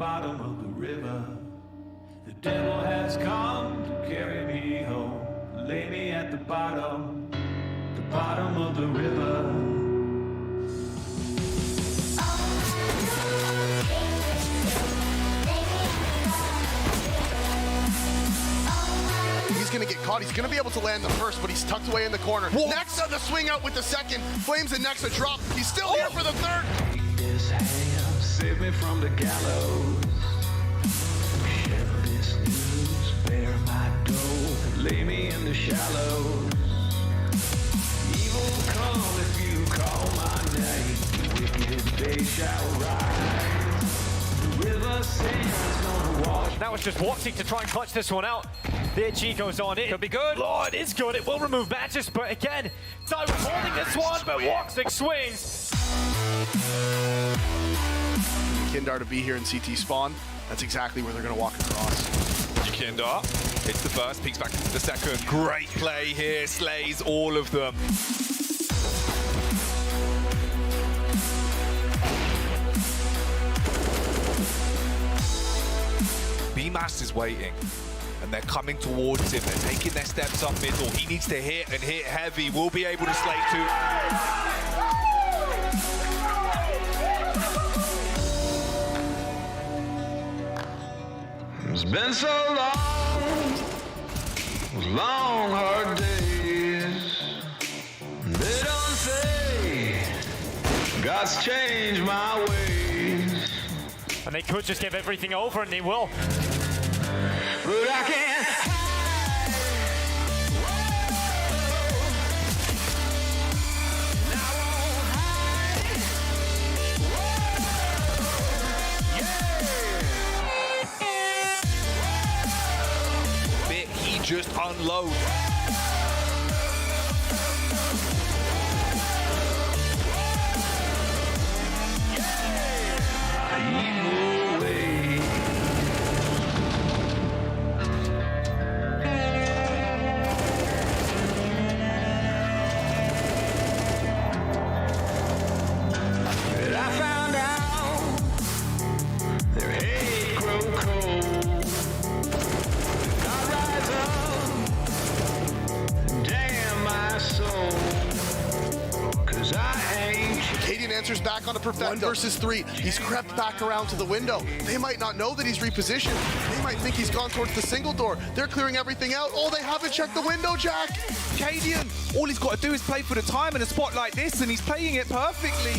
bottom of the river. The devil has come to carry me home, lay me at the bottom of the river. He's going to get caught. He's going to be able to land the first, but he's tucked away in the corner. Whoa. Nexa the swing out with the second. Flames and Nexa drop. He's still here for the third. His hand, save me from the gallows. Share this news, bear my dough, lay me in the shallows. Evil come if you call my name. Wicked day shall rise. The river sings on the wash. That was just Woxic to try and clutch this one out. There Chico's on it. Could be good. Oh, it is good. It will remove matches, but again, Ty was holding this one, but Woxic swings. Kindar to be here in CT spawn. That's exactly where they're going to walk across. Kindar hits the first, peeks back into the second. Great play here, slays all of them. B-Mast is waiting, and they're coming towards him. They're taking their steps up middle. He needs to hit and hit heavy. We'll be able to slay too. It's been so long hard days. They don't say God's changed my ways. And they could just give everything over, and they will. But I can't hide. And I won't hide. Yeah. Bit he just unloads. Evil way. But I found out their hate grow cold. I rise up, damn my soul, 'cause I ain't. Cadian answers back on a perfect 1 versus 3. He's crept back around to the window. They might not know that he's repositioned. They might think he's gone towards the single door. They're clearing everything out. Oh, they haven't checked the window, Jack. Cadian, all he's got to do is play for the time in a spot like this, and he's playing it perfectly.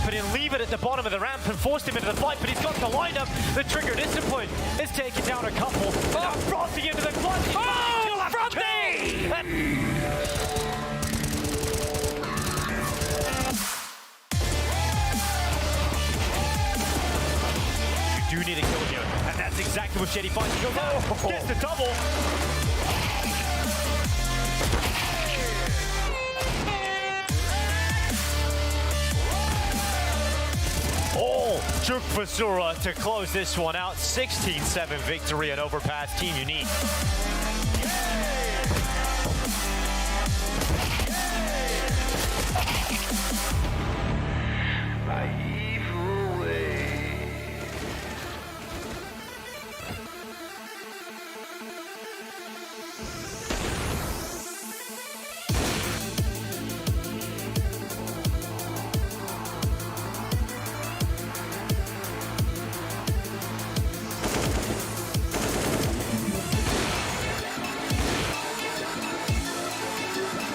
But he'll leave it at the bottom of the ramp and forced him into the fight, but he's got the lineup. The triggered discipline is taking down a couple. Oh, Frothy into the clutch. Oh, Frothy! You do need a kill here, and that's exactly what Shady finds. He goes out, gets the double. Oh, Juk Vasura to close this one out. 16-7 victory and Overpass Team Unique. My evil way.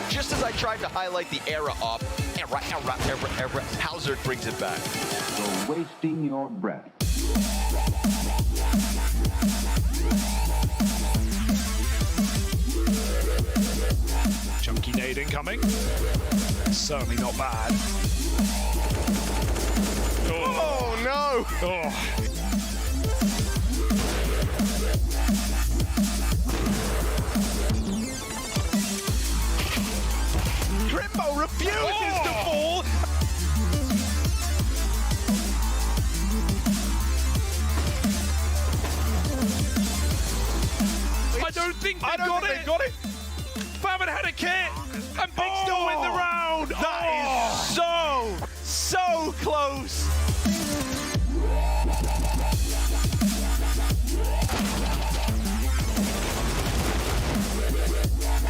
Just as I tried to highlight the era up, Hauser brings it back. You're wasting your breath. Chunky nade incoming. Certainly not bad. Oh, no. Oh. Grimbo refuses to fall. I don't think think they I don't got think it. they got it. Faven had a kit, and Big still win the round. That is so close.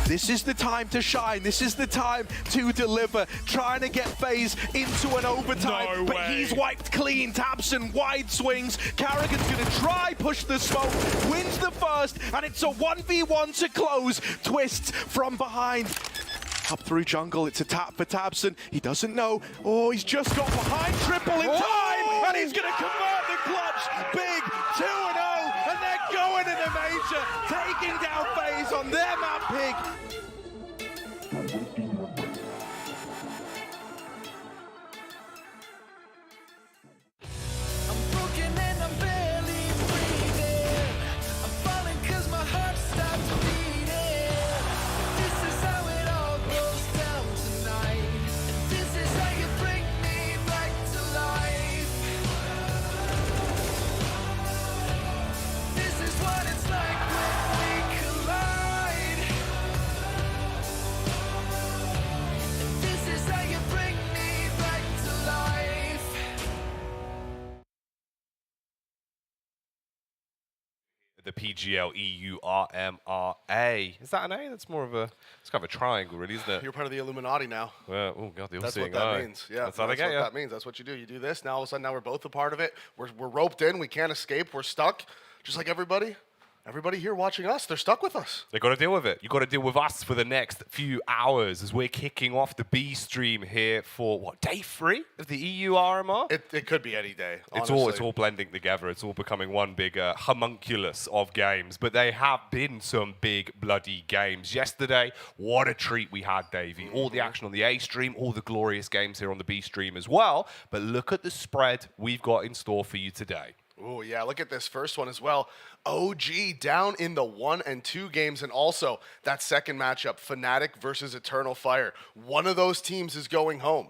This is the time to shine. This is the time to deliver. Trying to get FaZe into an overtime, No but way. he's wiped clean. Tabson wide swings. Carrigan's gonna try push the smoke. Wins the first, and it's a 1v1 to close. Twists from behind. Up through jungle, it's a tap for Tabson. He doesn't know. Oh, he's just got behind triple in time, and he's gonna convert the clutch. Big 2-0, and they're going to the major, taking down FaZe on their map pick. The PGL RMR. Is that an A? That's more of a, it's kind of a triangle, really, isn't it? You're part of the Illuminati now. Well, oh god, the That's all-seeing what that eye. means. Yeah, that's how they get you. that means. That's what you do. You do this. Now all of a sudden, now we're both a part of it. We're roped in. We can't escape. We're stuck, just like everybody. Everybody here watching us, they're stuck with us. They got to deal with it. You got to deal with us for the next few hours as we're kicking off the B stream here for what, day 3 of the EU RMR? It could be any day. It's honestly. all blending together. It's all becoming one big homunculus of games. But they have been some big bloody games. Yesterday, what a treat we had, Davey. All the action on the A stream, all the glorious games here on the B stream as well. But look at the spread we've got in store for you today. Oh, yeah, look at this first one as well. OG down in the 1 and 2 games, and also that second matchup, Fnatic versus Eternal Fire. One of those teams is going home.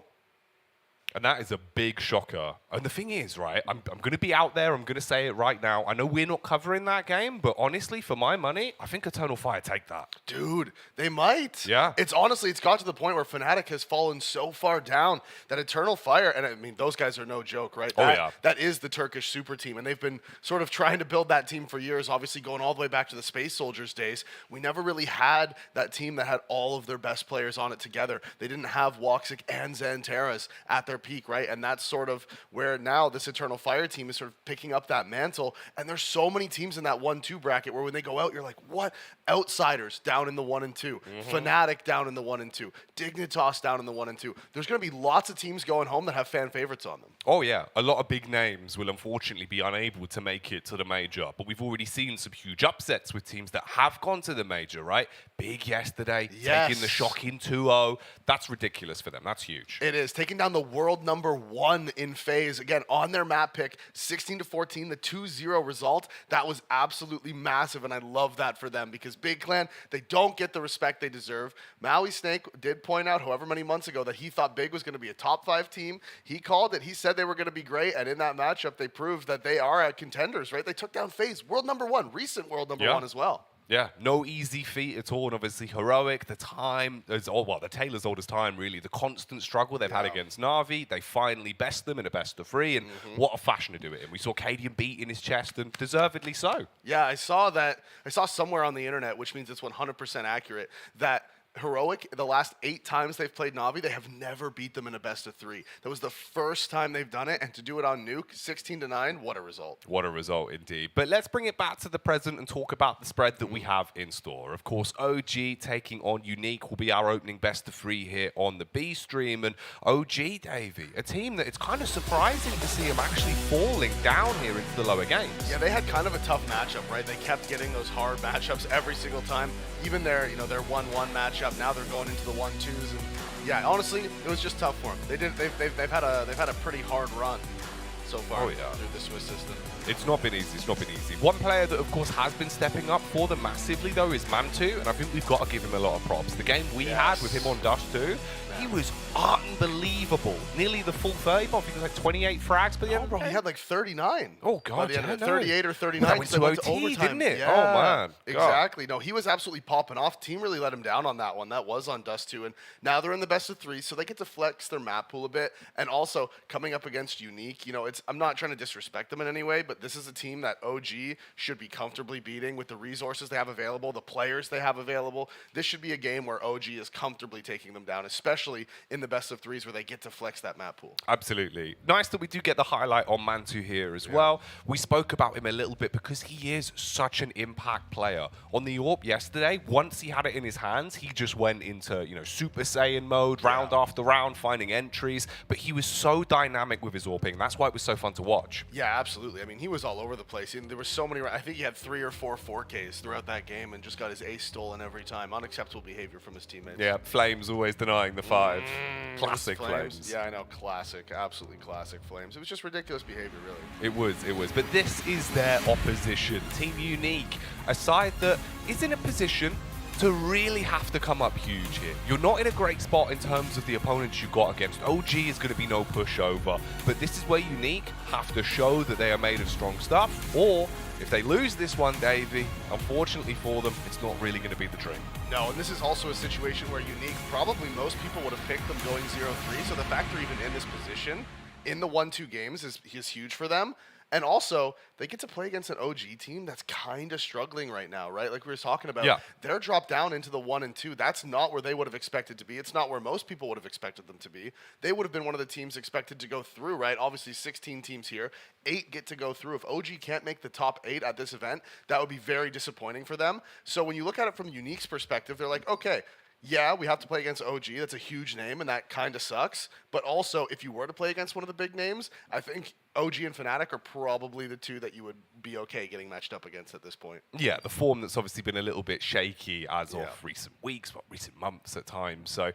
And that is a big shocker. And the thing is, right, I'm going to be out there. I'm going to say it right now. I know we're not covering that game, but honestly, for my money, I think Eternal Fire take that. Dude, they might. Yeah. It's got to the point where Fnatic has fallen so far down that Eternal Fire, and I mean, those guys are no joke, right? That is the Turkish super team, and they've been sort of trying to build that team for years, obviously going all the way back to the Space Soldiers days. We never really had that team that had all of their best players on it together. They didn't have Woxic and Xantaras at their peak, right? And that's sort of where now this Eternal Fire team is sort of picking up that mantle. And there's so many teams in that 1-2 bracket where when they go out, you're like, what? Outsiders down in the 1 and 2. Fnatic down in the 1 and 2. Dignitas down in the 1 and 2. There's going to be lots of teams going home that have fan favorites on them. Oh, yeah. A lot of big names will unfortunately be unable to make it to the major. But we've already seen some huge upsets with teams that have gone to the major, right? Big yesterday, taking the shocking 2-0. That's ridiculous for them. That's huge. It is. Taking down the world number 1 in FaZe. Again, on their map pick, 16-14, the 2-0 result. That was absolutely massive, and I love that for them because Big Clan, they don't get the respect they deserve. Maui Snake did point out however many months ago that he thought Big was going to be a top 5 team. He called it. He said they were going to be great, and in that matchup, they proved that they are contenders, right? They took down FaZe, world number 1, recent world number 1 as well. Yeah, no easy feat at all, and obviously heroic. The time, the tale as old as time, really. The constant struggle they've had against Na'Vi. They finally best them in a best of 3, and what a fashion to do it in. We saw Cadian beat in his chest, and deservedly so. Yeah, I saw somewhere on the internet, which means it's 100% accurate, that Heroic, the last 8 times they've played Na'Vi, they have never beat them in a best of 3. That was the first time they've done it, and to do it on Nuke, 16-9, what a result. What a result indeed. But let's bring it back to the present and talk about the spread that we have in store. Of course, OG taking on Unique will be our opening best of 3 here on the B stream. And OG, Davey, a team that it's kind of surprising to see them actually falling down here into the lower games. Yeah, they had kind of a tough matchup, right? They kept getting those hard matchups every single time. Even their 1-1 matchup. Now they're going into the 1-2s, and yeah, honestly, it was just tough for them. They've had a pretty hard run so far through the Swiss system. It's not been easy. It's not been easy. One player that, of course, has been stepping up for them massively, though, is Mantu, and I think we've got to give him a lot of props. The game we had with him on Dust 2, he was unbelievable. Nearly the full 30, I think it was like 28 frags, but Oh, bro, he had like 39. Oh, God, By the end of yeah, it. no. 38 or 39. Well, that went so to it went OT, overtime. didn't it? Yeah, Oh, man. God. Exactly. No, he was absolutely popping off. Team really let him down on that one. That was on Dust 2. And now they're in the best of 3, so they get to flex their map pool a bit. And also, coming up against Unique, you know, I'm not trying to disrespect them in any way, but this is a team that OG should be comfortably beating with the resources they have available, the players they have available. This should be a game where OG is comfortably taking them down, especially in the best of 3s where they get to flex that map pool. Absolutely. Nice that we do get the highlight on Mantu here as well. We spoke about him a little bit because he is such an impact player. On the AWP yesterday, once he had it in his hands, he just went into, you know, Super Saiyan mode, round after round, finding entries. But he was so dynamic with his AWPing. That's why it was so fun to watch. Yeah, absolutely. I mean, he was all over the place. And there were so many. I think he had 3 or 4 4Ks throughout that game and just got his ace stolen every time. Unacceptable behavior from his teammates. Yeah, Flames always denying the 5. Classic Flames. Yeah, I know. Classic. Absolutely classic Flames. It was just ridiculous behavior, really. It was. But this is their opposition. Team Unique, a side that is in a position to really have to come up huge here. You're not in a great spot in terms of the opponents you got against. OG is going to be no pushover, but this is where Unique have to show that they are made of strong stuff, or if they lose this one, Davey, unfortunately for them, it's not really going to be the dream. No, and this is also a situation where Unique, probably most people would have picked them going 0-3, so the fact they're even in this position in the 1-2 games is huge for them. And also, they get to play against an OG team that's kind of struggling right now, right? Like we were talking about, they're dropped down into the 1 and 2. That's not where they would have expected to be. It's not where most people would have expected them to be. They would have been one of the teams expected to go through, right? Obviously, 16 teams here. 8 get to go through. If OG can't make the top 8 at this event, that would be very disappointing for them. So when you look at it from Unique's perspective, they're like, okay, yeah, we have to play against OG. That's a huge name, and that kind of sucks. But also, if you were to play against one of the big names, I think OG and Fnatic are probably the 2 that you would be okay getting matched up against at this point. Yeah, the form that's obviously been a little bit shaky as of recent weeks, recent months at times. So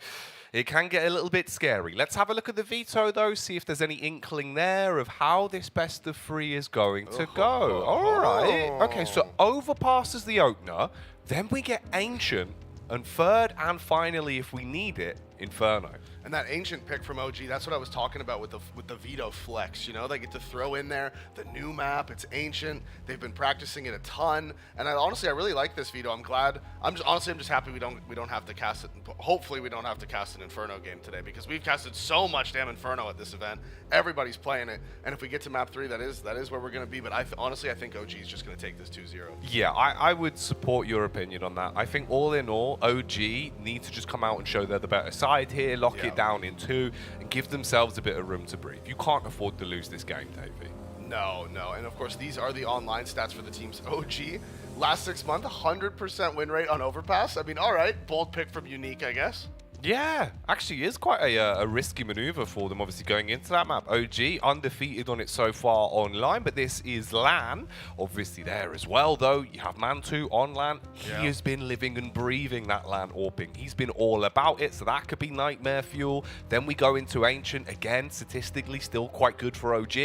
it can get a little bit scary. Let's have a look at the veto, though, see if there's any inkling there of how this best of 3 is going to go. All right. Okay, so overpasses the opener. Then we get Ancient. And third, and finally, if we need it, Inferno. And that Ancient pick from OG, that's what I was talking about with the veto flex. You know, they get to throw in there the new map. It's Ancient. They've been practicing it a ton. And honestly, I really like this veto. I'm glad. I'm just happy we don't have to cast it. Hopefully, we don't have to cast an Inferno game today because we've casted so much damn Inferno at this event. Everybody's playing it. And if we get to map 3, that is where we're going to be. But honestly, I think OG is just going to take this 2-0. Yeah, I would support your opinion on that. I think all in all, OG need to just come out and show they're the better side here, lock it down in 2, and give themselves a bit of room to breathe. You can't afford to lose this game, Davey. No. And of course, these are the online stats for the teams. OG, last 6 months, 100% win rate on Overpass. I mean, all right, bold pick from Unique, I guess. Yeah, actually is quite a risky maneuver for them, obviously, going into that map. OG, undefeated on it so far online, but this is LAN, obviously there as well, though. You have Mantu on LAN. He has been living and breathing that LAN AWPing. He's been all about it, so that could be nightmare fuel. Then we go into Ancient, again, statistically still quite good for OG.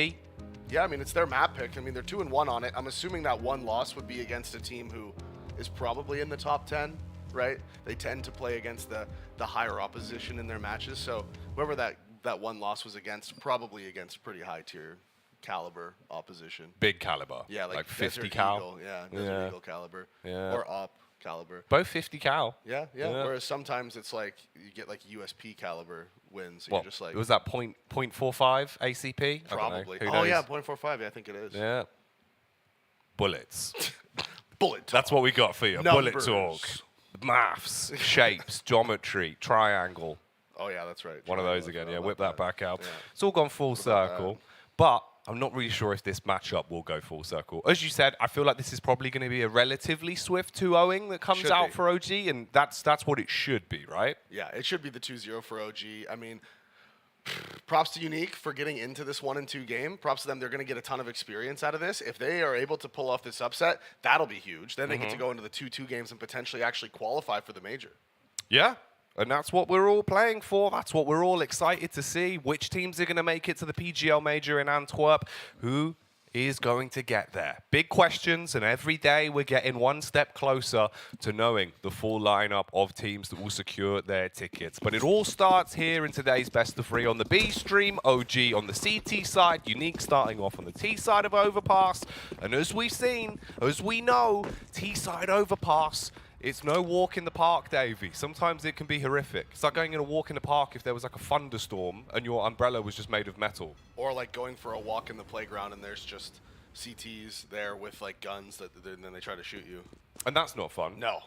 Yeah, I mean, it's their map pick. I mean, they're 2-1 on it. I'm assuming that one loss would be against a team who is probably in the top 10. Right? They tend to play against the higher opposition in their matches. So whoever that one loss was against, probably against pretty high tier caliber opposition. Big caliber. Yeah, like 50 Desert cal. Eagle. Yeah, Desert Eagle caliber. Yeah. Or op caliber. Both 50 cal. Yeah. Whereas sometimes it's like you get like USP caliber wins. So Well, you're just like, was that 0.45 ACP? probably. Who Oh knows? yeah, 0.45. Yeah, I think it is. Yeah. Bullets. Bullet. That's what we got for you. Numbers. Bullet talk. Maths, shapes, geometry, triangle. Oh yeah, that's right. One of those again. Yeah, whip that back out. Yeah. It's all gone full circle. But I'm not really sure if this matchup will go full circle. As you said, I feel like this is probably going to be a relatively swift 2-0ing that comes out for OG, and that's what it should be, right? Yeah, it should be the 2-0 for OG. I mean, props to Unique for getting into this 1 and 2 game. Props to them. They're going to get a ton of experience out of this. If they are able to pull off this upset, that'll be huge. Then they get to go into the 2-2 games and potentially actually qualify for the major. Yeah. And that's what we're all playing for. That's what we're all excited to see. Which teams are going to make it to the PGL Major in Antwerp? Who is going to get there? Big questions, and every day we're getting one step closer to knowing the full lineup of teams that will secure their tickets. But it all starts here in today's Best of 3 on the B stream, OG on the CT side, Unique starting off on the T side of Overpass. And as we've seen, as we know, T side Overpass, it's no walk in the park, Davey. Sometimes it can be horrific. It's like going in a walk in the park if there was like a thunderstorm and your umbrella was just made of metal. Or like going for a walk in the playground and there's just CTs there with like guns that then they try to shoot you. And that's not fun. No,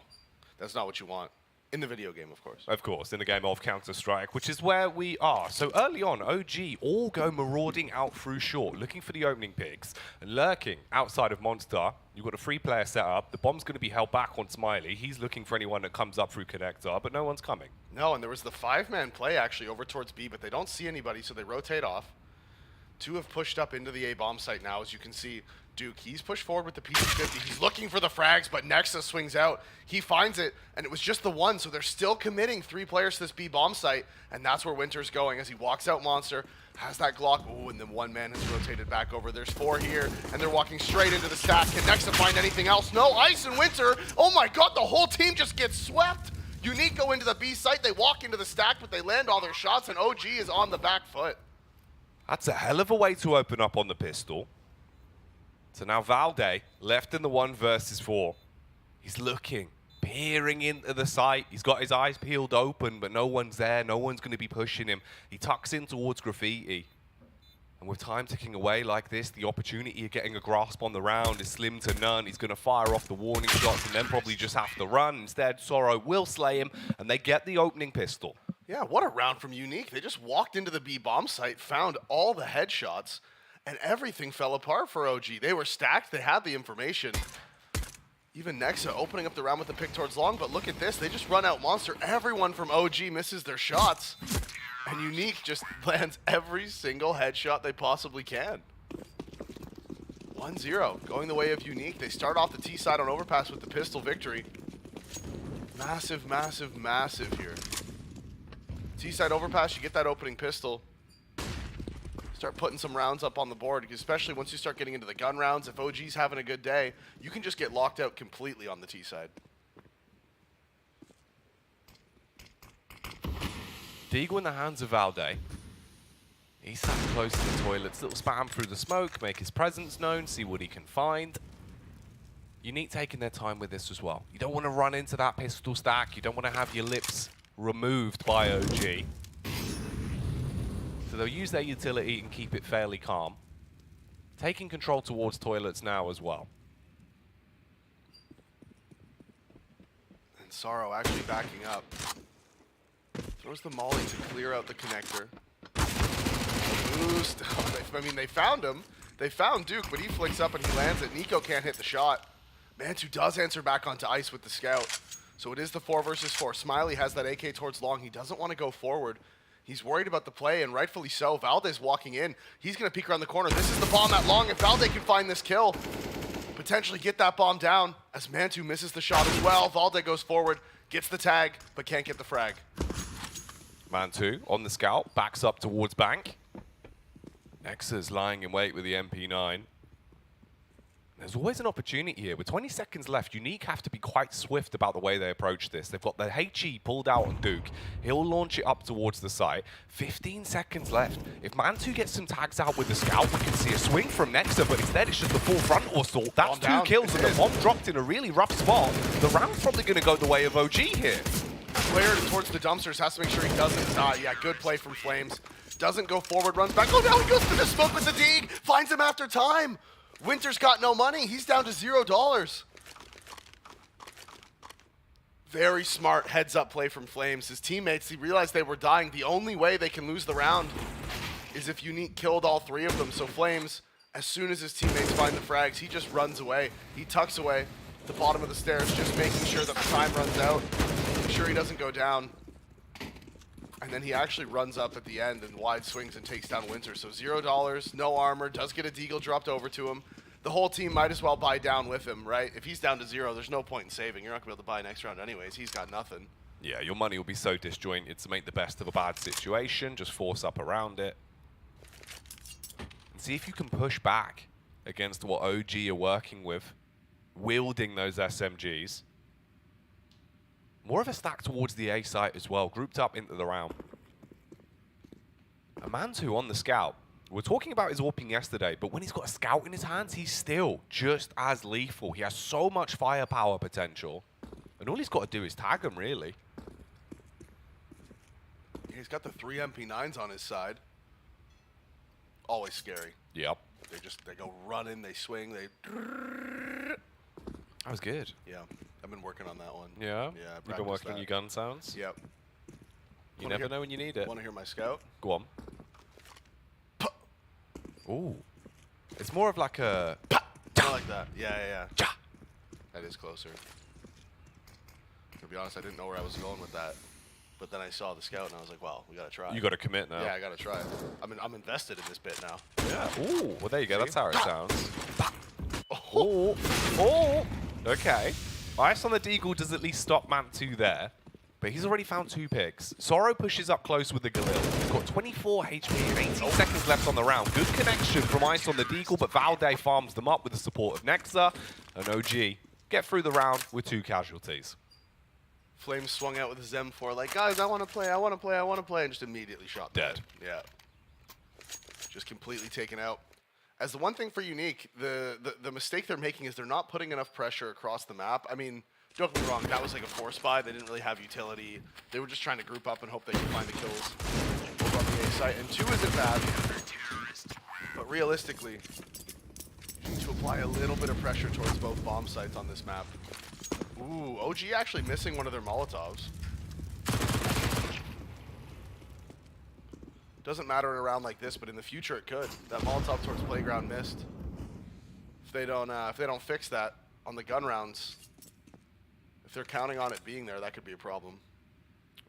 that's not what you want. In the video game, of course. Of course, in the game of Counter-Strike, which is where we are. So early on, OG all go marauding out through short, looking for the opening picks, and lurking outside of Monster. You've got a 3-player setup. The bomb's going to be held back on Smiley. He's looking for anyone that comes up through Connector, but no one's coming. No, and there was the 5-man play actually over towards B, but they don't see anybody, so they rotate off. 2 have pushed up into the A bomb site now, as you can see. Duke, he's pushed forward with the PC-50. He's looking for the frags, but Nexa swings out. He finds it, and it was just the one, so they're still committing 3 players to this B bomb site, and that's where Winter's going as he walks out Monster, has that Glock. Ooh, and then 1 man has rotated back over. There's 4 here, and they're walking straight into the stack. Can Nexa find anything else? No, Ice and Winter. Oh my god, the whole team just gets swept. Unique go into the B site. They walk into the stack, but they land all their shots, and OG is on the back foot. That's a hell of a way to open up on the pistol. So now Valde, left in the 1 versus 4. He's looking, peering into the site. He's got his eyes peeled open, but no one's there. No one's going to be pushing him. He tucks in towards Graffiti. And with time ticking away like this, the opportunity of getting a grasp on the round is slim to none. He's going to fire off the warning shots and then probably just have to run. Instead, Sorrow will slay him, and they get the opening pistol. Yeah, what a round from Unique. They just walked into the B bomb site, found all the headshots, and everything fell apart for OG. They were stacked. They had the information. Even Nexa opening up the round with the pick towards long, but look at this. They just run out Monster. Everyone from OG misses their shots, and Unique just lands every single headshot they possibly can. 1-0, going the way of Unique. They start off the T side on Overpass with the pistol victory. Massive, massive, massive here. T side Overpass, you get that opening pistol. Start putting some rounds up on the board, especially once you start getting into the gun rounds. If OG's having a good day, you can just get locked out completely on the T side. Deagle in the hands of Valde. He's sat close to the toilets. Little spam through the smoke, make his presence known, see what he can find. Unique taking their time with this as well. You don't want to run into that pistol stack. You don't want to have your lips removed by OG. So they'll use their utility and keep it fairly calm. Taking control towards toilets now as well. And Sorrow actually backing up. Throws the molly to clear out the connector. Boost. I mean, they found him. They found Duke, but he flicks up and he lands it. Nico can't hit the shot. Mantu does answer back onto Ice with the scout. So it is the 4 versus 4. Smiley has that AK towards long. He doesn't want to go forward. He's worried about the play, and rightfully so. Valde's walking in. He's going to peek around the corner. This is the bomb at long. If Valde can find this kill, potentially get that bomb down, as Mantu misses the shot as well. Valde goes forward, gets the tag, but can't get the frag. Mantu on the scout, backs up towards Bank. Nexa's lying in wait with the MP9. There's always an opportunity here. With 20 seconds left, Unique have to be quite swift about the way they approach this. They've got the HE pulled out on Duke. He'll launch it up towards the site. 15 seconds left. If Mantu gets some tags out with the scout, we can see a swing from Nexa, but instead it's just the full frontal assault. That's 2 kills, and the bomb dropped in a really rough spot. The round's probably going to go the way of OG here. Player towards the dumpsters has to make sure he doesn't die. Yeah, good play from Flames. Doesn't go forward, runs back. Oh, now he goes to the smoke with the dig. Finds him after time. Winter's got no money. He's down to $0. Very smart heads-up play from Flames. His teammates, he realized they were dying. The only way they can lose the round is if Unique killed all 3 of them. So Flames, as soon as his teammates find the frags, he just runs away. He tucks away at the bottom of the stairs, just making sure that the time runs out, making sure he doesn't go down. And then he actually runs up at the end and wide swings and takes down Winter. So $0, no armor, does get a deagle dropped over to him. The whole team might as well buy down with him, right? If he's down to 0, there's no point in saving. You're not going to be able to buy next round anyways. He's got nothing. Yeah, your money will be so disjointed to make the best of a bad situation. Just force up around it. And see if you can push back. against what OG are working with, wielding those SMGs. More of a stack towards the A site as well, grouped up into the round. A Mantu on the scout. We're talking about his AWPing yesterday, but when he's got a scout in his hands, he's still just as lethal. He has so much firepower potential, and all he's got to do is tag him, really. He's got the 3 MP9s on his side. Always scary. Yep. They go running, they swing, they... That was good. Yeah, I've been working on that one. Yeah? Yeah, You've been working on your gun sounds? Yep. You never know when you need it. Want to hear my scout? Go on. Ooh. It's more of like a... I like that. Yeah. That is closer. To be honest, I didn't know where I was going with that. But then I saw the scout and I was like, well, we got to try. You got to commit now. Yeah, I got to try it. I'm invested in this bit now. Yeah. Ooh. Well, there you go. That's how it sounds. Oh. Oh. Okay. Ice on the Deagle does at least stop Mantu there. But he's already found 2 picks. Sorrow pushes up close with the Galil. He's got 24 HP and 18 seconds left on the round. Good connection from Ice on the Deagle, but Valde farms them up with the support of Nexa. And OG get through the round with 2 casualties. Flames swung out with his M4, like, guys, I want to play, and just immediately shot dead. Yeah. Just completely taken out. As the one thing for Unique, the mistake they're making is they're not putting enough pressure across the map. I mean, don't get me wrong, that was like a force buy. They didn't really have utility. They were just trying to group up and hope they could find the kills over on the A site. And 2 isn't bad, but realistically, you need to apply a little bit of pressure towards both bomb sites on this map. Ooh, OG actually missing one of their Molotovs. Doesn't matter in a round like this, but in the future it could. That Molotov towards Playground missed. If they don't fix that on the gun rounds, if they're counting on it being there, that could be a problem.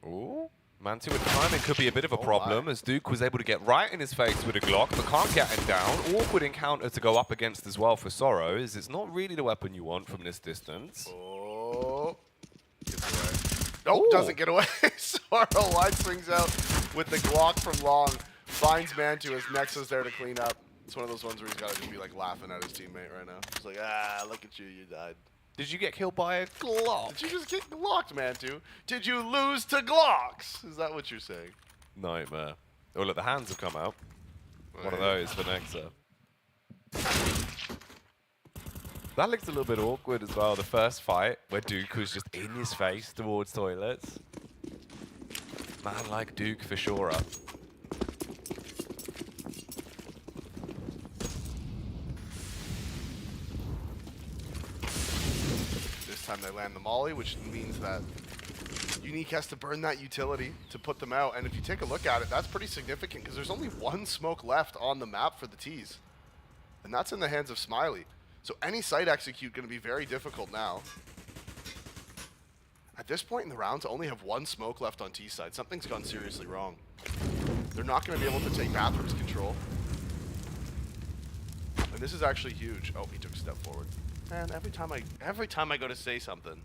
Ooh. Mantu with timing could be a bit of a problem, as Duke was able to get right in his face with a Glock, but can't get him down. Awkward encounter to go up against as well for Sorrow, as it's not really the weapon you want from this distance. Oh. Gets away. Nope, doesn't get away. Sorrow line swings out with the Glock from long. Finds Mantu as Nexa's there to clean up. It's one of those ones where he's got to just be like laughing at his teammate right now. He's like, look at you, you died. Did you get killed by a Glock? Did you just get Glocked, Mantu? Did you lose to Glocks? Is that what you're saying? Nightmare. Oh, look, the hands have come out. One of those for Nexa. That looks a little bit awkward as well. The first fight where Duke was just in his face towards toilets. Man like Duke for sure up. This time they land the molly, which means that Unique has to burn that utility to put them out. And if you take a look at it, that's pretty significant because there's only 1 smoke left on the map for the T's. And that's in the hands of Smiley. So any site execute going to be very difficult now. At this point in the round, to only have 1 smoke left on T side, something's gone seriously wrong. They're not going to be able to take bathrooms control. And this is actually huge. Oh, he took a step forward. Man, every time I go to say something.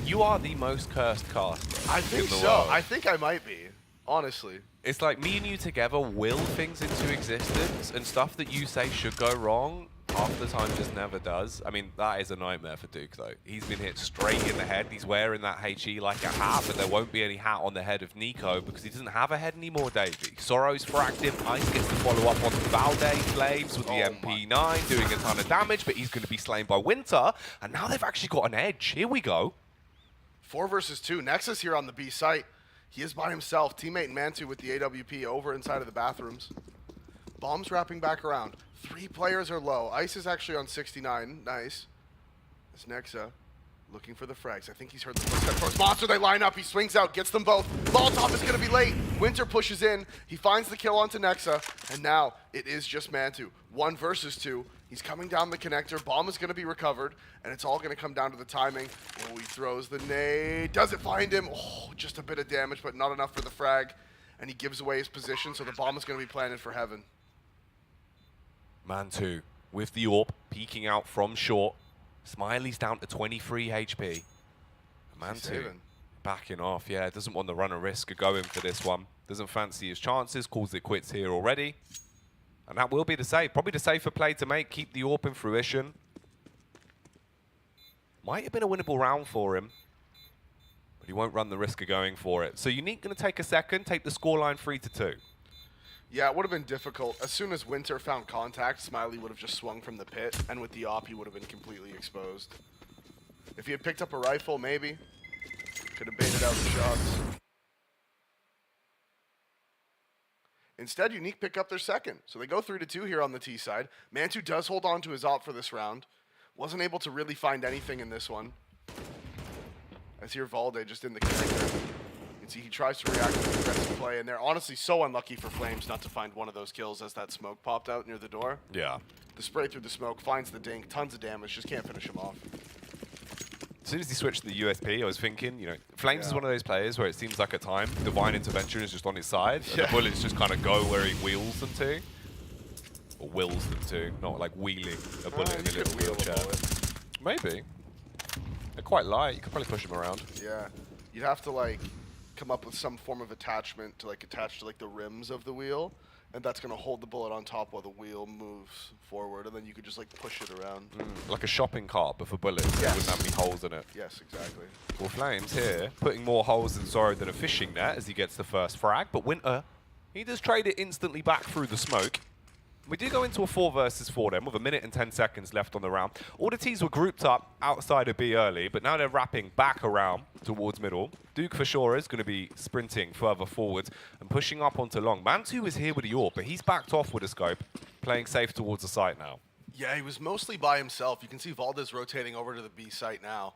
You are the most cursed caster. I think in the so. world. I think I might be, honestly. It's like me and you together will things into existence, and stuff that you say should go wrong, half the time just never does. I mean, that is a nightmare for Duke, though. He's been hit straight in the head. He's wearing that HE like a hat, but there won't be any hat on the head of Nico because he doesn't have a head anymore, Davey. Sorrow's fracked him. Ice gets to follow up on Valde. Flames with the MP9 doing a ton of damage, but he's going to be slain by Winter, and now they've actually got an edge. Here we go. 4 versus 2. Nexus here on the B site. He is by himself. Teammate Mantu with the AWP over inside of the bathrooms. Bombs wrapping back around. 3 players are low. Ice is actually on 69. Nice. It's Nexa looking for the frags. I think he's heard the footstep towards Monster. They line up. He swings out, gets them both. Molotov is going to be late. Winter pushes in. He finds the kill onto Nexa. And now it is just Mantu. 1 versus 2. He's coming down the connector. Bomb is going to be recovered. And it's all going to come down to the timing. Oh, he throws the nade. Does it find him? Oh, just a bit of damage, but not enough for the frag. And he gives away his position, so the bomb is going to be planted for heaven. Mantu with the AWP peeking out from short. Smiley's down to 23 HP. Mantu backing off. Yeah, doesn't want to run a risk of going for this one. Doesn't fancy his chances. Calls it quits here already. And that will be the save. Probably the safer play to make, keep the AWP in fruition. Might have been a winnable round for him, but he won't run the risk of going for it. So Unique going to take a second, take the scoreline 3-2. Yeah, it would have been difficult. As soon as Winter found contact, Smiley would have just swung from the pit, and with the op, he would have been completely exposed. If he had picked up a rifle, maybe. Could have baited out the shots. Instead, Unique pick up their second. So they go 3-2 here on the T side. Mantu does hold on to his op for this round. Wasn't able to really find anything in this one. As here, Valde just in the connector. You can see he tries to react to the aggressive play, and they're honestly so unlucky for Flames not to find one of those kills as that smoke popped out near the door. Yeah. The spray through the smoke finds the dink, tons of damage, just can't finish him off. As soon as he switched to the USP, I was thinking, you know, Flames is one of those players where it seems like at time, Divine Intervention is just on his side, and the bullets just kind of go where he wheels them to. Or wills them to, not like wheeling a bullet in a little wheelchair. Maybe. They're quite light, you could probably push them around. Yeah. You'd have to like come up with some form of attachment to like attach to like the rims of the wheel, and that's gonna hold the bullet on top while the wheel moves forward, and then you could just like push it around. Like a shopping cart, but for bullets, there wouldn't have any holes in it. Yes, exactly. Well, Flames here, putting more holes in Zorro than a fishing net as he gets the first frag, but Winter, he does trade it instantly back through the smoke. We did go into a 4 versus 4 then, with 1 minute and 10 seconds left on the round. All the teams were grouped up outside of B early, but now they're wrapping back around towards middle. Duke for sure is going to be sprinting further forwards and pushing up onto long. Mantu is here with the AWP, but he's backed off with a scope, playing safe towards the site now. Yeah, he was mostly by himself. You can see Valdez rotating over to the B site now.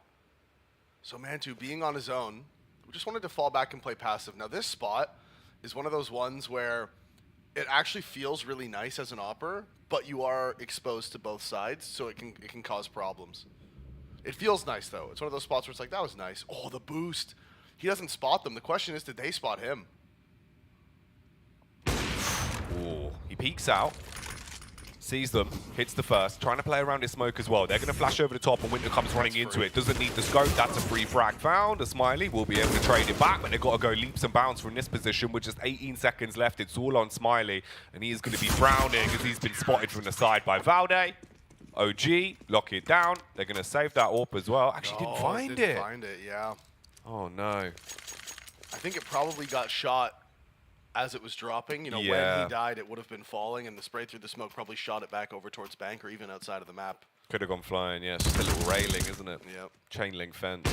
So Mantu being on his own, we just wanted to fall back and play passive. Now this spot is one of those ones where it actually feels really nice as an opper, but you are exposed to both sides, so it can cause problems. It feels nice though. It's one of those spots where it's like, that was nice. Oh, the boost. He doesn't spot them. The question is, did they spot him? Ooh, he peeks out, sees them, hits the first, trying to play around his smoke as well. They're going to flash over the top and Winter comes running into it. Doesn't need the scope. That's a free frag found. A Smiley will be able to trade it back, but they've got to go leaps and bounds from this position with just 18 seconds left. It's all on Smiley, and he is going to be drowning as he's been spotted from the side by Valde. OG, lock it down. They're going to save that AWP as well. Actually, didn't find it. Didn't find it, yeah. Oh, no. I think it probably got shot as it was dropping. You know, when he died, it would have been falling, and the spray through the smoke probably shot it back over towards bank or even outside of the map. Could have gone flying, yes. Just a little railing, isn't it? Yep. Chain link fence.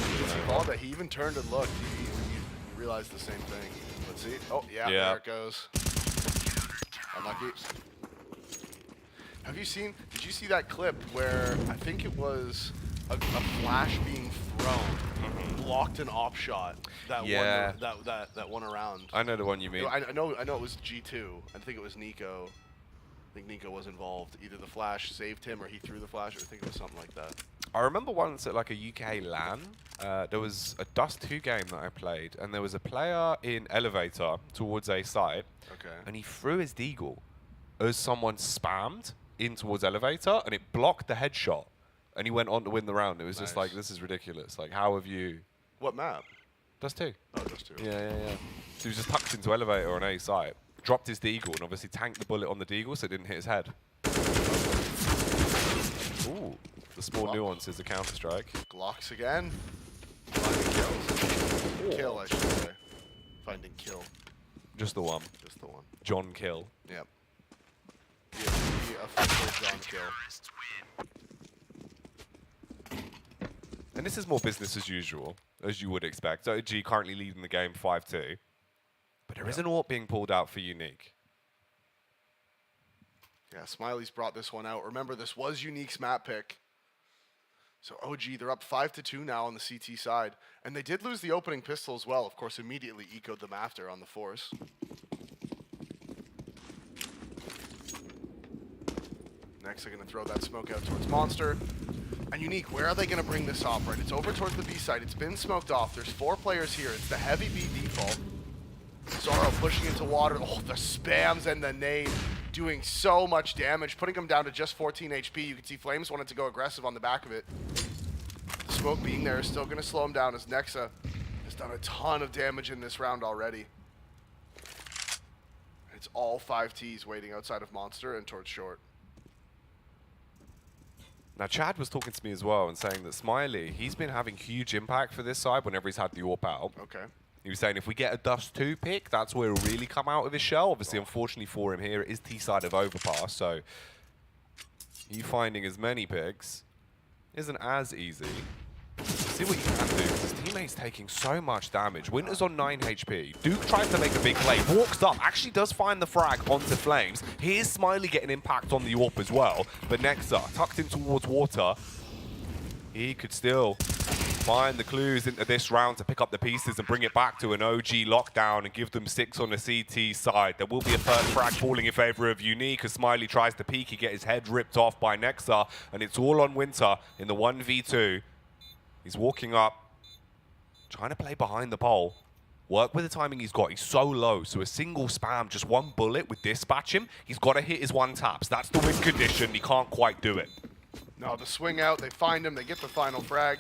Valde, he even turned and looked. He realized the same thing. Let's see. Oh, yeah, there it goes. Unlucky. Did you see that clip where I think it was a flash being thrown, blocked an op shot that won around? I know the one you mean. I know it was G2. I think it was Nico. I think Nico was involved. Either the flash saved him or he threw the flash, or I think it was something like that. I remember once at like a UK LAN, there was a Dust 2 game that I played, and there was a player in elevator towards a site, and he threw his deagle as someone spammed in towards elevator, and it blocked the headshot, and he went on to win the round. It was just like, this is ridiculous. Like, how have you... What map? Dust 2. Oh, Dust 2. Yeah. So he was just tucked into elevator on A site, dropped his deagle, and obviously tanked the bullet on the deagle so it didn't hit his head. Ooh, the small nuances of Counter-Strike. Glocks again. Finding kills. Kill, I should say. Finding kill. Just the one. Just the one. John Kill. Yep. The official John Kill. And this is more business as usual, as you would expect. OG currently leading the game 5-2. But there is an AWP being pulled out for Unique. Yeah, Smiley's brought this one out. Remember, this was Unique's map pick. So OG, they're up 5-2 now on the CT side. And they did lose the opening pistol as well. Of course, immediately ecoed them after on the force. Next, they're going to throw that smoke out towards Monster. And Unique, where are they going to bring this off? Right, it's over towards the B side. It's been smoked off. There's 4 players here. It's the heavy B default. Zorro pushing into water. Oh, the spams and the nade doing so much damage, putting him down to just 14 HP. You can see Flames wanted to go aggressive on the back of it. The smoke being there is still going to slow him down as Nexa has done a ton of damage in this round already. It's all 5 Ts waiting outside of Monster and towards short. Now, Chad was talking to me as well and saying that Smiley, he's been having huge impact for this side whenever he's had the AWP out. Okay. He was saying if we get a Dust 2 pick, that's where he'll really come out of his shell. Obviously, unfortunately for him here, it is T-side of Overpass, so you finding as many picks isn't as easy. See what you can do, because his teammate's taking so much damage. Winter's on 9 HP. Duke tries to make a big play, walks up, actually does find the frag onto Flames. Here's Smiley getting impact on the AWP as well. But Nexa, tucked in towards water, he could still find the clues into this round to pick up the pieces and bring it back to an OG lockdown and give them 6 on the CT side. There will be a first frag falling in favor of Unique as Smiley tries to peek. He gets his head ripped off by Nexa, and it's all on Winter in the 1v2. He's walking up, trying to play behind the pole. Work with the timing he's got. He's so low, so a single spam, just one bullet would dispatch him. He's got to hit his 1 taps. That's the win condition. He can't quite do it. No, the swing out, they find him, they get the final frag,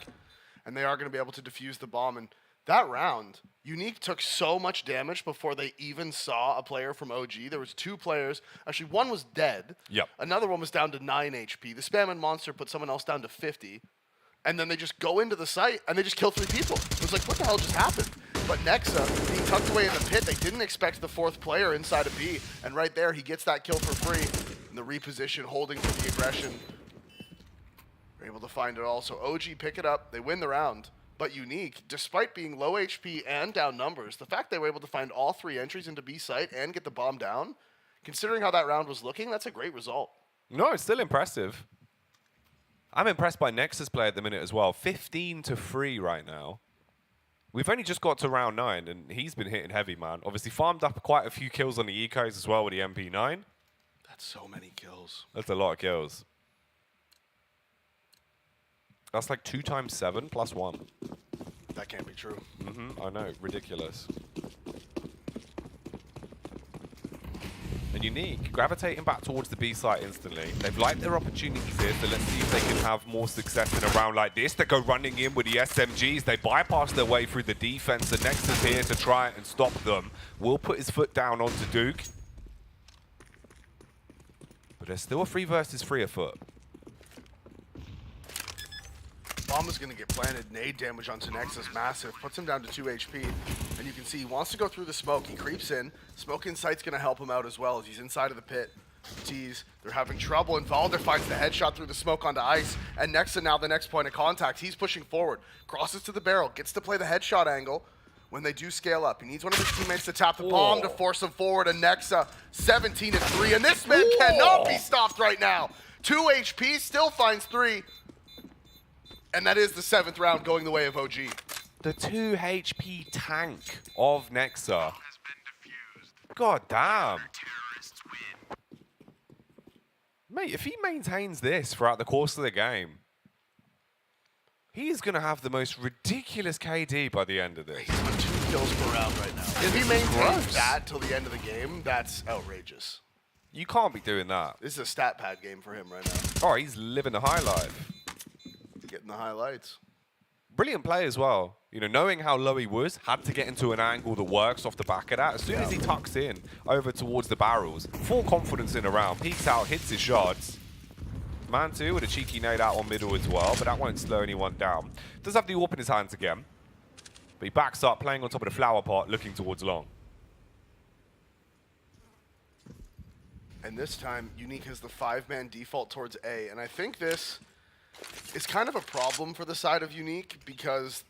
and they are going to be able to defuse the bomb. And that round, Unique took so much damage before they even saw a player from OG. There was 2 players. Actually, one was dead. Yep. Another one was down to 9 HP. The spam and Monster put someone else down to 50. And then they just go into the site, and they just kill 3 people. It was like, what the hell just happened? But Nexa, being tucked away in the pit, they didn't expect the 4th player inside of B. And right there, he gets that kill for free. And the reposition, holding for the aggression. They're able to find it all. So OG pick it up. They win the round. But Unique, despite being low HP and down numbers, the fact they were able to find all 3 entries into B site and get the bomb down, considering how that round was looking, that's a great result. No, it's still impressive. I'm impressed by Nexa's play at the minute as well. 15-3 right now. We've only just got to round 9, and he's been hitting heavy, man. Obviously farmed up quite a few kills on the ecos as well with the MP9. That's so many kills. That's a lot of kills. That's like 2 times 7 plus 1. That can't be true. I know, ridiculous. And Unique, gravitating back towards the B site instantly. They've liked their opportunities here, so let's see if they can have more success in a round like this. They go running in with the SMGs. They bypass their way through the defense. The Nexus here to try and stop them. Will put his foot down onto Duke. But there's still a 3 versus 3 afoot. Bomb is going to get planted. Nade damage onto Nexus, massive. Puts him down to 2 HP. And you can see he wants to go through the smoke. He creeps in. Smoke in sight's going to help him out as well as he's inside of the pit. Tease, they're having trouble, and Valder finds the headshot through the smoke onto ice. And Nexa now the next point of contact. He's pushing forward. Crosses to the barrel. Gets to play the headshot angle when they do scale up. He needs one of his teammates to tap the bomb to force him forward. And Nexa, 17-3. And this man cannot be stopped right now. 2 HP, still finds 3. And that is the 7th round going the way of OG. The 2 HP tank of Nexa. God damn. Mate, if he maintains this throughout the course of the game, he's going to have the most ridiculous KD by the end of this. He's on 2 kills per round right now. If he maintains that till the end of the game, that's outrageous. You can't be doing that. This is a stat pad game for him right now. Oh, he's living the high life. Getting the highlights. Brilliant play as well. You know, knowing how low he was, had to get into an angle that works off the back of that. As soon as he tucks in over towards the barrels, full confidence in a round, peeks out, hits his shots. Man 2 with a cheeky nade out on middle as well, but that won't slow anyone down. Does have the AWP in his hands again, but he backs up, playing on top of the flower pot, looking towards long. And this time, Unique has the 5-man default towards A, and I think this is kind of a problem for the side of Unique because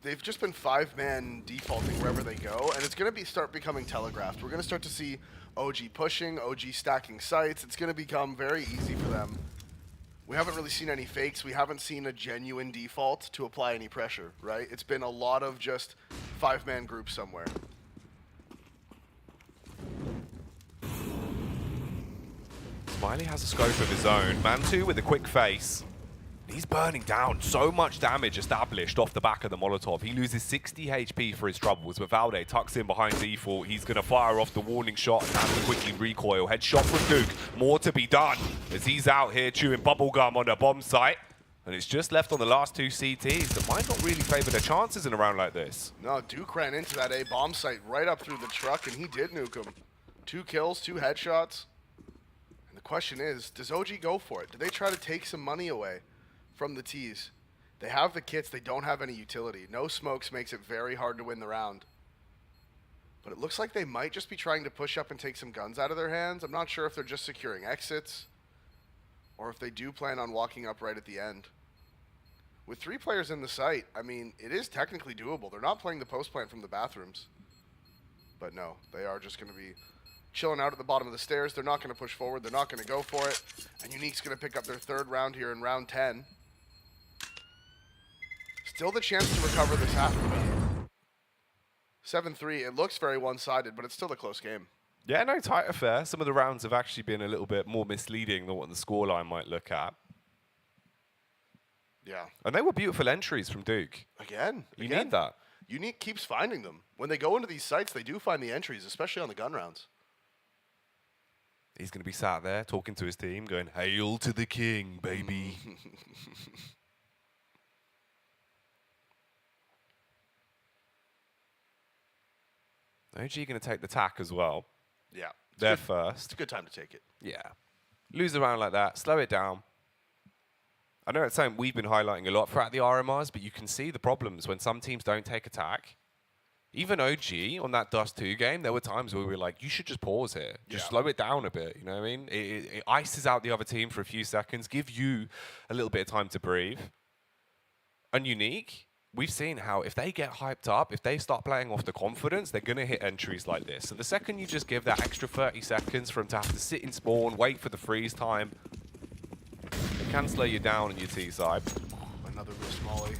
they've just been 5-man defaulting wherever they go, and it's going to start becoming telegraphed. We're going to start to see OG pushing, OG stacking sites. It's going to become very easy for them. We haven't really seen any fakes. We haven't seen a genuine default to apply any pressure, right? It's been a lot of just 5-man groups somewhere. Smiley has a scope of his own. Man 2 with a quick face. He's burning down. So much damage established off the back of the Molotov. He loses 60 HP for his troubles, but Valde tucks in behind default. He's going to fire off the warning shot and have to quickly recoil. Headshot from Duke. More to be done as he's out here chewing bubblegum on a bomb site. And it's just left on the last 2 CTs that might not really favor their chances in a round like this. No, Duke ran into that A bomb site right up through the truck, and he did nuke him. 2 kills, 2 headshots. And the question is, does OG go for it? Do they try to take some money away from the T's? They have the kits. They don't have any utility. No smokes makes it very hard to win the round. But it looks like they might just be trying to push up and take some guns out of their hands. I'm not sure if they're just securing exits or if they do plan on walking up right at the end. With 3 players in the site, I mean, it is technically doable. They're not playing the post plant from the bathrooms. But no, they are just going to be chilling out at the bottom of the stairs. They're not going to push forward. They're not going to go for it. And Unique's going to pick up their 3rd round here in round 10. Still the chance to recover this half. 7-3. It looks very one-sided, but it's still a close game. Yeah, no, tight affair. Some of the rounds have actually been a little bit more misleading than what the scoreline might look at. Yeah. And they were beautiful entries from Duke. Again. You need that. Unique keeps finding them. When they go into these sites, they do find the entries, especially on the gun rounds. He's going to be sat there talking to his team, going, "Hail to the king, baby." OG going to take the tack as well. Yeah. They're It's first. a good time to take it. Yeah. Lose a round like that, slow it down. I know it's something we've been highlighting a lot throughout the RMRs, but you can see the problems when some teams don't take attack. Even OG on that Dust 2 game, there were times where we were like, you should just pause here. Just slow it down a bit, you know what I mean? It ices out the other team for a few seconds, give you a little bit of time to breathe. And Unique, we've seen how if they get hyped up, if they start playing off the confidence, they're going to hit entries like this. So the second you just give that extra 30 seconds for them to have to sit in spawn, wait for the freeze time, it can slow you down on your T side. Another wrist molly.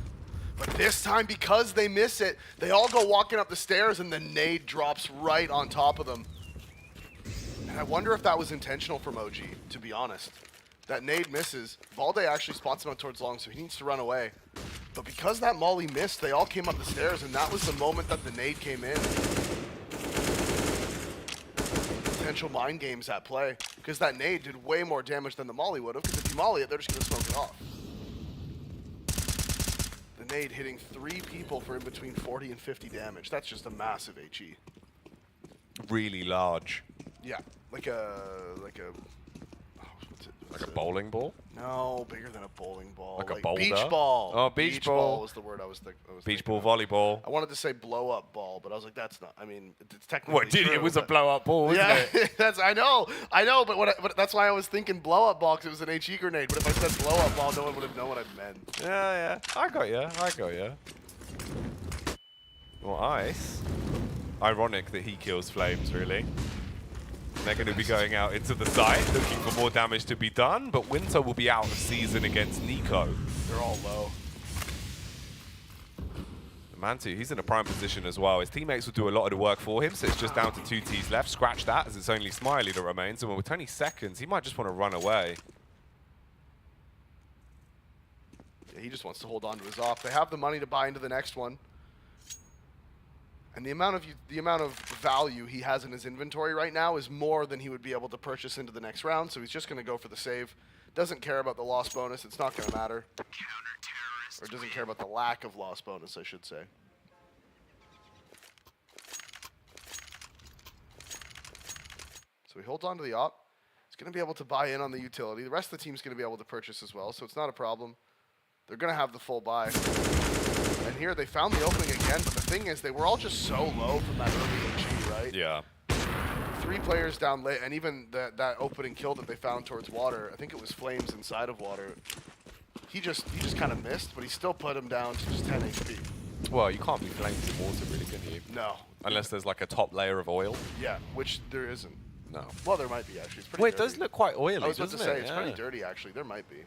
But this time, because they miss it, they all go walking up the stairs and the nade drops right on top of them. And I wonder if that was intentional from OG, to be honest. That nade misses. Valde actually spots him out towards long, so he needs to run away. But because that molly missed, they all came up the stairs, and that was the moment that the nade came in. Potential mind games at play, because that nade did way more damage than the molly would have, because if you molly it, they're just going to smoke it off. The nade hitting 3 people for in between 40 and 50 damage. That's just a massive HE. Really large. Yeah, like a Like a bowling ball? No, bigger than a bowling ball. Like a boulder? Beach ball. Oh, beach ball. was the word I was thinking. Beach ball volleyball. I wanted to say blow up ball, but I was like, that's not. I mean, it's technically What, did true, it? It was a but- blow up ball, wasn't Yeah, it? that's. I know, but that's why I was thinking blow up ball, because it was an HE grenade. But if I said blow up ball, no one would have known what I meant. Yeah. I got you. Well, Ice. Ironic that he kills Flames, really. They're going to be going out into the site, looking for more damage to be done, but Winter will be out of season against Nico. They're all low. Mantu, he's in a prime position as well. His teammates will do a lot of the work for him, so it's just down to 2 Ts left. Scratch that, as it's only Smiley that remains, and with 20 seconds, he might just want to run away. Yeah, he just wants to hold on to his off. They have the money to buy into the next one. And the amount of value he has in his inventory right now is more than he would be able to purchase into the next round, so he's just going to go for the save. Doesn't care about the loss bonus. It's not going to matter. Or doesn't care about the lack of loss bonus, I should say. So he holds on to the op. He's going to be able to buy in on the utility. The rest of the team's going to be able to purchase as well, so it's not a problem. They're going to have the full buy. And here they found the opening again, but the thing is, they were all just so low from that early HE, right? Yeah. 3 players down late, and even that opening kill that they found towards water, I think it was Flames inside of water. He just kind of missed, but he still put him down to just 10 HP. Well, you can't be Flames in water, really, can you? No. Unless there's like a top layer of oil. Yeah, which there isn't. No. Well, there might be, actually. It's pretty Well, it dirty. does look quite oily, I was about to doesn't say, it? it's pretty dirty, actually. There might be.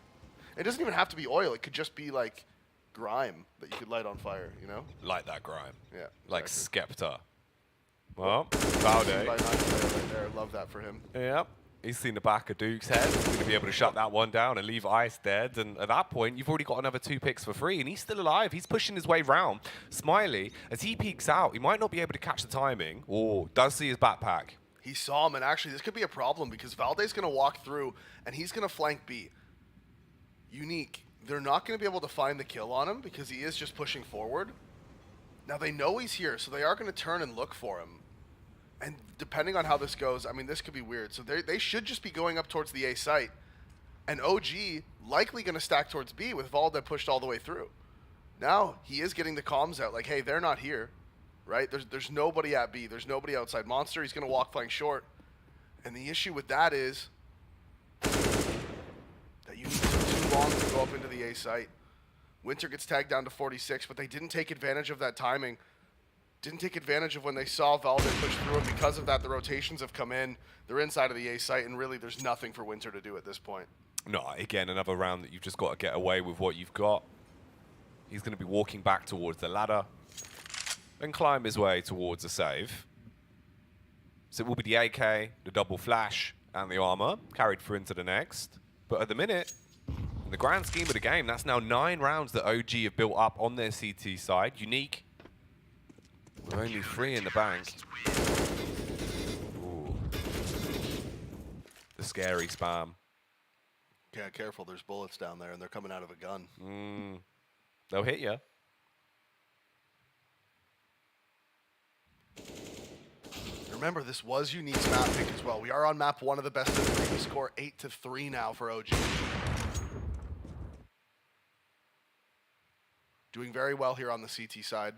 It doesn't even have to be oil. It could just be, like, grime that you could light on fire, you know? Like that grime. Yeah. Like exactly. Skepta. Well, Valde. By 9 player right there. Love that for him. Yep. He's seen the back of Duke's head. He's going to be able to shut that one down and leave Ice dead. And at that point, you've already got another 2 picks for free, and he's still alive. He's pushing his way round. Smiley, as he peeks out, he might not be able to catch the timing, or does see his backpack. He saw him, and actually, this could be a problem because Valde's going to walk through, and he's going to flank B. Unique. They're not going to be able to find the kill on him because he is just pushing forward. Now, they know he's here, so they are going to turn and look for him. And depending on how this goes, I mean, this could be weird. So they should just be going up towards the A site. And OG likely going to stack towards B with Valda pushed all the way through. Now he is getting the comms out like, hey, they're not here, right? There's nobody at B. There's nobody outside Monster. He's going to walk flank short. And the issue with that is that you need too long to go up into the A site. Winter gets tagged down to 46, but they didn't take advantage of that timing. Didn't take advantage of when they saw Valde push through, and because of that, the rotations have come in. They're inside of the A site, and really there's nothing for Winter to do at this point. No, again, another round that you've just got to get away with what you've got. He's going to be walking back towards the ladder and climb his way towards a save. So it will be the AK, the double flash, and the armor carried through into the next. But at the minute, in the grand scheme of the game, that's now 9 rounds that OG have built up on their CT side. Unique, with only 3 in the bank. Ooh. The scary spam. Yeah, careful. There's bullets down there, and they're coming out of a gun. They'll hit you. Remember, this was Unique's map pick as well. We are on map 1 of the best of 3. We score 8-3 now for OG. Doing very well here on the CT side.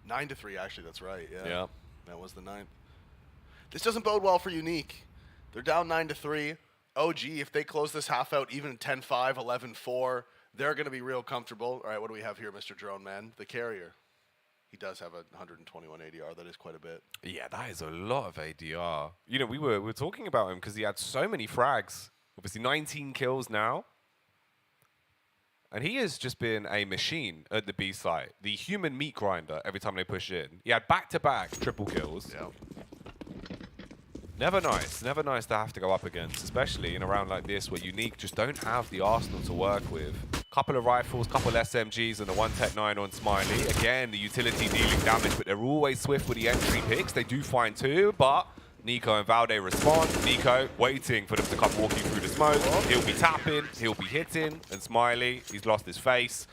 9-3, actually, that's right. Yeah. That was the 9th. This doesn't bode well for Unique. They're down 9-3. OG, if they close this half out even 10-5, 11-4, they're going to be real comfortable. All right, what do we have here, Mr. Drone Man? The carrier. He does have a 121 ADR. That is quite a bit. Yeah, that is a lot of ADR. You know, we were talking about him because he had so many frags. Obviously, 19 kills now. And he has just been a machine at the B site. The human meat grinder every time they push in. He had back-to-back triple kills. Yeah. Never nice to have to go up against, especially in a round like this where Unique just don't have the arsenal to work with. Couple of rifles, couple SMGs, and a 1-Tech-9 on Smiley. Again, the utility dealing damage, but they're always swift with the entry picks. They do find 2, but Nico and Valde respond. Nico waiting for them to come walking through the smoke. He'll be tapping, he'll be hitting, and Smiley, he's lost his face.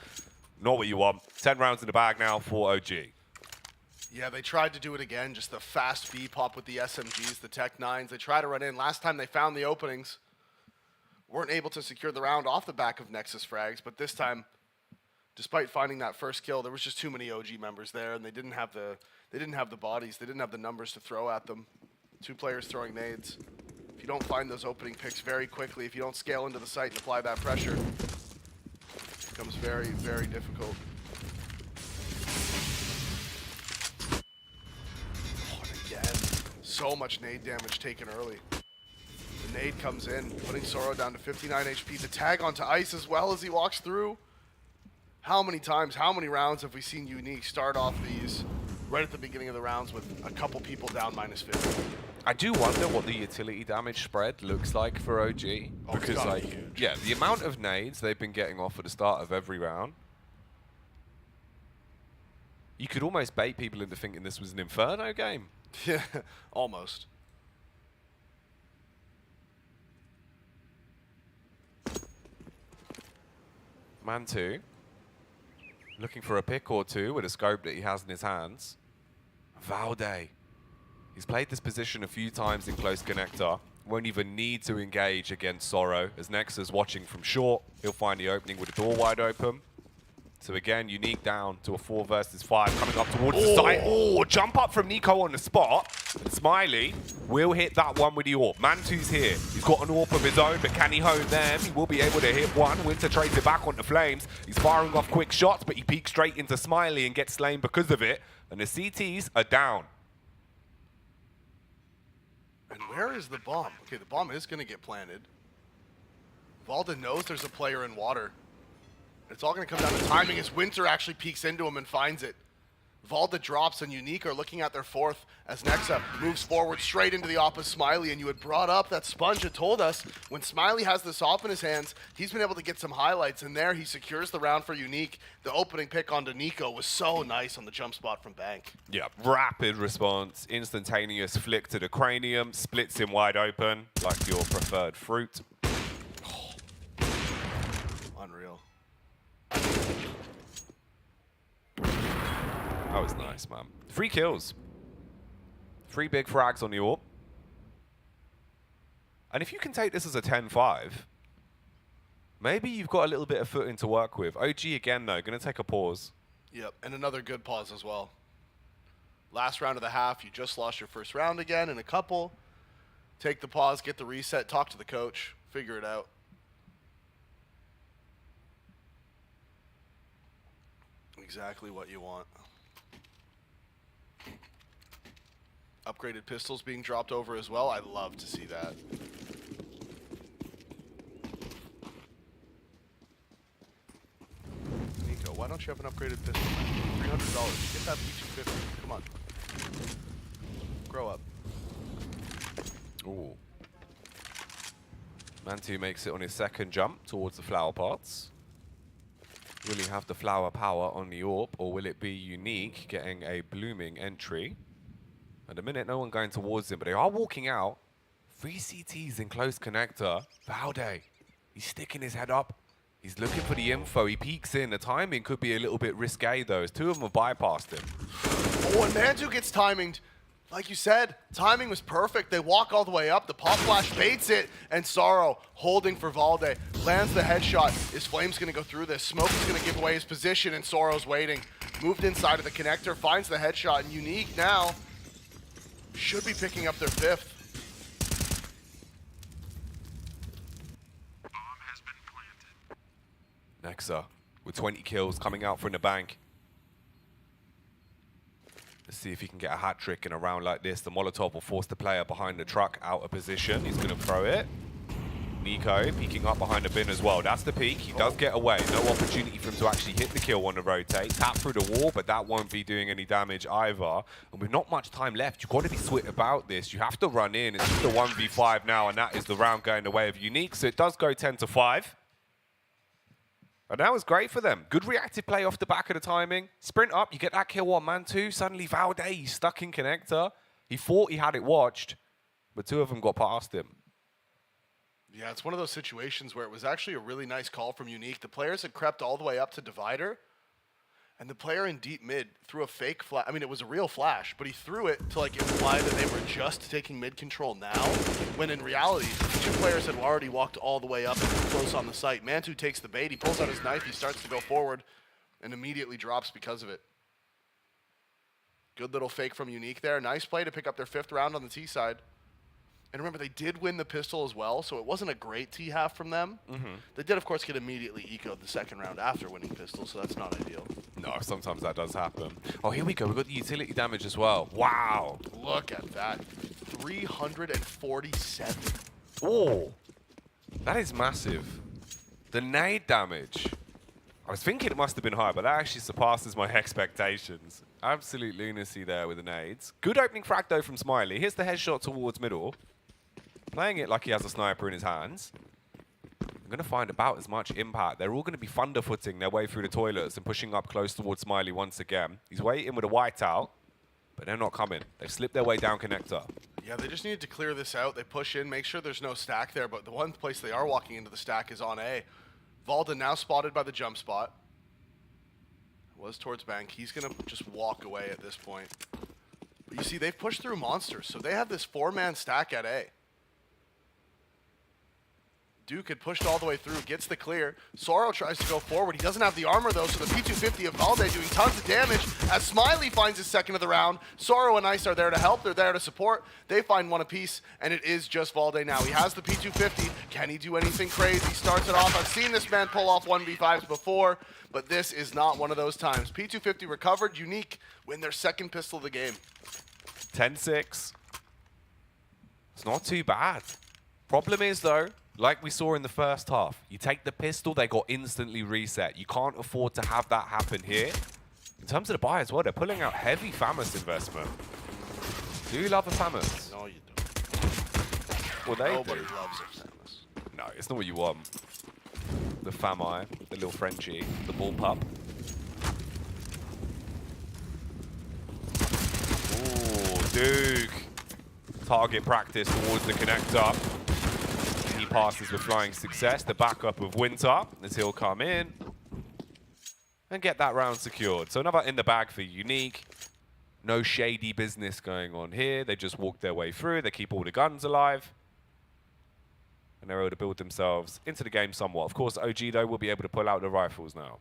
Not what you want. 10 rounds in the bag now for OG. Yeah, they tried to do it again, just the fast B pop with the SMGs, the Tech 9s. They try to run in. Last time they found the openings, weren't able to secure the round off the back of Nexus frags, but this time, despite finding that first kill, there was just too many OG members there, and they didn't have the bodies, they didn't have the numbers to throw at them. 2 players throwing nades. If you don't find those opening picks very quickly, if you don't scale into the site and apply that pressure, it becomes very, very difficult. So much nade damage taken early. The nade comes in, putting Soro down to 59 HP. The tag onto ice as well as he walks through. How many times, how many rounds have we seen Unique start off these right at the beginning of the rounds with a couple people down -50? I do wonder what the utility damage spread looks like for OG. Because, like, yeah, the amount of nades they've been getting off at the start of every round. You could almost bait people into thinking this was an Inferno game. Yeah, almost. Man 2. Looking for a pick or 2 with a scope that he has in his hands. Valde. He's played this position a few times in close connector. Won't even need to engage against Sorrow. As Nexus watching from short, he'll find the opening with the door wide open. So again, Unique down to a 4 versus 5, coming up towards the site. Oh, jump up from Nico on the spot. And Smiley will hit that one with the AWP. Man2's here. He's got an AWP of his own, but can he hone them? He will be able to hit one. Winter trades it back onto Flames. He's firing off quick shots, but he peeks straight into Smiley and gets slain because of it. And the CTs are down. And where is the bomb? Okay, the bomb is going to get planted. Valda knows there's a player in water. It's all going to come down to timing as Winter actually peeks into him and finds it. Valda drops and Unique are looking at their 4th as Nexa moves forward straight into the op of Smiley. And you had brought up that Sponge had told us when Smiley has this op in his hands, he's been able to get some highlights. And there he secures the round for Unique. The opening pick onto Nico was so nice on the jump spot from Bank. Yeah, rapid response, instantaneous flick to the cranium, splits him wide open like your preferred fruit. Oh. Unreal. That was nice, man. 3 kills. 3 big frags on the AWP. And if you can take this as a 10-5, maybe you've got a little bit of footing to work with. OG again, though, going to take a pause. Yep, and another good pause as well. Last round of the half, you just lost your first round again in a couple. Take the pause, get the reset, talk to the coach, figure it out. Exactly what you want. Upgraded pistols being dropped over as well. I love to see that. Nico, why don't you have an upgraded pistol? $300. Get that P250. Come on. Grow up. Ooh. Mantu makes it on his second jump towards the flower pots. Will he have the flower power on the AWP, or will it be Unique getting a blooming entry? At the minute, no one going towards him, but they are walking out. 3 CTs in close connector. Valde, he's sticking his head up. He's looking for the info. He peeks in. The timing could be a little bit risque, though, as 2 of them have bypassed him. Oh, and Mantu gets timinged. Like you said, timing was perfect. They walk all the way up. The pop flash baits it, and Sorrow holding for Valde. Lands the headshot. Is Flame's going to go through this? Smoke is going to give away his position, and Sorrow's waiting. Moved inside of the connector, finds the headshot, and Unique now should be picking up their 5th. Nexa with 20 kills coming out from the bank. Let's see if he can get a hat trick in a round like this. The Molotov will force the player behind the truck out of position. He's going to throw it. Nico peeking up behind the bin as well. That's the peek. He does get away. No opportunity for him to actually hit the kill on the rotate. Tap through the wall, but that won't be doing any damage either. And with not much time left, you've got to be swift about this. You have to run in. It's just a 1v5 now, and that is the round going the way of Unique. So it does go 10-5. And that was great for them. Good reactive play off the back of the timing. Sprint up, you get that kill on Mantu. Suddenly Valde, he's stuck in connector. He thought he had it watched, but 2 of them got past him. Yeah, it's one of those situations where it was actually a really nice call from Unique. The players had crept all the way up to Divider, and the player in deep mid threw a fake flash. I mean, it was a real flash, but he threw it to like imply that they were just taking mid control now, when in reality, the 2 players had already walked all the way up and close on the site. Mantu takes the bait, he pulls out his knife, he starts to go forward, and immediately drops because of it. Good little fake from Unique there. Nice play to pick up their 5th round on the T side. And remember, they did win the pistol as well, so it wasn't a great T half from them. They did, of course, get immediately ecoed the second round after winning pistol, so that's not ideal. No, sometimes that does happen. Oh, here we go. We've got the utility damage as well. Wow. Look at that. 347. Oh, that is massive. The nade damage. I was thinking it must have been high, but that actually surpasses my expectations. Absolute lunacy there with the nades. Good opening frag, though, from Smiley. Here's the headshot towards middle. Playing it like he has a sniper in his hands. I'm going to find about as much impact. They're all going to be thunderfooting their way through the toilets and pushing up close towards Smiley once again. He's waiting with a whiteout, but they're not coming. They've slipped their way down connector. Yeah, they just needed to clear this out. They push in, make sure there's no stack there, but the one place they are walking into the stack is on A. Valda now spotted by the jump spot. Was towards bank. He's going to just walk away at this point. But you see, they've pushed through monsters, so they have this 4-man stack at A. Duke had pushed all the way through, gets the clear. Sorrow tries to go forward. He doesn't have the armor, though, so the P250 of Valde doing tons of damage as Smiley finds his second of the round. Sorrow and Ice are there to help. They're there to support. They find one apiece, and it is just Valde now. He has the P250. Can he do anything crazy? Starts it off. I've seen this man pull off 1v5s before, but this is not one of those times. P250 recovered. Unique win their second pistol of the game. 10-6. It's not too bad. Problem is, though, like we saw in the first half, you take the pistol, they got instantly reset. You can't afford to have that happen here. In terms of the buy as well, they're pulling out heavy FAMAS investment. Do you love a FAMAS? No, you don't. Well, they Nobody do. loves a FAMAS. No, it's not what you want. The Famai, the little Frenchie, the bull pup. Ooh, Duke. Target practice towards the connector. He passes with flying success. The backup of Winter as he'll come in and get that round secured. So another in the bag for Unique. No shady business going on here. They just walk their way through. They keep all the guns alive. And they're able to build themselves into the game somewhat. Of course, OG, though, will be able to pull out the rifles now.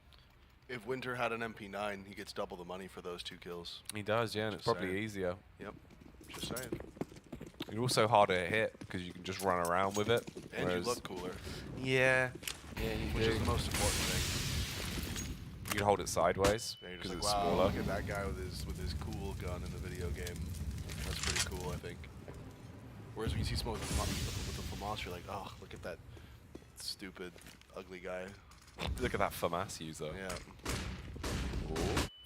If Winter had an MP9, he gets double the money for those 2 kills. He does, yeah, and it's probably easier. Yep. Just saying. You're also harder to hit because you can just run around with it. And you look cooler. Yeah. Which is the most important thing. You can hold it sideways Yeah, because like, it's wow, smaller. look at that guy with his cool gun in the video game. That's pretty cool, I think. Whereas when you see someone with a FAMAS, you're like, oh, look at that stupid, ugly guy. Look at that FAMAS user. Yeah. Ooh.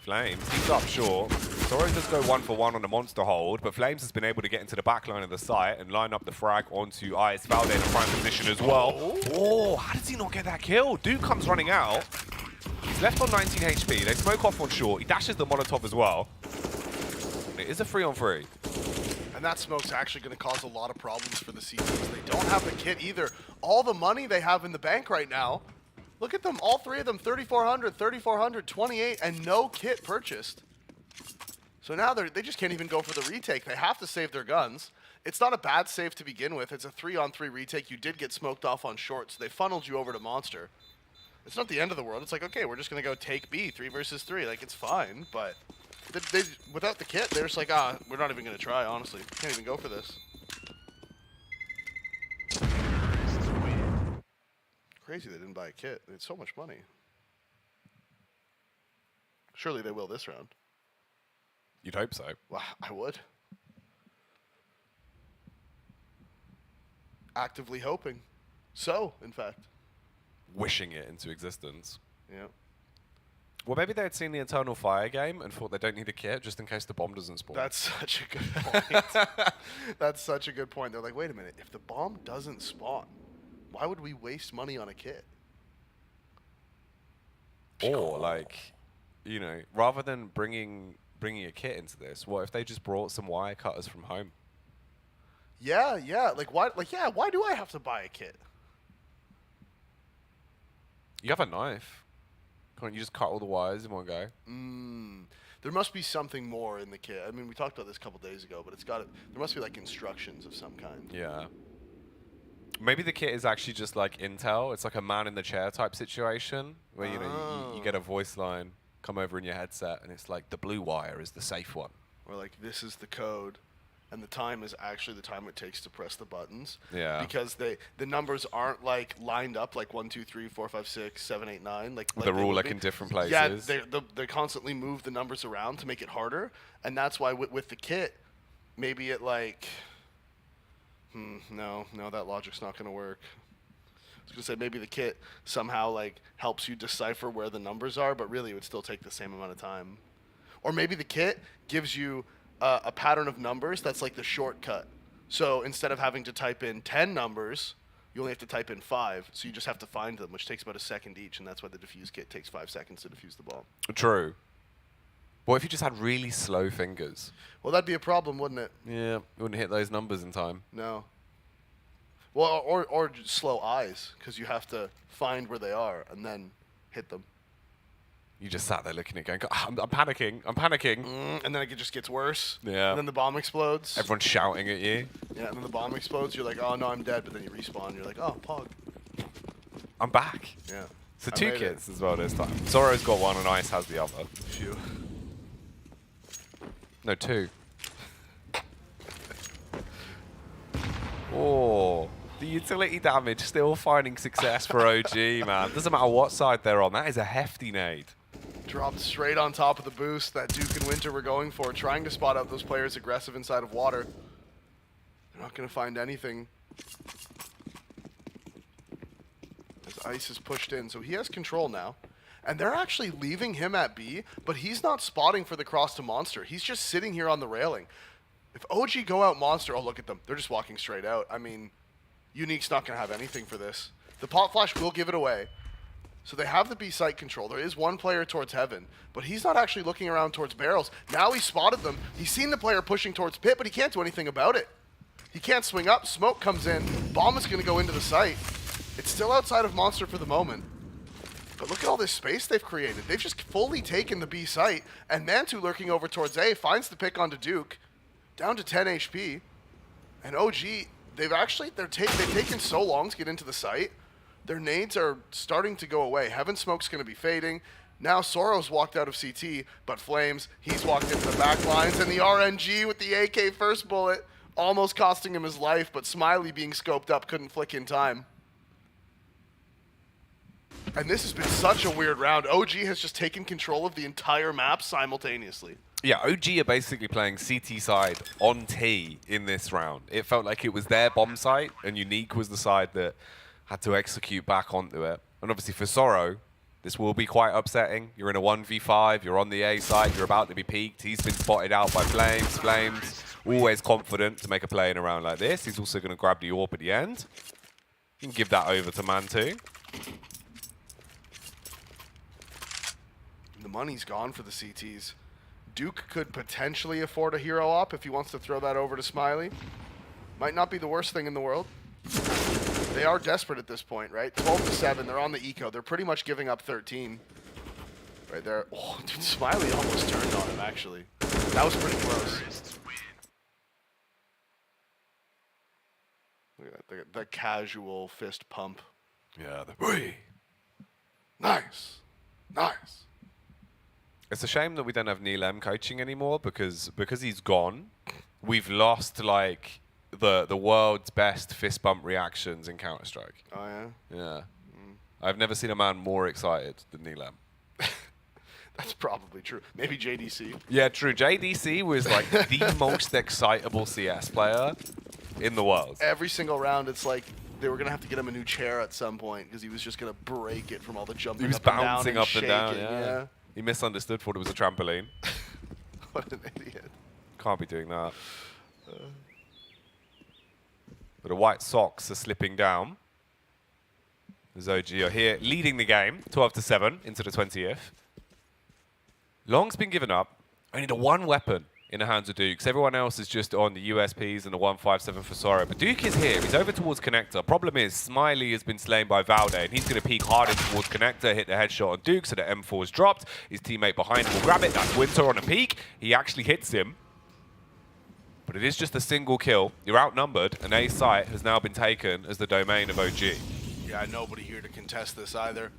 Flames, he's up short. Soros does go 1-for-1 on the monster hold, but Flames has been able to get into the back line of the site and line up the frag onto Ice. Valde in a prime position as well. Oh, how does he not get that kill? Duke comes running out. He's left on 19 HP. They smoke off on short. He dashes the Molotov as well. It is a 3-on-3. And that smoke's actually going to cause a lot of problems for the CTs. They don't have the kit either. All the money they have in the bank right now, look at them, all 3 of them, 3,400, 3,400, 28, and no kit purchased. So now they just can't even go for the retake. They have to save their guns. It's not a bad save to begin with. It's a 3-on-3 retake. You did get smoked off on short, so they funneled you over to Monster. It's not the end of the world. It's like, okay, we're just going to go take B, 3 versus 3. Like, it's fine, but they without the kit, they're just like, we're not even going to try, honestly. Can't even go for this. Crazy they didn't buy a kit. It's so much money. Surely they will this round. You'd hope so. Well, I would. Actively hoping. So, in fact. Wishing it into existence. Yeah. Well, maybe they had seen the Eternal Fire game and thought they don't need a kit just in case the bomb doesn't spawn. That's such a good point. That's such a good point. They're like, wait a minute. If the bomb doesn't spawn, why would we waste money on a kit? Or, like, you know, rather than bringing a kit into this, what if they just brought some wire cutters from home? Yeah, yeah. Like, why? Like, yeah. Why do I have to buy a kit? You have a knife. Can't you just cut all the wires in one go? There must be something more in the kit. I mean, we talked about this a couple days ago, but there must be like instructions of some kind. Yeah. Maybe the kit is actually just like Intel. It's like a man in the chair type situation where, you know, you get a voice line come over in your headset and it's like the blue wire is the safe one. Or like, this is the code. And the time is actually the time it takes to press the buttons. Yeah. Because the numbers aren't like lined up like 1, 2, 3, 4, 5, 6, 7, 8, 9. Like they're all like in different places. Yeah, they constantly move the numbers around to make it harder. And that's why with the kit, maybe it like, no, that logic's not going to work. I was going to say maybe the kit somehow like helps you decipher where the numbers are, but really it would still take the same amount of time. Or maybe the kit gives you a pattern of numbers that's like the shortcut. So instead of having to type in 10 numbers, you only have to type in 5. So you just have to find them, which takes about a second each, and that's why the defuse kit takes 5 seconds to defuse the bomb. True. What if you just had really slow fingers? Well, that'd be a problem, wouldn't it? Yeah, you wouldn't hit those numbers in time. No. Well, or just slow eyes, because you have to find where they are and then hit them. You just sat there looking at it going, I'm panicking, I'm panicking. And then it just gets worse. Yeah. And then the bomb explodes. Everyone's shouting at you. Yeah, and then the bomb explodes. You're like, oh, no, I'm dead. But then you respawn. You're like, oh, Pog. I'm back. Yeah. So I 2 made kits as well this time. Zoro's got one and Ice has the other. Phew. No, 2. Oh, the utility damage still finding success for OG, man. Doesn't matter what side they're on. That is a hefty nade. Dropped straight on top of the boost that Duke and Winter were going for, trying to spot out those players aggressive inside of water. They're not going to find anything. As Ice is pushed in, so he has control now. And they're actually leaving him at B, but he's not spotting for the cross to Monster. He's just sitting here on the railing. If OG go out Monster, oh, look at them. They're just walking straight out. I mean, Unique's not going to have anything for this. The pop flash will give it away. So they have the B site control. There is one player towards Heaven, but he's not actually looking around towards barrels. Now he spotted them. He's seen the player pushing towards pit, but he can't do anything about it. He can't swing up. Smoke comes in. Bomb is going to go into the site. It's still outside of Monster for the moment. But look at all this space they've created. They've just fully taken the B site, and Mantu lurking over towards A finds the pick onto Duke, down to 10 HP. And OG, they've taken so long to get into the site. Their nades are starting to go away. Heaven Smoke's going to be fading. Now Sorrow's walked out of CT, but Flames, he's walked into the back lines, and the RNG with the AK first bullet almost costing him his life, but Smiley being scoped up couldn't flick in time. And this has been such a weird round. OG has just taken control of the entire map simultaneously. Yeah, OG are basically playing CT side on T in this round. It felt like it was their bomb site, and Unique was the side that had to execute back onto it. And obviously for Sorrow, this will be quite upsetting. You're in a 1v5, you're on the A side, you're about to be peaked. He's been spotted out by Flames. Flames, always confident to make a play in a round like this. He's also going to grab the AWP at the end. You can give that over to Mantu. The money's gone for the CTs. Duke could potentially afford a hero op if he wants to throw that over to Smiley. Might not be the worst thing in the world. They are desperate at this point, right? 12-7, they're on the eco. They're pretty much giving up 13. Right there. Oh, dude, Smiley almost turned on him, actually. That was pretty close. Look at that, the casual fist pump. Yeah, Nice. Nice. It's a shame that we don't have Neelam coaching anymore because he's gone. We've lost like the world's best fist bump reactions in Counter-Strike. Oh yeah. Yeah. I've never seen a man more excited than Neelam. That's probably true. Maybe JDC. Yeah, true. JDC was like the most excitable CS player in the world. Every single round, it's like they were gonna have to get him a new chair at some point because he was just gonna break it from all the jumping. He was up and bouncing down up and down. shaking. Yeah. He misunderstood, thought it was a trampoline. What an idiot. Can't be doing that. But the White Sox are slipping down. The OG are here leading the game, 12-7 into the 20th. Long's been given up. Only the one weapon in the hands of Dukes. Everyone else is just on the USPs and the 157 for Sorrow. But Duke is here. He's over towards Connector. Problem is, Smiley has been slain by Valde, and he's going to peek hard in towards Connector, hit the headshot on Duke, so the M4 is dropped. His teammate behind him will grab it. That's Winter on a peek. He actually hits him. But it is just a single kill. You're outnumbered, and A site has now been taken as the domain of OG. Yeah, nobody here to contest this either.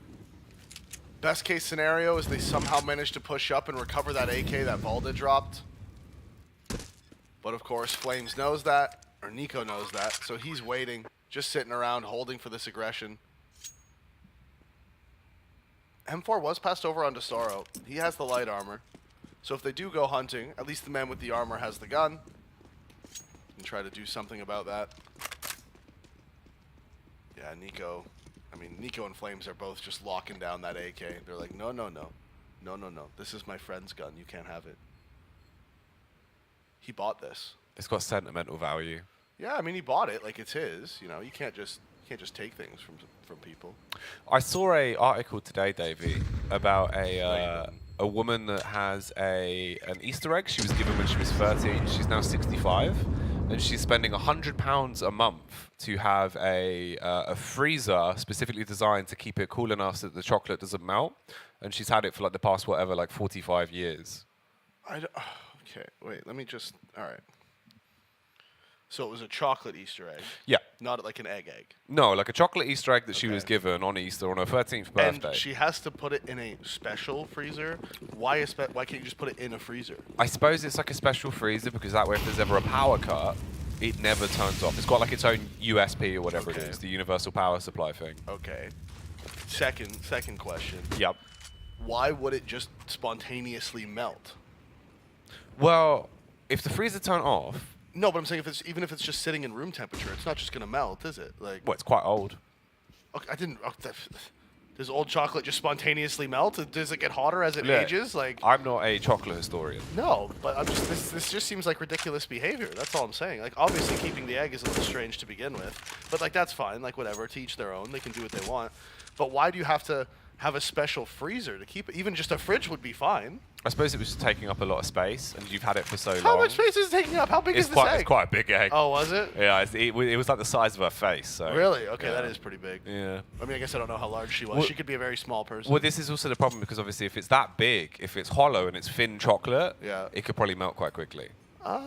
Best case scenario is they somehow manage to push up and recover that AK that Valde dropped. But of course, Flames knows that, or Nico knows that, so he's waiting, just sitting around, holding for this aggression. M4 was passed over onto Sorrow. He has the light armor. So if they do go hunting, at least the man with the armor has the gun. And try to do something about that. Yeah, Nico and Flames are both just locking down that AK. They're like, no. This is my friend's gun. You can't have it. He bought this. It's got sentimental value. Yeah, I mean, he bought it like it's his. You know, you can't just take things from people. I saw a article today, Davey, about a woman that has an Easter egg she was given when she was 13. She's now 65, and she's spending £100 a month to have a freezer specifically designed to keep it cool enough so that the chocolate doesn't melt. And she's had it for like the past whatever, like 45 years. Okay, wait, let me just, all right. So it was a chocolate Easter egg? Yeah. Not like an egg? No, like a chocolate Easter egg that she was given on Easter on her 13th birthday. And she has to put it in a special freezer? Why can't you just put it in a freezer? I suppose it's like a special freezer because that way if there's ever a power cut, it never turns off. It's got like its own USP or whatever it is, the universal power supply thing. Okay. Second question. Yep. Why would it just spontaneously melt? Well, if the freezer turned off... No, but I'm saying even if it's just sitting in room temperature, it's not just going to melt, is it? Like, well, it's quite old. Okay, does old chocolate just spontaneously melt? Does it get hotter as it ages? Like, I'm not a chocolate historian. No, but this just seems like ridiculous behavior. That's all I'm saying. Like, obviously keeping the egg is a little strange to begin with, but like that's fine. Like whatever, to each their own. They can do what they want. But why do you have to have a special freezer to keep it? Even just a fridge would be fine. I suppose it was just taking up a lot of space, and you've had it for so long. How much space is it taking up? How big is this egg? It's quite a big egg. Oh, was it? Yeah, it was like the size of her face. So. Really? Okay, yeah. that is pretty big. Yeah. I mean, I guess I don't know how large she was. Well, she could be a very small person. Well, this is also the problem because obviously if it's that big, if it's hollow and it's thin chocolate, yeah. it could probably melt quite quickly.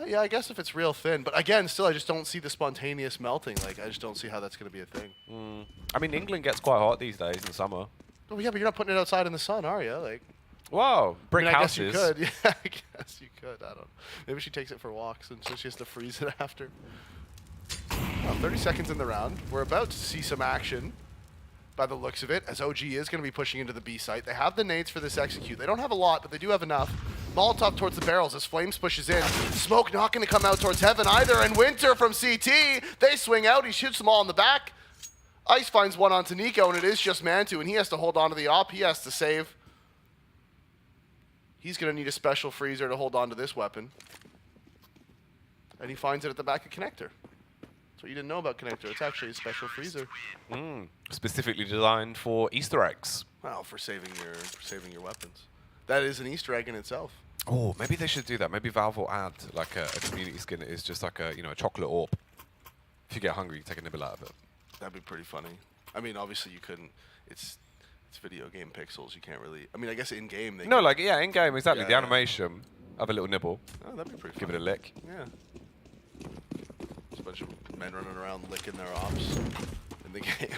Yeah, I guess if it's real thin. But again, still, I just don't see the spontaneous melting. Like, I just don't see how that's going to be a thing. I mean, England gets quite hot these days in summer. Oh, yeah, but you're not putting it outside in the sun, are you? Like, wow, brick houses. I guess you could. Yeah, I guess you could. I don't know. Maybe she takes it for walks and so she has to freeze it after. 30 seconds in the round. We're about to see some action by the looks of it, as OG is going to be pushing into the B site. They have the nades for this execute. They don't have a lot, but they do have enough. Molotov towards the barrels as Flames pushes in. Smoke not going to come out towards Heaven either, and Winter from CT, they swing out. He shoots them all in the back. Ice finds one onto Nico, and it is just Mantu, and he has to hold on to the op. He has to save. He's going to need a special freezer to hold on to this weapon. And he finds it at the back of Connector. That's what you didn't know about Connector. It's actually a special freezer. Specifically designed for Easter eggs. Well, for saving your weapons. That is an Easter egg in itself. Oh, maybe they should do that. Maybe Valve will add like a community skin that is just like a a chocolate orb. If you get hungry, you take a nibble out of it. That'd be pretty funny. I mean, obviously you couldn't. It's video game pixels. You can't really. I mean, I guess in game they. No, like in game exactly. Yeah, the animation. Have a little nibble. Oh, that'd be pretty. Give funny. it a lick. Yeah. Just a bunch of men running around licking their ops in the game.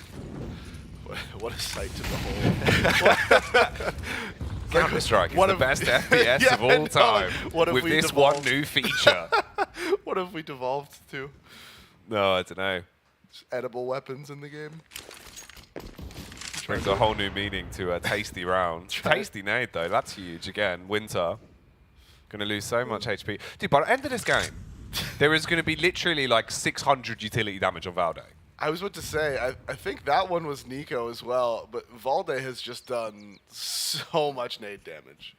What a sight to behold. Counter-Strike is the best FPS of all time. What if with we this devolved? one new feature. What have we devolved to? No, I don't know. Just edible weapons in the game. Brings a whole new meaning to a tasty round. Tasty nade though, that's huge. Again, Winter. Gonna lose so much HP. Dude, by the end of this game, there is gonna be literally like 600 utility damage on Valde. I was about to say, I think that one was Nico as well, but Valde has just done so much nade damage.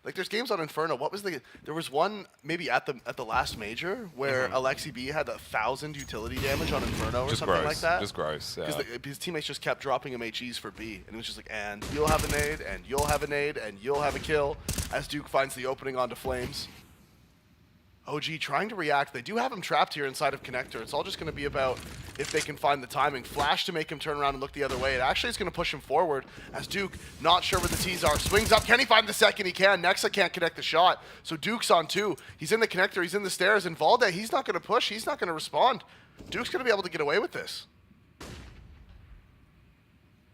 Like there's games on Inferno. What was there was one maybe at the last major where Alexi B had 1,000 utility damage on Inferno or something like that. Just gross. Yeah. Because his teammates just kept dropping him HEs for B, and it was just like, and you'll have a nade, and you'll have a nade, and you'll have a kill. As Duke finds the opening onto Flames. OG trying to react. They do have him trapped here inside of Connector. It's all just going to be about if they can find the timing. Flash to make him turn around and look the other way. It actually is going to push him forward as Duke, not sure where the T's are. Swings up. Can he find the second? He can. Nexa can't connect the shot. So Duke's on 2. He's in the Connector. He's in the stairs. And Valde, he's not going to push. He's not going to respond. Duke's going to be able to get away with this.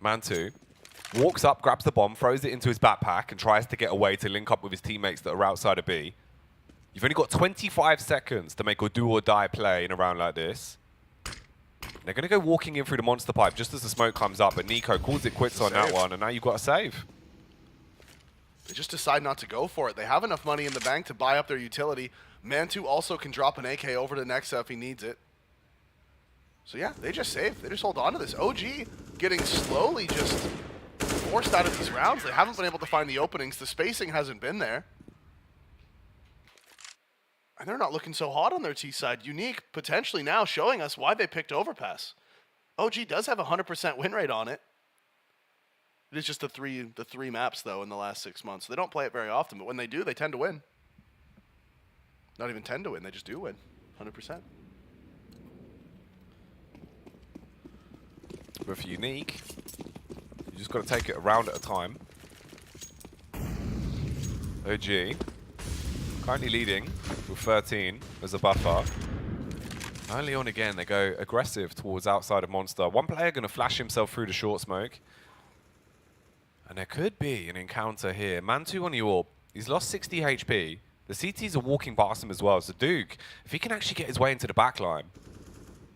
Mantu walks up, grabs the bomb, throws it into his backpack, and tries to get away to link up with his teammates that are outside of B. You've only got 25 seconds to make a do or die play in a round like this. They're going to go walking in through the monster pipe just as the smoke comes up, but Nico calls it quits on that one, and now you've got a save. They just decide not to go for it. They have enough money in the bank to buy up their utility. Mantu also can drop an AK over to Nexa if he needs it. So yeah, they just save. They just hold on to this. OG getting slowly just forced out of these rounds. They haven't been able to find the openings. The spacing hasn't been there. And they're not looking so hot on their T side. Unique potentially now showing us why they picked Overpass. OG does have a 100% win rate on it. It is just the three maps though in the last 6 months. They don't play it very often, but when they do, they tend to win. Not even tend to win, they just do win. 100%. But for Unique, you just got to take it a round at a time. OG currently leading with 13 as a buffer. Early on again, they go aggressive towards outside of Monster. One player going to flash himself through the short smoke. And there could be an encounter here. Mantu on the orb. He's lost 60 HP. The CTs are walking past him as well. So Duke, if he can actually get his way into the back line,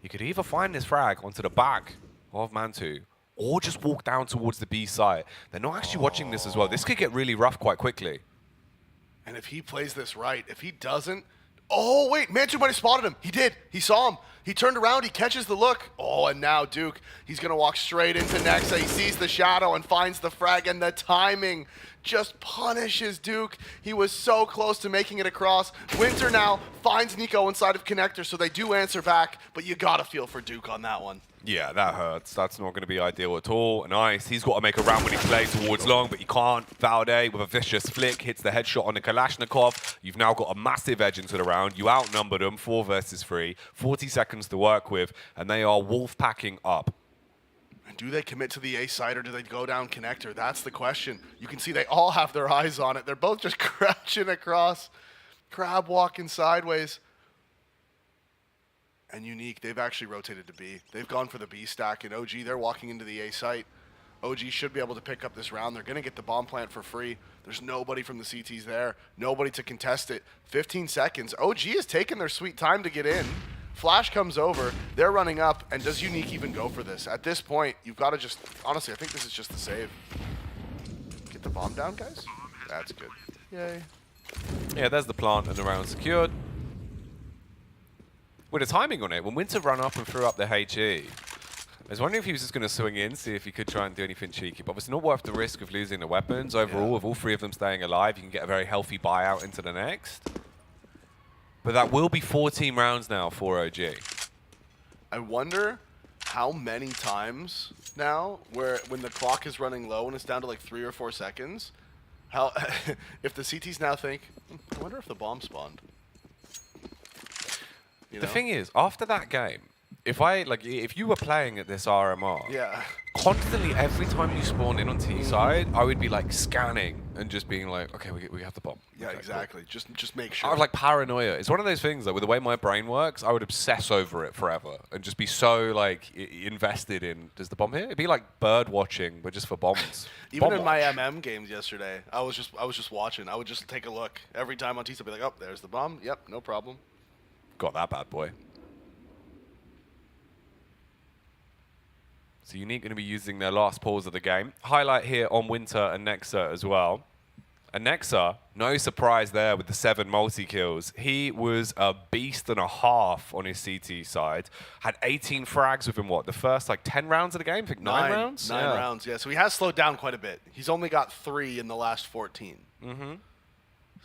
he could either find this frag onto the back of Mantu or just walk down towards the B site. They're not actually watching this as well. This could get really rough quite quickly. And if he plays this right, if he doesn't... Oh, wait, Mantu might have spotted him. He did. He saw him. He turned around, he catches the look. Oh, and now Duke, he's going to walk straight into Nexa. He sees the shadow and finds the frag, and the timing just punishes Duke. He was so close to making it across. Winter now finds Nico inside of connector, so they do answer back, but you got to feel for Duke on that one. Yeah, that hurts. That's not going to be ideal at all. Nice. He's got to make a round when he plays towards long, but he can't. Valde with a vicious flick hits the headshot on the Kalashnikov. You've now got a massive edge into the round. You outnumbered them 4 versus 3. 40 seconds to work with, and they are wolf packing up. Do they commit to the A side or do they go down connector? That's the question. You can see they all have their eyes on it. They're both just crouching across, crab walking sideways. And Unique, they've actually rotated to B. They've gone for the B stack, and OG, they're walking into the A site. OG should be able to pick up this round. They're going to get the bomb plant for free. There's nobody from the CTs there. Nobody to contest it. 15 seconds. OG is taking their sweet time to get in. Flash comes over. They're running up. And does Unique even go for this? At this point, you've got to just... Honestly, I think this is just the save. Get the bomb down, guys? That's good. Yay. Yeah, there's the plant and the round secured. With the timing on it, when Winter ran up and threw up the HE, I was wondering if he was just going to swing in, see if he could try and do anything cheeky. But obviously not worth the risk of losing the weapons. Overall, with all 3 of them staying alive, you can get a very healthy buyout into the next. But that will be 14 rounds now for OG. I wonder how many times now when the clock is running low and it's down to like 3 or 4 seconds, how if the CTs now think, I wonder if the bomb spawned. You know? The thing is, after that game, if you were playing at this RMR, yeah, constantly every time you spawn in on T side, I would be like scanning and just being like, okay, we have the bomb. Yeah, okay, exactly. Cool. Just make sure. I was like paranoia. It's one of those things, like with the way my brain works, I would obsess over it forever and just be so like invested in, does the bomb here? It'd be like bird watching, but just for bombs. Even bomb in watch. my games yesterday, I was just watching. I would just take a look every time on T side, be like, oh, there's the bomb. Yep, no problem. Got that bad boy. So Unique going to be using their last pause of the game. Highlight here on Winter and Nexa as well. And Nexa, no surprise there with the 7 multi-kills. He was a beast and a half on his CT side. Had 18 frags within, what, the first like 10 rounds of the game? I think 9 rounds? 9 rounds, yeah. So he has slowed down quite a bit. He's only got 3 in the last 14. Mm-hmm.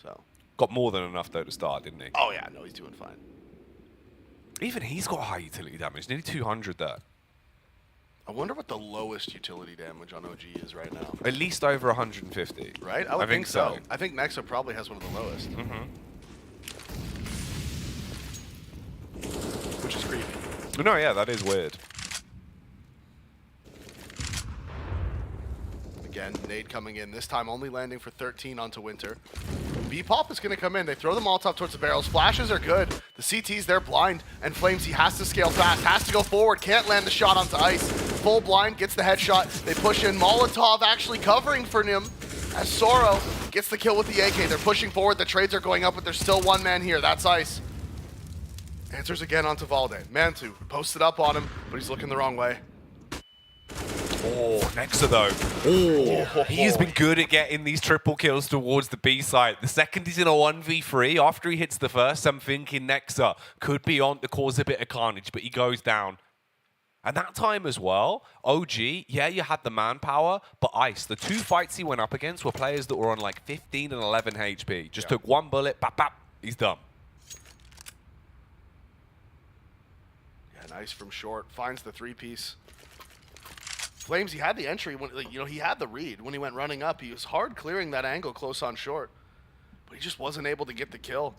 So. Got more than enough, though, to start, didn't he? Oh, yeah. No, he's doing fine. Even he's got high utility damage. Nearly 200 there. I wonder what the lowest utility damage on OG is right now. At least over 150. Right? I would think so. I think Nexa probably has one of the lowest. Mm-hmm. Which is creepy. No, yeah, that is weird. Again, nade coming in. This time only landing for 13 onto Winter. B-Pop is going to come in. They throw the Molotov towards the barrels. Flashes are good. The CTs, they're blind. And Flames, he has to scale fast. Has to go forward. Can't land the shot onto ice. Full blind, gets the headshot. They push in. Molotov actually covering for Nim as Soro gets the kill with the AK. They're pushing forward. The trades are going up, but there's still one man here. That's ice. Answers again onto Valde. Mantu posted up on him, but he's looking the wrong way. Oh, Nexa though. Oh, he has been good at getting these triple kills towards the B side. The second he's in a 1v3, after he hits the first, I'm thinking Nexa could be on to cause a bit of carnage, but he goes down. And that time as well, OG, yeah, you had the manpower, but Ice, the 2 fights he went up against were players that were on like 15 and 11 HP. Just took 1 bullet, bap, bap, he's done. Yeah, nice from short. Finds the 3-piece. Flames, he had the entry, when, he had the read. When he went running up, he was hard clearing that angle close on short. But he just wasn't able to get the kill.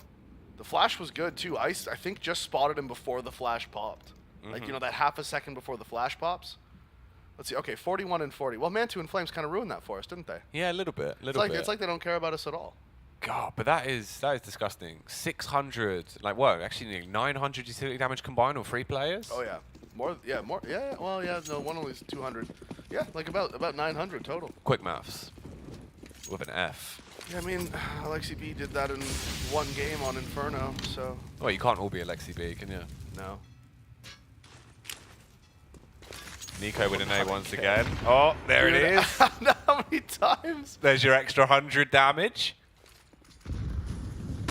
The flash was good, too. Ice, I think, just spotted him before the flash popped. Mm-hmm. Like, that half a second before the flash pops. Let's see. Okay, 41 and 40. Well, Mantu and Flames kind of ruined that for us, didn't they? Yeah, a little bit. It's like they don't care about us at all. God, but that is disgusting. 600, like what? Actually, nearly 900 utility damage combined on 3 players? Oh, yeah. More, yeah, well, yeah, no, one only is 200. Yeah, like about 900 total. Quick maths. With an F. Yeah, I mean, Alexi B did that in 1 game on Inferno, so... Well, you can't all be Alexi B, can you? No. Nico with an A once again. Oh, there it is. How many times? There's your extra 100 damage.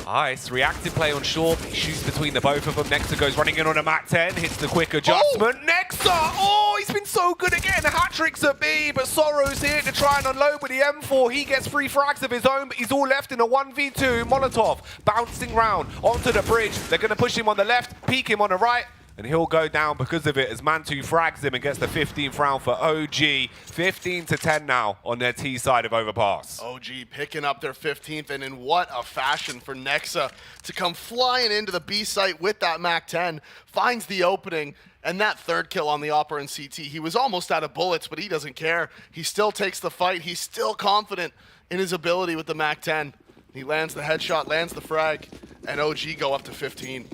Nice. Reactive play on short. He shoots between the both of them. Nexa goes running in on a Mac 10. Hits the quick adjustment. Nexa! Oh, he's been so good again. Hat-tricks at B, but Sorrow's here to try and unload with the M4. He gets 3 frags of his own, but he's all left in a 1v2. Molotov bouncing round onto the bridge. They're going to push him on the left, peek him on the right, and he'll go down because of it as Mantu frags him and gets the 15th round for OG. 15-10 now on their T side of Overpass. OG picking up their 15th, and in what a fashion for Nexa to come flying into the B site with that Mac 10, finds the opening, and that third kill on the Opera and CT. He was almost out of bullets, but he doesn't care. He still takes the fight. He's still confident in his ability with the Mac 10. He lands the headshot, lands the frag, and OG go up to 15.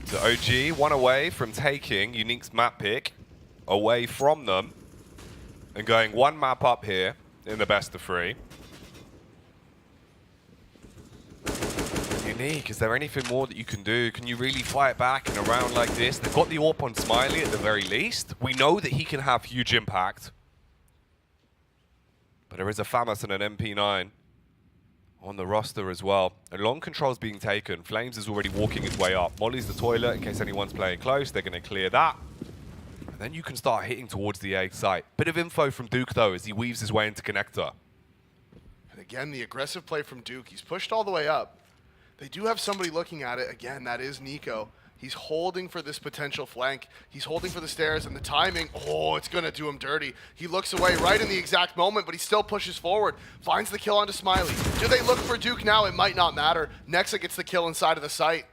So OG, one away from taking Unique's map pick away from them and going one map up here in the best of 3. Unique, is there anything more that you can do? Can you really fight back in a round like this? They've got the AWP on Smiley at the very least. We know that he can have huge impact. But there is a FAMAS and an MP9 on the roster as well. And long control's being taken. Flames is already walking his way up. Molly's the toilet in case anyone's playing close. They're going to clear that. And then you can start hitting towards the A site. Bit of info from Duke, though, as he weaves his way into connector. And again, the aggressive play from Duke. He's pushed all the way up. They do have somebody looking at it. Again, that is Nico. He's holding for this potential flank. He's holding for the stairs, and the timing, oh, it's going to do him dirty. He looks away right in the exact moment, but he still pushes forward. Finds the kill onto Smiley. Do they look for Duke now? It might not matter. Nexa gets the kill inside of the site.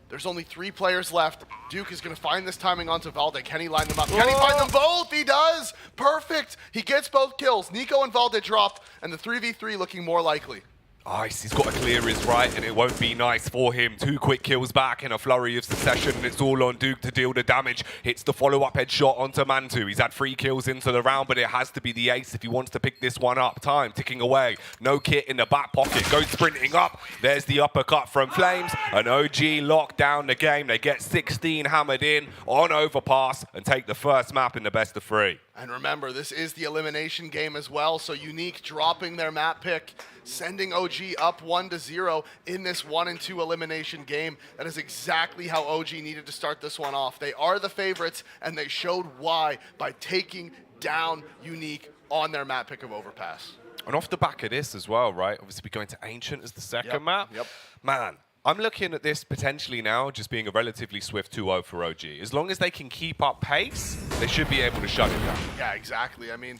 There's only 3 players left. Duke is going to find this timing onto Valde. Can he line them up? Can he find them both? He does! Perfect! He gets both kills. Nico and Valde dropped, and the 3v3 looking more likely. Nice, he's got to clear his right, and it won't be nice for him. 2 quick kills back in a flurry of succession, and it's all on Duke to deal the damage. Hits the follow-up headshot onto Mantu. He's had 3 kills into the round, but it has to be the ace if he wants to pick this one up. Time ticking away. No kit in the back pocket. Goes sprinting up. There's the uppercut from Flames, and OG locked down the game. They get 16 hammered in on Overpass and take the first map in the best of 3. And remember, this is the elimination game as well, so Unique dropping their map pick, sending OG up 1-0 in this 1-2 elimination game. That is exactly how OG needed to start this one off. They are the favorites, and they showed why by taking down Unique on their map pick of Overpass. And off the back of this as well, right? Obviously, we're going to Ancient as the second map. Yep. Man, I'm looking at this potentially now just being a relatively swift 2-0 for OG. As long as they can keep up pace, they should be able to shut it down. Yeah, exactly. I mean,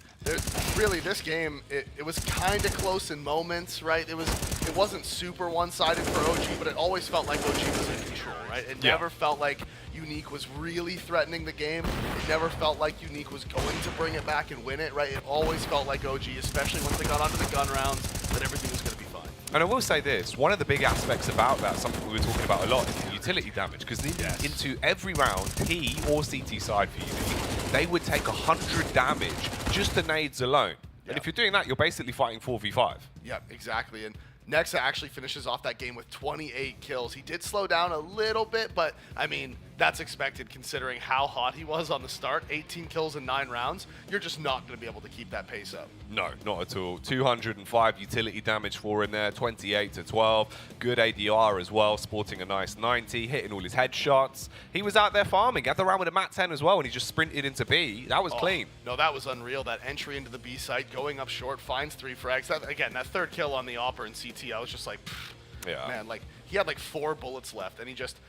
really, this game, it was kind of close in moments, right? It wasn't super one-sided for OG, but it always felt like OG was in control, right? It never felt like Unique was really threatening the game. It never felt like Unique was going to bring it back and win it, right? It always felt like OG, especially once they got onto the gun rounds, that everything was going to be fine. And I will say this, one of the big aspects about that, something we were talking about a lot, is the utility damage. Because into every round, P or CT side for Unique, they would take 100 damage just the nades alone. And if you're doing that, you're basically fighting 4v5. Yeah, exactly. And Nexa actually finishes off that game with 28 kills. He did slow down a little bit, but I mean, that's expected considering how hot he was on the start. 18 kills in 9 rounds. You're just not going to be able to keep that pace up. No, not at all. 205 utility damage for in there, 28-12. Good ADR as well, sporting a nice 90, hitting all his headshots. He was out there farming. Got the round with a Mat 10 as well, and he just sprinted into B. That was clean. No, that was unreal. That entry into the B site, going up short, finds 3 frags. Again, that third kill on the Opera and CT, I was just like, man, like he had like 4 bullets left, and he just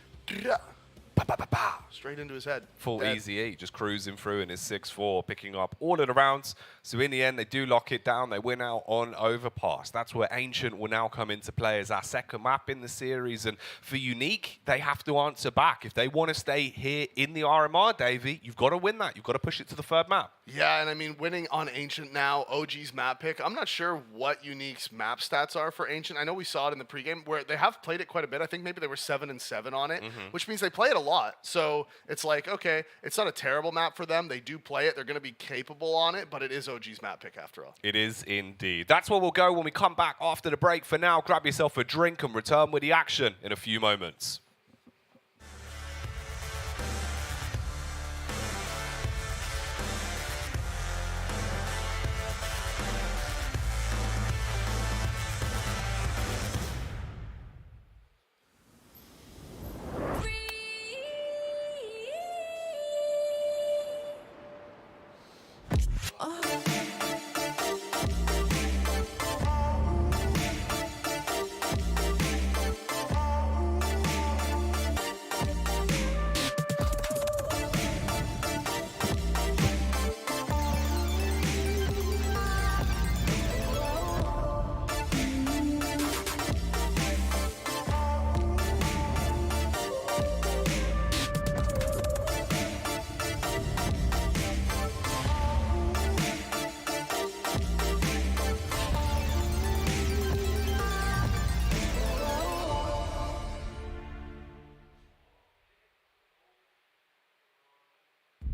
straight into his head. Full dead. Easy 8, just cruising through in his 6-4, picking up all of the rounds. So in the end, they do lock it down. They win out on Overpass. That's where Ancient will now come into play as our second map in the series. And for Unique, they have to answer back. If they want to stay here in the RMR, Davey, you've got to win that. You've got to push it to the third map. Yeah, and I mean, winning on Ancient now, OG's map pick. I'm not sure what Unique's map stats are for Ancient. I know we saw it in the pregame where they have played it quite a bit. I think maybe they were 7-7 on it, which means they play it a lot. So it's like, okay, it's not a terrible map for them. They do play it. They're going to be capable on it, but it is OG's map pick after all. It is indeed. That's where we'll go when we come back after the break. For now, grab yourself a drink and return with the action in a few moments.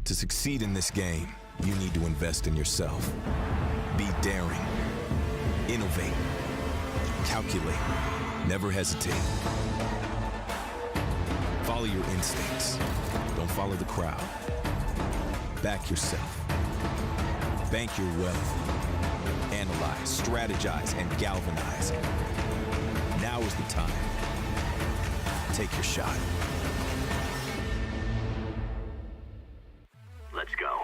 To succeed in this game, you need to invest in yourself. Be daring. Innovate. Calculate. Never hesitate. Follow your instincts. Don't follow the crowd. Back yourself. Bank your wealth. Analyze, strategize, and galvanize. Now is the time. Take your shot. Let's go.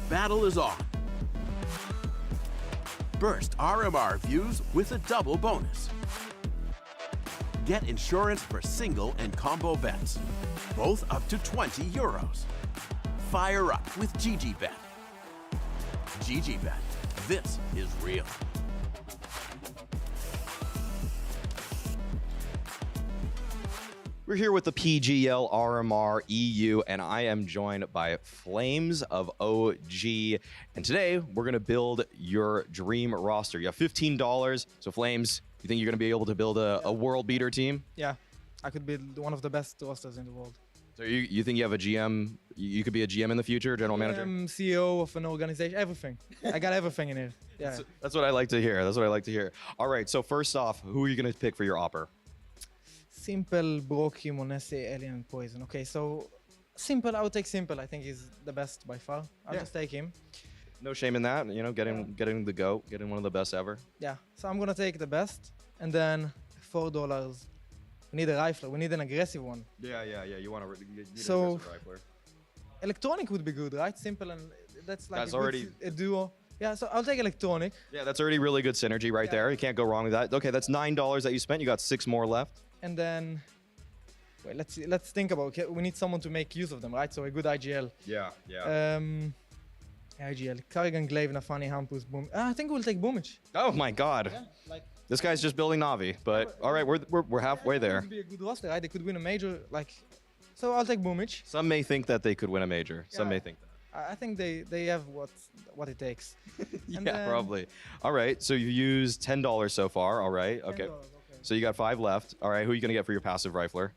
Battle is on. Burst RMR views with a double bonus. Get insurance for single and combo bets, both up to 20 euros. Fire up with GGBet. GGBet, this is real. We're here with the PGL RMR EU, and I am joined by Flames of OG. And today, we're going to build your dream roster. You have $15. So, Flames, you think you're going to be able to build a world beater team? Yeah, I could build one of the best rosters in the world. So, you think you have a GM? You could be a GM in the future, general manager? I'm CEO of an organization, everything. I got everything in here. Yeah. That's what I like to hear. That's what I like to hear. All right, so first off, who are you going to pick for your opper? Simple, Broky, Monese, Alien, and Poison. Okay, so Simple, I would take Simple. I think he's the best by far. I'll just take him. No shame in that, you know, getting the GOAT, getting one of the best ever. Yeah, so I'm gonna take the best, and then $4. We need a rifler. We need an aggressive one. Yeah. You want to need so, an aggressive rifler. Electronic would be good, right? Simple, and that's like already a duo. Yeah, so I'll take Electronic. Yeah, that's already really good synergy right there. You can't go wrong with that. Okay, that's $9 that you spent. You got 6 more left. And then, wait, let's think about. Okay, we need someone to make use of them, right? So a good IGL. Yeah. IGL. Carrigan, Glaive, Nafani, Hampus, Boom. I think we'll take Boomich. Oh my God. Yeah, this guy's just building Navi, but all right, we're halfway there. It could be a good roster, right? They could win a major, so I'll take Boomich. Some may think that they could win a major. Some may think that. I think they have what it takes. Yeah, probably. All right, so you used $10 so far. All right, okay. So you got 5 left. All right, who are you gonna get for your passive rifler?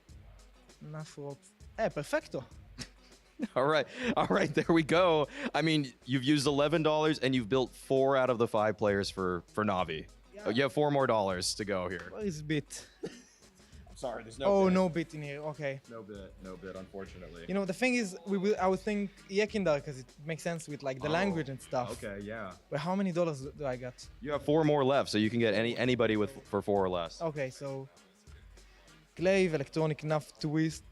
Nafrop. Perfecto. All right, there we go. I mean, you've used $11 and you've built 4 out of the 5 players for Navi. Yeah. You have $4 more to go here. Where is bit? Sorry, there's no bit. No bit in here. Okay. No bit, unfortunately. You know, the thing is, I would think Yekindar because it makes sense with the language and stuff. Okay, yeah. But how many dollars do I got? You have 4 more left, so you can get anybody for 4 or less. Okay, so Glaive, Electronic, enough twist.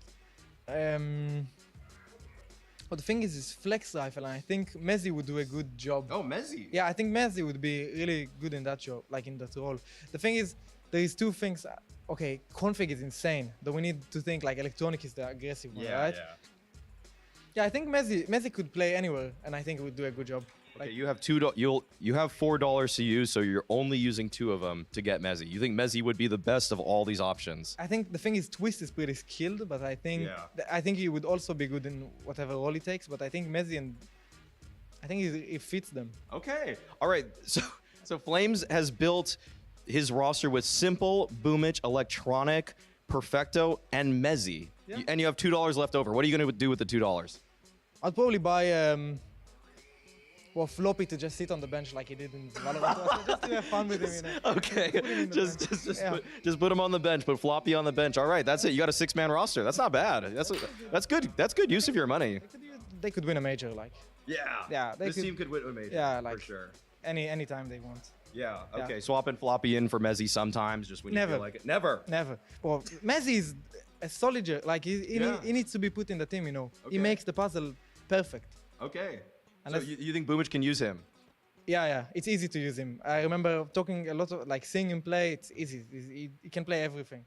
But the thing is flex rifle, and I think Mezzi would do a good job. Oh, Mezzi? Yeah, I think Mezzi would be really good in that job, in that role. The thing is, there is 2 things. Okay, config is insane. But we need to think Electronic is the aggressive one, right? Yeah, I think Mezzi could play anywhere, and I think he would do a good job. Okay, you have you have $4 to use, so you're only using 2 of them to get Mezzi. You think Mezzi would be the best of all these options? I think the thing is Twist is pretty skilled, but I think he would also be good in whatever role he takes. But I think Mezzi he fits them. Okay, all right. So Flames has built his roster with Simple, Boomich, Electronic, Perfecto, and Mezzi. Yeah. And you have $2 left over. What are you going to do with the $2? I'd probably buy Floppy to just sit on the bench like he did in Valorant. Just to have fun with him, you know. Okay, just put him on the bench. Put Floppy on the bench. All right, that's it. You got a 6-man roster. That's not bad. That's good. That's good use of your money. They could win a major, Yeah. This team could win a major. Yeah, for sure. Any time they want. Yeah. Okay. Swapping Floppy in for Mezzi sometimes, just when you feel like it. Never. Well, Mezzi is a soldier. He needs to be put in the team. You know, he makes the puzzle perfect. Okay. And So that's- you think Boomich can use him? Yeah, it's easy to use him. I remember talking a lot of, like, seeing him play, it's easy. He can play everything.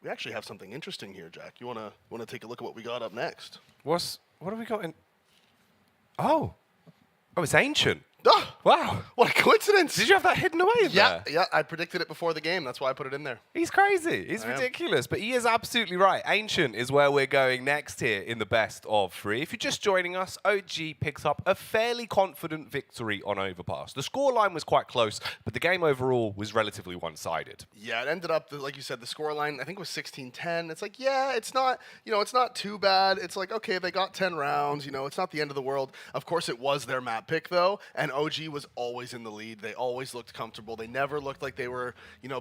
We actually have something interesting here, Jack. You wanna take a look at what we got up next? What have we got in? Oh, it's Ancient. Oh, Wow. what a coincidence! Did you have that hidden away in there? Yeah, I predicted it before the game. That's why I put it in there. He's crazy. He's ridiculous. But he is absolutely right. Ancient is where we're going next here in the best of 3. If you're just joining us, OG picks up a fairly confident victory on Overpass. The scoreline was quite close, but the game overall was relatively one-sided. Yeah, it ended up, like you said, the scoreline, I think it was 16-10. It's like, yeah, it's not, it's not too bad. It's like, okay, they got 10 rounds. It's not the end of the world. Of course, it was their map pick, though, and OG was always in the lead. They always looked comfortable. They never looked like they were,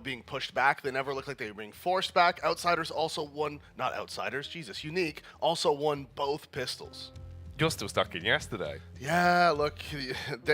being pushed back. They never looked like they were being forced back. Outsiders also won, not Outsiders, Jesus, Unique also won both pistols. You're still stuck in yesterday. Yeah, look,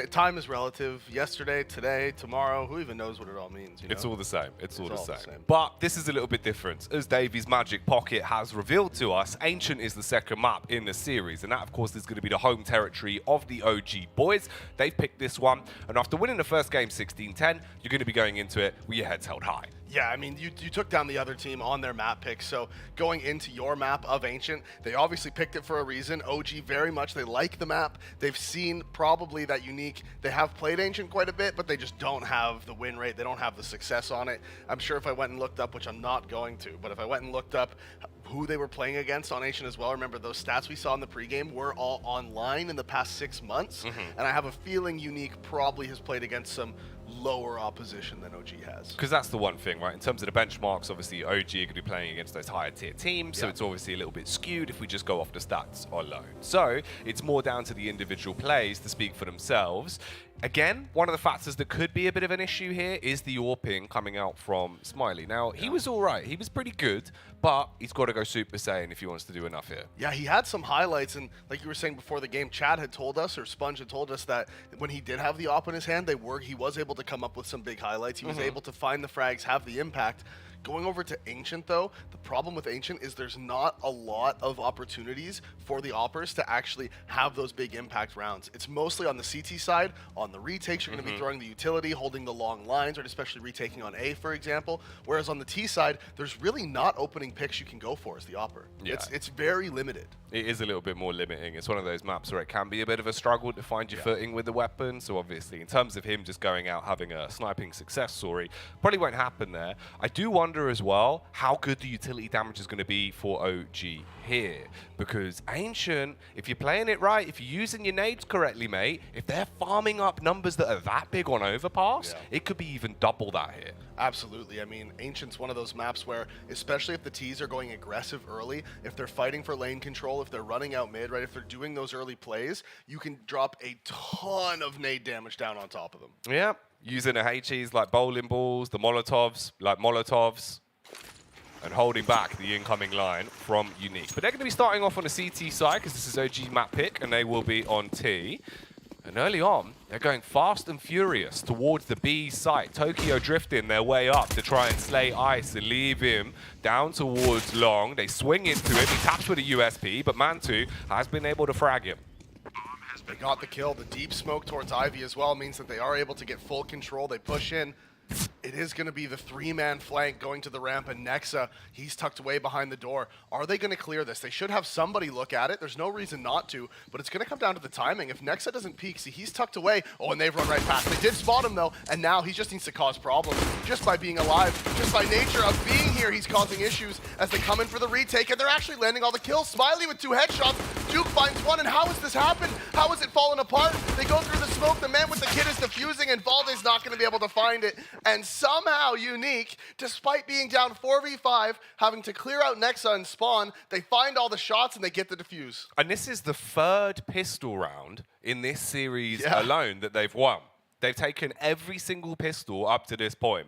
time is relative. Yesterday, today, tomorrow, who even knows what it all means? It's all the same. It's all the same. But this is a little bit different. As Davy's Magic Pocket has revealed to us, Ancient is the second map in the series. And that, of course, is going to be the home territory of the OG boys. They've picked this one. And after winning the first game 16-10, you're going to be going into it with your heads held high. Yeah, I mean, you took down the other team on their map pick, so going into your map of Ancient, they obviously picked it for a reason. OG very much, they like the map. They've seen probably that Unique. They have played Ancient quite a bit, but they just don't have the win rate. They don't have the success on it. I'm sure if I went and looked up, which I'm not going to, but if I went and looked up who they were playing against on Ancient as well, remember those stats we saw in the pregame were all online in the past 6 months, and I have a feeling Unique probably has played against some lower opposition than OG has. Because that's the one thing, right? In terms of the benchmarks, obviously OG are going to be playing against those higher tier teams, so it's obviously a little bit skewed if we just go off the stats alone. So it's more down to the individual plays to speak for themselves. Again, one of the factors that could be a bit of an issue here is the AWPing coming out from Smiley. Now, he was all right. He was pretty good, but he's got to go Super Saiyan if he wants to do enough here. Yeah, he had some highlights, and like you were saying before the game, Chad had told us, or Sponge had told us, that when he did have the AWP in his hand, he was able to come up with some big highlights. He was able to find the frags, have the impact. Going over to Ancient, though, the problem with Ancient is there's not a lot of opportunities for the Oppers to actually have those big impact rounds. It's mostly on the CT side. On the retakes, you're going to be throwing the utility, holding the long lines, or especially retaking on A, for example. Whereas on the T side, there's really not opening picks you can go for as the Opper. Yeah. It's very limited. It is a little bit more limiting. It's one of those maps where it can be a bit of a struggle to find your footing with the weapon. So obviously, in terms of him just going out having a sniping success story, probably won't happen there. I do wonder as well how good the utility damage is going to be for OG here, because Ancient, if you're playing it right, if you're using your nades correctly, mate, if they're farming up numbers that are that big on Overpass, it could be even double that here. Absolutely. I mean, Ancient's one of those maps where, especially if the Ts are going aggressive early, if they're fighting for lane control, if they're running out mid, right, if they're doing those early plays, you can drop a ton of nade damage down on top of them. Yeah, using the HEs like bowling balls, the Molotovs like Molotovs, and holding back the incoming line from Unique. But they're going to be starting off on the CT side because this is OG map pick, and they will be on T. And early on, they're going fast and furious towards the B site. Tokyo drifting their way up to try and slay Ice and leave him down towards Long. They swing into him. He taps with a USP, but Mantu has been able to frag him. They got the kill. The deep smoke towards Ivy as well means that they are able to get full control. They push in. It is going to be the three-man flank going to the ramp, and Nexa, he's tucked away behind the door. Are they going to clear this? They should have somebody look at it. There's no reason not to, but it's going to come down to the timing. If Nexa doesn't peek, see, he's tucked away. Oh, and they've run right past. They did spot him, though, and now he just needs to cause problems. Just by being alive, just by nature of being here, he's causing issues as they come in for the retake, and they're actually landing all the kills. Smiley with 2 headshots. Duke finds 1, and how has this happened? How has it fallen apart? They go through the smoke. The man with the kit is defusing, and Valde's not going to be able to find it. And somehow Unique, despite being down 4v5, having to clear out Nexa and spawn, they find all the shots and they get the defuse. And this is the 3rd pistol round in this series alone that they've won. They've taken every single pistol up to this point.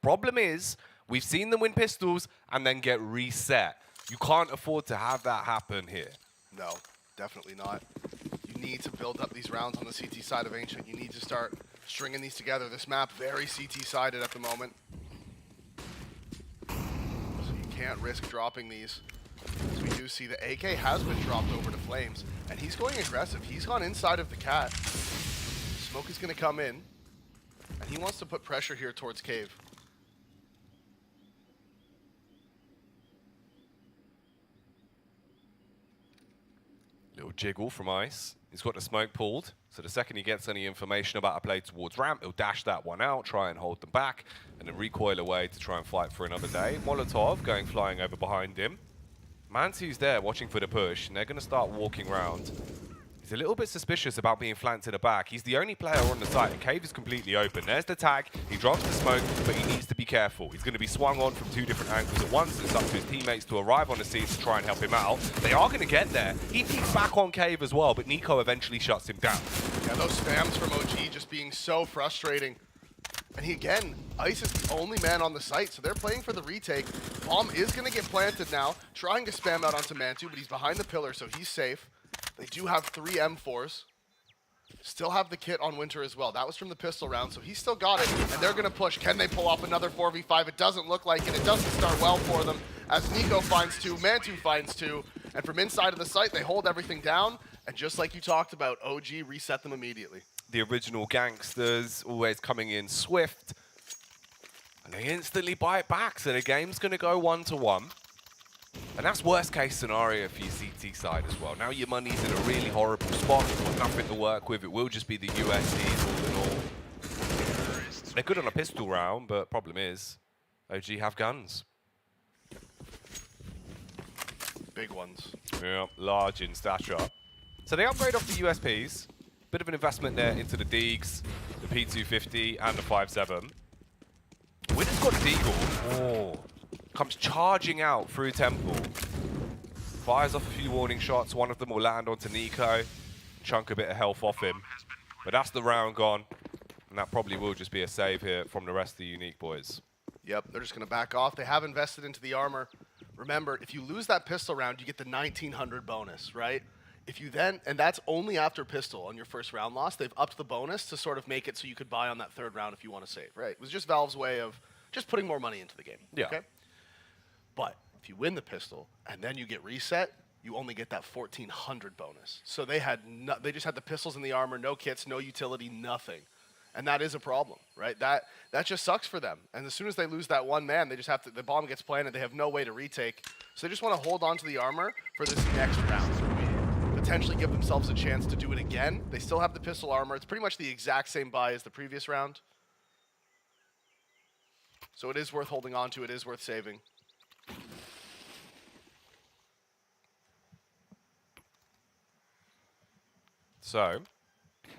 Problem is, we've seen them win pistols and then get reset. You can't afford to have that happen here. No, definitely not. You need to build up these rounds on the CT side of Ancient. You need to start stringing these together. This map, very CT-sided at the moment. So you can't risk dropping these. As we do see, the AK has been dropped over to Flames, and he's going aggressive. He's gone inside of the cat. Smoke is going to come in, and he wants to put pressure here towards Cave. Little jiggle from Ice. He's got the smoke pulled, so the second he gets any information about a play towards ramp, he'll dash that one out, try and hold them back, and then recoil away to try and fight for another day. Molotov going flying over behind him. Mantu's there watching for the push, and they're going to start walking around. He's a little bit suspicious about being flanked to the back. He's the only player on the site, and Cave is completely open. There's the tag. He drops the smoke, but he needs to be careful. He's going to be swung on from 2 different angles at once. It's up to his teammates to arrive on the scene to try and help him out. They are going to get there. He peeks back on Cave as well, but Nico eventually shuts him down. Yeah, those spams from OG just being so frustrating. And again, Ice is the only man on the site, so they're playing for the retake. Bomb is going to get planted now, trying to spam out onto Mantu, but he's behind the pillar, so he's safe. They do have 3 M4s. Still have the kit on Winter as well. That was from the pistol round, so he's still got it, and they're going to push. Can they pull off another 4v5? It doesn't look like it. It doesn't start well for them, as Nico finds 2, Mantu finds 2, and from inside of the site, they hold everything down, and just like you talked about, OG reset them immediately. The original gangsters always coming in swift, and they instantly buy it back, so the game's going to go 1-1. And that's worst case scenario for your CT side as well. Now your money's in a really horrible spot. You've got nothing to work with. It will just be the USDs all in all. They're good on a pistol round, but problem is, OG have guns. Big ones. Yeah, large in stature. So they upgrade off the USPs. Bit of an investment there into the Deegs, the P250, and the 5.7. Winner's got a Deagle. Oh. Comes charging out through Temple. Fires off a few warning shots. One of them will land onto Nico. Chunk a bit of health off him. But that's the round gone. And that probably will just be a save here from the rest of the Unique boys. Yep, they're just going to back off. They have invested into the armor. Remember, if you lose that pistol round, you get the 1900 bonus, right? If you then, and that's only after pistol on your first round loss, they've upped the bonus to sort of make it so you could buy on that 3rd round if you want to save, right? It was just Valve's way of just putting more money into the game. Yeah. Okay? But if you win the pistol and then you get reset, you only get that 1400 bonus. So they had they just had the pistols in the armor, no kits, no utility, nothing. And that is a problem, right? That just sucks for them. And as soon as they lose that one man, they just have to, the bomb gets planted, they have no way to retake. So they just want to hold on to the armor for this next round. Potentially give themselves a chance to do it again. They still have the pistol armor. It's pretty much the exact same buy as the previous round. So it is worth holding on to, it is worth saving. So,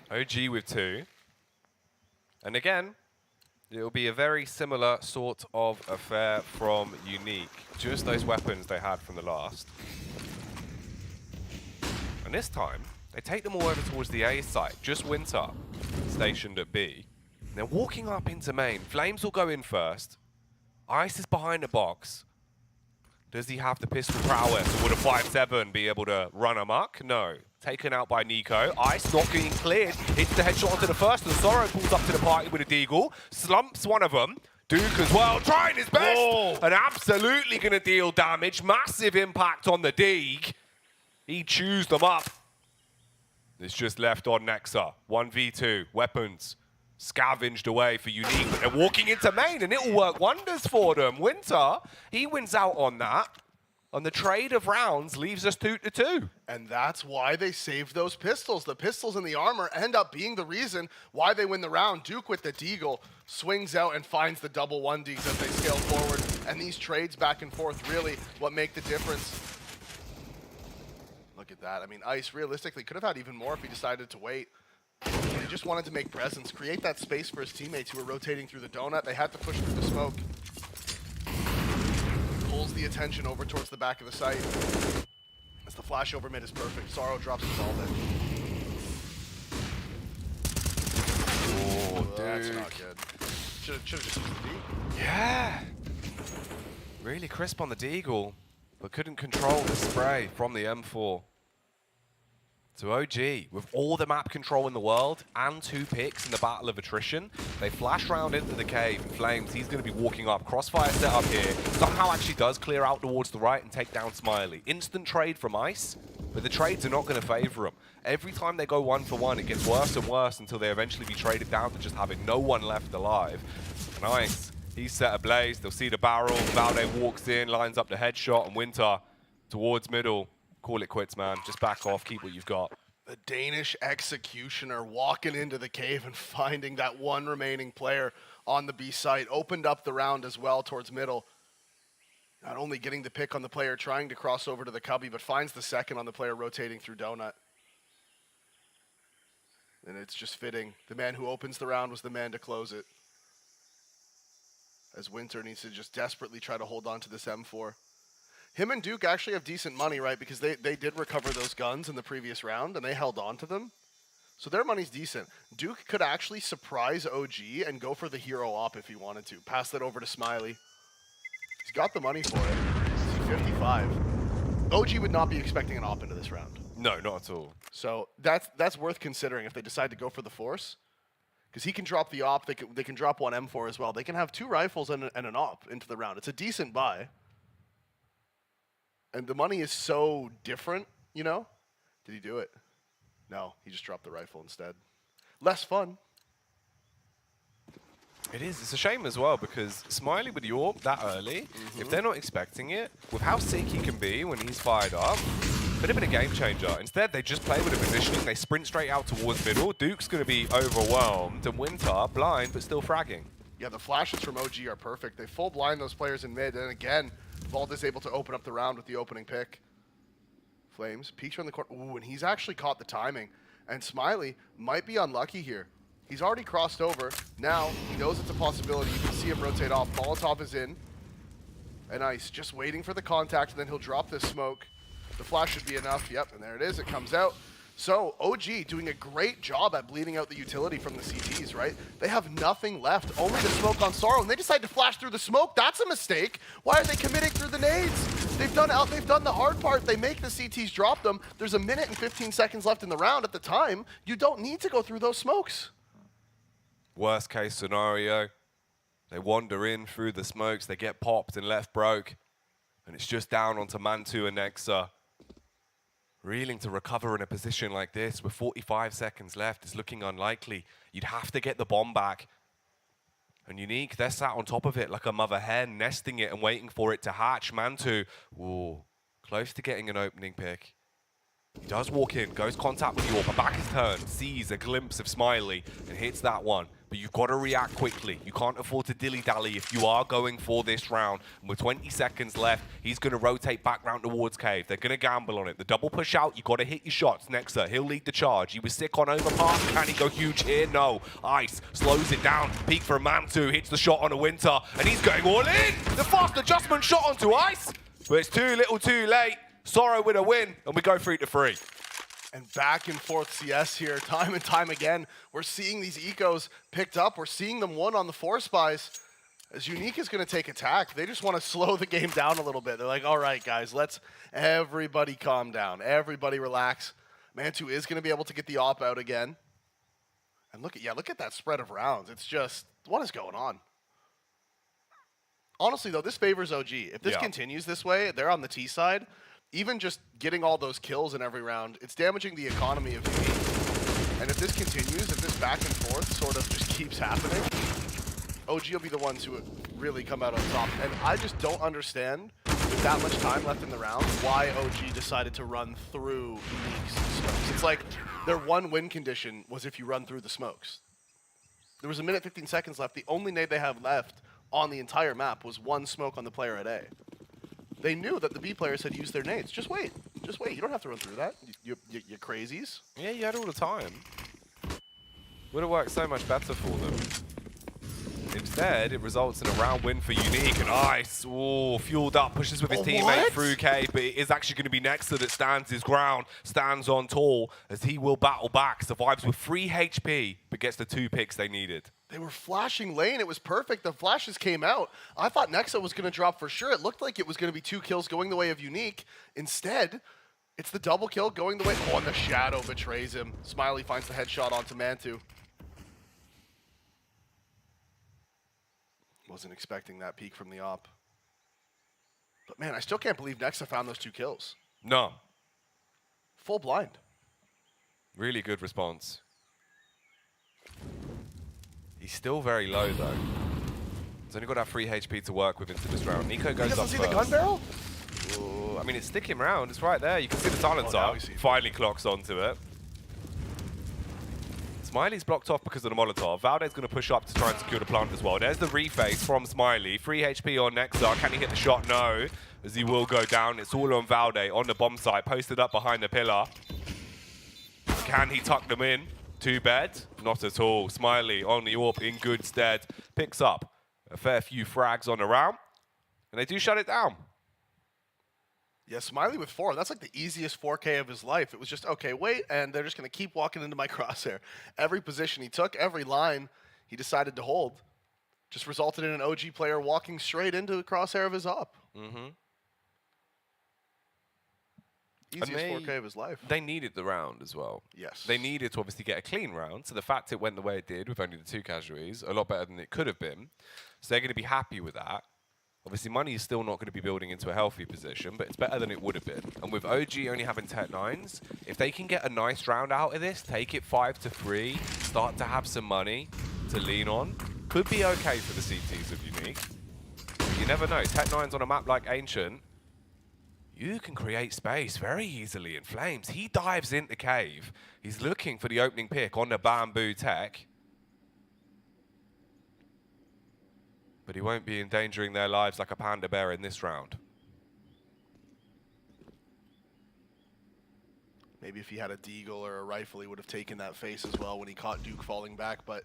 OG with 2. And again, it'll be a very similar sort of affair from Unique. Just those weapons they had from the last. And this time, they take them all over towards the A site. Just Winter, stationed at B. And they're walking up into main. Flames will go in first. Ice is behind the box. Does he have the pistol prowess? Or would a 5.7 be able to run amok? No. Taken out by Nico. Ice not getting cleared. Hits the headshot onto the first, and Sorrow pulls up to the party with a deagle. Slumps one of them. Duke as well, trying his best. Oh. And absolutely going to deal damage. Massive impact on the Deeg. He chews them up. It's just left on Nexa. 1v2. Weapons. Scavenged away for Unique, but they're walking into main, and it will work wonders for them. Winter, he wins out on that. And the trade of rounds leaves us 2-2. And that's why they saved those pistols. The pistols in the armor end up being the reason why they win the round. Duke with the deagle swings out and finds the double 1Ds as they scale forward. And these trades back and forth really what make the difference. Look at that. I mean, Ice realistically could have had even more if he decided to wait. He just wanted to make presence, create that space for his teammates who were rotating through the donut. They had to push through the smoke. Pulls the attention over towards the back of the site. As the flash over mid is perfect. Sorrow drops the ball there. Oh, that's not good. Should have just used the D. Yeah. Really crisp on the deagle, but couldn't control the spray from the M4. So OG, with all the map control in the world and 2 picks in the battle of attrition, they flash round into the cave. And Flames, he's going to be walking up. Crossfire set up here. Somehow actually does clear out towards the right and take down Smiley. Instant trade from Ice, but the trades are not going to favor him. Every time they go 1-for-1, it gets worse and worse until they eventually be traded down to just having no one left alive. And Ice, he's set ablaze. They'll see the barrel. Valde walks in, lines up the headshot, and Winter towards middle. Call it quits, man. Just back off. Keep what you've got. The Danish executioner walking into the cave and finding that one remaining player on the B site. Opened up the round as well towards middle. Not only getting the pick on the player trying to cross over to the cubby, but finds the second on the player rotating through Donut. And it's just fitting. The man who opens the round was the man to close it. As Winter needs to just desperately try to hold on to this M4. Him and Duke actually have decent money, right? Because they did recover those guns in the previous round, and they held on to them. So their money's decent. Duke could actually surprise OG and go for the hero op if he wanted to. Pass that over to Smiley. He's got the money for it. He's 55. OG would not be expecting an op into this round. No, not at all. So that's worth considering if they decide to go for the Force. Because he can drop the op, they can drop one M4 as well. They can have 2 rifles and an op into the round. It's a decent buy. And the money is so different, you know? Did he do it? No, he just dropped the rifle instead. Less fun. It is. It's a shame as well because Smiley with York that early, if they're not expecting it, with how sick he can be when he's fired up, could have been a game changer. Instead, they just play with the positioning. They sprint straight out towards middle. Duke's going to be overwhelmed. And Winter, blind, but still fragging. Yeah, the flashes from OG are perfect. They full blind those players in mid. And again, Vault is able to open up the round with the opening pick. Flames, peeks around the corner. Ooh, and he's actually caught the timing. And Smiley might be unlucky here. He's already crossed over. Now, he knows it's a possibility. You can see him rotate off. Molotov is in. And Ice just waiting for the contact, and then he'll drop this smoke. The flash should be enough. Yep, and there it is. It comes out. So, OG doing a great job at bleeding out the utility from the CTs, right? They have nothing left, only the smoke on Sorrow, and they decide to flash through the smoke. That's a mistake. Why are they committing through the nades? They've done the hard part. They make the CTs drop them. There's 1 minute and 15 seconds left in the round at the time. You don't need to go through those smokes. Worst case scenario, they wander in through the smokes, they get popped and left broke, and it's just down onto Mantu and Nexa. Reeling to recover in a position like this with 45 seconds left is looking unlikely. You'd have to get the bomb back. And Unique, they're sat on top of it like a mother hen, nesting it and waiting for it to hatch. Mantu, ooh, close to getting an opening pick. He does walk in, goes contact with York, but back is turned, sees a glimpse of Smiley and hits that one. But you've got to react quickly. You can't afford to dilly-dally if you are going for this round. And with 20 seconds left, he's going to rotate back round towards Cave. They're going to gamble on it. The double push out, you've got to hit your shots. Nexa, he'll lead the charge. He was sick on overpass. Can he go huge here? No. Ice slows it down. Peek for Mantu, hits the shot on a Winter, and he's going all in. The fast adjustment shot onto Ice. But it's too little too late. Sorrow with a win, and we go 3-3. And back and forth CS here, time and time again. We're seeing these ecos picked up. We're seeing them won on the Force buys. As Unique is going to take attack, they just want to slow the game down a little bit. They're like, all right, guys, let's everybody calm down. Everybody relax. Mantu is going to be able to get the op out again. And look at that spread of rounds. It's just, what is going on? Honestly, though, this favors OG. If this continues this way, they're on the T side. Even just getting all those kills in every round, it's damaging the economy of Unique. And if this continues, if this back and forth sort of just keeps happening, OG will be the ones who would really come out on top. And I just don't understand, with that much time left in the round, why OG decided to run through Unique's smokes. It's like their one win condition was if you run through the smokes. There was 1 minute 15 seconds left. The only nade they have left on the entire map was one smoke on the player at A. They knew that the B players had used their nades. Just wait. Just wait. You don't have to run through that. You crazies. Yeah, you had all the time. Would have worked so much better for them. Instead, it results in a round win for Unique. And Ice, fueled up, pushes with his teammate through Cave, but it is actually going to be Nexa that stands his ground, stands on tall, as he will battle back, survives with 3 HP, but gets the 2 picks they needed. They were flashing lane. It was perfect. The flashes came out. I thought Nexa was going to drop for sure. It looked like it was going to be 2 kills going the way of Unique. Instead, it's the double kill going the way. Oh, and the shadow betrays him. Smiley finds the headshot onto Mantu. Wasn't expecting that peek from the op. But man, I still can't believe Nexa found those 2 kills. No. Full blind. Really good response. He's still very low though. He's only got that 3 HP to work with into this round. Nico goes up first. See the gun barrel? Ooh, I mean, it's sticking round. It's right there. You can see the silencer finally clocks onto it. Smiley's blocked off because of the Molotov. Valde's going to push up to try and secure the plant as well. There's the reface from Smiley. 3 HP on Nexa. Can he hit the shot? No, as he will go down. It's all on Valde on the bomb site, posted up behind the pillar. Can he tuck them in? 2 bed? Not at all. Smiley on the AWP in good stead. Picks up a fair few frags on the round, and they do shut it down. Yeah, Smiley with 4. That's like the easiest 4K of his life. It was just, okay, wait, and they're just going to keep walking into my crosshair. Every position he took, every line he decided to hold, just resulted in an OG player walking straight into the crosshair of his op. Easiest 4K of his life. They needed the round as well. Yes. They needed to obviously get a clean round. So the fact it went the way it did with only the 2 casualties, a lot better than it could have been. So they're going to be happy with that. Obviously, money is still not going to be building into a healthy position, but it's better than it would have been. And with OG only having Tech 9s, if they can get a nice round out of this, take it 5-3, start to have some money to lean on, could be okay for the CTs of Unique. You never know. Tech 9s on a map like Ancient, you can create space very easily in Flames. He dives into cave. He's looking for the opening pick on the bamboo tech. But he won't be endangering their lives like a panda bear in this round. Maybe if he had a deagle or a rifle, he would have taken that face as well when he caught Duke falling back, but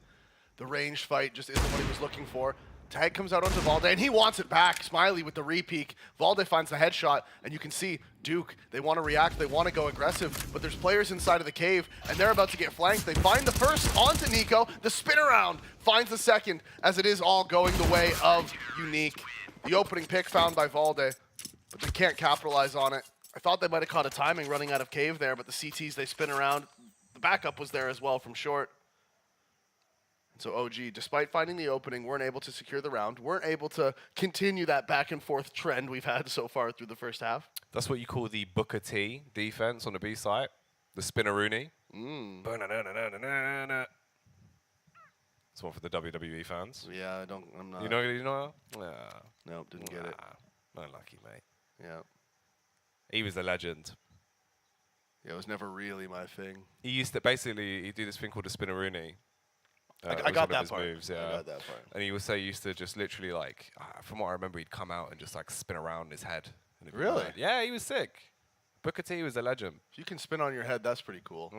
the ranged fight just isn't what he was looking for. Tag comes out onto Valde, and he wants it back. Smiley with the re-peek. Valde finds the headshot, and you can see Duke, they want to react, they want to go aggressive, but there's players inside of the cave, and they're about to get flanked. They find the first onto Nico. The spin around finds the second, as it is all going the way of Unique. The opening pick found by Valde, but they can't capitalize on it. I thought they might have caught a timing running out of cave there, but the CTs, they spin around. The backup was there as well from short. So OG, despite finding the opening, weren't able to secure the round, weren't able to continue that back and forth trend we've had so far through the first half. That's what you call the Booker T defense on the B site, the spinneroonie. It's one for the WWE fans. Yeah, I'm not. You know? Yeah. Nope, didn't get it. Not lucky, mate. Yeah. He was a legend. Yeah, it was never really my thing. He used to, basically, he'd do this thing called a spinneroonie. I got that part. Moves, yeah. I got that part. And he would say he used to just literally, like, from what I remember, he'd come out and just, like, spin around his head. Really? Like, yeah, he was sick. Booker T was a legend. If you can spin on your head, that's pretty cool.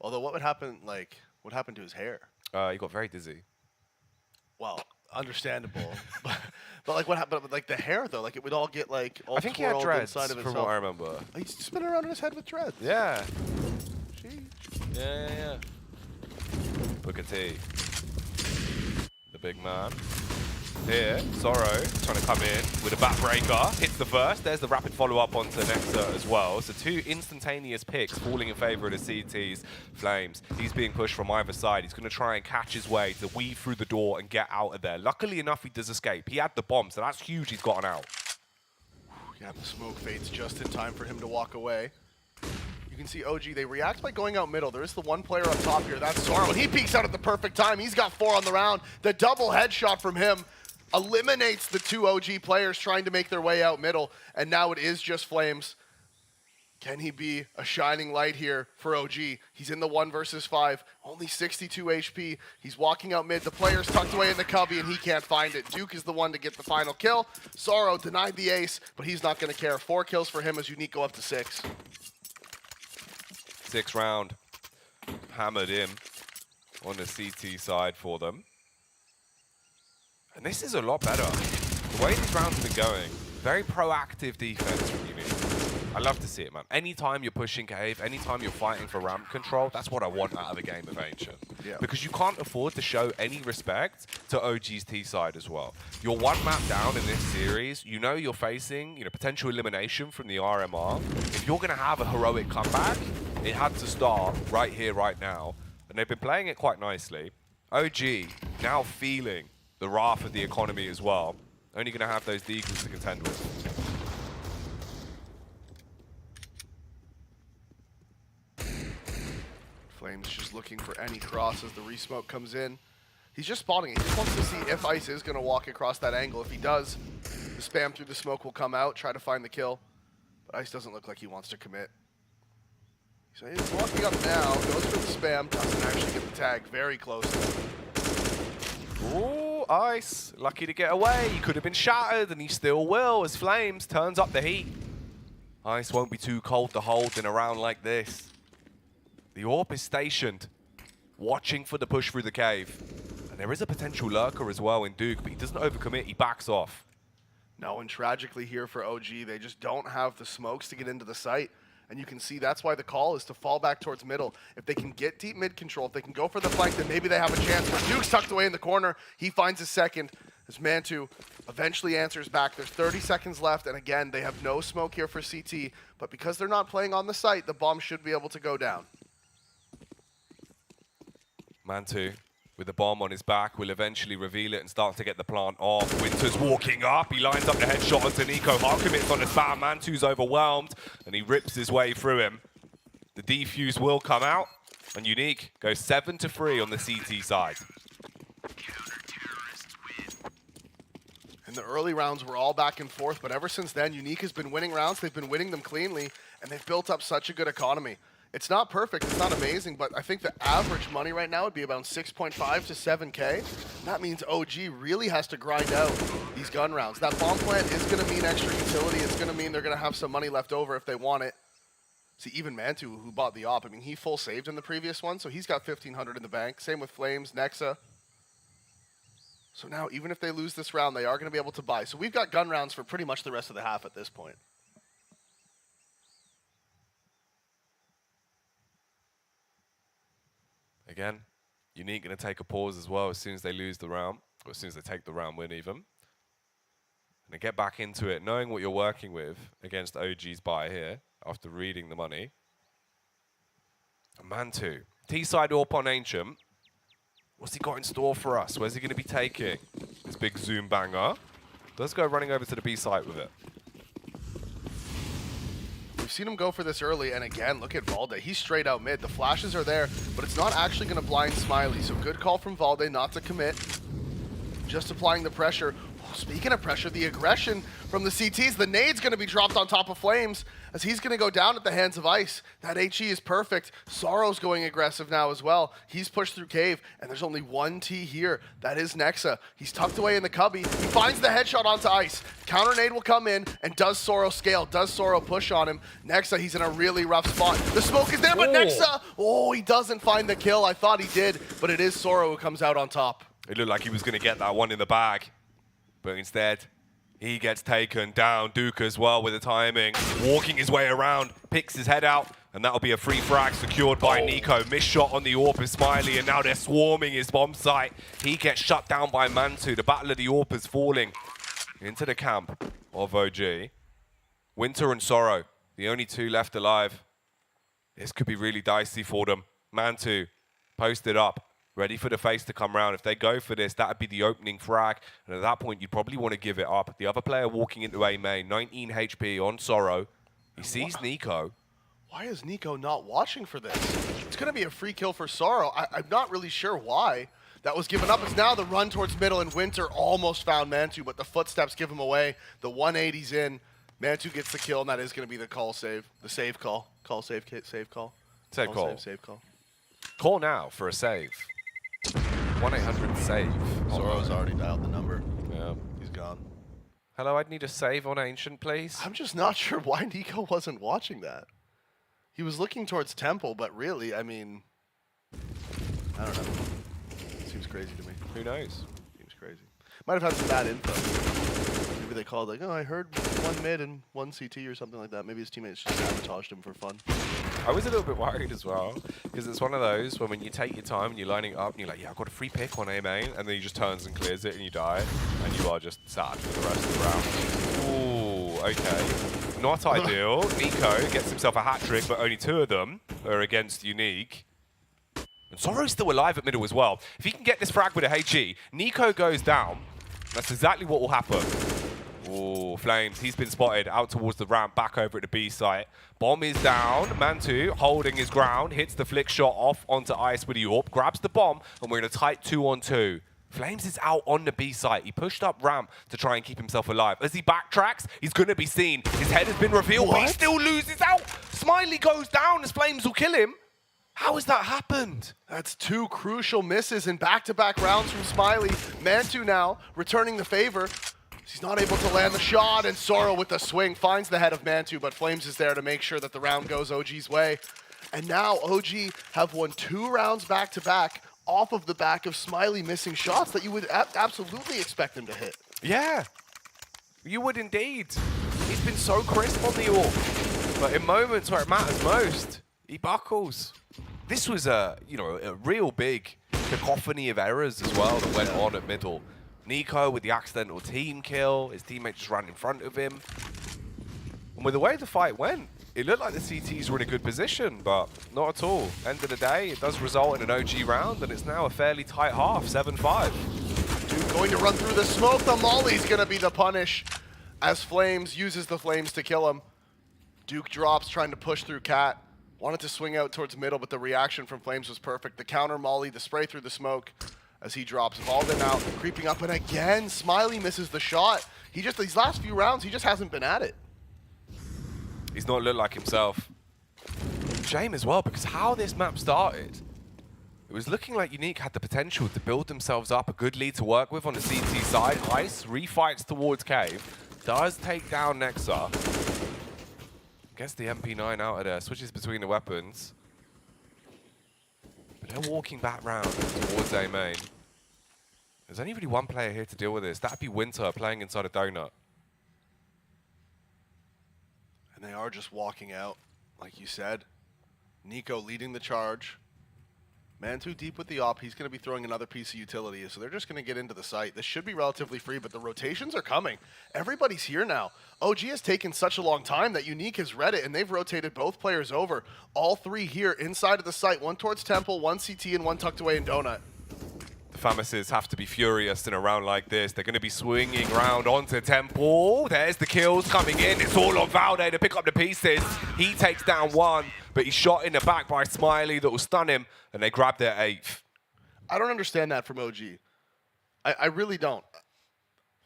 Although, what would happen, like, what happened to his hair? He got very dizzy. Well, understandable. but like, what happened? But, like, the hair, though, like, it would all get, like, all I think he had dreads, inside of from itself. what I remember. He used to spin around in his head with dreads. Yeah. Sheesh. Yeah. Booker T. The big man. Here, Sorrow trying to come in with a backbreaker. Hits the first. There's the rapid follow-up onto Nexa as well. So 2 instantaneous picks falling in favor of the CTs. Flames. He's being pushed from either side. He's going to try and catch his way to weave through the door and get out of there. Luckily enough, he does escape. He had the bomb, so that's huge he's gotten out. Yeah, the smoke fades just in time for him to walk away. You can see OG, they react by going out middle. There is the one player up top here, that's Sorrow. He peeks out at the perfect time. He's got 4 on the round. The double headshot from him eliminates the 2 OG players trying to make their way out middle. And now it is just Flames. Can he be a shining light here for OG? He's in the 1 versus 5, only 62 HP. He's walking out mid. The player's tucked away in the cubby, and he can't find it. Duke is the one to get the final kill. Sorrow denied the ace, but he's not going to care. 4 kills for him as Unique go up to 6. 6th round. Hammered in on the CT side for them. And this is a lot better. The way these rounds have been going, very proactive defense from Unique. I love to see it, man. Anytime you're pushing cave, anytime you're fighting for ramp control, that's what I want out of a game of Ancient. Yeah. Because you can't afford to show any respect to OG's T side as well. You're 1 map down in this series. You know you're facing, potential elimination from the RMR. If you're going to have a heroic comeback, it had to start right here, right now. And they've been playing it quite nicely. OG now feeling the wrath of the economy as well. Only going to have those deagles to contend with. Flames just looking for any cross as the re-smoke comes in. He's just spotting it. He just wants to see if Ice is going to walk across that angle. If he does, the spam through the smoke will come out, try to find the kill. But Ice doesn't look like he wants to commit. So he's walking up now, goes for the spam, doesn't actually get the tag, very close. Ooh, Ice, lucky to get away. He could have been shattered, and he still will as Flames turns up the heat. Ice won't be too cold to hold in a round like this. The AWP is stationed, watching for the push through the cave. And there is a potential lurker as well in Duke, but he doesn't overcommit, he backs off. No, and tragically here for OG, they just don't have the smokes to get into the site. And you can see that's why the call is to fall back towards middle. If they can get deep mid control, if they can go for the flank, then maybe they have a chance. But Duke's tucked away in the corner. He finds his second as Mantu eventually answers back. There's 30 seconds left, and again, they have no smoke here for CT. But because they're not playing on the site, the bomb should be able to go down. Mantu, with the bomb on his back, will eventually reveal it and start to get the plant off. Winter's walking up. He lines up the headshot onto Nico. Hard commits on his spam. Mantu's overwhelmed, and he rips his way through him. The defuse will come out, and Unique goes 7-3 on the CT side. In the early rounds, we're all back and forth, but ever since then, Unique has been winning rounds. They've been winning them cleanly, and they've built up such a good economy. It's not perfect, it's not amazing, but I think the average money right now would be about 6.5 to 7K. That means OG really has to grind out these gun rounds. That bomb plant is going to mean extra utility. It's going to mean they're going to have some money left over if they want it. See, even Mantu, who bought the op, I mean, he full saved in the previous one, so he's got 1,500 in the bank. Same with Flames, Nexa. So now, even if they lose this round, they are going to be able to buy. So we've got gun rounds for pretty much the rest of the half at this point. Again, Unique going to take a pause as well as soon as they lose the round, or as soon as they take the round win even. And to get back into it, knowing what you're working with against OG's buy here, after reading the money. And Mantu, T-side AWP on Ancient. What's he got in store for us? Where's he going to be taking? This big zoom banger. Does go running over to the B site with it. We've seen him go for this early, and again, look at Valde. He's straight out mid. The flashes are there, but it's not actually going to blind Smiley. So good call from Valde not to commit. Just applying the pressure. Oh, speaking of pressure, the aggression from the CTs. The nade's going to be dropped on top of Flames as he's going to go down at the hands of Ice. That HE is perfect. Sorrow's going aggressive now as well. He's pushed through cave, and there's only one T here. That is Nexa. He's tucked away in the cubby. He finds the headshot onto Ice. Counter nade will come in, and does Sorrow scale? Does Sorrow push on him? Nexa, he's in a really rough spot. The smoke is there, but Nexa, he doesn't find the kill. I thought he did, but it is Sorrow who comes out on top. It looked like he was going to get that one in the bag, but instead, he gets taken down. Duke as well with the timing. Walking his way around, picks his head out, and that'll be a free frag secured by Nico. Missed shot on the AWP is Smiley, and now they're swarming his bomb site. He gets shut down by Mantu. The battle of the AWP is falling into the camp of OG. Winter and Sorrow, the only two left alive. This could be really dicey for them. Mantu posted up, ready for the face to come round. If they go for this, that would be the opening frag. And at that point, you'd probably want to give it up. The other player walking into A main, 19 HP on Sorrow. He sees Nico. Why is Nico not watching for this? It's going to be a free kill for Sorrow. I'm not really sure why that was given up. It's now the run towards middle, and Winter almost found Mantu, but the footsteps give him away. The 180's in. Mantu gets the kill, and that is going to be the call save. The save call. Call save, save call. Save call. Save call. Call now for a save. 1-800-SAVE. Sorrow's already dialed the number. Yeah. He's gone. Hello, I'd need a save on Ancient, please. I'm just not sure why Nico wasn't watching that. He was looking towards Temple, but really, I mean, I don't know. Seems crazy to me. Who knows? Seems crazy. Might have had some bad info. Maybe they called like, oh, I heard one mid and one CT or something like that. Maybe his teammates just sabotaged him for fun. I was a little bit worried as well, because it's one of those when you take your time and you're lining up and you're like, yeah, I've got a free pick on A main, and then he just turns and clears it and you die, and you are just sad for the rest of the round. Ooh, okay. Not ideal. Nico gets himself a hat trick, but only two of them are against Unique. And Sorrow's still alive at middle as well. If he can get this frag with a HE, Nico goes down. That's exactly what will happen. Ooh, Flames, he's been spotted out towards the ramp, back over at the B site. Bomb is down. Mantu holding his ground, hits the flick shot off onto Ice with the AWP, grabs the bomb, and we're in a tight 2-on-2. Flames is out on the B site. He pushed up ramp to try and keep himself alive. As he backtracks, he's going to be seen. His head has been revealed, but he still loses out. Smiley goes down as Flames will kill him. How has that happened? That's two crucial misses in back-to-back rounds from Smiley. Mantu now returning the favor. He's not able to land the shot, and Sorrow with the swing finds the head of Mantu, but Flames is there to make sure that the round goes OG's way. And now OG have won 2 rounds back-to-back off of the back of Smiley missing shots that you would absolutely expect him to hit. Yeah, you would indeed. He's been so crisp on the AWP, but in moments where it matters most, he buckles. This was a real big cacophony of errors as well that went on at middle. Nico with the accidental team kill, his teammate just ran in front of him. And with the way the fight went, it looked like the CTs were in a good position, but not at all. End of the day, it does result in an OG round, and it's now a fairly tight half, 7-5. Duke going to run through the smoke. The Molly's going to be the punish as Flames uses the Flames to kill him. Duke drops, trying to push through Cat. Wanted to swing out towards middle, but the reaction from Flames was perfect. The counter Molly, the spray through the smoke as he drops. Valden out, creeping up, and again, Smiley misses the shot. These last few rounds, he just hasn't been at it. He's not looked like himself. Shame as well, because how this map started, it was looking like Unique had the potential to build themselves up a good lead to work with on the CT side. Ice refights towards Cave, does take down Nexa. Gets the MP9 out of there, switches between the weapons. But they're walking back round towards A main. There's only really one player here to deal with this. That'd be Winter playing inside a donut. And they are just walking out, like you said. Nico leading the charge. Mantu deep with the op. He's going to be throwing another piece of utility, so they're just going to get into the site. This should be relatively free, but the rotations are coming. Everybody's here now. OG has taken such a long time that Unique has read it, and they've rotated both players over. All 3 here inside of the site. 1 towards Temple, 1 CT, and 1 tucked away in Donut. The Famises have to be furious in a round like this. They're going to be swinging round onto Temple. There's the kills coming in. It's all on Valde to pick up the pieces. He takes down 1, but he's shot in the back by Smiley that will stun him, and they grab their 8th. I don't understand that from OG. I really don't.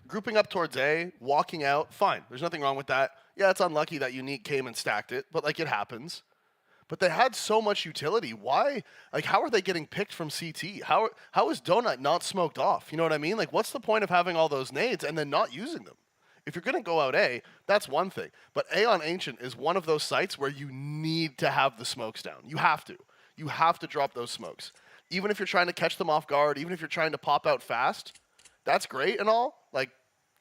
Grouping up towards A, walking out, fine. There's nothing wrong with that. Yeah, it's unlucky that Unique came and stacked it, but, it happens. But they had so much utility. Why? How are they getting picked from CT? How is Donut not smoked off? You know what I mean? What's the point of having all those nades and then not using them? If you're going to go out A, that's one thing. But A on Ancient is one of those sites where you need to have the smokes down. You have to. You have to drop those smokes. Even if you're trying to catch them off guard, even if you're trying to pop out fast, that's great and all.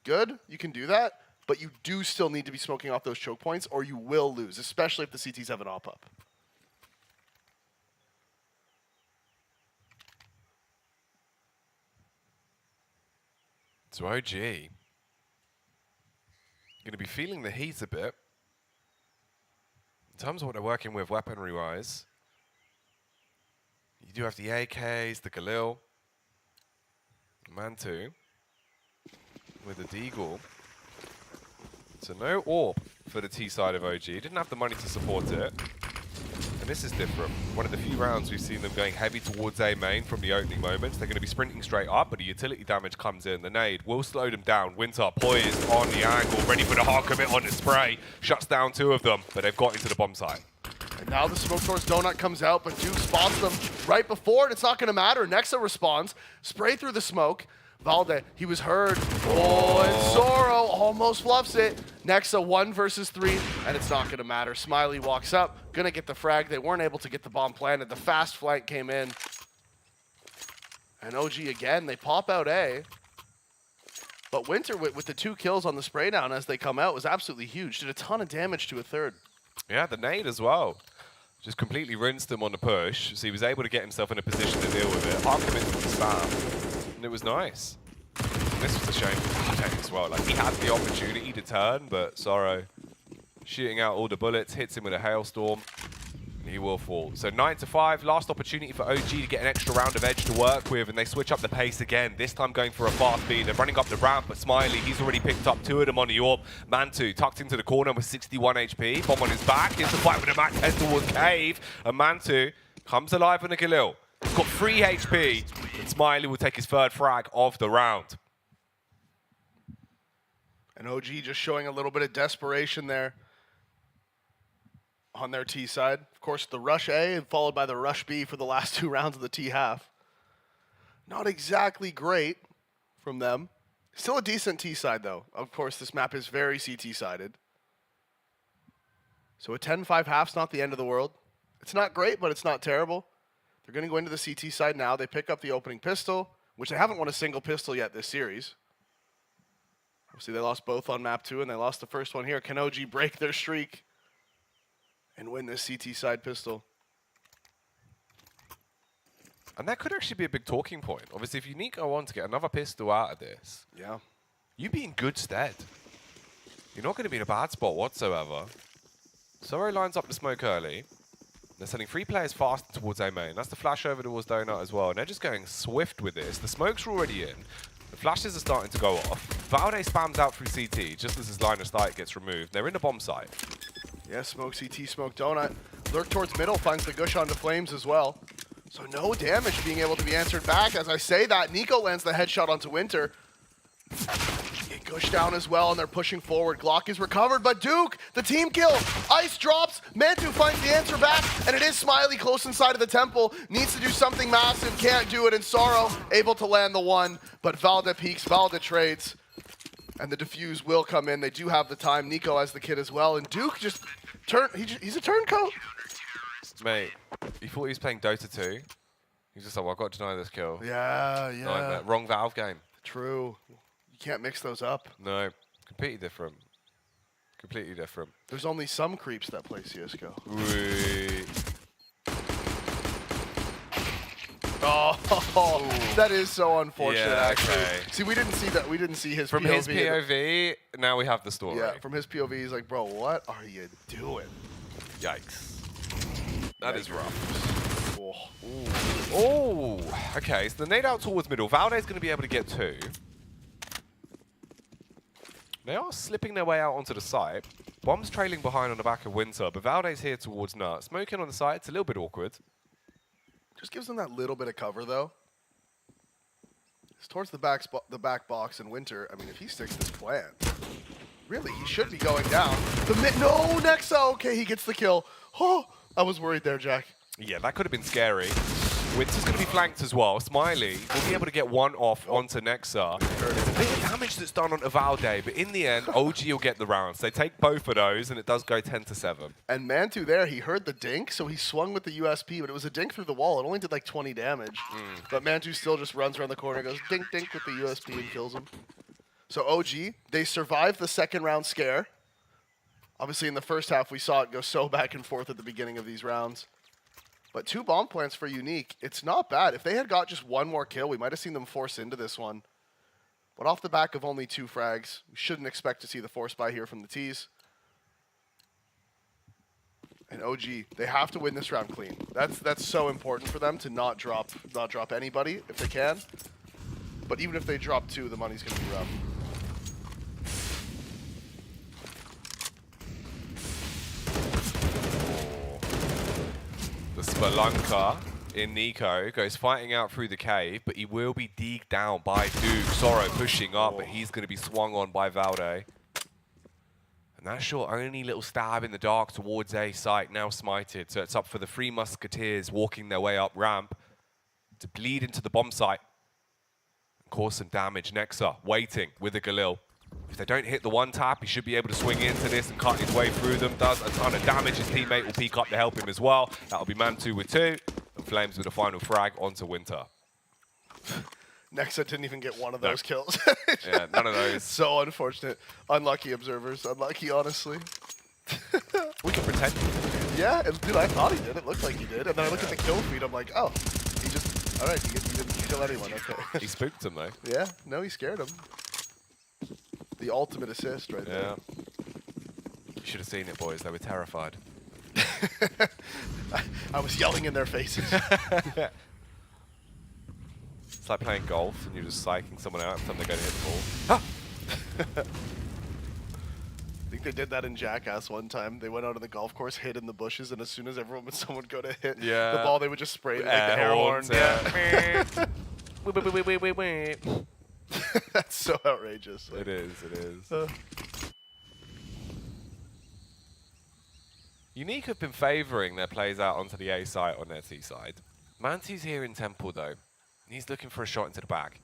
Good, you can do that. But you do still need to be smoking off those choke points or you will lose, especially if the CTs have an op up. So OG going to be feeling the heat a bit in terms of what they're working with weaponry-wise. You do have the AKs, the Galil, Mantu with the Deagle. So no AWP for the T side of OG. Didn't have the money to support it. And this is different. One of the few rounds we've seen them going heavy towards A main from the opening moments. They're going to be sprinting straight up, but the utility damage comes in. The nade will slow them down. Winter poised on the angle, ready for the hard commit on the spray. Shuts down 2 of them, but they've got into the bomb site. And now the smoke towards Donut comes out, but Duke spots them right before, and it's not going to matter. Nexa responds. Spray through the smoke. Valde, he was heard. Oh, and Sorrow almost fluffs it. Nexa 1 versus 3, and it's not going to matter. Smiley walks up, going to get the frag. They weren't able to get the bomb planted. The fast flank came in. And OG again, they pop out A. But Winter with the 2 kills on the spray down as they come out was absolutely huge. Did a ton of damage to a 3rd. Yeah, the nade as well. Just completely rinsed him on the push, so he was able to get himself in a position to deal with it. Hard commit to the spam. And it was nice. And this was a shame for Valde as well. He had the opportunity to turn, but Sorrow shooting out all the bullets, hits him with a hailstorm, and he will fall. So 9-5, last opportunity for OG to get an extra round of edge to work with, and they switch up the pace again, this time going for a fast beat. They're running up the ramp, but Smiley, he's already picked up 2 of them on the AWP. Mantu tucked into the corner with 61 HP, bomb on his back, into the fight with a Mac 10 towards Cave, and Mantu comes alive on the Galil. He's got 3 HP. The Smiley will take his third frag of the round. And OG just showing a little bit of desperation there on their T side. Of course, the rush A followed by the rush B for the last 2 rounds of the T half. Not exactly great from them. Still a decent T side, though. Of course, this map is very CT sided. So a 10-5 half's not the end of the world. It's not great, but it's not terrible. They're going to go into the CT side now. They pick up the opening pistol, which they haven't won a single pistol yet this series. Obviously, they lost both on map 2, and they lost the first one here. Can OG break their streak and win this CT side pistol? And that could actually be a big talking point. Obviously, if Nico want to get another pistol out of this, yeah, you'd be in good stead. You're not going to be in a bad spot whatsoever. Soro lines up the smoke early. They're sending 3 players fast towards A main. That's the flash over towards Donut as well. And they're just going swift with this. The smokes are already in. The flashes are starting to go off. Valde spams out through CT just as his line of sight gets removed. They're in the bomb site. Yeah, smoke CT, smoke Donut. Lurk towards middle, finds the gush onto Flames as well. So no damage being able to be answered back. As I say that, Nico lands the headshot onto Winter. Get Gush down as well, and they're pushing forward. Glock is recovered, but Duke, the team kill. Ice drops, Mantu finds the answer back, and it is Smiley close inside of the temple. Needs to do something massive, can't do it, and Sorrow able to land the one, but Valde peeks, Valde trades, and the defuse will come in. They do have the time. Nico has the kid as well, and Duke just he's a turncoat. Mate, he thought he was playing Dota 2. He's just like, well, I've got to deny this kill. Yeah. Nightmare. Wrong Valve game. True. You can't mix those up. No, completely different. Completely different. There's only some creeps that play CSGO. Oh, that is so unfortunate, actually. Okay. See, we didn't see that. We didn't see his From POV. his POV, now we have the story. Yeah, from his POV, he's like, bro, what are you doing? Yikes. That is rough. Oh, okay. So the nade out towards middle. Valde's going to be able to get 2. They are slipping their way out onto the site. Bomb's trailing behind on the back of Winter, but Valde's here towards Nut. Smoking on the site, it's a little bit awkward. Just gives them that little bit of cover, though. It's towards the back box in Winter. I mean, if he sticks this plan, really, he should be going down. No, Nexa. Okay, he gets the kill. Oh, I was worried there, Jack. Yeah, that could have been scary. Winter's going to be flanked as well. Smiley will be able to get one off onto Nexa. There's a bit of damage that's done onto Valde, but in the end, OG will get the rounds. They take both of those, and it does go 10-7. And Mantu there, he heard the dink, so he swung with the USP, but it was a dink through the wall. It only did like 20 damage. But Mantu still just runs around the corner, goes dink, dink with the USP and kills him. So OG, they survived the second round scare. Obviously, in the first half, we saw it go so back and forth at the beginning of these rounds. But 2 bomb plants for Unique. It's not bad. If they had got just 1 more kill, we might have seen them force into this one. But off the back of only 2 frags, we shouldn't expect to see the force buy here from the T's. And OG, they have to win this round clean. That's so important for them to not drop anybody if they can. But even if they drop 2, the money's going to be rough. The Spelunker in Nico goes fighting out through the cave, but he will be digged down by Duke. Sorrow pushing up, but he's going to be swung on by Valde. And that's your only little stab in the dark towards A site, now smited. So it's up for the 3 Musketeers walking their way up ramp to bleed into the bomb site and cause some damage. Nexa waiting with the Galil. If they don't hit the 1 tap, he should be able to swing into this and cut his way through them. Does a ton of damage. His teammate will peek up to help him as well. That'll be Mantu with 2. And Flames with a final frag onto Winter. Nexa didn't even get 1 of those kills. Yeah, none of those. So unfortunate. Unlucky observers. Unlucky, honestly. We can pretend. Yeah, and dude, I thought he did. It looked like he did. And then I look at the kill feed. I'm like, oh, he just, all right, he didn't kill anyone. Okay. He spooked him, though. Yeah, no, he scared him. The ultimate assist right there. You should have seen it, boys. They were terrified. I was yelling in their faces. It's like playing golf and you're just psyching someone out every time they go to hit the ball. I think they did that in Jackass one time. They went out on the golf course, hid in the bushes, and as soon as someone would go to hit the ball, they would just spray it like the air horn. Yeah. That's so outrageous. It is, it is. Unique have been favouring their plays out onto the A side on their T side. Mantu's here in Temple though. He's looking for a shot into the back.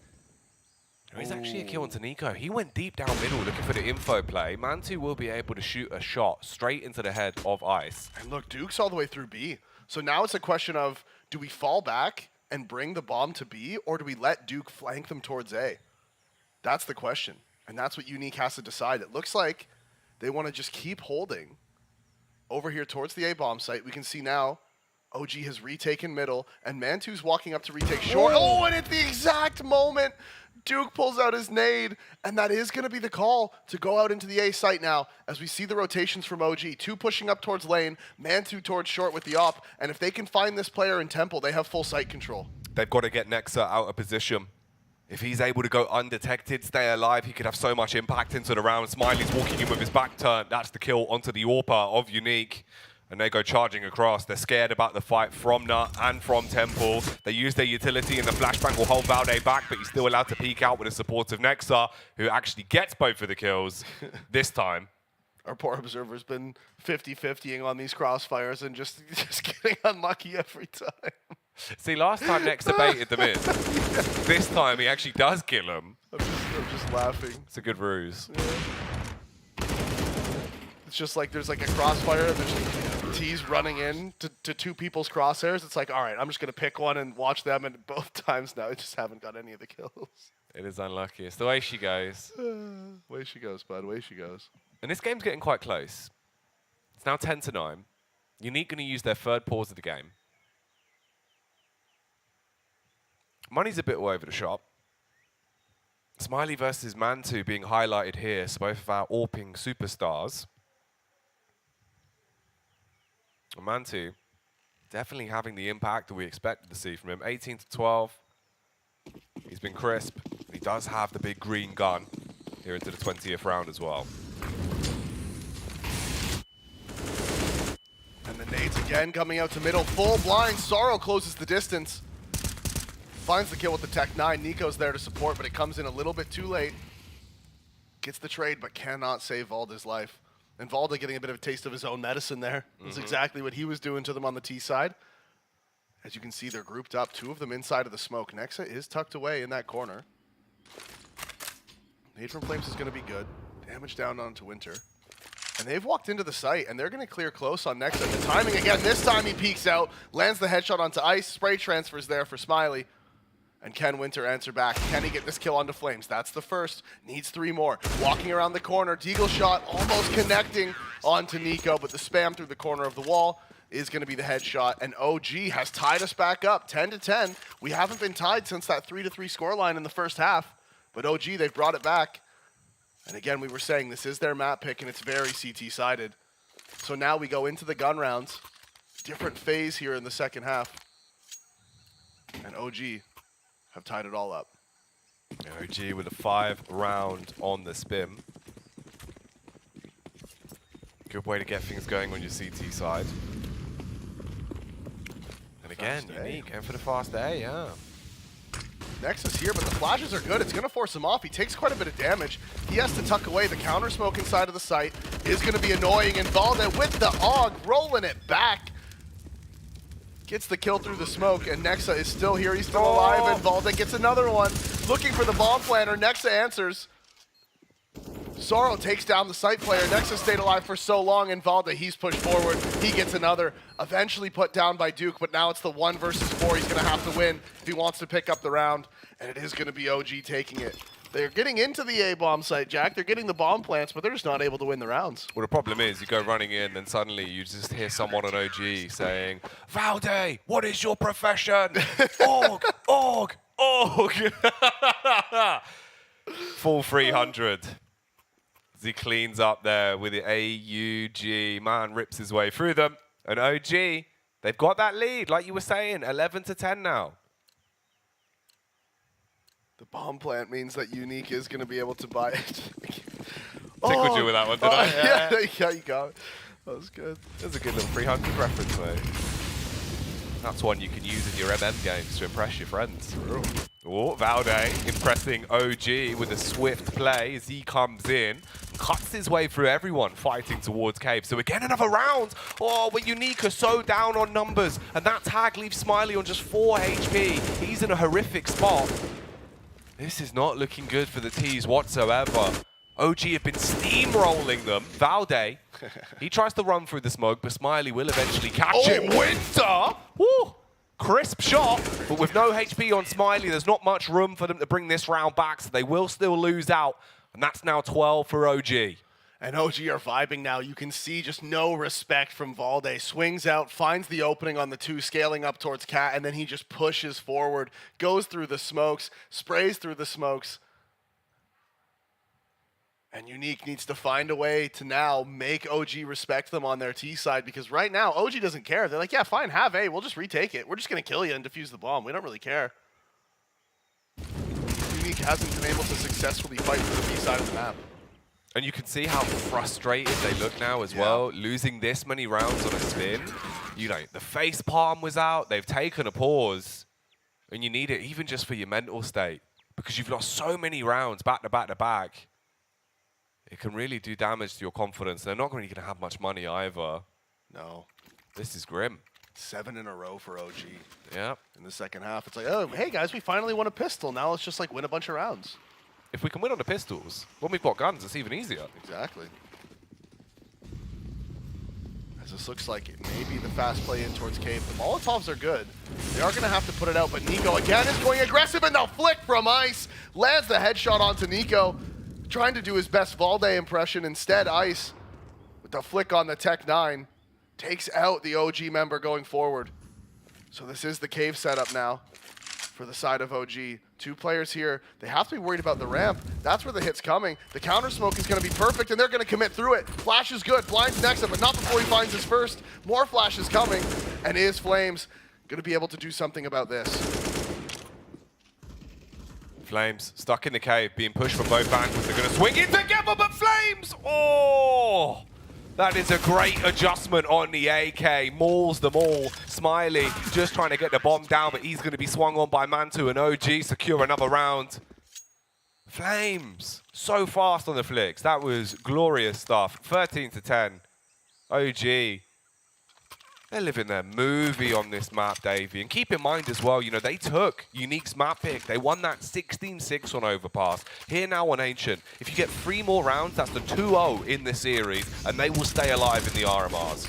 There is actually a kill onto Nico. He went deep down middle looking for the info play. Mantu will be able to shoot a shot straight into the head of Ice. And look, Duke's all the way through B. So now it's a question of, do we fall back and bring the bomb to B, or do we let Duke flank them towards A? That's the question. And that's what Unique has to decide. It looks like they want to just keep holding over here towards the A bomb site. We can see now OG has retaken middle, and Mantu's walking up to retake short. Oh, and at the exact moment, Duke pulls out his nade, and that is going to be the call to go out into the A site now as we see the rotations from OG. 2 pushing up towards lane, Mantu towards short with the op, and if they can find this player in Temple, they have full site control. They've got to get Nexa out of position. If he's able to go undetected, stay alive, he could have so much impact into the round. Smiley's walking in with his back turned. That's the kill onto the AWPer of Unique. And they go charging across. They're scared about the fight from Nut and from Temple. They use their utility, and the flashbang will hold Valde back, but he's still allowed to peek out with the support of Nexa, who actually gets both of the kills this time. Our poor observer's been 50-50ing on these crossfires and just getting unlucky every time. See, last time Nexa baited them in. This time he actually does kill him. I'm just laughing. It's a good ruse. Yeah. It's just like there's like a crossfire and there's T's running in to 2 people's crosshairs. It's like, all right, I'm just going to pick one and watch them, and both times now I just haven't got any of the kills. It is unlucky. It's the way she goes. Way she goes, bud. Way she goes. And this game's getting quite close. It's now 10-9. Unique going to use their third pause of the game. Money's a bit all over the shop. Smiley versus Mantu being highlighted here, so both of our AWPing superstars. Mantu definitely having the impact that we expected to see from him. 18-12. He's been crisp. He does have the big green gun here into the 20th round as well. And the nades again coming out to middle. Full blind. Sorrow closes the distance. Finds the kill with the Tech 9. Nico's there to support, but it comes in a little bit too late. Gets the trade, but cannot save Valde's life. And Valde getting a bit of a taste of his own medicine there. That's exactly what he was doing to them on the T side. As you can see, they're grouped up. 2 of them inside of the smoke. Nexa is tucked away in that corner. Nade from Flames is going to be good. Damage down onto Winter. And they've walked into the site, and they're going to clear close on Nexa. The timing again. This time he peeks out, lands the headshot onto Ice. Spray transfers there for Smiley. And can Winter answer back? Can he get this kill onto Flames? That's the first. Needs 3 more. Walking around the corner. Deagle shot almost connecting onto Nico, but the spam through the corner of the wall is going to be the headshot. And OG has tied us back up 10-10. We haven't been tied since that 3-3 scoreline in the first half. But OG, they've brought it back. And again, we were saying this is their map pick, and it's very CT-sided. So now we go into the gun rounds. Different phase here in the second half. And OG have tied it all up. OG with a 5-round on the spin. Good way to get things going on your CT side. And again, Unique, going for the fast A, yeah. Nexus here, but the flashes are good. It's going to force him off. He takes quite a bit of damage. He has to tuck away. The counter smoke inside of the site is going to be annoying. And Valde with the AUG, rolling it back. Gets the kill through the smoke, and Nexa is still here. He's still alive, and Valde gets another one. Looking for the bomb planter. Nexa answers. Sorrow takes down the site player. Nexa stayed alive for so long, and Valde, he's pushed forward. He gets another. Eventually put down by Duke, but now it's the 1 versus 4. He's going to have to win if he wants to pick up the round, and it is going to be OG taking it. They're getting into the A-bomb site, Jack. They're getting the bomb plants, but they're just not able to win the rounds. Well, the problem is you go running in, then suddenly you just hear someone on OG saying, Valde, what is your profession? Org, org, org. Full 300. As he cleans up there with the AUG. Man rips his way through them. And OG, they've got that lead, like you were saying, 11-10 now. The bomb plant means that Unique is going to be able to buy it. Tickled you with that one, did I? Yeah, you got it. That was good. That was a good little 300 reference, mate. That's one you can use in your MM games to impress your friends. True. Oh, Valde impressing OG with a swift play as he comes in, cuts his way through everyone fighting towards Cave. So again, another round. Oh, but Unique are so down on numbers, and that tag leaves Smiley on just 4 HP. He's in a horrific spot. This is not looking good for the T's whatsoever. OG have been steamrolling them. Valde, he tries to run through the smoke, but Smiley will eventually catch him. Winter! Woo! Crisp shot, but with no HP on Smiley, there's not much room for them to bring this round back, so they will still lose out. And that's now 12 for OG. And OG are vibing now. You can see just no respect from Valde. Swings out, finds the opening on the 2, scaling up towards Cat, and then he just pushes forward, goes through the smokes, sprays through the smokes. And Unique needs to find a way to now make OG respect them on their T side, because right now, OG doesn't care. They're like, yeah, fine, have A. We'll just retake it. We're just going to kill you and defuse the bomb. We don't really care. Unique hasn't been able to successfully fight for the B side of the map. And you can see how frustrated they look now as well, losing this many rounds on a spin. You know, the face palm was out. They've taken a pause. And you need it even just for your mental state, because you've lost so many rounds back to back to back. It can really do damage to your confidence. They're not really going to have much money either. No. This is grim. 7 in a row for OG. Yeah. In the second half, it's like, oh, hey guys, we finally won a pistol. Now let's just like win a bunch of rounds. If we can win on the pistols, when we've got guns, it's even easier. Exactly. As this looks like it may be the fast play in towards Cave. The Molotovs are good. They are going to have to put it out, but Nico again is going aggressive, and the flick from Ice lands the headshot onto Nico. Trying to do his best Valde impression. Instead, Ice, with the flick on the Tech 9, takes out the OG member going forward. So this is the Cave setup now for the side of OG. 2 players here. They have to be worried about the ramp. That's where the hit's coming. The counter smoke is going to be perfect, and they're going to commit through it. Flash is good. Blinds next up, but not before he finds his first. More Flash is coming, and is Flames going to be able to do something about this? Flames stuck in the cave, being pushed from both angles. They're going to swing it together, but Flames! Oh! That is a great adjustment on the AK. Mauls them all. Smiley just trying to get the bomb down, but he's going to be swung on by Mantu, and OG secure another round. Flames, so fast on the flicks. That was glorious stuff. 13 to 10. OG. They're living their movie on this map, Davey. And keep in mind as well, you know, they took Unique's map pick. They won that 16-6 on Overpass. Here now on Ancient, if you get 3 more rounds, that's the 2-0 in the series, and they will stay alive in the RMRs.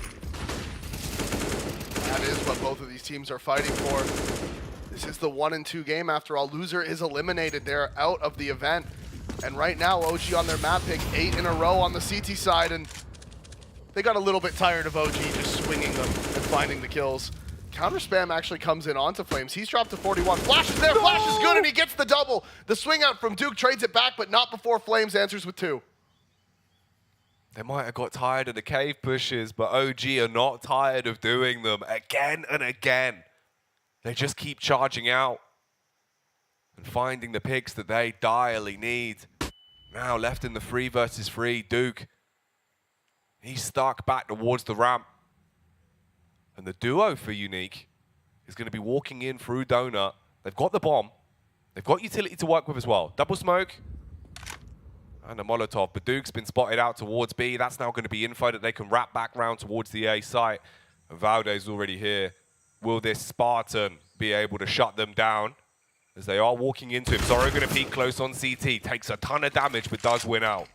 That is what both of these teams are fighting for. This is the 1-2 game after all. Loser is eliminated. They're out of the event. And right now, OG on their map pick, 8 in a row on the CT side, and they got a little bit tired of OG just swinging them and finding the kills. Counter spam actually comes in onto Flames. He's dropped to 41. Flash is there, Flash is good, and he gets the double. The swing out from Duke trades it back, but not before Flames answers with 2. They might have got tired of the cave pushes, but OG are not tired of doing them again and again. They just keep charging out and finding the picks that they direly need. Now left in the 3 versus 3, Duke. He's stuck back towards the ramp. And the duo for Unique is going to be walking in through Donut. They've got the bomb. They've got utility to work with as well. Double smoke and a Molotov. But Duke's been spotted out towards B. That's now going to be info that they can wrap back round towards the A site. And Valde's already here. Will this Spartan be able to shut them down as they are walking into him? Zorro going to peek close on CT. Takes a ton of damage, but does win out.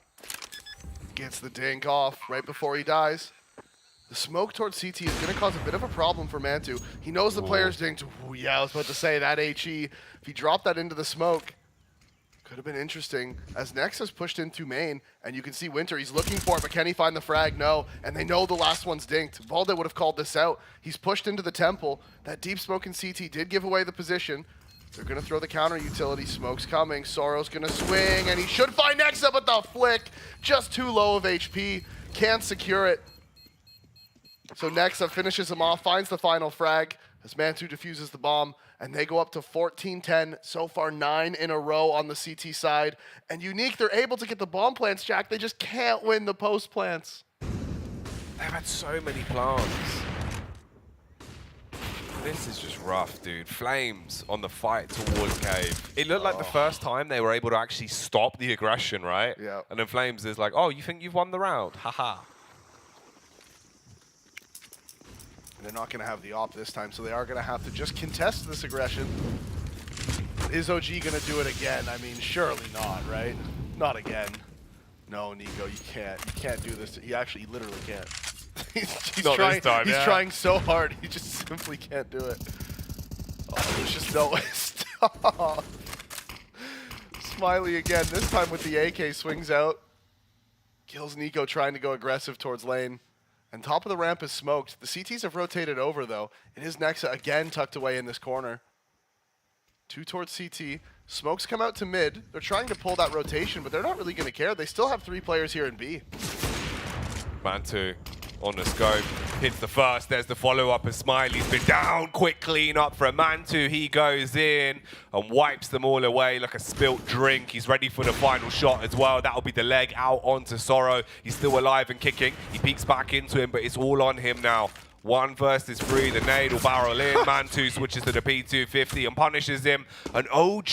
Gets the dink off right before he dies. The smoke towards CT is going to cause a bit of a problem for Mantu. He knows the player's dinked. Ooh, yeah, I was about to say that HE. If he dropped that into the smoke, could have been interesting. As Nexus pushed into main, and you can see Winter, he's looking for it, but can he find the frag? No, and they know the last one's dinked. Valde would have called this out. He's pushed into the temple. That deep smoke in CT did give away the position. They're going to throw the counter utility. Smoke's coming. Sorrow's going to swing, and he should find Nexa, but the flick, just too low of HP. Can't secure it. So Nexa finishes him off, finds the final frag as Mantu defuses the bomb, and they go up to 14-10. So far, 9 in a row on the CT side. And Unique, they're able to get the bomb plants, Jack. They just can't win the post plants. They've had so many plants. This is just rough, dude. Flames on the fight towards Cave. It looked like the first time they were able to actually stop the aggression, right? Yeah. And then Flames is like, oh, you think you've won the round? Haha. They're not going to have the op this time, so they are going to have to just contest this aggression. Is OG going to do it again? I mean, surely not, right? Not again. No, Nico, you can't. You can't do this. He actually literally can't. he's not trying, this time, he's yeah. trying so hard. He just simply can't do it. Oh, there's just no way. Stop. Smiley again. This time with the AK swings out. Kills Nico trying to go aggressive towards lane. And top of the ramp is smoked. The CTs have rotated over, though. It is Nexa again tucked away in this corner. 2 towards CT. Smokes come out to mid. They're trying to pull that rotation, but they're not really going to care. They still have 3 players here in B. Mantu on the scope. Hits the first. There's the follow-up as Smiley's been down. Quick clean up from Mantu. He goes in and wipes them all away like a spilt drink. He's ready for the final shot as well. That'll be the leg out onto Sorrow. He's still alive and kicking. He peeks back into him, but it's all on him now. 1 versus 3, the nade will barrel in. Mantu switches to the P250 and punishes him. And OG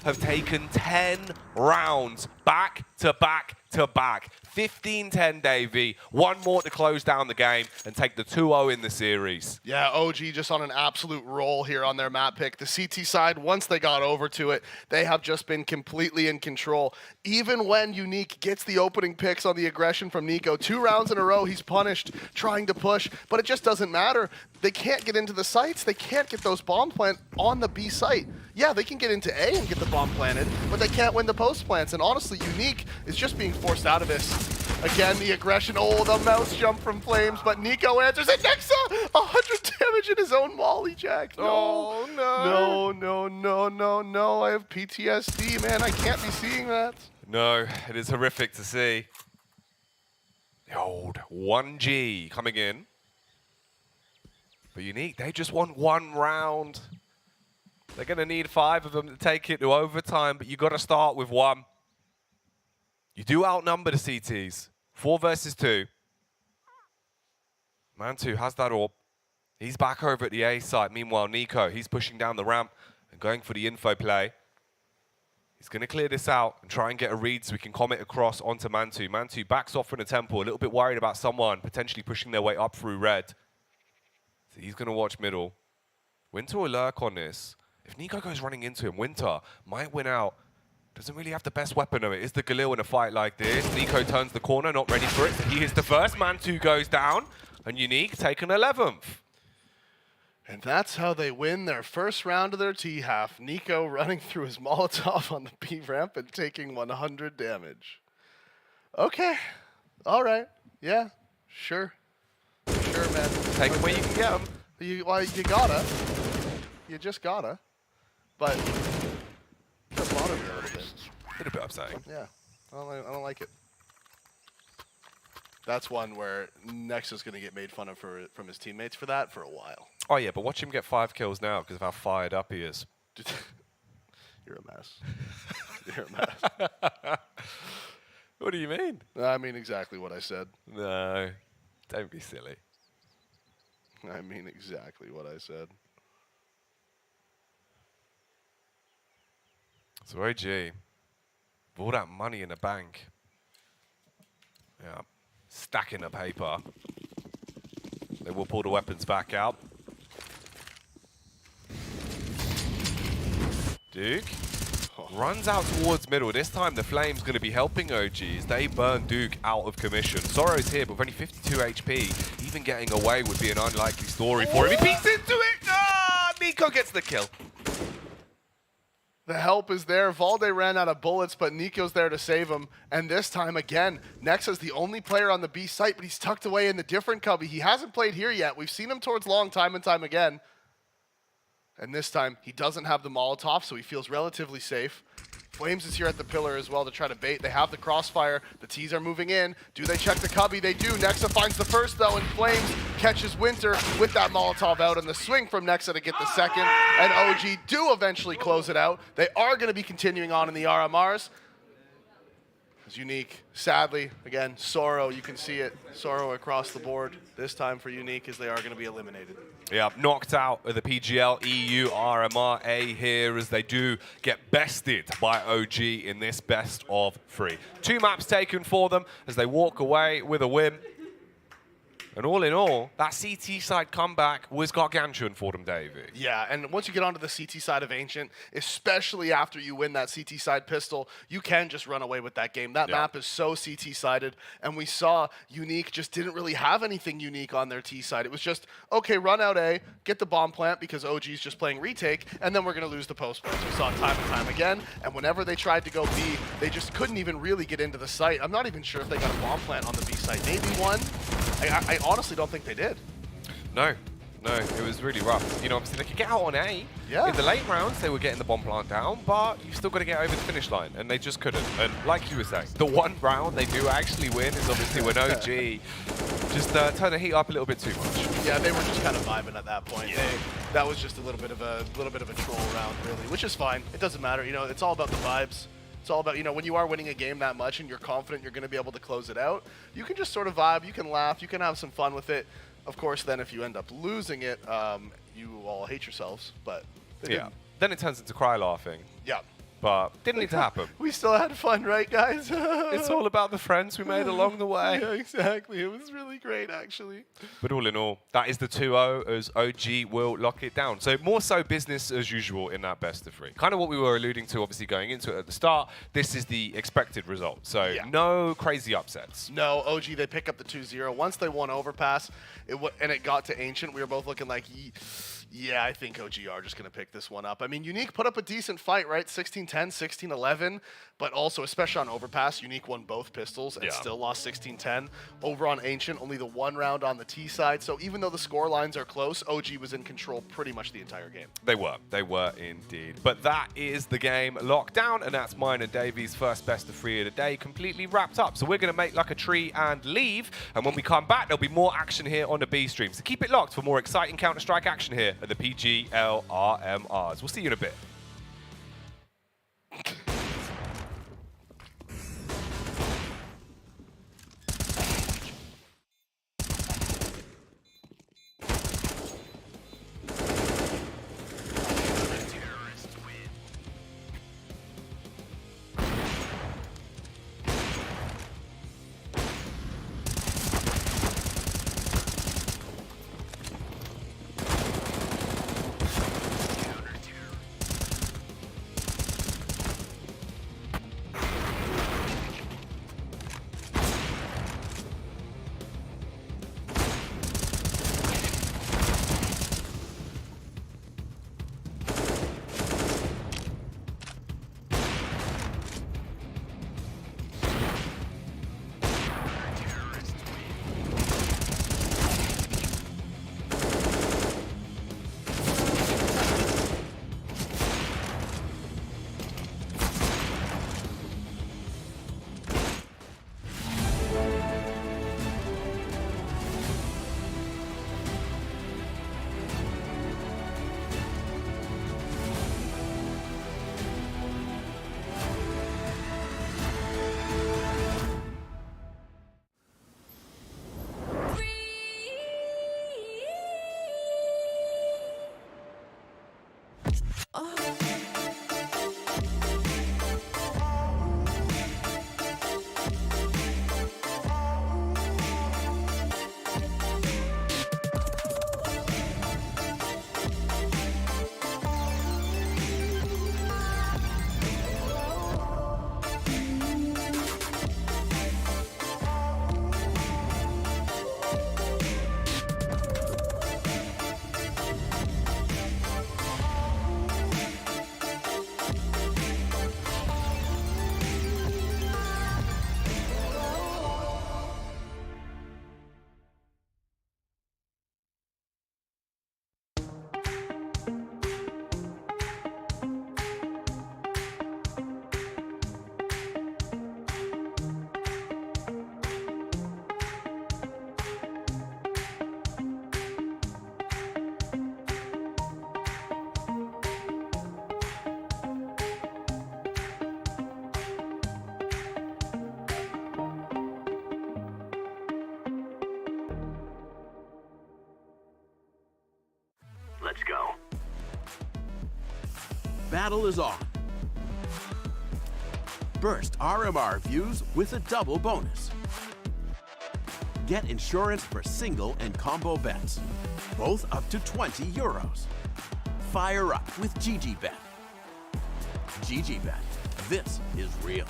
have taken 10 rounds back to back to back. 15-10, Davey. 1 more to close down the game and take the 2-0 in the series. Yeah, OG just on an absolute roll here on their map pick. The CT side, once they got over to it, they have just been completely in control. Even when Unique gets the opening picks on the aggression from Nico, 2 rounds in a row, he's punished, trying to push, but it just doesn't matter. They can't get into the sites. They can't get those bomb plant on the B site. Yeah, they can get into A and get the bomb planted, but they can't win the post plants. And honestly, Unique is just being forced out of this. Again, the aggression. Oh, the mouse jump from Flames, but Nico answers it. Nexa, 100 damage in his own molly jack. No, oh, no. No, no, no, no, no. I have PTSD, man. I can't be seeing that. No, it is horrific to see. The old 1G coming in. But Unique, they just want 1 round. They're going to need 5 of them to take it to overtime, but you got to start with 1. You do outnumber the CTs. 4 versus 2. Mantu has that orb. He's back over at the A site. Meanwhile, Nico, he's pushing down the ramp and going for the info play. He's going to clear this out and try and get a read so we can commit across onto Mantu. Mantu backs off from the temple, a little bit worried about someone potentially pushing their way up through red. So he's going to watch middle. Winter will lurk on this. If Nico goes running into him, Winter might win out. Doesn't really have the best weapon of it. Is the Galil in a fight like this? Nico turns the corner, not ready for it. So he is the first. Mantu goes down. And Unique taken 11th. And that's how they win their first round of their T-half. Nico running through his Molotov on the B ramp and taking 100 damage. Okay. All right. Yeah. Sure. Sure, man. Take them where you can get them. You gotta. You just gotta. But the bottom here a little bit. A little bit upsetting. Yeah. I don't like it. That's one where Nexa's going to get made fun of from his teammates for that for a while. Oh, yeah, but watch him get 5 kills now because of how fired up he is. You're a mess. You're a mess. What do you mean? I mean exactly what I said. No, don't be silly. I mean exactly what I said. So OG, with all that money in the bank, yeah, stacking the paper, they will pull the weapons back out. Duke runs out towards middle. This time the Flame's going to be helping OGs. They burn Duke out of commission. Sorrow's here, but with only 52 HP, even getting away would be an unlikely story for him. He beats into it! Ah, Nico gets the kill. The help is there. Valde ran out of bullets, but Nico's there to save him. And this time, again, Nexa's the only player on the B site, but he's tucked away in the different cubby. He hasn't played here yet. We've seen him towards long time and time again. And this time, he doesn't have the Molotov, so he feels relatively safe. Flames is here at the pillar as well to try to bait. They have the crossfire. The T's are moving in. Do they check the cubby? They do. Nexa finds the first, though, and Flames catches Winter with that Molotov out, and the swing from Nexa to get the second. And OG do eventually close it out. They are going to be continuing on in the RMRs. It's Unique. Sadly, again, Sorrow, you can see it. Sorrow across the board this time for Unique, as they are going to be eliminated. Yeah, knocked out of the PGL EU RMR here as they do get bested by OG in this best of 3. 2 maps taken for them as they walk away with a win. And all in all, that CT side comeback was gargantuan for them, David. Yeah, and once you get onto the CT side of Ancient, especially after you win that CT side pistol, you can just run away with that game. That map is so CT sided, and we saw Unique just didn't really have anything unique on their T side. It was just, okay, run out A, get the bomb plant because OG's just playing retake, and then we're going to lose the post plant. We saw it time and time again, and whenever they tried to go B, they just couldn't even really get into the site. I'm not even sure if they got a bomb plant on the B site. Maybe one. I honestly don't think they did. No, it was really rough. You know, obviously they could get out on A. Yeah. In the late rounds, they were getting the bomb plant down, but you've still got to get over the finish line, and they just couldn't. And like you were saying, the one round they do actually win is obviously when OG just turned the heat up a little bit too much. Yeah, they were just kind of vibing at that point. That was just a little bit of a troll round, really, which is fine. It doesn't matter. You know, it's all about the vibes. It's all about, you know, when you are winning a game that much and you're confident you're going to be able to close it out, you can just sort of vibe, you can laugh, you can have some fun with it. Of course, then if you end up losing it, you all hate yourselves, but then it turns into cry laughing. Yeah. But didn't need to happen. We still had fun, right, guys? It's all about the friends we made along the way. Yeah, exactly. It was really great, actually. But all in all, that is the 2-0 as OG will lock it down. So more so business as usual in that best of 3. Kind of what we were alluding to, obviously, going into it at the start. This is the expected result. So no crazy upsets. No, OG, they pick up the 2-0. Once they won Overpass, and it got to Ancient, we were both looking like, yeah, I think OG are just going to pick this one up. I mean, Unique put up a decent fight, right? 16-10, 16-11, but also, especially on Overpass, Unique won both pistols and still lost 16-10. Over on Ancient, only the 1 round on the T side. So even though the score lines are close, OG was in control pretty much the entire game. They were indeed. But that is the game locked down, and that's mine and Davey's first best of 3 of the day completely wrapped up. So we're going to make like a tree and leave, and when we come back, there'll be more action here on the B stream. So keep it locked for more exciting Counter-Strike action here at the PGL RMRs. We'll see you in a bit. battle is on. Burst RMR views with a double bonus. Get insurance for single and combo bets, both up to 20 euros. Fire up with GGBet. GGBet, this is real.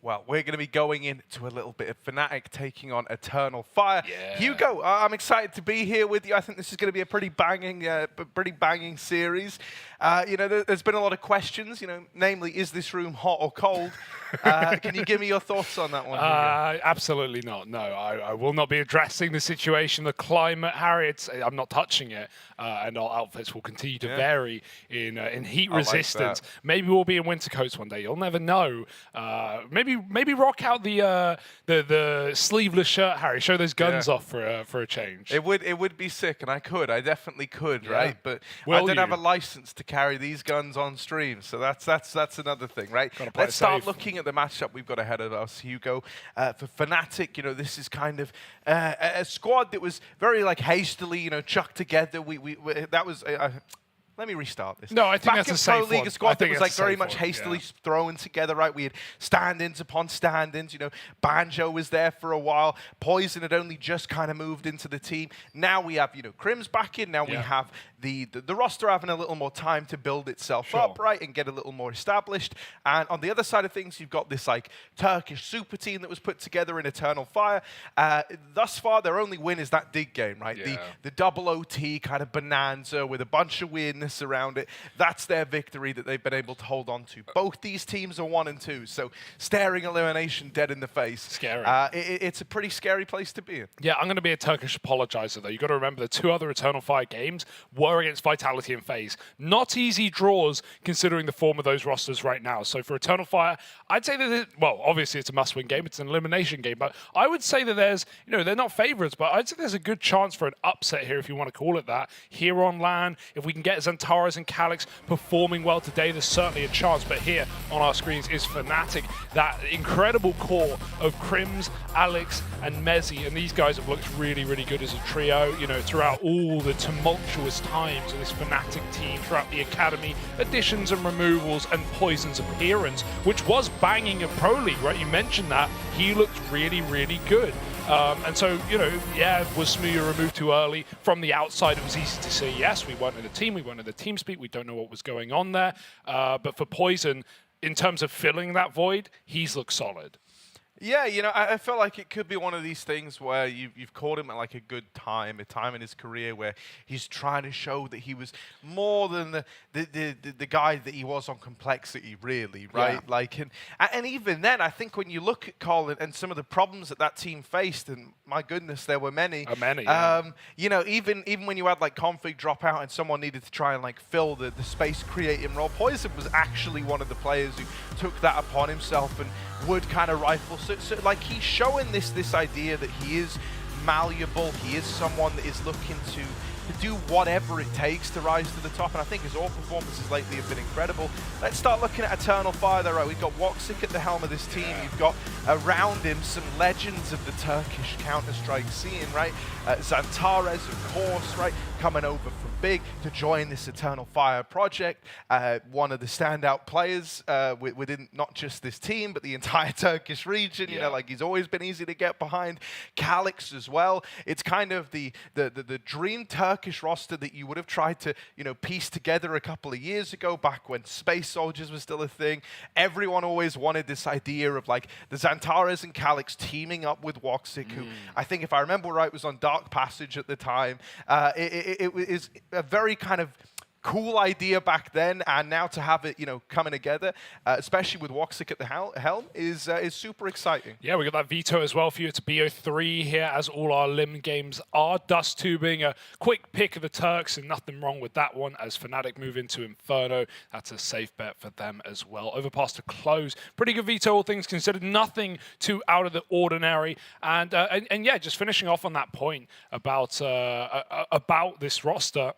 Well, we're going to be going into a little bit of Fnatic taking on Eternal Fire. Hugo, I'm excited to be here with you. I think this is going to be a pretty banging series. You know, there's been a lot of questions. You know, namely, is this room hot or cold? Can you give me your thoughts on that one? Absolutely not. No, I will not be addressing the situation, the climate, Harry. I'm not touching it, and our outfits will continue to vary in heat resistance. Like maybe we'll be in winter coats one day. You'll never know. Maybe rock out the sleeveless shirt, Harry. Show those guns off for a change. It would be sick, and I definitely could, right? But I don't have a license to carry these guns on stream, so that's another thing, right? Let's start looking at the matchup we've got ahead of us, Hugo. For Fnatic, you know, this is kind of a squad that was very like hastily, you know, chucked together. That was. Let me restart this. No, I think that's a safe Pro League, one. a squad I think that was like very much hastily thrown together, right? We had stand-ins upon stand-ins. You know, Banjo was there for a while. Poison had only just kind of moved into the team. Now we have, you know, Crim's back in. Now we have the roster having a little more time to build itself up, right, and get a little more established. And on the other side of things, you've got this like Turkish super team that was put together in Eternal Fire. Thus far, their only win is that dig game, right? The double OT kind of bonanza with a bunch of weirdness around it. That's their victory that they've been able to hold on to. Both these teams are 1 and 2, so staring elimination dead in the face. Scary. It's a pretty scary place to be in. Yeah, I'm going to be a Turkish apologizer, though. You've got to remember the 2 other Eternal Fire games were against Vitality and FaZe. Not easy draws, considering the form of those rosters right now. So for Eternal Fire, I'd say that, well, obviously it's a must-win game. It's an elimination game. But I would say that there's, you know, they're not favorites, but I'd say there's a good chance for an upset here, if you want to call it that. Here on LAN, if we can get Xantares and Calyx performing well today, there's certainly a chance. But here on our screens is Fnatic, that incredible core of Crims, Alex, and Mezzi. And these guys have looked really, really good as a trio, you know, throughout all the tumultuous times of this Fnatic team, throughout the academy, additions and removals, and Poison's appearance, which was banging at Pro League, right? You mentioned that. He looked really, really good. And so, you know, was Smooya removed too early? From the outside, it was easy to say, yes, we weren't in the team, we weren't in the team speak, we don't know what was going on there. But for Poison, in terms of filling that void, he's looked solid. Yeah, you know, I felt like it could be one of these things where you've caught him at like a good time, a time in his career where he's trying to show that he was more than the guy that he was on complexity, really, right? Yeah. Like, and even then, I think when you look at Colin and some of the problems that team faced, and my goodness, there were many. You know, even when you had like config drop out and someone needed to try and like fill the space creating role, Poison was actually one of the players who took that upon himself and would kind of rifle. So like he's showing this idea that he is malleable. He is someone that is looking to do whatever it takes to rise to the top, and I think his all performances lately have been incredible. Let's start looking at Eternal Fire though, right? We've got Woxic at the helm of this team. You've got around him some legends of the Turkish Counter-Strike scene, right? Xantares, of course, right? Coming over from Big to join this Eternal Fire project. One of the standout players within not just this team, but the entire Turkish region. You know, like he's always been easy to get behind. Calyx as well. It's kind of the dream Turkish roster that you would have tried to, you know, piece together a couple of years ago, back when Space Soldiers was still a thing. Everyone always wanted this idea of like the Xantares and Calyx teaming up with Woxic, who I think, if I remember right, was on Dark Passage at the time. It is a very kind of cool idea back then, and now to have it, you know, coming together, especially with Woxic at the helm, is super exciting. Yeah, we got that veto as well for you. It's BO3 here, as all our limb games are. Dust Tubing, a quick pick of the Turks, and nothing wrong with that one. As Fnatic move into Inferno, that's a safe bet for them as well. Overpass to close. Pretty good veto, all things considered. Nothing too out of the ordinary. And yeah, just finishing off on that point about this roster.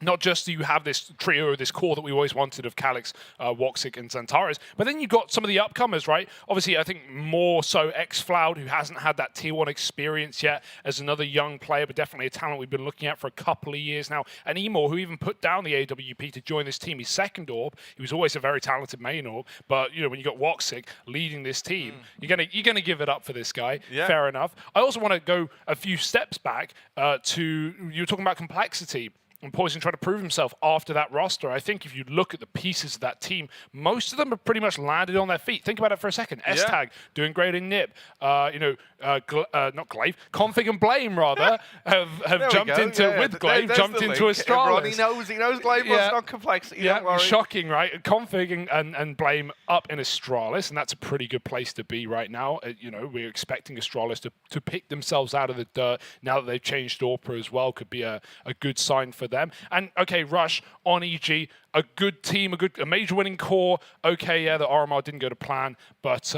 Not just do you have this trio, this core that we always wanted of Calyx, Woxic, and Xantares, but then you've got some of the upcomers, right? Obviously, I think more so Xfloud, who hasn't had that Tier 1 experience yet as another young player, but definitely a talent we've been looking at for a couple of years now. And Emor, who even put down the AWP to join this team, his second AWP. He was always a very talented main AWP, but you know, when you got Woxic leading this team, you're gonna give it up for this guy. Yeah. Fair enough. I also want to go a few steps back to, you were talking about complexity. and Poison trying to prove himself after that roster. I think if you look at the pieces of that team, most of them have pretty much landed on their feet. Think about it for a second. S-Tag doing great in NIP. Not Glaive, Config and Blame rather have jumped into with Glaive, jumped into Astralis. He knows Glaive wants on complexity. Don't worry. Shocking, right? Config and Blame up in Astralis, and that's a pretty good place to be right now. We're expecting Astralis to pick themselves out of the dirt now that they've changed Orpra as well. Could be a good sign for them. And okay, Rush on EG, a good team, a major winning core. Okay, yeah, the RMR didn't go to plan, but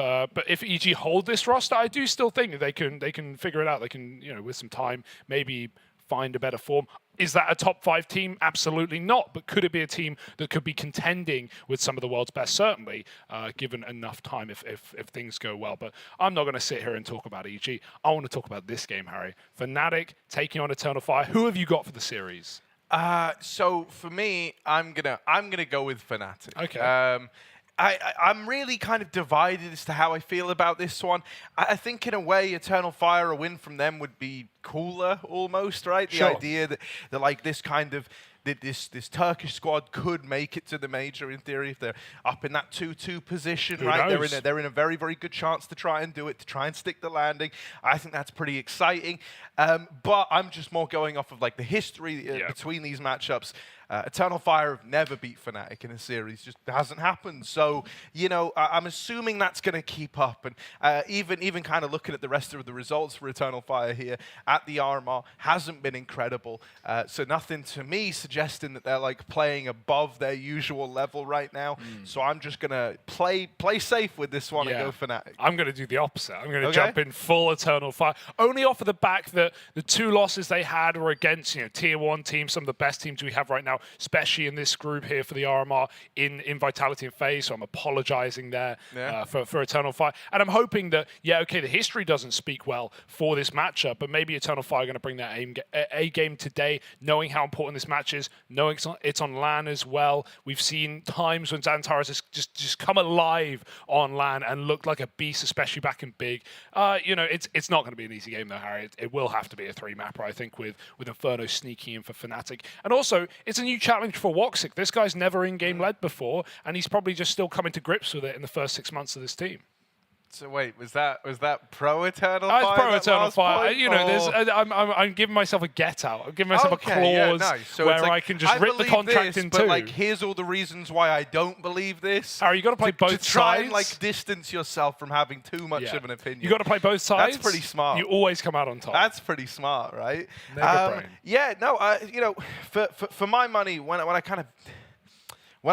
if EG hold this roster, I do still think that they can figure it out. They can, with some time, maybe find a better form. Is that a top 5 team? Absolutely not. But could it be a team that could be contending with some of the world's best? Certainly, given enough time if things go well. But I'm not going to sit here and talk about EG. I want to talk about this game, Harry. Fnatic taking on Eternal Fire. Who have you got for the series? So for me, I'm gonna go with Fnatic. Okay. I'm really kind of divided as to how I feel about this one. I think in a way, Eternal Fire, a win from them would be cooler almost, right? The idea that like this kind of this Turkish squad could make it to the major in theory if they're up in that 2-2 position, right? They're in a very, very good chance to try and do it, to try and stick the landing. I think that's pretty exciting. But I'm just more going off of like the history between these matchups. Eternal Fire have never beat Fnatic in a series, just hasn't happened. So, I'm assuming that's going to keep up. And even kind of looking at the rest of the results for Eternal Fire here at the RMR hasn't been incredible. So nothing to me suggesting that they're like playing above their usual level right now. So I'm just going to play safe with this one and go Fnatic. I'm going to do the opposite. I'm going to jump in full Eternal Fire, only off of the back that the 2 losses they had were against tier 1 teams, some of the best teams we have right now, especially in this group here for the RMR in Vitality and FaZe. So I'm apologizing there for Eternal Fire. And I'm hoping that, the history doesn't speak well for this matchup, but maybe Eternal Fire are going to bring that A game today, knowing how important this match is, knowing it's on LAN as well. We've seen times when Xantares has just come alive on LAN and looked like a beast, especially back in Big. It's not going to be an easy game though, Harry. It will have to be a 3-mapper, I think, with Inferno sneaking in for Fnatic. And also, it's a new challenge for Woxic. This guy's never in-game led before, and he's probably just still coming to grips with it in the first 6 months of this team. So wait, was that pro Eternal Fire? It's pro Eternal Fire. I'm giving myself a get out. I'm giving myself a clause so where I can just rip the contract in two. But here's all the reasons why I don't believe this. Harry, you got to play both sides. To try and distance yourself from having too much of an opinion. You got to play both sides. That's pretty smart. You always come out on top. That's pretty smart, right? Brain. For my money, when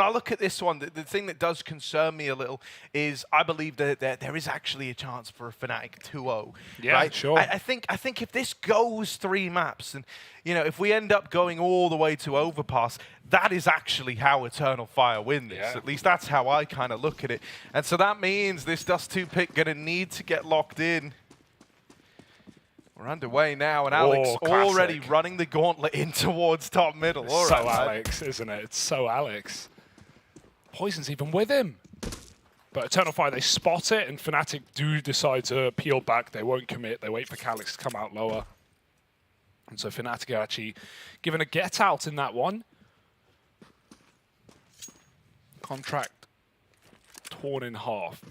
I look at this one, the thing that does concern me a little is I believe that there is actually a chance for a Fnatic 2-0. Yeah, right? sure. I think if this goes 3 maps and if we end up going all the way to Overpass, that is actually how Eternal Fire win this. Yeah. At least that's how I kind of look at it. And so that means this Dust 2 pick going to need to get locked in. We're underway now, and Alex already running the gauntlet in towards top middle. It's Alex, isn't it? It's so Alex. Poison's even with him. But Eternal Fire, they spot it, and Fnatic do decide to peel back. They won't commit. They wait for Calyx to come out lower. And so Fnatic are actually given a get out in that one. Contract torn in half.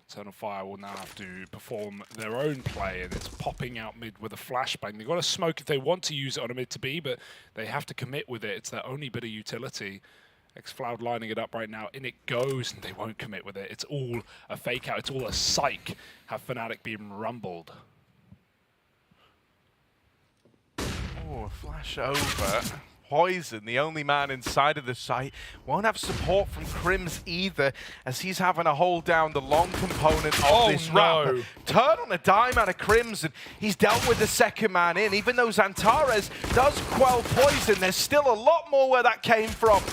Eternal Fire will now have to perform their own play, and it's popping out mid with a flashbang. They've got to smoke if they want to use it on a mid to B, but they have to commit with it. It's their only bit of utility. Xfloud lining it up right now, in it goes, and they won't commit with it. It's all a fake out. It's all a psych. Have Fnatic been rumbled? Oh, flash over. Poison, the only man inside of the site, won't have support from Crims either, as he's having to hold down the long component of this ramp. Turn on a dime out of Crims, and he's dealt with the second man in. Even though Xantares does quell Poison, there's still a lot more where that came from.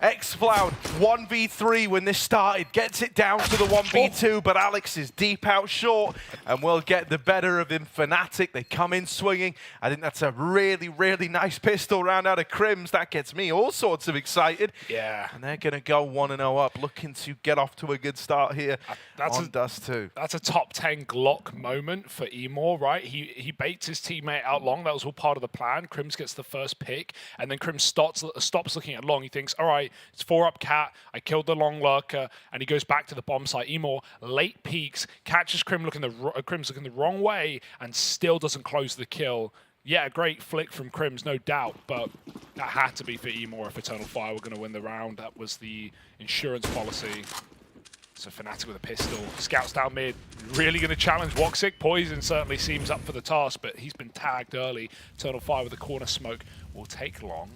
xFloud 1v3 when this started, gets it down to the 1v2, but Alex is deep out short and will get the better of him. Fnatic, they come in swinging. I think that's a really, really nice pistol round out of Crims. That gets me all sorts of excited. Yeah. And they're going to go 1-0 up, looking to get off to a good start here on Dust 2. That's a top 10 Glock moment for Emor, right? He baits his teammate out long. That was all part of the plan. Crims gets the first pick, and then Crims stops looking at long. He thinks, all right, it's 4-up cat. I killed the long lurker, and he goes back to the bomb site. Emor late peeks, catches Crims looking the wrong way, and still doesn't close the kill. Yeah, a great flick from Crims, no doubt, but that had to be for Emor if Eternal Fire were going to win the round. That was the insurance policy. So Fnatic with a pistol, scouts down mid, really going to challenge Woxic. Poison certainly seems up for the task, but he's been tagged early. Eternal Fire with a corner smoke will take long.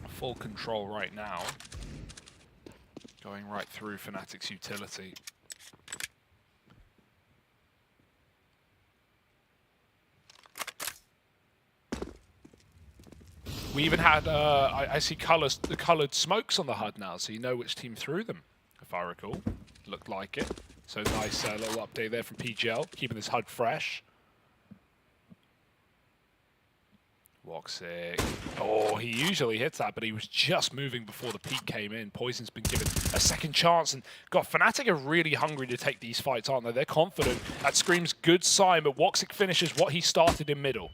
Full control right now. Going right through Fnatic's utility. We even had, I see the coloured smokes on the HUD now, so you know which team threw them, if I recall. Looked like it. So nice little update there from PGL, keeping this HUD fresh. Woxic. Oh, he usually hits that, but he was just moving before the peak came in. Poison's been given a second chance, and God, Fnatic are really hungry to take these fights, aren't they? They're confident. That screams good sign, but Woxic finishes what he started in middle.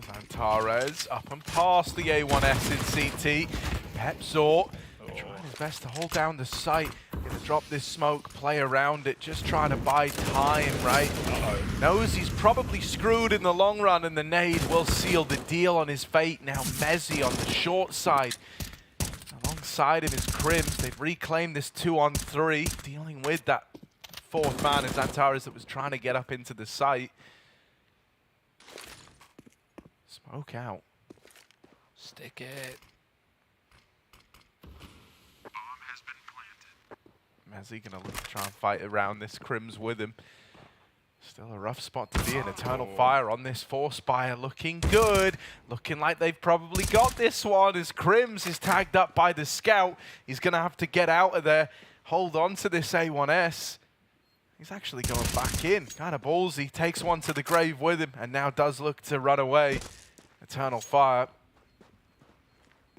Zantares up and past the A1S in CT. Pepzor trying his best to hold down the site. Gonna drop this smoke, play around it, just trying to buy time, right? Knows he's probably screwed in the long run, and the nade will seal the deal on his fate. Now Mezzy on the short side. Alongside him is Crims. They've reclaimed this 2-on-3, dealing with that fourth man as Zantares that was trying to get up into the site. Smoke out. Stick it. Bomb has been planted. Mezzy gonna look to try and fight around this Crims with him. Still a rough spot to be in. Eternal Fire on this Force Spire looking good. Looking like they've probably got this one as Crims is tagged up by the scout. He's gonna have to get out of there. Hold on to this A1S. He's actually going back in. Kind of ballsy. Takes one to the grave with him and now does look to run away. Eternal Fire.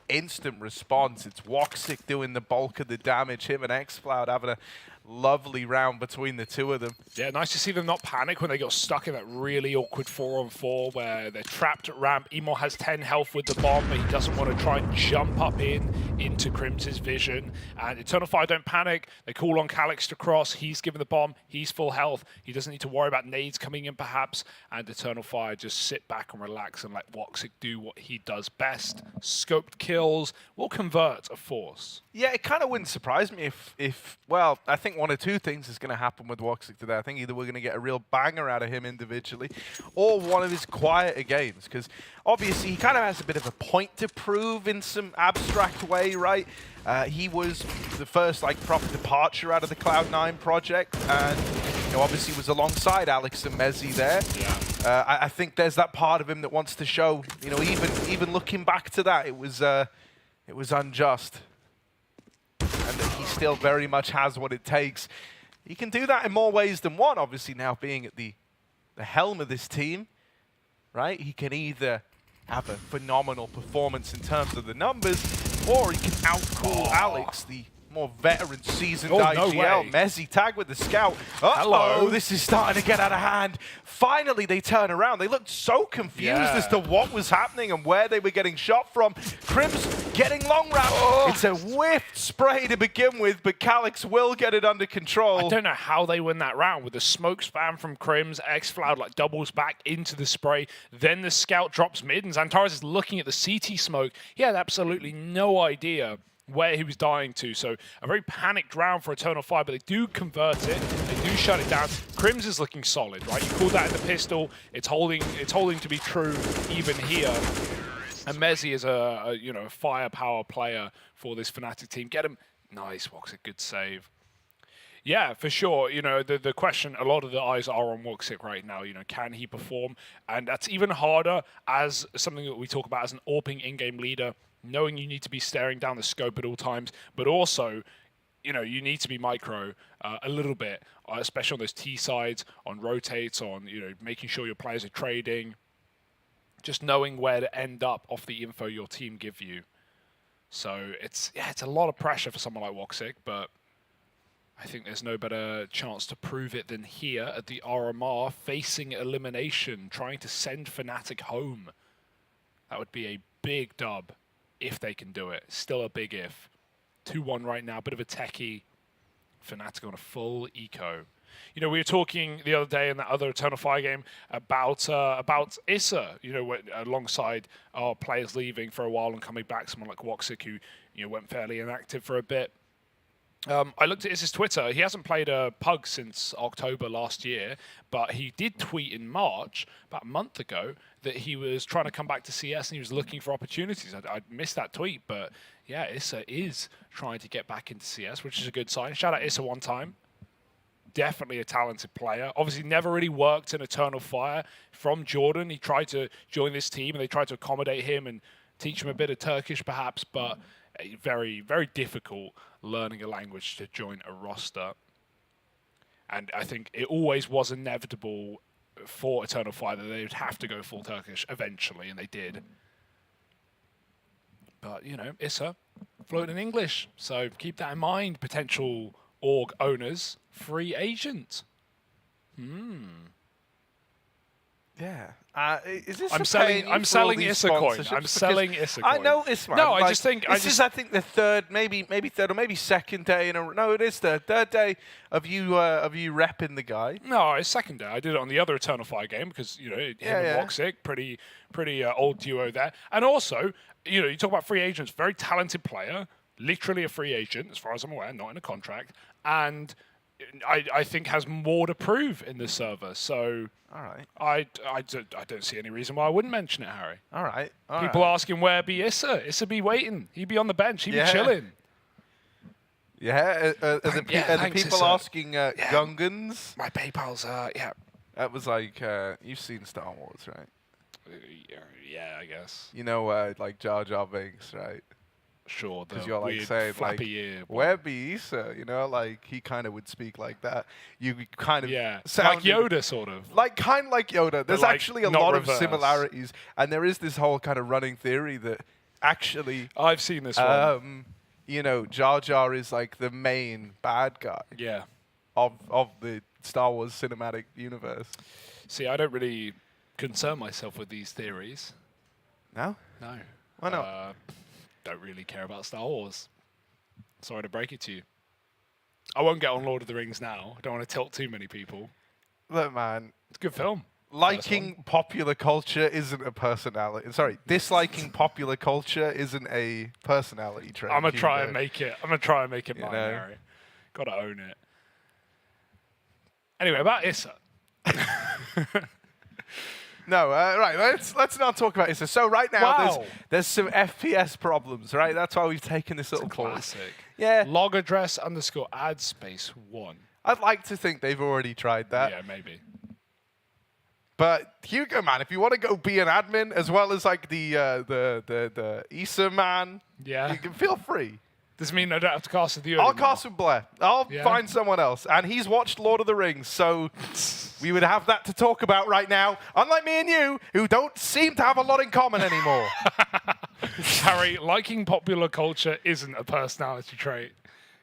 Instant response. It's Woxic doing the bulk of the damage. Him and xFloud having a lovely round between the two of them. Yeah, nice to see them not panic when they got stuck in that really awkward 4-on-4 where they're trapped at ramp. Emor has 10 health with the bomb, but he doesn't want to try and jump up into Crims' vision. And Eternal Fire don't panic. They call on Calyx to cross. He's given the bomb. He's full health. He doesn't need to worry about nades coming in perhaps. And Eternal Fire just sit back and relax and let Woxic do what he does best. Scoped kills will convert a force. Yeah, it kind of wouldn't surprise me if well, I think one or two things is going to happen with Woxic today. I think either we're going to get a real banger out of him individually or one of his quieter games, because obviously he kind of has a bit of a point to prove in some abstract way, right? He was the first like proper departure out of the Cloud9 project, and you know, obviously was alongside Alex and Mezzy there. Yeah. I think there's that part of him that wants to show, you know, even looking back to that, it was unjust. And that he still very much has what it takes. He can do that in more ways than one, obviously now being at the helm of this team, right? He can either have a phenomenal performance in terms of the numbers, or he can outcool Alex, the more veteran, seasoned IGL. No Mezzy tag with the scout. Hello. This is starting to get out of hand. Finally, they turn around. They looked so confused as to what was happening and where they were getting shot from. Crims getting long round. It's a whiffed spray to begin with, but Calyx will get it under control. I don't know how they win that round with the smoke spam from Crims. xFloud like doubles back into the spray. Then the scout drops mid, and Zantares is looking at the CT smoke. He had absolutely no idea where he was dying to. So a very panicked round for Eternal Fire, but they do convert it. They do shut it down. Crims is looking solid, right? You called that in the pistol. It's holding to be true even here. And Mezzy is a firepower player for this Fnatic team. Get him. Nice, Woxic, good save. Yeah, for sure. You know, the question, a lot of the eyes are on Woxic right now. You know, can he perform? And that's even harder as something that we talk about as an AWPing in-game leader, knowing you need to be staring down the scope at all times, but also, you know, you need to be micro a little bit, especially on those T sides, on rotates, on, you know, making sure your players are trading, just knowing where to end up off the info your team give you. So it's a lot of pressure for someone like Woxic, but I think there's no better chance to prove it than here at the RMR, facing elimination, trying to send Fnatic home. That would be a big dub if they can do it. Still a big if. 2-1 right now, bit of a techie. Fnatic on a full eco. You know, we were talking the other day in that other Eternal Fire game about Issa, you know, alongside our players leaving for a while and coming back, someone like Woxic who, you know, went fairly inactive for a bit. I looked at his Twitter. He hasn't played a pug since October last year, but he did tweet in March, about a month ago, that he was trying to come back to CS and he was looking for opportunities. I missed that tweet, but yeah, Issa is trying to get back into CS, which is a good sign. Shout out Issa one time. Definitely a talented player. Obviously never really worked in Eternal Fire. From Jordan, he tried to join this team and they tried to accommodate him and teach him a bit of Turkish perhaps, but very, very difficult learning a language to join a roster. And I think it always was inevitable for Eternal Fire that they would have to go full Turkish eventually, and they did. But, you know, Issa, fluent in English, so keep that in mind, potential org owners. Free agent. Yeah. Is this I'm selling Issa coin. I'm selling Issa coin. I know Issa. No, like, I just think this is, I think, the third, maybe third or maybe second day in a. No, it is the third day of you repping the guy. No, it's second day. I did it on the other Eternal Fire game because, you know, him and Woxic, pretty old duo there. And also, you know, you talk about free agents, very talented player, literally a free agent as far as I'm aware, not in a contract, and I think has more to prove in this server. So, all right, I don't see any reason why I wouldn't mention it, Harry. All right. People asking where be Issa. Issa be waiting. He'd be on the bench. He'd be chilling. Yeah. Are the people Issa. asking Gungans? My PayPal's yeah. That was like you've seen Star Wars, right? Yeah, I guess. You know, like Jar Jar Binks, right? Sure, because you're like saying like, where be Issa? You know, like he kind of would speak like that. You kind of like Yoda, sort of. Like kind of like Yoda. There's like, actually a lot of similarities, and there is this whole kind of running theory that actually I've seen this one. You know, Jar Jar is like the main bad guy. Yeah. Of the Star Wars cinematic universe. See, I don't really concern myself with these theories. No? No. Why not? Don't really care about Star Wars. Sorry to break it to you. I won't get on Lord of the Rings now. I don't want to tilt too many people. Look, man. It's a good film. Liking popular culture isn't a personality. Sorry, disliking popular culture isn't a personality trait. I'm going to try and make it. I'm going to try and make it mine, Harry. Got to own it. Anyway, about Issa. No, right. Let's not talk about Issa. So right now, there's some FPS problems, right? That's why we've taken this little pause. Classic. Yeah. Log address _ add space 1. I'd like to think they've already tried that. Yeah, maybe. But Hugo, man, if you want to go be an admin as well as like the Issa man, you can feel free. Does it mean I don't have to cast with you? I'll cast with Blair. I'll find someone else. And he's watched Lord of the Rings, so we would have that to talk about right now. Unlike me and you, who don't seem to have a lot in common anymore. Harry, liking popular culture isn't a personality trait.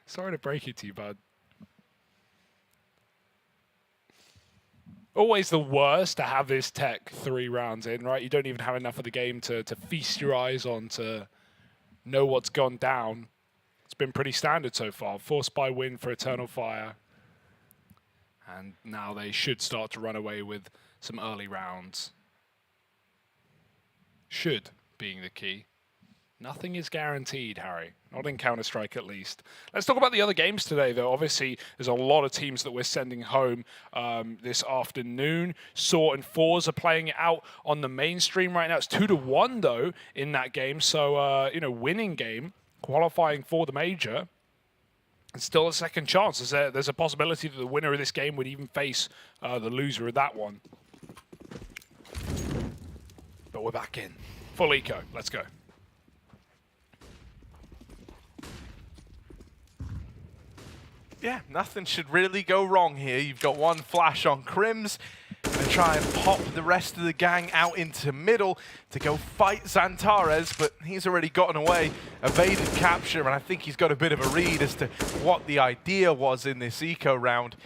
Sorry to break it to you, bud. Always the worst to have this tech 3 rounds in, right? You don't even have enough of the game to feast your eyes on, to know what's gone down. It's been pretty standard so far. Forced by win for Eternal Fire. And now they should start to run away with some early rounds. Should being the key. Nothing is guaranteed, Harry. Not in Counter-Strike, at least. Let's talk about the other games today, though. Obviously, there's a lot of teams that we're sending home this afternoon. Saw and Fours are playing it out on the mainstream right now. It's 2-1, though, in that game. So, you know, winning game, qualifying for the major. It's still a second chance. There's a possibility that the winner of this game would even face the loser of that one. But we're back in. Full eco. Let's go. Yeah, nothing should really go wrong here. You've got one flash on Crims. Gonna try and pop the rest of the gang out into middle to go fight Xantares, but he's already gotten away, evaded capture, and I think he's got a bit of a read as to what the idea was in this eco round.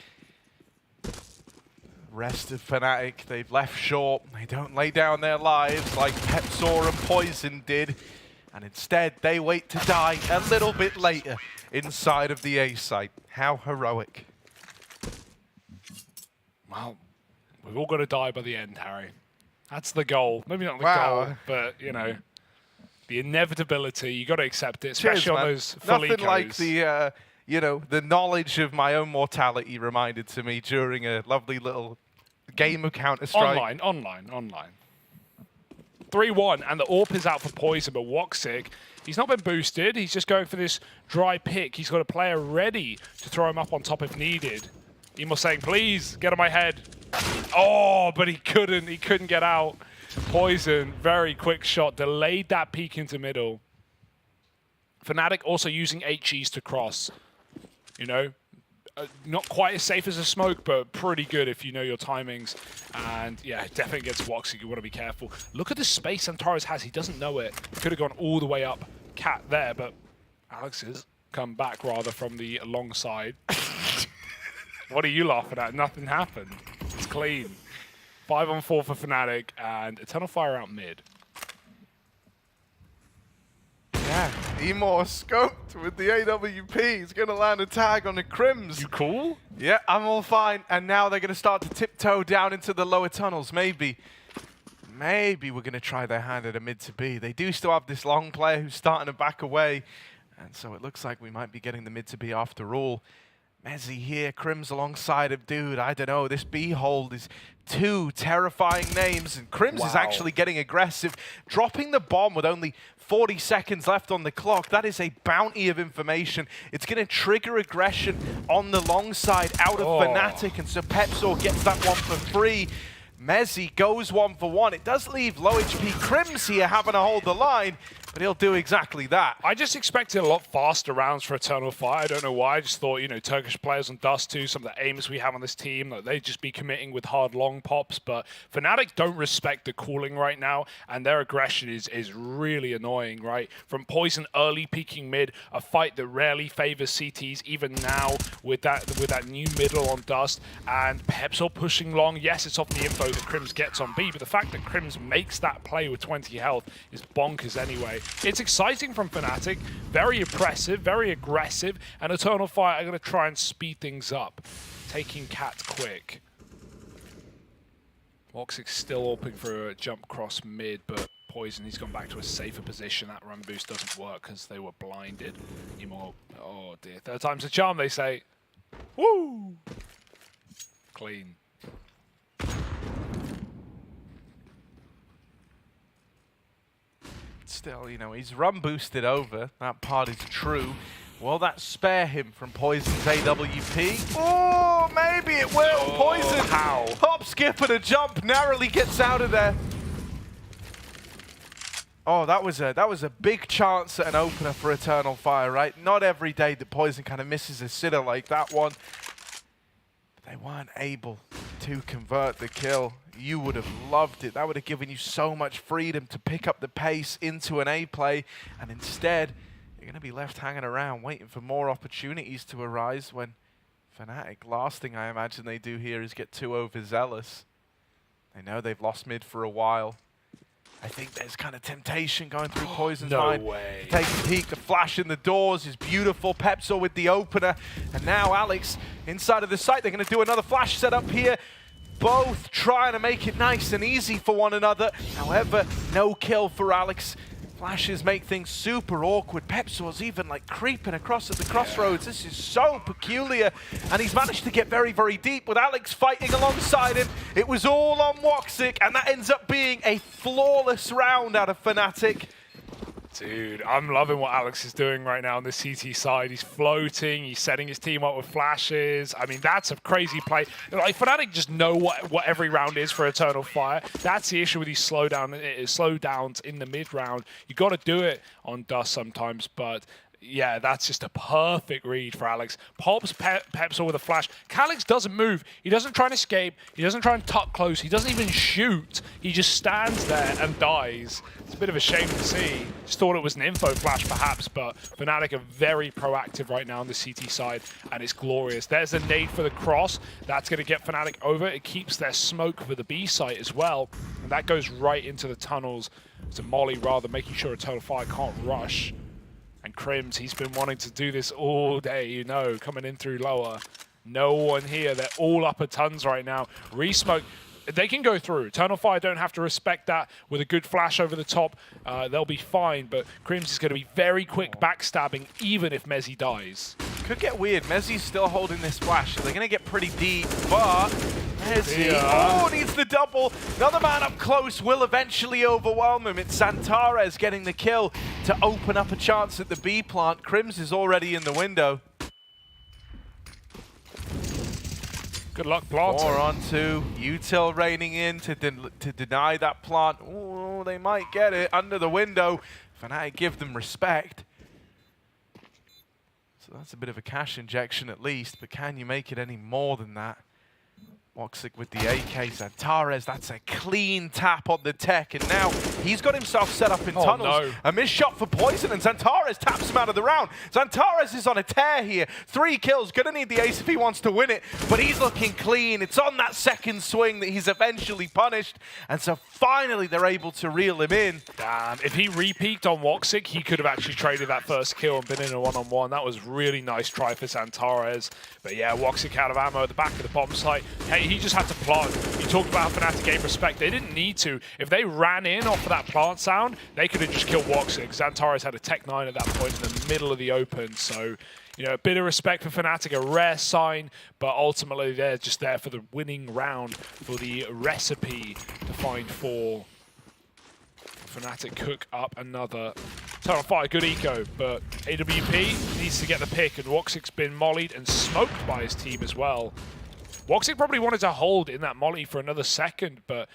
Rest of Fnatic, they've left short. They don't lay down their lives like Pepsor and Poison did, and instead they wait to die a little bit later inside of the A site. How heroic. Well, we've all got to die by the end, Harry. That's the goal. Maybe not the goal, but, you know, the inevitability, you got to accept it, especially on those full Nothing ecos. like the, you know, the knowledge of my own mortality reminded to me during a lovely little game of Counter-Strike. Online. 3-1, and the AWP is out for Poison, but Woxic, he's not been boosted. He's just going for this dry pick. He's got a player ready to throw him up on top if needed. Emo saying, please, get on my head. Oh, but he couldn't. He couldn't get out. Poison, very quick shot, delayed that peek into middle. Fnatic also using HEs to cross. You know, not quite as safe as a smoke, but pretty good if you know your timings. And yeah, definitely against Woxic, you want to be careful. Look at the space Xantares has. He doesn't know it. Could have gone all the way up Cat there, but Alex has come back rather from the long side. What are you laughing at? Nothing happened. It's clean. 5-on-4 for Fnatic and Eternal Fire out mid. Yeah, Emo scoped with the AWP. He's going to land a tag on the Crims. You cool? Yeah, I'm all fine. And now they're going to start to tiptoe down into the lower tunnels. Maybe we're going to try their hand at a mid to B. They do still have this long player who's starting to back away. And so it looks like we might be getting the mid to B after all. Mezzy here, Crims alongside of dude. I don't know, this B-hold is two terrifying names, and Crims is actually getting aggressive, dropping the bomb with only 40 seconds left on the clock. That is a bounty of information. It's going to trigger aggression on the long side out of Fnatic, and so Pepsor gets that one for free. Mezzy goes 1-for-1. It does leave low HP Crims here having to hold the line, but he'll do exactly that. I just expected a lot faster rounds for Eternal Fire. I don't know why. I just thought, you know, Turkish players on Dust 2, some of the aims we have on this team, that they'd just be committing with hard long pops. But Fnatic don't respect the cooling right now, and their aggression is really annoying, right? From Poison early peeking mid, a fight that rarely favors CTs, even now with that new middle on Dust, and Pepsor pushing long. Yes, it's off the info that Crims gets on B, but the fact that Crims makes that play with 20 health is bonkers anyway. It's exciting from Fnatic, very impressive, very aggressive, and Eternal Fire are going to try and speed things up, taking Cat quick. Woxic's still open for a jump cross mid, but Poison, he's gone back to a safer position. That run boost doesn't work because they were blinded. Oh dear, third time's a charm, they say. Woo! Clean. Still, you know, he's run boosted over. That part is true. Will that spare him from Poison's AWP? Oh, maybe it will. Poison, how? Hop, skip, and a jump narrowly gets out of there. Oh, that was a big chance at an opener for Eternal Fire, right? Not every day that Poison kind of misses a sitter like that one. But they weren't able to convert the kill. You would have loved it. That would have given you so much freedom to pick up the pace into an A play, and instead, you're going to be left hanging around waiting for more opportunities to arise when Fnatic, last thing I imagine they do here is get too overzealous. They know they've lost mid for a while. I think there's kind of temptation going through Poison's mind. No way. Take a peek, the flash in the doors is beautiful. Pepsor with the opener, and now Alex inside of the site. They're going to do another flash setup here. Both trying to make it nice and easy for one another. However, no kill for Alex. Flashes make things super awkward. Pepsor's even like creeping across at the crossroads. This is so peculiar. And he's managed to get very, very deep with Alex fighting alongside him. It was all on Woxic, and that ends up being a flawless round out of Fnatic. Dude, I'm loving what Alex is doing right now on the CT side. He's floating, he's setting his team up with flashes. I mean, that's a crazy play. Like, Fnatic just know what every round is for Eternal Fire. That's the issue with these slowdowns in the mid round. You got to do it on Dust sometimes, but yeah, that's just a perfect read for Alex. Pops Pepsol with a flash. Calyx doesn't move. He doesn't try and escape. He doesn't try and tuck close. He doesn't even shoot. He just stands there and dies. It's a bit of a shame to see. Just thought it was an info flash perhaps, but Fnatic are very proactive right now on the CT side, and it's glorious. There's a nade for the cross. That's going to get Fnatic over. It keeps their smoke for the B site as well, and that goes right into the tunnels. It's a molly rather, making sure Eternal Fire can't rush. And Crims, he's been wanting to do this all day, you know, coming in through lower. No one here. They're all upper tons right now. Resmoke, they can go through. Eternal Fire don't have to respect that with a good flash over the top. They'll be fine, but Crims is going to be very quick backstabbing, even if Mezzi dies. Could get weird. Mezzi's still holding this flash. They're going to get pretty deep, but Mezzi, oh, needs the double. Another man up close will eventually overwhelm him. It's Xantares getting the kill to open up a chance at the B plant. Crims is already in the window. Good luck, plant. 4 on 2. Util raining in to deny that plant. Oh, they might get it under the window. Fnatic give them respect. So that's a bit of a cash injection at least, but can you make it any more than that? Woxic with the AK, Xantares, that's a clean tap on the tech, and now he's got himself set up in tunnels. No. A missed shot for Poison, and Xantares taps him out of the round. Xantares is on a tear here. 3 kills, gonna need the ace if he wants to win it, but he's looking clean. It's on that second swing that he's eventually punished, and so finally they're able to reel him in. Damn, if he re-peaked on Woxic, he could have actually traded that first kill and been in a one-on-one. That was really nice try for Xantares. But yeah, Woxic out of ammo at the back of the bomb site. Hey, he just had to plant. You talked about how Fnatic gained respect. They didn't need to. If they ran in off of that plant sound, they could have just killed Woxic. Xantares had a Tech 9 at that point in the middle of the open. So, you know, a bit of respect for Fnatic, a rare sign, but ultimately they're just there for the winning round, for the recipe to find 4. Fnatic cook up another. Eternal Fire, good eco, but AWP needs to get the pick, and Woxic's been mollied and smoked by his team as well. Woxic probably wanted to hold in that molly for another second, but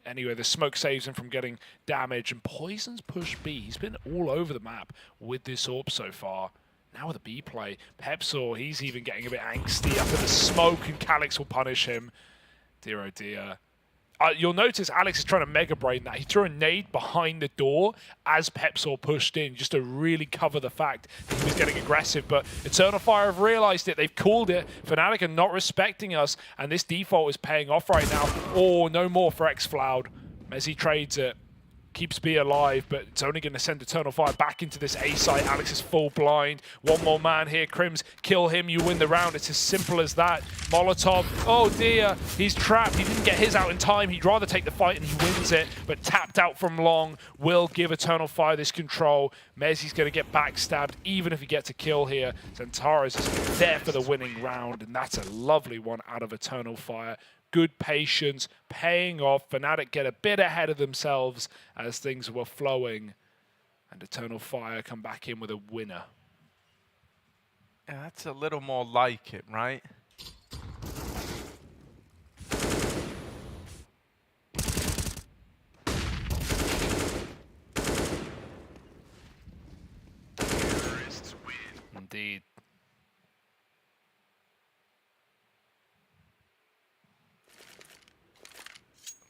anyway, the smoke saves him from getting damage, and Poison's push B. He's been all over the map with this AWP so far. Now with a B play, Pepsor, he's even getting a bit angsty up in the smoke, and Calyx will punish him. Dear oh dear. You'll notice Alex is trying to mega brain that. He threw a nade behind the door as Pepsor pushed in, just to really cover the fact that he was getting aggressive. But Eternal Fire have realized it. They've called it. Fnatic are not respecting us, and this default is paying off right now. Oh, no more for Xfloud. Mezzi trades it. Keeps B alive, but it's only going to send Eternal Fire back into this A site. Alex is full blind. One more man here. Crims, kill him, you win the round. It's as simple as that. Molotov, oh dear, he's trapped. He didn't get his out in time. He'd rather take the fight, and he wins it, but tapped out from long will give Eternal Fire this control. Mezzi's going to get backstabbed, even if he gets a kill here. Xantares is there for the winning round, and that's a lovely one out of Eternal Fire. Good patience, paying off. Fnatic get a bit ahead of themselves as things were flowing. And Eternal Fire come back in with a winner. Yeah, that's a little more like it, right? Indeed.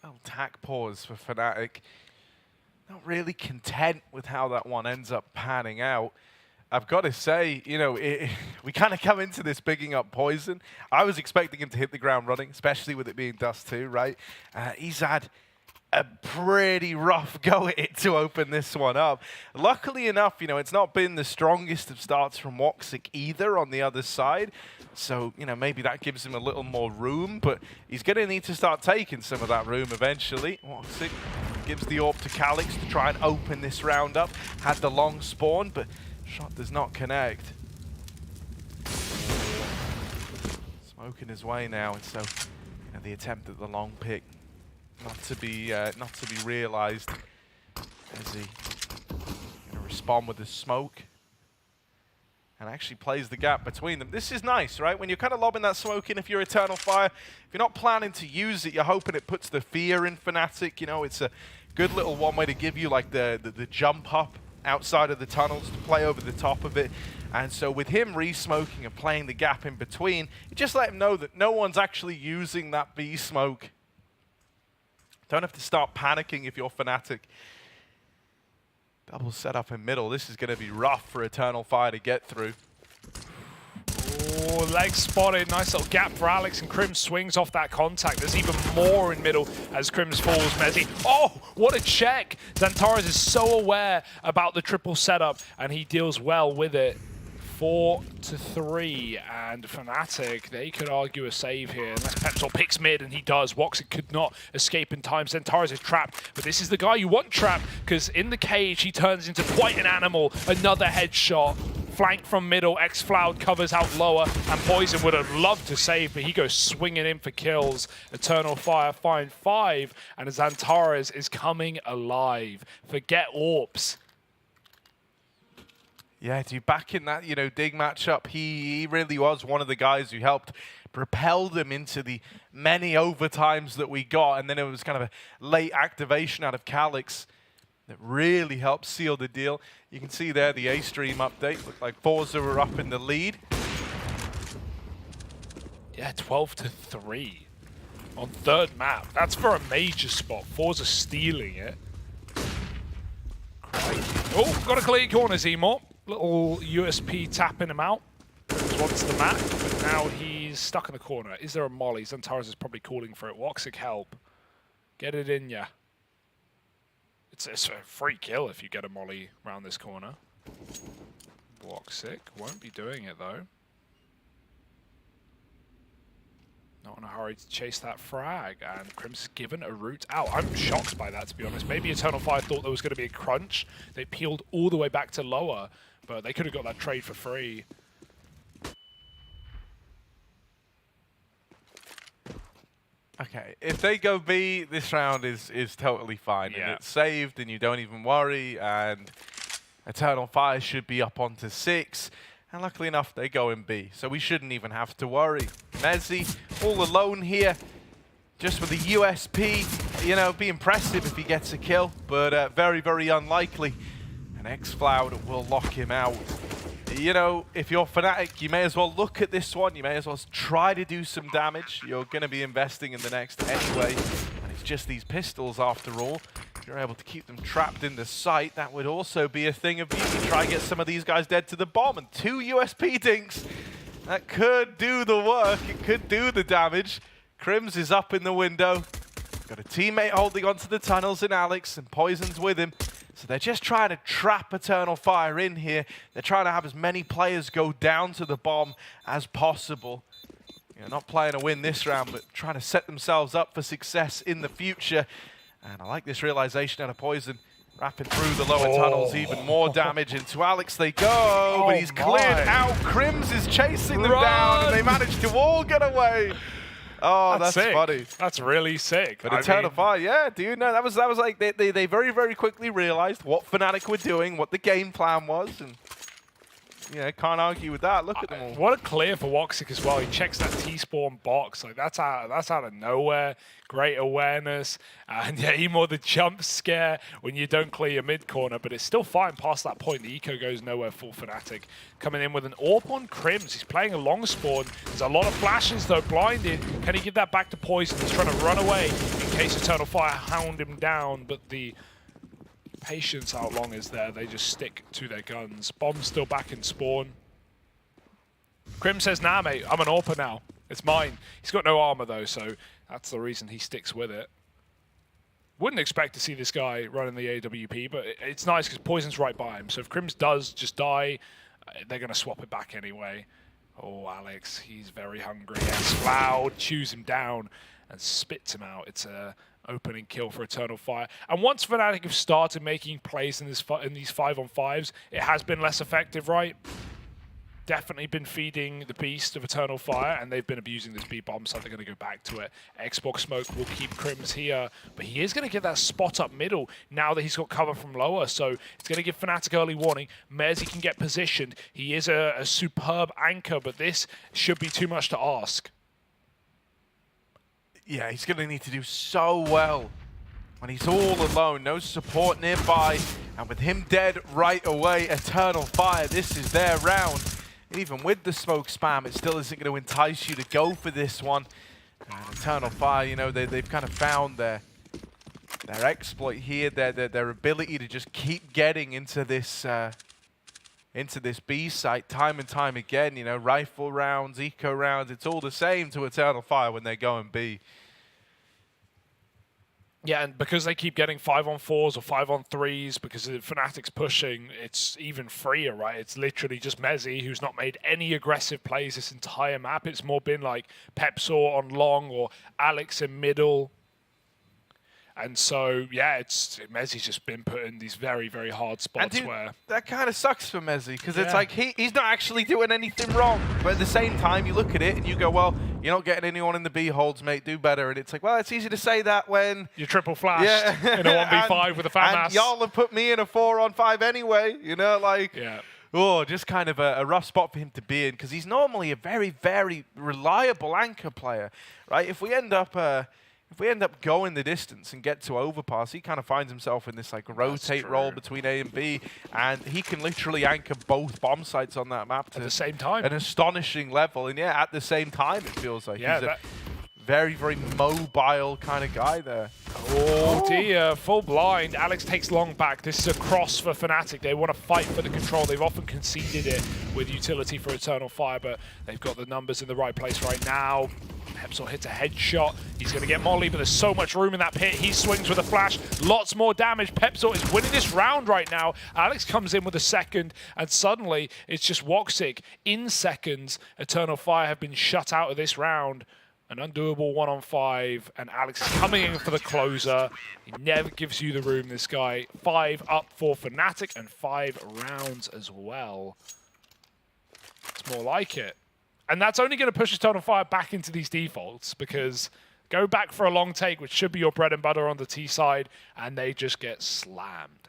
Little tack pause for Fnatic. Not really content with how that one ends up panning out. I've got to say, you know, we kind of come into this bigging up Poison. I was expecting him to hit the ground running, especially with it being Dust 2, right? He's had a pretty rough go at it to open this one up. Luckily enough, you know, it's not been the strongest of starts from Woxic either on the other side. So, you know, maybe that gives him a little more room, but he's going to need to start taking some of that room eventually. Woxic gives the AWP to Calyx to try and open this round up. Had the long spawn, but shot does not connect. Smoking his way now, and so the attempt at the long pick not to be realized as he bomb with the smoke. And actually plays the gap between them. This is nice, right? When you're kind of lobbing that smoke in, if you're Eternal Fire, if you're not planning to use it, you're hoping it puts the fear in Fnatic. You know, it's a good little one way to give you like the jump up outside of the tunnels to play over the top of it. And so with him re-smoking and playing the gap in between, you just let him know that no one's actually using that B smoke. Don't have to start panicking if you're Fnatic. Double setup in middle. This is going to be rough for Eternal Fire to get through. Oh, leg spotted. Nice little gap for Alex, and Crims swings off that contact. There's even more in middle as Crims falls. Mezzi. Oh, what a check. Xantares is so aware about the triple setup, and he deals well with it. 4-3, and Fnatic, they could argue a save here unless Pepsol picks mid, and he does. Woxic could not escape in time. Xantares is trapped, but this is the guy you want trapped, because in the cage he turns into quite an animal. Another headshot. Flank from middle, X-Floud covers out lower, and Poison would have loved to save, but he goes swinging in for kills. Eternal Fire find 5, and Xantares is coming alive. Forget AWPs. Yeah, to be back in that, Dig matchup, he really was one of the guys who helped propel them into the many overtimes that we got, and then it was kind of a late activation out of Calix that really helped seal the deal. You can see there the A-Stream update. Looked like Forza were up in the lead. Yeah, 12-3 on third map. That's for a major spot. Forza stealing it. Oh, got to clear corner, Zemor. Little USP tapping him out. Wants the map, but now he's stuck in the corner. Is there a molly? Xantares is probably calling for it. Woxic, help. Get it in ya. It's a free kill if you get a molly around this corner. Woxic won't be doing it though. Not in a hurry to chase that frag, and Crims is given a route out. I'm shocked by that, to be honest. Maybe Eternal Fire thought there was going to be a crunch. They peeled all the way back to lower, but they could have got that trade for free. Okay, if they go B, this round is totally fine. Yeah. And it's saved, and you don't even worry, and Eternal Fire should be up onto 6. And luckily enough, they go in B, so we shouldn't even have to worry. Mezzi, all alone here, just with the USP, be impressive if he gets a kill, but very, very unlikely. And X-Floud will lock him out. If you're Fnatic, you may as well look at this one. You may as well try to do some damage. You're going to be investing in the next anyway, and it's just these pistols after all. If you're able to keep them trapped in the site, that would also be a thing of beauty. Try and get some of these guys dead to the bomb, and 2 USP dinks. That could do the work. It could do the damage. Crims is up in the window. Got a teammate holding onto the tunnels in Alex, and Poison's with him. So they're just trying to trap Eternal Fire in here. They're trying to have as many players go down to the bomb as possible. Not playing to win this round, but trying to set themselves up for success in the future. And I like this realization out of Poison. Wrapping through the lower tunnels, even more damage into Alex they go, but he's cleared out. Crims is chasing them down, and they managed to all get away. Oh, that's funny. That's really sick. But Eternal Fire, yeah, dude, no, that was like they very, very quickly realized what Fnatic were doing, what the game plan was, and can't argue with that. Look at them all. What a clear for Woxic as well. He checks that T-spawn box. Like that's out of nowhere. Great awareness. And yeah, Emor the jump scare when you don't clear your mid corner, but it's still fine past that point. The eco goes nowhere for Fnatic. Coming in with an AWP on Crims. He's playing a long spawn. There's a lot of flashes though, blinded. Can he give that back to Poison? He's trying to run away in case Eternal Fire hound him down, but the patience how long is there. They just stick to their guns. Bomb's still back in spawn. Crim says, nah, mate, I'm an AWPer now. It's mine. He's got no armor, though, so that's the reason he sticks with it. Wouldn't expect to see this guy running the AWP, but it's nice because Poison's right by him. So if Crims does just die, they're going to swap it back anyway. Oh, Alex, he's very hungry. X-Floud chews him down and spits him out. It's a opening kill for Eternal Fire. And once Fnatic have started making plays in these 5-on-5s, it has been less effective, right? definitely been feeding the beast of Eternal Fire, and they've been abusing this B-bomb, so they're going to go back to it. Xbox Smoke will keep Crims here, but he is going to get that spot up middle now that he's got cover from lower, so it's going to give Fnatic early warning. Mezzi can get positioned. He is a superb anchor, but this should be too much to ask. Yeah, he's going to need to do so well when he's all alone, no support nearby, and with him dead right away, Eternal Fire, this is their round. Even with the smoke spam, it still isn't going to entice you to go for this one. And Eternal Fire, you know, they've kind of found their exploit here, their ability to just keep getting into this B site time and time again. You know, rifle rounds, eco rounds, it's all the same to Eternal Fire when they go and B. Yeah, and because they keep getting 5-on-4s or 5-on-3s, because Fnatic's pushing, it's even freer, right? It's literally just Mezzi, who's not made any aggressive plays this entire map. It's more been like Pepsor on long or Alex in middle. And so, yeah, Mezzi's just been put in these very, very hard spots where... That kind of sucks for Mezzi, because it's like he's not actually doing anything wrong. But at the same time, you look at it and you go, well, you're not getting anyone in the B holds, mate, do better. And it's like, well, it's easy to say that when... You're triple flashed in a 1v5 with a FAMAS. And y'all have put me in a 4-on-5 anyway, you know, like... Yeah. Oh, just kind of a rough spot for him to be in, because he's normally a very, very reliable anchor player, right? If we end up going the distance and get to overpass, he kind of finds himself in this like rotate role between A and B, and he can literally anchor both bomb sites on that map at the same time. An astonishing level, and yeah, at the same time, it feels like he's a very, very mobile kind of guy there. Oh dear, full blind. Alex takes long back. This is a cross for Fnatic. They want to fight for the control. They've often conceded it with utility for Eternal Fire, but they've got the numbers in the right place right now. Pepsor hits a headshot. He's going to get Molly, but there's so much room in that pit. He swings with a flash. Lots more damage. Pepsor is winning this round right now. Alex comes in with a second, and suddenly it's just Woxic in seconds. Eternal Fire have been shut out of this round. An undoable 1-on-5, and Alex is coming in for the closer. He never gives you the room, this guy. 5 up for Fnatic, and 5 rounds as well. It's more like it. And that's only going to push Eternal Fire back into these defaults, because go back for a long take, which should be your bread and butter on the T side, and they just get slammed.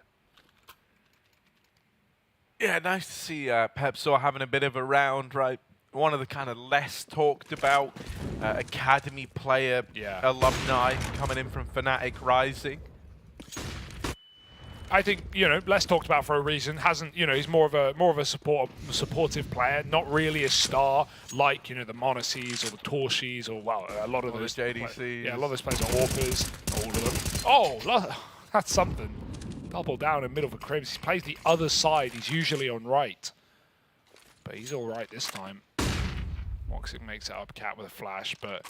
Yeah, nice to see Pepsor having a bit of a round, right? One of the kind of less talked about academy player alumni coming in from Fnatic Rising. I think, you know, less talked about for a reason. Hasn't, you know, he's more of a supportive player, not really a star like, you know, the Monacies or the Torchies or, well, a lot of those JDCs. Yeah, a lot of those players are AWPers, not all of them. Oh, that's something. Double down in middle for Cribs. He plays the other side. He's usually on right, but he's all right this time. Woxic makes it up, Cat with a flash, but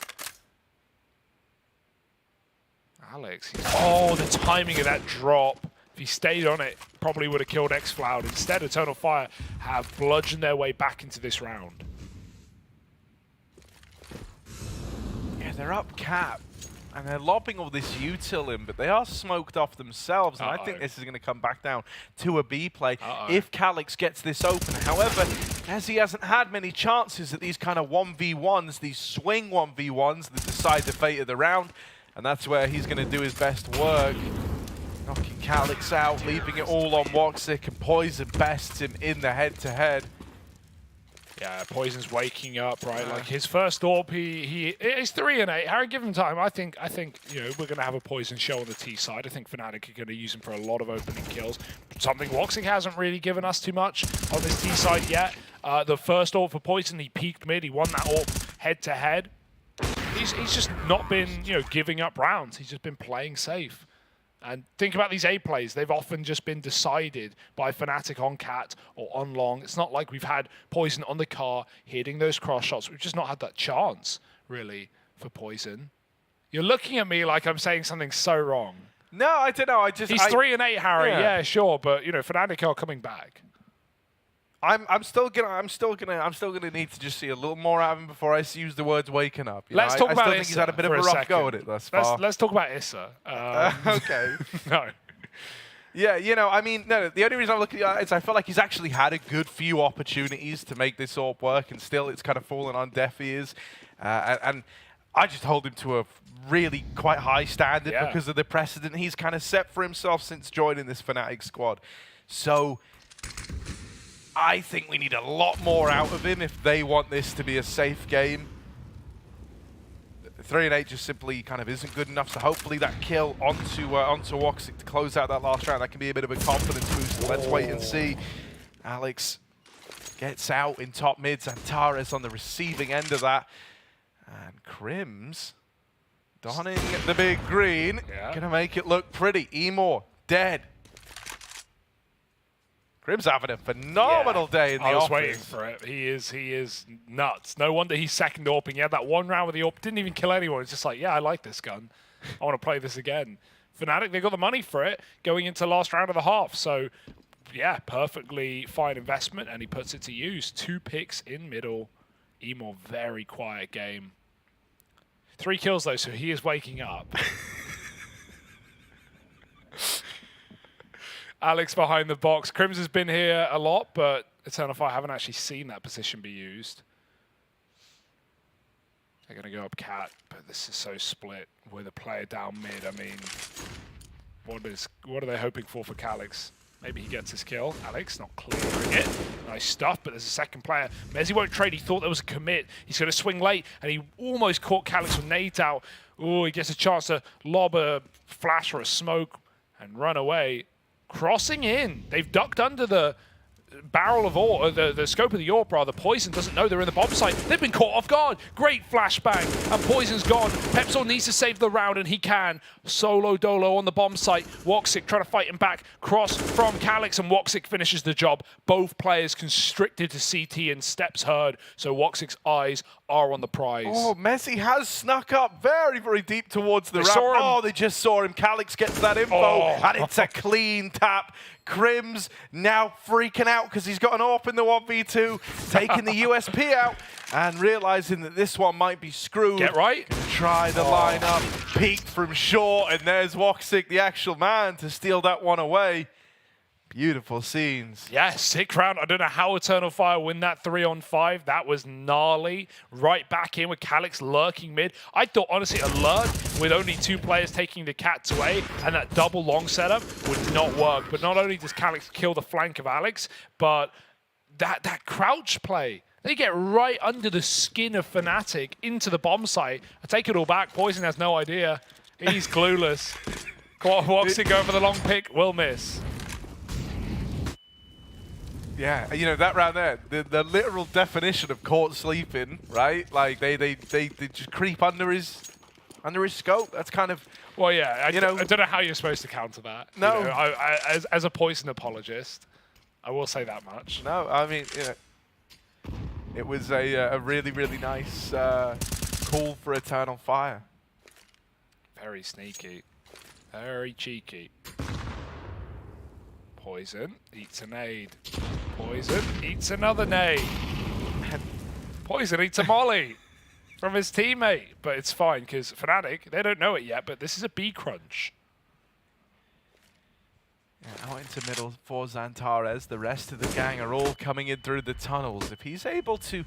Alex, oh, the timing of that drop. If he stayed on it, probably would have killed xFloud. Instead, Eternal Fire have bludgeoned their way back into this round. Yeah, they're up cap, and they're lobbing all this util in, but they are smoked off themselves, and I think this is going to come back down to a B play if Calix gets this open. However, as he hasn't had many chances at these kind of 1v1s, these swing 1v1s that decide the fate of the round, and that's where he's going to do his best work. Knocking Calix out, leaving it all on Woxic, and Poison bests him in the head-to-head. Yeah, Poison's waking up, right? Like his first AWP, he's 3 and 8. Harry, give him time. I think you know, we're gonna have a Poison show on the T side. I think Fnatic are gonna use him for a lot of opening kills. Something Woxic hasn't really given us too much on this T side yet. The first AWP for Poison, he peaked mid. He won that AWP head-to-head. He's just not been, you know, giving up rounds. He's just been playing safe. And think about these A plays. They've often just been decided by Fnatic on Cat or on long. It's not like we've had Poison on the car hitting those cross shots. We've just not had that chance, really, for Poison. You're looking at me like I'm saying something so wrong. No, I don't know. He's 3 and 8, Harry. Yeah, sure, but you know, Fnatic are coming back. I'm still gonna need to just see a little more out of him before I use the words waking up. Let's talk about I still think he's had a bit of a rough go at it thus far. Let's talk about Issa. Okay. No. Yeah, you know, I mean, no, the only reason I'm looking at it is I feel like he's actually had a good few opportunities to make this AWP work, and still it's kind of fallen on deaf ears. And I just hold him to a really quite high standard because of the precedent he's kind of set for himself since joining this Fnatic squad. So I think we need a lot more out of him if they want this to be a safe game. 3 and 8 just simply kind of isn't good enough, so hopefully that kill onto Woxic to close out that last round, that can be a bit of a confidence boost. Let's wait and see. Alex gets out in top mid, Zantares on the receiving end of that. And Crims donning the big green, gonna make it look pretty. Emor dead. Crims having a phenomenal day in the office. I was waiting for it. He is nuts. No wonder he's second AWPing. He had that one round with the AWP, didn't even kill anyone. It's just like, yeah, I like this gun. I want to play this again. Fnatic, they got the money for it going into last round of the half. So, yeah, perfectly fine investment, and he puts it to use. 2 picks in middle. Emor, very quiet game. 3 kills, though, so he is waking up. Alex behind the box. Crims has been here a lot, but Eternal Fire haven't actually seen that position be used. They're going to go up Cat, but this is so split with a player down mid. I mean, what are they hoping for Calix? Maybe he gets his kill. Alex not clearing it. Nice stuff, but there's a second player. Mezzi won't trade. He thought there was a commit. He's going to swing late, and he almost caught Calix with nades out. Oh, he gets a chance to lob a flash or a smoke and run away. Crossing in. They've ducked under the barrel of ore, the scope of the AWP rather. Poison doesn't know they're in the bomb site. They've been caught off guard. Great flashbang, and Poison's gone. Pepsol needs to save the round, and he can. Solo Dolo on the bomb site. Woxic trying to fight him back. Cross from Calix, and Woxic finishes the job. Both players constricted to CT and steps heard, so Woxic's eyes are on the prize. Oh, Messi has snuck up very, very deep towards the ramp. Oh, they just saw him. Calix gets that info, and it's a clean tap. Crims now freaking out because he's got an AWP in the 1v2, taking the USP out and realizing that this one might be screwed. Get right. Try the lineup, peek from short, and there's Woxic, the actual man, to steal that one away. Beautiful scenes. Yeah, sick round. I don't know how Eternal Fire win that 3-on-5. That was gnarly. Right back in with Calix lurking mid. I thought, honestly, a lurk with only 2 players taking the Cats away and that double long setup would not work. But not only does Calix kill the flank of Alex, but that crouch play. They get right under the skin of Fnatic into the bomb site. I take it all back. Poison has no idea. He's clueless. Woxic going for the long pick. Will miss. Yeah, you know, that round there, the literal definition of caught sleeping, right? Like they just creep under his scope. That's kind of, well, yeah. I don't know how you're supposed to counter that. No, you know, as a Poison apologist, I will say that much. No, I mean, you know, it was a really, really nice call for Eternal Fire. Very sneaky, very cheeky. Poison eats a nade. Poison eats another nade. Poison eats a molly from his teammate. But it's fine, because Fnatic, they don't know it yet, but this is a B crunch. Yeah, out into middle for Zantares. The rest of the gang are all coming in through the tunnels. If he's able to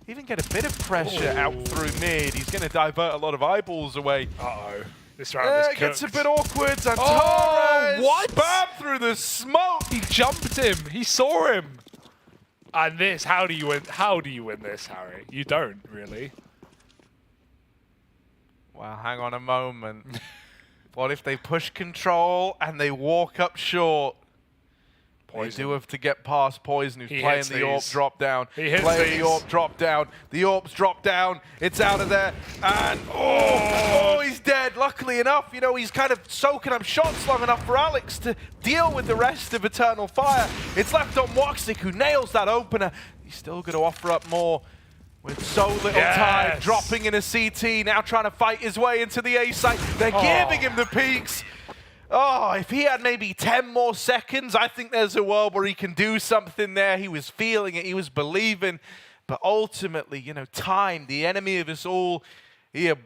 even get a bit of pressure out through mid, he's going to divert a lot of eyeballs away. Uh-oh. This round is it gets a bit awkward. Zantares! Oh, what? Spam through the smoke! He jumped him. He saw him. And this, how do you win? How do you win this, Harry? You don't, really. Well, hang on a moment. What if they push control and they walk up short? Poison. They do have to get past Poison, who's playing the AWP drop down. He hits playing the AWP drop down. The AWP's drop down. It's out of there. And, oh, he's dead. Luckily enough, you know, he's kind of soaking up shots long enough for Alex to deal with the rest of Eternal Fire. It's left on Woxic, who nails that opener. He's still going to offer up more with so little time. Dropping in a CT, now trying to fight his way into the A site. They're giving him the peaks. Oh, if he had maybe 10 more seconds, I think there's a world where he can do something there. He was feeling it, he was believing. But ultimately, you know, time, the enemy of us all. He had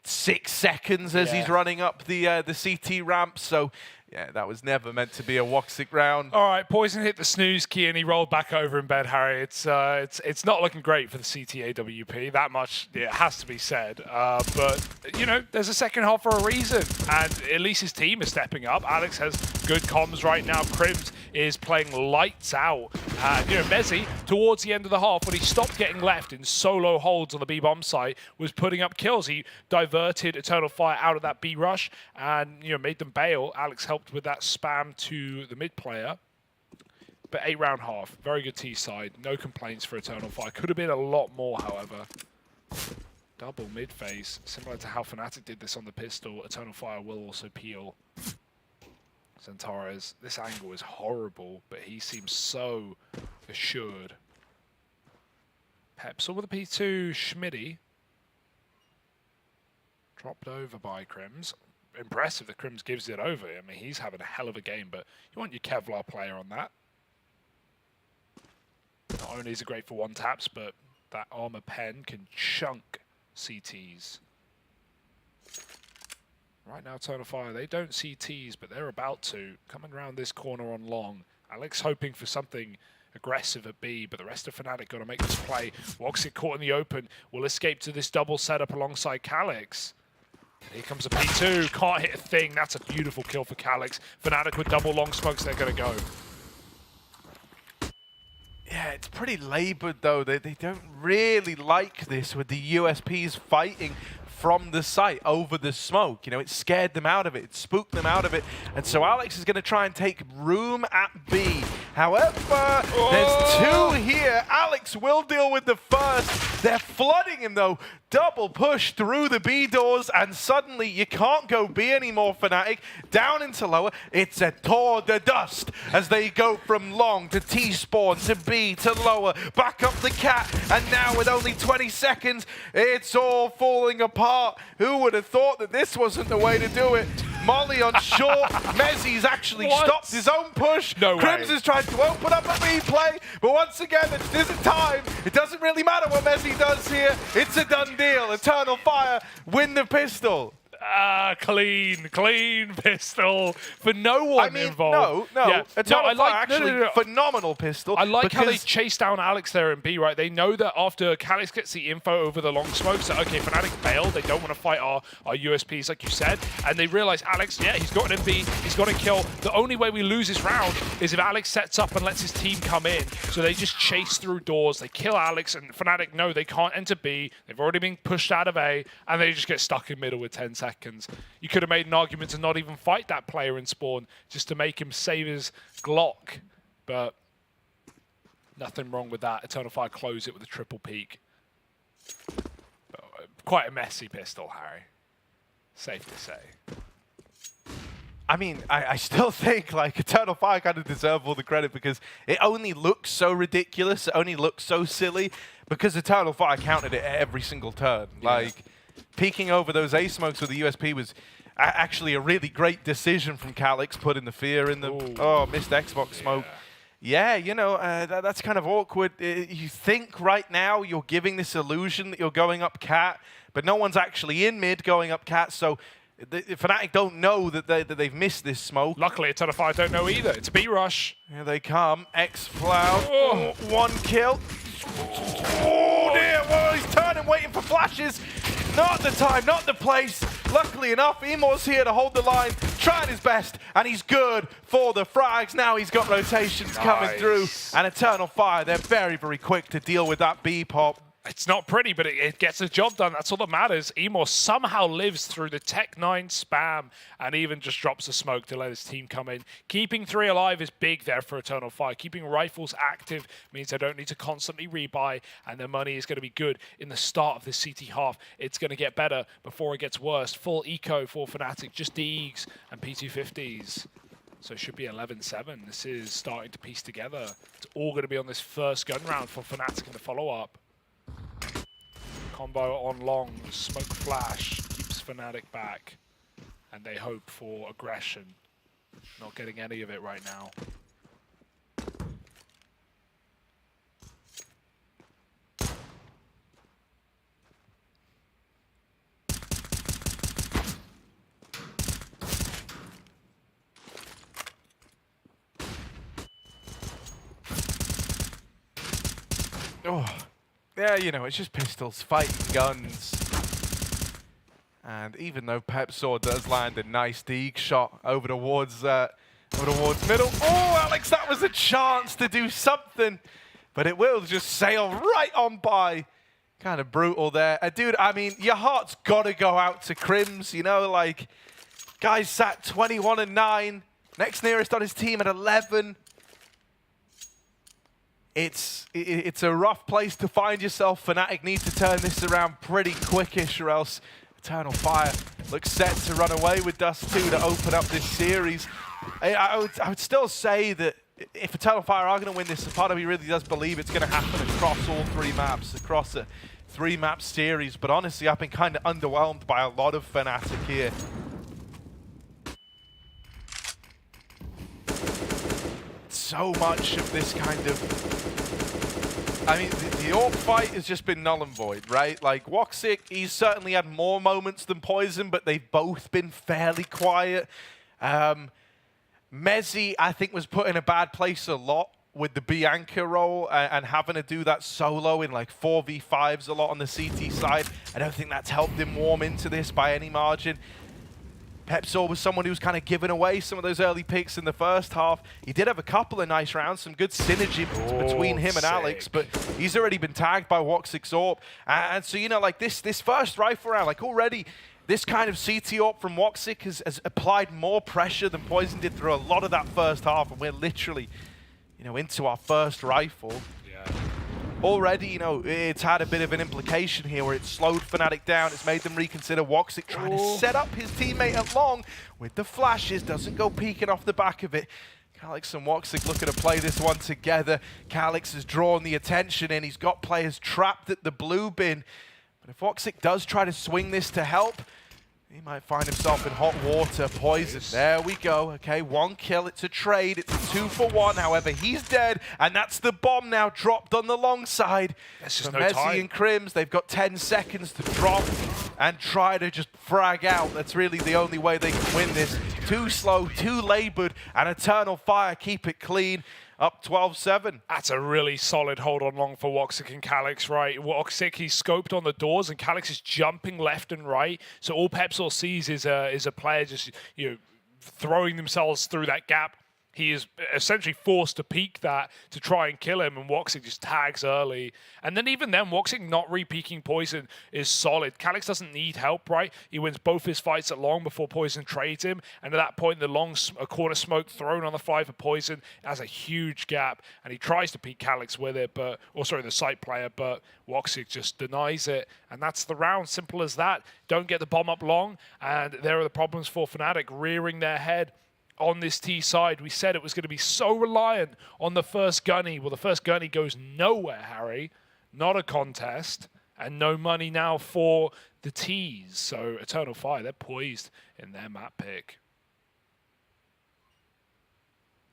6 seconds as he's running up the CT ramp. So Yeah, that was never meant to be a Woxic round. All right, Poison hit the snooze key and he rolled back over in bed, Harry. It's not looking great for the CTAWP. That much has to be said. But, you know, there's a second half for a reason. And at least his team is stepping up. Alex has good comms right now. Crims is playing lights out. And, you know, Mezzi, towards the end of the half, when he stopped getting left in solo holds on the B-bomb site, was putting up kills. He diverted Eternal Fire out of that B rush and, you know, made them bail. Alex helped with that spam to the mid player. But 8-round half, very good T side. No complaints for Eternal Fire. Could have been a lot more, however. Double mid phase, similar to how Fnatic did this on the pistol. Eternal Fire will also peel. Centaurus, this angle is horrible, but he seems so assured. Peps over the P2, Schmitty. Dropped over by Crims. Impressive that Crims gives it over. I mean, he's having a hell of a game, but you want your Kevlar player on that. Not only is it great for one taps, but that armor pen can chunk CTs. Right now, Eternal Fire, they don't CTs, but they're about to. Coming around this corner on long. Alex hoping for something aggressive at B, but the rest of Fnatic got to make this play. Woxic caught in the open, will escape to this double setup alongside Calix. Here comes a P2, can't hit a thing. That's a beautiful kill for Calix. Fnatic with double long smokes, they're going to go. Yeah, it's pretty labored though. They don't really like this with the USPs fighting from the site over the smoke. You know, it scared them out of it. It spooked them out of it. And so Alex is going to try and take room at B. However, there's two here. Alex will deal with the first. They're flooding him though. Double push through the B doors, and suddenly you can't go B anymore, Fnatic. Down into lower. It's a tour de dust as they go from long to T-spawn to B to lower. Back up the cat, and now with only 20 seconds, it's all falling apart. Who would have thought that this wasn't the way to do it? Molly on short. Mezzi's actually stopped his own push. No Crims way. is trying to open up a B play, but once again, it isn't time. It doesn't really matter what Mezzi does here. It's a done deal. Eternal Fire win the pistol. Clean pistol for no one involved. Eternal Fire actually phenomenal pistol. I like how they chase down Alex there in B, right? They know that after Calix gets the info over the long smoke, so okay, Fnatic failed. They don't want to fight our USPs, like you said. And they realize Alex, yeah, he's got an MB, he's got a kill. The only way we lose this round is if Alex sets up and lets his team come in. So they just chase through doors, they kill Alex, and Fnatic know they can't enter B. They've already been pushed out of A, and they just get stuck in middle with 10 seconds. You could have made an argument to not even fight that player in spawn, just to make him save his Glock. But nothing wrong with that. Eternal Fire close it with a triple peak. Quite a messy pistol, Harry. Safe to say. I mean, I still think like Eternal Fire kind of deserve all the credit because it only looks so ridiculous, it only looks so silly because Eternal Fire countered it every single turn. Yeah. Like, peeking over those A smokes with the USP was actually a really great decision from Calix, putting the fear in the missed Xbox smoke. Yeah, you know, that's kind of awkward. You think right now you're giving this illusion that you're going up cat, but no one's actually in mid going up cat, so Fnatic don't know that they've missed this smoke. Luckily, Eternal Fire don't know either. It's a B rush. Here they come. X-Cloud. One kill. Oh dear, well, he's turning, waiting for flashes. Not the time, not the place. Luckily enough, Emor's here to hold the line, trying his best, and he's good for the frags. Now he's got rotations coming through, and Eternal Fire, they're very, very quick to deal with that B pop. It's not pretty, but it gets the job done. That's all that matters. Emor somehow lives through the Tech 9 spam and even just drops the smoke to let his team come in. Keeping 3 alive is big there for Eternal Fire. Keeping rifles active means they don't need to constantly rebuy, and their money is going to be good in the start of this CT half. It's going to get better before it gets worse. Full eco for Fnatic, just DEEGs and P250s. So it should be 11-7. This is starting to piece together. It's all going to be on this first gun round for Fnatic in the follow-up. Combo on long, smoke flash, keeps Fnatic back, and they hope for aggression. Not getting any of it right now. Oh, yeah, you know, it's just pistols, fighting guns. And even though Pepsaw does land a nice Deeg shot over towards middle. Oh, Alex, that was a chance to do something, but it will just sail right on by. Kind of brutal there. Dude, I mean, your heart's got to go out to Crims, you know, like, guys sat 21-9. Next nearest on his team at 11. It's a rough place to find yourself. Fnatic need to turn this around pretty quickish, or else Eternal Fire looks set to run away with Dust 2 to open up this series. I would still say that if Eternal Fire are going to win this, part of me really does believe it's going to happen across all 3 maps, across a 3-map series. But honestly, I've been kind of underwhelmed by a lot of Fnatic here. So much of this kind of... I mean, the AWP fight has just been null and void, right? Like, Woxic, he's certainly had more moments than Poison, but they've both been fairly quiet. Mezzy, I think, was put in a bad place a lot with the Bianca role and having to do that solo in like 4v5s a lot on the CT side. I don't think that's helped him warm into this by any margin. Pepsaw was someone who was kind of giving away some of those early picks in the first half. He did have a couple of nice rounds, some good synergy between him and Alex, but he's already been tagged by Woxic's AWP. And so, you know, like this first rifle round, like already this kind of CT AWP from Woxic has applied more pressure than Poison did through a lot of that first half, and we're literally, you know, into our first rifle. Yeah. Already, you know, it's had a bit of an implication here where it's slowed Fnatic down. It's made them reconsider. Woxic trying to set up his teammate at long with the flashes. Doesn't go peeking off the back of it. Calyx and Woxic looking to play this one together. Calyx has drawn the attention in. He's got players trapped at the blue bin. But if Woxic does try to swing this to help, he might find himself in hot water. Poison, there we go. Okay, 1 kill, it's a trade. It's a 2-for-1, however, he's dead. And that's the bomb now dropped on the long side. For Mezzy and Crims, they've got 10 seconds to drop and try to just frag out. That's really the only way they can win this. Too slow, too labored, and Eternal Fire keep it clean. Up 12-7. That's a really solid hold on long for Woxic and Calyx, right? Woxic, he's scoped on the doors, and Calyx is jumping left and right. So all Pepsaw sees is a player just, you know, throwing themselves through that gap. He is essentially forced to peek that to try and kill him, and Woxic just tags early. And then even then, Woxic not re-peeking Poison is solid. Calyx doesn't need help, right? He wins both his fights at long before Poison trades him, and at that point, the long corner smoke thrown on the fly for Poison has a huge gap, and he tries to peek Calyx with it, but, or sorry, the site player, but Woxic just denies it, and that's the round. Simple as that. Don't get the bomb up long, and there are the problems for Fnatic rearing their head on this T side. We said it was going to be so reliant on the first gunny. Well, the first gunny goes nowhere, Harry. Not a contest. And no money now for the T's. So Eternal Fire, they're poised in their map pick.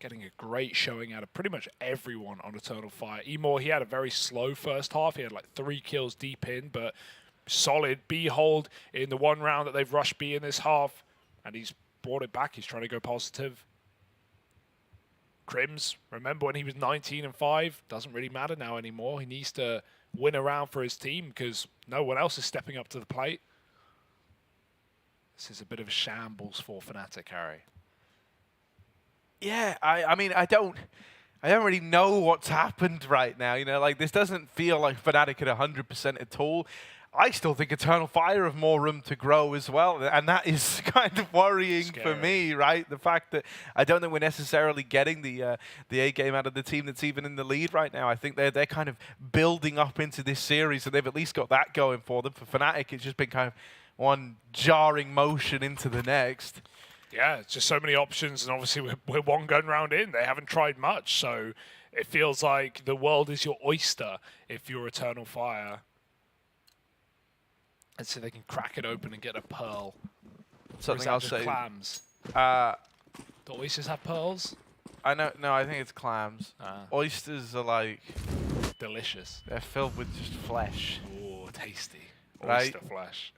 Getting a great showing out of pretty much everyone on Eternal Fire. Emor, he had a very slow first half. He had like 3 kills deep in, but solid B-hold in the 1 round that they've rushed B in this half. And he's brought it back. He's trying to go positive. Crims, remember when he was 19-5? Doesn't really matter now anymore. He needs to win a round for his team because no one else is stepping up to the plate. This is a bit of a shambles for Fnatic, Harry. Yeah, I mean, I don't really know what's happened right now. You know, like this doesn't feel like Fnatic at 100% at all. I still think Eternal Fire have more room to grow as well, and that is kind of worrying for me, right? The fact that I don't think we're necessarily getting the A game out of the team that's even in the lead right now. I think they're kind of building up into this series, and they've at least got that going for them. For Fnatic, it's just been kind of one jarring motion into the next. Yeah, it's just so many options, and obviously we're 1 gun round in. They haven't tried much, so it feels like the world is your oyster if you're Eternal Fire. And so they can crack it open and get a pearl. Something I'll say. Clams. Do oysters have pearls? I know. No, I think it's clams. Oysters are like delicious. They're filled with just flesh. Oh, tasty. Right? Oyster flesh.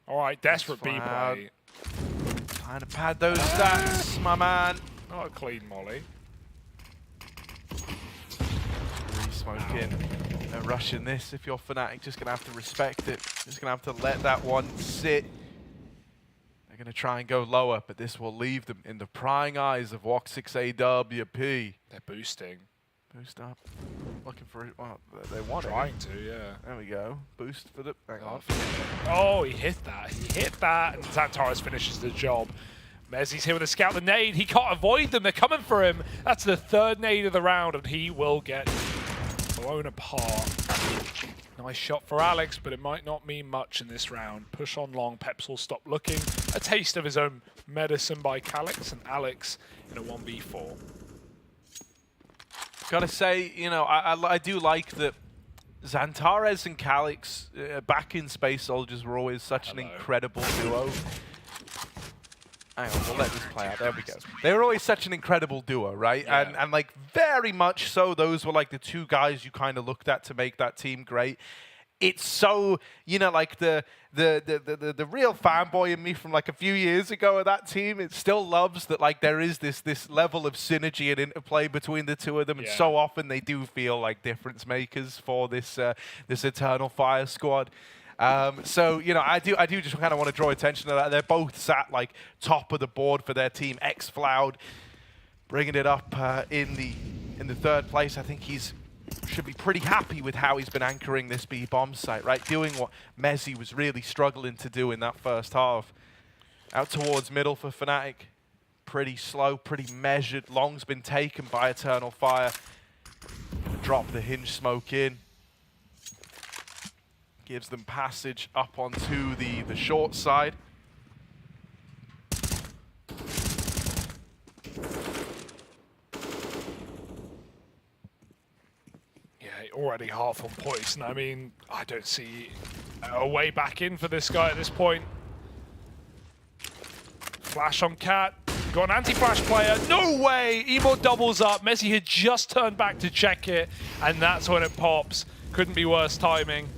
All right, desperate B play. Trying to pad those stats, my man. Not a clean molly. Re-smoking. No rush in this if you're Fnatic. Just going to have to respect it. Just going to have to let that one sit. They're going to try and go lower, but this will leave them in the prying eyes of Woxic AWP. They're boosting. Boost up. Looking for it. Well, they want Trying it. to, yeah. There we go. Boost for the... Hang on. Oh, he hit that. He hit that, and Xantares finishes the job. Mezzi's here with a scout, the nade. He can't avoid them. They're coming for him. That's the third nade of the round, and he will get blown apart. Nice shot for Alex, but it might not mean much in this round. Push on long. Peps will stop looking. A taste of his own medicine by Calix, and Alex in a 1v4. Gotta say, you know, I do like that Xantares and Calix back in Space Soldiers were always such an incredible duo. Hang on, we'll let this play out. There we go. They were always such an incredible duo, right? Yeah. And like very much so, those were like the two guys you kind of looked at to make that team great. It's so, you know, like the real fanboy in me from like a few years ago of that team, it still loves that like there is this level of synergy and interplay between the two of them, and so often they do feel like difference makers for this this Eternal Fire squad. So, you know, I do just kind of want to draw attention to that. They're both sat like top of the board for their team. Xfloud bringing it up in the third place. I think should be pretty happy with how he's been anchoring this B bomb site, right? Doing what Mezzi was really struggling to do in that first half. Out towards middle for Fnatic. Pretty slow, pretty measured. Long's been taken by Eternal Fire. Drop the hinge smoke in. Gives them passage up onto the short side. Yeah, already half on poison. I mean, I don't see a way back in for this guy at this point. Flash on Cat. Got an anti-flash player. No way! Emo doubles up. Messi had just turned back to check it, and that's when it pops. Couldn't be worse timing.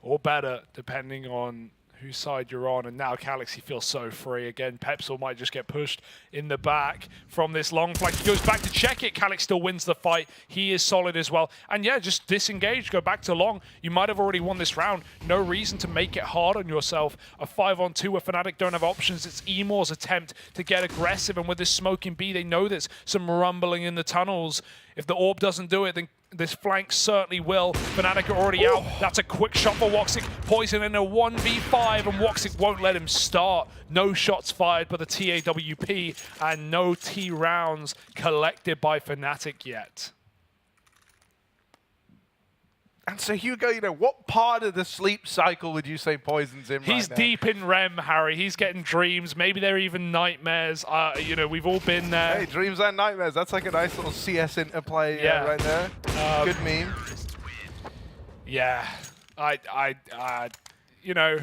Or better, depending on whose side you're on. And now Calix, feels so free. Again, Pepsel might just get pushed in the back from this long flank. He goes back to check it. Calix still wins the fight. He is solid as well. And yeah, just disengage, go back to long. You might have already won this round. No reason to make it hard on yourself. A 5-on-2 where Fnatic don't have options. It's Emor's attempt to get aggressive. And with this smoking B, they know there's some rumbling in the tunnels. If the orb doesn't do it, then this flank certainly will. Fnatic are already out. That's a quick shot for Woxic. Poison in a 1v5, and Woxic won't let him start. No shots fired by the TAWP, and no T rounds collected by Fnatic yet. And so, Hugo, you know, what part of the sleep cycle would you say Poison's in He's right now? deep in REM, Harry. He's getting dreams. Maybe they're even nightmares. You know, we've all been there. Hey, dreams and nightmares. That's like a nice little CS interplay right there. Good meme. Yeah. You know...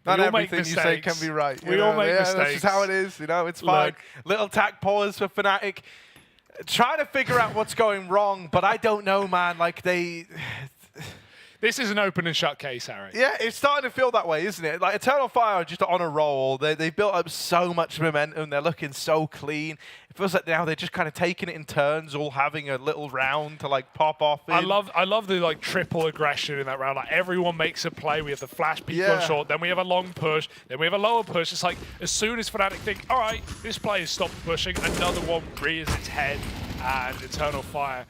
Not everything you say can be right. We all make mistakes. That's just how it is, you know, it's fine. Little tack pause for Fnatic. Trying to figure out what's going wrong, but I don't know, man. Like, This is an open and shut case, Harry. Yeah, it's starting to feel that way, isn't it? Like, Eternal Fire are just on a roll. They've built up so much momentum. They're looking so clean. It feels like now they're just kind of taking it in turns, all having a little round to, like, pop off in. I love the, like, triple aggression in that round. Like, everyone makes a play. We have the flash peek on short, then we have a long push, then we have a lower push. It's like, as soon as Fnatic think, all right, this play has stopped pushing, another one rears its head, and Eternal Fire,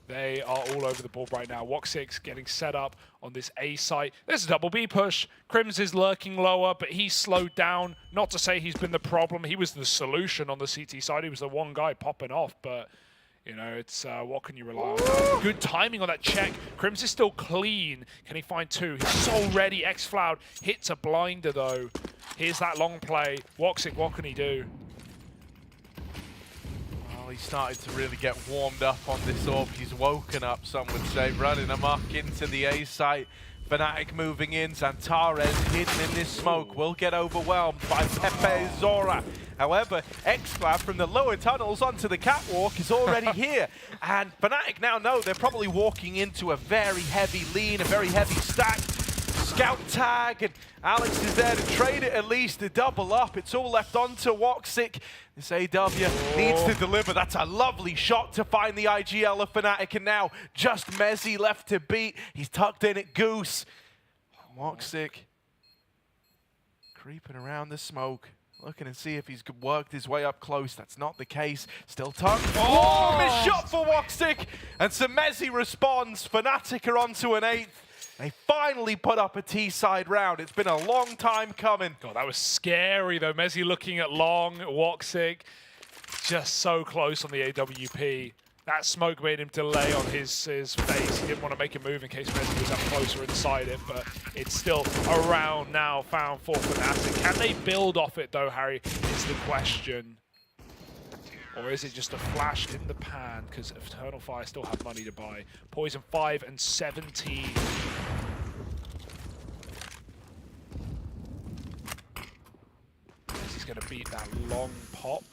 they are all over the board right now. Woxic getting set up on this A site. There's a double B push. Crims is lurking lower, but he's slowed down. Not to say he's been the problem. He was the solution on the CT side. He was the one guy popping off, but you know, it's what can you rely on? Good timing on that check. Crims is still clean. Can he find two? He's so ready. Xfloud hits a blinder though. Here's that long play. Woxic, what can he do? He started to really get warmed up on this orb. He's woken up, some would say, running amok into the A site. Fnatic moving in. Xantares hidden in this smoke will get overwhelmed by Pepe Zora. However, Xfloud from the lower tunnels onto the catwalk is already here. And Fnatic now know they're probably walking into a very heavy lean, a very heavy stack. scout tag, and Alex is there to trade it at least, to double up. It's all left on to Woxic. This AW needs to deliver. That's a lovely shot to find the IGL of Fnatic, and now just Mezzi left to beat. He's tucked in at Goose. Woxic creeping around the smoke, looking to see if he's worked his way up close. That's not the case. Still tucked. Oh, missed shot for Woxic. And so Mezzi responds. Fnatic are onto an 8th. They finally put up a T-side round. It's been a long time coming. God, that was scary, though. Mezzi looking at Long, Woxic, just so close on the AWP. That smoke made him delay on his face. He didn't want to make a move in case Mezzi was up closer inside it, but it's still a round now found for Fnatic. Can they build off it, though, Harry, is the question. Or is it just a flash in the pan? Because Eternal Fire still have money to buy. Poison 5 and 17. He's going to beat that long pop.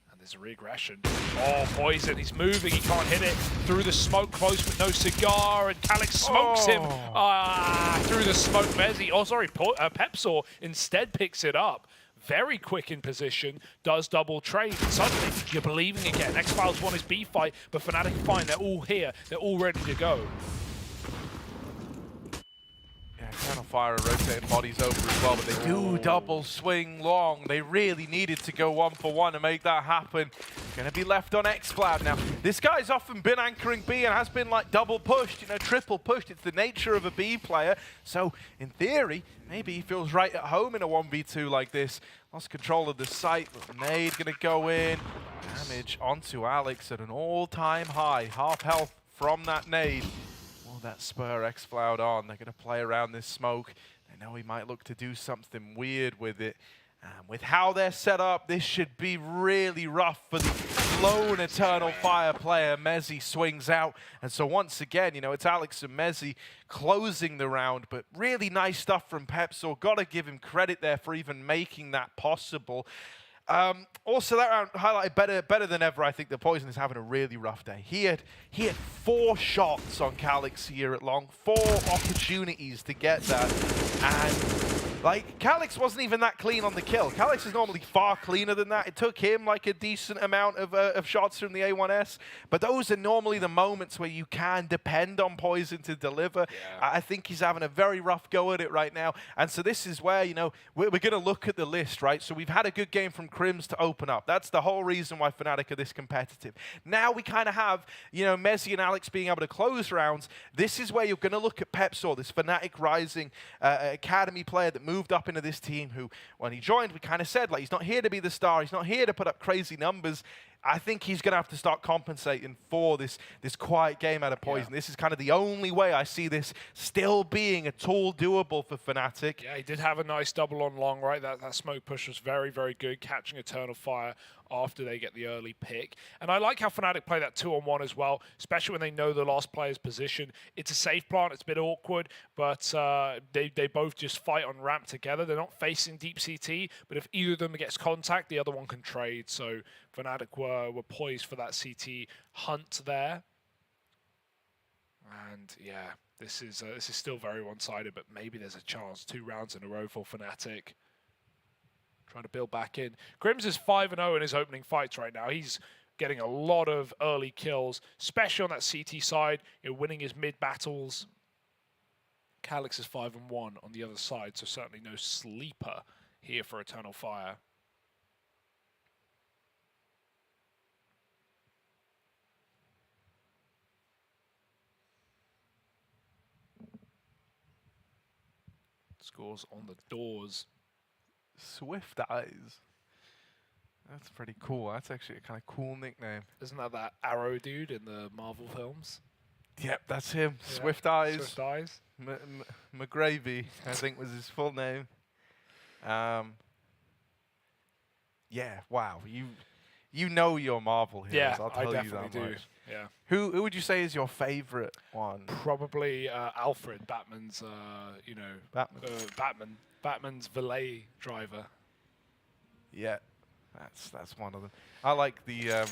And there's a regression. Oh, Poison, he's moving. He can't hit it. Through the smoke, close but no cigar. And Calix smokes him. Through the smoke, Mezzi. Oh, sorry, Pepsaw instead picks it up. Very quick in position, does double trade, and suddenly you're believing again. X-Files won his B fight, but Fnatic fine, they're all here, they're all ready to go. Yeah, Eternal Fire are rotating bodies over as well, but they do double swing Long. They really needed to go 1-for-1 to make that happen. Gonna be left on X-Cloud now. This guy's often been anchoring B and has been like double pushed, you know, triple pushed. It's the nature of a B player. So in theory, maybe he feels right at home in a 1v2 like this. Lost control of the site, but the nade gonna go in. Damage onto Alex at an all-time high. Half health from that nade. Will that spur X-Cloud on? They're gonna play around this smoke. They know he might look to do something weird with it. With how they're set up, this should be really rough for the lone Eternal Fire player. Mezzi swings out. And so once again, you know, it's Alex and Mezzi closing the round, but really nice stuff from Pepsaw. Got to give him credit there for even making that possible. Also, that round highlighted better than ever. I think the Poison is having a really rough day. He had 4 shots on Calix here at Long, 4 opportunities to get that, and like, Calix wasn't even that clean on the kill. Calix is normally far cleaner than that. It took him like a decent amount of shots from the A1S, but those are normally the moments where you can depend on Poison to deliver. Yeah. I think he's having a very rough go at it right now, and so this is where, you know, we're going to look at the list, right? So we've had a good game from Crims to open up. That's the whole reason why Fnatic are this competitive. Now we kind of have, you know, Mezzi and Alex being able to close rounds. This is where you're going to look at Pepsaw, this Fnatic rising academy player that moved up into this team, who, when he joined, we kind of said, like, he's not here to be the star, he's not here to put up crazy numbers. I think he's going to have to start compensating for this quiet game out of Poison. Yeah. This is kind of the only way I see this still being at all doable for Fnatic. Yeah, he did have a nice double on Long, right? That smoke push was very, very good, catching Eternal Fire after they get the early pick. And I like how Fnatic play that 2-on-1 as well, especially when they know the last player's position. It's a safe plant, it's a bit awkward, but they both just fight on ramp together. They're not facing deep CT, but if either of them gets contact, the other one can trade. So Fnatic were poised for that CT hunt there. And yeah, this is still very one-sided, but maybe there's a chance. 2 rounds in a row for Fnatic. Trying to build back in. Crims is 5-0 in his opening fights right now. He's getting a lot of early kills, especially on that CT side, you know, winning his mid battles. Calix is 5-1 on the other side, so certainly no sleeper here for Eternal Fire. Scores on the doors. Swift Eyes. That's pretty cool. That's actually a kind of cool nickname. Isn't that Arrow dude in the Marvel films? Yep, that's him. Yeah. Swift Eyes. Swift Eyes. McGravy, I think, was his full name. Yeah, wow. You know your Marvel heroes. Yeah, I'll tell I you definitely that do. much. Yeah. Who would you say is your favorite one? Probably Alfred, Batman's, you know, Batman's valet driver. Yeah, that's one of them. I like the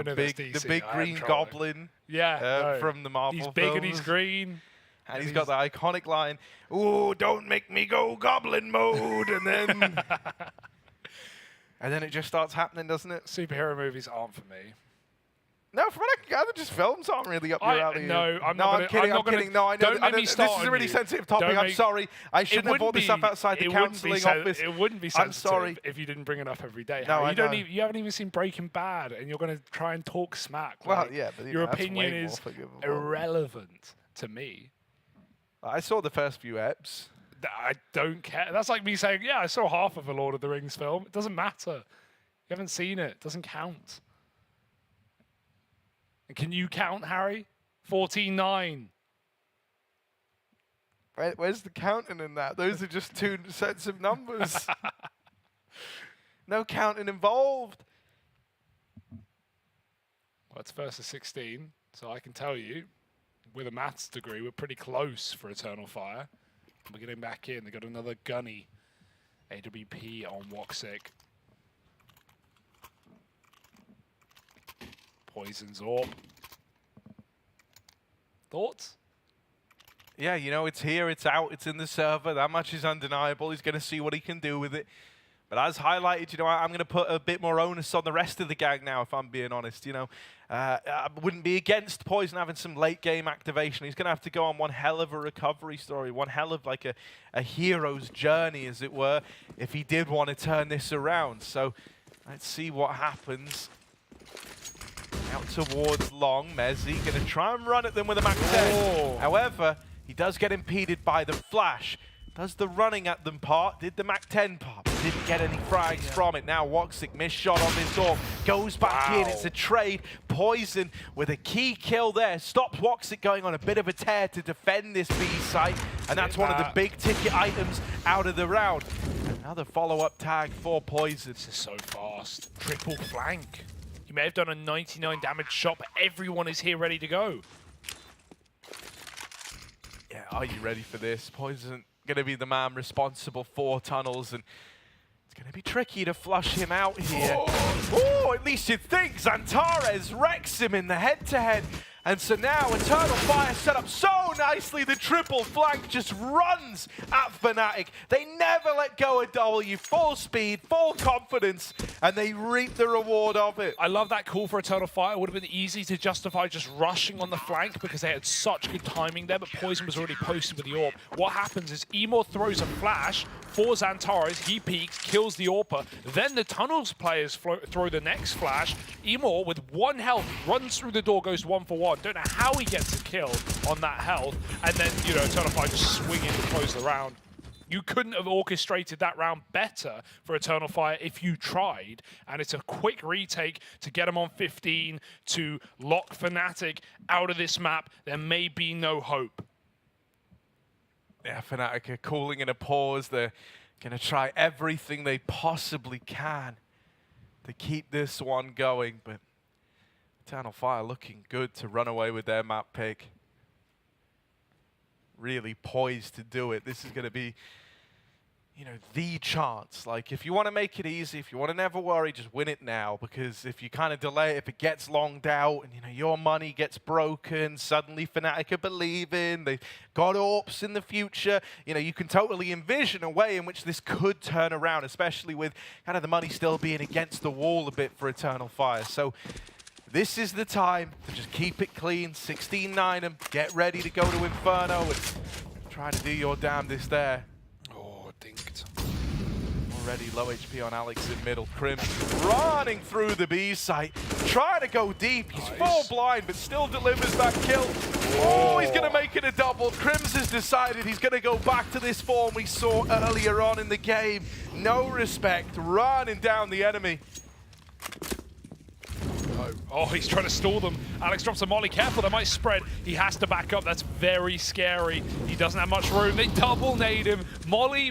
big green goblin. Yeah, from the Marvel He's big films. and he's green. And he's got the iconic line, "Ooh, don't make me go goblin mode," and then and then it just starts happening, doesn't it? Superhero movies aren't for me. No, from what I can gather, just films aren't really up your alley. No, I'm I'm kidding. No, I know. Don't make me start this is a on really you. sensitive topic. I'm sorry. I shouldn't have brought this up outside the counselling office. It wouldn't be sensitive I'm sorry. if you didn't bring it up every day. No, you don't. You haven't even seen Breaking Bad, and you're going to try and talk smack. Well, like, yeah, but your opinion is irrelevant to me. I saw the first few eps. I don't care. That's like me saying, yeah, I saw half of a Lord of the Rings film. It doesn't matter. You haven't seen it. It doesn't count. And can you count, Harry? 14-9. Where's the counting in that? Those are just two sets of numbers. No counting involved. Well, it's first to 16, so I can tell you, with a maths degree, we're pretty close for Eternal Fire. We're getting back in. They got another gunny AWP on Woxic. Poison's Orb. Thoughts? Yeah, you know, it's here, it's out, it's in the server. That much is undeniable. He's going to see what he can do with it. But as highlighted, you know, I'm going to put a bit more onus on the rest of the gang now, if I'm being honest. You know, I wouldn't be against Poison having some late game activation. He's going to have to go on one hell of a recovery story, one hell of like a hero's journey, as it were, if he did want to turn this around. So let's see what happens. Out towards long, Mezzi going to try and run at them with a Mac 10. However, he does get impeded by the flash. Does the running at them part, did the Mac 10 part, but didn't get any frags from it. Now Woxic, missed shot on this orb, goes back in, it's a trade. Poison with a key kill there, stops Woxic going on a bit of a tear to defend this B site, and that's one of the big ticket items out of the round. Another follow-up tag for Poison. This is so fast. Triple flank. You may have done a 99 damage shot, but everyone is here ready to go. Yeah, are you ready for this? Poison going to be the man responsible for tunnels, and it's going to be tricky to flush him out here. Oh, at least you'd think. Xantares wrecks him in the head-to-head. And so now Eternal Fire set up so nicely, the triple flank just runs at Fnatic. They never let go of W, full speed, full confidence, and they reap the reward of it. I love that call for Eternal Fire. It would have been easy to justify just rushing on the flank because they had such good timing there, but Poison was already posted with the AWP. What happens is Emor throws a flash for Xantares, he peeks, kills the AWPer, then the Tunnels players throw the next flash. Emor, with 1 health, runs through the door, goes 1 for 1. Don't know how he gets a kill on that health, and then, you know, Eternal Fire just swing in to close the round. You couldn't have orchestrated that round better for Eternal Fire if you tried, and it's a quick retake to get them on 15 to lock Fnatic out of this map. There may be no hope. Yeah, Fnatic are calling in a pause. They're going to try everything they possibly can to keep this one going, but Eternal Fire looking good to run away with their map pick. Really poised to do it. This is going to be, you know, the chance. Like, if you want to make it easy, if you want to never worry, just win it now. Because if you kind of delay it, if it gets longed out and, you know, your money gets broken, suddenly Fnatic are believing, they've got AWPs in the future, you know, you can totally envision a way in which this could turn around, especially with kind of the money still being against the wall a bit for Eternal Fire. So this is the time to just keep it clean, 16-9 them, get ready to go to Inferno and try to do your damnedest there. Oh, dinked. Already low HP on Alex in middle. Crims running through the B site, trying to go deep. He's full blind, but still delivers that kill. Oh, he's going to make it a double. Crims has decided he's going to go back to this form we saw earlier on in the game. No respect, running down the enemy. Oh, he's trying to stall them. Alex drops a molly. Careful, they might spread. He has to back up. That's very scary. He doesn't have much room. They double nade him. Molly,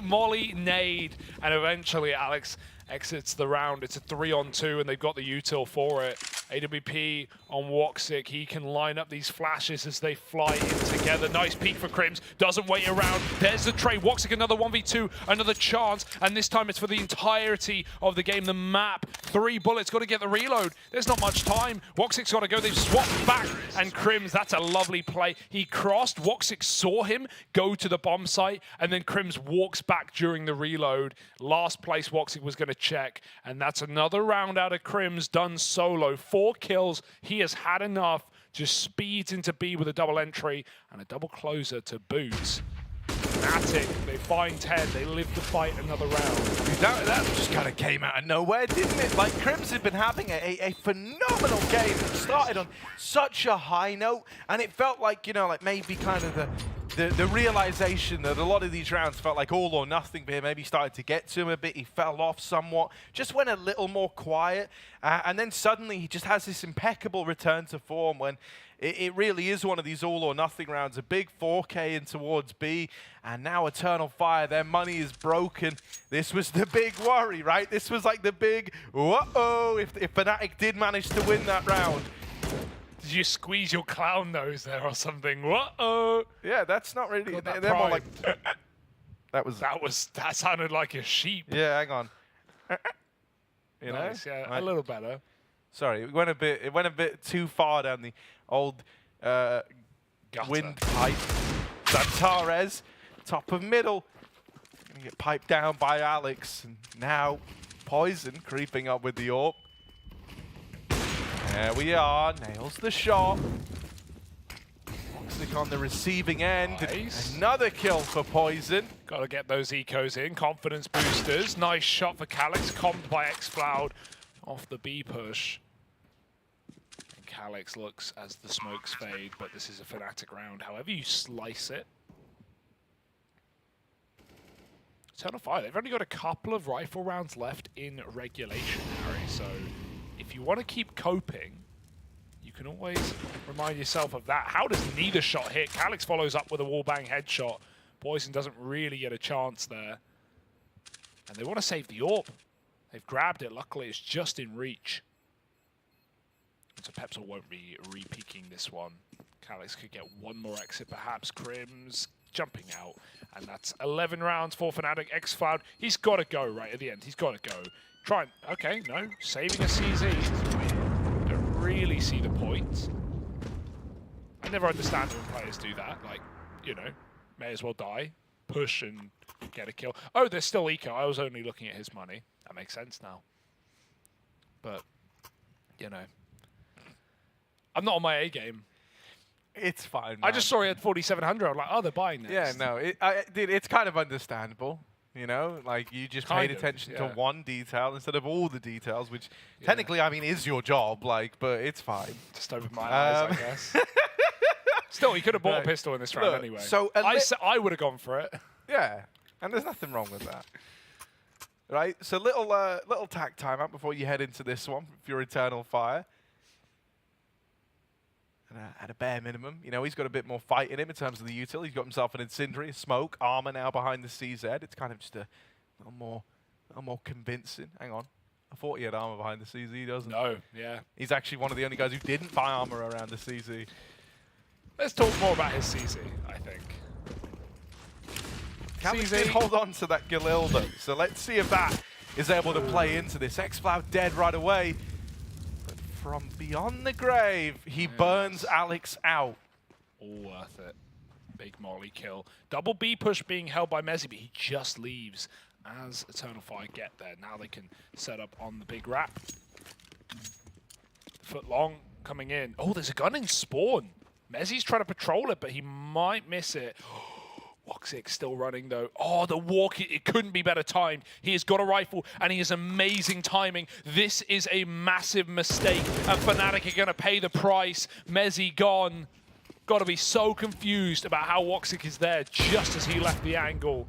nade. And eventually Alex exits the round. It's a 3-on-2, and they've got the util for it. AWP on Woxic. He can line up these flashes as they fly in together. Nice peek for Crims. Doesn't wait around. There's the trade. Woxic another 1v2, another chance. And this time it's for the entirety of the game. The map. 3 bullets. Got to get the reload. There's not much time. Woxic's got to go. They've swapped back. And Crims, that's a lovely play. He crossed. Woxic saw him go to the bomb site. And then Crims walks back during the reload. Last place Woxic was going to check. And that's another round out of Crims done solo. 4 kills. He has had enough. Just speeds into B with a double entry and a double closer to boot. Fnatic, they find 10. They live to fight another round. That just kind of came out of nowhere, didn't it? Like, Crims had been having a phenomenal game. It started on such a high note, and it felt like, you know, like maybe kind of the realization that a lot of these rounds felt like all or nothing for him. Maybe started to get to him a bit. He fell off somewhat, just went a little more quiet. And then suddenly he just has this impeccable return to form when it really is one of these all or nothing rounds. A big 4K in towards B, and now Eternal Fire, their money is broken. This was the big worry, right? This was like the big, whoa, if Fnatic did manage to win that round. Did you squeeze your clown nose there or something? Whoa! Yeah, that's not really. They're more like. That sounded like a sheep. Yeah, hang on. You nice, know, yeah, a little better. Sorry, it went a bit too far down the old windpipe. Zantares, top of middle, gonna get piped down by Alex, and now Poison creeping up with the AWP. There we are, nails the shot. Woxic on the receiving end. Nice. Another kill for Poison. Got to get those ecos in, confidence boosters. Nice shot for Calyx, comped by xCloud off the B push. And Calyx looks as the smokes fade, but this is a Fnatic round. However you slice it. Eternal Fire, they've only got a couple of rifle rounds left in regulation, Harry, so if you want to keep coping, you can always remind yourself of that. How does neither shot hit? Calyx follows up with a wallbang headshot. Poison doesn't really get a chance there. And they want to save the AWP. They've grabbed it. Luckily, it's just in reach. So Pepsel won't be re-peeking this one. Calyx could get one more exit, perhaps. Crims jumping out. And that's 11 rounds for Fnatic. xCloud, he's got to go right at the end. He's got to go. Try and, okay, no, saving a CZ. Don't really see the point. I never understand when players do that. Like, you know, may as well die, push and get a kill. Oh, there's still eco. I was only looking at his money. That makes sense now. But, you know, I'm not on my A game. It's fine, man. I just saw it at 4,700. I'm like, oh, they're buying this. Yeah, no, dude, it's kind of understandable. You know, like you just paid attention to one detail instead of all the details, which technically, I mean, is your job. Like, but it's fine. Just open my eyes, I guess. Still, he could have bought a pistol in this round anyway. So I would have gone for it. Yeah, and there's nothing wrong with that. Right, so little tack timeout before you head into this one for your Eternal Fire. And at a bare minimum, you know, he's got a bit more fight in him in terms of the util. He's got himself an Incendiary, a smoke, armor now behind the CZ. It's kind of just a little more convincing. Hang on. I thought he had armor behind the CZ, he doesn't. No, yeah. He's actually one of the only guys who didn't buy armor around the CZ. Let's talk more about his CZ, I think. Calyx did hold on to that Galil though, so let's see if that is able to play into this. xCloud dead right away. From beyond the grave, he burns Alex out. All worth it. Big molly kill. Double B push being held by Mezzy, but he just leaves as Eternal Fire get there. Now they can set up on the big wrap. Foot long coming in. Oh, there's a gun in spawn. Mezzy's trying to patrol it, but he might miss it. Woxic still running though. Oh, the walk, it couldn't be better timed. He has got a rifle and he has amazing timing. This is a massive mistake and Fnatic are gonna pay the price. Mezzy gone. Gotta be so confused about how Woxic is there just as he left the angle.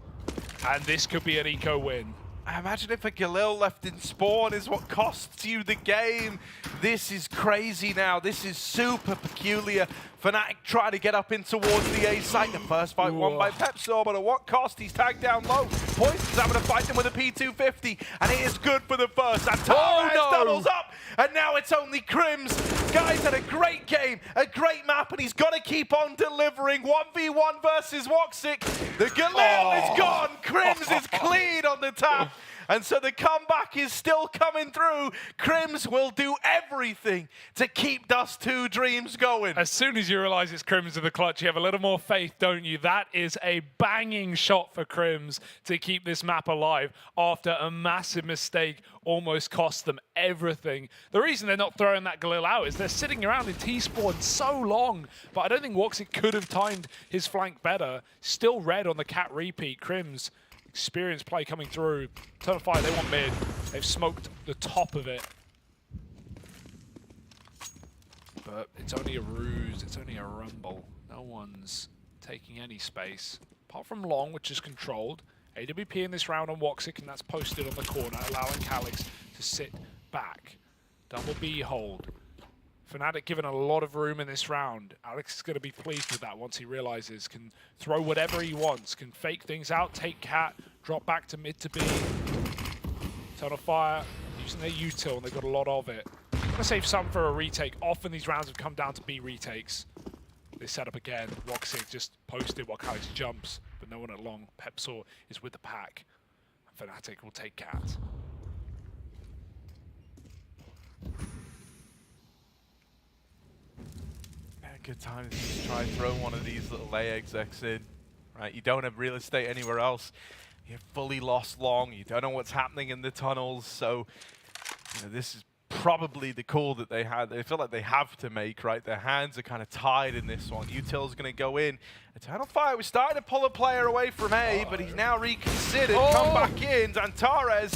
And this could be an eco win. Imagine if a Galil left in spawn is what costs you the game. This is crazy now. This is super peculiar. Fnatic trying to get up in towards the A site. The first fight won by Pepsor, but at what cost? He's tagged down low. Poison's having to fight him with a P250, and it is good for the first. And Torres doubles up, and now it's only Crims. Guys had a great game, a great map, and he's got to keep on delivering. 1v1 versus Woxic. The Galil is gone. Crims is clean on the tap. And so the comeback is still coming through. Crims will do everything to keep Dust 2 Dreams going. As soon as you realize it's Crims in the clutch, you have a little more faith, don't you? That is a banging shot for Crims to keep this map alive after a massive mistake almost cost them everything. The reason they're not throwing that Galil out is they're sitting around in T-spawn so long, but I don't think Woxic could have timed his flank better. Still red on the cat repeat. Crims, experience play coming through. Eternal Fire, they want mid. They've smoked the top of it. But it's only a ruse, it's only a rumble. No one's taking any space. Apart from Long, which is controlled. AWP in this round on Woxic, and that's posted on the corner, allowing Calix to sit back. Double B hold. Fnatic given a lot of room in this round. Alex is going to be pleased with that once he realizes can throw whatever he wants, can fake things out, take cat, drop back to mid to B. Eternal Fire using their util, and they've got a lot of it. I'm going to save some for a retake. Often these rounds have come down to B retakes. They set up again. Woxic just posted while Calix jumps, but no one at long. Pepsor is with the pack. And Fnatic will take cat. Good time to just try and throw one of these little lay execs in. Right, you don't have real estate anywhere else. You're fully lost long. You don't know what's happening in the tunnels. So, you know, this is probably the call that they had. They feel like they have to make, right? Their hands are kind of tied in this one. Util's going to go in. Eternal Fire was starting to pull a player away from A, but he's now reconsidered. Come back in. Antares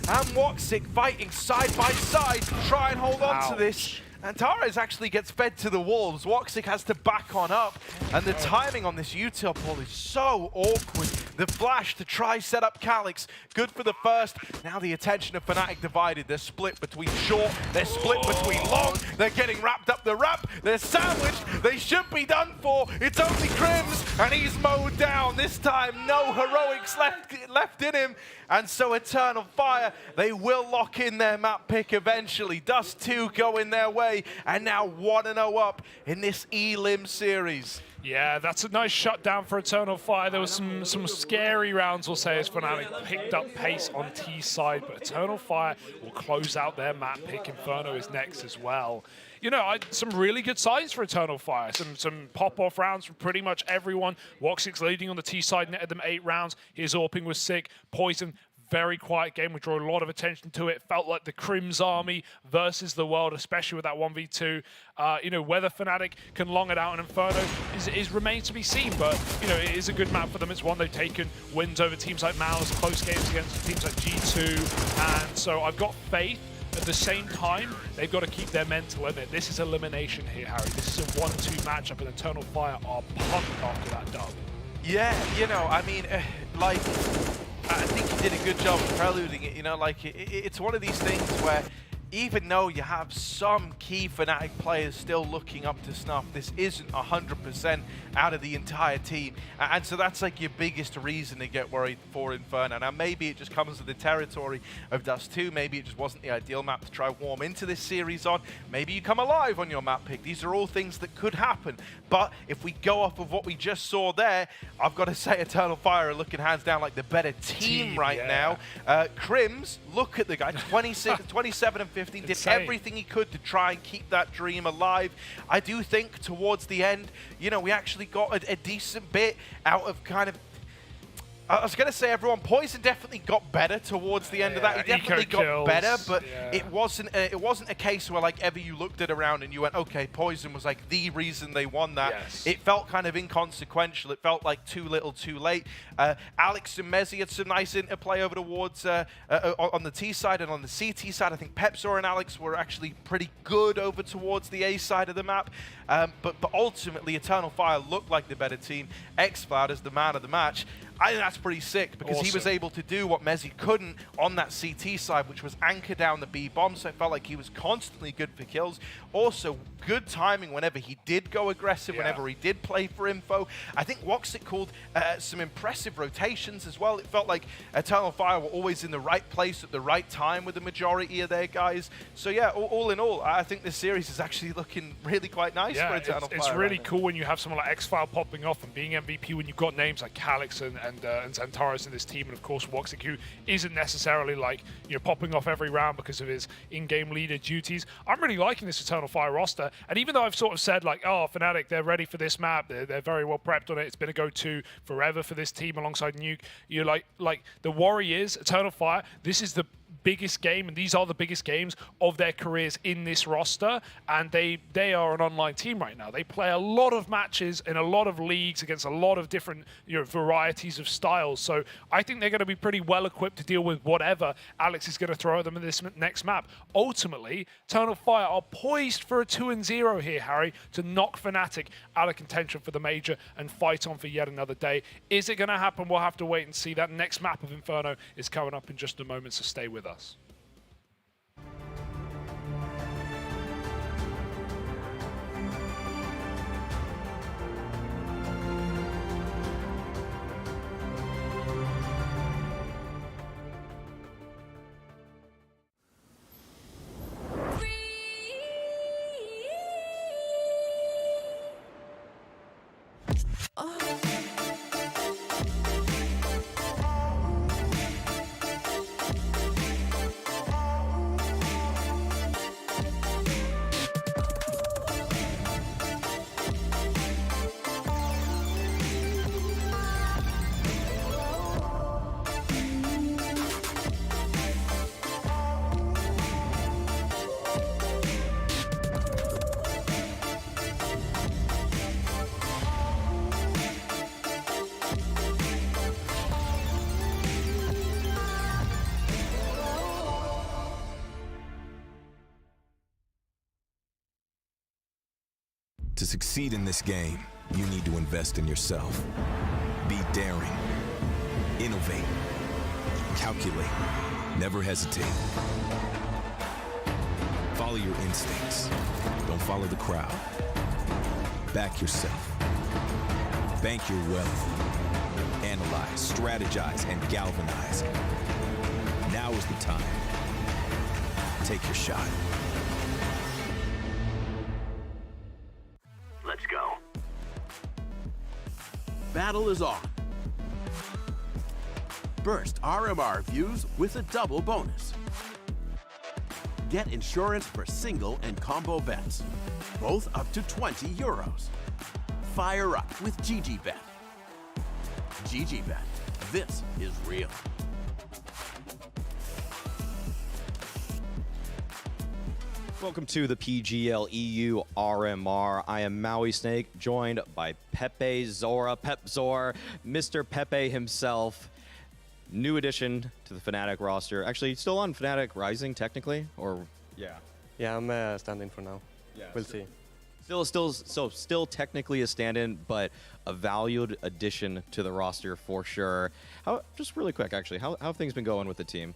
and Woxic fighting side by side to try and hold on to this. Antares actually gets fed to the wolves. Woxic has to back on up, and the timing on this util pull is so awkward. The flash to try set up Calix, good for the first. Now the attention of Fnatic divided. They're split between short, they're split between long, they're getting wrapped up the wrap, they're sandwiched, they should be done for. It's only Crims, and he's mowed down. This time, no heroics left in him. And so Eternal Fire, they will lock in their map pick eventually. Dust 2 going their way, and now 1-0 up in this Elim series. Yeah, that's a nice shutdown for Eternal Fire. There was some scary rounds, we'll say, as Fnatic picked up pace on T side, but Eternal Fire will close out their map pick. Inferno is next as well. You know, some really good signs for Eternal Fire. Some pop-off rounds from pretty much everyone. Woxic's leading on the T side, netted them 8 rounds. His AWPing was sick. Poison, very quiet game. We draw a lot of attention to it. Felt like the Crims army versus the world, especially with that 1v2. You know, whether Fnatic can long it out in Inferno is remains to be seen, but, you know, it is a good map for them. It's one they've taken wins over teams like Mouse, close games against teams like G2, and so I've got faith. At the same time, they've got to keep their mental in it. This is elimination here, Harry. This is a 1-2 matchup, and Eternal Fire are pumped after that dub. Yeah, you know, I mean, like, I think he did a good job of preluding it, you know, like, it's one of these things where even though you have some key Fnatic players still looking up to snuff, this isn't 100% out of the entire team. And so that's like your biggest reason to get worried for Inferno. Now maybe it just comes with the territory of Dust 2, maybe it just wasn't the ideal map to try warm into this series on. Maybe you come alive on your map pick. These are all things that could happen. But if we go off of what we just saw there, I've got to say Eternal Fire are looking hands down like the better team right now. Crims, look at the guy, 27 and 15, did everything he could to try and keep that dream alive. I do think towards the end, you know, we actually got a decent bit out of kind of, I was going to say everyone, Poison definitely got better towards the end of that. He definitely got better, but it wasn't a case where like ever you looked at around and you went, okay, Poison was like the reason they won that. It felt kind of inconsequential. It felt like too little, too late. Alex and Mezzi had some nice interplay over towards on the T side, and on the CT side, I think Pepsor and Alex were actually pretty good over towards the A side of the map. But ultimately, Eternal Fire looked like the better team. xCloud is the man of the match. I think that's pretty sick because he was able to do what Mezzi couldn't on that CT side, which was anchor down the B bomb. So it felt like he was constantly good for kills. Also, good timing whenever he did go aggressive, whenever he did play for info. I think Woxic called some impressive rotations as well. It felt like Eternal Fire were always in the right place at the right time with the majority of their guys. So yeah, all in all, I think this series is actually looking really quite nice for Eternal Fire. It's really cool when you have someone like X-File popping off and being MVP when you've got names like Calix and Xantares in this team, and of course Woxic, who isn't necessarily like popping off every round because of his in-game leader duties. I'm really liking this Eternal Fire roster, and even though I've sort of said like, oh, Fnatic, they're ready for this map, they're very well prepped on it, it's been a go-to forever for this team alongside Nuke. You're like the worry is Eternal Fire, this is the biggest game, and these are the biggest games of their careers in this roster, and they are an online team right now. They play a lot of matches in a lot of leagues against a lot of different varieties of styles, so I think they're going to be pretty well equipped to deal with whatever Alex is going to throw at them in this next map. Ultimately, Eternal Fire are poised for a 2-0 here, Harry, to knock Fnatic out of contention for the major and fight on for yet another day. Is it going to happen? We'll have to wait and see. That next map of Inferno is coming up in just a moment, so stay with us. To succeed in this game, you need to invest in yourself. Be daring. Innovate. Calculate. Never hesitate. Follow your instincts. Don't follow the crowd. Back yourself. Bank your wealth. Analyze, strategize, and galvanize. Now is the time. Take your shot. Let's go. Battle is on. Burst RMR views with a double bonus. Get insurance for single and combo bets, both up to 20 euros. Fire up with GGBet. GGBet, this is real. Welcome to the PGL EU RMR. I am Maui Snake, joined by Pepe Zora, Pep Zor, Mr. Pepe himself. New addition to the Fnatic roster. Actually, still on Fnatic Rising, technically, or yeah. Yeah, I'm standing for now. Yeah, we'll see. Still technically a stand-in, but a valued addition to the roster for sure. Just really quick, actually, how have things been going with the team?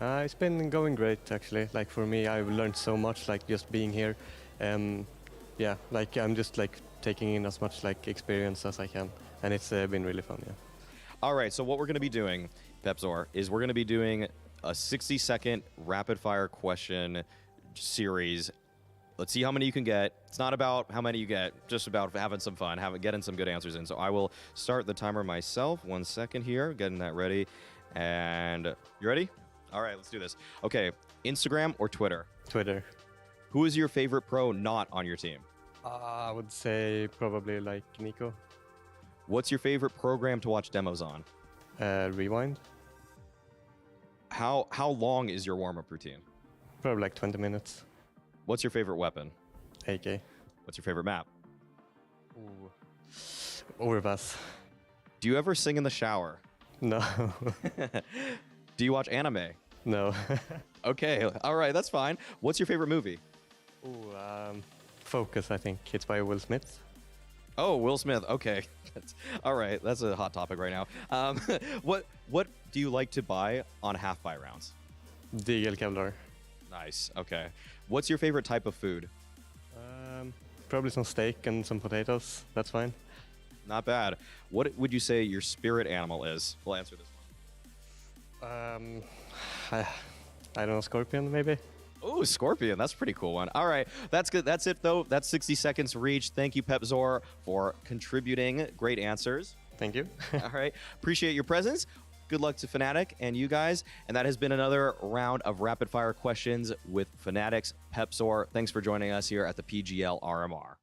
It's been going great, actually. Like for me, I've learned so much, like just being here. Yeah, like I'm just like taking in as much like experience as I can, and it's been really fun. Yeah. All right, so what we're going to be doing, Pepzor, is we're going to be doing a 60-second rapid-fire question series. Let's see how many you can get. It's not about how many you get, just about having some fun, getting some good answers in. So I will start the timer myself. 1 second here, getting that ready. And you ready? All right, let's do this. Okay, Instagram or Twitter? Twitter. Who is your favorite pro not on your team? I would say probably like Nico. What's your favorite program to watch demos on? Rewind. How long is your warm-up routine? Probably like 20 minutes. What's your favorite weapon? AK. What's your favorite map? Ooh. Overpass. Do you ever sing in the shower? No. Do you watch anime? No. Okay, all right, that's fine. What's your favorite movie? Ooh, Focus, I think. It's by Will Smith. Oh, Will Smith. Okay. All right. That's a hot topic right now. What do you like to buy on half buy rounds? DL Kevlar. Nice. Okay. What's your favorite type of food? Probably some steak and some potatoes. That's fine. Not bad. What would you say your spirit animal is? We'll answer this one. I don't know, scorpion maybe? Oh, scorpion. That's a pretty cool one. All right. That's good. That's it, though. That's 60 seconds reach. Thank you, Pepzor, for contributing. Great answers. Thank you. All right. Appreciate your presence. Good luck to Fnatic and you guys. And that has been another round of rapid fire questions with Fnatic's Pepzor. Thanks for joining us here at the PGL RMR.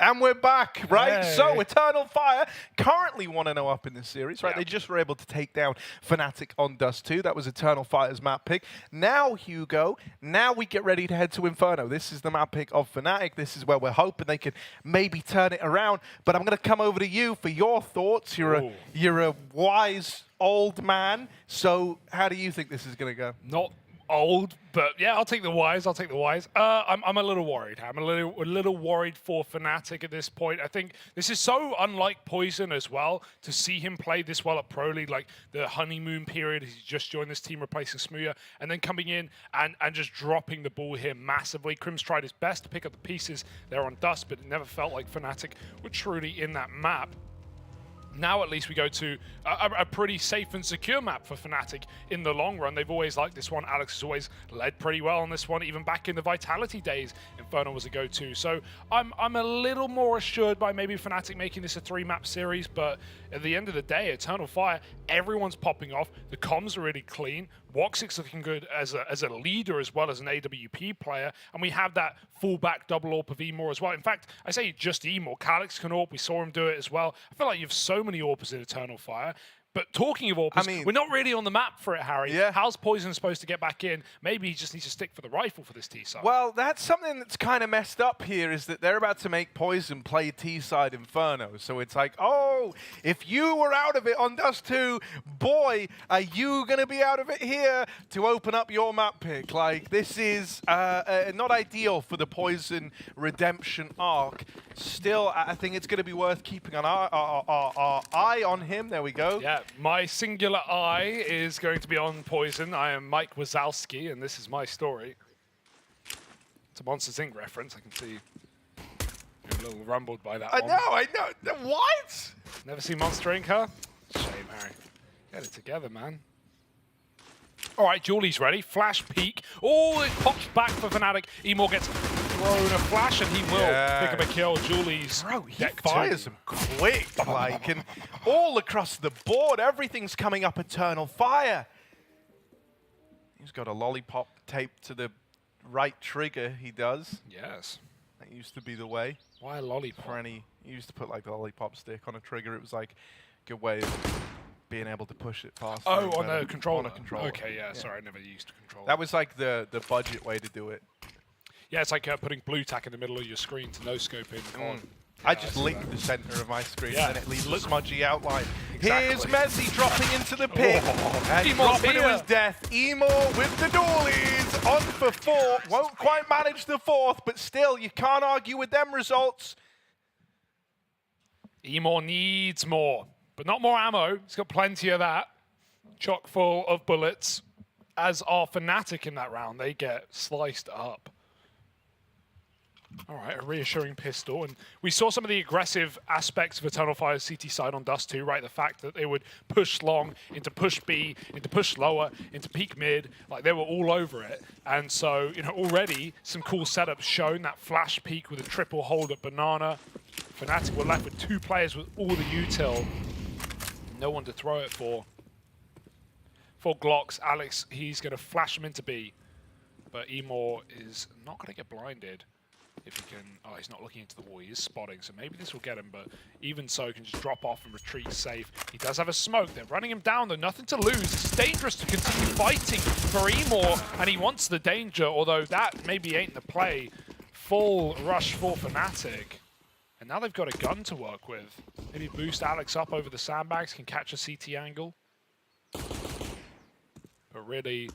And we're back, right? Hey. So, Eternal Fire currently 1-0 up in this series, right? Yeah. They just were able to take down Fnatic on Dust 2. That was Eternal Fire's map pick. Now, Hugo, now we get ready to head to Inferno. This is the map pick of Fnatic. This is where we're hoping they can maybe turn it around. But I'm going to come over to you for your thoughts. You're a wise old man. So, how do you think this is going to go? Not old, but yeah, I'll take the wise. I'm a little worried. I'm a little worried for Fnatic at this point. I think this is so unlike Poison as well to see him play this well at Pro League, like the honeymoon period. He's just joined this team replacing Smooya, and then coming in and just dropping the ball here massively. Crim's tried his best to pick up the pieces there on Dust, but it never felt like Fnatic were truly in that map. Now at least we go to a pretty safe and secure map for Fnatic in the long run. They've always liked this one. Alex has always led pretty well on this one, even back in the Vitality days. Inferno was a go-to. So I'm a little more assured by maybe Fnatic making this a 3-map series, but at the end of the day, Eternal Fire, everyone's popping off. The comms are really clean. Woxic's looking good as a leader as well as an AWP player, and we have that fullback double AWP of Emor as well. In fact, I say just Emor. Calix can AWP. We saw him do it as well. I feel like you have so many AWPers in Eternal Fire. But talking of AWPers, we're not really on the map for it, Harry. Yeah. How's Poison supposed to get back in? Maybe he just needs to stick for the rifle for this T-side. Well, that's something that's kind of messed up here, is that they're about to make Poison play T-side Inferno. So it's like, oh, if you were out of it on Dust 2, boy, are you going to be out of it here to open up your map pick? Like, this is not ideal for the Poison redemption arc. Still, I think it's going to be worth keeping an our eye on him. There we go. Yeah, my singular eye is going to be on Poison. I am Mike Wazowski, and this is my story. It's a Monsters Inc. reference. I can see you're a little rumbled by that one. I know. What? Never seen Monster Inc., huh? Shame, Harry. Get it together, man. All right, Julie's ready. Flash peek. Oh, it pops back for Fnatic. Emor gets thrown a flash, and he will pick up a kill. Julie's he fires them quick, like, and all across the board, everything's coming up Eternal Fire. He's got a lollipop taped to the right trigger, he does. Yes. That used to be the way. Why a lollipop? For any, you used to put like the lollipop stick on a trigger. It was like a good way of being able to push it faster. Oh, on a controller. On a controller. Okay, yeah, sorry, I never used a controller. That was like the budget way to do it. Yeah, it's like putting blue tack in the middle of your screen to no-scope in. On. I just linked the center of my screen, and then it leaves a smudgy outline. Exactly. Here's Messi dropping into the pit, and dropping to his death. Emor with the dualies, on for 4. Won't quite manage the 4th, but still, you can't argue with them results. Emor needs more, but not more ammo. He's got plenty of that. Chock full of bullets. As are Fnatic in that round, they get sliced up. All right, a reassuring pistol. And we saw some of the aggressive aspects of Eternal Fire's CT side on Dust 2, right? The fact that they would push long, into push B, into push lower, into peak mid. Like, they were all over it. And so, you know, already some cool setups shown. That flash peak with a triple hold at Banana. Fnatic were left with 2 players with all the util. No one to throw it for. For Glocks, Alex, he's going to flash him into B. But Emor is not going to get blinded. If he can, oh, he's not looking into the wall, he is spotting, so maybe this will get him, but even so, he can just drop off and retreat safe. He does have a smoke, they're running him down though, nothing to lose. It's dangerous to continue fighting for Emor, and he wants the danger, although that maybe ain't the play. Full rush for Fnatic. And now they've got a gun to work with. Maybe boost Alex up over the sandbags, can catch a CT angle. But really,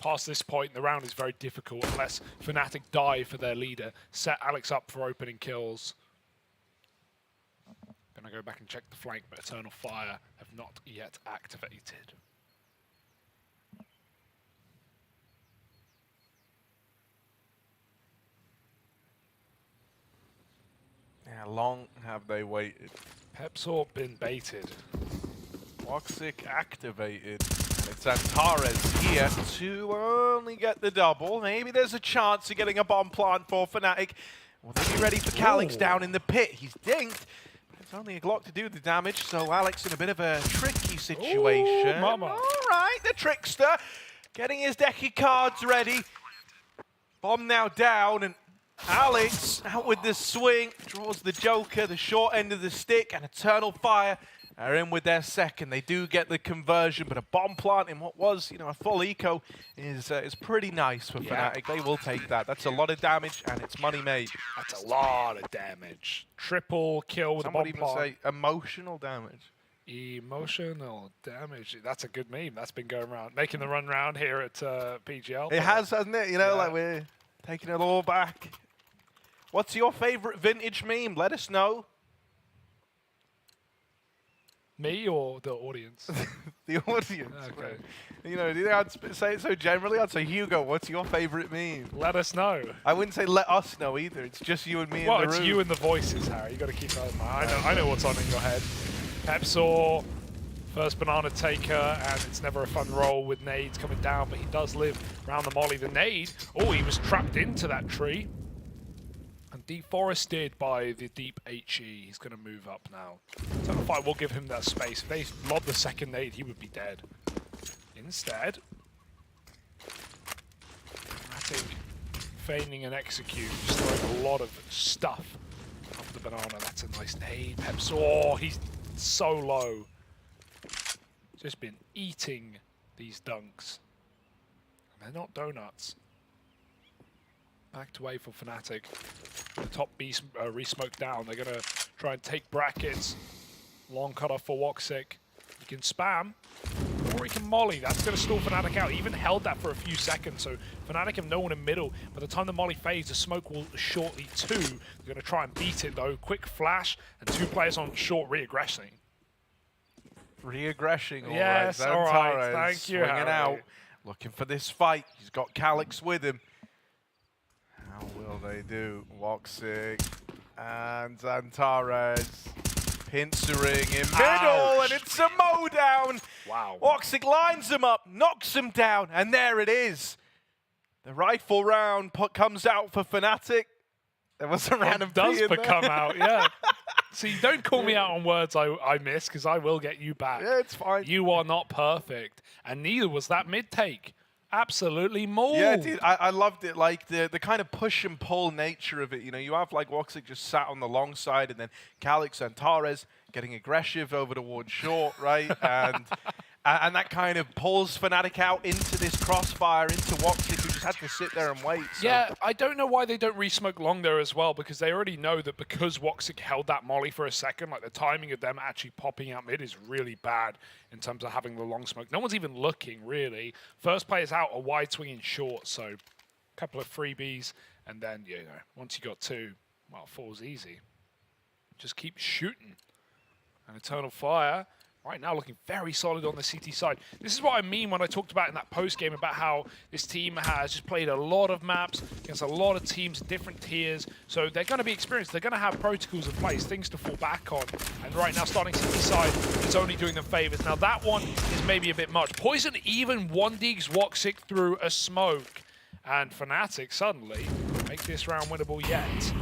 past this point, the round is very difficult unless Fnatic die for their leader. Set Alex up for opening kills. Gonna go back and check the flank, but Eternal Fire have not yet activated. How long have they waited? Pepsor been baited. Woxic activated. It's Antares here to only get the double. Maybe there's a chance of getting a bomb plant for Fnatic. Will they be ready for Calix down in the pit? He's dinked. But it's only a Glock to do the damage, so Alex in a bit of a tricky situation. Ooh, mama. All right, the trickster getting his deck of cards ready. Bomb now down, and Alex out with the swing, draws the Joker, the short end of the stick, and Eternal Fire are in with their second. They do get the conversion, but a bomb plant in what was, a full eco is pretty nice for Fnatic. They will take that. That's a lot of damage, and it's money made. That's a lot of damage. Triple kill with a bomb plant. Say emotional damage. Emotional damage. That's a good meme. That's been going around, making the run round here at PGL. It has, hasn't it? Like we're taking it all back. What's your favorite vintage meme? Let us know. Me or the audience? The audience. Okay. Do you think I'd say it so generally? I'd say, Hugo, what's your favorite meme? Let us know. I wouldn't say let us know either. It's just you and me in the room. Well, it's you and the voices, Harry. You got to keep that in mind. I know what's on in your head. Pepsaw, first banana taker, and it's never a fun roll with nades coming down, but he does live around the molly. The nade, he was trapped into that tree. And deforested by the deep HE. He's going to move up now. Eternal Fire will give him that space. If they lob the second nade, he would be dead. Instead, Fnatic feigning an execute, just throwing a lot of stuff off the banana. That's a nice nade. Pepsaw, he's so low. Just been eating these dunks. And they're not donuts. Backed away for Fnatic. The top B re-smoked down. They're going to try and take brackets. Long cutoff for Woxic. He can spam, or he can molly. That's going to stall Fnatic out. He even held that for a few seconds, so Fnatic have no one in middle. By the time the molly fades, the smoke will shortly too. They're going to try and beat it though. Quick flash, and 2 players on short re-aggressing. Re-aggressing, yes, all right. Thank you, swinging out, looking for this fight. He's got Calyx with him. How will they do? Woxic and Antares pincering in middle, and it's a mow down. Wow. Woxic lines him up, knocks him down, and there it is. The rifle round comes out for Fnatic. There was a random does P in come there. out, yeah. See, don't call me out on words I miss, because I will get you back. Yeah, it's fine. You are not perfect, and neither was that mid take. Absolutely mauled. Yeah, dude, I loved it. Like the kind of push and pull nature of it. You have like Woxic just sat on the long side, and then Calyx and Antares getting aggressive over towards short, right? And that kind of pulls Fnatic out into this crossfire, into Woxic, who just had to sit there and wait. So. Yeah, I don't know why they don't re-smoke long there as well, because they already know that because Woxic held that molly for a second, like the timing of them actually popping out mid is really bad in terms of having the long smoke. No one's even looking, really. First player's out, a wide swinging short, so a couple of freebies, and then, once you got 2, well, 4's easy. Just keep shooting. And Eternal Fire, right now looking very solid on the CT side. This is what I mean when I talked about in that post-game about how this team has just played a lot of maps against a lot of teams, different tiers. So they're going to be experienced. They're going to have protocols in place, things to fall back on. And right now, starting CT side, it's only doing them favors. Now that one is maybe a bit much. Poison even 1-digs Woxic through a smoke. And Fnatic suddenly make this round winnable yet.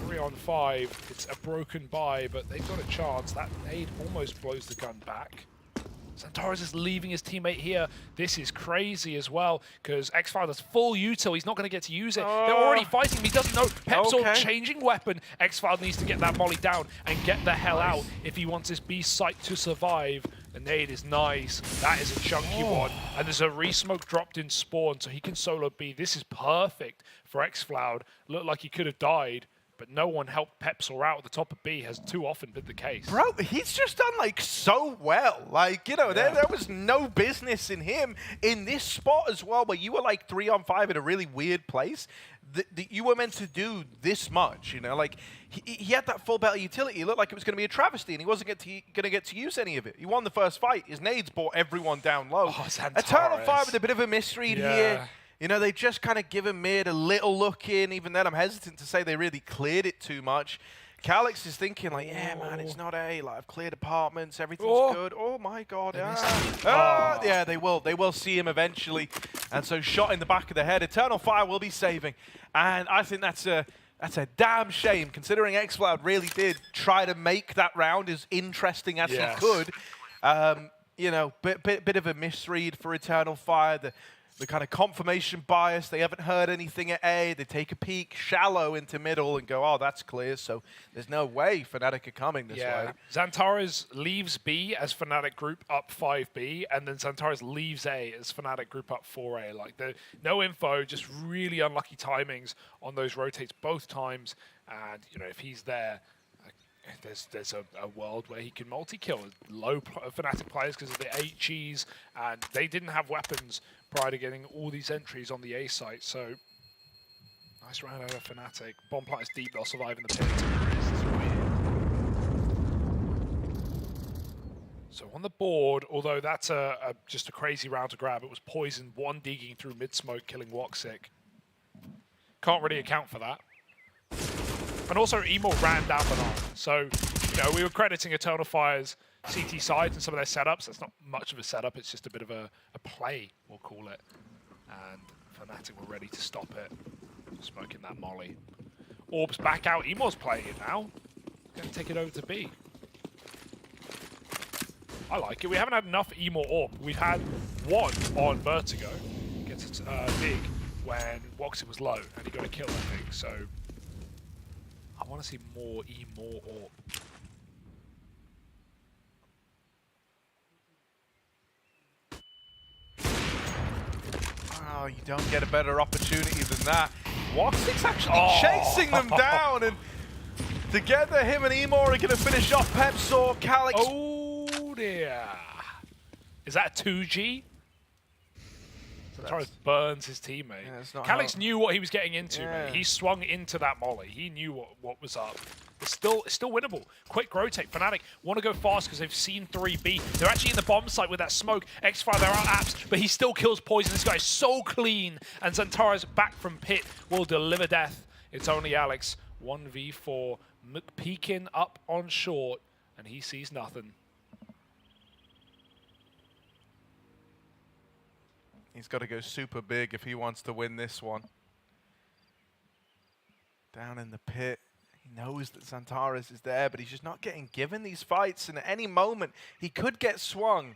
3-on-5, it's a broken buy, but they've got a chance. That nade almost blows the gun back. Antares is leaving his teammate here. This is crazy as well, because X-File has full util. He's not going to get to use it. They're already fighting. He doesn't know. Pepsaw changing weapon. X-File needs to get that molly down and get the hell out if he wants this B site to survive. The nade is nice. That is a chunky one. And there's a re-smoke dropped in spawn, so he can solo B. This is perfect for X-Cloud. Looked like he could have died, but no one helped Pepsaw out at the top of B, has too often been the case. Bro, he's just done, like, so well. Like, there was no business in him in this spot as well, where you were, like, 3-on-5 in a really weird place. You were meant to do this much, Like, he had that full battle utility. It looked like it was going to be a travesty, and he wasn't going to get to use any of it. He won the first fight. His nades brought everyone down low. Eternal Fire with a bit of a misread here. They just kind of give him mid a little look in. Even then, I'm hesitant to say they really cleared it too much. Calyx is thinking like, yeah, man, it's not A. Like, I've cleared apartments, everything's good. Oh my God! Yeah, they will. They will see him eventually. And so, shot in the back of the head. Eternal Fire will be saving, and I think that's a damn shame, considering X-Cloud really did try to make that round as interesting as he could. Bit of a misread for Eternal Fire. the kind of confirmation bias. They haven't heard anything at A. They take a peek shallow into middle and go, oh, that's clear. So there's no way Fnatic are coming this way. Xantares leaves B as Fnatic group up 5B, and then Xantares leaves A as Fnatic group up 4A. Like, no info, just really unlucky timings on those rotates both times. And, you know, if he's there, there's a world where he can multi-kill low Fnatic players because of the HEs, and they didn't have weapons prior to getting all these entries on the A site. So nice round out of Fnatic. Bomb plant is deep, they'll survive in the pit. So on the board, although that's just a crazy round to grab, it was Poison, one digging through mid-smoke, killing Woxic. Can't really account for that. And also, Emo ran down Banana. So, you know, we were crediting Eternal Fire's CT sides and some of their setups. That's not much of a setup. It's just a bit of a play, we'll call it. And Fnatic were ready to stop it. Smoking that molly. Orb's back out. Emo's playing it now. Going to take it over to B. I like it. We haven't had enough Emo Orb. We've had one on Vertigo. Gets it big when Woxic was low and he got a kill, I think. So I want to see more more Orb. Oh, you don't get a better opportunity than that. Woxic's actually chasing them down, and together him and Emo are going to finish off Pepsaw. Calix. Oh dear. Is that a 2G? Torres burns his teammate. Yeah, Calix knew what he was getting into, mate. He swung into that molly. He knew what was up. It's still winnable. Quick rotate. Fnatic want to go fast because they've seen 3B. They're actually in the bomb site with that smoke. X-Fire, they're out apps, but he still kills Poison. This guy is so clean. And Xantares back from pit will deliver death. It's only Alex. 1v4. McPeakin up on short, and he sees nothing. He's got to go super big if he wants to win this one. Down in the pit. He knows that Xantares is there, but he's just not getting given these fights. And at any moment, he could get swung.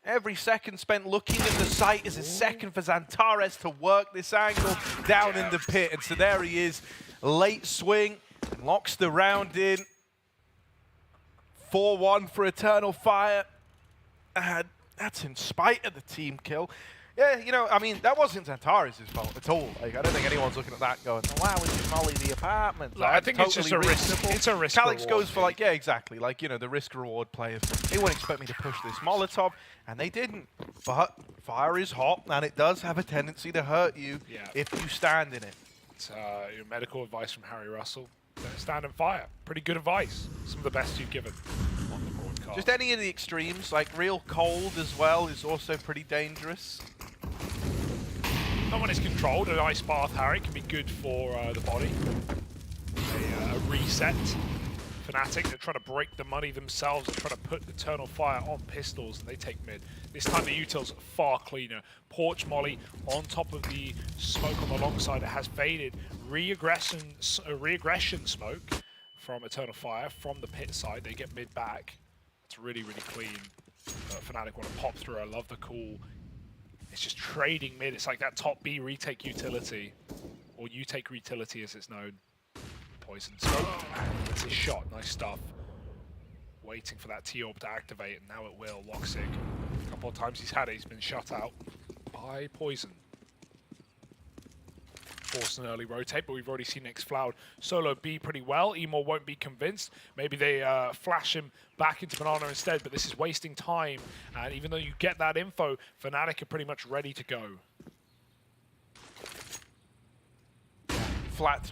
Every second spent looking at the site is a second for Xantares to work this angle down in the pit. And so there he is. Late swing. And locks the round in. 4-1 for Eternal Fire. That's in spite of the team kill. Yeah, you know, I mean, that wasn't Xantares' fault at all. Like, I don't think anyone's looking at that going, oh, wow, we just molly the apartment. Like, I think totally it's just a risk. It's a risk Calix reward goes for, like, yeah, exactly. Like, you know, the risk-reward play of, they wouldn't expect me to push this Molotov, and they didn't. But fire is hot, and it does have a tendency to hurt you if you stand in it. It's your medical advice from Harry Russell. Stand and fire. Pretty good advice. Some of the best you've given on the broadcast. Just any of the extremes, like real cold as well, is also pretty dangerous. Not when it's controlled. An ice bath, Harry, can be good for the body. A reset. Fnatic, they're trying to break the money themselves. They're trying to put Eternal Fire on pistols, and they take mid. This time the util's far cleaner. Porch Molly on top of the smoke on the long side. It has faded. Regression smoke from Eternal Fire from the pit side. They get mid back. It's really, really clean. Fnatic want to pop through. I love the call. It's just trading mid. It's like that top B retake utility, or you take utility as it's known. Poison smoke. It's his shot. Nice stuff. Waiting for that T-Orb to activate, and now it will. Woxic. A couple of times he's had it. He's been shut out by Poison. Force an early rotate, but we've already seen Xfloud solo B pretty well. Emo won't be convinced. Maybe they flash him back into Banana instead, but this is wasting time. And even though you get that info, Fnatic are pretty much ready to go. Flash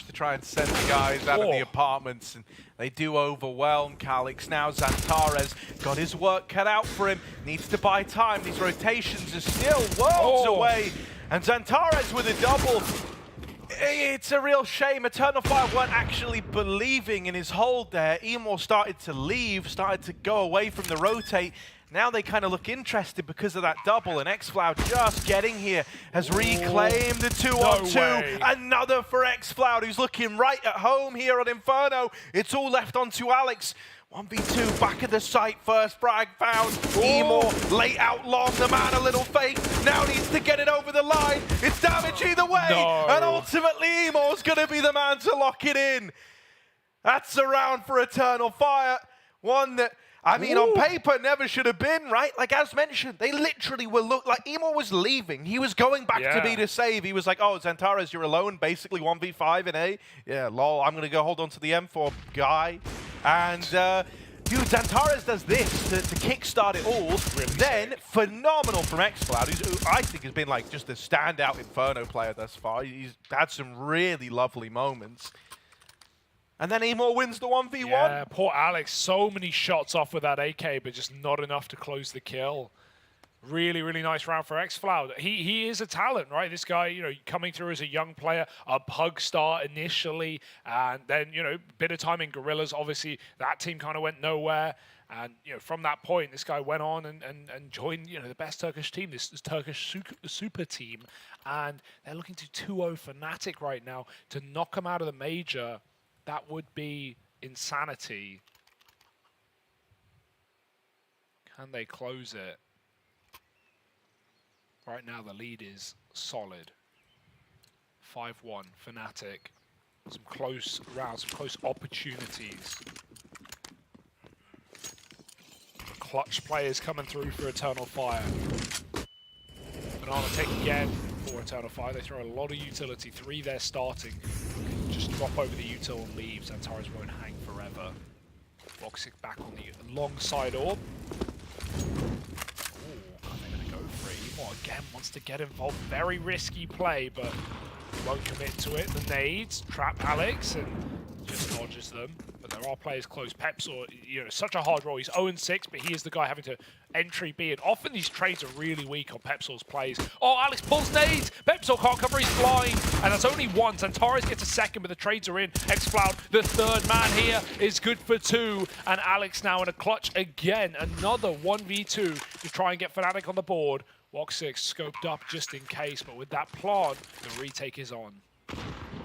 to try and send the guys out of the apartments, and they do overwhelm Calix. Now Xantares got his work cut out for him. Needs to buy time. These rotations are still worlds away. And Xantares with a double. It's a real shame. Eternal Fire weren't actually believing in his hold there. Emo started to leave, started to go away from the rotate. Now they kind of look interested because of that double, and Xfloud just getting here has reclaimed the 2-on-2. Another for Xfloud, who's looking right at home here on Inferno. It's all left onto Alex. 1v2, back of the site, first frag found. Emo late out long, the man a little fake. Now needs to get it over the line. It's damage either way. No. And ultimately, Emo's going to be the man to lock it in. That's a round for Eternal Fire. One that, I mean, on paper, never should have been, right? Like, as mentioned, they literally were like, Emo was leaving. He was going back to B to save. He was like, oh, Xantares, you're alone, basically 1v5 in A. Yeah, lol, I'm going to go hold on to the M4 guy. And, dude, Xantares does this to kickstart it all. Really then, phenomenal from xCloud, who I think has been, like, just a standout Inferno player thus far. He's had some really lovely moments. And then Emo wins the 1v1. Yeah, poor Alex. So many shots off with that AK, but just not enough to close the kill. Really, really nice round for xCloud. He is a talent, right? This guy, you know, coming through as a young player, a pug star initially, and then, you know, bit of time in Gorillas. Obviously, that team kind of went nowhere. And, you know, from that point, this guy went on and joined, you know, the best Turkish team, this Turkish super team. And they're looking to 2-0 Fnatic right now to knock them out of the major. That would be insanity. Can they close it? Right now the lead is solid. 5-1 Fnatic. Some close rounds, some close opportunities. Clutch players coming through for Eternal Fire. Banana take again for Eternal Fire. They throw a lot of utility. 3 there starting. Just drop over the util and leave. Xantares won't hang forever. Voxic back on the long side orb. Ooh, they're going to go for it. Emo again wants to get involved. Very risky play, but he won't commit to it. The nades trap Alex and just dodges them. But there are players close. Pepsor, you know, such a hard role. He's 0-6, but he is the guy having to entry B. And often these trades are really weak on Pepsor's plays. Oh, Alex pulls nades. Pepsor can't cover. He's blind. And that's only one. Xantares gets a second, but the trades are in. xCloud, the third man here, is good for 2. And Alex now in a clutch again. Another 1v2 to try and get Fnatic on the board. Voxic scoped up just in case, but with that plant, the retake is on.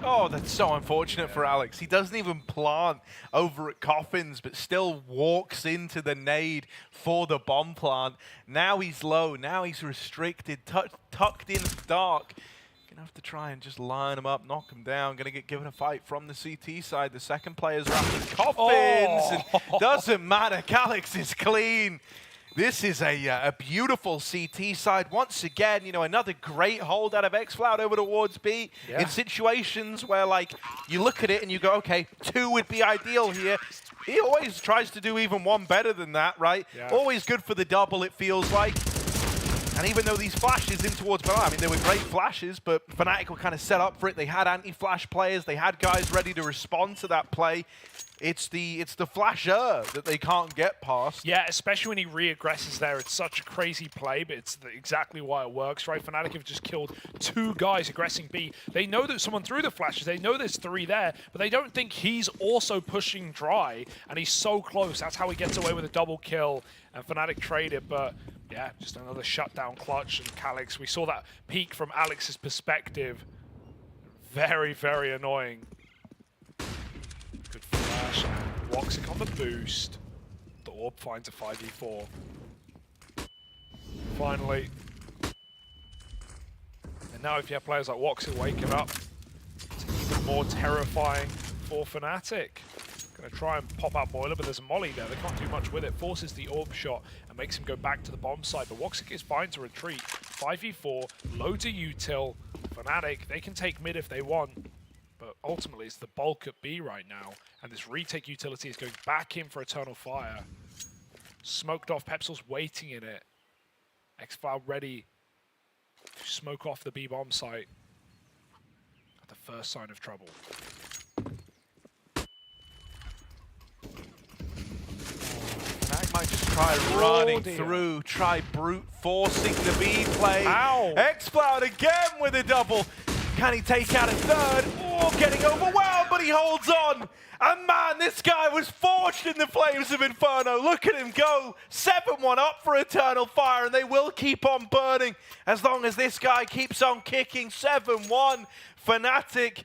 Oh, that's so unfortunate for Alex. He doesn't even plant over at Coffins, but still walks into the nade for the bomb plant. Now he's low. Now he's restricted, tucked in dark. Gonna have to try and just line him up, knock him down. Gonna get given a fight from the CT side. The second player's wrapping Coffins. And doesn't matter. Alex is clean. This is a beautiful CT side. Once again, you know, another great hold out of xCloud over towards B. Yeah. In situations where, like, you look at it and you go, okay, 2 would be ideal here. He always tries to do even 1 better than that, right? Yeah. Always good for the double, it feels like. And even though these flashes in towards Banana, I mean, they were great flashes, but Fnatic were kind of set up for it. They had anti-flash players. They had guys ready to respond to that play. It's the flasher that they can't get past. Yeah, especially when he re-aggresses there. It's such a crazy play, but it's exactly why it works, right? Fnatic have just killed 2 guys aggressing B. They know that someone threw the flashes. They know there's 3 there, but they don't think he's also pushing dry, and he's so close. That's how he gets away with a double kill, and Fnatic trade it, but yeah, just another shutdown clutch. And Calix, we saw that peak from Alex's perspective. Very, very annoying. Good flash, and Voxic on the boost. The orb finds a 5v4. Finally. And now if you have players like Voxic waking up, it's even more terrifying for Fnatic. Gonna try and pop out Boiler, but there's a molly there. They can't do much with it. Forces the orb shot and makes him go back to the bomb site. But Voxic is fine to retreat. 5v4, low to util. Fnatic, they can take mid if they want. But ultimately, it's the bulk at B right now. And this retake utility is going back in for Eternal Fire. Smoked off, Pepsil's waiting in it. xCloud ready to smoke off the B bomb site at the first sign of trouble. Might just try running through, try brute forcing the B play. Ow. xCloud again with a double. Can he take out a third? Oh, getting overwhelmed, but he holds on. And man, this guy was forged in the flames of Inferno. Look at him go. 7-1 up for Eternal Fire, and they will keep on burning as long as this guy keeps on kicking. 7-1. Fnatic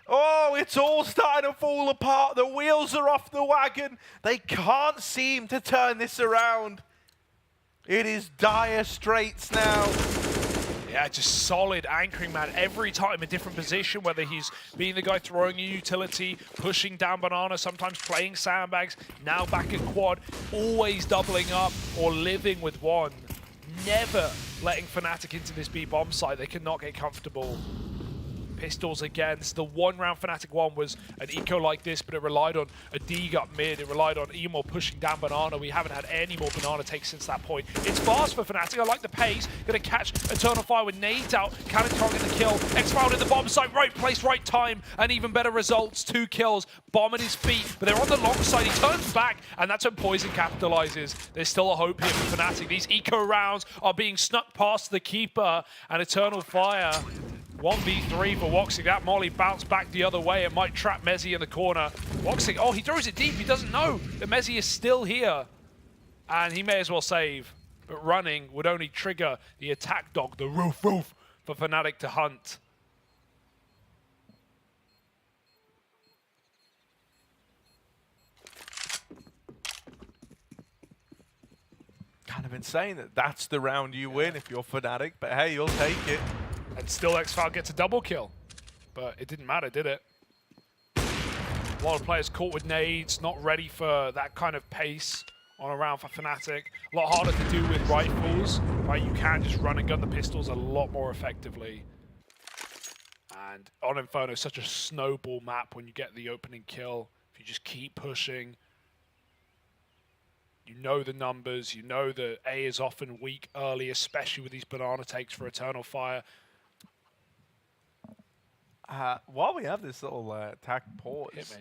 Oh, it's all starting to fall apart. The wheels are off the wagon. They can't seem to turn this around. It is dire straits now. Yeah, just solid anchoring, man. Every time a different position, whether he's being the guy throwing a utility, pushing down Banana, sometimes playing sandbags, now back at quad, always doubling up or living with one. Never letting Fnatic into this B bomb site. They cannot get comfortable. Pistols again. This is the one round Fnatic won was an eco like this, but it relied on a Deeg up mid. It relied on Emo pushing down Banana. We haven't had any more Banana takes since that point. It's fast for Fnatic. I like the pace. Gonna catch Eternal Fire with nades out. Cannon target the kill. X-Found in the bomb site. Right place, right time. And even better results. 2 kills. Bomb at his feet. But they're on the long side. He turns back. And that's when Poison capitalizes. There's still a hope here for Fnatic. These eco rounds are being snuck past the Keeper. And Eternal Fire 1v3 for Woxic. That Molly bounced back the other way. It might trap Mezzi in the corner. Woxic, oh, he throws it deep. He doesn't know that Mezzi is still here. And he may as well save. But running would only trigger the attack dog, the roof for Fnatic to hunt. Kind of insane that that's the round you win if you're Fnatic. But hey, you'll take it. And still X-Foul gets a double kill. But it didn't matter, did it? A lot of players caught with nades, not ready for that kind of pace on a round for Fnatic. A lot harder to do with rifles, right? You can just run and gun the pistols a lot more effectively. And on Inferno, such a snowball map when you get the opening kill. If you just keep pushing, you know the numbers, you know that A is often weak early, especially with these Banana takes for Eternal Fire. While we have this little attack pause,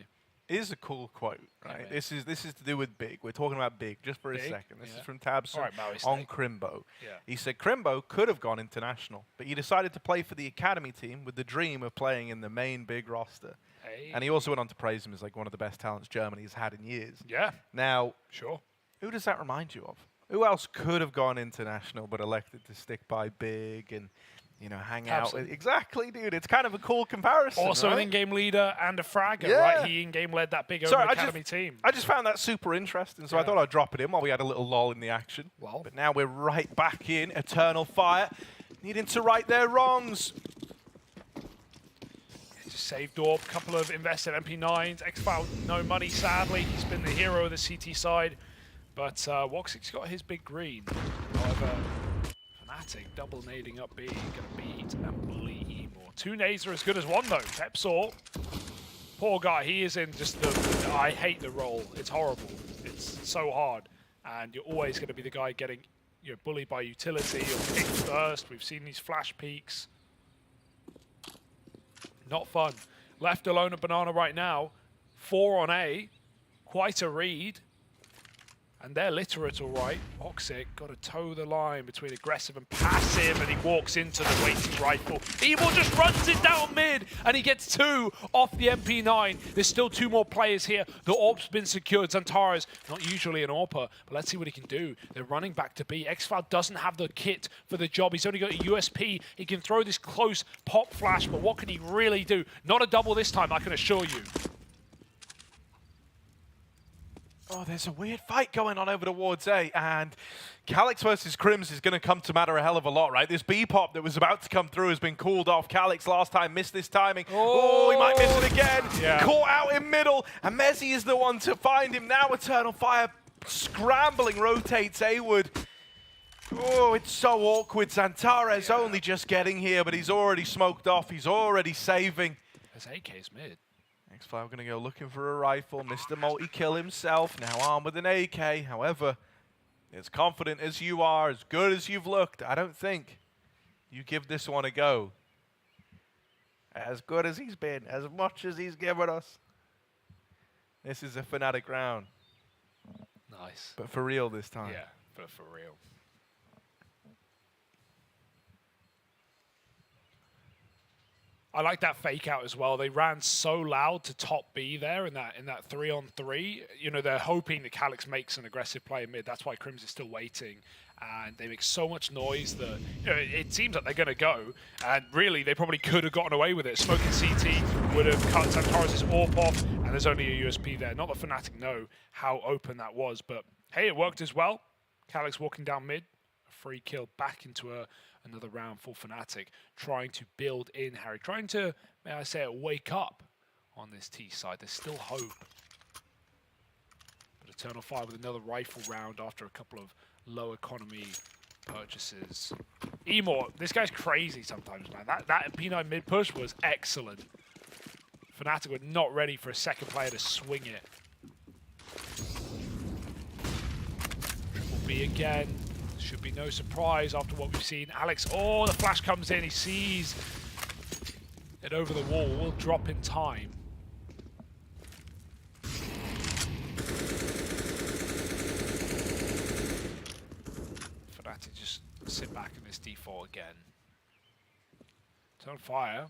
is a cool quote, right? This is to do with Big. We're talking about Big just for a second. This is from Tabson on Crimbo. He said Crimbo could have gone international, but he decided to play for the academy team with the dream of playing in the main Big roster. And he also went on to praise him as like one of the best talents Germany's had in years. Yeah. Now, sure. Who does that remind you of? Who else could have gone international but elected to stick by Big and, you know, hang out with? Exactly, dude. It's kind of a cool comparison. Also an in-game leader and a fragger, right? He in-game led that big open academy team. I just found that super interesting, so I thought I'd drop it in while we had a little lull in the action. Well. But now we're right back in. Eternal Fire needing to right their wrongs. Just saved Orb, a couple of invested MP9s. X-Foul, no money, sadly. He's been the hero of the CT side. But Woxic's got his big green. However, Fnatic double nading up B, gonna beat and bully Emor. 2 nades are as good as 1 though. Pepsaw, poor guy, he is in just the I hate the role. It's horrible. It's so hard. And you're always gonna be the guy getting bullied by utility or picked first. We've seen these flash peaks. Not fun. Left alone at Banana right now. 4 on A. Quite a read. And they're literate, all right. Woxic got to toe the line between aggressive and passive, and he walks into the waiting rifle. Evil just runs it down mid, and he gets 2 off the MP9. There's still 2 more players here. The AWP's been secured. Xantara's not usually an AWPer, but let's see what he can do. They're running back to B. X-Foul doesn't have the kit for the job. He's only got a USP. He can throw this close pop flash, but what can he really do? Not a double this time, I can assure you. Oh, there's a weird fight going on over towards A, and Calyx versus Crims is going to come to matter a hell of a lot, right? This B-pop that was about to come through has been called off. Calyx last time missed this timing. Oh, he might miss it again. Yeah. Caught out in middle, and Mezzi is the one to find him. Now Eternal Fire scrambling, rotates A-Wood. Oh, it's so awkward. Xantara is only just getting here, but he's already smoked off. He's already saving. There's AK's mid. X-Foul going to go looking for a rifle. Mr. Multi-kill himself, now armed with an AK. However, as confident as you are, as good as you've looked, I don't think you give this one a go. As good as he's been, as much as he's given us. This is a Fnatic round. Nice. But for real this time. Yeah, but for real. I like that fake out as well. They ran so loud to top B there in that 3-on-3. You know, they're hoping that Calyx makes an aggressive play mid. That's why Crims is still waiting. And they make so much noise that, you know, it seems like they're going to go. And really, they probably could have gotten away with it. Smoking CT would have cut Xantares' AWP off, and there's only a USP there. Not that Fnatic know how open that was, but hey, it worked as well. Calyx walking down mid. A free kill back into another round for Fnatic, trying to build in Harry, trying to, may I say it, wake up on this T side. There's still hope. But Eternal Fire with another rifle round after a couple of low economy purchases. Emor, this guy's crazy sometimes, man. That P9 mid push was excellent. Fnatic were not ready for a second player to swing it. Triple B again. Should be no surprise after what we've seen. Alex, oh, the flash comes in. He sees it over the wall. Will drop in time. Fnatic just sit back in this default again. Turn fire.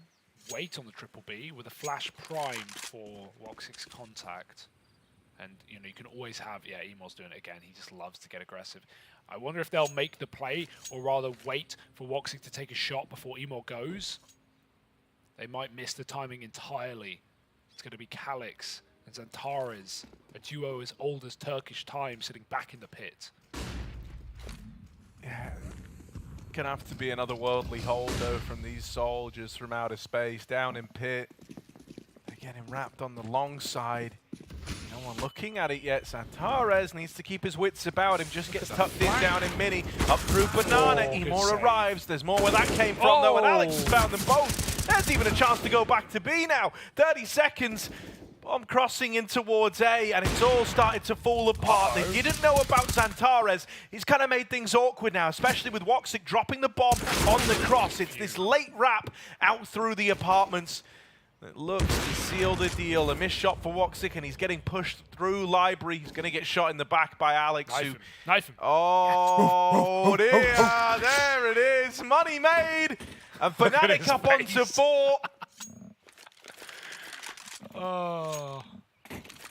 Wait on the triple B with a flash primed for Woxic's contact. And, you know, you can always have, yeah, Emor's doing it again. He just loves to get aggressive. I wonder if they'll make the play or rather wait for Woxic to take a shot before Emor goes. They might miss the timing entirely. It's going to be Calyx and Xantares, a duo as old as Turkish time, sitting back in the pit. Yeah. Gonna have to be another worldly hold, though, from these soldiers from outer space down in pit. They're getting wrapped on the long side. No one looking at it yet. Xantares needs to keep his wits about him. Just gets tucked in down in mini. Up through Banana. Emor arrives. There's more where that came from, though, and Alex has found them both. There's even a chance to go back to B now. 30 seconds. Bomb crossing in towards A, and it's all started to fall apart. They didn't know about Xantares. He's kind of made things awkward now, especially with Woxic dropping the bomb on the cross. It's this late wrap out through the apartments. It looks to seal the deal. A missed shot for Woxic, and he's getting pushed through Library. He's going to get shot in the back by Alex. Knife him. Oh, dear. There it is. Money made. And Fnatic up onto 4. Oh,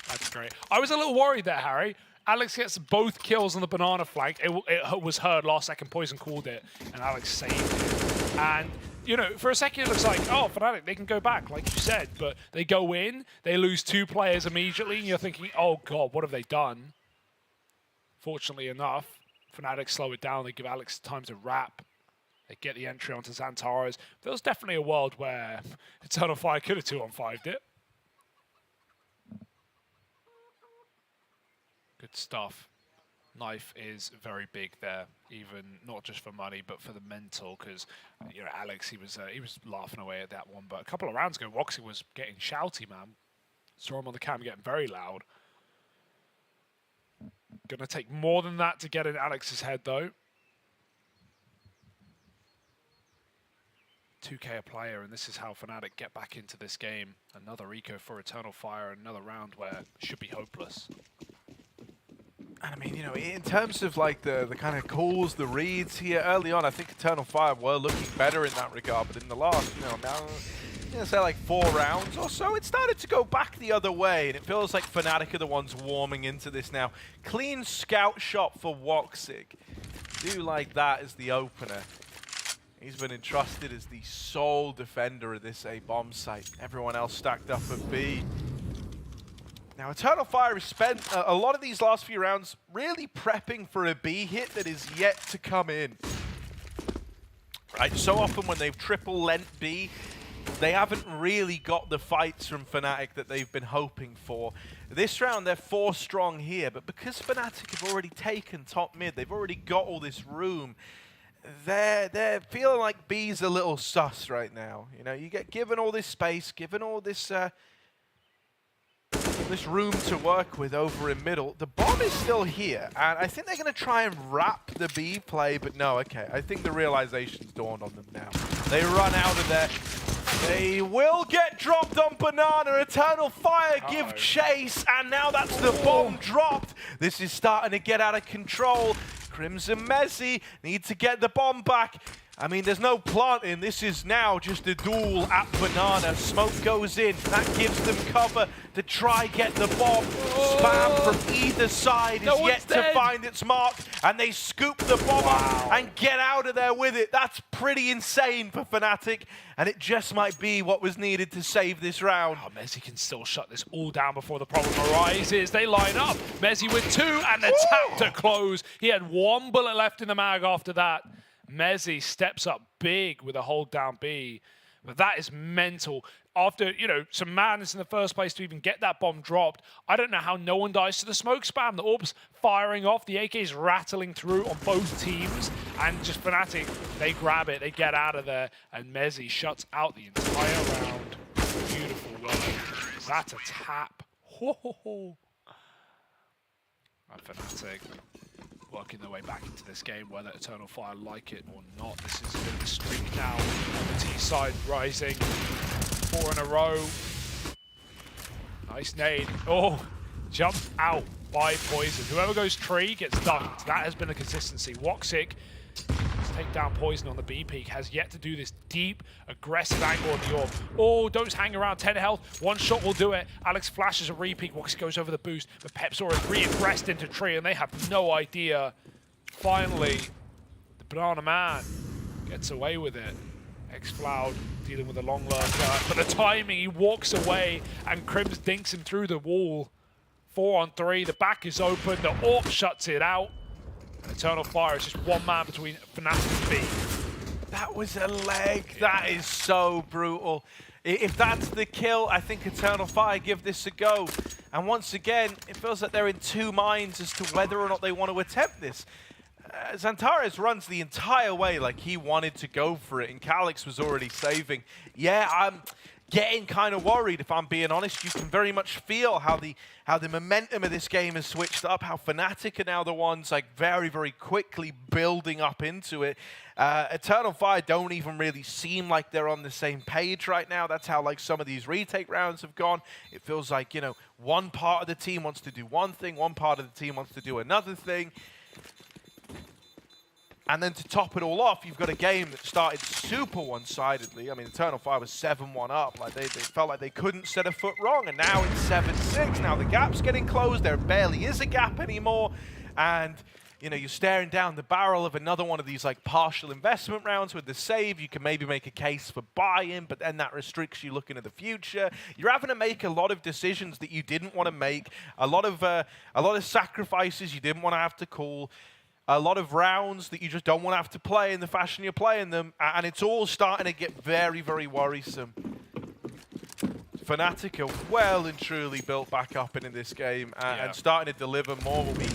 that's great. I was a little worried there, Harry. Alex gets both kills on the banana flank. It was heard last second. Poison called it, and Alex saved it. And, you know, for a second it looks like, oh, Fnatic, they can go back, like you said. But they go in, they lose 2 players immediately, and you're thinking, oh, God, what have they done? Fortunately enough, Fnatic slow it down. They give Alex time to wrap. They get the entry onto Xantares. There was definitely a world where Eternal Fire could have 2-on-5'd it. Good stuff. Knife is very big there, even not just for money, but for the mental. Because you know, Alex, he was laughing away at that one. But a couple of rounds ago, Woxic was getting shouty, man. Saw him on the cam getting very loud. Gonna take more than that to get in Alex's head, though. 2K a player, and this is how Fnatic get back into this game. Another eco for Eternal Fire, another round where it should be hopeless. And I mean, you know, in terms of like the kind of calls, the reads here early on, I think Eternal Fire were looking better in that regard. But in the last, you know, now, say like 4 rounds or so, it started to go back the other way. And it feels like Fnatic are the ones warming into this now. Clean scout shot for Woxic. Do like that as the opener. He's been entrusted as the sole defender of this A bomb site. Everyone else stacked up at B. Now, Eternal Fire has spent a lot of these last few rounds really prepping for a B hit that is yet to come in. Right, so often when they've triple lent B, they haven't really got the fights from Fnatic that they've been hoping for. This round, they're 4 strong here, but because Fnatic have already taken top mid, they've already got all this room, they're feeling like B's a little sus right now. You know, you get given all this space, given all this room to work with over in middle. The bomb is still here, and I think they're going to try and wrap the B play, but no, okay. I think the realization's dawned on them now. They run out of there. They will get dropped on Banana. Eternal Fire give chase, and now that's the bomb dropped. This is starting to get out of control. Crimson Messi need to get the bomb back. I mean, there's no planting. This is now just a duel at Banana. Smoke goes in. That gives them cover to try get the bomb. Spam from either side is yet to find its mark. And they scoop the bomb up and get out of there with it. That's pretty insane for Fnatic. And it just might be what was needed to save this round. Oh, Mezzi can still shut this all down before the problem arises. They line up. Mezzi with 2 and the tap to close. He had 1 bullet left in the mag after that. Mezzi steps up big with a hold down B. But that is mental. After, you know, some madness in the first place to even get that bomb dropped, I don't know how no one dies to the smoke spam. The orbs firing off, the AKs rattling through on both teams, and just Fnatic, they grab it, they get out of there, and Mezzi shuts out the entire round. Beautiful work. That's a tap. Ho, ho, ho. And Fnatic working their way back into this game, whether Eternal Fire like it or not. This is a bit of a streak now on the T side, rising 4 in a row. Nice nade. Oh, jumped out by Poison. Whoever goes tree gets dunked. That has been a consistency. Woxic take down Poison on the B peak, has yet to do this deep, aggressive angle on the orb. Oh, don't just hang around, 10 health, 1 shot will do it. Alex flashes a re-peak, Woxic goes over the boost, but Pepsor is re-aggressed into tree, and they have no idea. Finally, the Banana Man gets away with it. X-Floud dealing with a long lurker, but the timing, he walks away, and Crims dinks him through the wall. 4 on 3, the back is open, the orb shuts it out. Eternal Fire is just 1 man between Fnatic and B. That was a leg. That is so brutal. If that's the kill, I think Eternal Fire give this a go. And once again, it feels like they're in 2 minds as to whether or not they want to attempt this. Xantares runs the entire way like he wanted to go for it, and Calix was already saving. Yeah, I'm getting kind of worried, if I'm being honest. You can very much feel how the momentum of this game has switched up, how Fnatic are now the ones like very, very quickly building up into it. Eternal Fire don't even really seem like they're on the same page right now. That's how like some of these retake rounds have gone. It feels like, you know, one part of the team wants to do one thing, one part of the team wants to do another thing. And then to top it all off, you've got a game that started super one-sidedly. I mean, Eternal Fire was 7-1 up. Like they felt like they couldn't set a foot wrong, and now it's 7-6. Now the gap's getting closed. There barely is a gap anymore. And, you know, you're staring down the barrel of another one of these like partial investment rounds with the save. You can maybe make a case for buy-in, but then that restricts you looking at the future. You're having to make a lot of decisions that you didn't want to make. A lot of sacrifices you didn't want to have to call. A lot of rounds that you just don't want to have to play in the fashion you're playing them, and it's all starting to get very, very worrisome. Fnatic are well and truly built back up in this game, and starting to deliver more what we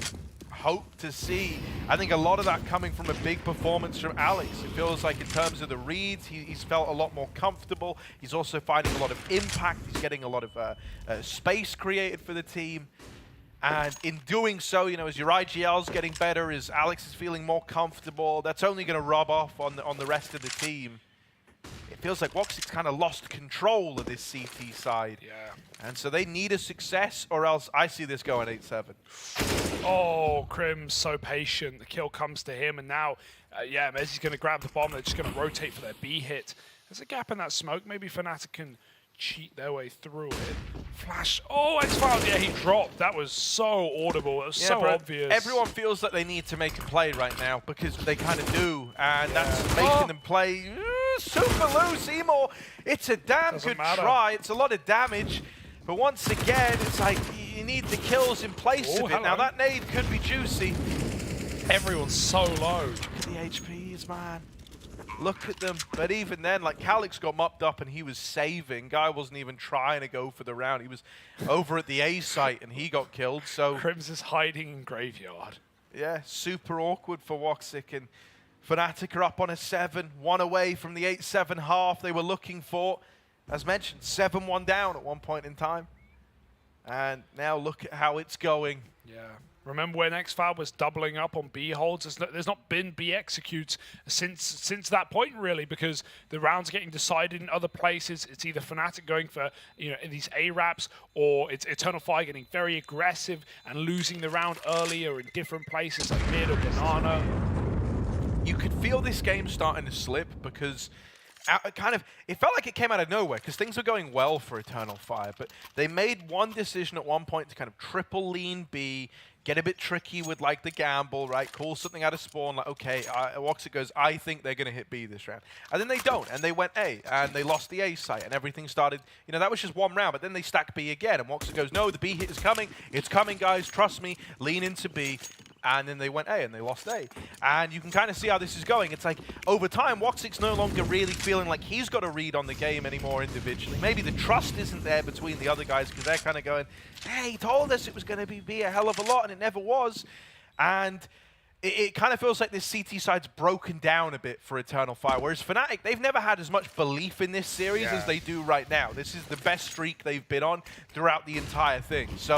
hope to see. I think a lot of that coming from a big performance from Alex. It feels like in terms of the reads, he's felt a lot more comfortable. He's also finding a lot of impact. He's getting a lot of space created for the team. And in doing so, you know, as your IGL's getting better, as Alex is feeling more comfortable, that's only going to rub off on the rest of the team. It feels like Woxic's kind of lost control of this CT side. Yeah. And so they need a success, or else I see this going 8-7. Oh, Crim's so patient. The kill comes to him, and now, yeah, Mezzi's going to grab the bomb. They're just going to rotate for their B hit. There's a gap in that smoke. Maybe Fnatic can cheat their way through it. Flash. Oh, X-Found. Yeah, he dropped. That was so audible. It was so obvious. Everyone feels that they need to make a play right now because they kind of do. And that's making them play super loose. Seymour, it's a damn good try. It's a lot of damage. But once again, it's like you need the kills in place of it. Now, that nade could be juicy. Everyone's so low. Look at the HPs, man. Look at them. But even then, like, Calix got mopped up and he was saving. Guy wasn't even trying to go for the round. He was over at the A site and he got killed. So Crims is hiding in graveyard. Yeah, super awkward for Woxic. And Fnatic are up on a 7, 1 away from the 8-7 half they were looking for. As mentioned, 7-1 down at one point in time. And now look at how it's going. Yeah. Remember when X-Fab was doubling up on B holds? There's not been B executes since that point, really, because the rounds are getting decided in other places. It's either Fnatic going for, you know, these A-Raps, or it's Eternal Fire getting very aggressive and losing the round earlier in different places like mid or banana. you could feel this game starting to slip because it felt like it came out of nowhere because things were going well for Eternal Fire, but they made one decision at one point to kind of triple lean B, get a bit tricky with like the gamble, right? Call something out of spawn, like, okay, Woxic goes, I think they're going to hit B this round. And then they don't, and they went A, and they lost the A site, and everything started, you know, that was just one round, but then they stack B again, and Woxic goes, no, the B hit is coming, it's coming, guys, trust me, lean into B. And then they went A and they lost A. And you can kind of see how this is going. It's like, over time, Woxic's no longer really feeling like he's got a read on the game anymore individually. Maybe the trust isn't there between the other guys because they're kind of going, hey, he told us it was going to be a hell of a lot, and it never was. And it kind of feels like this CT side's broken down a bit for Eternal Fire, whereas Fnatic, they've never had as much belief in this series as they do right now. This is the best streak they've been on throughout the entire thing. So,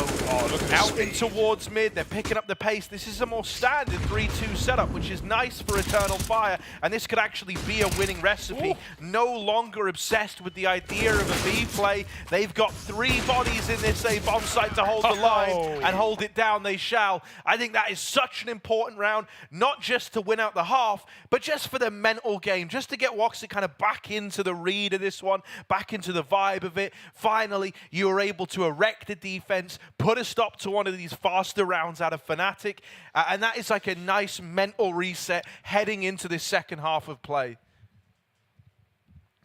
out in towards mid, they're picking up the pace. This is a more standard 3-2 setup, which is nice for Eternal Fire, and this could actually be a winning recipe. Ooh. No longer obsessed with the idea of a B play. They've got 3 bodies in this A bomb site to hold the line, and hold it down they shall. I think that is such an important round. Not just to win out the half, but just for the mental game, just to get Woxic kind of back into the read of this one, back into the vibe of it. Finally, you were able to erect a defense, put a stop to one of these faster rounds out of Fnatic, and that is like a nice mental reset heading into this second half of play.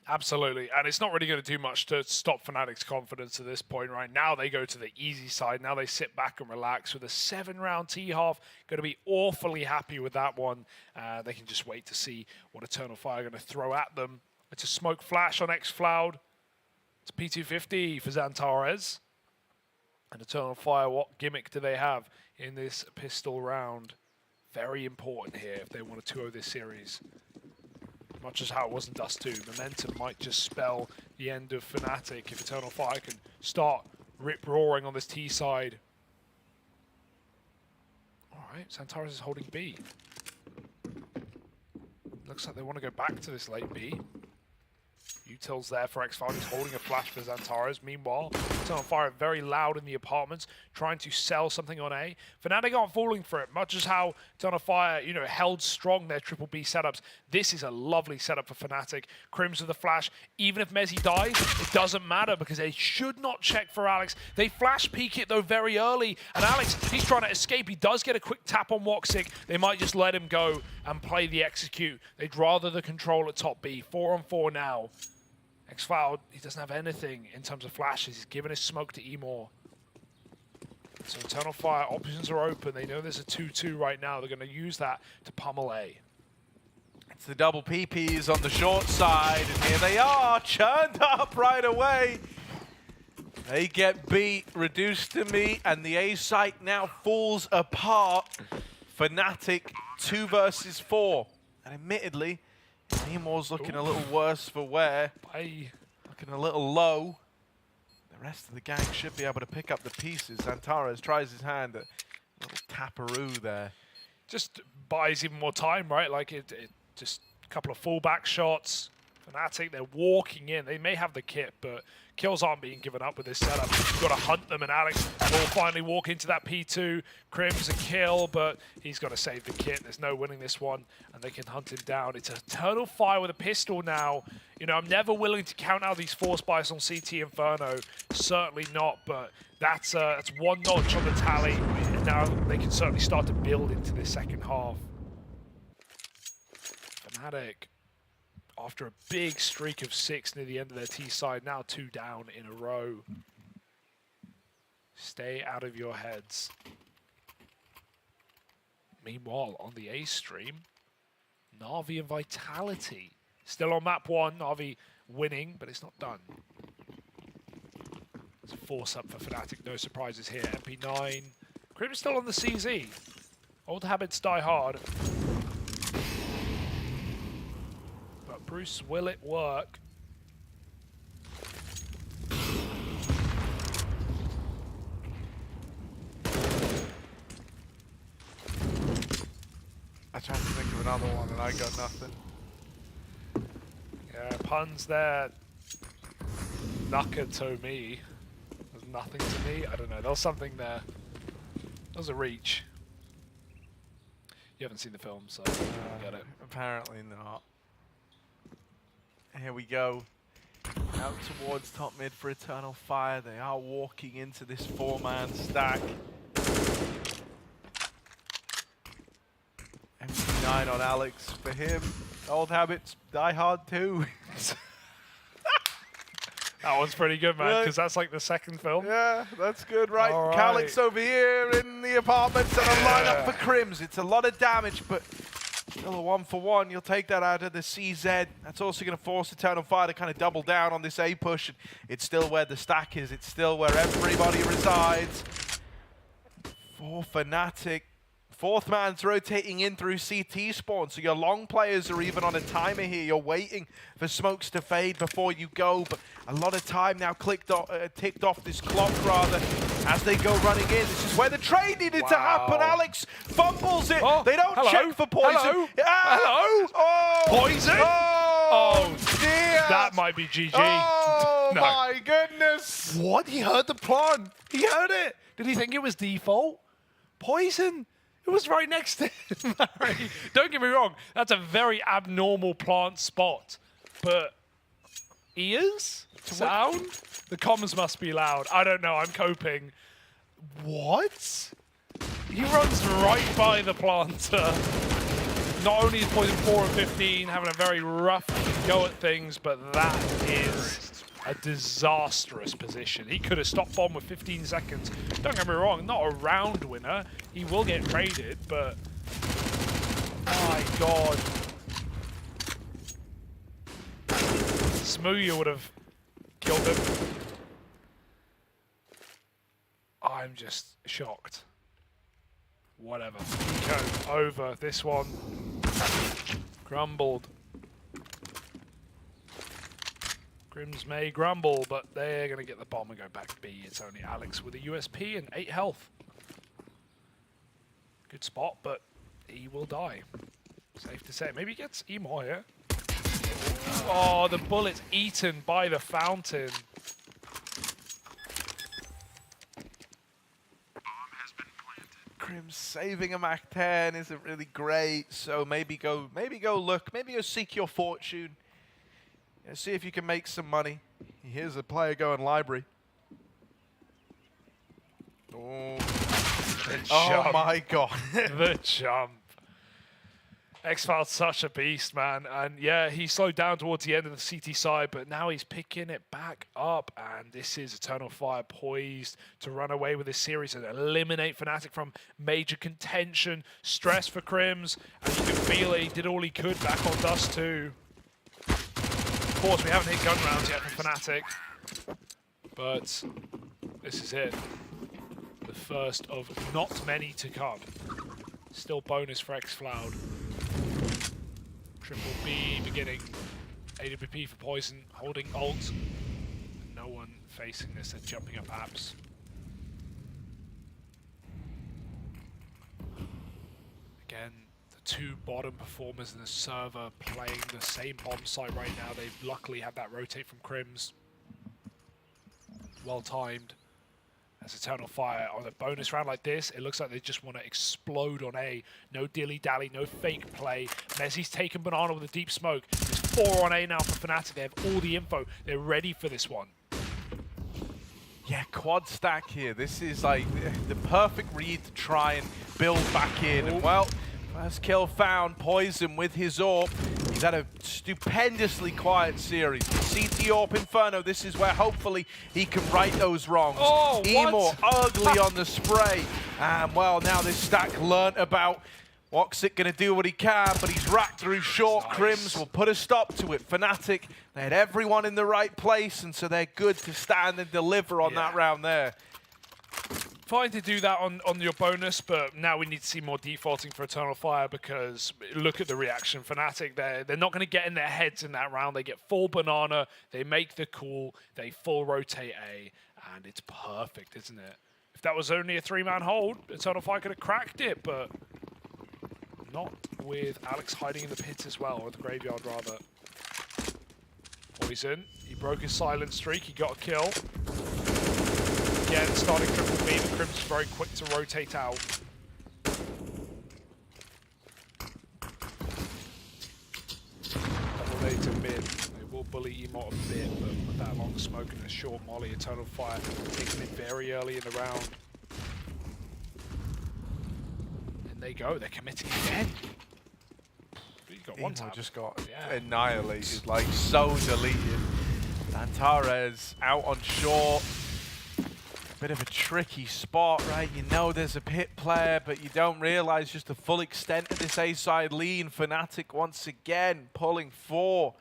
Absolutely, and it's not really going to do much to stop Fnatic's confidence at this point. Right now, they go to the easy side. Now they sit back and relax with a 7-round T-half. Going to be awfully happy with that one. They can just wait to see what Eternal Fire are going to throw at them. It's a smoke flash on X-Cloud. It's P250 for Xantares. And Eternal Fire, what gimmick do they have in this pistol round? Very important here if they want to 2-0 this series. Much as how it was in Dust 2. Momentum might just spell the end of Fnatic if Eternal Fire can start rip-roaring on this T side. Alright, Xantares is holding B. Looks like they want to go back to this late B. Util's there for X-File. He's holding a flash for Xantares. Meanwhile, Eternal Fire very loud in the apartments, trying to sell something on A. Fnatic aren't falling for it, much as how Eternal Fire, you know, held strong their triple B setups. This is a lovely setup for Fnatic. Crims with the flash. Even if Mezzy dies, it doesn't matter because they should not check for Alex. They flash peek it though very early, and Alex, he's trying to escape. He does get a quick tap on Woxic. They might just let him go and play the execute. They'd rather the control at top B. 4-on-4 now. X-Cloud, he doesn't have anything in terms of flashes. He's given his smoke to Emor. So Eternal Fire, options are open. They know there's a 2-2 right now. They're going to use that to pummel A. It's the double PPs on the short side, and here they are, churned up right away. They get beat, reduced to meat, and the A site now falls apart. Fnatic 2 versus 4. And admittedly, Emor's looking a little worse for wear. Looking a little low. The rest of the gang should be able to pick up the pieces. Xantares tries his hand at a little taparoo there. Just buys even more time, right? Like it just a couple of fallback shots. Fnatic, they're walking in. They may have the kit, but kills aren't being given up with this setup. You've got to hunt them, and Alex will finally walk into that P2. Crim's a kill, but he's got to save the kit. There's no winning this one, and they can hunt him down. It's Eternal Fire with a pistol now. You know, I'm never willing to count out these force buys on CT Inferno. Certainly not, but that's one notch on the tally, and now they can certainly start to build into this second half. Fnatic, after a big streak of 6 near the end of their T side, now 2 down in a row. Stay out of your heads. Meanwhile, on the A stream, Na'Vi and Vitality. Still on map 1, Na'Vi winning, but it's not done. It's a force up for Fnatic, no surprises here. MP9, Crim's still on the CZ. Old habits die hard. Bruce, will it work? I tried to think of another one and I got nothing. Yeah, puns there. Nuka to me. There's nothing to me. I don't know. There was something there. That was a reach. You haven't seen the film, so I get it. Apparently not. Here we go. Out towards top mid for Eternal Fire. They are walking into this 4-man stack. MP9 on Alex for him. Old habits die hard too. That one's pretty good, man, because that's like the second film. Yeah, that's good, right? All right. Calix over here in the apartments and a lineup for Crims. It's a lot of damage, but still a 1-for-1. You'll take that out of the CZ. That's also going to force Eternal Fire to kind of double down on this A push. It's still where the stack is. It's still where everybody resides. For Fnatic. Fourth man's rotating in through CT spawn, so your long players are even on a timer here. You're waiting for smokes to fade before you go, but a lot of time now ticked off this clock, rather, as they go running in. This is where the trade needed to happen. Alex fumbles it. They don't check for poison. Hello. Hello. Oh. Poison? Oh, dear. That might be GG. Oh, No. my goodness. What? He heard the plant. He heard it. Did he think it was default? Poison? It was right next to him. Don't get me wrong. That's a very abnormal plant spot. But ears? Sound? The comms must be loud. I don't know. I'm coping. What? He runs right by the planter. Not only is Poison 4 and 15 having a very rough go at things, but that is a disastrous position. He could have stopped bomb with 15 seconds. Don't get me wrong, not a round winner. He will get traded, but my God. Smooya would have killed him. I'm just shocked. Whatever. Eco over this one. Grumbled. Crims may grumble, but they're going to get the bomb and go back to B. It's only Alex with a USP and 8 health. Good spot, but he will die. Safe to say. Maybe he gets Emo here. Oh, the bullet's eaten by the fountain. Crims saving a Mach 10 isn't really great, so maybe go look, maybe go seek your fortune. See if you can make some money. Here's a player going library. Oh, oh my God. The jump. X-File's such a beast, man. And yeah, he slowed down towards the end of the CT side, but now he's picking it back up. And this is Eternal Fire poised to run away with this series and eliminate Fnatic from major contention. Stress for Crims. And you can feel it. He did all he could back on Dust too. Of course, we haven't hit gun rounds yet for Fnatic, but this is it. The first of not many to come. Still bonus for X-Cloud. Triple B beginning. AWP for Poison, holding ult. No one facing this, they're jumping up apps. Again, two bottom performers in the server playing the same bomb site right now. They've luckily had that rotate from Crims. Well timed. As Eternal Fire on a bonus round like this, it looks like they just want to explode on A. No dilly-dally, no fake play. Messi's taken Banana with a deep smoke. It's 4 on A now for Fnatic. They have all the info. They're ready for this one. Yeah, quad stack here. This is like the perfect read to try and build back in. And well, first kill found. Poison with his AWP. He's had a stupendously quiet series. CT AWP Inferno, this is where hopefully he can right those wrongs. Oh, Emo ugly on the spray. And well, now this stack learnt about Woxic going to do what he can, but he's racked through short. Nice. Crims will put a stop to it. Fnatic, they had everyone in the right place, and so they're good to stand and deliver on that round there. Fine to do that on your bonus, but now we need to see more defaulting for Eternal Fire because look at the reaction. Fnatic, they're not going to get in their heads in that round. They get full Banana, they make the call, they full rotate A, and it's perfect, isn't it? If that was only a 3-man hold, Eternal Fire could have cracked it, but not with Alex hiding in the pit as well, or the graveyard rather. Poison, he broke his silent streak, he got a kill. Again, starting triple B, the Crims is very quick to rotate out. rotate in mid. They will bully Emot a bit, but with that long smoke and a short molly, Eternal Fire taking it very early in the round. And they go, they're committing again. You got one tap. Just got annihilated, like so deleted. Antares out on short. Bit of a tricky spot, right? You know there's a pit player, but you don't realize just the full extent of this A-side lead. Fnatic once again pulling 4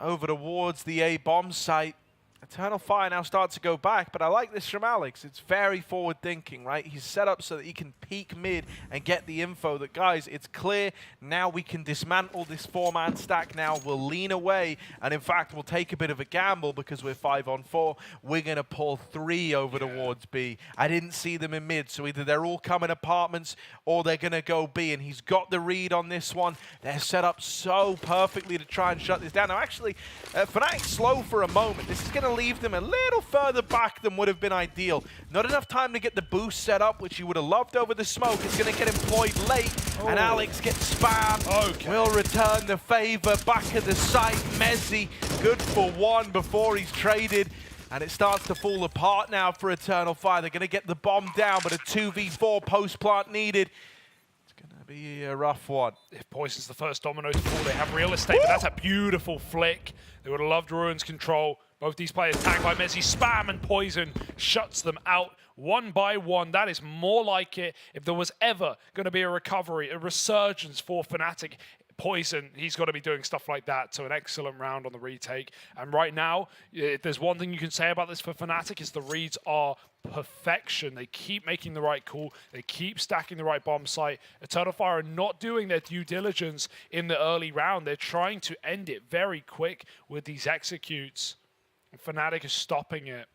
over towards the A bomb site. Eternal Fire now starts to go back, but I like this from Alex. It's very forward thinking, right? He's set up so that he can peek mid and get the info that, guys, it's clear. Now we can dismantle this 4-man stack now. We'll lean away, and in fact, we'll take a bit of a gamble because we're 5-on-4. We're going to pull 3 over towards B. I didn't see them in mid, so either they're all coming apartments or they're going to go B, and he's got the read on this one. They're set up so perfectly to try and shut this down. Now, actually, Fnatic slow for a moment. This is going to leave them a little further back than would have been ideal. Not enough time to get the boost set up, which you would have loved over the smoke. It's going to get employed late, and Alex gets spammed. Okay. Will return the favor back at the site. Mezzi, good for 1 before he's traded. And it starts to fall apart now for Eternal Fire. They're going to get the bomb down, but a 2v4 post-plant needed. Be a rough one. If Poison's the first domino to fall, they have real estate, but that's a beautiful flick. They would have loved Ruin's control. Both these players tagged by Mezzi. Spam and Poison shuts them out 1 by 1. That is more like it. If there was ever going to be a recovery, a resurgence for Fnatic, Poison, he's got to be doing stuff like that. So an excellent round on the retake. And right now, if there's one thing you can say about this for Fnatic, is the reads are perfection. They keep making the right call. They keep stacking the right bomb site. Eternal Fire are not doing their due diligence in the early round. They're trying to end it very quick with these executes. And Fnatic is stopping it.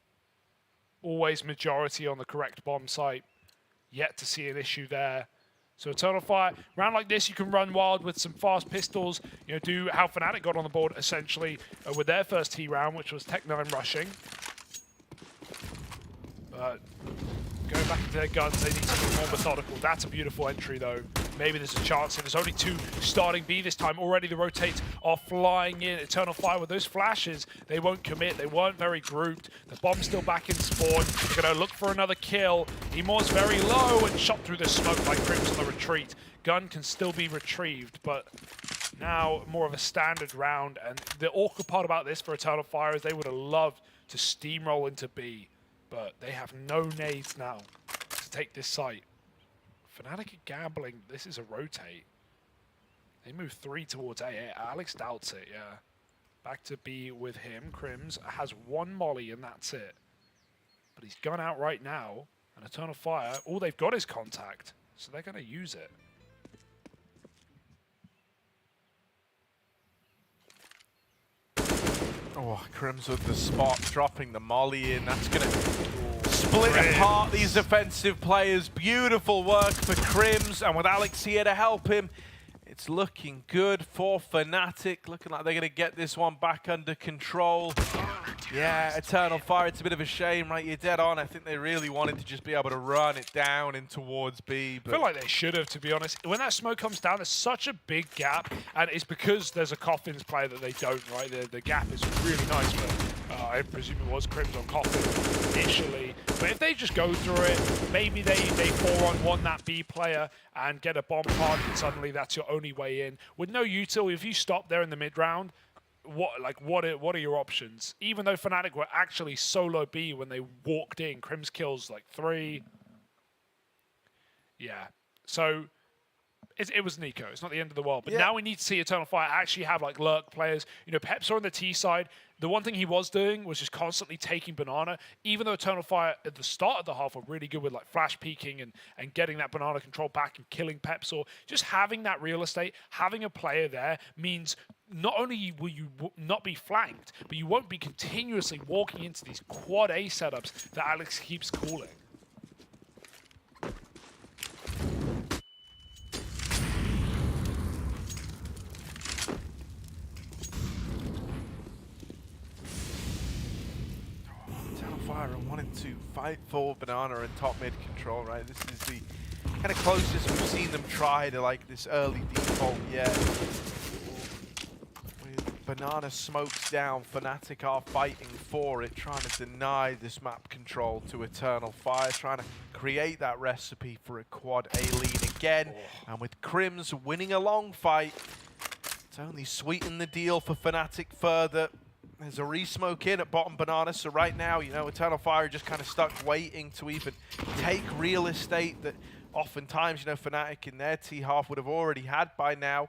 Always majority on the correct bomb site. Yet to see an issue there. So Eternal Fire, round like this, you can run wild with some fast pistols. You know, do how Fnatic got on the board essentially with their first T round, which was Tech9 rushing. But going back into their guns, they need to be more methodical. That's a beautiful entry, though. Maybe there's a chance. There's only 2 starting B this time. Already the rotates are flying in. Eternal Fire with those flashes, they won't commit. They weren't very grouped. The bomb's still back in spawn. They're going to look for another kill. Emor's very low and shot through the smoke by Crims on the retreat. Gun can still be retrieved, but now more of a standard round. And the awkward part about this for Eternal Fire is they would have loved to steamroll into B, but they have no nades now to take this site. Fnatic are gambling. This is a rotate. They move 3 towards A. Alex doubts it, yeah. Back to B with him. Crims has 1 molly and that's it. But he's gone out right now. And Eternal Fire, all they've got is contact. So they're going to use it. Oh, Crims with the spot, dropping the molly in. That's going to split apart these offensive players. Beautiful work for Crims, and with Alex here to help him, it's looking good for Fnatic. Looking like they're going to get this one back under control. Yeah, Eternal Fire, it's a bit of a shame, right? You're dead on. I think they really wanted to just be able to run it down in towards B. But I feel like they should have, to be honest. When that smoke comes down, there's such a big gap, and it's because there's a Coffins player that they don't, right? The gap is really nice, but I presume it was Crims on Coffin initially. But if they just go through it, maybe they 4-on-1 that B player and get a bomb card, and suddenly that's your only way in. With no util, if you stop there in the mid-round, what are your options? Even though Fnatic were actually solo B when they walked in, Crims kills like 3. Yeah, so it was Nico. It's not the end of the world. But now we need to see Eternal Fire actually have like lurk players. You know, Pepsi on the T side, the one thing he was doing was just constantly taking banana. Even though Eternal Fire at the start of the half were really good with like flash peeking and getting that banana control back and killing Pepsi, just having that real estate, having a player there means not only will you not be flanked, but you won't be continuously walking into these quad A setups that Alex keeps calling. Fire and wanting to fight for banana and top mid control, right? This is the kind of closest we've seen them try to like this early default yet. With Banana smokes down. Fnatic are fighting for it, trying to deny this map control to Eternal Fire, trying to create that recipe for a quad A lead again. And with Crims winning a long fight, it's only sweetened the deal for Fnatic further. There's a re-smoke in at bottom Banana, so right now, you know, Eternal Fire are just kind of stuck waiting to even take real estate that oftentimes, you know, Fnatic in their T-half would have already had by now.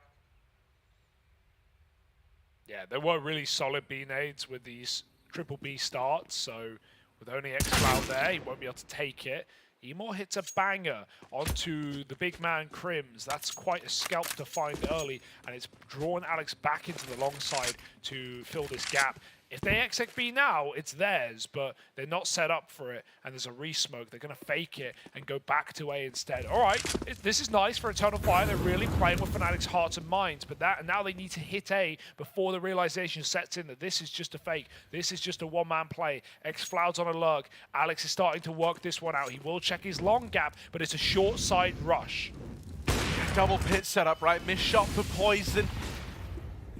Yeah, there were really solid B nades with these triple B starts, so with only xCloud there, he won't be able to take it. Emor hits a banger onto the big man Crims. That's quite a scalp to find early, and it's drawn Alex back into the long side to fill this gap. If they exec B now, it's theirs, but they're not set up for it, and there's a re-smoke. They're going to fake it and go back to A instead. All right, this is nice for Eternal Fire. They're really playing with Fnatic's hearts and minds, but now they need to hit A before the realization sets in that this is just a fake. This is just a one-man play. xCloud's on a lurk. Alex is starting to work this one out. He will check his long gap, but it's a short side rush. Double pit setup, right? Missed shot for Poison.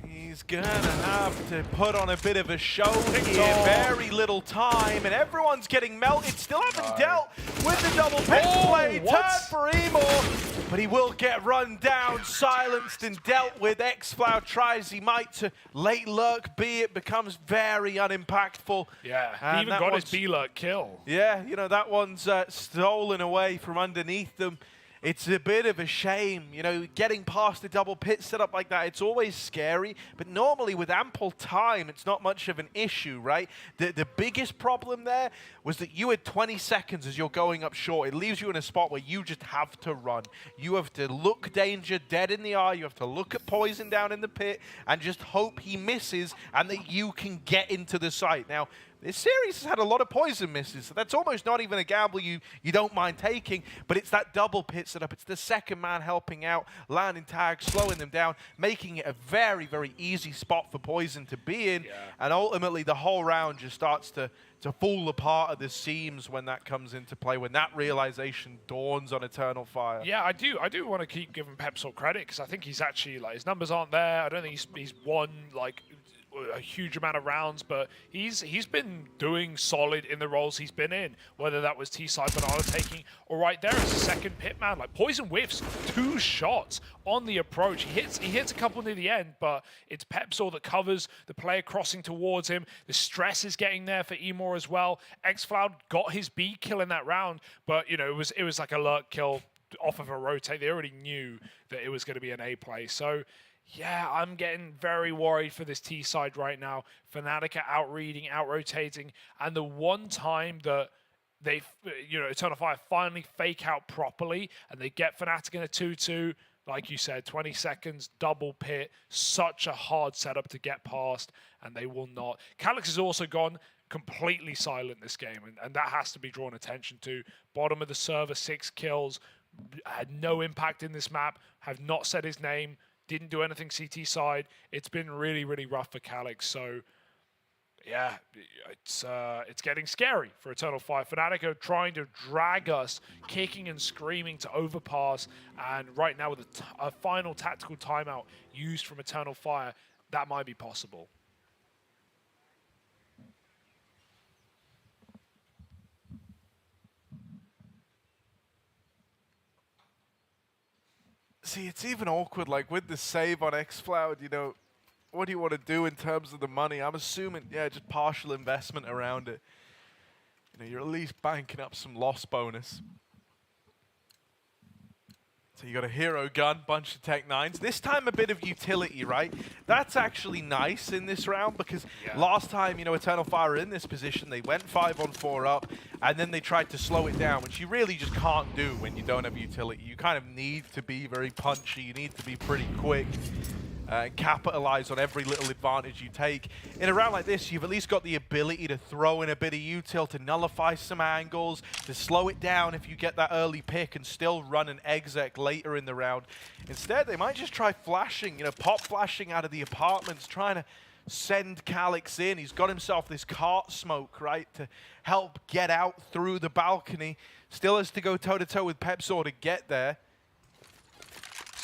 He's gonna have to put on a bit of a show here. Very little time, and everyone's getting melted. Still haven't dealt with the double pit play. Turn for Emor, but he will get run down, silenced, and dealt with. xCloud tries he might to late lurk B. It becomes very unimpactful. Yeah, and he even got his B lurk kill. Yeah, you know, that one's stolen away from underneath them. It's a bit of a shame, you know, getting past a double pit setup like that, it's always scary, but normally with ample time, it's not much of an issue, right? The biggest problem there was that you had 20 seconds as you're going up short. It leaves you in a spot where you just have to run. You have to look danger dead in the eye, you have to look at Poison down in the pit, and just hope he misses and that you can get into the site. Now, this series has had a lot of Poison misses, so that's almost not even a gamble you don't mind taking, but it's that double pit setup. It's the second man helping out, landing tags, slowing them down, making it a very, very easy spot for Poison to be in, and ultimately the whole round just starts to fall apart at the seams when that comes into play, when that realization dawns on Eternal Fire. Yeah, I do want to keep giving Pepsol credit, because I think he's actually, like, his numbers aren't there. I don't think he's won, like, a huge amount of rounds, but he's been doing solid in the roles he's been in, whether that was T-side Banana taking or right there as a second pitman. Like, Poison whiffs 2 shots on the approach. He hits a couple near the end, but it's Pepsol that covers the player crossing towards him. The stress is getting there for Emor as well. xCloud got his B kill in that round, but you know, it was like a lurk kill off of a rotate. They already knew that it was going to be an A play, so yeah, I'm getting very worried for this T side right now. Fnatic are out-reading, out-rotating, and the one time that they, you know, Eternal Fire finally fake out properly and they get Fnatic in a 2-2, like you said, 20 seconds, double pit, such a hard setup to get past, and they will not. Calyx has also gone completely silent this game, and that has to be drawn attention to. Bottom of the server, 6 kills, had no impact in this map, have not said his name, didn't do anything CT side. It's been really, really rough for Calyx. So, yeah, it's getting scary for Eternal Fire. Fnatic are trying to drag us, kicking and screaming to overpass. And right now, with a final tactical timeout used from Eternal Fire, that might be possible. See, it's even awkward, like with the save on xCloud, you know, what do you want to do in terms of the money? I'm assuming, yeah, just partial investment around it. You know, you're at least banking up some loss bonus. So you got a hero gun, bunch of Tech 9s. This time a bit of utility, right? That's actually nice in this round because last time, you know, Eternal Fire were in this position, they went 5-on-4 up, and then they tried to slow it down, which you really just can't do when you don't have utility. You kind of need to be very punchy, you need to be pretty quick. Capitalize on every little advantage you take. In a round like this, you've at least got the ability to throw in a bit of util, to nullify some angles, to slow it down if you get that early pick and still run an exec later in the round. Instead, they might just try flashing, you know, pop flashing out of the apartments, trying to send Calyx in. He's got himself this cart smoke, right, to help get out through the balcony. Still has to go toe-to-toe with Pepsor to get there.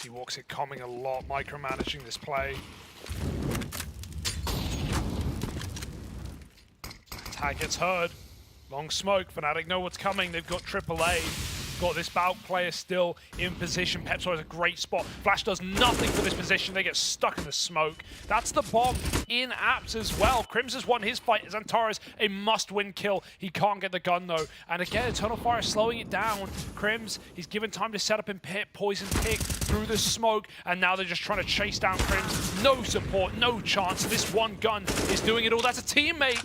He walks it coming a lot, micromanaging this play. Tag gets heard. Long smoke. Fnatic know what's coming. They've got AAA. Got this Bout player still in position. Pepsor is a great spot. Flash does nothing for this position. They get stuck in the smoke. That's the bomb in apps as well. Crims has won his fight. Xantares, a must-win kill. He can't get the gun though. And again, Eternal Fire slowing it down. Crims, he's given time to set up in pit. Poison pick through the smoke. And now they're just trying to chase down Crims. No support, no chance. This one gun is doing it all. That's a teammate.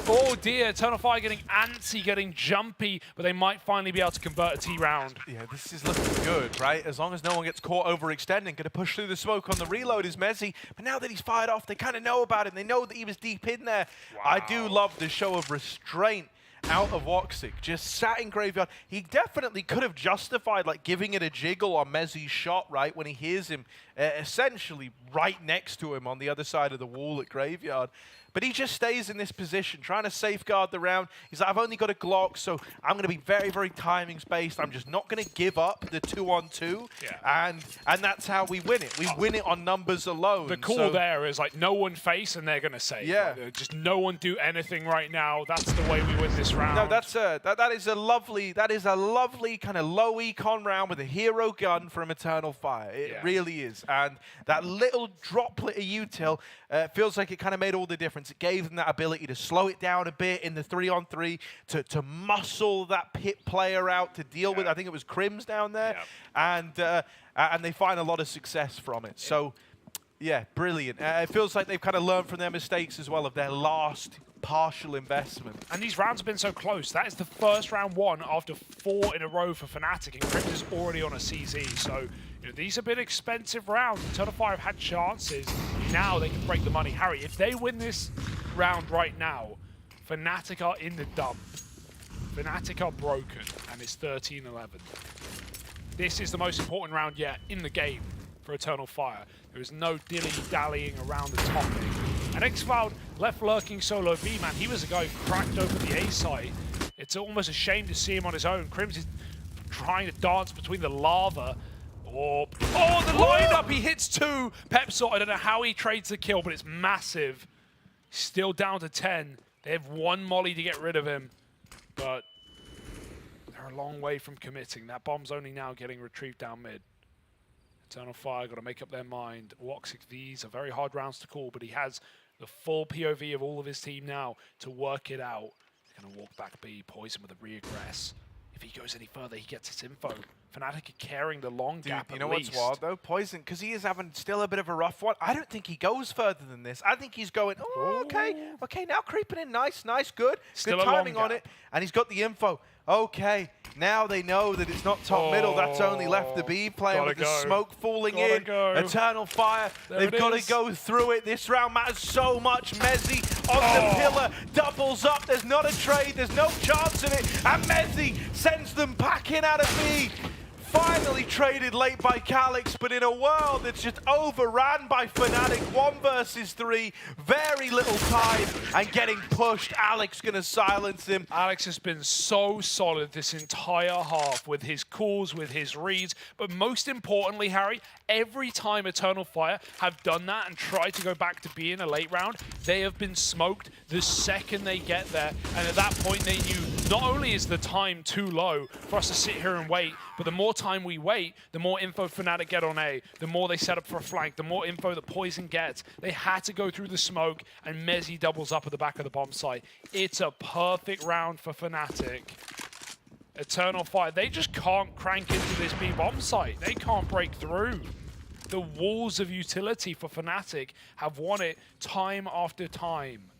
Oh dear, Eternal Fire getting antsy, getting jumpy, but they might finally be able to convert a T round. Yeah, this is looking good, right? As long as no one gets caught overextending, going to push through the smoke on the reload is Mezzi. But now that he's fired off, they kind of know about it. They know that he was deep in there. Wow. I do love the show of restraint out of Woxic, just sat in Graveyard. He definitely could have justified like giving it a jiggle on Mezzi's shot, right, when he hears him essentially right next to him on the other side of the wall at Graveyard. But he just stays in this position, trying to safeguard the round. He's like, I've only got a Glock, so I'm going to be very, very timings-based. I'm just not going to give up the 2-on-2. Yeah. And that's how we win it. We win it on numbers alone. The call there is like no one face and they're going to save. Yeah. Like, just no one do anything right now. That's the way we win this round. No, that is a lovely kind of low econ round with a hero gun from Eternal Fire. It really is. And that little droplet of util feels like it kind of made all the difference. It gave them that ability to slow it down a bit in the 3-on-3, to muscle that pit player out to deal with. I think it was Crims down there, and they find a lot of success from it. So, yeah, brilliant. It feels like they've kind of learned from their mistakes as well of their last partial investment. And these rounds have been so close. That is the first round won after 4 in a row for Fnatic, and Crims is already on a CZ. So, you know, these have been expensive rounds. Eternal Fire have had chances. Now they can break the money. Harry, if they win this round right now, Fnatic are in the dump. Fnatic are broken, and it's 13-11. This is the most important round yet in the game for Eternal Fire. There is no dilly-dallying around the topic. And X-Cloud left lurking solo B, man. He was a guy who cracked over the A site. It's almost a shame to see him on his own. Crims is trying to dance between the lava. Oh, the lineup! He hits 2. Pepsor, I don't know how he trades the kill, but it's massive. Still down to 10. They have 1 molly to get rid of him, but they're a long way from committing. That bomb's only now getting retrieved down mid. Eternal Fire got to make up their mind. Woxic, these are very hard rounds to call, but he has the full POV of all of his team now to work it out. He's going to walk back B, Poison with a reaggress. If he goes any further, he gets his info. Fnatic are carrying the long gap. You know what's wild though? Poison, because he is having still a bit of a rough one. I don't think he goes further than this. I think he's going, oh, okay, now creeping in, nice, good. Still good timing on it. And he's got the info. Okay, now they know that it's not top middle. That's only left the B player with the smoke falling in. Eternal Fire, they've got to go through it. This round matters so much. Mezzi on the pillar, doubles up. There's not a trade, there's no chance in it. And Mezzi sends them packing out of B. Finally traded late by Calix, but in a world that's just overran by Fnatic, 1 versus 3, very little time, and getting pushed. Alex gonna silence him. Alex has been so solid this entire half with his calls, with his reads, but most importantly, Harry, every time Eternal Fire have done that and tried to go back to being a late round, they have been smoked the second they get there, and at that point they knew not only is the time too low for us to sit here and wait, but the more time we wait, the more info Fnatic get on A, the more they set up for a flank, the more info that Poison gets. They had to go through the smoke, and Mezzi doubles up at the back of the bomb site. It's a perfect round for Fnatic. Eternal Fire, they just can't crank into this B bomb site. They can't break through. The walls of utility for Fnatic have won it time after time.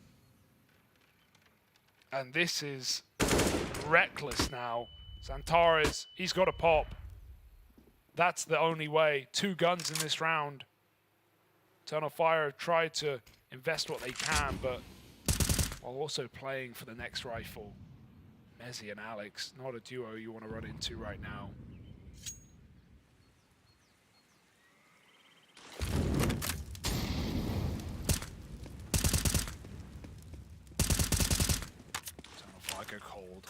And this is reckless now. Xantares, he's got to pop. That's the only way. 2 guns in this round. Eternal Fire have tried to invest what they can, but while also playing for the next rifle. Mezzi and Alex, not a duo you want to run into right now. Eternal Fire go cold.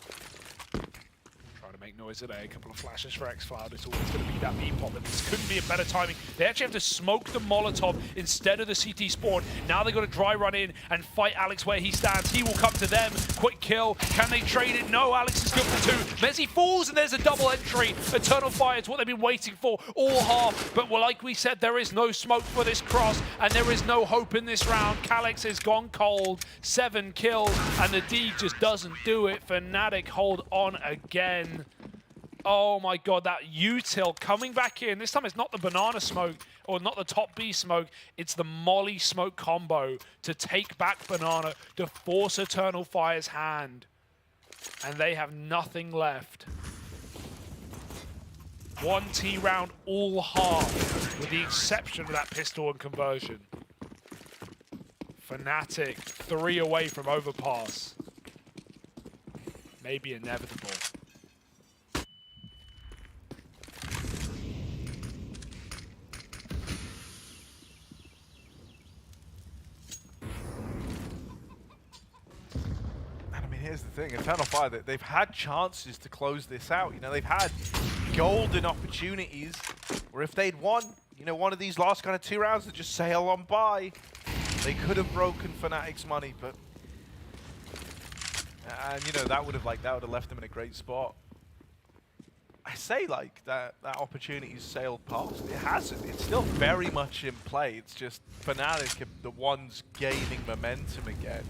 Try to make noise today. A couple of flashes for xCloud. It's always going to be that B-pop, but this couldn't be a better timing. They actually have to smoke the Molotov instead of the CT spawn. Now they've got to dry run in and fight Alex where he stands. He will come to them. Quick kill. Can they trade it? No, Alex is good for 2. Mezzi falls, and there's a double entry. Eternal Fire is what they've been waiting for all half. But like we said, there is no smoke for this cross, and there is no hope in this round. Calyx has gone cold. 7 kills, and the D just doesn't do it. Fnatic hold on again. Oh my god, that util coming back in. This time it's not the banana smoke, or not the top B smoke, it's the Molly smoke combo to take back Banana, to force Eternal Fire's hand. And they have nothing left. 1 T round all half, with the exception of that pistol and conversion. Fnatic 3 away from overpass. Maybe inevitable. Here's the thing, Eternal Fire, they've had chances to close this out. You know, they've had golden opportunities where if they'd won, you know, one of these last kind of 2 rounds to just sail on by, they could have broken Fnatic's money, but and you know, that would have left them in a great spot. I say like that opportunity's sailed past. It hasn't. It's still very much in play. It's just Fnatic are the ones gaining momentum again.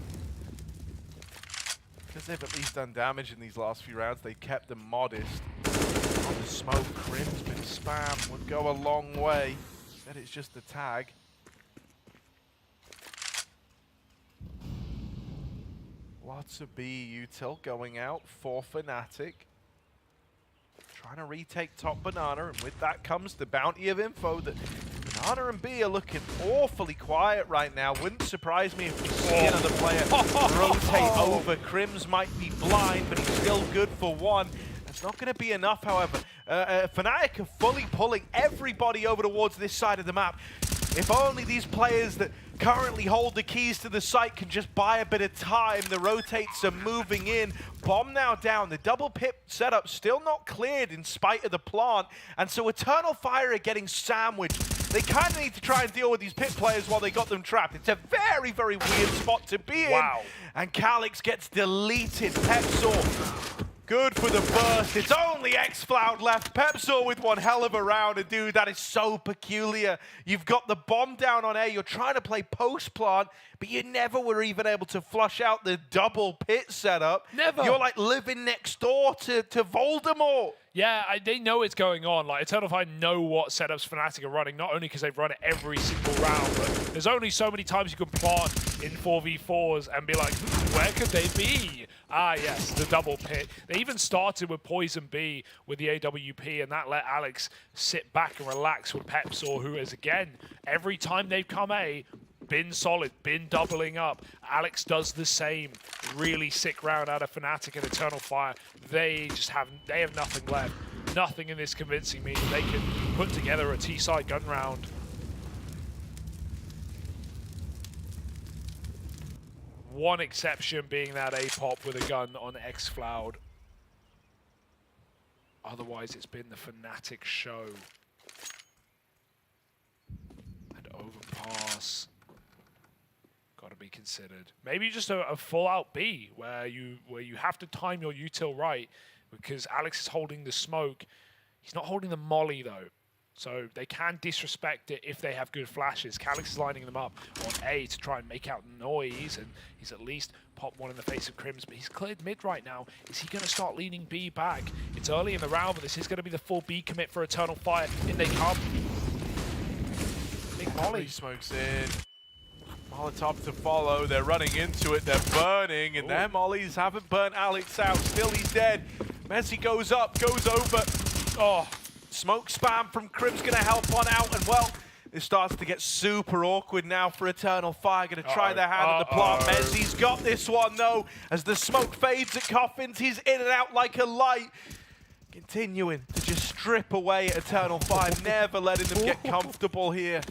Because they've at least done damage in these last few rounds, they kept them modest. On the smoke, Crim's been spammed, would go a long way. Bet it's just the tag. Lots of B util going out for Fnatic. Trying to retake top Banana, and with that comes the bounty of info that Banana and B are looking awfully quiet right now. Wouldn't surprise me if we see another player rotate over. Crims might be blind, but he's still good for 1. That's not going to be enough, however. Fnatic are fully pulling everybody over towards this side of the map. If only these players that currently hold the keys to the site can just buy a bit of time. The rotates are moving in. Bomb now down. The double pit setup still not cleared in spite of the plant. And so Eternal Fire are getting sandwiched. They kind of need to try and deal with these pit players while they got them trapped. It's a very, very weird spot to be in. Wow. And Calyx gets deleted. Pepsaw. Good for the burst. It's only xCloud left. Pepsaw with one hell of a round. And dude, that is so peculiar. You've got the bomb down on A. You're trying to play post-plant, but you never were even able to flush out the double pit setup. Never. You're like living next door to Voldemort. Yeah, they know it's going on. Like, Eternal Fire know what setups Fnatic are running, not only because they've run it every single round, but there's only so many times you can plant in 4v4s and be like, where could they be? Ah, yes, the double pit. They even started with Poison B with the AWP, and that let Alex sit back and relax with Pepsaw, who is, again, every time they've come A, been solid, been doubling up. Alex does the same. Really sick round out of Fnatic and Eternal Fire. They have nothing left. Nothing in this convincing me that they can put together a T-side gun round. One exception being that A-pop with a gun on xCloud. Otherwise, it's been the Fnatic show. And overpass. Got to be considered. Maybe just a full-out B where you have to time your util right, because Alex is holding the smoke. He's not holding the molly though, so they can disrespect it if they have good flashes. Calyx is lining them up on A to try and make out noise, and he's at least popped one in the face of Crims, but he's cleared mid right now. Is he going to start leaning B back? It's early in the round, but this is going to be the full B commit for Eternal Fire. In they come. Big molly. Smokes in. Molotov to follow. They're running into it. They're burning, and their mollies haven't burnt Alex out. Still, he's dead. Messi goes up, goes over. Oh, smoke spam from Crim's going to help on out, and well, it starts to get super awkward now for Eternal Fire. Going to try their hand at the plant. Messi's got this one, though, as the smoke fades at Coffins. He's in and out like a light. Continuing to just strip away at Eternal Fire, never letting them get comfortable here.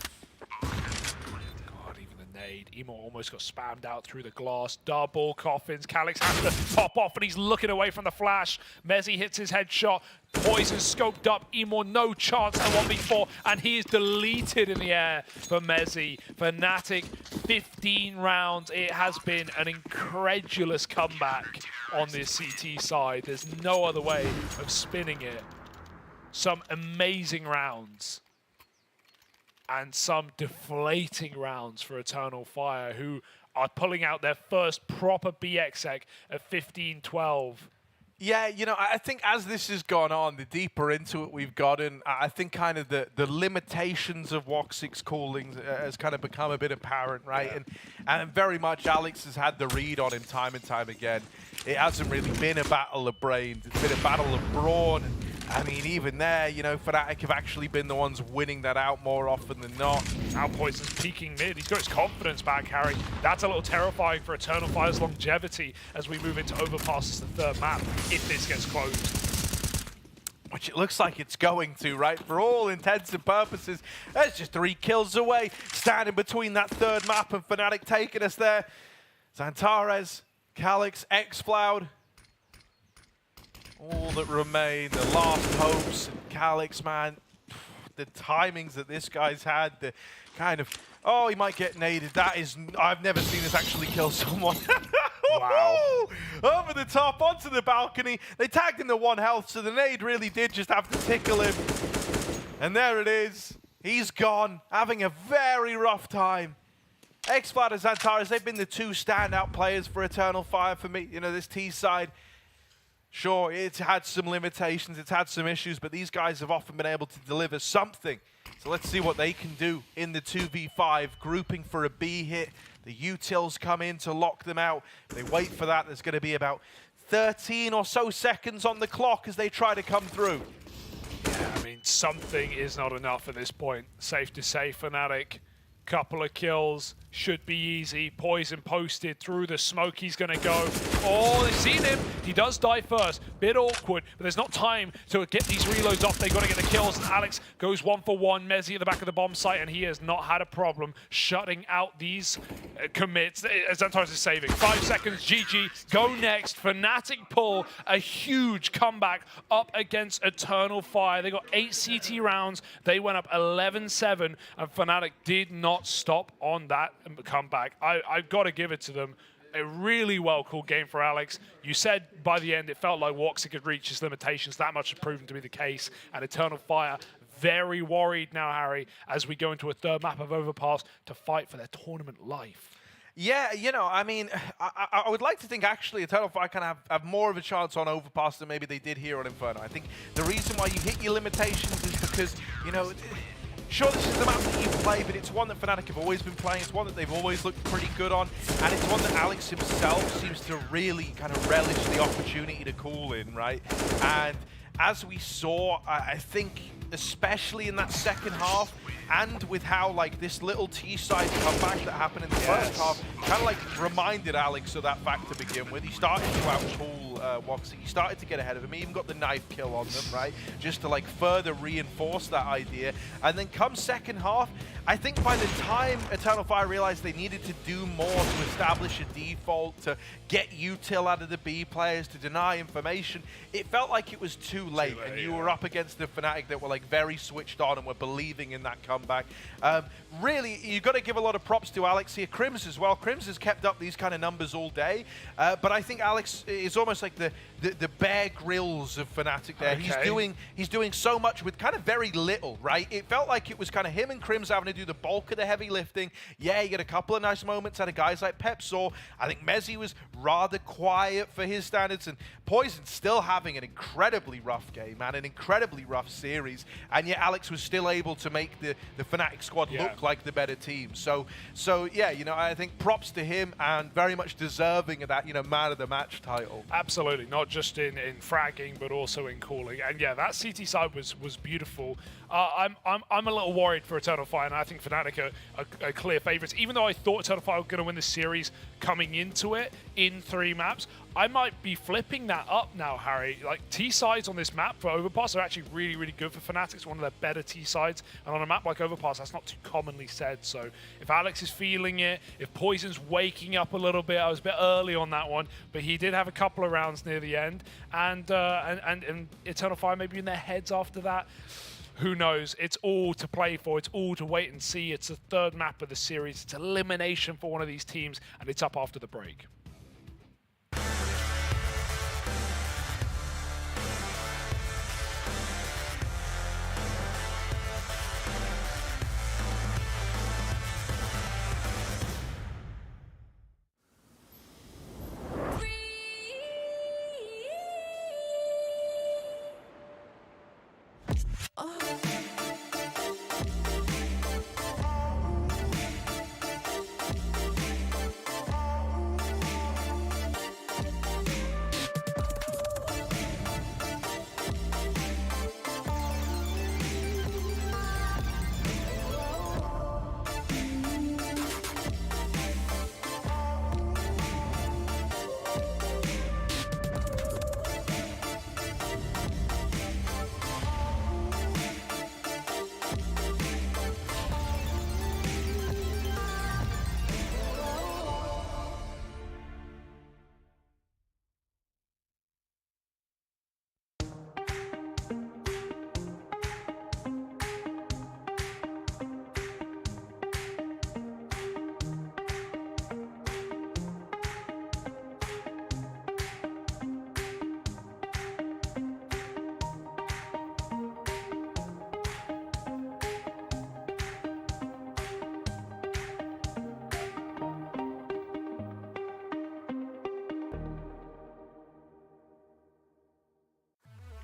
nade. Emo almost got spammed out through the glass. Double coffins. Calix has to pop off, and he's looking away from the flash. Mezzi hits his headshot. Poison scoped up. Emo no chance at 1v4, and he is deleted in the air for Mezzi. Fnatic, 15 rounds. It has been an incredulous comeback on this CT side. There's no other way of spinning it. Some amazing rounds. And some deflating rounds for Eternal Fire, who are pulling out their first proper BXEC at 15-12. Yeah, you know, I think as this has gone on, the deeper into it we've gotten, I think kind of the limitations of Woxic's calling has kind of become a bit apparent, right? Yeah. And very much Alex has had the read on him time and time again. It hasn't really been a battle of brains, it's been a battle of brawn. I mean, even there, you know, Fnatic have actually been the ones winning that out more often than not. Now Poison's peeking mid. He's got his confidence back, Harry. That's a little terrifying for Eternal Fire's longevity as we move into Overpass as the third map, if this gets closed. Which it looks like it's going to, right? For all intents and purposes, that's just 3 kills away. Standing between that third map and Fnatic taking us there. Xantares, Calix, Xfloud. All that remain, the last hopes, and Calix, man, the timings that this guy's had, the kind of, oh, he might get naded. That is, I've never seen this actually kill someone. Wow. Over the top, onto the balcony. They tagged him to 1 health, so the nade really did just have to tickle him. And there it is. He's gone, having a very rough time. Xfloud and Xantares, they've been the 2 standout players for Eternal Fire for me. You know, this T side. Sure, it's had some limitations, it's had some issues, but these guys have often been able to deliver something. So let's see what they can do in the 2v5, grouping for a B hit. The utils come in to lock them out. They wait for that. There's going to be about 13 or so seconds on the clock as they try to come through. Yeah, I mean, something is not enough at this point. Safe to say, Fnatic, couple of kills. Should be easy. Poison posted through the smoke. He's going to go. Oh, they've seen him. He does die first. Bit awkward, but there's not time to get these reloads off. They've got to get the kills. And Alex goes 1 for 1. Mezzi at the back of the bomb site, and he has not had a problem shutting out these commits. Xantares is saving. 5 seconds. GG. Go next. Fnatic pull a huge comeback up against Eternal Fire. They got 8 CT rounds. They went up 11-7, and Fnatic did not stop on that comeback. I've got to give it to them. A really well-called game for Alex. You said by the end it felt like Woxic had reached his limitations. That much has proven to be the case. And Eternal Fire very worried now, Harry, as we go into a third map of Overpass to fight for their tournament life. Yeah, you know, I mean, I would like to think actually Eternal Fire kind of have more of a chance on Overpass than maybe they did here on Inferno. I think the reason why you hit your limitations is because, you know, sure, this is the map that you play, but it's one that Fnatic have always been playing. It's one that they've always looked pretty good on. And it's one that Alex himself seems to really kind of relish the opportunity to call in, right? And as we saw, I think, especially in that second half, and with how like this little T-side comeback that happened in the first half, kind of like reminded Alex of that fact to begin with. He started to outtool Woxic. He started to get ahead of him. He even got the knife kill on them, right? Just to like further reinforce that idea. And then come second half, I think by the time Eternal Fire realized they needed to do more to establish a default, to get util out of the B players, to deny information, it felt like it was too late. And you were up against the Fnatic that were like very switched on and were believing in that comeback. Really, you've got to give a lot of props to Alex here. Crims as well. Crims has kept up these kind of numbers all day. But I think Alex is almost like the Bear Grylls of Fnatic there. Okay. He's doing so much with kind of very little, right? It felt like it was kind of him and Crims having to do the bulk of the heavy lifting. Yeah, you get a couple of nice moments out of guys like Pepsor. I think Mezzi was rather quiet for his standards, and Poison's still having an incredibly rough game, man, an incredibly rough series, and yet Alex was still able to make the Fnatic squad look like the better team. So yeah, you know, I think props to him, and very much deserving of that, you know, man of the match title. Absolutely, not just in fragging, but also in calling. And yeah, that CT side was beautiful. I'm a little worried for Eternal Fire, and I think Fnatic are clear favourites. Even though I thought Eternal Fire were going to win the series coming into it in 3 maps, I might be flipping that up now, Harry. Like, T-sides on this map for Overpass are actually really, really good for Fnatic. It's one of their better T-sides. And on a map like Overpass, that's not too commonly said. So if Alex is feeling it, if Poison's waking up a little bit, I was a bit early on that one, but he did have a couple of rounds near the end. And Eternal Fire maybe in their heads after that. Who knows? It's all to play for. It's all to wait and see. It's the third map of the series. It's elimination for one of these teams, and it's up after the break.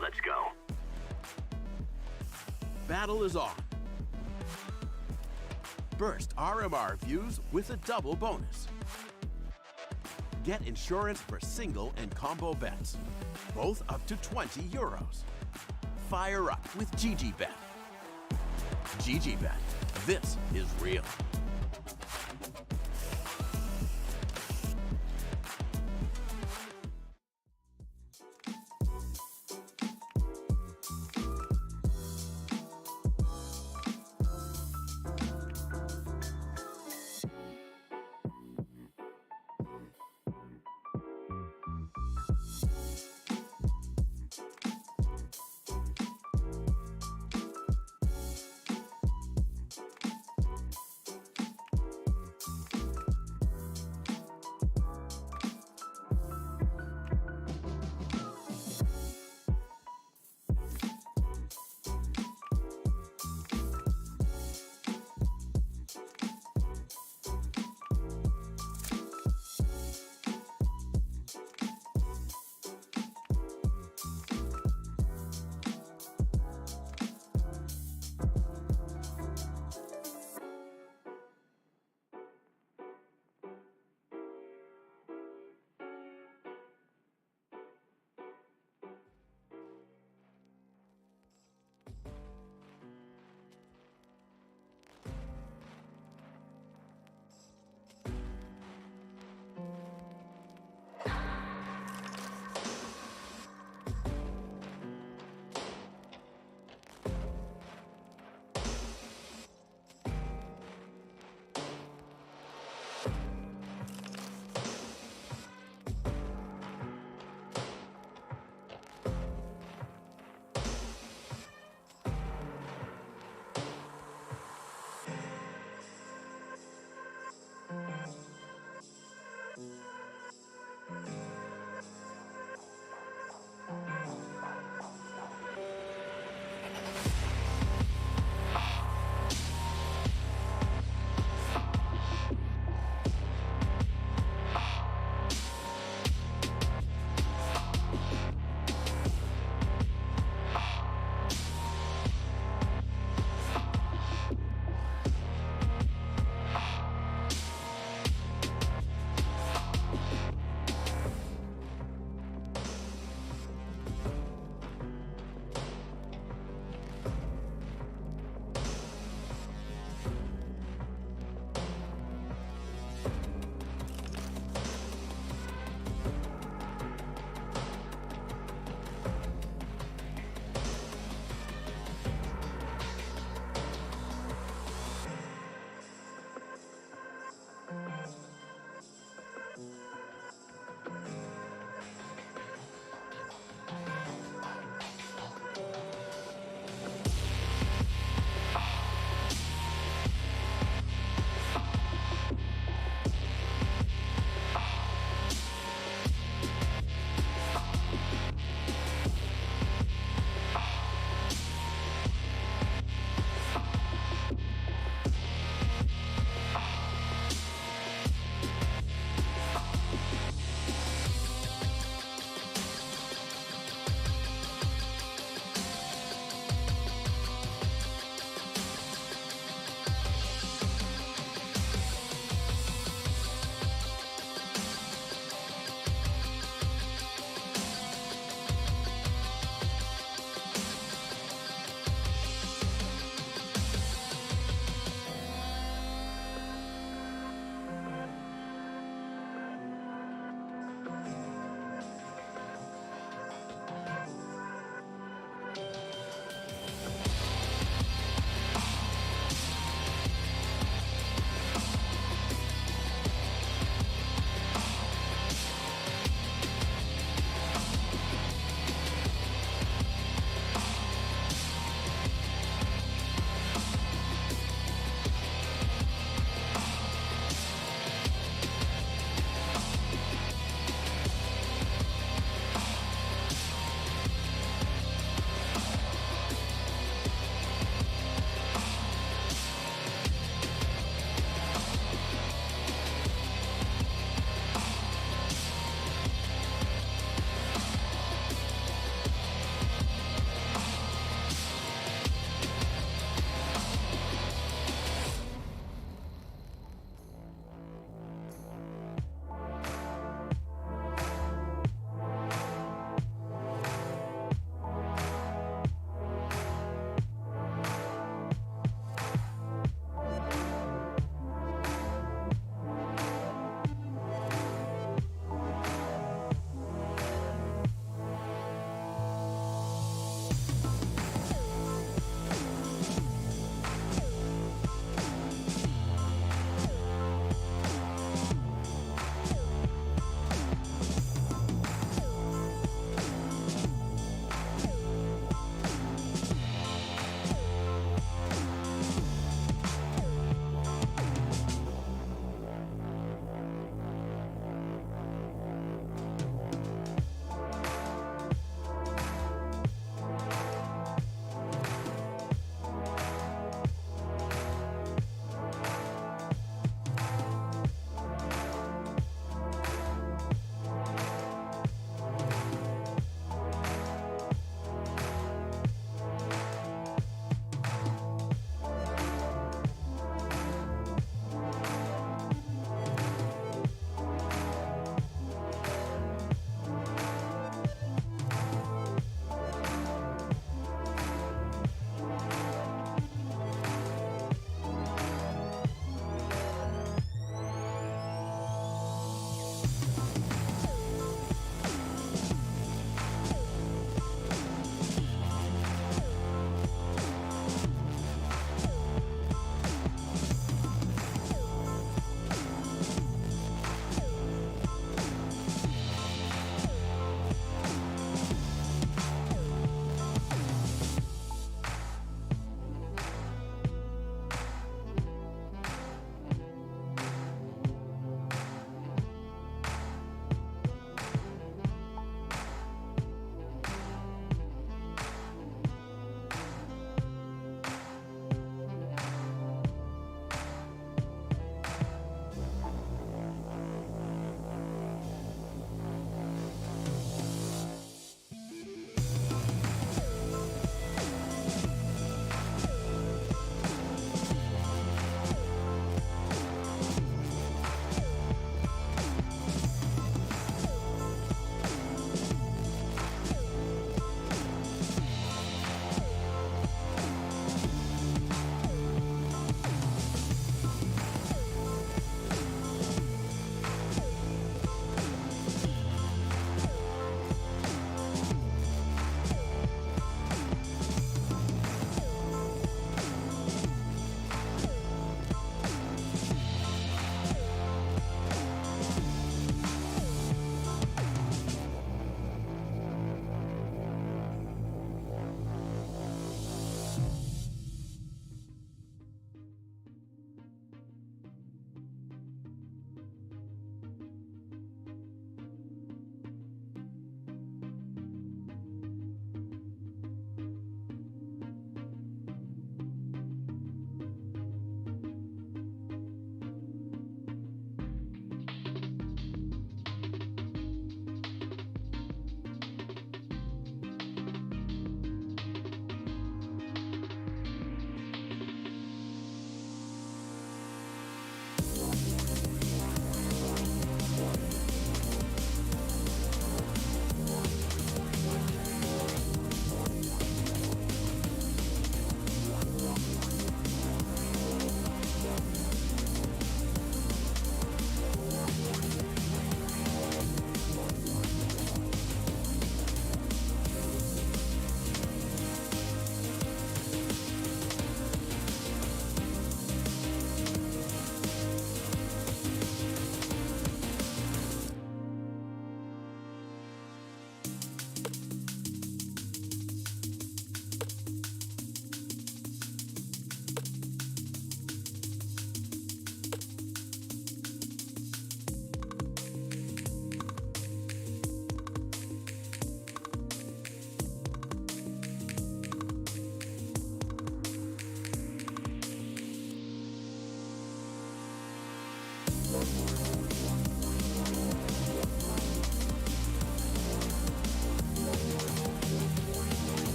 Let's go. Battle is on. Burst RMR views with a double bonus. Get insurance for single and combo bets, both up to 20 euros. Fire up with GGBet. GGBet, this is real.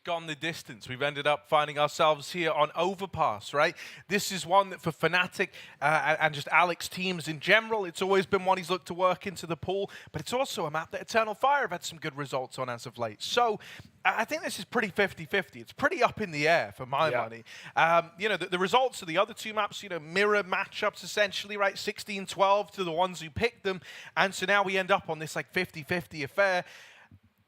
Gone the distance. We've ended up finding ourselves here on Overpass, right? This is one that for Fnatic and just Alex teams in general, it's always been one he's looked to work into the pool, but it's also a map that Eternal Fire have had some good results on as of late. So I think this is pretty 50-50. It's pretty up in the air for my money. You know, the results of the other two maps, you know, mirror matchups essentially, right? 16-12 to the ones who picked them. And so now we end up on this like 50-50 affair.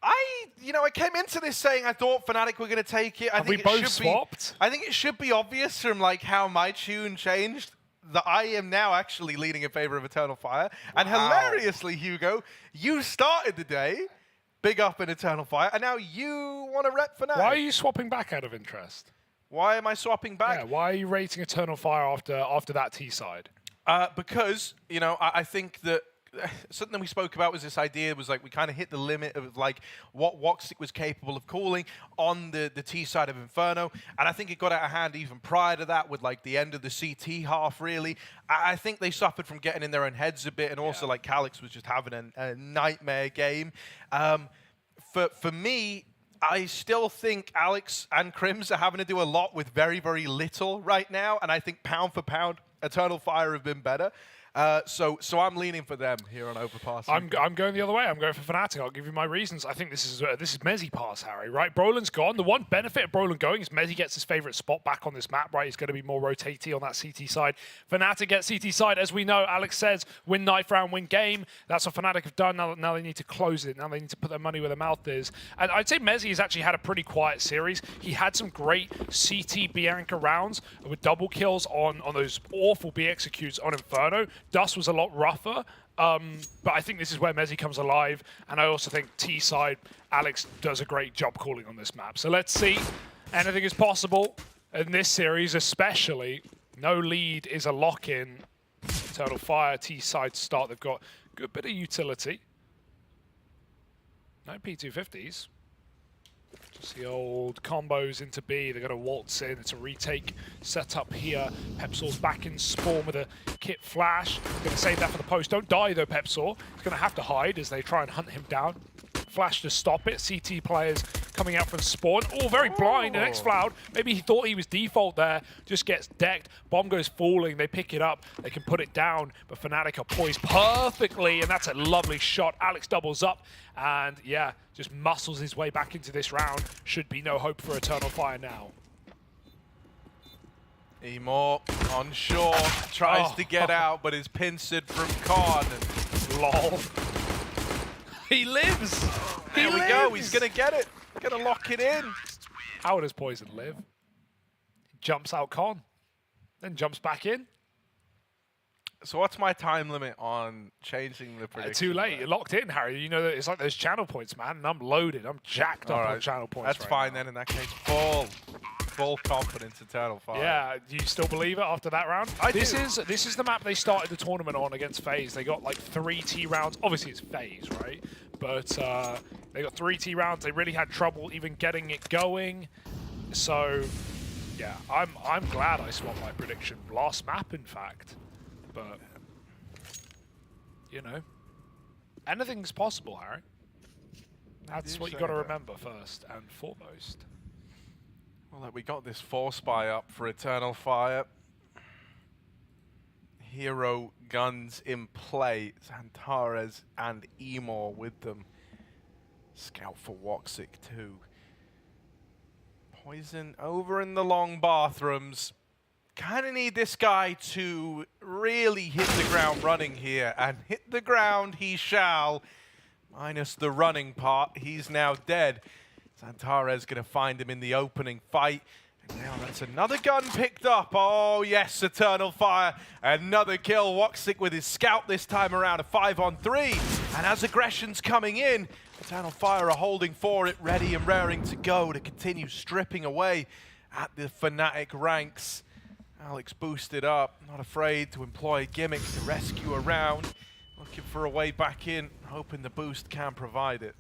I came into this saying I thought Fnatic were going to take it. I think we both swapped. I think it should be obvious from like how my tune changed that I am now actually leaning in favor of Eternal Fire. Wow. And hilariously, Hugo, you started the day big up in Eternal Fire, and now you want to rep Fnatic. Why are you swapping back out of interest? Why am I swapping back? Yeah, why are you rating Eternal Fire after that T side? Because I think that. Something we spoke about was this idea was like we kind of hit the limit of like what Woxic was capable of calling on the T side of Inferno, and I think it got out of hand even prior to that with like the end of the CT half. Really, I think they suffered from getting in their own heads a bit, and also like Calix was just having a nightmare game. For me, I still think Alex and Crims are having to do a lot with very, very little right now, and I think pound for pound, Eternal Fire have been better. So I'm leaning for them here on Overpass. I'm going the other way. I'm going for Fnatic. I'll give you my reasons. I think this is Mezzy pass, Harry, right? Brolin's gone. The one benefit of Brolin going is Mezzy gets his favorite spot back on this map, right? He's going to be more rotatey on that CT side. Fnatic gets CT side. As we know, Alex says, win knife round, win game. That's what Fnatic have done. Now they need to close it. Now they need to put their money where their mouth is. And I'd say Mezzy has actually had a pretty quiet series. He had some great CT Bianca rounds with double kills on those awful B executes on Inferno. Dust was a lot rougher, but I think this is where Mezzy comes alive, and I also think T side, Alex does a great job calling on this map. So let's see. Anything is possible in this series, especially. No lead is a lock-in. Eternal Fire, T side start. They've got a good bit of utility. No P250s. Just the old combos into B. They're going to waltz in. It's a retake setup here. Pepsor's back in spawn with a kit flash. Going to save that for the post. Don't die though, Pepsor. He's going to have to hide as they try and hunt him down. Flash to stop it. CT players coming out from spawn. Oh, very blind. And X-Cloud, maybe he thought he was default there. Just gets decked. Bomb goes falling. They pick it up. They can put it down. But Fnatic are poised perfectly. And that's a lovely shot. Alex doubles up. And yeah, just muscles his way back into this round. Should be no hope for Eternal Fire now. Emor on shore. Tries to get out, but is pincered from Khan. Lol. He lives! There we go, he's gonna get it. Gonna lock it in. How does Poison live? Jumps out Con, then jumps back in. So what's my time limit on changing the prediction? Too late, you're locked in, Harry. You know that it's like those channel points, man, and I'm loaded. I'm jacked up on channel points. That's fine then, in that case. Full confidence, Eternal Fire. Yeah, do you still believe it after that round? This is the map they started the tournament on against FaZe. They got like 3 T rounds. Obviously it's FaZe, right? But they got 3 T rounds. They really had trouble even getting it going. So yeah, I'm glad I swapped my prediction last map, in fact. But you know, anything's possible, Harry. That's what you got to remember first and foremost. Well, we got this force buy up for Eternal Fire. Hero guns in play. Xantares and Emor with them. Scout for Woxic too. Poison over in the long bathrooms. Kind of need this guy to really hit the ground running here. And hit the ground he shall. Minus the running part. He's now dead. Xantares going to find him in the opening fight. And now that's another gun picked up. Oh, yes, Eternal Fire. Another kill. Woxic with his scout this time around. A 5-on-3. And as aggression's coming in, Eternal Fire are holding for it, ready and raring to go to continue stripping away at the Fnatic ranks. Alex boosted up, not afraid to employ gimmicks to rescue a round. Looking for a way back in, hoping the boost can provide it.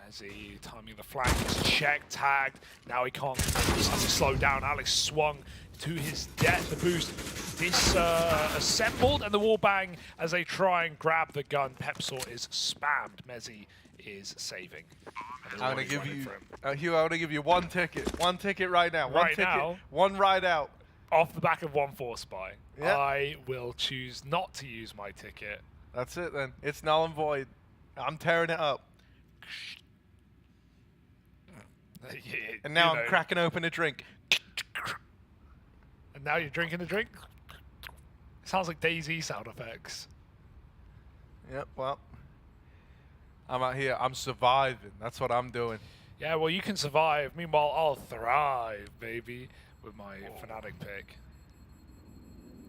Mezzy timing the flank, he's checked, tagged. Now he can't, he just has to slow down. Alex swung to his death. The boost disassembled, and the wall bang as they try and grab the gun. Pepsor is spammed. Mezzy is saving. I'm gonna give you, Hugh, I'm gonna give you one ticket right now. One ticket, now? one ride out. Off the back of one force buy. Yep. I will choose not to use my ticket. That's it then. It's null and void. I'm tearing it up. And now I'm cracking open a drink. And now you're drinking a drink? Sounds like DayZ sound effects. Yep, well, I'm out here. I'm surviving. That's what I'm doing. Yeah, well, you can survive. Meanwhile, I'll thrive, baby, with my Fnatic pick.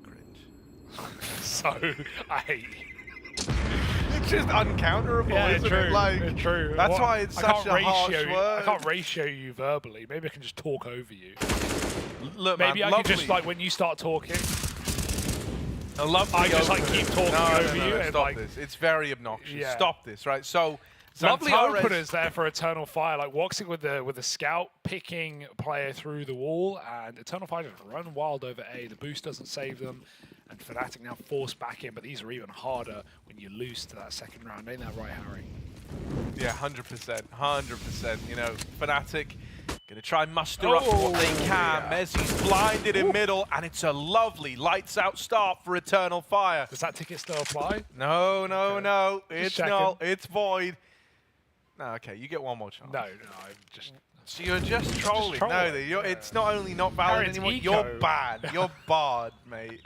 Cringe. So, I hate you. It's just uncounterable, Yeah, isn't true, it? Like, true. That's What? why it's I such can't a harsh ratio word. I can't ratio you verbally. Maybe I can just talk over you. Look, Maybe man, I can just, like, when you start talking, I just, like, keep talking over you. And, stop like, this. It's very obnoxious. Yeah. Stop this, right? So, lovely Xantares- openers there for Eternal Fire, like Woxic with the scout picking player through the wall, and Eternal Fire just run wild over A. The boost doesn't save them, and Fnatic now forced back in, but these are even harder when you lose to that second round. Ain't that right, Harry? Yeah, 100%. 100%. You know, Fnatic gonna try and muster up what they can. Yeah. Mezzy's blinded in middle, and it's a lovely lights-out start for Eternal Fire. Does that ticket still apply? No, no, Okay. no. It's checking. null. It's void. No, okay, you get one more chance. No, I'm just... So you're just trolling. trolling, No, yeah. it's not only not valid Harry, it's anymore, eco. you're bad. You're barred, mate.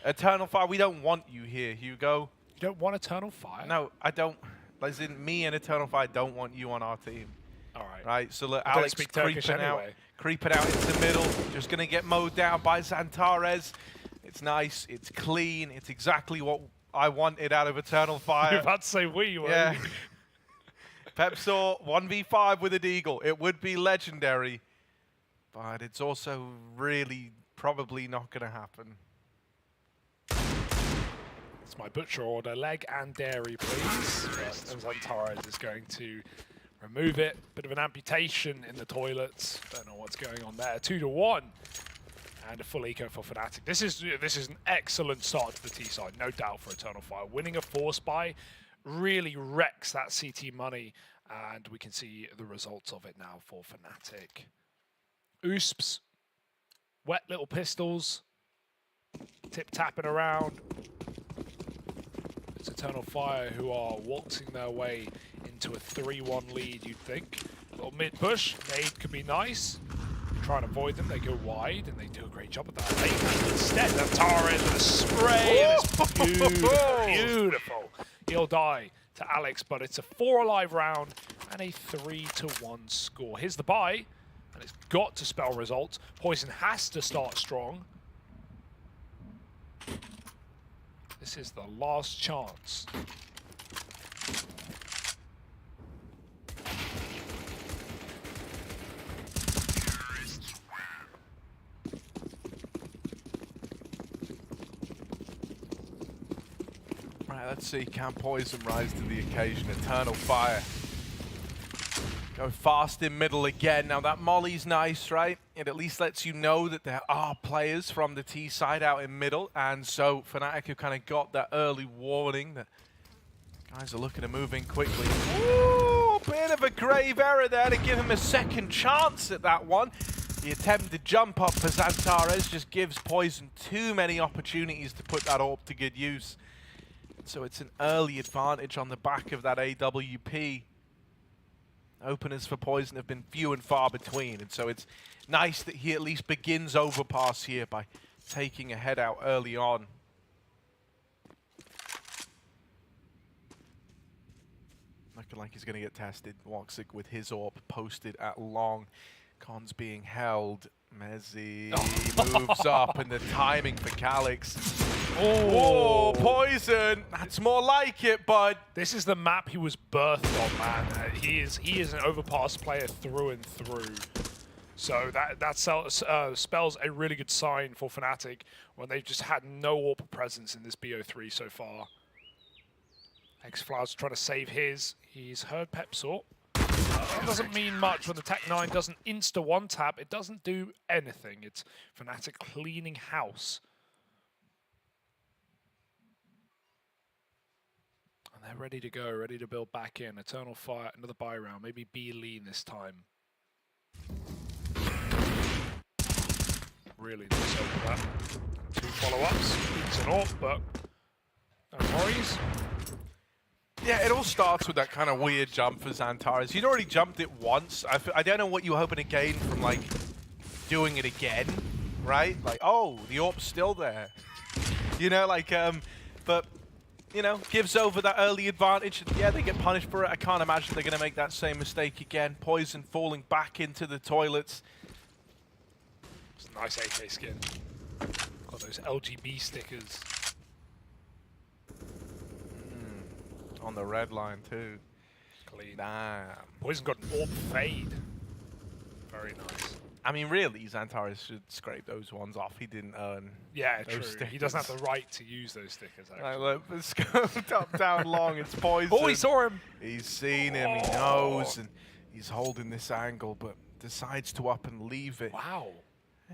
Eternal Fire, we don't want you here, Hugo. You don't want Eternal Fire? No, I don't. As in, me and Eternal Fire don't want you on our team. All right. Right, so look, I don't Alex speak Turkish anyway. creeping out into the middle, just going to get mowed down by Xantares. It's nice, it's clean, it's exactly what I wanted out of Eternal Fire. You're about to say we, were Yeah. you? Pepsor 1v5 with a Deagle. It would be legendary, but it's also really probably not going to happen. It's my butcher order. Leg and dairy, please. Yes, and Xantares is going to remove it. Bit of an amputation in the toilets. Don't know what's going on there. 2-1. And a full eco for Fnatic. This is an excellent start to the T side, no doubt, for Eternal Fire. Winning a force buy really wrecks that CT money, and we can see the results of it now for Fnatic. Oosps, wet little pistols, tip-tapping around. It's Eternal Fire who are waltzing their way into a 3-1 lead, you'd think. A little mid-push, nade could be nice. Try and avoid them, they go wide, and they do a great job of that. They instead, Xantares with a spray, and it's beautiful, beautiful. He'll die to Alex, but it's a 4 alive round and a 3-1 score. Here's the buy, and it's got to spell results. Poison has to start strong. This is the last chance. Right, let's see. Can Poison rise to the occasion? Eternal Fire. Go fast in middle again. Now that molly's nice, right? It at least lets you know that there are players from the T side out in middle, and so Fnatic have kind of got that early warning that guys are looking to move in quickly. Ooh, bit of a grave error there to give him a second chance at that one. The attempted jump up for Xantares just gives Poison too many opportunities to put that AWP to good use. So it's an early advantage on the back of that AWP. Openers for Poison have been few and far between, and so it's nice that he at least begins Overpass here by taking a head out early on. Looking like he's going to get tested. Woxic with his AWP posted at long. Con's being held. Mezzi moves up, and the timing for Calyx. Oh, Poison! That's more like it, bud. This is the map he was birthed on, man. He is an Overpass player through and through. So that spells a really good sign for Fnatic when they've just had no AWP presence in this BO3 so far. Xflower's trying to save his. He's heard Pepsort. It doesn't mean much when the Tech-9 doesn't insta-one tap. It doesn't do anything. It's Fnatic cleaning house. And they're ready to go, ready to build back in. Eternal Fire, another buy round. Maybe be lean this time. Really nice over that. 2 follow-ups. It's an AWP, but no worries. Yeah, it all starts with that kind of weird jump for Xantares. He'd already jumped it once. I don't know what you were hoping to gain from, like, doing it again, right? Like, oh, the AWP's still there. You know, like, but, you know, gives over that early advantage. And yeah, they get punished for it. I can't imagine they're going to make that same mistake again. Poison falling back into the toilets. It's a nice AK skin. Got those LGB stickers. On the red line too. Clean. Damn. Poison got an AWP fade. Very nice. I mean, really, Xantares should scrape those ones off. He didn't earn Yeah, those true. stickers. He doesn't have the right to use those stickers, actually. Like, look, let's go top down long. It's Poison. Oh, he saw him. He's seen him. He knows, and he's holding this angle, but decides to up and leave it. Wow.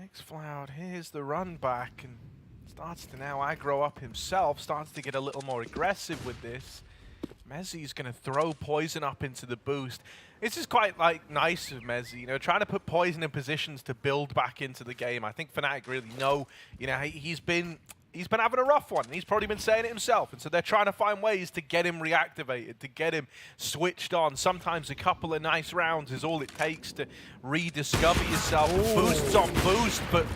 Xflower, here's the run back, and starts to now aggro up himself. Starts to get a little more aggressive with this. Mezzi's going to throw Poison up into the boost. This is quite like nice of Mezzi, you know, trying to put Poison in positions to build back into the game. I think Fnatic really know, you know, he's been having a rough one. He's probably been saying it himself, and so they're trying to find ways to get him reactivated, to get him switched on. Sometimes a couple of nice rounds is all it takes to rediscover yourself. Boosts on boost, but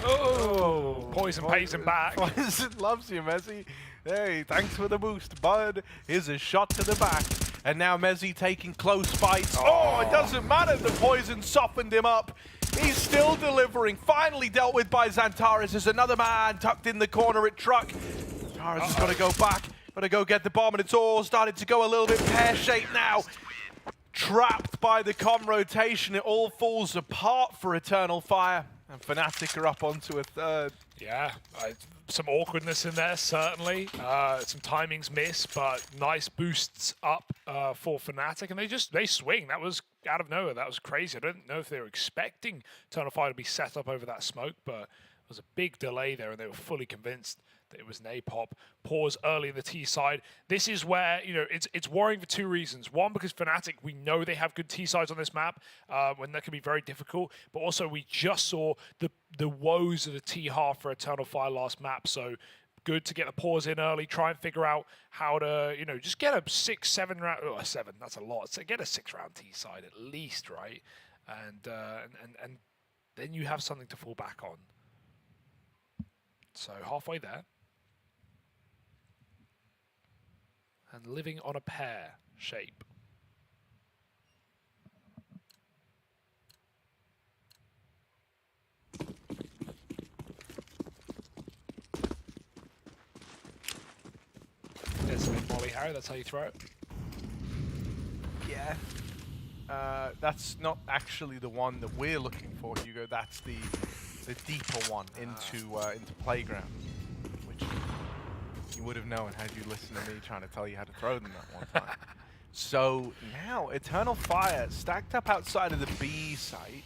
Poison pays him back. Poison loves you, Mezzi. Hey, thanks for the boost, bud. Here's a shot to the back. And now Mezzi taking close fights. Oh, it doesn't matter. The Poison softened him up. He's still delivering. Finally dealt with by Xantares. There's another man tucked in the corner at Truck. Xantares has got to go back. Got to go get the bomb, and it's all started to go a little bit pear-shaped now. Trapped by the comm rotation. It all falls apart for Eternal Fire. And Fnatic are up onto a third. Yeah, some awkwardness in there, certainly. Some timings missed, but nice boosts up for Fnatic. And they swing. That was out of nowhere. That was crazy. I don't know if they were expecting Eternal Fire to be set up over that smoke, but there was a big delay there, and they were fully convinced that it was an APOP. Pause early in the T side. This is where, you know, it's worrying for 2 reasons. One, because Fnatic, we know they have good T sides on this map, when that can be very difficult. But also, we just saw the woes of the T half for Eternal Fire last map. So good to get the pause in early, try and figure out how to, you know, just get a 6, 7 round. Oh, 7, that's a lot. So get a 6-round T side at least, right? And then you have something to fall back on. So halfway there. And living on a pear shape. There's some volley, Harry, that's how you throw it. Yeah. That's not actually the one that we're looking for, Hugo. That's the deeper one into Playground, which you would have known had you listened to me trying to tell you how to throw them that one time. So now Eternal Fire stacked up outside of the B site.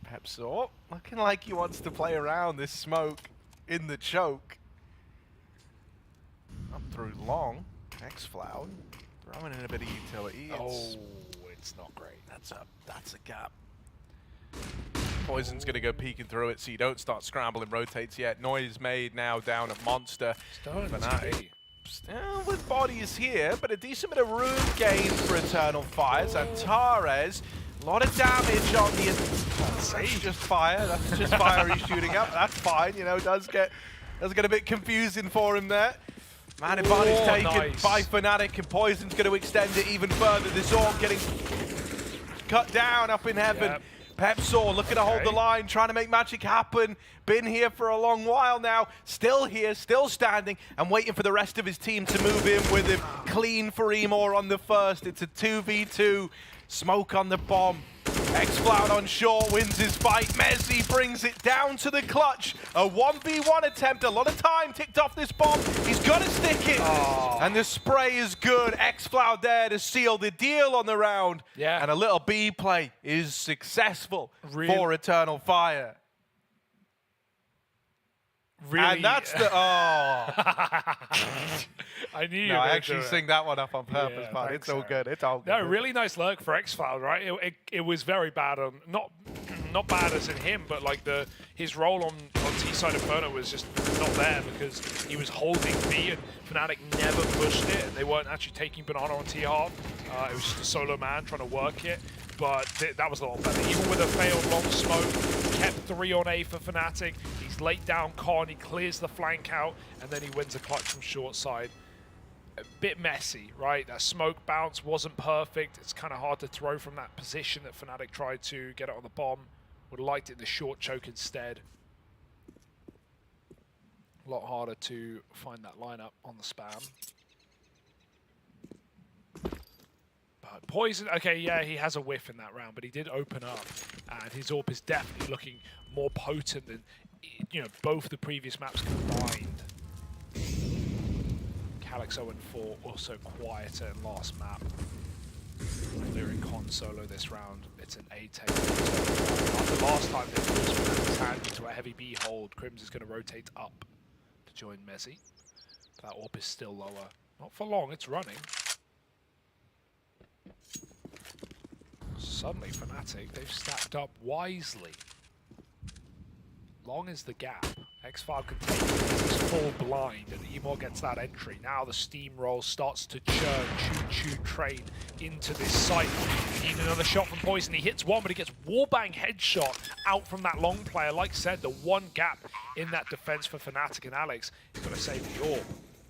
Pepsor looking like he wants to play around this smoke in the choke. Up through long. X-Floud throwing in a bit of utility. It's not great. That's a gap. Poison's going to go peeking through it, so you don't start scrambling rotates yet. Noise made now down at Monster. Fnatic still with bodies here, but a decent bit of rune gain for Eternal Fires. Antares, a lot of damage on the... That's just fire. That's just fire he's shooting up. That's fine, you know, does get a bit confusing for him there. Man advantage taken by Fnatic, and Poison's going to extend it even further. This all getting cut down up in heaven. Yep. Pepsor looking to hold the line, trying to make magic happen. Been here for a long while now. Still here, still standing, and waiting for the rest of his team to move in with him. Clean for Emor on the first. It's a 2v2. Smoke on the bomb. X-Floud on shore wins his fight. Messi brings it down to the clutch. A 1v1 attempt. A lot of time ticked off this bomb. He's got to stick it. And the spray is good. X-Floud there to seal the deal on the round. Yeah. And a little B play is successful for Eternal Fire. Really? And that's the... I knew you No, were I gonna actually do it. sing that one up on purpose, Yeah, but thanks, it's all Aaron. good. It's all good. No, really nice lurk for X-Floud, right? It was very bad on not bad as in him, but like his role on T-side Inferno was just not there because he was holding B and Fnatic never pushed it. And they weren't actually taking Banana on T-Half. It was just a solo man trying to work it, but that was a lot better. Even with a failed long smoke, kept 3 on A for Fnatic. He's late down Con, he clears the flank out, and then he wins a clutch from short side. A bit messy, right? That smoke bounce wasn't perfect. It's kind of hard to throw from that position that Fnatic tried to get it on the bomb. Would have liked it in the short choke instead. A lot harder to find that lineup on the spam. But Poison, okay, yeah, he has a whiff in that round, but he did open up, and his AWP is definitely looking more potent than, you know, both the previous maps combined. Alex 0-4, also quieter in last map. Clearing Con solo this round. It's an A take. After last time they forced his hand into a heavy B hold, Crims is going to rotate up to join Messi. But that AWP is still lower. Not for long, it's running. Suddenly Fnatic, they've stacked up wisely. Long is the gap. X-Floud can take it because he's full blind, and Emor gets that entry. Now the steamroll starts to churn, choo-choo train into this site. Need another shot from Poison. He hits one, but he gets wallbang headshot out from that long player. Like I said, the one gap in that defense for Fnatic and Alex. He's got to save the AWP.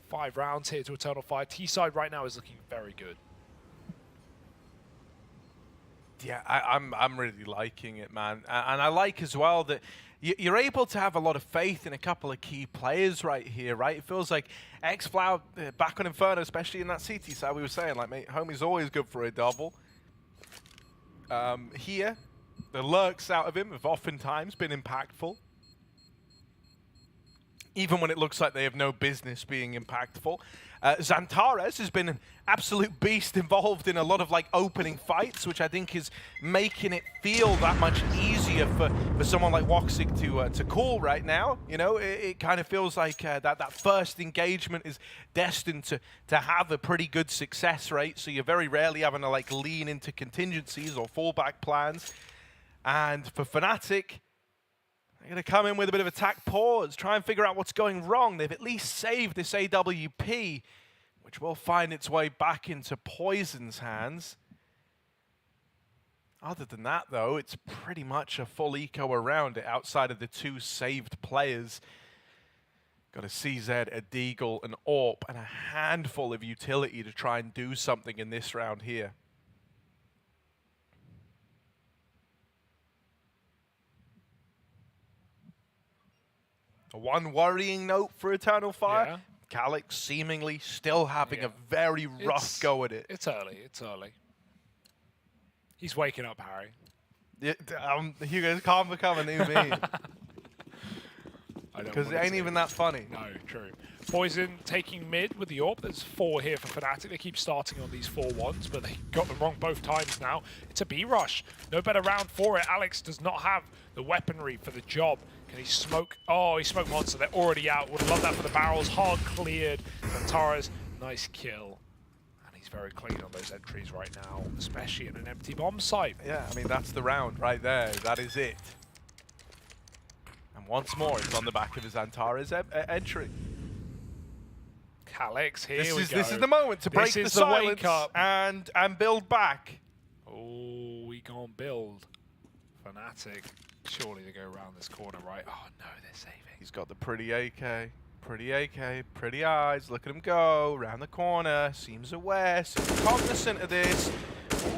5 rounds here to Eternal Fire. T-side right now is looking very good. Yeah, I'm really liking it, man. And I like as well that you're able to have a lot of faith in a couple of key players right here, right? It feels like X-Floud back on Inferno, especially in that CT side, we were saying, like, mate, homie's always good for a double. Here, the lurks out of him have oftentimes been impactful. Even when it looks like they have no business being impactful. Xantares has been an absolute beast involved in a lot of like opening fights, which I think is making it feel that much easier for someone like Woxic to call right now. You know, it kind of feels like that first engagement is destined to have a pretty good success rate, so you're very rarely having to like lean into contingencies or fallback plans. And for Fnatic, they're going to come in with a bit of attack pause, try and figure out what's going wrong. They've at least saved this AWP, which will find its way back into Poison's hands. Other than that, though, it's pretty much a full eco around it outside of the 2 saved players. Got a CZ, a Deagle, an AWP, and a handful of utility to try and do something in this round here. One worrying note for Eternal Fire. Yeah. Calyx seemingly still having a very rough go at it. It's early, it's early. He's waking up, Harry. Yeah, you guys can't become a new me. I Because it ain't even that funny. No, true. Poison taking mid with the AWP. There's 4 here for Fnatic. They keep starting on these 4-1s, but they got them wrong both times now. It's a B rush. No better round for it. Alex does not have the weaponry for the job. Can he smoke? Oh, he smoked Monster. They're already out. Would love that for the barrels. Hard cleared. Antares, nice kill. And he's very clean on those entries right now, especially in an empty bomb site. Yeah, I mean, that's the round right there. That is it. And once more, it's on the back of his Antares entry. Calyx, here This we is go. This is the moment to break the silence wake up. and build back. Oh, we can't build. Fnatic. Surely they go around this corner, right? Oh no, they're saving. He's got the pretty AK. Pretty AK, pretty eyes. Look at him go around the corner. Seems aware, seems cognizant of this.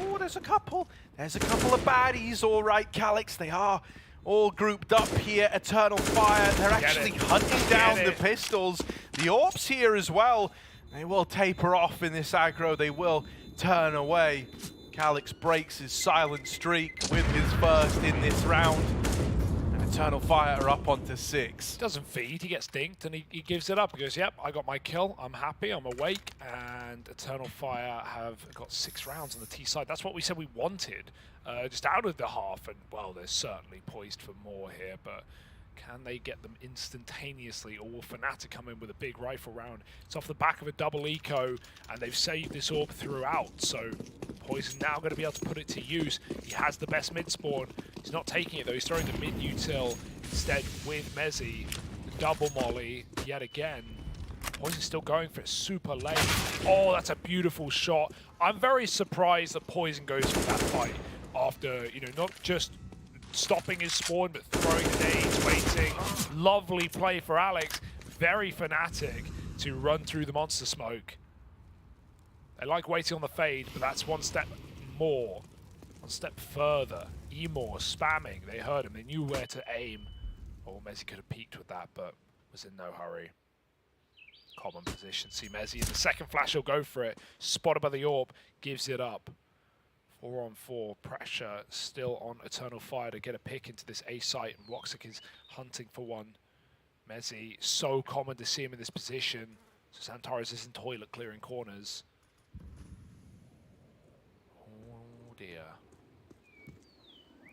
Oh, there's a couple. There's a couple of baddies. All right, Calyx. They are all grouped up here. Eternal Fire. They're actually hunting down the pistols. The AWPs here as well. They will taper off in this aggro. They will turn away. Calyx breaks his silent streak with his first in this round. And Eternal Fire are up onto 6. Doesn't feed, he gets dinked and he gives it up. He goes, yep, I got my kill, I'm happy, I'm awake. And Eternal Fire have got 6 rounds on the T side. That's what we said we wanted, just out of the half. And well, they're certainly poised for more here, but can they get them instantaneously, or will Fnatic come in with a big rifle round? It's off the back of a double eco, and they've saved this AWP throughout, so Poison now going to be able to put it to use. He has the best mid spawn. He's not taking it though, he's throwing the mid util instead with Mezzi. The double molly yet again. Poison's still going for it super late. Oh, that's a beautiful shot. I'm very surprised that Poison goes for that fight after, you know, not just stopping his spawn, but throwing the nades, waiting. Lovely play for Alex. Very Fnatic to run through the monster smoke. They like waiting on the fade, but that's one step more. One step further. Emor spamming. They heard him. They knew where to aim. Oh, Mezzi could have peeked with that, but was in no hurry. Common position. See Mezzi in the second flash. He'll go for it. Spotted by the AWP. Gives it up. 4-on-4 pressure still on Eternal Fire to get a pick into this A site, and Woxic is hunting for one. Mezzi, so common to see him in this position. So Antares is in toilet clearing corners. Oh dear.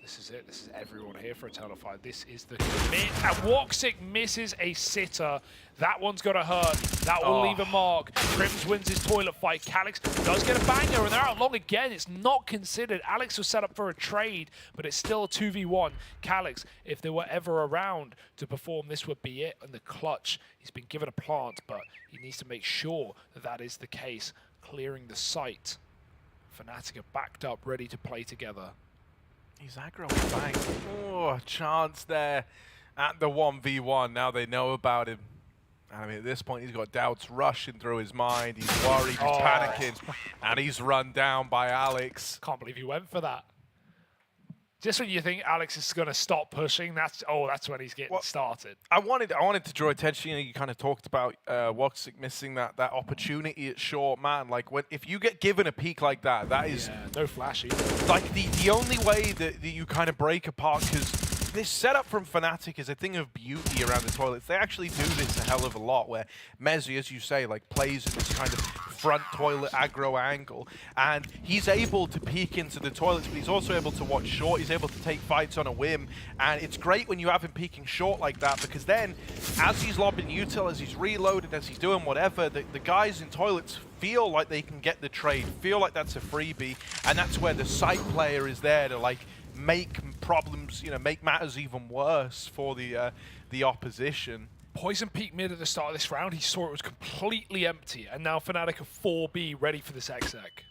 This is it. This is everyone here for Eternal Fire. This is the commit. And Woxic misses a sitter. That one's got to hurt. That will leave a mark. Crims wins his toilet fight. Calyx does get a banger, and they're out long again. It's not considered. Alex was set up for a trade, but it's still a 2v1. Calyx, if they were ever around to perform, this would be it in the clutch. He's been given a plant, but he needs to make sure that that is the case. Clearing the site. Fnatic are backed up, ready to play together. He's aggro bang. Oh, a chance there at the 1v1. Now they know about him. I mean, at this point, he's got doubts rushing through his mind. He's worried, he's panicking, and he's run down by Alex. Can't believe he went for that. Just when you think Alex is going to stop pushing, that's when he's getting started. I wanted to draw attention. You know, you kind of talked about Woxic missing that opportunity at short, man. Like if you get given a peek like that, that is no flash either. Like the only way that you kind of break apart, because this setup from Fnatic is a thing of beauty around the toilets. They actually do this a hell of a lot, where Mezzi, as you say, like plays in this kind of front toilet aggro angle, and he's able to peek into the toilets, but he's also able to watch short. He's able to take fights on a whim, and it's great when you have him peeking short like that, because then, as he's lobbing util, as he's reloaded, as he's doing whatever, the guys in toilets feel like they can get the trade, feel like that's a freebie, and that's where the site player is there to like make problems, you know, make matters even worse for the opposition. Poison peaked mid at the start of this round. He saw it was completely empty, and now Fnatic are 4B ready for this exec.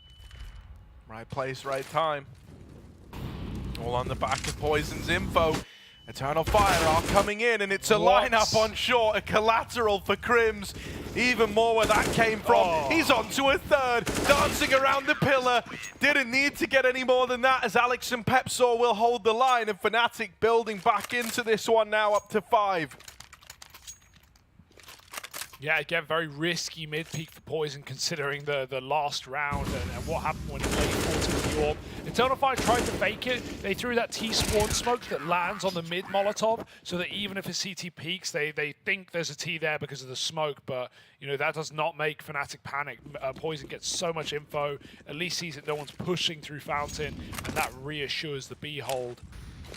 Right place, right time. All on the back of Poison's info. Eternal Fire are coming in, and it's a lineup on short, a collateral for Crims. Even more where that came from. He's on to a third, dancing around the pillar. Didn't need to get any more than that, as Alex and Pepsaw will hold the line, and Fnatic building back into this one now, up to 5. Yeah, again, very risky mid-peak for Poison, considering the last round and what happened when he played 40 with the AWP. Eternal Fire tried to fake it. They threw that T-spawn smoke that lands on the mid Molotov, so that even if a CT peaks, they think there's a T there because of the smoke, but you know that does not make Fnatic panic. Poison gets so much info, at least sees that no one's pushing through Fountain, and that reassures the B hold.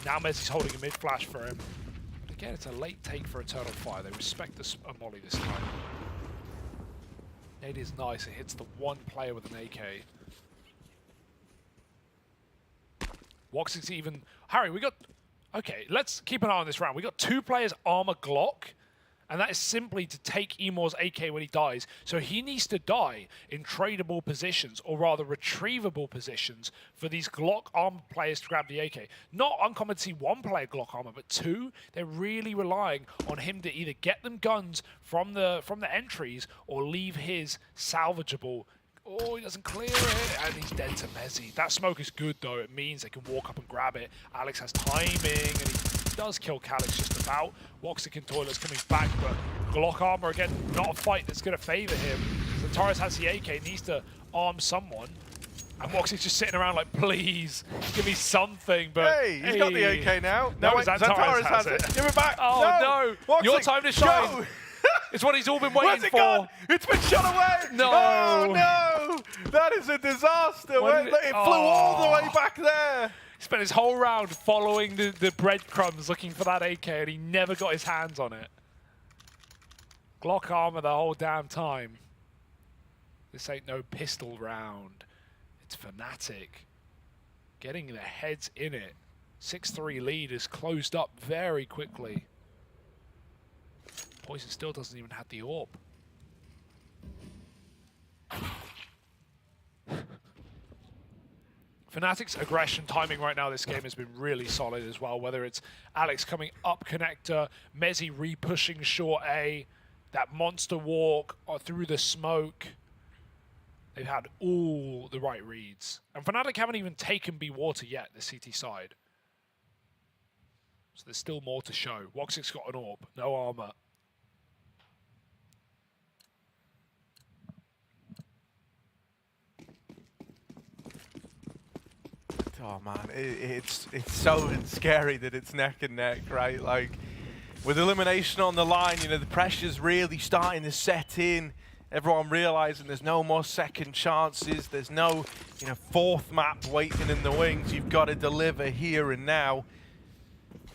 Now Mezzi's holding a mid flash for him. But again, it's a late take for Eternal Fire. They respect the molly this time. It is nice. It hits the one player with an AK. Woxic's even... Harry, we got... Okay, let's keep an eye on this round. We got 2 players armor Glock, and that is simply to take Emor's AK when he dies. So he needs to die in tradable positions, or rather retrievable positions, for these Glock armor players to grab the AK. Not uncommon to see 1 player Glock armor, but 2, they're really relying on him to either get them guns from the entries or leave his salvageable. Oh, he doesn't clear it, and he's dead to Mezzi. That smoke is good, though. It means they can walk up and grab it. Alex has timing, and he does kill Calix just about. Woxic and Toilet's coming back, but Glock armor, again, not a fight that's going to favor him. Zantares has the AK, needs to arm someone. And Woxic's just sitting around like, please, give me something, but... Hey, he's got the AK now. No, wait, Zantares has it. Give it back. Oh, no. Woxic, Your time to shine. Go. It's what he's all been waiting Where's it for. Gone? It's been shot away. No. Oh, no. That is a disaster. It flew all the way back there. He spent his whole round following the breadcrumbs looking for that AK, and he never got his hands on it. Glock armor the whole damn time. This ain't no pistol round. It's Fnatic getting their heads in it. 6-3 lead is closed up very quickly. Poison still doesn't even have the orb. Fnatic's aggression timing right now this game has been really solid as well, whether it's Alex coming up connector, Mezzi re-pushing short A, that monster walk or through the smoke. They've had all the right reads. And Fnatic haven't even taken B water yet, the CT side. So there's still more to show. Woxic's got an orb, no armor. Oh man, it's so scary that it's neck and neck, right? Like, with elimination on the line, you know, the pressure's really starting to set in. Everyone realizing there's no more second chances. There's no, you know, 4th map waiting in the wings. You've got to deliver here and now.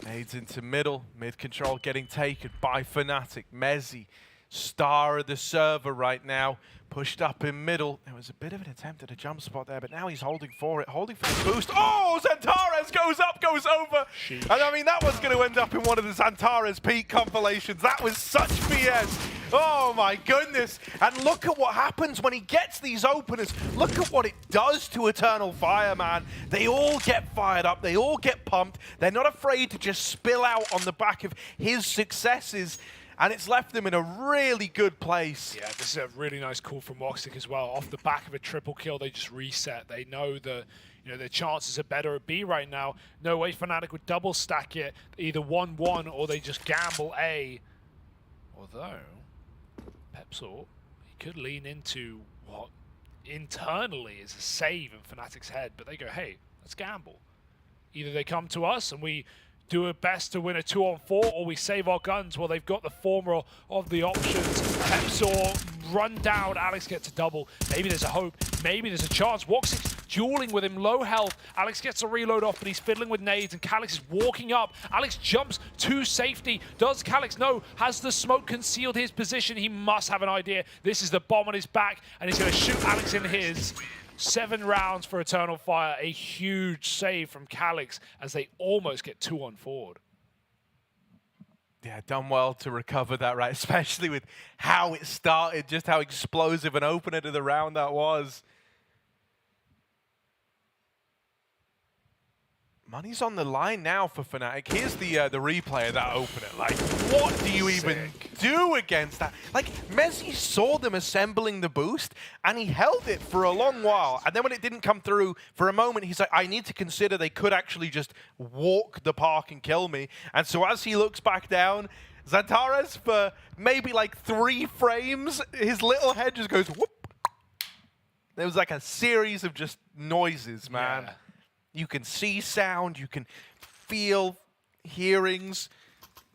Nades into middle. Mid control getting taken by Fnatic. Mezzi, star of the server right now. Pushed up in middle. There was a bit of an attempt at a jump spot there, but now he's holding for it, holding for the boost. Oh, Zantares goes up, goes over. Sheesh. And I mean, that was going to end up in one of the Zantares peak compilations. That was such BS. Oh my goodness. And look at what happens when he gets these openers. Look at what it does to Eternal Fire, man. They all get fired up. They all get pumped. They're not afraid to just spill out on the back of his successes. And it's left them in a really good place. Yeah, this is a really nice call from Woxic as well. Off the back of a triple kill, they just reset. They know that, you know, their chances are better at B right now. No way Fnatic would double stack it, either 1-1 or they just gamble A. Although, Pepsor, he could lean into what internally is a save in Fnatic's head, but they go, hey, let's gamble. Either they come to us and we do our best to win a 2-on-4, or we save our guns. Well, they've got the former of the options. Pepsor run down, Alex gets a double. Maybe there's a hope, maybe there's a chance. Woxic's dueling with him, low health. Alex gets a reload off, but he's fiddling with nades, and Calix is walking up. Alex jumps to safety. Does Calix know? Has the smoke concealed his position? He must have an idea. This is the bomb on his back, and he's going to shoot Alex in his. 7 rounds for Eternal Fire, a huge save from Calix as they almost get 2-on-4. Yeah, done well to recover that, right? Especially with how it started, just how explosive an opener to the round that was. Money's on the line now for Fnatic. Here's the replay of that opener. Like, what do you even do against that? Like, Mezzi saw them assembling the boost, and he held it for a long while. And then when it didn't come through, for a moment, he's like, I need to consider they could actually just walk the park and kill me. And so as he looks back down, Zantares, for maybe like 3 frames, his little head just goes, whoop. There was like a series of just noises, man. Yeah. You can see sound, you can feel hearings,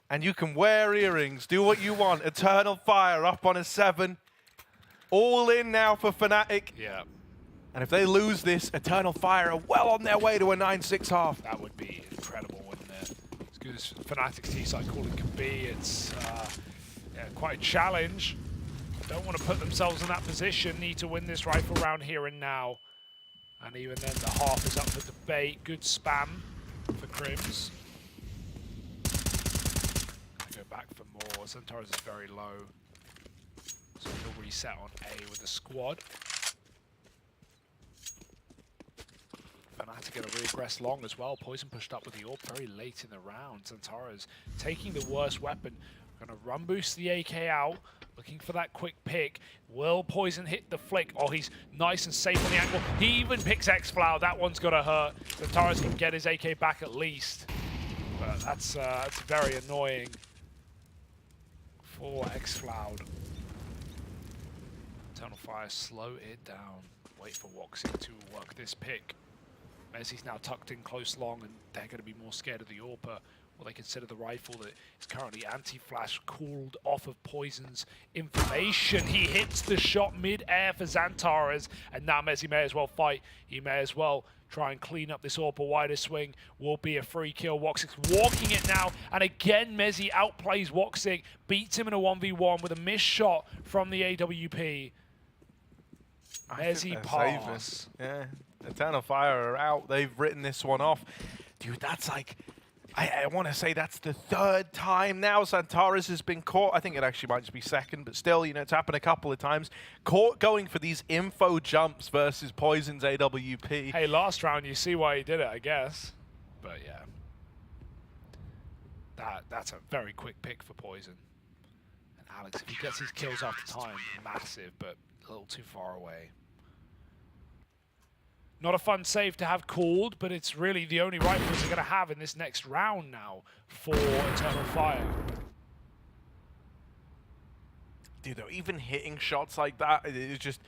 and you can wear earrings. Do what you want. Eternal Fire up on a 7. All in now for Fnatic. Yeah. And if they lose this, Eternal Fire are well on their way to a 9-6 half. That would be incredible, wouldn't it? As good as Fnatic's T-side calling can be, it's yeah, quite a challenge. Don't want to put themselves in that position. Need to win this rifle round here and now. And even then, the half is up for debate. Good spam for Crims. Go back for more. Centaurus is very low. So he'll reset on A with the squad. Fnatic going to regress long as well. Poison pushed up with the AWP very late in the round. Centaurus taking the worst weapon. Going to run boost the AK out. Looking for that quick pick. Will Poison hit the flick? Oh, he's nice and safe on the angle. He even picks X-Flower. That one's going to hurt. Centaurus can get his AK back at least. But that's very annoying for X-Flower. Eternal Fire, slow it down. Wait for Woxing to work this pick. Mezzi's now tucked in close long, and they're going to be more scared of the AWPer. Well, they consider the rifle that is currently anti-flash cooled off of Poison's information. He hits the shot mid-air for Xantares, and now Mezzi may as well fight. He may as well try and clean up this AWPer. Wider swing will be a free kill. Woxic's walking it now, and again Mezzi outplays Woxic, beats him in a 1v1 with a missed shot from the AWP. Mezzi pass. Yeah, Eternal Fire are out. They've written this one off. Dude, that's like... I want to say that's the 3rd time now Xantares has been caught. I think it actually might just be 2nd, but still, you know, it's happened a couple of times. Caught going for these info jumps versus Poison's AWP. Hey, last round, you see why he did it, I guess. But yeah. That's a very quick pick for Poison. And Alex, if he gets his kills after time, massive, but a little too far away. Not a fun save to have called, but it's really the only rifles they're going to have in this next round now for Eternal Fire. Dude, though, even hitting shots like that is just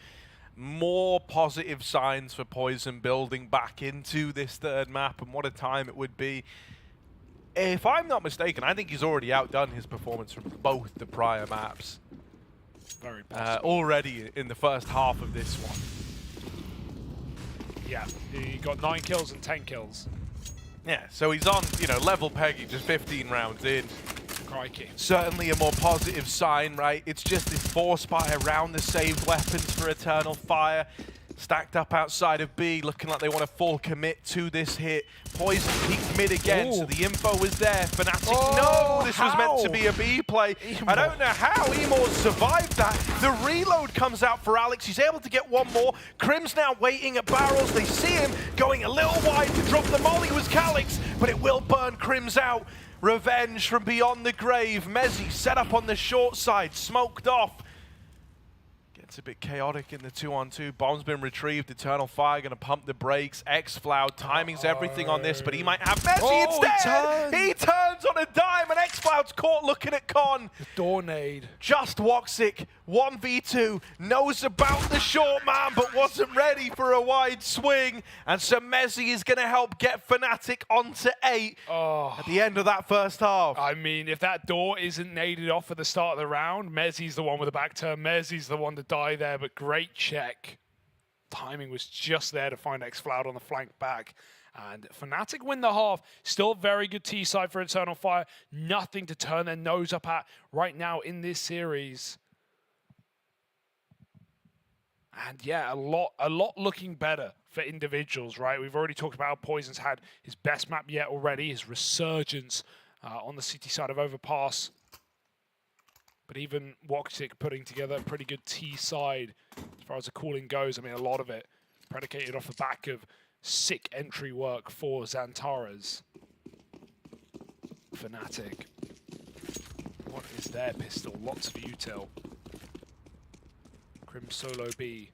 more positive signs for Poison building back into this 3rd map, and what a time it would be. If I'm not mistaken, I think he's already outdone his performance from both the prior maps. Very possible. Already in the first half of this one. Yeah, he got 9 kills and 10 kills. Yeah, so he's on, you know, level pegging, just 15 rounds in. Crikey. Certainly a more positive sign, right? It's just this force fire around the saved weapons for Eternal Fire. Stacked up outside of B, looking like they want to full commit to this hit. Poison peeked mid again, so the info was there. Fnatic, no, this was meant to be a B play. I don't know how Emor survived that. The reload comes out for Alex. He's able to get one more. Crim's now waiting at barrels. They see him going a little wide to drop the molly was Calix, but it will burn Crim's out. Revenge from beyond the grave. Mezzi set up on the short side, smoked off. It's a bit chaotic in the 2-on-2. Bomb's been retrieved. Eternal Fire going to pump the brakes. X-Flower, timing's everything on this, but he might have Mezzi instead. He turns on a dime, and X-Flower's caught looking at Con. Door nade. Just Woxic, 1v2, knows about the short man, but wasn't ready for a wide swing. And so Mezzi is going to help get Fnatic onto 8 at the end of that first half. I mean, if that door isn't naded off at the start of the round, Mezzi's the one with the back turn. Mezzi's the one to die there, but great check. Timing was just there to find X-Floud on the flank back. And Fnatic win the half. Still very good T-side for Eternal Fire. Nothing to turn their nose up at right now in this series. And yeah, a lot looking better for individuals, right? We've already talked about how Poison's had his best map yet already, his resurgence on the city side of Overpass. But even Woxic putting together a pretty good T-side as far as the calling goes. I mean, a lot of it predicated off the back of sick entry work for Xantares. Fnatic. What is their pistol? Lots of util. Crim solo B.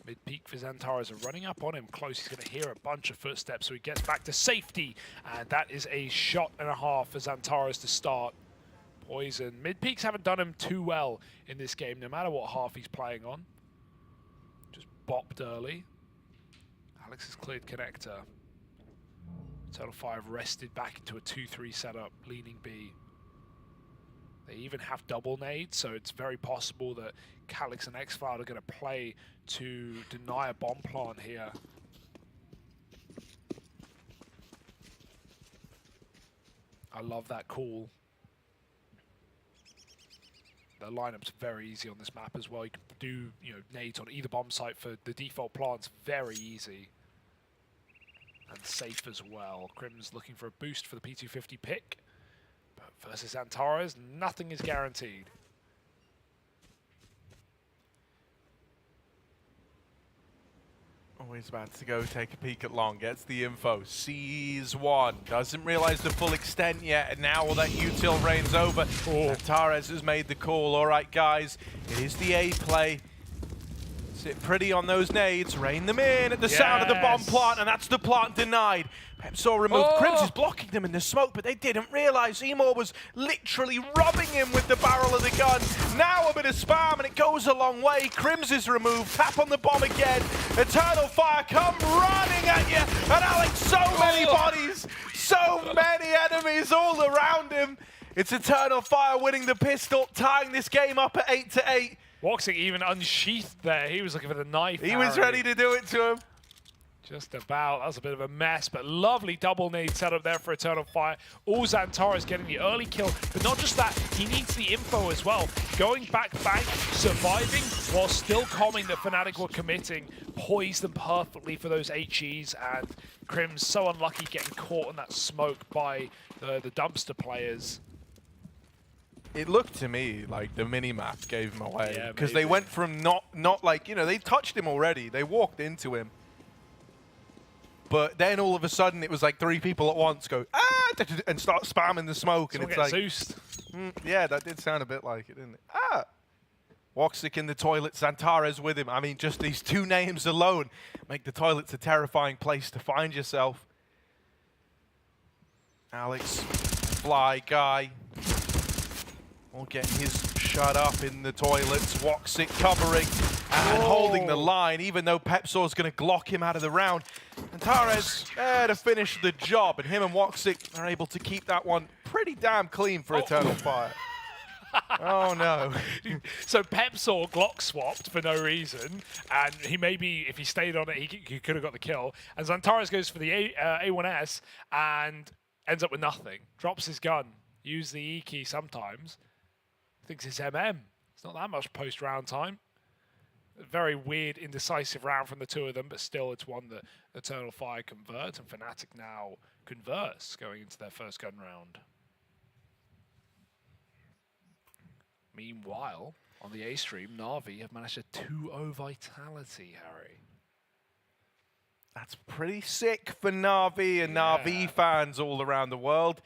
Mid-peak for Xantares are running up on him close. He's going to hear a bunch of footsteps, so he gets back to safety. And that is a shot and a half for Xantares to start. Poison. Mid-peaks haven't done him too well in this game, no matter what half he's playing on. Just bopped early. Alex has cleared connector. Eternal Fire have rested back into a 2-3 setup, leaning B. They even have double nades, so it's very possible that Calyx and xCloud are going to play to deny a bomb plant here. I love that call. The lineup's very easy on this map as well. You can do, nades on either bomb site for the default plants, very easy. And safe as well. Crim's looking for a boost for the P250 pick. But versus Antares, nothing is guaranteed. Always about to go take a peek at long, gets the info, sees one, doesn't realize the full extent yet, and now all that util reigns over. Antares has made the call. All right, guys, it is the A play. Sit pretty on those nades, rain them in at the sound of the bomb plant, and that's the plant denied. Pepsaw removed. Crims is blocking them in the smoke, but they didn't realize Emor was literally rubbing him with the barrel of the gun. Now a bit of spam, and it goes a long way. Crims is removed. Tap on the bomb again. Eternal Fire come running at you, and Alex, so many bodies, so many enemies all around him. It's Eternal Fire winning the pistol, tying this game up at 8-8. Woxic even unsheathed there. He was looking for the knife. He was ready to do it to him. Just about. That was a bit of a mess, but lovely double nade setup there for Eternal Fire. All Xantares getting the early kill, but not just that, he needs the info as well. Going back, surviving while still calming that Fnatic were committing, poised them perfectly for those HEs, and Crim's so unlucky getting caught in that smoke by the dumpster players. It looked to me like the mini-map gave him away, because they went from not like, they touched him already, they walked into him. But then all of a sudden it was like 3 people at once go, and start spamming the smoke, and it's like, Zeused. Yeah, that did sound a bit like it, didn't it? Woxic in the toilet, Xantares with him. I mean, just these 2 names alone make the toilets a terrifying place to find yourself. Alex, Fly Guy, all getting his shut up in the toilets. Woxic covering and holding the line, even though Pepsaw's going to Glock him out of the round. Antares there to finish the job, and him and Woxic are able to keep that one pretty damn clean for Eternal Fire. Oh no. So Pepsaw Glock swapped for no reason, and he maybe, if he stayed on it, he could have got the kill. And Xantares goes for the A1S and ends up with nothing. Drops his gun, use the E key sometimes. Thinks it's MM. It's not that much post-round time. A very weird, indecisive round from the 2 of them, but still it's one that Eternal Fire convert, and Fnatic now converse going into their first gun round. Meanwhile, on the A stream, Na'Vi have managed a 2-0 vitality, Harry. That's pretty sick for Na'Vi and Na'Vi fans all around the world.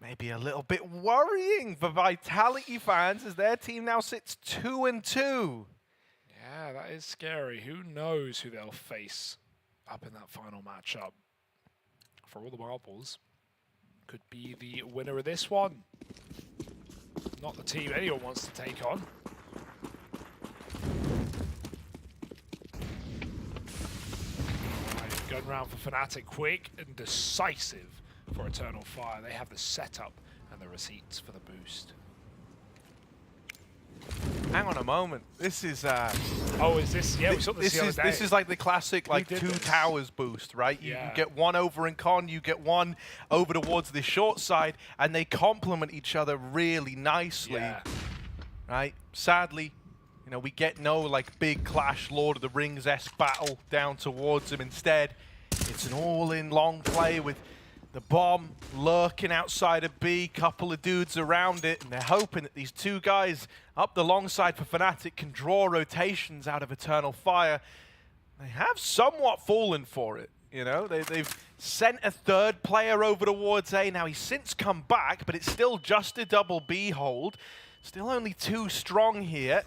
Maybe a little bit worrying for Vitality fans as their team now sits 2-2. Yeah, that is scary. Who knows who they'll face up in that final matchup? For all the marbles, could be the winner of this one. Not the team anyone wants to take on. Right, gun round for Fnatic, quick and decisive for Eternal Fire. They have the setup and the receipts for the boost. Hang on a moment. This is oh, is this? Yeah, we saw this the other day. This is like the classic like 2 towers boost, right? You get one over in con, you get one over towards the short side, and they complement each other really nicely. Right? Sadly, we get no like big clash Lord of the Rings-esque battle down towards him. Instead, it's an all-in long play with the bomb lurking outside of B, couple of dudes around it, and they're hoping that these 2 guys up the long side for Fnatic can draw rotations out of Eternal Fire. They have somewhat fallen for it, They've sent a 3rd player over towards A. Now, he's since come back, but it's still just a double B hold. Still only 2 strong here.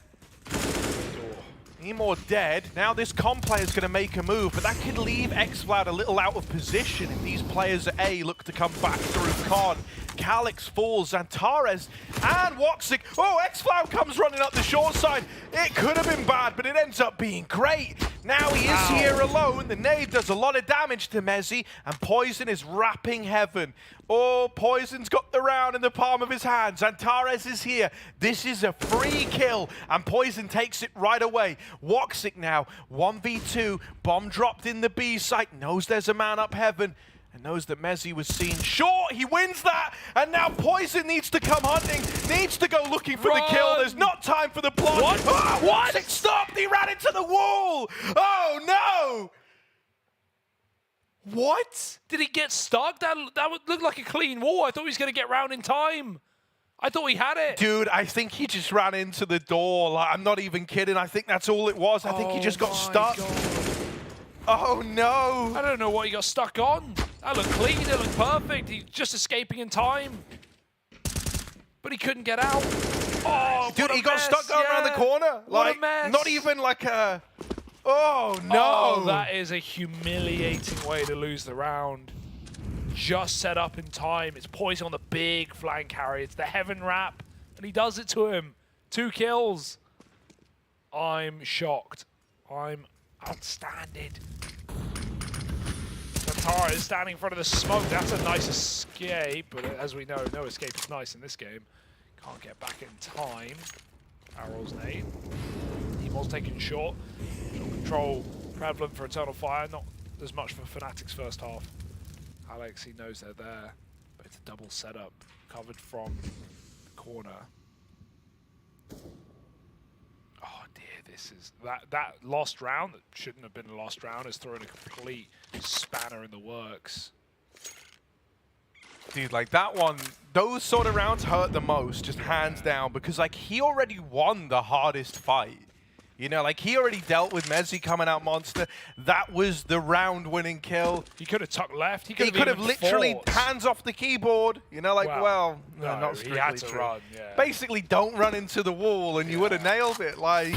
Emor dead. Now this com player is going to make a move, but that could leave xCloud a little out of position if these players at A look to come back through con. Calix falls, Antares and Woxic. Oh, X-Cloud comes running up the short side. It could have been bad, but it ends up being great. Now he is here alone. The nade does a lot of damage to Mezzi, and Poison is wrapping heaven. Oh, Poison's got the round in the palm of his hands. Antares is here. This is a free kill, and Poison takes it right away. Woxic now, 1v2, bomb dropped in the B site, knows there's a man up heaven, and knows that Mezzi was seen short. He wins that, and now Poison needs to come hunting, needs to go looking for the kill. There's not time for the block. What? Oh, What? Woxic stopped. He ran into the wall. Oh, no. What? Did he get stuck? That would look like a clean wall. I thought he was going to get round in time. I thought he had it. Dude, I think he just ran into the door. Like, I'm not even kidding. I think that's all it was. I think he just got stuck. God. Oh, no. I don't know what he got stuck on. That looked clean. It looked perfect. He's just escaping in time. But he couldn't get out. Oh, dude, he mess. got stuck going around the corner. What Like, a mess. not even like a... Oh, no. Oh, that is a humiliating way to lose the round. Just set up in time. It's Poison on the big flank carry. It's the heaven wrap. And he does it to him. 2 kills. I'm shocked. I'm outstanding. Natara is standing in front of the smoke. That's a nice escape. But as we know, no escape is nice in this game. Can't get back in time. Arrow's nade. Team's taken short. Short control prevalent for Eternal Fire. Not as much for Fnatic's first half. Alex, he knows they're there. But it's a double setup. Covered from the corner. Oh dear, this is... That lost round, that shouldn't have been a lost round, is throwing a complete spanner in the works. Dude, like that one, those sort of rounds hurt the most, just hands down, because like he already won the hardest fight. You know, like he already dealt with Mezzi coming out monster. That was the round-winning kill. He could have tucked left. He could have literally fought. Hands off the keyboard. You know, like, well, no, not strictly he had to true. run, yeah. Basically, don't run into the wall, and you would have nailed it. Like,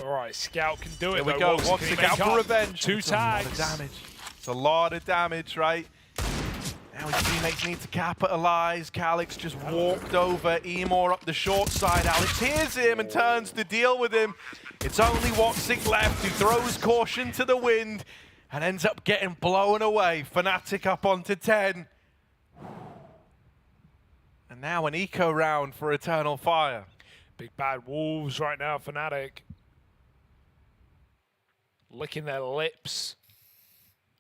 all right, Scout can do it. Here we though. go. Woxic Woxic out for revenge. 2 It's tags. A lot of damage. It's a lot of damage, right? Now his teammates need to capitalize. Calix just walked over Emor up the short side. Alex hears him and turns to deal with him. It's only Woxic left, who throws caution to the wind and ends up getting blown away. Fnatic up onto 10. And now an eco round for Eternal Fire. Big bad wolves right now, Fnatic. Licking their lips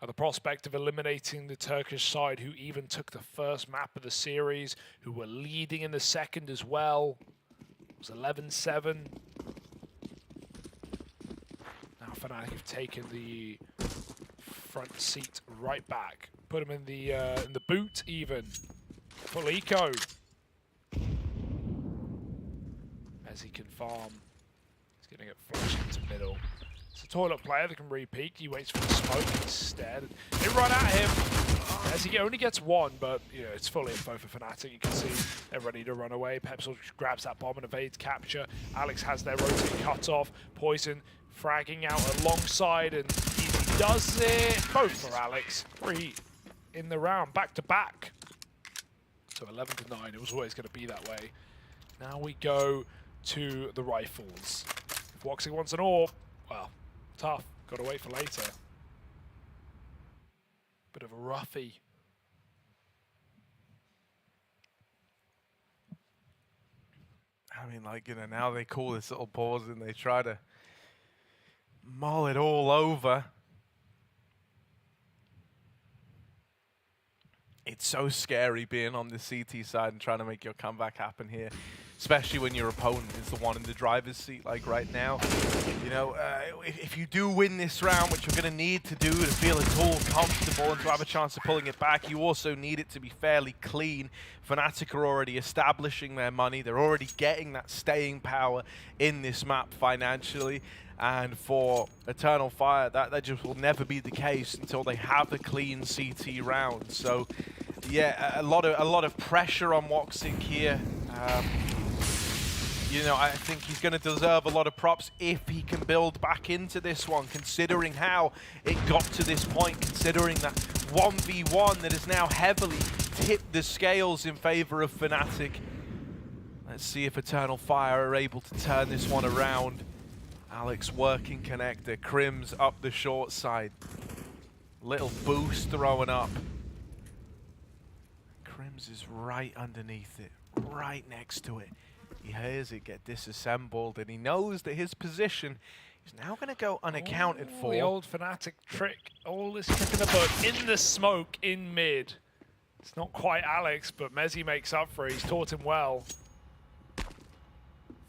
at the prospect of eliminating the Turkish side, who even took the first map of the series, who were leading in the second as well. It was 11-7. Now Fnatic have taken the front seat right back. Put him in the boot even. Full eco. As he can farm. He's going to get flushed into middle. It's a toilet player that can re-peek. He waits for the smoke instead. They run at him. As he only gets 1, but you know, it's fully info for Fnatic. You can see they're ready to run away. Pepsil grabs that bomb and evades capture. Alex has their rotate cut off. Poison fragging out alongside, and Easy does it. Both for Alex. 3 in the round, back to back. So 11-9. It was always going to be that way. Now we go to the rifles. If Woxic wants an AWP, well, tough. Got to wait for later. Bit of a roughie. I mean, like, you know, now they call this little pause and they try to mull it all over. It's so scary being on the CT side and trying to make your comeback happen here, especially when your opponent is the one in the driver's seat, like right now. You know, if you do win this round, which you're going to need to do to feel at all comfortable and to have a chance of pulling it back, you also need it to be fairly clean. Fnatic are already establishing their money. They're already getting that staying power in this map financially. And for Eternal Fire, that just will never be the case until they have a clean CT round. So, yeah, a lot of pressure on Woxic here. you know, I think he's going to deserve a lot of props if he can build back into this one, considering how it got to this point, considering that 1v1 that has now heavily tipped the scales in favor of Fnatic. Let's see if Eternal Fire are able to turn this one around. Alex working connector, Crims up the short side. Little boost throwing up. Crims is right underneath it, right next to it. He hears it get disassembled, and he knows that his position is now going to go unaccounted for. The old Fnatic trick. All this kick in the butt, in the smoke, in mid. It's not quite Alex, but Mezzi makes up for it. He's taught him well.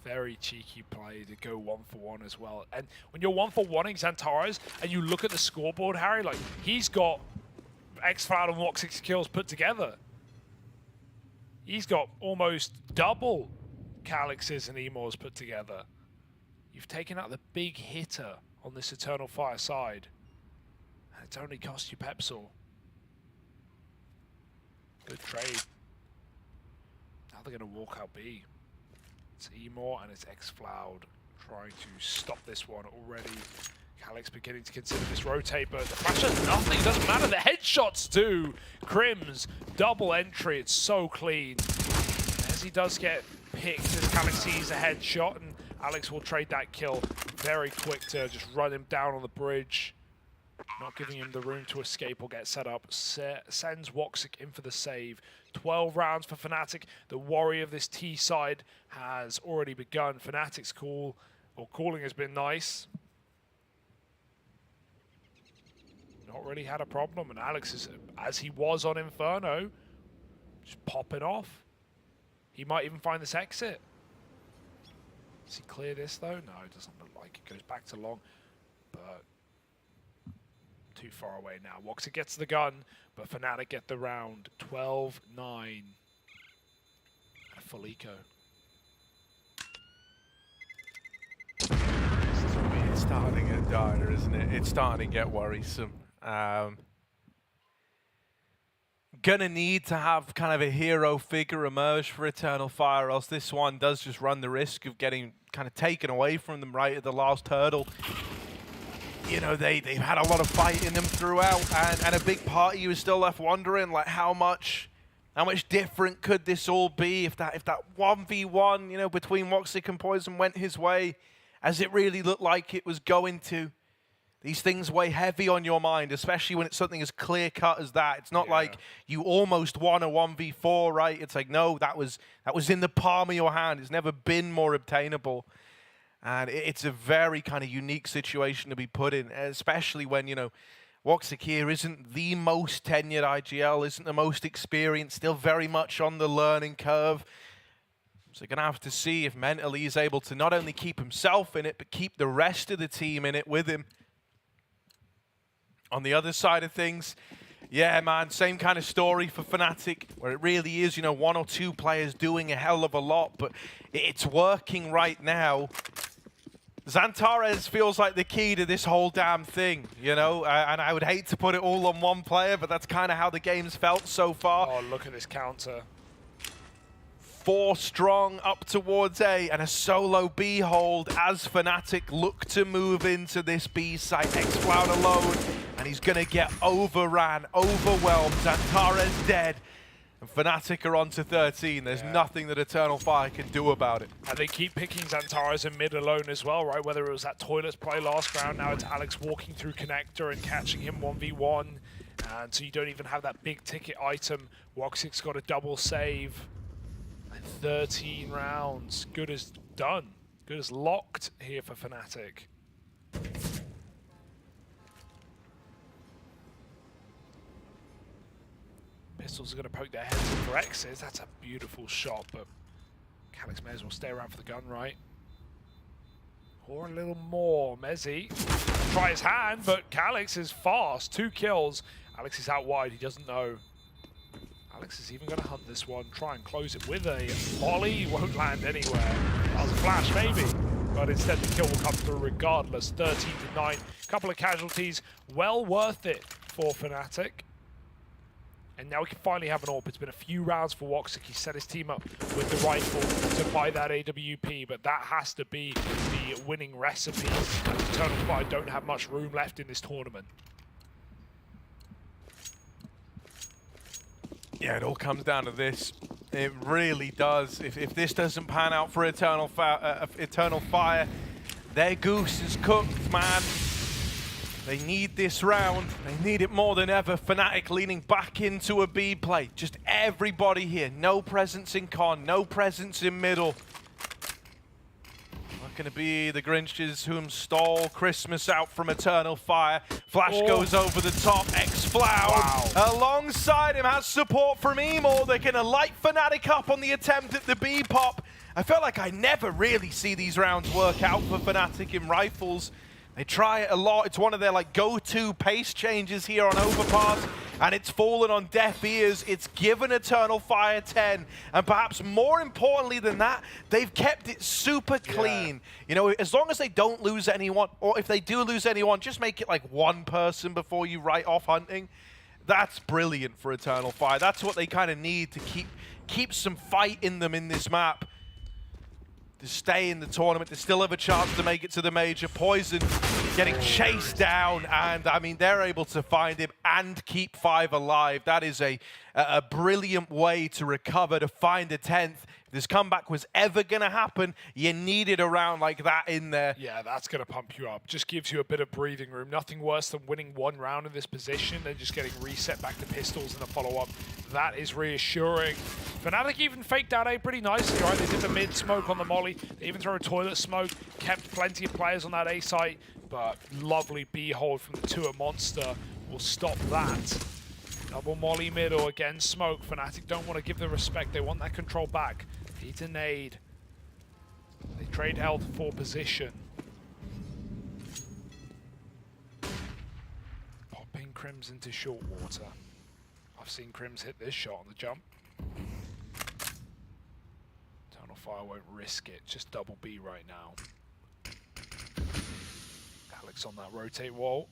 Very cheeky play to go 1-for-1 as well. And when you're 1-for-1ing Xantares, and you look at the scoreboard, Harry, like, he's got xCloud and Woxic kills put together. He's got almost double Calix's and Emor's put together. You've taken out the big hitter on this Eternal Fire side. And it's only cost you Pepsol. Good trade. Now they're going to walk out B. It's Emor and it's xCloud trying to stop this one already. Calix beginning to consider this rotate, but the flash does nothing. It doesn't matter. The headshots do. Crims, double entry. It's so clean. As he does get picked, as Calix sees a headshot, and Alex will trade that kill very quick to just run him down on the bridge. Not giving him the room to escape or get set up. Sends Woxic in for the save. 12 rounds for Fnatic. The worry of this T side has already begun. Fnatic's calling has been nice. Not really had a problem, and Alex is, as he was on Inferno, just popping off. He might even find this exit. Does he clear this though? No, it doesn't look like it. Goes back to long, but too far away now. Woxic gets the gun, but Fnatic get the round. 12-9. A full eco. It's starting to get dire, isn't it? It's starting to get worrisome. Gonna need to have kind of a hero figure emerge for Eternal Fire, else this one does just run the risk of getting kind of taken away from them right at the last hurdle. You know, they've had a lot of fight in them throughout, and a big part of you is still left wondering, like, how much different could this all be if that 1v1, you know, between Woxic and Poison went his way, as it really looked like it was going to. These things weigh heavy on your mind, especially when it's something as clear-cut as that. It's not like you almost won a 1v4, right? It's like, no, that was in the palm of your hand. It's never been more obtainable. And it's a very kind of unique situation to be put in, especially when, you know, Woxic here isn't the most tenured IGL, isn't the most experienced, still very much on the learning curve. So you're going to have to see if mentally he's able to not only keep himself in it, but keep the rest of the team in it with him. On the other side of things, yeah, man, same kind of story for Fnatic, where it really is, you know, one or two players doing a hell of a lot, but it's working right now. Xantares feels like the key to this whole damn thing, you know, and I would hate to put it all on one player, but that's kind of how the game's felt so far. Oh, look at this counter. 4 strong up towards A, and a solo B hold as Fnatic look to move into this B site. xCloud alone, and he's going to get overran, overwhelmed. Xantares dead, and Fnatic are on to 13. There's nothing that Eternal Fire can do about it. And they keep picking Xantares in mid alone as well, right? Whether it was that Toilets play last round, now it's Alex walking through connector and catching him 1v1. And so you don't even have that big ticket item. Woxic's got a double save. 13 rounds. Good as done. Good as locked here for Fnatic. Pistols are going to poke their heads in for X's. That's a beautiful shot, but Calix may as well stay around for the gun, right? Or a little more. Mezzi try his hand, but Calix is fast. 2 kills. Alex is out wide. He doesn't know. Alex is even going to hunt this one, try and close it with a volley. Won't land anywhere. That was a flash, maybe. But instead, the kill will come through regardless. 13-9. Couple of casualties. Well worth it for Fnatic. And now we can finally have an AWP. It's been a few rounds for Woxic. He set his team up with the rifle to buy that AWP, but that has to be the winning recipe. Eternal Fire don't have much room left in this tournament. Yeah, it all comes down to this. It really does. If this doesn't pan out for Eternal Fire, their goose is cooked, man. They need this round. They need it more than ever. Fnatic leaning back into a B play. Just everybody here. No presence in con, no presence in middle. Not going to be the Grinches whom stole Christmas out from Eternal Fire. Flash goes over the top. Xfloud alongside him has support from Emor. They're going to light Fnatic up on the attempt at the B pop. I feel like I never really see these rounds work out for Fnatic in rifles. They try it a lot. It's one of their like go-to pace changes here on Overpass, and it's fallen on deaf ears. It's given Eternal Fire 10, and perhaps more importantly than that, they've kept it super clean. You know, as long as they don't lose anyone, or if they do lose anyone, just make it like one person before you write off hunting. That's brilliant for Eternal Fire. That's what they kind of need to keep some fight in them in this map. To stay in the tournament, to still have a chance to make it to the major. Poison getting chased down, and I mean, they're able to find him and keep 5 alive. That is a brilliant way to recover, to find a 10th. If this comeback was ever going to happen, you needed a round like that in there. Yeah, that's going to pump you up. Just gives you a bit of breathing room. Nothing worse than winning one round in this position and just getting reset back to pistols in the follow-up. That is reassuring. Fnatic even faked out A pretty nicely, right? They did the mid smoke on the molly. They even throw a toilet smoke, kept plenty of players on that A site, but lovely B hold from the 2 at Monster will stop that. Double molly middle, again smoke. Fnatic don't want to give the respect. They want that control back. Need to nade. They trade health for position. Popping Crims into short water. I've seen Crims hit this shot on the jump. Eternal Fire won't risk it. Just double B right now. Alex on that rotate roll.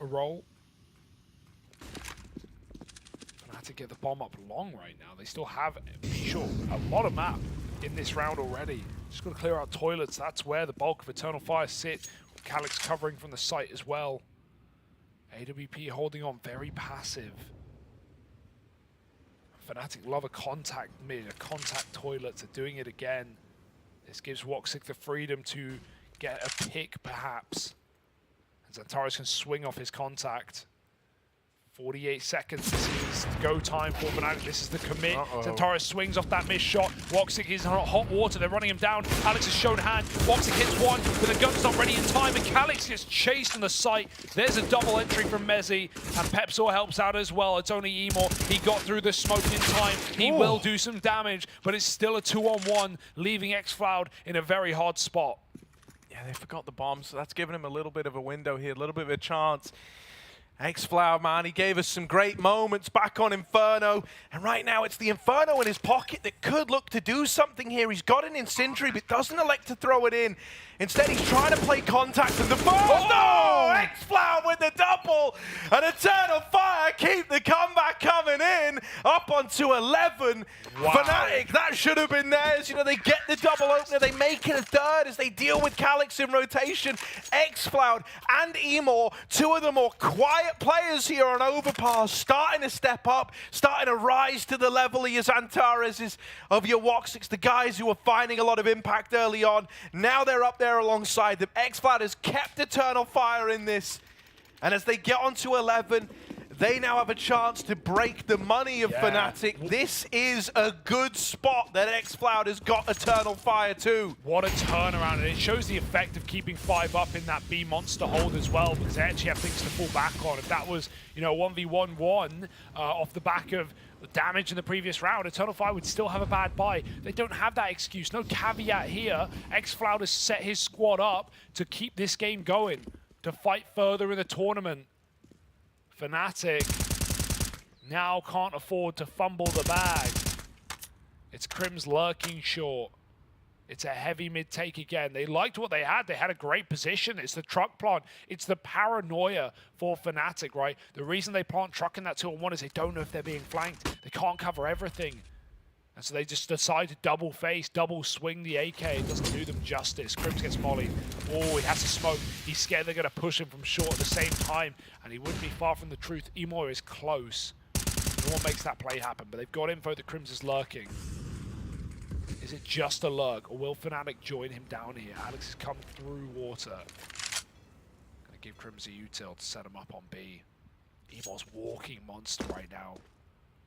Fnatic get the bomb up long right now. They still have, sure, a lot of map in this round already. Just got to clear out toilets. That's where the bulk of Eternal Fire sit. Calyx covering from the site as well. AWP holding on, very passive. Fnatic love a contact mid, a contact toilet. They're doing it again. This gives Woxic the freedom to get a pick, perhaps. And Xantares can swing off his contact. 48 seconds. This is go time for Fnatic. This is the commit. Xantares swings off that missed shot. Woxic is in hot water. They're running him down. Alex has shown hand. Woxic hits one, but the gun's not ready in time, and Calyx gets chased on the site. There's a double entry from Mezzy, and Pepsor helps out as well. It's only Emor. He got through the smoke in time. He will do some damage, but it's still a 2-on-1, leaving Xcloud in a very hard spot. Yeah, they forgot the bomb, so that's given him a little bit of a window here, a little bit of a chance. Xfloud, man, he gave us some great moments back on Inferno, and right now it's the Inferno in his pocket that could look to do something here. He's got an Incendiary, but doesn't elect to throw it in. Instead, he's trying to play contact with the first. Oh! Xfloud with the double, and Eternal Fire keep the comeback coming in, up onto 11. Wow. Fnatic, that should have been theirs. You know, they get the double opener, they make it a third as they deal with Calyx in rotation. Xfloud and Emor, 2 of the more quiet players here on Overpass, starting to step up, starting to rise to the level of your Xantares, of your Woxics, the guys who were finding a lot of impact early on. Now they're up there alongside them. Xfloud has kept Eternal Fire in this, and as they get onto 11, they now have a chance to break the money of Fnatic. This is a good spot that Xfloud has got Eternal Fire too. What a turnaround, and it shows the effect of keeping 5 up in that B monster hold as well, because they actually have things to fall back on. If that was, you know, 1v1-1 off the back of damage in the previous round, Eternal Fire would still have a bad buy. They don't have that excuse. No caveat here. Xfloud has set his squad up to keep this game going, to fight further in the tournament. Fnatic now can't afford to fumble the bag. It's Crims lurking short. It's a heavy mid-take again. They liked what they had. They had a great position. It's the truck plant. It's the paranoia for Fnatic, right? The reason they plant truck in that 2-on-1 is they don't know if they're being flanked. They can't cover everything. And so they just decide to double face, double swing the AK. It doesn't do them justice. Crims gets mollied. Oh, he has to smoke. He's scared they're going to push him from short at the same time. And he wouldn't be far from the truth. Emor is close. No one makes that play happen. But they've got info that Crims is lurking. Is it just a lurk, or will Fnatic join him down here? Alex has come through water. Gonna give Crims a util to set him up on B. Emor's walking monster right now.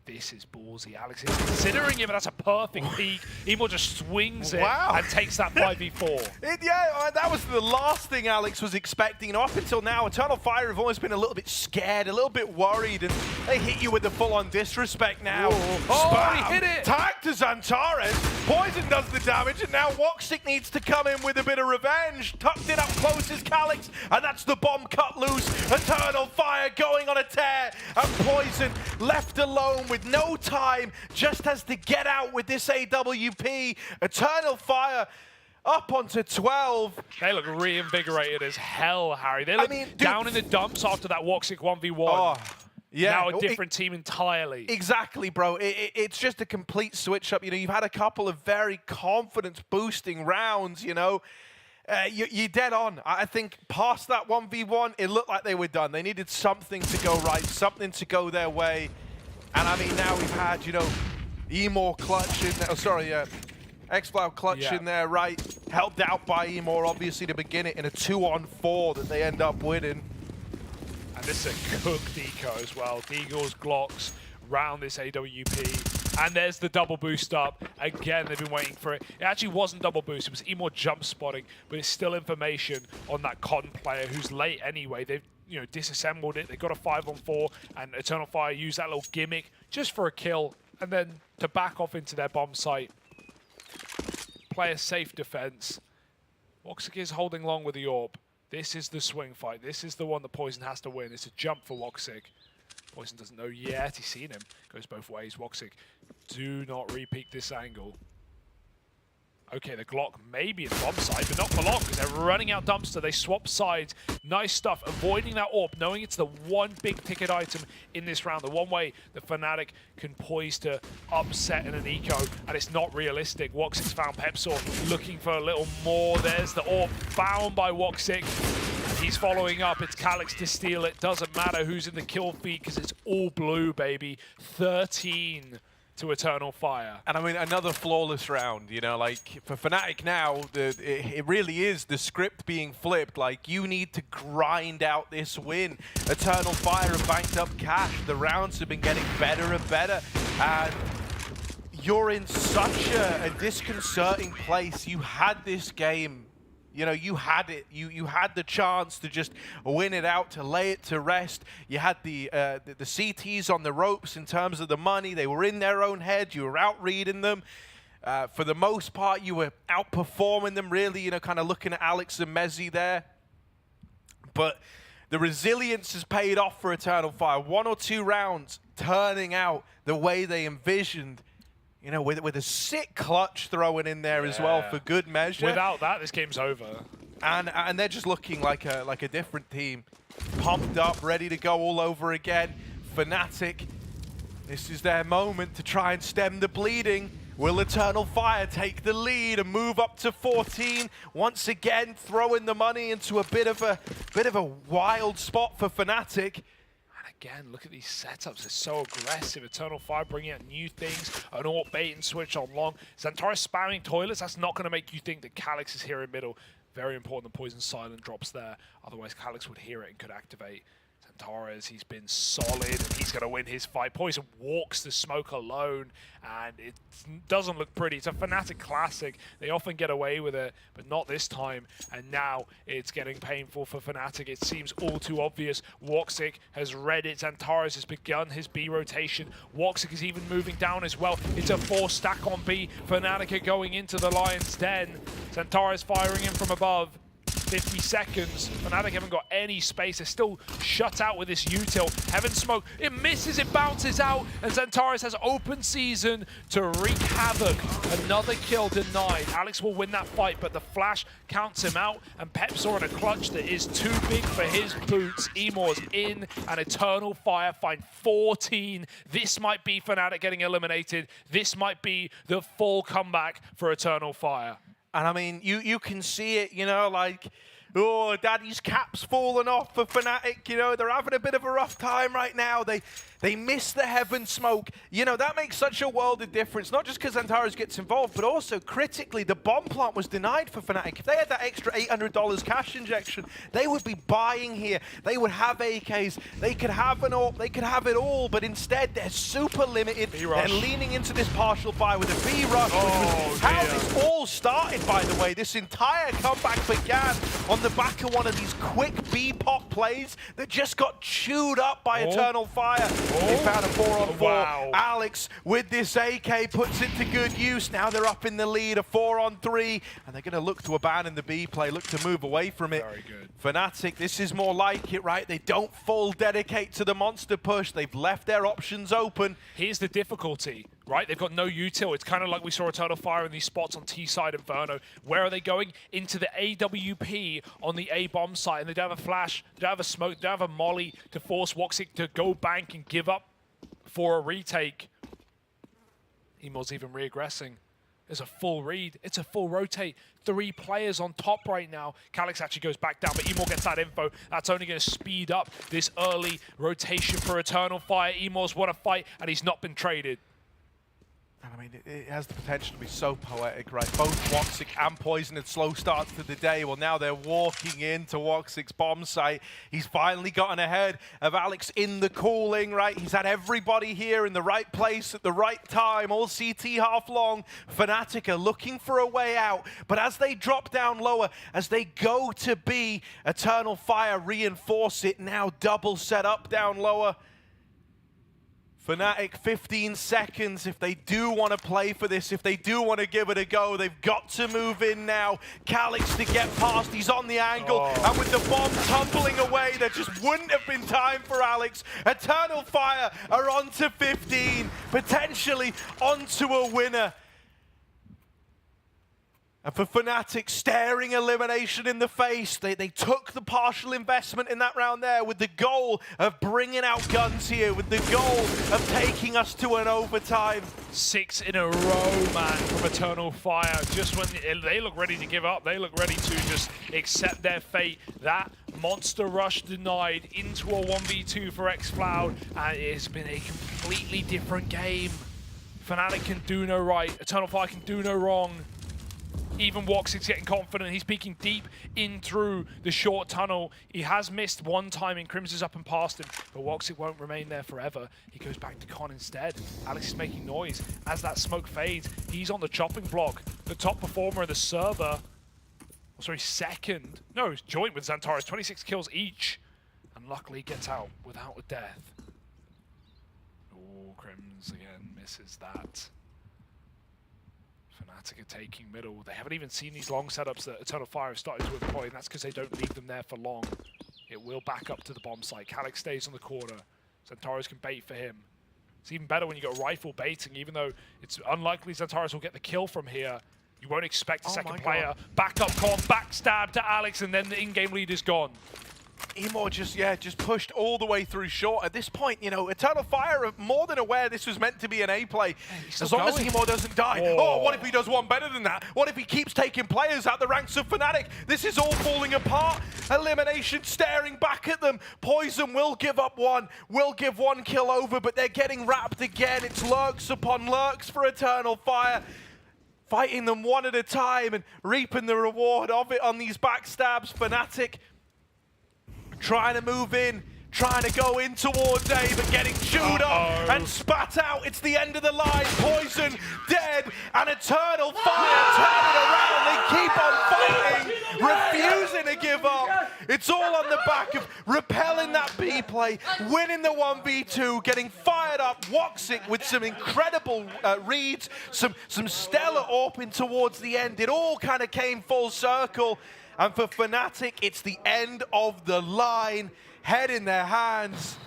This is ballsy. Alex is considering it, but that's a perfect peek. Emor just swings it and takes that 5v4. Yeah, that was the last thing Alex was expecting. Up until now, Eternal Fire have always been a little bit scared, a little bit worried, and they hit you with the full-on disrespect now. Oh, he hit it! Tag to Xantares. Poison does the damage, and now Woxic needs to come in with a bit of revenge. Tucked in up close is Calyx, and that's the bomb cut loose. Eternal Fire going on a tear, and Poison left alone with no time, just has to get out with this AWP. Eternal Fire up onto 12. They look reinvigorated as hell, Harry. They look down in the dumps after that Woxic 1v1. Oh, yeah. Now a different team entirely. Exactly, bro. It's just a complete switch up. You know, you've had a couple of very confidence-boosting rounds, you know. You're dead on. I think past that 1v1, it looked like they were done. They needed something to go right, something to go their way. And I mean, now we've had, you know, Emor clutch in there. Oh, sorry, Xploud clutch in there, right? Helped out by Emor, obviously, to begin it in a 2-on-4 that they end up winning. And this is a cooked eco as well. Deagle's Glocks round this AWP. And there's the double boost up. Again, they've been waiting for it. It actually wasn't double boost. It was Emor jump spotting, but it's still information on that con player who's late anyway. They've disassembled it. They got a 5-on-4, and Eternal Fire used that little gimmick just for a kill, and then to back off into their bomb site. Play a safe defense. Woxic is holding long with the AWP. This is the swing fight. This is the one that Poison has to win. It's a jump for Woxic. Poison doesn't know yet. He's seen him. Goes both ways. Woxic, do not repeat this angle. Okay, the Glock may be in bomb side, but not for long because they're running out dumpster. They swap sides. Nice stuff. Avoiding that AWP, knowing it's the one big ticket item in this round. The one way the Fnatic can poise to upset in an eco, and it's not realistic. Woxic's found Pepsor looking for a little more. There's the AWP found by Woxic. He's following up. It's Calyx to steal it. Doesn't matter who's in the kill feed because it's all blue, baby. 13 to Eternal Fire. And I mean, another flawless round, you know, like for Fnatic now, it really is the script being flipped. Like, you need to grind out this win. Eternal Fire have banked up cash. The rounds have been getting better and better. And you're in such a disconcerting place. You had this game. You know, you had it. You had the chance to just win it out, to lay it to rest. You had the CTs on the ropes in terms of the money. They were in their own head. You were out-reading them. For the most part, you were outperforming them, really, you know, kind of looking at Alex and Mezzi there. But the resilience has paid off for Eternal Fire. 1 or 2 rounds turning out the way they envisioned. You know, with a sick clutch throwing in there as well for good measure. Without that, this game's over. And they're just looking like a different team. Pumped up, ready to go all over again. Fnatic, this is their moment to try and stem the bleeding. Will Eternal Fire take the lead and move up to 14? Once again, throwing the money into a bit of a wild spot for Fnatic. Again, look at these setups. They're so aggressive. Eternal Fire bringing out new things. An AWP bait and switch on long. Xantares spamming toilets. That's not going to make you think that Calyx is here in middle. Very important the Poison silent drops there. Otherwise, Calyx would hear it and could activate. Xantares, he's been solid, and he's going to win his fight. Poison walks the smoke alone, and it doesn't look pretty. It's a Fnatic classic. They often get away with it, but not this time. And now it's getting painful for Fnatic. It seems all too obvious. Woxic has read it. Xantares has begun his B rotation. Woxic is even moving down as well. It's a 4-stack on B. Fnatic are going into the Lion's Den. Xantares firing in from above. 50 seconds. Fnatic haven't got any space. They're still shut out with this util. Heaven Smoke, it misses, it bounces out, and Xantares has open season to wreak havoc. Another kill denied. Alex will win that fight, but the flash counts him out, and Pepsor in a clutch that is too big for his boots. Emor's in, and Eternal Fire find 14. This might be Fnatic getting eliminated. This might be the full comeback for Eternal Fire. And I mean, you can see it, you know, like, oh, Daddy's cap's fallen off for Fnatic. You know, they're having a bit of a rough time right now. They miss the Heaven Smoke. You know, that makes such a world of difference, not just because Xantares gets involved, but also critically, the bomb plant was denied for Fnatic. If they had that extra $800 cash injection, they would be buying here. They would have AKs. They could have an AWP. They could have it all, but instead, they're super limited. They're leaning into this partial fire with a B-Rush, which was how this all started, by the way. This entire comeback began on the back of one of these quick B-pop plays that just got chewed up by Eternal Fire. They found a 4-on-4. Wow. Alex, with this AK, puts it to good use. Now they're up in the lead, a 4-on-3, and they're going to look to abandon the B play, look to move away from it. Very good. Fnatic, this is more like it, right? They don't full dedicate to the monster push. They've left their options open. Here's the difficulty, right? They've got no util. It's kind of like we saw Eternal Fire in these spots on T-side Inferno. Where are they going? Into the AWP on the A-bomb site, and they don't have a flash, they don't have a smoke, they don't have a molly to force Woxic to go bank and give up for a retake. Emor's even reaggressing. There's a full read. It's a full rotate. 3 players on top right now. Calix actually goes back down, but Emor gets that info. That's only going to speed up this early rotation for Eternal Fire. Emor's won a fight, and he's not been traded. I mean, it has the potential to be so poetic, right? Both Woxic and Poison had slow starts to the day. Well, now they're walking into Woxic's bomb site. He's finally gotten ahead of Alex in the cooling, right? He's had everybody here in the right place at the right time, all CT half long. Fnatic are looking for a way out, but as they drop down lower, as they go to B, Eternal Fire reinforce it, now double set up down lower. Fnatic, 15 seconds. If they do want to play for this, if they do want to give it a go, they've got to move in now. Calix to get past, he's on the angle, and with the bomb tumbling away, there just wouldn't have been time for Alex. Eternal Fire are on to 15, potentially onto a winner. And for Fnatic, staring elimination in the face, they took the partial investment in that round there with the goal of bringing out guns here, with the goal of taking us to an overtime. 6 in a row, man, from Eternal Fire. Just when they look ready to give up, they look ready to just accept their fate. That monster rush denied into a 1v2 for xCloud, and it's been a completely different game. Fnatic can do no right, Eternal Fire can do no wrong. Even Woxic's getting confident. He's peeking deep in through the short tunnel. He has missed one time in Crimson's up and past him, but Woxic won't remain there forever. He goes back to Con instead. Alex is making noise. As that smoke fades, he's on the chopping block. The top performer of the server, sorry, second. No, he's joint with Xantares, 26 kills each. And luckily gets out without a death. Oh, Crims again misses that. Fnatic are taking middle. They haven't even seen these long setups that Eternal Fire have started to employ, and that's because they don't leave them there for long. It will back up to the bomb site. Calix stays on the corner. Xantares can bait for him. It's even better when you got rifle baiting, even though it's unlikely Xantares will get the kill from here. You won't expect a second player. Back up Con, backstab to Alex, and then the in-game lead is gone. Emor just pushed all the way through short. At this point, you know, Eternal Fire are more than aware this was meant to be an A play. As long as Emor doesn't die. Oh, what if he does one better than that? What if he keeps taking players out the ranks of Fnatic? This is all falling apart. Elimination staring back at them. Poison will give up one, will give one kill over, but they're getting wrapped again. It's lurks upon lurks for Eternal Fire. Fighting them one at a time and reaping the reward of it on these backstabs. Fnatic trying to move in, trying to go in towards A, but getting chewed up and spat out. It's the end of the line. Poison dead, and Eternal Fire turn it around. They keep on fighting, refusing to give up. It's all on the back of repelling that B play, winning the 1v2, getting fired up. Woxic with some incredible reads, some stellar open towards the end. It all kind of came full circle. And for Fnatic, it's the end of the line. Head in their hands.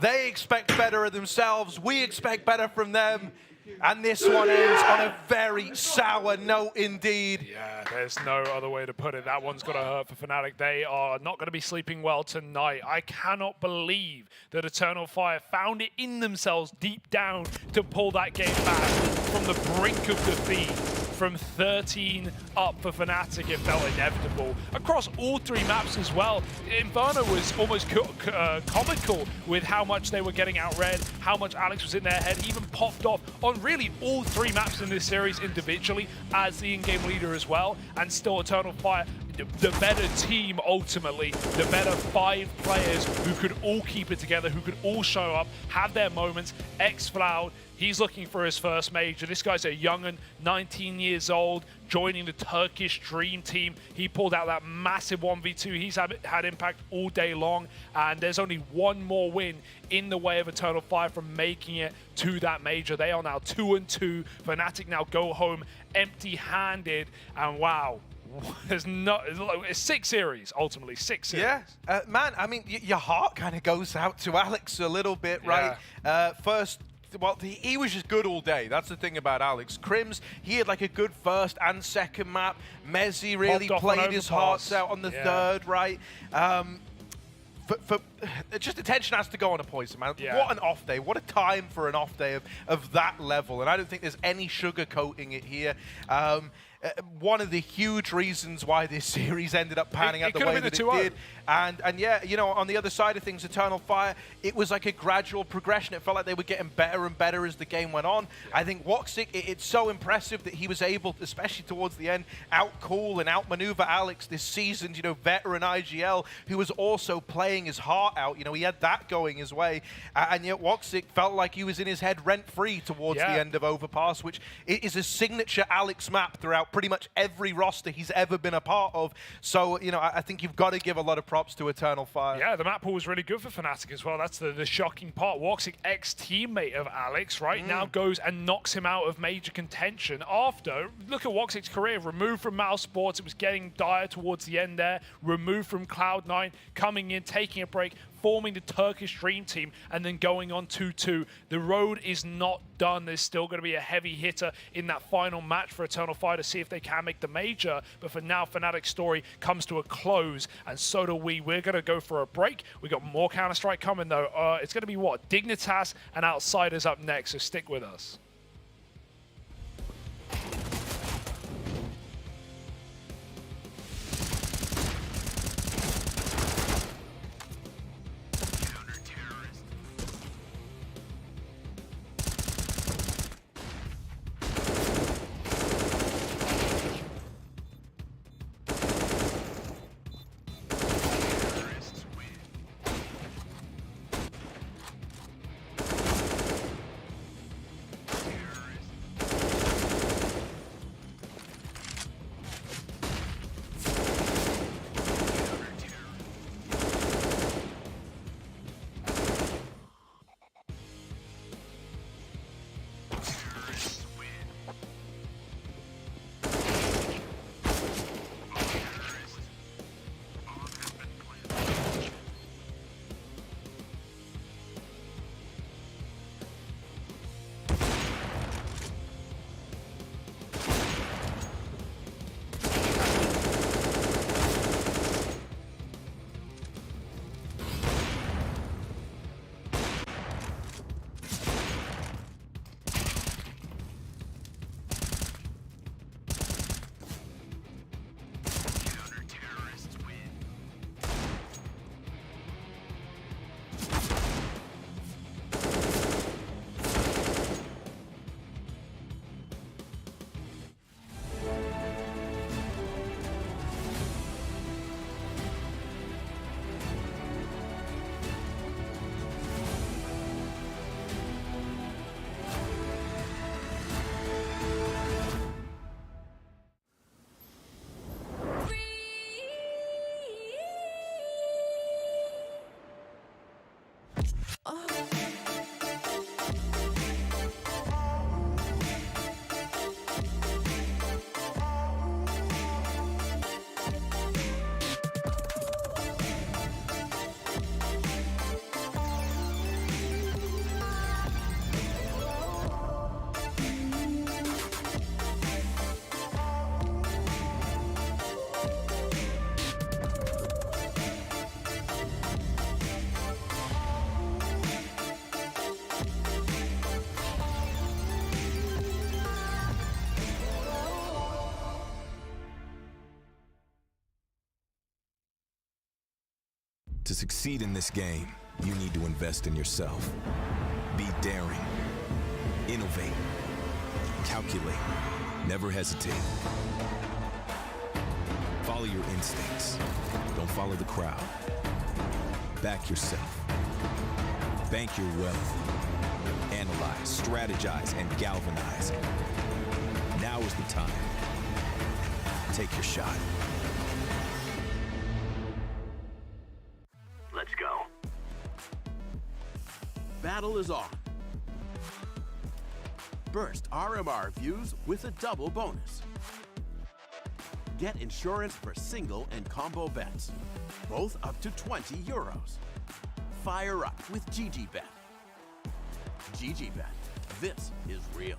They expect better of themselves. We expect better from them. And this one ends on a very sour note indeed. Yeah, there's no other way to put it. That one's got to hurt for Fnatic. They are not going to be sleeping well tonight. I cannot believe that Eternal Fire found it in themselves deep down to pull that game back from the brink of defeat. From 13 up for Fnatic, it felt inevitable. Across all 3 maps as well, Inferno was almost comical with how much they were getting outread, how much Alex was in their head. He even popped off on really all 3 maps in this series individually as the in-game leader as well. And still Eternal Fire, the better team ultimately, the better 5 players who could all keep it together, who could all show up, have their moments. X-Floud, he's looking for his first major. This guy's a young'un, 19 years old, joining the Turkish Dream Team. He pulled out that massive 1v2. He's had impact all day long, and there's only one more win in the way of Eternal Fire from making it to that major. They are now 2-2. Fnatic now go home empty-handed, and wow. It's 6 series, ultimately, 6 series. Yeah, man, I mean, your heart kind of goes out to Alex a little bit, right? First, well, he was just good all day. That's the thing about Alex. Crims, he had like a good first and second map. Mezzi really played his hearts out on the third, right? For just attention has to go on a Poison, man. What an off day. What a time for an off day of that level. And I don't think there's any sugarcoating it here. One of the huge reasons why this series ended up panning out the way that it did. And yeah, you know, on the other side of things, Eternal Fire, it was like a gradual progression. It felt like they were getting better and better as the game went on. I think Woxic, it's so impressive that he was able, especially towards the end, out-cool and out-maneuver Alex, this seasoned, you know, veteran IGL, who was also playing his heart out. You know, he had that going his way. And yet Woxic felt like he was in his head rent-free towards the end of Overpass, which is a signature Alex map throughout pretty much every roster he's ever been a part of. So, you know, I think you've got to give a lot of props to Eternal Fire. Yeah, the map pool was really good for Fnatic as well. That's the shocking part. Woxic, ex-teammate of Alex, right, now goes and knocks him out of major contention after, look at Woxic's career, removed from Mouse Sports, it was getting dire towards the end there, removed from Cloud9, coming in, taking a break, forming the Turkish Dream Team, and then going on 2-2. The road is not done. There's still going to be a heavy hitter in that final match for Eternal Fire to see if they can make the major. But for now, Fnatic's story comes to a close, and so do we. We're going to go for a break. We got more Counter-Strike coming, though. It's going to be what? Dignitas and Outsiders up next, so stick with us. To succeed in this game, you need to invest in yourself. Be daring. Innovate. Calculate. Never hesitate. Follow your instincts. Don't follow the crowd. Back yourself. Bank your wealth. Analyze, strategize, and galvanize. Now is the time. Take your shot. Let's go. Battle is on. Burst RMR views with a double bonus. Get insurance for single and combo bets, both up to 20 euros. Fire up with GGBet. GGBet, this is real.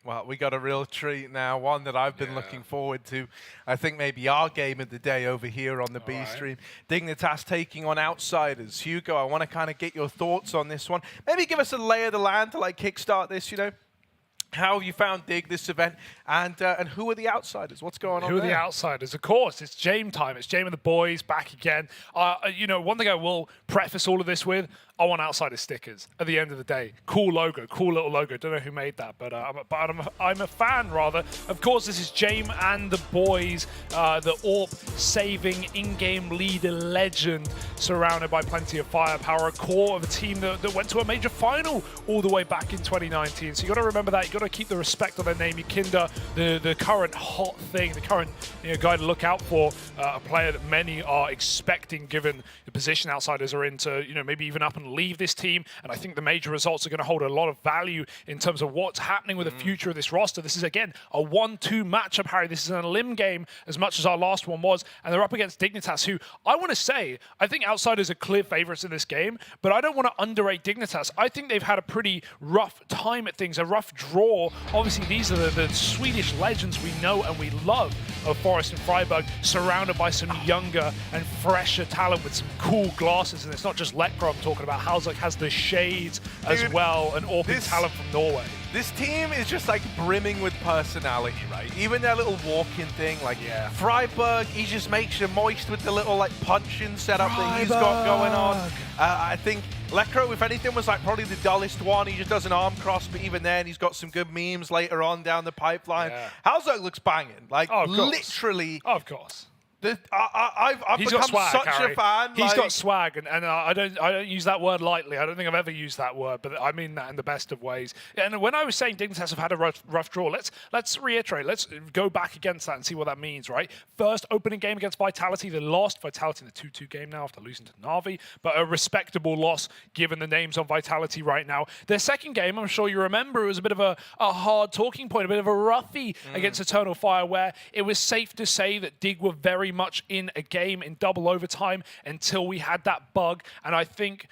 Well, we got a real treat now, one that I've been looking forward to. I think maybe our game of the day over here on the B stream. Dignitas taking on Outsiders. Hugo, I want to kind of get your thoughts on this one. Maybe give us a lay of the land to like kickstart this, you know? How have you found Dig this event, and who are the outsiders? What's going on Who are there? the outsiders? Of course, it's Jame time. It's Jame and the boys back again. You know, one thing I will preface all of this with, I want outsider stickers at the end of the day. Cool logo, cool little logo. Don't know who made that, but I'm a fan, rather. Of course, this is Jame and the boys, the AWP saving in-game leader legend, surrounded by plenty of firepower, a core of a team that went to a major final all the way back in 2019. So you got to remember that. You got to keep the respect on their name. Yukinda, the current hot thing, the current guy to look out for, a player that many are expecting, given the position outsiders are in, to maybe even up and leave this team. And I think the major results are going to hold a lot of value in terms of what's happening with the future of this roster. This is, again, a 1-2 matchup, Harry. This is an elim game as much as our last one was, and they're up against Dignitas, who I want to say, I think outsiders are clear favorites in this game, but I don't want to underrate Dignitas. I think they've had a pretty rough time at things, a rough draw. Obviously, these are the Swedish legends we know and we love of Forest and Freiburg, surrounded by some younger and fresher talent with some cool glasses. And it's not just Lekra I'm talking about. Halzak has the shades as well, and Orpid talent from Norway. This team is just like brimming with personality, right? Even their little walking thing, like Freiburg, he just makes you moist with the little like punching setup that he's got going on. I think Lekro, if anything, was like probably the dullest one. He just does an arm cross, but even then, he's got some good memes later on down the pipeline. Halzak looks banging, like literally. Of course. I've He's become got swag, such Harry. a fan. He's got swag, and I don't use that word lightly. I don't think I've ever used that word, but I mean that in the best of ways. And when I was saying Dignitas have had a rough draw, let's reiterate. Let's go back against that and see what that means, right? First opening game against Vitality, they lost. Vitality in the 2-2 game now after losing to Na'Vi, but a respectable loss given the names on Vitality right now. Their second game, I'm sure you remember, it was a bit of a hard talking point, a bit of a roughie against Eternal Fire, where it was safe to say that Dig were very much in a game in double overtime until we had that bug. And I think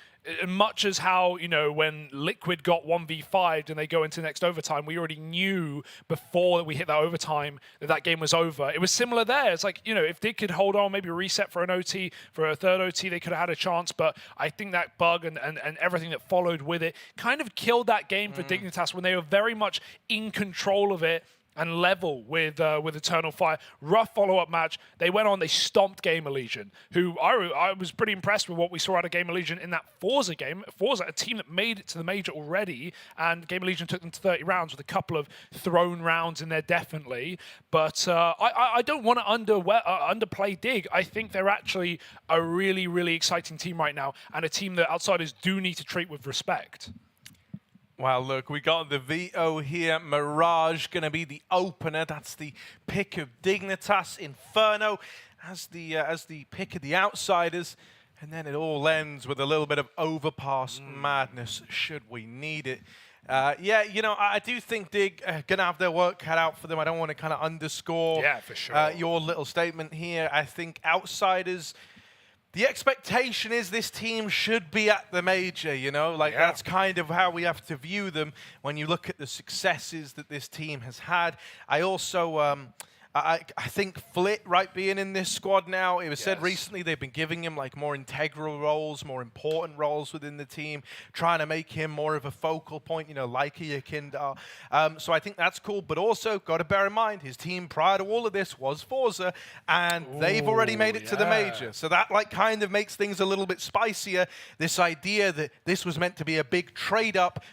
much as how, when Liquid got 1v5'd and they go into next overtime, we already knew before we hit that overtime that game was over. It was similar there. It's like, if Dig could hold on, maybe reset for an OT, for a third OT, they could have had a chance. But I think that bug and everything that followed with it kind of killed that game for Dignitas when they were very much in control of it and level with Eternal Fire. Rough follow-up match. They went on, they stomped Gamer Legion, who I was pretty impressed with what we saw out of Gamer Legion in that Forza game. Forza, a team that made it to the major already, and Gamer Legion took them to 30 rounds with a couple of thrown rounds in there, definitely. But I don't want to underplay Dig. I think they're actually a really, really exciting team right now, and a team that outsiders do need to treat with respect. Well, look, we got the veto here. Mirage going to be the opener. That's the pick of Dignitas. Inferno as the pick of the outsiders. And then it all ends with a little bit of overpass madness, should we need it. I do think Dig going to have their work cut out for them. I don't want to kind of underscore for sure. Your little statement here. I think outsiders... The expectation is this team should be at the major, that's kind of how we have to view them when you look at the successes that this team has had. I also, I think Flit, right, being in this squad now, it was said recently they've been giving him like more integral roles, more important roles within the team, trying to make him more of a focal point, like a Yukinda. So I think that's cool, but also got to bear in mind his team prior to all of this was Forza, and they've already made it to the major. So that like kind of makes things a little bit spicier. This idea that this was meant to be a big trade up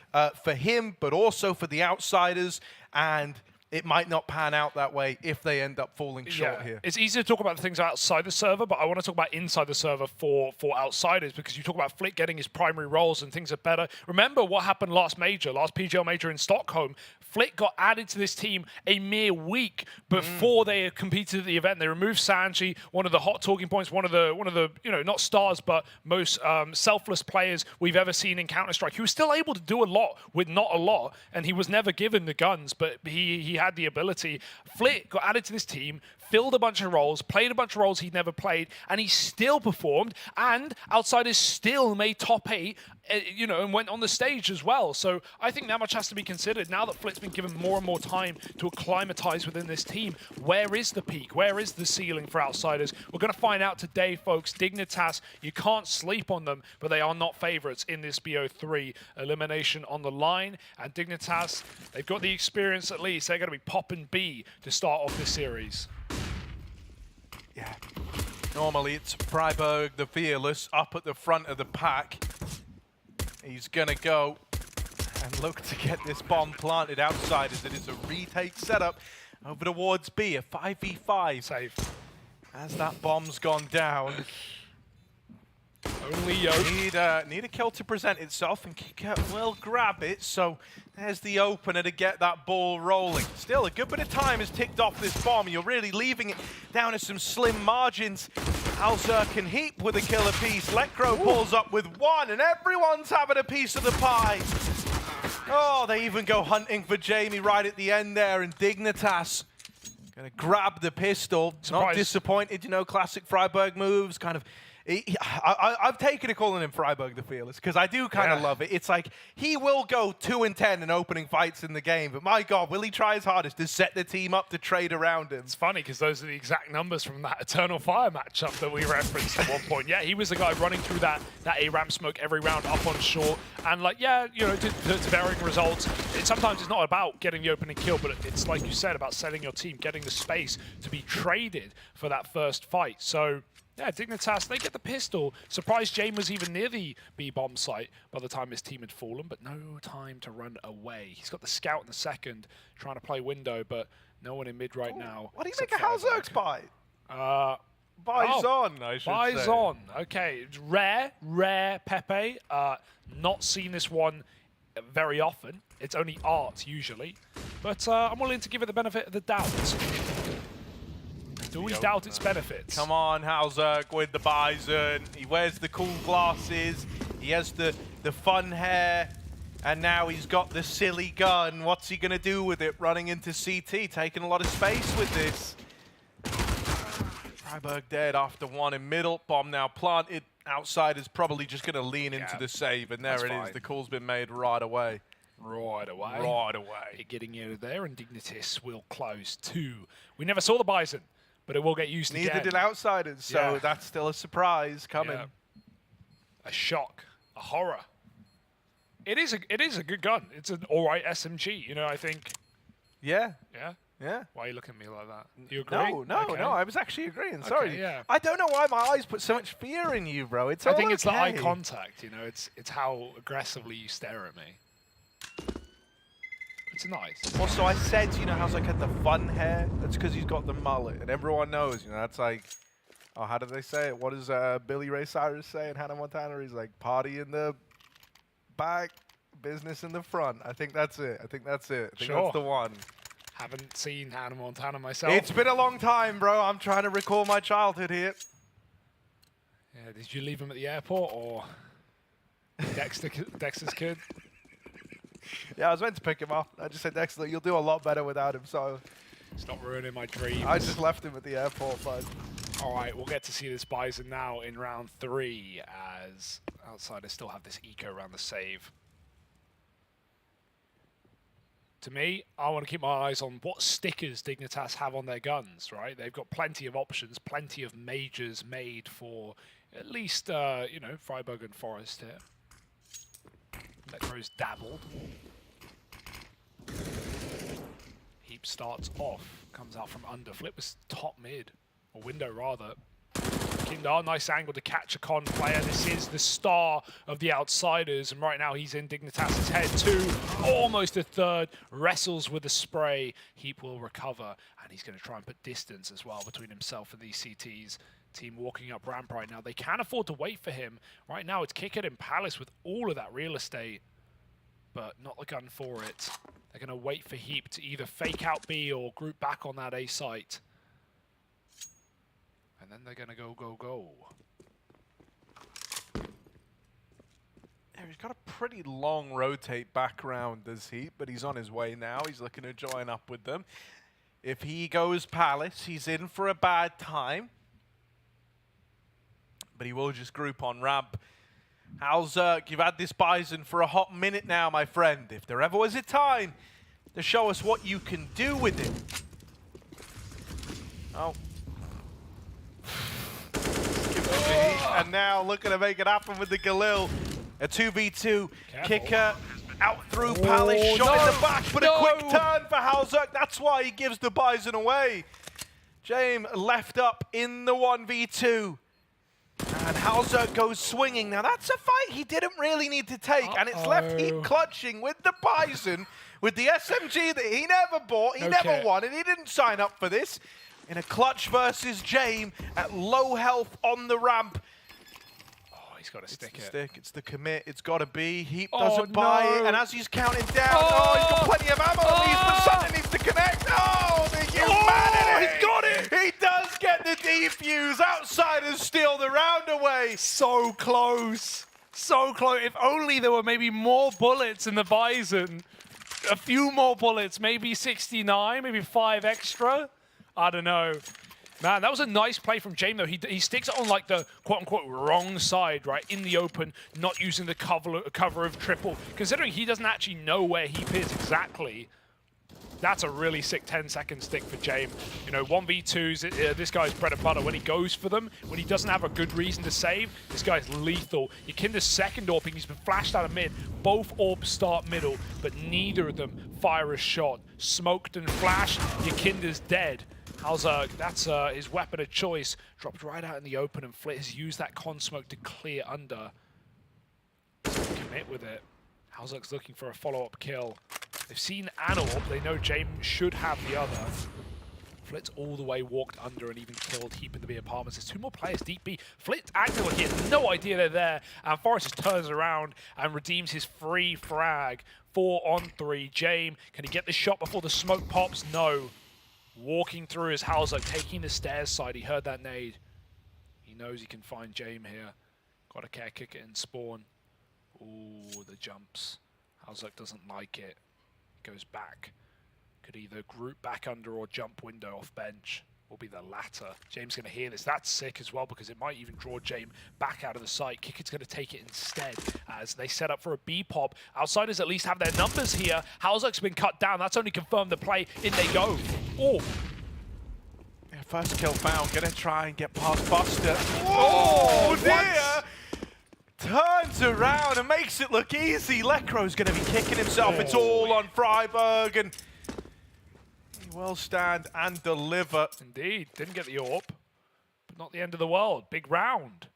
for him, but also for the outsiders, and it might not pan out that way if they end up falling short here. It's easy to talk about the things outside the server, but I want to talk about inside the server for outsiders, because you talk about Flick getting his primary roles and things are better. Remember what happened last PGL major in Stockholm. Flick got added to this team a mere week before they had competed at the event. They removed Sanji, one of the hot talking points, one of the not stars, but most selfless players we've ever seen in Counter-Strike. He was still able to do a lot with not a lot, and he was never given the guns, but he had the ability. Flick got added to this team, filled a bunch of roles, played a bunch of roles he'd never played, and he still performed, and Outsiders still made top 8, you know, and went on the stage as well. So I think that much has to be considered. Now that Flit's been given more and more time to acclimatize within this team, where is the peak? Where is the ceiling for Outsiders? We're going to find out today, folks. Dignitas, you can't sleep on them, but they are not favorites in this BO3. Elimination on the line, and Dignitas, they've got the experience at least. They're going to be popping B to start off this series. Yeah. Normally it's Freiburg, the Fearless, up at the front of the pack. He's going to go and look to get this bomb planted outside as it is a retake setup over towards B, a 5v5. Save. As that bomb's gone down. Only Yoke. Need a kill to present itself, and Kicker will grab it. So there's the opener to get that ball rolling. Still, a good bit of time has ticked off this bomb. You're really leaving it down to some slim margins. Alzerk and Heap with a kill apiece. Lecro pulls up with 1, and everyone's having a piece of the pie. Oh, they even go hunting for Jamie right at the end there, and Dignitas gonna grab the pistol. Surprise. Not disappointed, you know, classic Freiburg moves, kind of. I've taken to calling him Freiburg the Fearless because I do kind of love it. It's like he will go 2-10 in opening fights in the game, but my God, will he try his hardest to set the team up to trade around him? It's funny because those are the exact numbers from that Eternal Fire matchup that we referenced at one point. Yeah, he was the guy running through that A-ramp smoke every round up on short, and like, yeah, you know, to varying results. Sometimes it's not about getting the opening kill, but it's like you said about setting your team, getting the space to be traded for that first fight. So. Yeah, Dignitas, they get the pistol. Surprised Jane was even near the B-bomb site by the time his team had fallen, but no time to run away. He's got the scout in the second, trying to play window, but no one in mid right now. What do you make of Alzerk's buy? Bison, I should say. Bison, okay. It's rare Pepe. Not seen this one very often. It's only art, usually. But I'm willing to give it the benefit of the doubt. Do we doubt its benefits? Come on, Alzerk with the Bison. He wears the cool glasses. He has the fun hair. And now he's got the silly gun. What's he going to do with it? Running into CT, taking a lot of space with this. Freiburg dead after 1 in middle. Bomb now planted. Outside is probably just going to lean into the save. And there it is. The call's been made right away. Right away. Right away. Getting out of there, and Dignitas will close 2. We never saw the Bison, but it will get used again. Neither did Outsiders, so that's still a surprise coming. Yeah. A shock, a horror. It is a good gun. It's an all right SMG, you know, I think. Yeah. Yeah? Yeah. Why are you looking at me like that? Do you agree? No, I was actually agreeing. Sorry. Okay, yeah. I don't know why my eyes put so much fear in you, bro. It's I think it's the eye contact, you know, it's how aggressively you stare at me. It's nice. Also, I said, you know, how's like had the fun hair? That's because he's got the mullet, and everyone knows, you know, that's like, oh, how do they say it? What does Billy Ray Cyrus say in Hannah Montana? He's like, party in the back, business in the front. I think that's it. I think that's the one. Haven't seen Hannah Montana myself. It's been a long time, bro. I'm trying to recall my childhood here. Yeah, did you leave him at the airport, or Dexter's kid? Yeah, I was meant to pick him up. I just said, Dexter, you'll do a lot better without him, so... Stop ruining my dreams. I just left him at the airport, bud. All right, we'll get to see this Bison now in round 3, as Outsiders still have this eco around the save. To me, I want to keep my eyes on what stickers Dignitas have on their guns, right? They've got plenty of options, plenty of majors made for at least, you know, Freiburg and Forest here. Lecro's dabbled. Heap starts off, comes out from under. Flip was top mid, or window rather. Kindar, nice angle to catch a con player. This is the star of the Outsiders, and right now he's in Dignitas' head too. Almost a third, wrestles with the spray. Heap will recover, and he's going to try and put distance as well between himself and these CTs. Team walking up ramp right now. They can't afford to wait for him. Right now it's Kickert and Palace with all of that real estate, but not the gun for it. They're going to wait for Heap to either fake out B or group back on that A site. And then they're going to go. Yeah, he's got a pretty long rotate background, does Heap, but he's on his way now. He's looking to join up with them. If he goes Palace, he's in for a bad time. But he will just group on ramp. Halzerk, you've had this Bison for a hot minute now, my friend. If there ever was a time to show us what you can do with it. Oh. And now looking to make it happen with the Galil. A 2v2 kicker out through Palace, shot in the back, but a quick turn for Halzerk. That's why he gives the Bison away. James left up in the 1v2. And Halzerk goes swinging. Now that's a fight he didn't really need to take, and it's left Heat clutching with the Bison, with the SMG that he never bought, he never wanted, he didn't sign up for this. In a clutch versus James at low health on the ramp. Oh, he's got to stick it. It's the commit, it's got to be. Heat doesn't buy it, and as he's counting down, he's got plenty of ammo at least, but something needs to connect. Oh, the humanity! He's got it! He does get the defuse. Outsiders steal the round away. So close. So close. If only there were maybe more bullets in the Bison. A few more bullets, maybe 69, maybe 5 extra. I don't know. Man, that was a nice play from James, though. He sticks it on, like, the quote-unquote wrong side, right, in the open, not using the cover of triple. Considering he doesn't actually know where he is exactly, that's a really sick 10-second stick for James. You know, 1v2s, this guy's bread and butter. When he goes for them, when he doesn't have a good reason to save, this guy's lethal. Yakinda's second AWPing, he's been flashed out of mid. Both AWPs start middle, but neither of them fire a shot. Smoked and flashed, Yakinda's dead. Halzerk, that's his weapon of choice. Dropped right out in the open, and Flit has used that con smoke to clear under. Commit with it. Halzerk's looking for a follow-up kill. They've seen an AWP, they know James should have the other. Flit's all the way walked under and even killed Heap in the B apartments. There's 2 more players deep B. Flit acting like he has no idea they're there, and Forrest just turns around and redeems his free frag. 4 on 3. James, can he get the shot before the smoke pops? No. Walking through his Halzerk, taking the stairs side. He heard that nade. He knows he can find James here. Got a care kick it in spawn. Ooh, the jumps. Halzerk doesn't like it. Goes back. Could either group back under or jump window off bench. Will be the latter. James going to hear this. That's sick as well, because it might even draw James back out of the site. Kicker's going to take it instead as they set up for a B pop. Outsiders at least have their numbers here. Halzerk's been cut down. That's only confirmed the play. In they go. Oh. Yeah, first kill found. Gonna try and get past Buster. Oh, dear! Turns around and makes it look easy. Lekro's gonna be kicking himself. It's all on Freiburg, and he will stand and deliver. Indeed. Didn't get the AWP, but not the end of the world. Big round.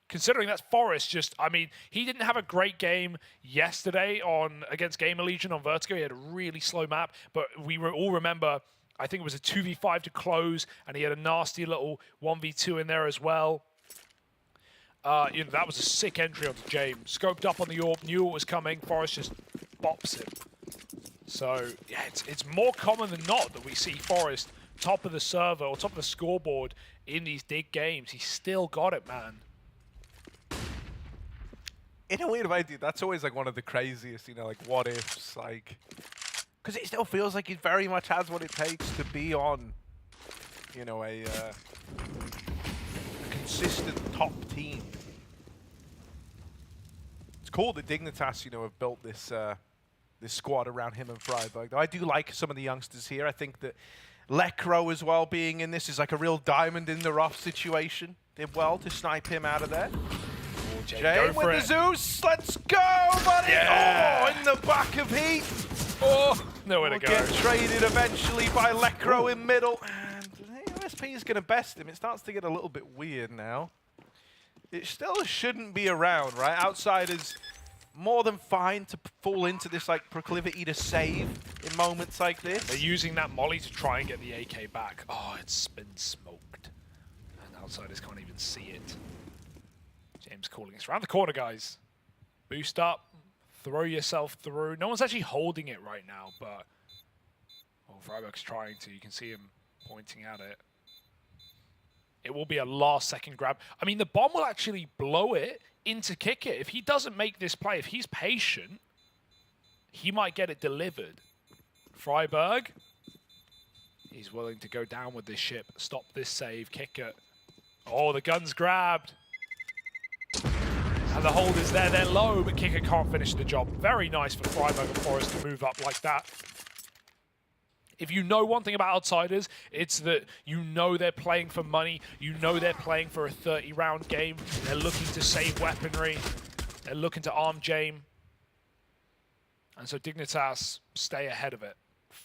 Considering that's Forrest, just, I mean, he didn't have a great game yesterday against Gamer Legion on Vertigo. He had a really slow map, but we all remember, I think it was a 2v5 to close, and he had a nasty little 1v2 in there as well. You know, that was a sick entry onto James. Scoped up on the AWP, knew it was coming. Forrest just bops him. So, yeah, it's more common than not that we see Forrest top of the server or top of the scoreboard in these big games. He's still got it, man. In a weird way, dude, that's always like one of the craziest, you know, like what ifs, like, because it still feels like he very much has what it takes to be on, you know, a consistent top team. It's cool that Dignitas, you know, have built this this squad around him and Freiburg. Though I do like some of the youngsters here. I think that Lekro as well being in this is like a real diamond in the rough situation. Did well to snipe him out of there. Jay with the Zeus, let's go, buddy! Yeah. Oh, in the back of Heat. Oh, nowhere to go. Get traded eventually by Lekro in middle. And OSP is going to best him. It starts to get a little bit weird now. It still shouldn't be around, right? Outsiders more than fine to fall into this like proclivity to save in moments like this. They're using that molly to try and get the AK back. Oh, it's been smoked. And outsiders can't even see it. James calling us around the corner, guys. Boost up, throw yourself through. No one's actually holding it right now, but Freiburg's trying to. You can see him pointing at it. It will be a last-second grab. I mean, the bomb will actually blow it into kick it. If he doesn't make this play, if he's patient, he might get it delivered. Freiburg He's willing to go down with this ship, stop this save, kick it. Oh, the gun's grabbed. And the hold is there, they're low, but Kicker can't finish the job. Very nice for Freiburg and Forest to move up like that. If you know one thing about Outsiders, it's that you know they're playing for money, you know they're playing for a 30-round game, they're looking to save weaponry, they're looking to arm Jame. And so Dignitas stay ahead of it.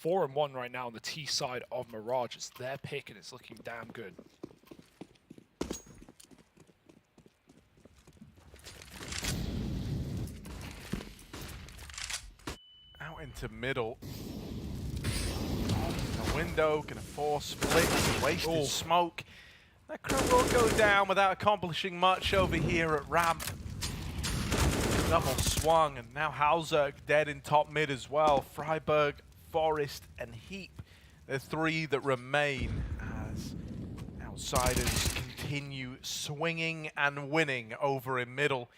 4-1 right now on the T side of Mirage. It's their pick and it's looking damn good. Out into middle. A window, gonna force split, wasted smoke. That crew will go down without accomplishing much over here at ramp. Double swung, and now Hauser dead in top mid as well. Freiburg, Forest, and Heap, the three that remain as Outsiders continue swinging and winning over in middle.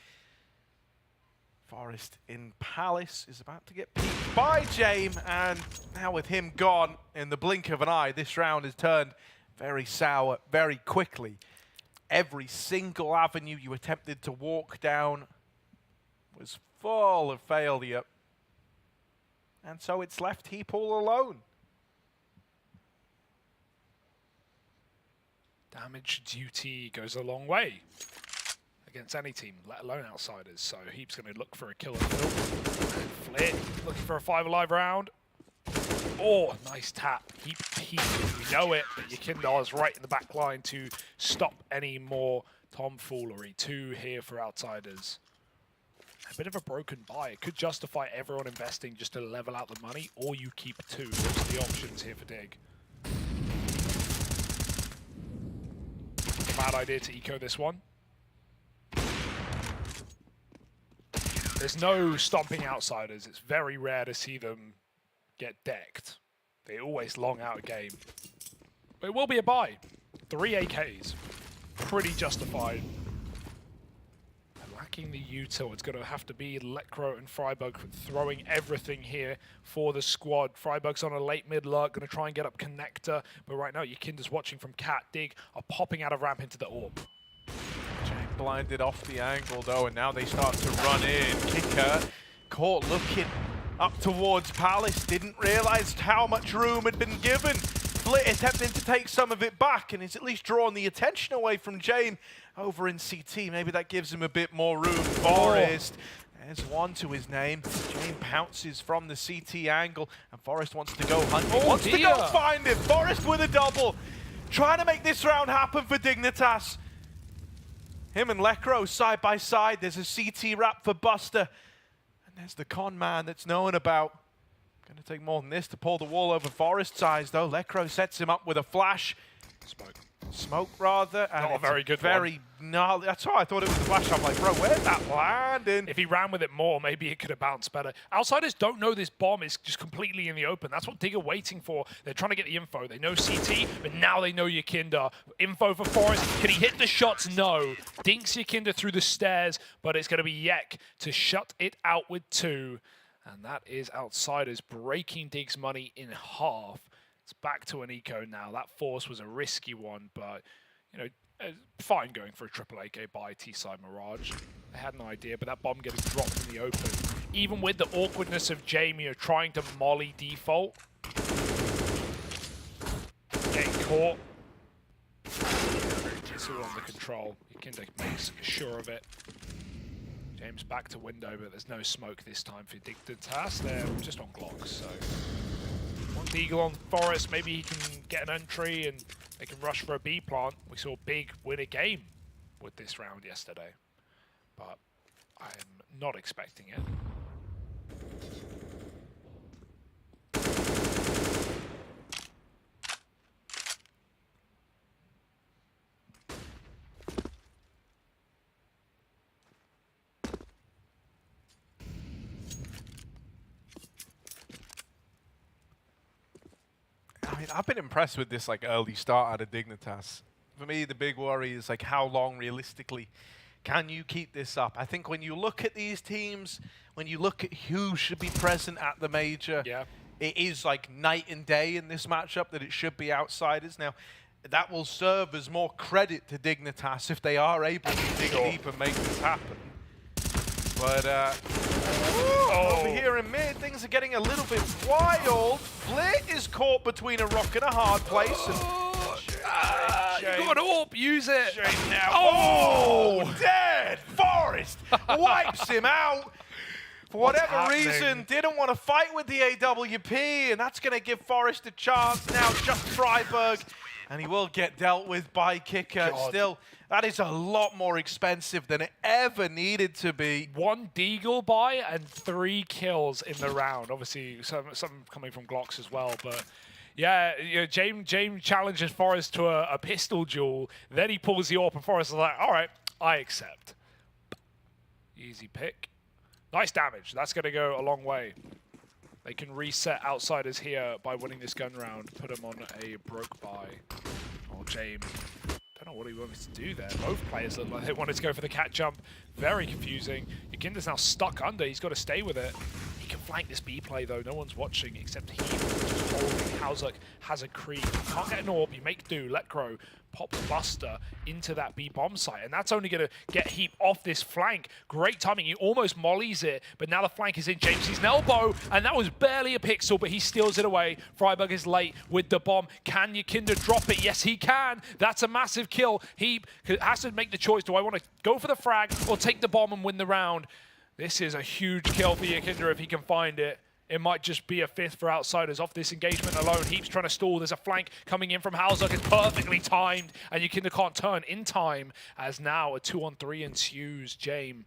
Forest in Palace is about to get peeked by Jame, and now with him gone in the blink of an eye, this round has turned very sour very quickly. Every single avenue you attempted to walk down was full of failure. And so it's left Heap all alone. Damage duty goes a long way against any team, let alone Outsiders. So Heap's going to look for a kill in the middle. And Flit looking for a 5 alive round. Oh, nice tap. Heap, we know it, but Yekindar is right in the back line to stop any more tomfoolery. 2 here for Outsiders. A bit of a broken buy. It could justify everyone investing just to level out the money, or you keep 2. Those are the options here for Dig. Bad idea to eco this one. There's no stomping Outsiders. It's very rare to see them get decked. They always long out a game. But it will be a buy. 3 AKs. Pretty justified. Lacking the util, it's going to have to be Lekro and Freiburg throwing everything here for the squad. Freiburg's on a late mid lurk, going to try and get up connector, but right now Yekinder's watching from Cat. Dig are popping out of ramp into the orb. Jame blinded off the angle though, and now they start to run in. Kicker caught looking up towards Palace, didn't realize how much room had been given. Flit attempting to take some of it back, and he's at least drawn the attention away from Jame over in CT. Maybe that gives him a bit more room. Forest, there's 1 to his name. Jame pounces from the CT angle, and Forest wants to go hunting. Wants to go find him. Forest with a double. Trying to make this round happen for Dignitas. Him and Lekro side by side. There's a CT wrap for Buster. And there's the con man that's known about. Going to take more than this to pull the wall over Forest's eyes, though. Lekro sets him up with a flash. Smoke, rather. And not a very good one. No, that's how I thought it was a flash. I'm like, bro, where's that landing? If he ran with it more, maybe it could have bounced better. Outsiders don't know this bomb is just completely in the open. That's what Dig are waiting for. They're trying to get the info. They know CT, but now they know Yekinder. Info for Forest. Can he hit the shots? No. Dinks Yekinder through the stairs, but it's going to be Yek to shut it out with 2. And that is Outsiders breaking Dig's money in half. It's back to an eco now. That force was a risky one, but, you know, fine going for a triple AK by T-side Mirage. They had an idea, but that bomb getting dropped in the open. Even with the awkwardness of Jamie trying to molly default. Getting caught. It's all under control. Yekinder makes sure of it. James back to window, but there's no smoke this time for Dignitas. They're just on Glocks, so... One Eagle on Forest, maybe he can get an entry and they can rush for a B plant. We saw Big win a game with this round yesterday, but I'm not expecting it. I mean, I've been impressed with this like early start out of Dignitas. For me, the big worry is like how long realistically can you keep this up? I think when you look at these teams, when you look at who should be present at the major, it is like night and day in this matchup, that it should be outsiders. Now, that will serve as more credit to Dignitas if they are able to dig deep and make this happen. But over here in mid, things are getting a little bit wild. Flit is caught between a rock and a hard place. And you got an AWP, use it. Shane now. Oh, dead! Forest wipes him out. For whatever reason, didn't want to fight with the AWP, and that's going to give Forest a chance. Now just Freiburg, and he will get dealt with by Kicker. Still, that is a lot more expensive than it ever needed to be. 1 Deagle buy and 3 kills in the round. Obviously, some coming from Glocks as well, but yeah, you know, James challenges Forest to a pistol duel. Then he pulls the AWP, and Forest is like, all right, I accept. Easy pick. Nice damage. That's going to go a long way. They can reset outsiders here by winning this gun round. Put them on a broke buy. Oh, James. Don't know what he wanted to do there. Both players look like they wanted to go for the cat jump. Very confusing. Yakinda's now stuck under. He's got to stay with it. He can flank this B play, though. No one's watching except he. Just holding. Hauzuk has a creep. Can't get an AWP. You make do. Let Crow pops Buster into that B bomb site, and that's only going to get Heap off this flank. Great timing. He almost mollies it, but now the flank is in James's elbow, and that was barely a pixel, but he steals it away. Freiburg is late with the bomb. Can Yakinda drop it? Yes, he can. That's a massive kill. Heap has to make the choice. Do I want to go for the frag or take the bomb and win the round? This is a huge kill for Yakinda if he can find it. It might just be a 5th for outsiders off this engagement alone. Heap's trying to stall. There's a flank coming in from Hauzuk. It's perfectly timed, and Yakinda can't turn in time, as now a 2-on-3 ensues. Jame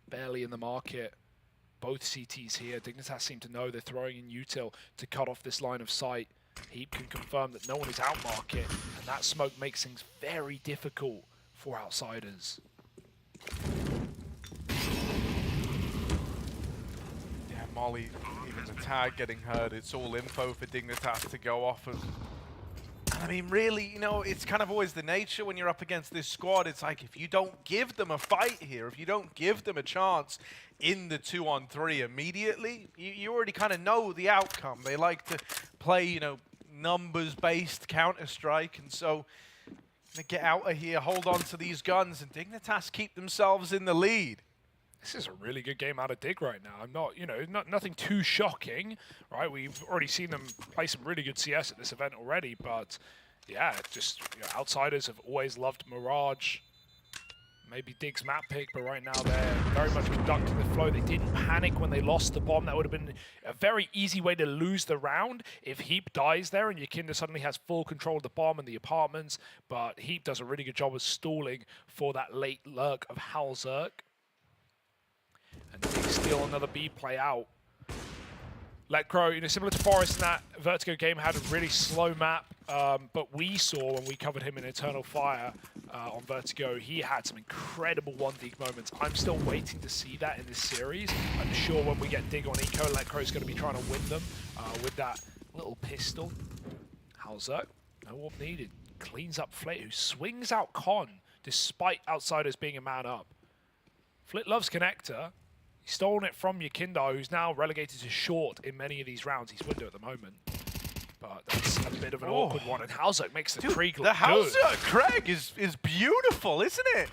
barely in the market. Both CTs here. Dignitas seem to know they're throwing in util to cut off this line of sight. Heap can confirm that no one is out market, and that smoke makes things very difficult for outsiders. Yeah, Molly, even the tag getting heard, it's all info for Dignitas to go off of. And I mean, really, you know, it's kind of always the nature when you're up against this squad. It's like, if you don't give them a fight here, if you don't give them a chance in the 2-on-3 immediately, you already kind of know the outcome. They like to play, you know, numbers-based Counter-Strike, and so they get out of here, hold on to these guns, and Dignitas keep themselves in the lead. This is a really good game out of Dig right now. I'm not, you know, nothing too shocking, right? We've already seen them play some really good CS at this event already, but yeah, just, you know, outsiders have always loved Mirage. Maybe Dig's map pick, but right now they're very much conducting the flow. They didn't panic when they lost the bomb. That would have been a very easy way to lose the round if Heap dies there and Yakinda suddenly has full control of the bomb and the apartments. But Heap does a really good job of stalling for that late lurk of Hauzuk. And Dig steal another B play out. Let Crow, you know, similar to Forest in that Vertigo game, had a really slow map, but we saw when we covered him in Eternal Fire on Vertigo, he had some incredible 1-dig moments. I'm still waiting to see that in this series. I'm sure when we get Dig on Eco, Let Crow's going to be trying to win them with that little pistol. Hauzuk, no AWP needed. Cleans up Flit, who swings out Con, despite outsiders being a man up. Flit loves Connector. He's stolen it from Yakinda, who's now relegated to short in many of these rounds. He's window at the moment. But that's a bit of an awkward one. And Hauzuk makes the Krieg look good. The Hauzuk Craig is beautiful, isn't it?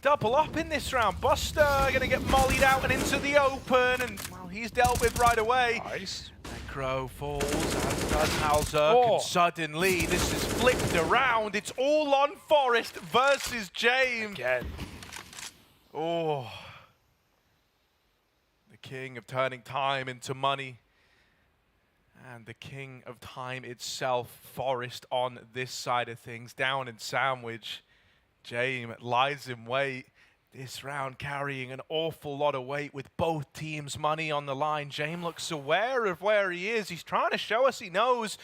Double up in this round. Buster going to get mollied out and into the open. And, well, he's dealt with right away. Nice. Crow falls, as does Hauzuk. And suddenly, this is flipped around. It's all on Forest versus James. Again. Oh. King of turning time into money, and the king of time itself, Forest, on this side of things, down in sandwich. James lies in wait this round, carrying an awful lot of weight with both teams' money on the line. James looks aware of where he is. He's trying to show us he knows,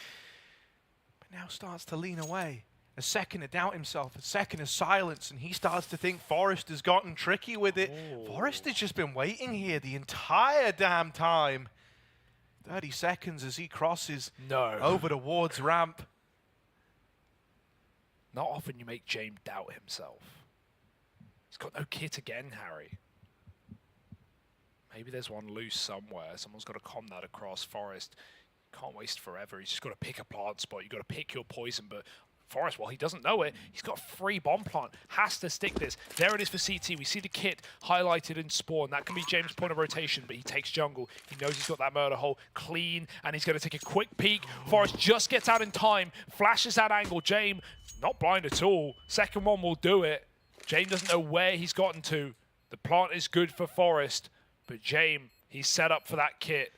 but now starts to lean away. A second to doubt himself, a second of silence, and he starts to think Forest has gotten tricky with it. Forest has just been waiting here the entire damn time. 30 seconds as he crosses over towards ramp. Not often you make James doubt himself. He's got no kit again, Harry. Maybe there's one loose somewhere. Someone's got to com that across Forest. Can't waste forever. He's just got to pick a plant spot. You've got to pick your poison, but Forest, well, he doesn't know it. He's got free bomb plant. Has to stick this. There it is for CT. We see the kit highlighted in spawn. That can be James' point of rotation, but he takes jungle. He knows he's got that murder hole clean, and he's going to take a quick peek. Forest just gets out in time, flashes that angle. James, not blind at all. Second one will do it. James doesn't know where he's gotten to. The plant is good for Forest, but James, he's set up for that kit.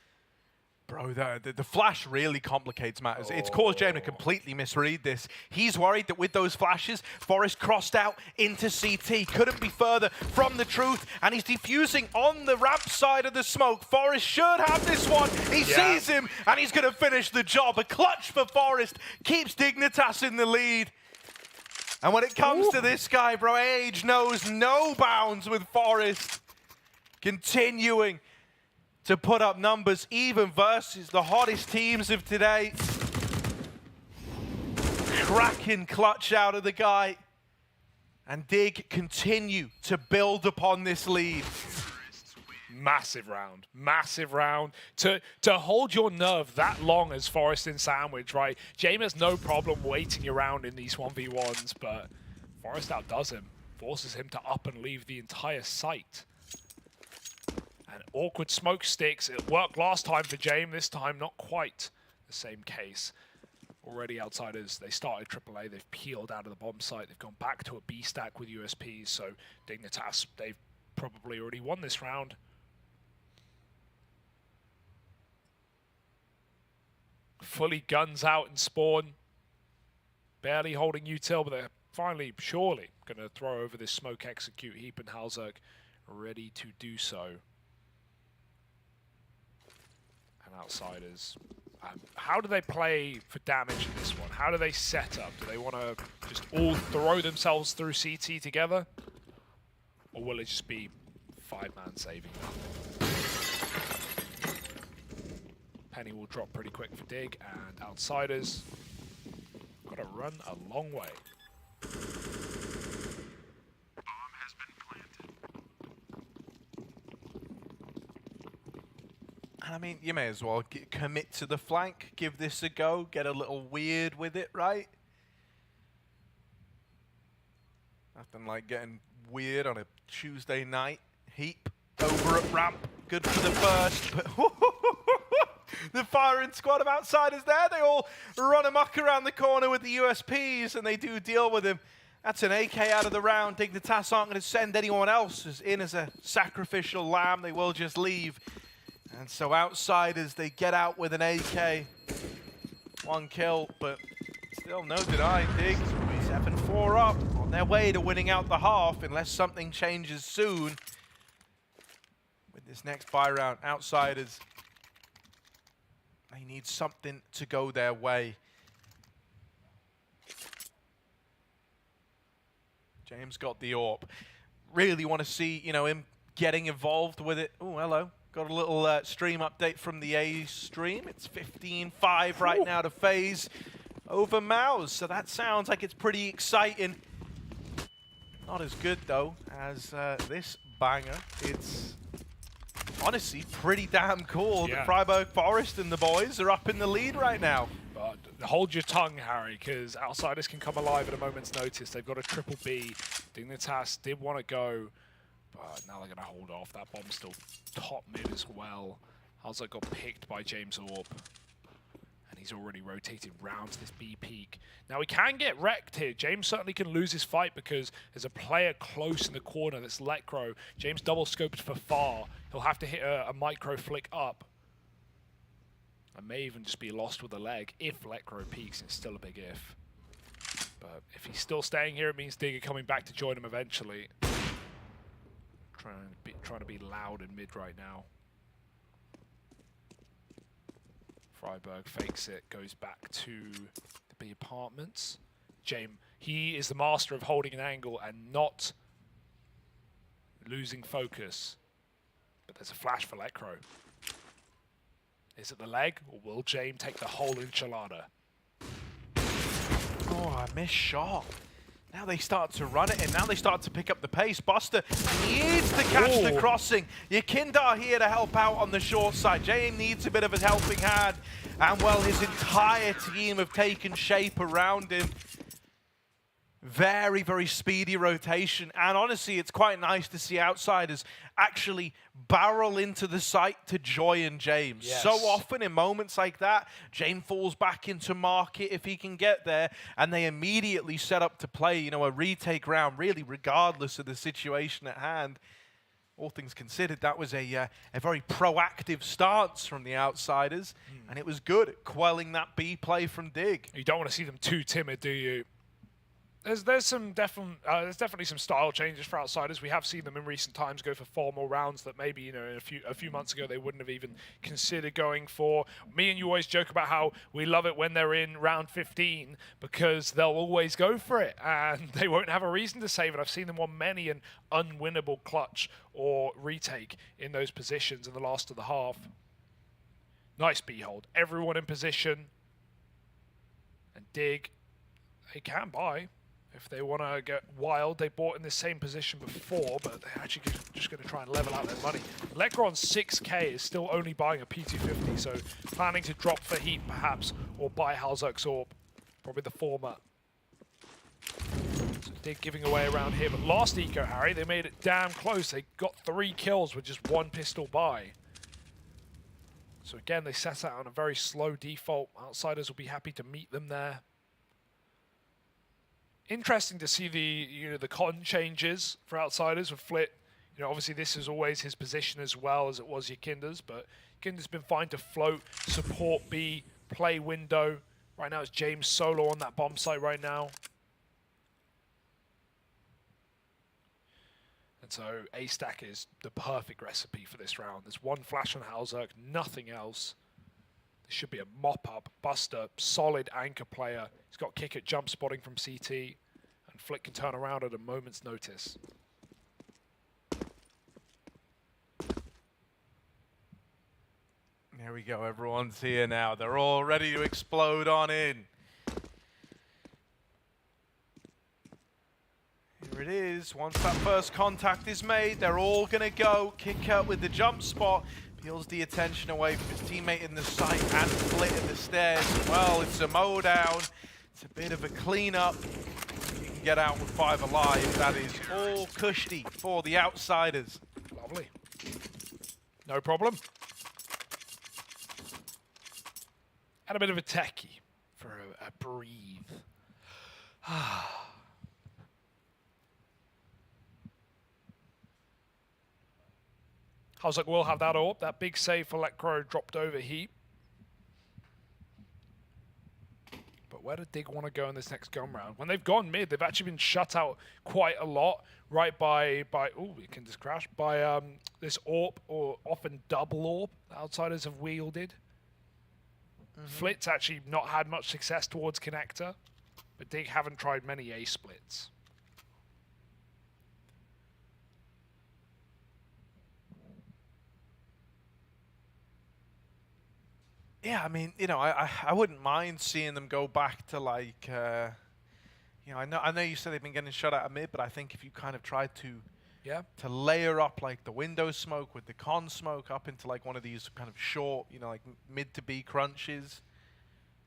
Bro, the flash really complicates matters. It's caused James to completely misread this. He's worried that with those flashes, Forest crossed out into CT. Couldn't be further from the truth, and he's defusing on the ramp side of the smoke. Forest should have this one. He sees him, and he's going to finish the job. A clutch for Forest. Keeps Dignitas in the lead. And when it comes to this guy, bro, age knows no bounds with Forest. Continuing to put up numbers even versus the hottest teams of today. Cracking clutch out of the guy. And Dig continue to build upon this lead. Massive round. Massive round. To hold your nerve that long as Forest in sandwich, right? James has no problem waiting around in these 1v1s, but Forest outdoes him. Forces him to up and leave the entire site. And awkward smoke sticks. It worked last time for James. This time, not quite the same case. Already Outsiders, they started AAA. They've peeled out of the bomb site. They've gone back to a B stack with USPs. So Dignitas, they've probably already won this round. Fully guns out in spawn. Barely holding util, but they're finally, surely, going to throw over this smoke execute. Heap and Halzerk ready to do so. Outsiders. How do they play for damage in this one? How do they set up? Do they want to just all throw themselves through CT together? Or will it just be 5-man saving them? Penny will drop pretty quick for Dig, and Outsiders got to run a long way. I mean, you may as well commit to the flank, give this a go, get a little weird with it, right? Nothing like getting weird on a Tuesday night. Heap over at ramp, good for the first, but the firing squad of Outsiders there, they all run amok around the corner with the USPs, and they do deal with him. That's an AK out of the round. Dignitas aren't going to send anyone else in as a sacrificial lamb. They will just leave. And so Outsiders, they get out with an AK. 1 kill, but still no deny. Dig 7-4 up on their way to winning out the half, unless something changes soon. With this next buy round, Outsiders, they need something to go their way. James got the AWP. Really want to see, you know, him getting involved with it. Oh, hello. Got a little stream update from the A stream. It's 15-5 right now to FaZe over Mouse. So that sounds like it's pretty exciting. Not as good, though, as this banger. It's honestly pretty damn cool that Freiburg Forest and the boys are up in the lead right now. But hold your tongue, Harry, because Outsiders can come alive at a moment's notice. They've got a triple B. Dignitas did want to go, but now they're going to hold off. That bomb's still top mid as well. Halzerk got picked by James AWP. And he's already rotated round to this B peak. Now he can get wrecked here. James certainly can lose his fight because there's a player close in the corner. That's Lekro. James double scoped for far. He'll have to hit a micro flick up. And may even just be lost with a leg if Lekro peaks. It's still a big if. But if he's still staying here, it means Digger coming back to join him eventually. Trying to be loud in mid right now. Freiburg fakes it, goes back to the B apartments. James, he is the master of holding an angle and not losing focus. But there's a flash for Lekro. Is it the leg, or will James take the whole enchilada? Oh, I missed shot. Now they start to run it, and now they start to pick up the pace. Buster needs to catch the crossing. Yekindar here to help out on the short side. James needs a bit of a helping hand. And, well, his entire team have taken shape around him. Very, very speedy rotation. And honestly, it's quite nice to see outsiders actually barrel into the site to Joy and James. Yes. So often in moments like that, James falls back into market if he can get there, and they immediately set up to play, you know, a retake round, really regardless of the situation at hand. All things considered, that was a very proactive stance from the outsiders, and it was good at quelling that B play from Dig. You don't want to see them too timid, do you? There's definitely some style changes for outsiders. We have seen them in recent times go for 4 more rounds that maybe, you know, a few months ago they wouldn't have even considered going for. Me and you always joke about how we love it when they're in round 15 because they'll always go for it and they won't have a reason to save it. I've seen them on many an unwinnable clutch or retake in those positions in the last of the half. Nice B hold. Everyone in position. And Dig, they can buy. If they want to get wild, they bought in the same position before, but they're actually just going to try and level out their money. Lekr on 6k is still only buying a P250, so planning to drop for Heat perhaps, or buy Halzerk's Orb. Probably the former. So Dig giving away around here, but last eco, Harry, they made it damn close. They got 3 kills with just 1 pistol buy. So again, they set out on a very slow default. Outsiders will be happy to meet them there. Interesting to see the con changes for outsiders with Flit. You know, obviously this is always his position as well as it was Yakinda's, but Yakinda's been fine to float, support B, play window. Right now it's James solo on that bomb site right now. And so A-Stack is the perfect recipe for this round. There's 1 flash on Halzerk, nothing else. This should be a mop-up. Buster, solid anchor player. He's got kick at jump spotting from CT, and Flick can turn around at a moment's notice. There we go, everyone's here now. They're all ready to explode on in. Here it is. Once that first contact is made, they're all going to go. Kick out with the jump spot. Peels the attention away from his teammate in the site and Flit in the stairs. Well, it's a mow down. It's a bit of a cleanup. You can get out with 5 alive. That is all cushy for the outsiders. Lovely. No problem. And a bit of a techie for a breathe. Halzerk will have that orb. That big save for Lekr dropped over Heat. But where do Dig want to go in this next gun round? When they've gone mid, they've actually been shut out quite a lot, right by ooh, it can just crash, by this orb, or often double orb the outsiders have wielded. Flit's actually not had much success towards connector, but Dig haven't tried many A splits. Yeah, I mean, you know, I wouldn't mind seeing them go back to like, you know, I know you said they've been getting shut out of mid, but I think if you kind of tried to layer up like the window smoke with the con smoke up into like one of these kind of short, you know, like mid to B crunches.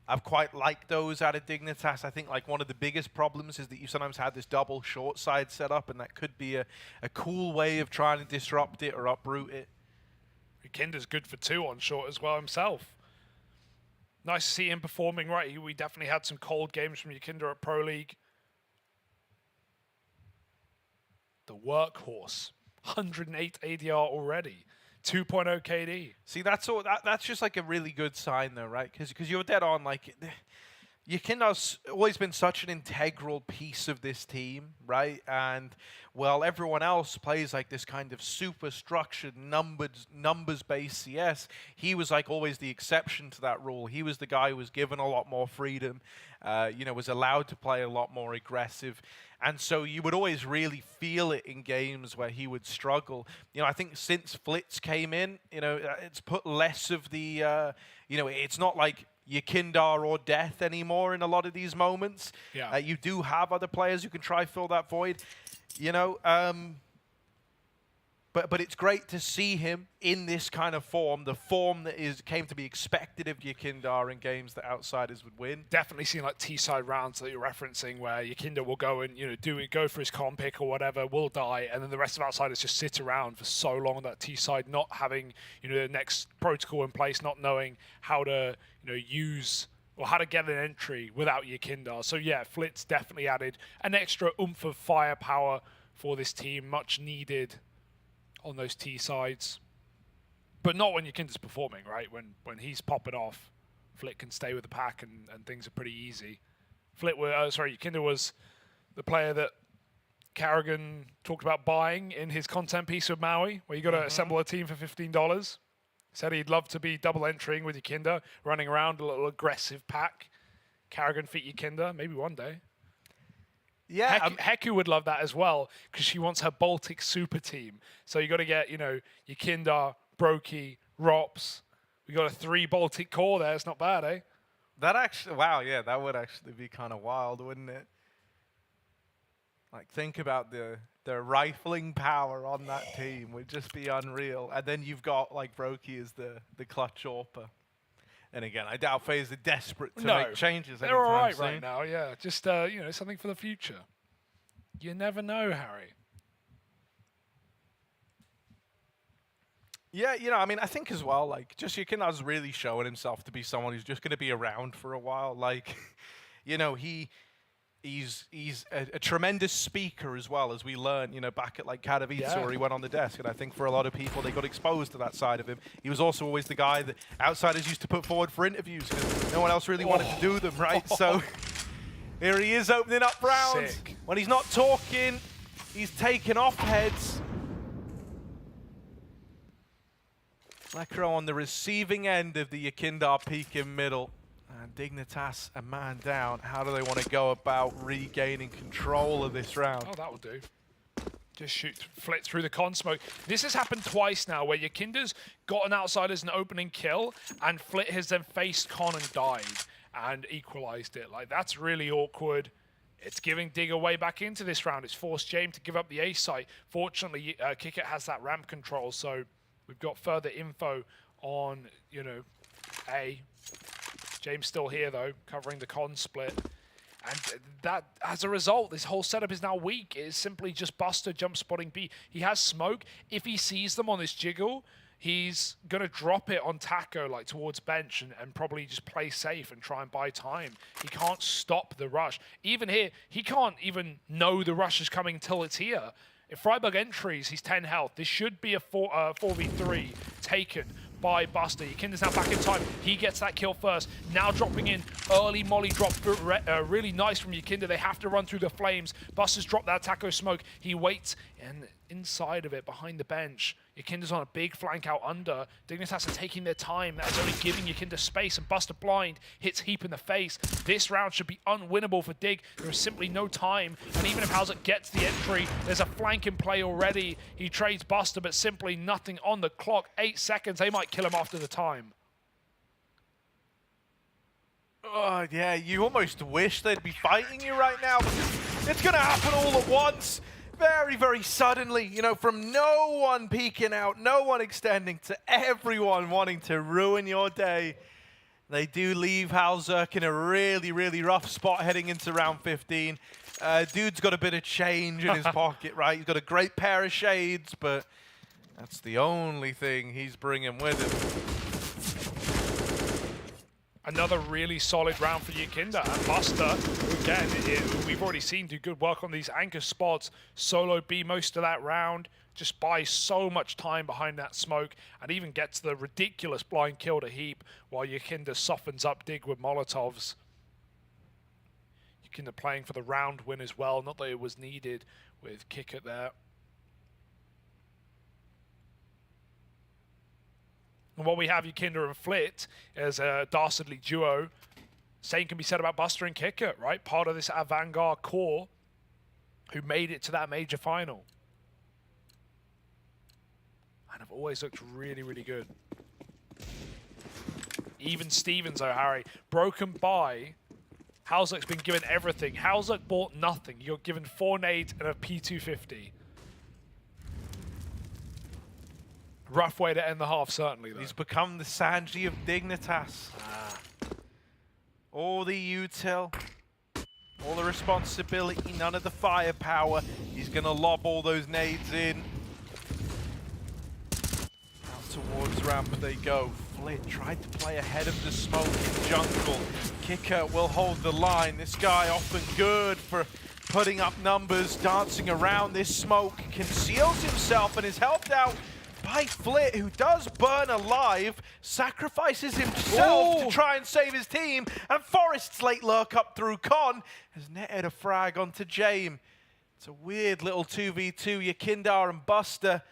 I've quite liked those out of Dignitas. I think like one of the biggest problems is that you sometimes had this double short side set up, and that could be a cool way of trying to disrupt it or uproot it. Kinder's good for 2 on short as well himself. Nice to see him performing right. We definitely had some cold games from Yakinder at Pro League. The workhorse. 108 ADR already. 2.0 KD. See, that's just like a really good sign though, right? Because you're dead on. Like, Yakinder's always been such an integral piece of this team, right? And well, everyone else plays like this kind of super structured numbers-based CS. He was like always the exception to that rule. He was the guy who was given a lot more freedom, you know, was allowed to play a lot more aggressive. And so you would always really feel it in games where he would struggle. You know, I think since Flitz came in, you know, it's put less of the, you know, it's not like Yakindar or death anymore in a lot of these moments. Yeah. You do have other players who can try fill that void, you know. But it's great to see him in this kind of form, the form that came to be expected of Yakindar in games that outsiders would win. Definitely seen like T-side rounds that you're referencing where Yakindar will go and, go for his comp pick or whatever, will die, and then the rest of outsiders just sit around for so long on that T-side, not having, the next protocol in place, not knowing how to, use or how to get an entry without Yakindar. So yeah, Flit's definitely added an extra oomph of firepower for this team, much needed on those T-sides. But not when Yakindar's performing, right? When he's popping off, Flit can stay with the pack and things are pretty easy. Yakindar was the player that Carrigan talked about buying in his content piece with Maui, where you got to assemble a team for $15. Said he'd love to be double entering with Yakindar, running around a little aggressive pack. Carrigan feat Yakindar, maybe one day. Yeah, Heku would love that as well because she wants her Baltic super team. So you got to get, Yakindar, Brokey, Rops. We got a 3 Baltic core there. It's not bad, eh? That actually, wow, yeah, that would actually be kind of wild, wouldn't it? Like, think about the rifling power on that team would just be unreal. And then you've got, like, Brokey as the clutch AWPer. And again, I doubt FaZe are desperate to make changes. They're all right right now, yeah. Just, something for the future. You never know, Harry. Yeah, I mean, I think as well, like, just Yakindar's really showing himself to be someone who's just going to be around for a while. Like, he's a tremendous speaker as well, as we learned, back at like Katowice where he went on the desk. And I think for a lot of people, they got exposed to that side of him. He was also always the guy that outsiders used to put forward for interviews because no one else really wanted to do them, right? So here he is opening up rounds. Sick. When he's not talking, he's taking off heads. Necro on the receiving end of the Yakindar peak in middle. And Dignitas a man down. How do they want to go about regaining control of this round? Oh, that will do. Just shoot Flit through the con smoke. This has happened twice now where Yakindar's got an outside as an opening kill and Flit has then faced con and died and equalized it. Like, that's really awkward. It's giving Dig a way back into this round. It's forced James to give up the A site. Fortunately, Kickit has that ramp control, so we've got further info on, A. James still here, though, covering the con split. And that, as a result, this whole setup is now weak. It is simply just Buster jump spotting B. He has smoke. If he sees them on this jiggle, he's going to drop it on Taco, like, towards bench and probably just play safe and try and buy time. He can't stop the rush. Even here, he can't even know the rush is coming until it's here. If Freiburg entries, he's 10 health. This should be a 4v3 taken by Buster. Yakindar's now back in time. He gets that kill first. Now dropping in. Early molly drop. Really nice from Yakindar. They have to run through the flames. Buster's dropped that taco smoke. He waits, and inside of it, behind the bench, Yakindar's on a big flank out under. Dignitas are taking their time. That is only giving Yakindar space, and Buster blind hits Heap in the face. This round should be unwinnable for Dig. There is simply no time, and even if Hauser gets the entry, there's a flank in play already. He trades Buster, but simply nothing on the clock. 8 seconds. They might kill him after the time. Oh, yeah, you almost wish they'd be fighting you right now, because it's going to happen all at once. Very, very suddenly, from no one peeking out, no one extending, to everyone wanting to ruin your day. They do leave Halzerk in a really, really rough spot heading into round 15. Dude's got a bit of change in his pocket, right? He's got a great pair of shades, but that's the only thing he's bringing with him. Another really solid round for Yakindar. And Buster, who again, we've already seen do good work on these anchor spots. Solo B most of that round. Just buys so much time behind that smoke and even gets the ridiculous blind kill to Heap while Yakindar softens up Dig with Molotovs. Yakindar playing for the round win as well. Not that it was needed with Kickit there. And while we have Yakindar and Flit as a dastardly duo, same can be said about Buster and Kickit, right? Part of this avant-garde core who made it to that major final. And have always looked really, really good. Even Stevens, though, Harry, broken by. Halzuk's been given everything. Halzuk bought nothing. You're given 4 nades and a P250. Rough way to end the half, certainly, though. He's become the Sanji of Dignitas. All the util, all the responsibility, none of the firepower. He's going to lob all those nades in. Out towards ramp they go. Flit tried to play ahead of the smoke in jungle. Kicker will hold the line. This guy often good for putting up numbers, dancing around this smoke, conceals himself and is helped out by Flit, who does burn alive, sacrifices himself to try and save his team, and Forest's late lurk up through Con has netted a frag onto Jame. It's a weird little 2v2, Yakindar and Buster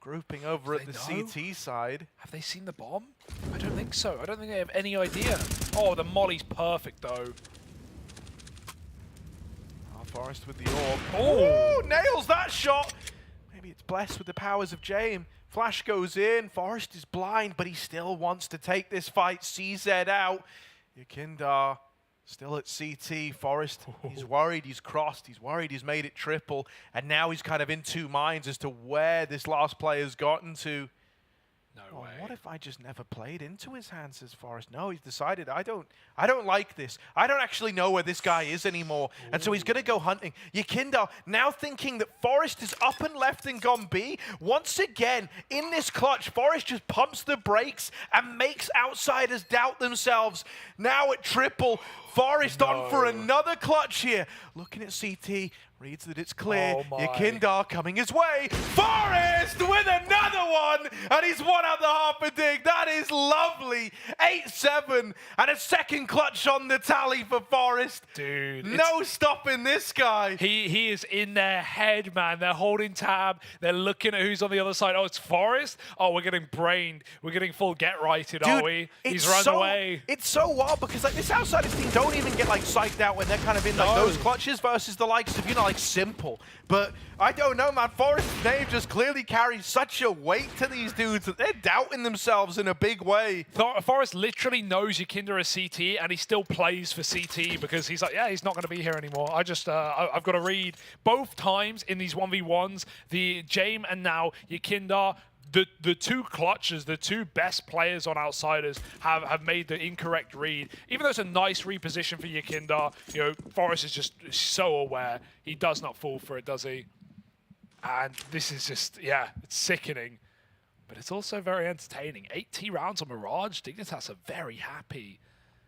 grouping over at the CT side. Have they seen the bomb? I don't think so. I don't think they have any idea. Oh, the molly's perfect, though. Forest with the orb. Oh, nails that shot! Maybe it's blessed with the powers of Jame. Flash goes in, Forest is blind, but he still wants to take this fight. CZ out. Yakindar still at CT. Forest, he's worried he's crossed. He's worried he's made it triple. And now he's kind of in two minds as to where this last player's gotten to. No way. What if I just never played into his hands, says Forest? No, he's decided, I don't like this. I don't actually know where this guy is anymore. And so he's going to go hunting. Yakindar now thinking that Forest is up and left and gone B. Once again, in this clutch, Forest just pumps the brakes and makes outsiders doubt themselves. Now at triple, Forest on for another clutch here. Looking at CT, reads that it's clear. Yakindar coming his way. Forest with another one, and he's one out the half a dig. That is lovely. 8-7, and a second clutch on the tally for Forest. Dude. No stopping this guy. He is in their head, man. They're holding tab. They're looking at who's on the other side. Oh, it's Forest? Oh, we're getting brained. We're getting full get-righted, are we? He's run away. It's so wild because like this outsiders team don't even get like psyched out when they're kind of in like those clutches versus the likes of, you know, like Simple. But I don't know, man. Forest's name just clearly carries such a weight to these dudes that they're doubting themselves in a big way. Forest literally knows Yakindar is CT, and he still plays for CT because he's like, yeah, he's not going to be here anymore. I just, I've got to read. Both times in these 1v1s, the Jame and now Yakindar, the two clutches, the two best players on Outsiders have made the incorrect read. Even though it's a nice reposition for Yakindar, you know, Forest is just so aware. He does not fall for it, does he? And this is just, yeah, it's sickening. But it's also very entertaining. 8 rounds on Mirage. Dignitas are very happy.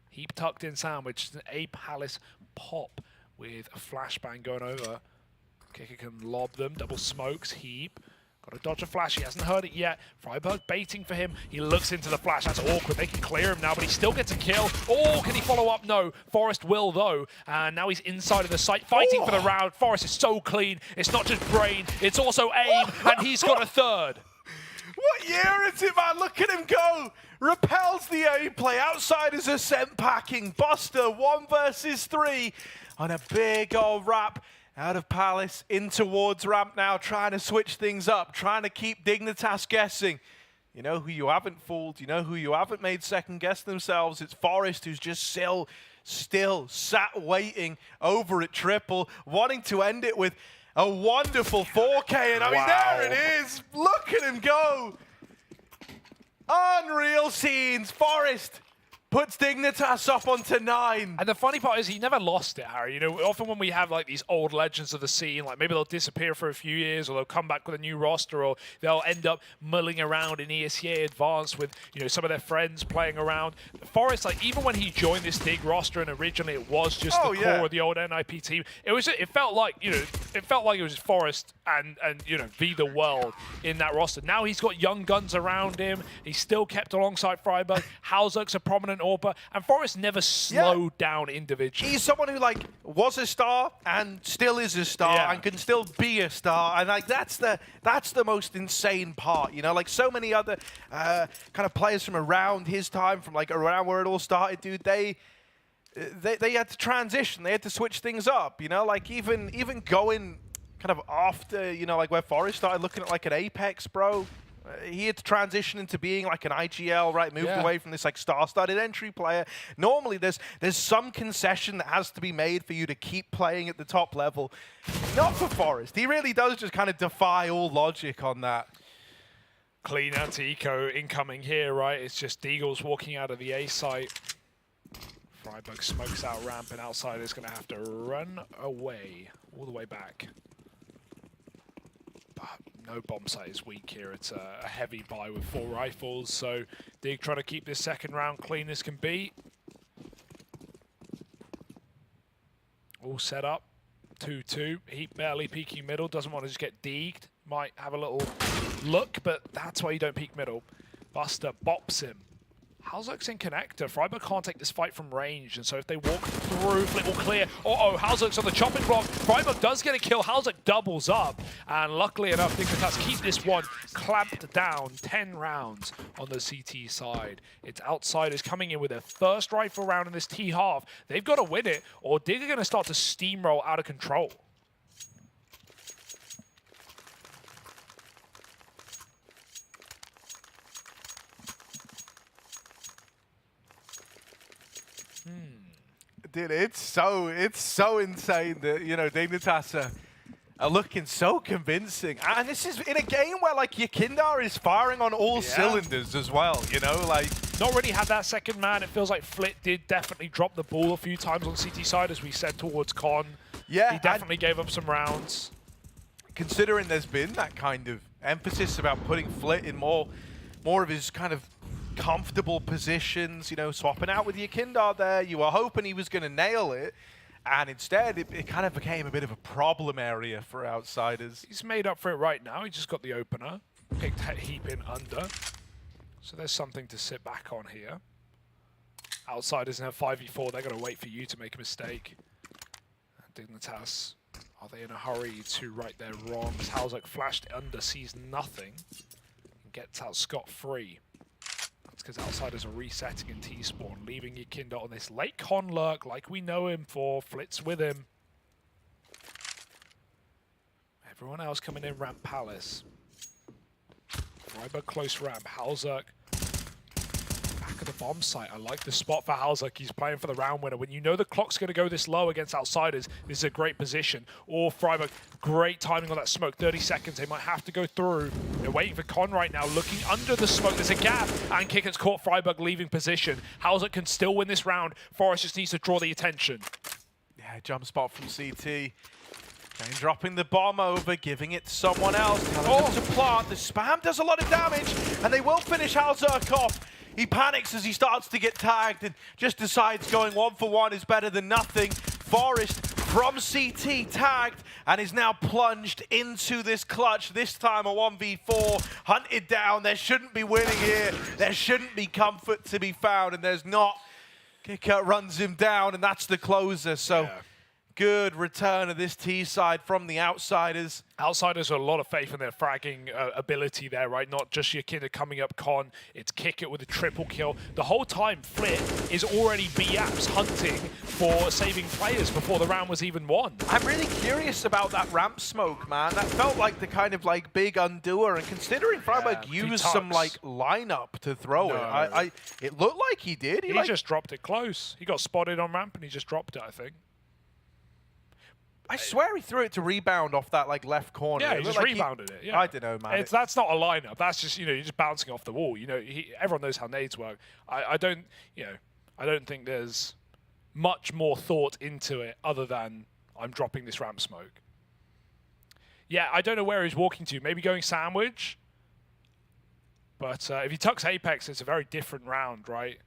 Heap tucked in sandwich. A Palace pop with a flashbang going over. Kicker can lob them. Double smokes. Heap. Got to dodge a flash. He hasn't heard it yet. Freiburg baiting for him. He looks into the flash. That's awkward. They can clear him now, but he still gets a kill. Oh, can he follow up? No. Forest will, though. And now he's inside of the site, fighting for the round. Forest is so clean. It's not just brain. It's also aim, and he's got a third. What year is it, man? Look at him go. Repels the A play. Outsiders are sent packing. Buster, 1 versus 3 on a big old wrap. Out of Palace, in towards ramp now, trying to switch things up, trying to keep Dignitas guessing. You know who you haven't fooled, you know who you haven't made second guess themselves. It's Forest, who's just still sat waiting over at triple, wanting to end it with a wonderful 4K. And I mean, there it is. Look at him go. Unreal scenes. Forest puts Dignitas up onto 9. And the funny part is he never lost it, Harry. You know, often when we have like these old legends of the scene, like maybe they'll disappear for a few years, or they'll come back with a new roster, or they'll end up mulling around in ESEA Advanced with, you know, some of their friends playing around. Forest, like even when he joined this Dig roster, and originally it was just the core of the old NIP team, it felt like, you know, it was Forest and you know, Be the World in that roster. Now he's got young guns around him. He's still kept alongside Freiburg. Halzuk's a prominent AWPer, and Forest never slowed down individually. He's someone who like was a star and still is a star and can still be a star, and like that's the most insane part, you know. Like so many other kind of players from around his time, from like around where it all started, dude. They had to transition. They had to switch things up, you know. Like even going kind of after, you know, like where Forest started looking at like an Apex, bro. He had to transition into being like an IGL, right? Moved away from this like star-studded entry player. Normally, there's some concession that has to be made for you to keep playing at the top level. Not for Forest. He really does just kind of defy all logic on that. Clean anti-eco incoming here, right? It's just Deagles walking out of the A site. Freiburg smokes out ramp, and outside is going to have to run away all the way back. But no bomb site is weak here. It's a heavy buy with 4 rifles, so Dig trying to keep this second round clean as can be. All set up. 2-2. Heat barely peeking middle. Doesn't want to just get deeged. Might have a little look, but that's why you don't peek middle. Buster bops him. Halzerk's in connector. Freiburg can't take this fight from range, and so if they walk through, Flip will clear. Halzerk's on the chopping block. Freiburg does get a kill. Halzerk doubles up, and luckily enough, Dignitas keep this one clamped down. 10 rounds on the CT side. It's Outsiders coming in with their first rifle round in this T half. They've got to win it, or Dig are going to start to steamroll out of control. Dude, it's so insane that, you know, Dignitas are looking so convincing. And this is in a game where, like, Yakindar is firing on all cylinders as well, you know? Like, not really had that second man. It feels like Flit did definitely drop the ball a few times on CT side, as we said, towards Con. Yeah. He definitely gave up some rounds. Considering there's been that kind of emphasis about putting Flit in more of his kind of comfortable positions, you know, swapping out with Yakindar there. You were hoping he was going to nail it, and instead it kind of became a bit of a problem area for Outsiders. He's made up for it right now. He just got the opener. Picked Heap in under. So there's something to sit back on here. Outsiders in a 5v4. They're going to wait for you to make a mistake. Dignitas, are they in a hurry to right their wrongs? Halzerk flashed under, sees nothing, and gets out scot-free. That's because Outsiders are resetting in T-spawn, leaving Yakinda on this late con lurk like we know him for. Flitz with him. Everyone else coming in ramp Palace. Freiburg close ramp. Halzerk back at the bomb site. I like the spot for Halzerk. He's playing for the round winner. When you know the clock's going to go this low against Outsiders, this is a great position. Or Freiburg, great timing on that smoke. 30 seconds. They might have to go through. They're waiting for Con right now, looking under the smoke. There's a gap, and Kicker's caught Freiburg leaving position. Halzerk can still win this round. Forest just needs to draw the attention. Yeah, jump spot from CT. And dropping the bomb over, giving it to someone else. To plant. The spam does a lot of damage, and they will finish Halzerk off. He panics as he starts to get tagged and just decides going 1-for-1 is better than nothing. Forest from CT tagged and is now plunged into this clutch. This time a 1v4, hunted down. There shouldn't be winning here. There shouldn't be comfort to be found, and there's not. Kicker runs him down, and that's the closer. So good return of this T side from the Outsiders. Outsiders are a lot of faith in their fragging ability there, right? Not just Yakinda coming up Con, it's Kick It with a triple kill. The whole time, Flit is already B-Apps hunting for saving players before the round was even won. I'm really curious about that ramp smoke, man. That felt like the kind of like big undoer, and considering Freiburg used some like lineup to throw it, it looked like he did. He like, just dropped it close. He got spotted on ramp and he just dropped it, I think. I swear he threw it to rebound off that like left corner. Yeah, he just rebounded it. Yeah. I don't know, man. That's not a lineup. That's just, you know, you're just bouncing off the wall. You know, everyone knows how nades work. I don't think there's much more thought into it other than I'm dropping this ramp smoke. Yeah, I don't know where he's walking to. Maybe going sandwich. But if he tucks Apex, it's a very different round, right?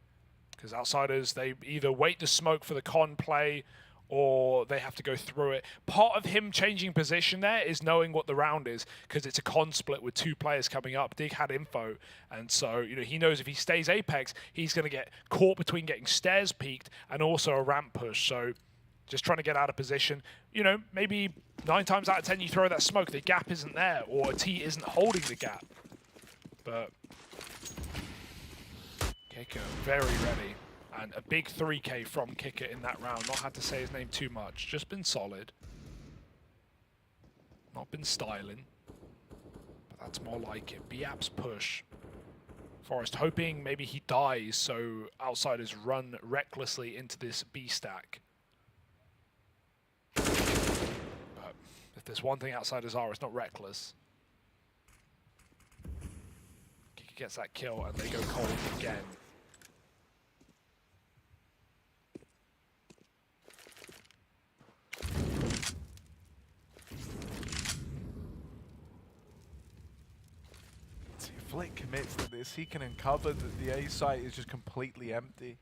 Because Outsiders, they either wait to smoke for the Con play or they have to go through it. Part of him changing position there is knowing what the round is, because it's a Con split with 2 players coming up. Dig had info, and so you know he knows if he stays Apex, he's going to get caught between getting stairs peaked and also a ramp push. So just trying to get out of position. You know, maybe 9 times out of 10 you throw that smoke, the gap isn't there, or a T isn't holding the gap. But Keiko, very ready. And a big 3K from Kicker in that round. Not had to say his name too much. Just been solid. Not been styling. That's more like it. B-Apps push. Forest hoping maybe he dies, so Outsiders run recklessly into this B stack. But if there's one thing Outsiders are, it's not reckless. Kika gets that kill and they go cold again. Flick commits to this, he can uncover that the A site is just completely empty.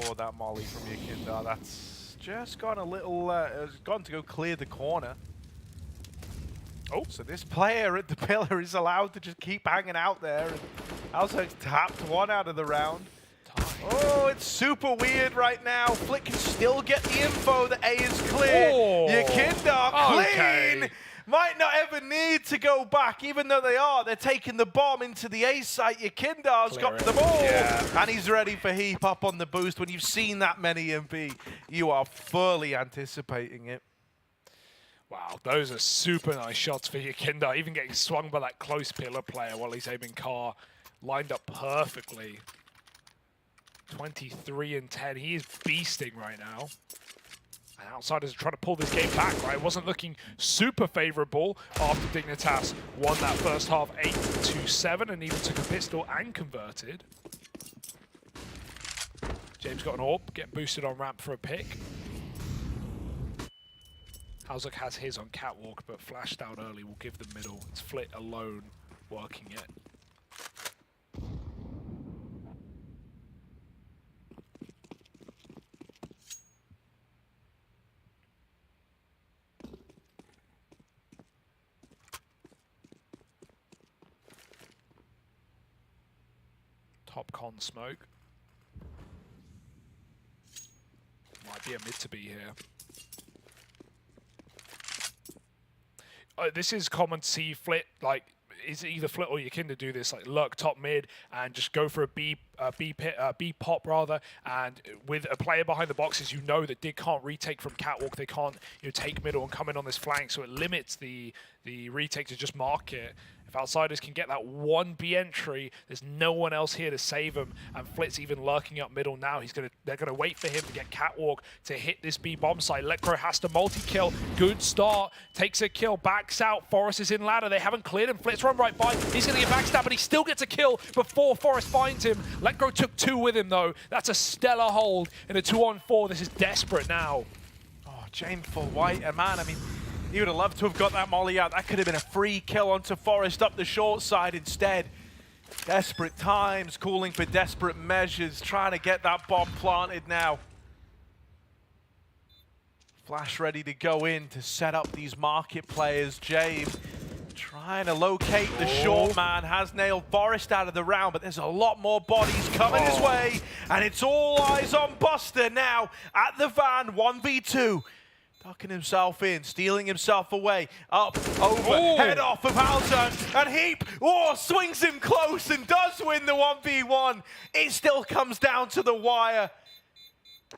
Oh, that molly from Yakinda, that's just gone a little, gone to go clear the corner. Oh, so this player at the pillar is allowed to just keep hanging out there. And Alzheimer's tapped one out of the round. Oh, it's super weird right now. Flick can still get the info that A is clear. Oh, Yakinda clean. okay. Might not ever need to go back, even though they are. They're taking the bomb into the A site. Yakinda's got the ball. Yeah. And he's ready for heap up on the boost. When you've seen that many in B, you are fully anticipating it. Wow, those are super nice shots for Yakinda. Even getting swung by that close pillar player while he's aiming car. Lined up perfectly. 23 and 10. He is beasting right now. And Outsiders are trying to pull this game back, right? It wasn't looking super favorable after Dignitas won that first half 8-7 and even took a pistol and converted. James got an AWP, getting boosted on ramp for a pick. Hausuk has his on catwalk, but flashed out early will give the middle. It's Flit alone working it. Top con smoke. Might be a mid to be here. This is common to see Flit, like, is either Flit or Yakinda do this, like lurk top mid and just go for a B pop rather, and with a player behind the boxes, you know that Dig can't retake from catwalk, they can't take middle and come in on this flank, so it limits the retake to just market. If Outsiders can get that one B entry, there's no one else here to save him, and Flit's even lurking up middle now. They're gonna wait for him to get catwalk to hit this B bomb site. Lekro has to multi-kill. Good start. Takes a kill. Backs out. Forest is in ladder. They haven't cleared him. Flit's run right by. He's gonna get backstabbed, but he still gets a kill before Forest finds him. Lekro took 2 with him though. That's a stellar hold in a 2-on-4. This is desperate now. Oh, shameful white, and man, I mean, he would have loved to have got that molly out. That could have been a free kill onto Forest up the short side instead. Desperate times, calling for desperate measures, trying to get that bomb planted now. Flash ready to go in to set up these market players. James trying to locate the short man, has nailed Forest out of the round, but there's a lot more bodies coming his way, and it's all eyes on Buster now at the van, 1v2. Tucking himself in, stealing himself away, up, over, head off of Halzern, and Heap, swings him close and does win the 1v1. It still comes down to the wire.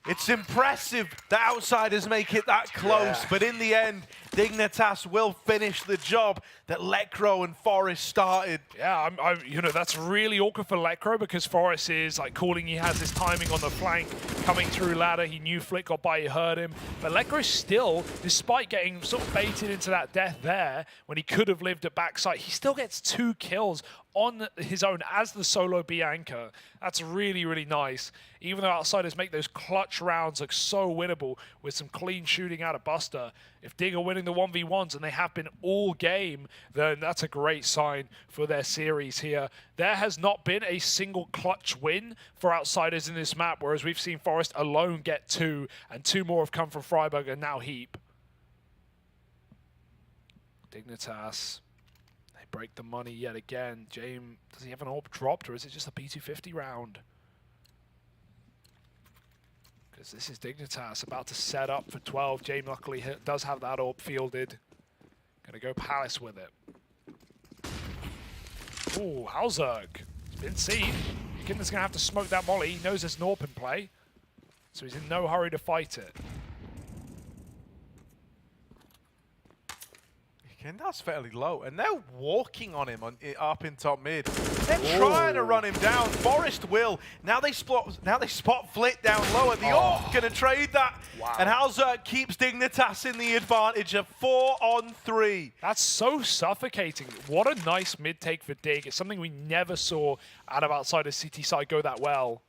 It's impressive the Outsiders make it that close, but in the end, Dignitas will finish the job that Lekro and Forest started. Yeah, that's really awkward for Lekro because Forest is like calling. He has his timing on the flank, coming through ladder. He knew Flick got by, he heard him. But Lekro still, despite getting sort of baited into that death there, when he could have lived at backside, he still gets 2 kills on his own as the solo B anchor. That's really, really nice. Even though Outsiders make those clutch rounds look so winnable with some clean shooting out of Buster, if Dig are winning the 1v1s, and they have been all game, then that's a great sign for their series here. There has not been a single clutch win for Outsiders in this map, whereas we've seen Forest alone get 2, and 2 more have come from Freiburg and now Heap. Dignitas. Break the money yet again. James, does he have an AWP dropped, or is it just a P250 round? Because this is Dignitas about to set up for 12. James luckily does have that AWP fielded. Gonna go Palace with it. Ooh, Halzerg. It's been seen. Kinder's going to have to smoke that molly. He knows there's an AWP in play, so he's in no hurry to fight it. Kinder's fairly low, and they're walking on him up in top mid. They're trying to run him down. Forest will. Now they spot Flit down lower. The AWP gonna trade that. Wow. And Halzerk keeps Dignitas in the advantage of 4-on-3. That's so suffocating. What a nice mid take for Dig. It's something we never saw out of outside of City side go that well.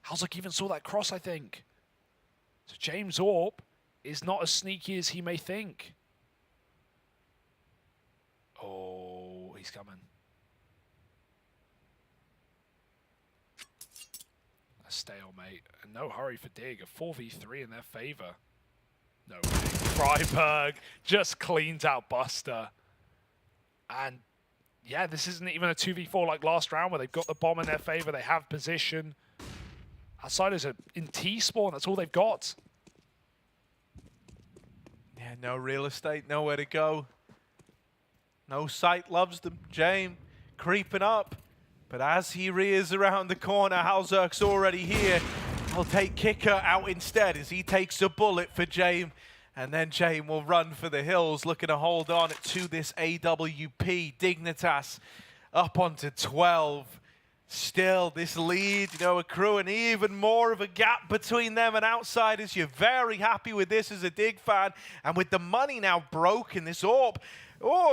Halzerk even saw that cross, I think. So James AWP is not as sneaky as he may think. Oh, he's coming. A stalemate. And no hurry for Dig. A 4v3 in their favor. No way. Freiburg just cleans out Buster. And yeah, this isn't even a 2v4 like last round where they've got the bomb in their favor. They have position. Outsiders are in T-spawn. That's all they've got. Yeah, no real estate, nowhere to go. No sight loves them. James creeping up. But as he rears around the corner, Halzerk's already here. He'll take Kicker out instead as he takes a bullet for James. And then James will run for the hills, looking to hold on to this AWP. Dignitas up onto 12. Still, this lead, accruing even more of a gap between them and outsiders. You're very happy with this as a Dig fan. And with the money now broken, this AWP,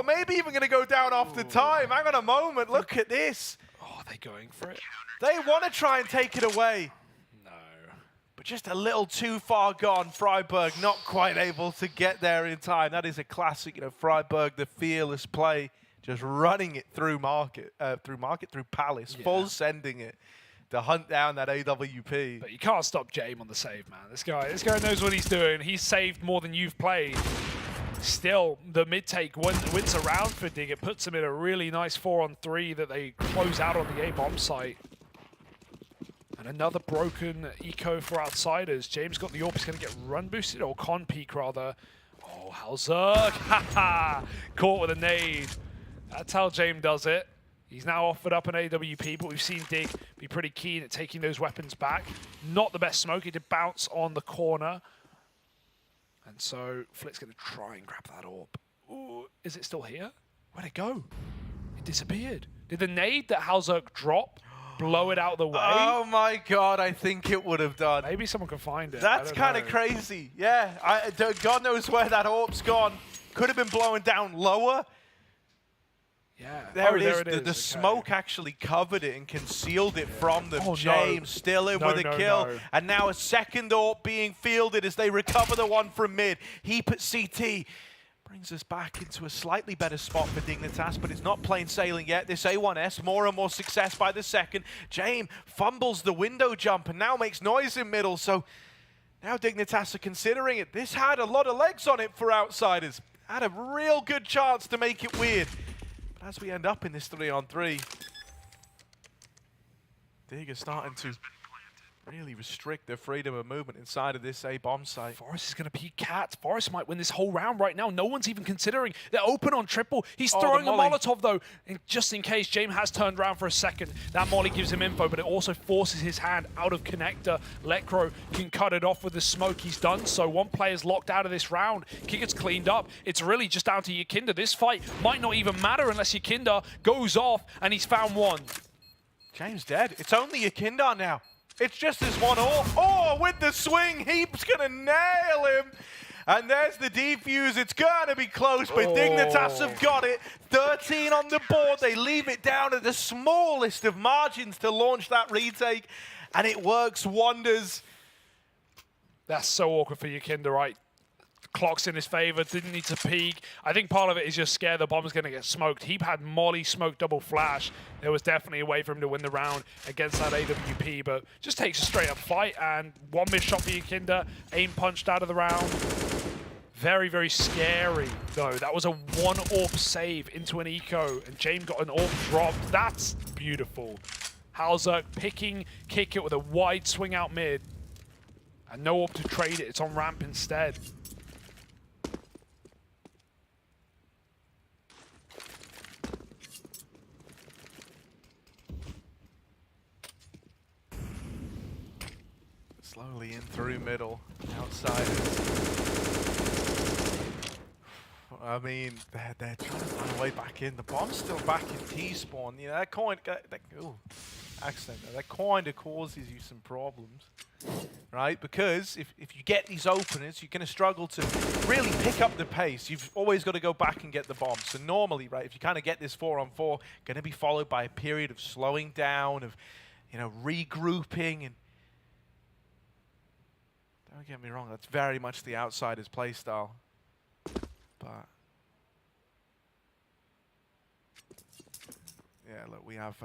maybe even going to go down off the time. Hang on a moment. Look at this. Oh, are they going for it? They want to try and take it away. No. But just a little too far gone. Freiburg not quite able to get there in time. That is a classic, Freiburg, the fearless play. Just running it through through Palace, full sending it to hunt down that AWP. But you can't stop James on the save, man. This guy knows what he's doing. He's saved more than you've played. Still, the mid-take wins around for Dig. It puts him in a really nice 4-on-3 that they close out on the A-bomb site. And another broken eco for outsiders. James got the AWP. He's going to get run boosted, or con peak rather. Oh, Halzerk. Haha! Caught with a nade. That's how James does it. He's now offered up an AWP, but we've seen Dig be pretty keen at taking those weapons back. Not the best smoke. He did bounce on the corner. And so Flit's going to try and grab that AWP. Ooh, is it still here? Where'd it go? It disappeared. Did the nade that Halzerk drop blow it out of the way? Oh my God, I think it would have done. Maybe someone can find it. That's kind of crazy. Yeah, God knows where that AWP's gone. Could have been blowing down lower. Yeah. There it is. The smoke actually covered it and concealed it from them. James still in with a kill. No. And now a second AWP being fielded as they recover the one from mid. Heap at CT. Brings us back into a slightly better spot for Dignitas, but it's not plain sailing yet. This A1S, more and more success by the second. James fumbles the window jump and now makes noise in middle. So now Dignitas are considering it. This had a lot of legs on it for outsiders. Had a real good chance to make it weird. As we end up in this 3-on-3, Dig is starting to really restrict their freedom of movement inside of this A-bomb site. Forest is going to peek Cat. Forest might win this whole round right now. No one's even considering. They're open on triple. He's throwing a Molotov, though, and just in case. James has turned around for a second. That molly gives him info, but it also forces his hand out of connector. Lekro can cut it off with the smoke. He's done so. One player's locked out of this round. Kicker's cleaned up. It's really just down to Yakinda. This fight might not even matter unless Yakinda goes off, and he's found one. James dead. It's only Yakinda now. It's just this one AWP. Oh, with the swing, Heap's gonna nail him. And there's the defuse. It's gonna be close, but Dignitas have got it. 13 on the board. They leave it down at the smallest of margins to launch that retake, and it works wonders. That's so awkward for Yakinda, right? Clock's in his favor, didn't need to peek. I think part of it is just scared the bomb's going to get smoked. Heap had molly, smoke, double flash. There was definitely a way for him to win the round against that AWP, but just takes a straight up fight, and one missed shot for Yakinda, aim punched out of the round. Very, very scary, though. That was a one AWP save into an eco, and James got an AWP dropped. That's beautiful. Halzerk picking Kick It with a wide swing out mid, and no AWP to trade it. It's on ramp instead. Slowly in through middle. Outsiders. I mean, they're trying to find a way back in. The bomb's still back in T-spawn. You know, that kind of causes you some problems, right? Because if you get these openers, you're going to struggle to really pick up the pace. You've always got to go back and get the bomb. So normally, right, if you kind of get this 4-on-4, going to be followed by a period of slowing down, of, you know, regrouping. And don't get me wrong, that's very much the Outsiders' playstyle. But yeah, look, we have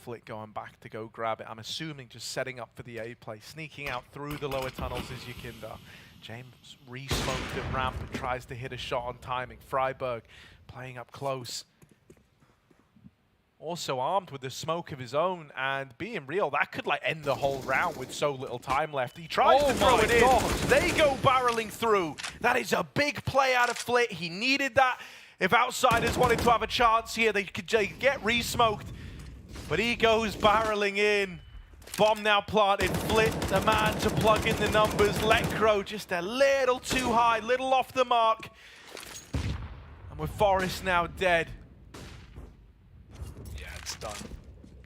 Flick going back to go grab it. I'm assuming just setting up for the A play, sneaking out through the lower tunnels is Yakinda. James re-smoked at ramp and tries to hit a shot on timing. Freiburg playing up close. Also armed with the smoke of his own, and being real, that could like end the whole round with so little time left. He tries to throw it in. They go barreling through. That is a big play out of Flit. He needed that. If Outsiders wanted to have a chance here, they could get re-smoked. But he goes barreling in. Bomb now planted. Flit, the man to plug in the numbers. Lecro just a little too high, little off the mark. And with Forest now dead. Done.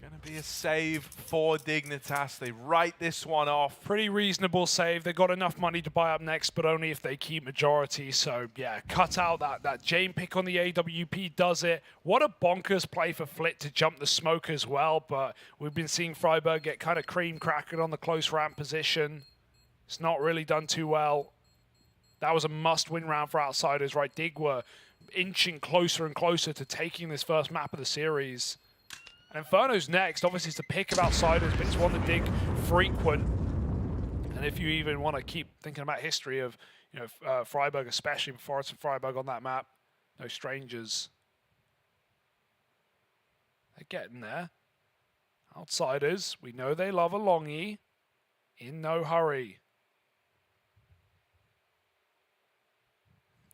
Gonna be a save for Dignitas. They write this one off. Pretty reasonable save. They got enough money to buy up next, but only if they keep majority. So yeah, cut out that Jane pick on the AWP does it. What a bonkers play for Flit to jump the smoke as well, but we've been seeing Freiburg get kind of cream crackered on the close ramp position. It's not really done too well. That was a must-win round for Outsiders, right? Dig were inching closer and closer to taking this first map of the series. And Inferno's next. Obviously, it's a pick of Outsiders, but it's one that Dig frequent. And if you even want to keep thinking about history of, you know, Freiburg, especially Forest and Freiburg on that map, no strangers. They're getting there. Outsiders, we know they love a longie. In no hurry.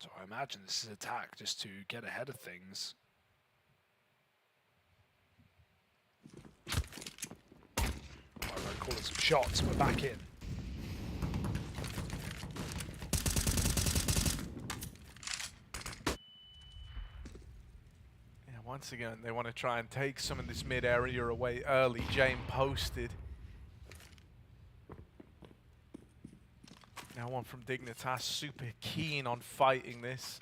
So I imagine this is attack just to get ahead of things. I'm going to call it some shots. We're back in. Yeah, once again, they want to try and take some of this mid area away early. Jane posted. Now one from Dignitas, super keen on fighting this.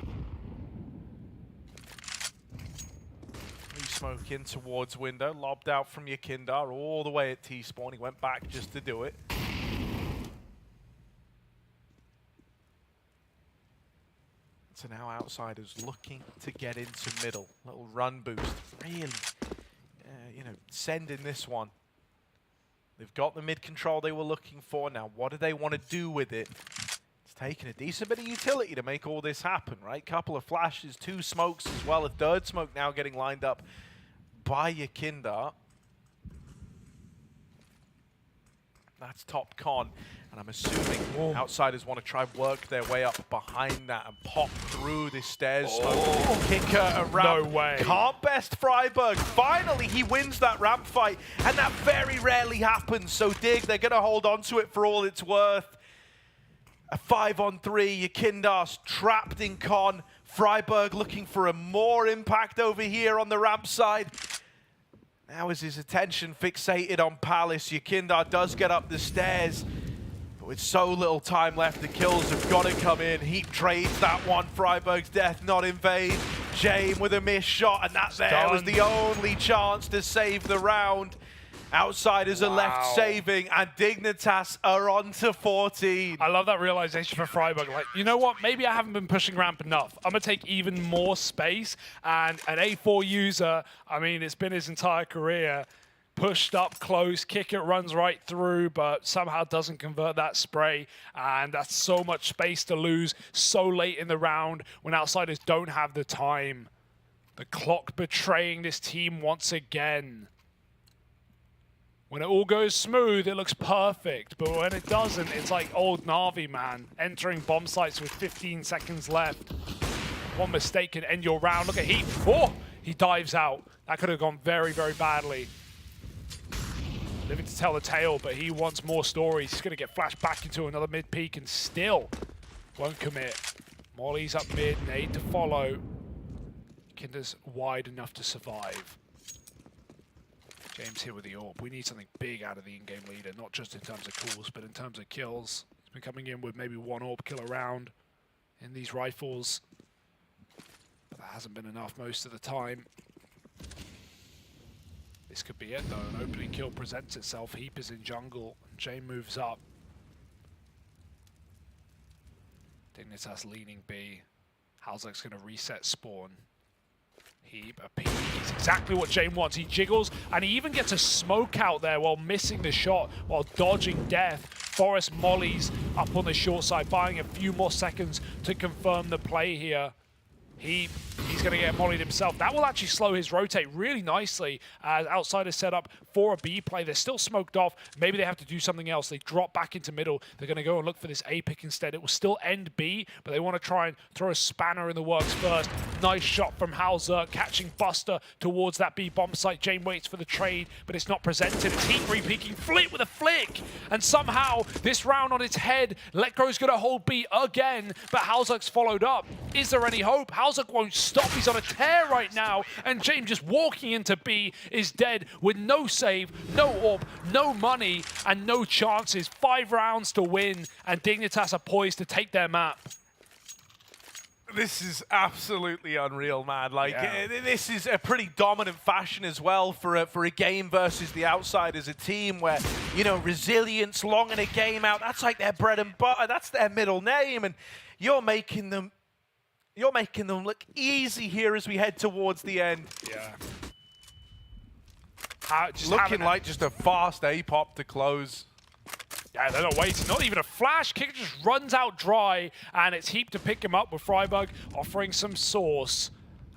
Smoke in towards window, lobbed out from Yakinda all the way at T-spawn. He went back just to do it. So now Outsiders looking to get into middle. Little run boost. Really, you know, sending this one. They've got the mid control they were looking for. Now, what do they want to do with it? It's taking a decent bit of utility to make all this happen, right? Couple of flashes, 2 smokes as well. A third smoke now getting lined up by Yakinda. That's top con. And I'm assuming Outsiders want to try and work their way up behind that and pop through this stairs smoke. Kicker around. No way. Can't best Freiburg. Finally, he wins that ramp fight. And that very rarely happens. So Dig, they're going to hold on to it for all it's worth. A 5-on-3. Yakinda's trapped in con. Freiburg looking for a more impact over here on the ramp side. Now is his attention fixated on Palace. Yakinda does get up the stairs. But with so little time left, the kills have got to come in. He trades that one. Freiburg's death not in vain. Jame with a missed shot, and that there was the only chance to save the round. Outsiders are left saving, and Dignitas are on to 14. I love that realization for Freiburg. Like, you know what? Maybe I haven't been pushing ramp enough. I'm going to take even more space. And an A4 user, I mean, it's been his entire career, pushed up close, kick it runs right through, but somehow doesn't convert that spray. And that's so much space to lose so late in the round when Outsiders don't have the time. The clock betraying this team once again. When it all goes smooth, it looks perfect. But when it doesn't, it's like old Na'Vi, man. Entering bomb sites with 15 seconds left. One mistake can end your round. Look at Heat. Oh, he dives out. That could have gone very, very badly. living to tell the tale, but he wants more stories. He's going to get flashed back into another mid peak and still won't commit. Molly's up mid, nade to follow. Kinder's wide enough to survive. James here with the AWP. We need something big out of the in-game leader, not just in terms of calls, but in terms of kills. He's been coming in with maybe one AWP kill around in these rifles, but that hasn't been enough most of the time. This could be it though. An opening kill presents itself. Heap is in jungle. Jane moves up. Dignitas leaning B. Halzak's going to reset spawn. Heap, a peek. It's exactly what Jane wants. He jiggles, and he even gets a smoke out there while missing the shot, while dodging death. Forest mollies up on the short side, buying a few more seconds to confirm the play here. He's going to get mollied himself. That will actually slow his rotate really nicely as Outsiders set up for a B play. They're still smoked off. Maybe they have to do something else. They drop back into middle. They're going to go and look for this A pick instead. It will still end B, but they want to try and throw a spanner in the works first. Nice shot from Halzer, catching Buster towards that B bomb site. Jane waits for the trade, but it's not presented. It's Heap re-peeking, Flit with a flick, and somehow this round on its head, Letgo's going to hold B again, but Halzak's followed up. Is there any hope? Halzak won't stop. He's on a tear right now, and James just walking into B is dead with no save, no AWP, no money, and no chances. 5 rounds to win, and Dignitas are poised to take their map. This is absolutely unreal, man. Like, this is a pretty dominant fashion as well for a game versus the Outsiders, a team where, you know, resilience, long in a game out, that's like their bread and butter, that's their middle name, and you're making them look easy here as we head towards the end. Yeah. Looking like just a fast A-pop to close. Yeah, they're not waiting. Not even a flash. Kicker just runs out dry, and it's Heap to pick him up with Freiburg offering some sauce.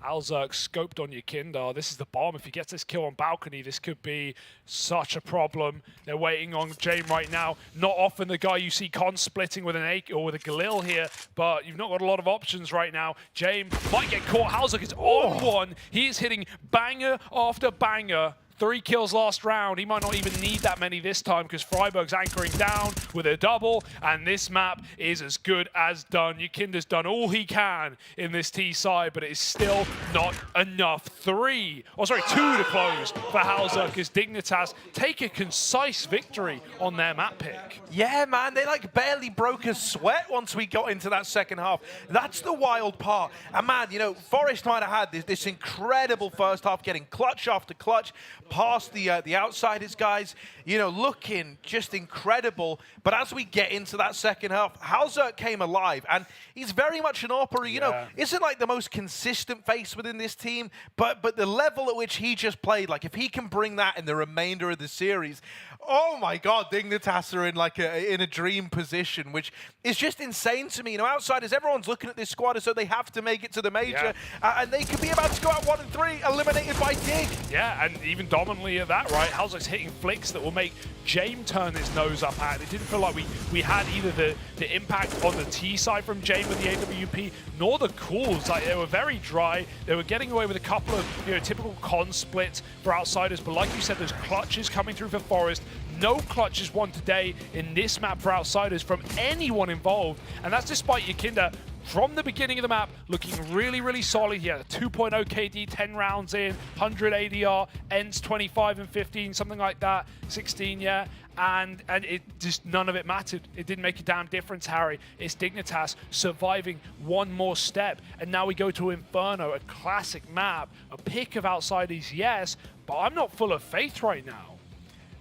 Alzerk scoped on Yakinda. This is the bomb. If he gets this kill on balcony, this could be such a problem. They're waiting on Jane right now. Not often the guy you see con-splitting with an A or with a Galil here, but you've not got a lot of options right now. Jane might get caught. Alzerk is on one. He is hitting banger after banger. 3 kills last round. He might not even need that many this time because Freiburg's anchoring down with a double, and this map is as good as done. Yakinda's done all he can in this T side, but it is still not enough. 2 to close for Halzak as Dignitas take a concise victory on their map pick. Yeah, man, they like barely broke a sweat once we got into that second half. That's the wild part. And man, you know, Forest might have had this incredible first half, getting clutch after clutch, past the Outsiders guys, you know, looking just incredible. But as we get into that second half, Halzak came alive, and he's very much an AWPer, you know, isn't like the most consistent face within this team, but the level at which he just played, like if he can bring that in the remainder of the series, oh my God, Dignitas are in like in a dream position, which is just insane to me. You know, Outsiders, everyone's looking at this squad, so they have to make it to the major, and they could be about to go out 1-3, eliminated by Dig. Yeah, and even dominantly at that, right? Halzak's hitting flicks that will make Jame turn his nose up at. It didn't feel like we had either the impact on the T side from Jame with the AWP, nor the calls. Like, they were very dry. They were getting away with a couple of, you know, typical con splits for Outsiders, but like you said, there's clutches coming through for Forest. No clutches won today in this map for Outsiders from anyone involved, and that's despite Yakinda from the beginning of the map looking really, really solid here. 2.0 KD, 10 rounds in, 100 ADR, ends 25 and 15, something like that, 16, yeah. And it just, none of it mattered. It didn't make a damn difference, Harry. It's Dignitas surviving one more step. And now we go to Inferno, a classic map, a pick of Outsiders, yes, but I'm not full of faith right now.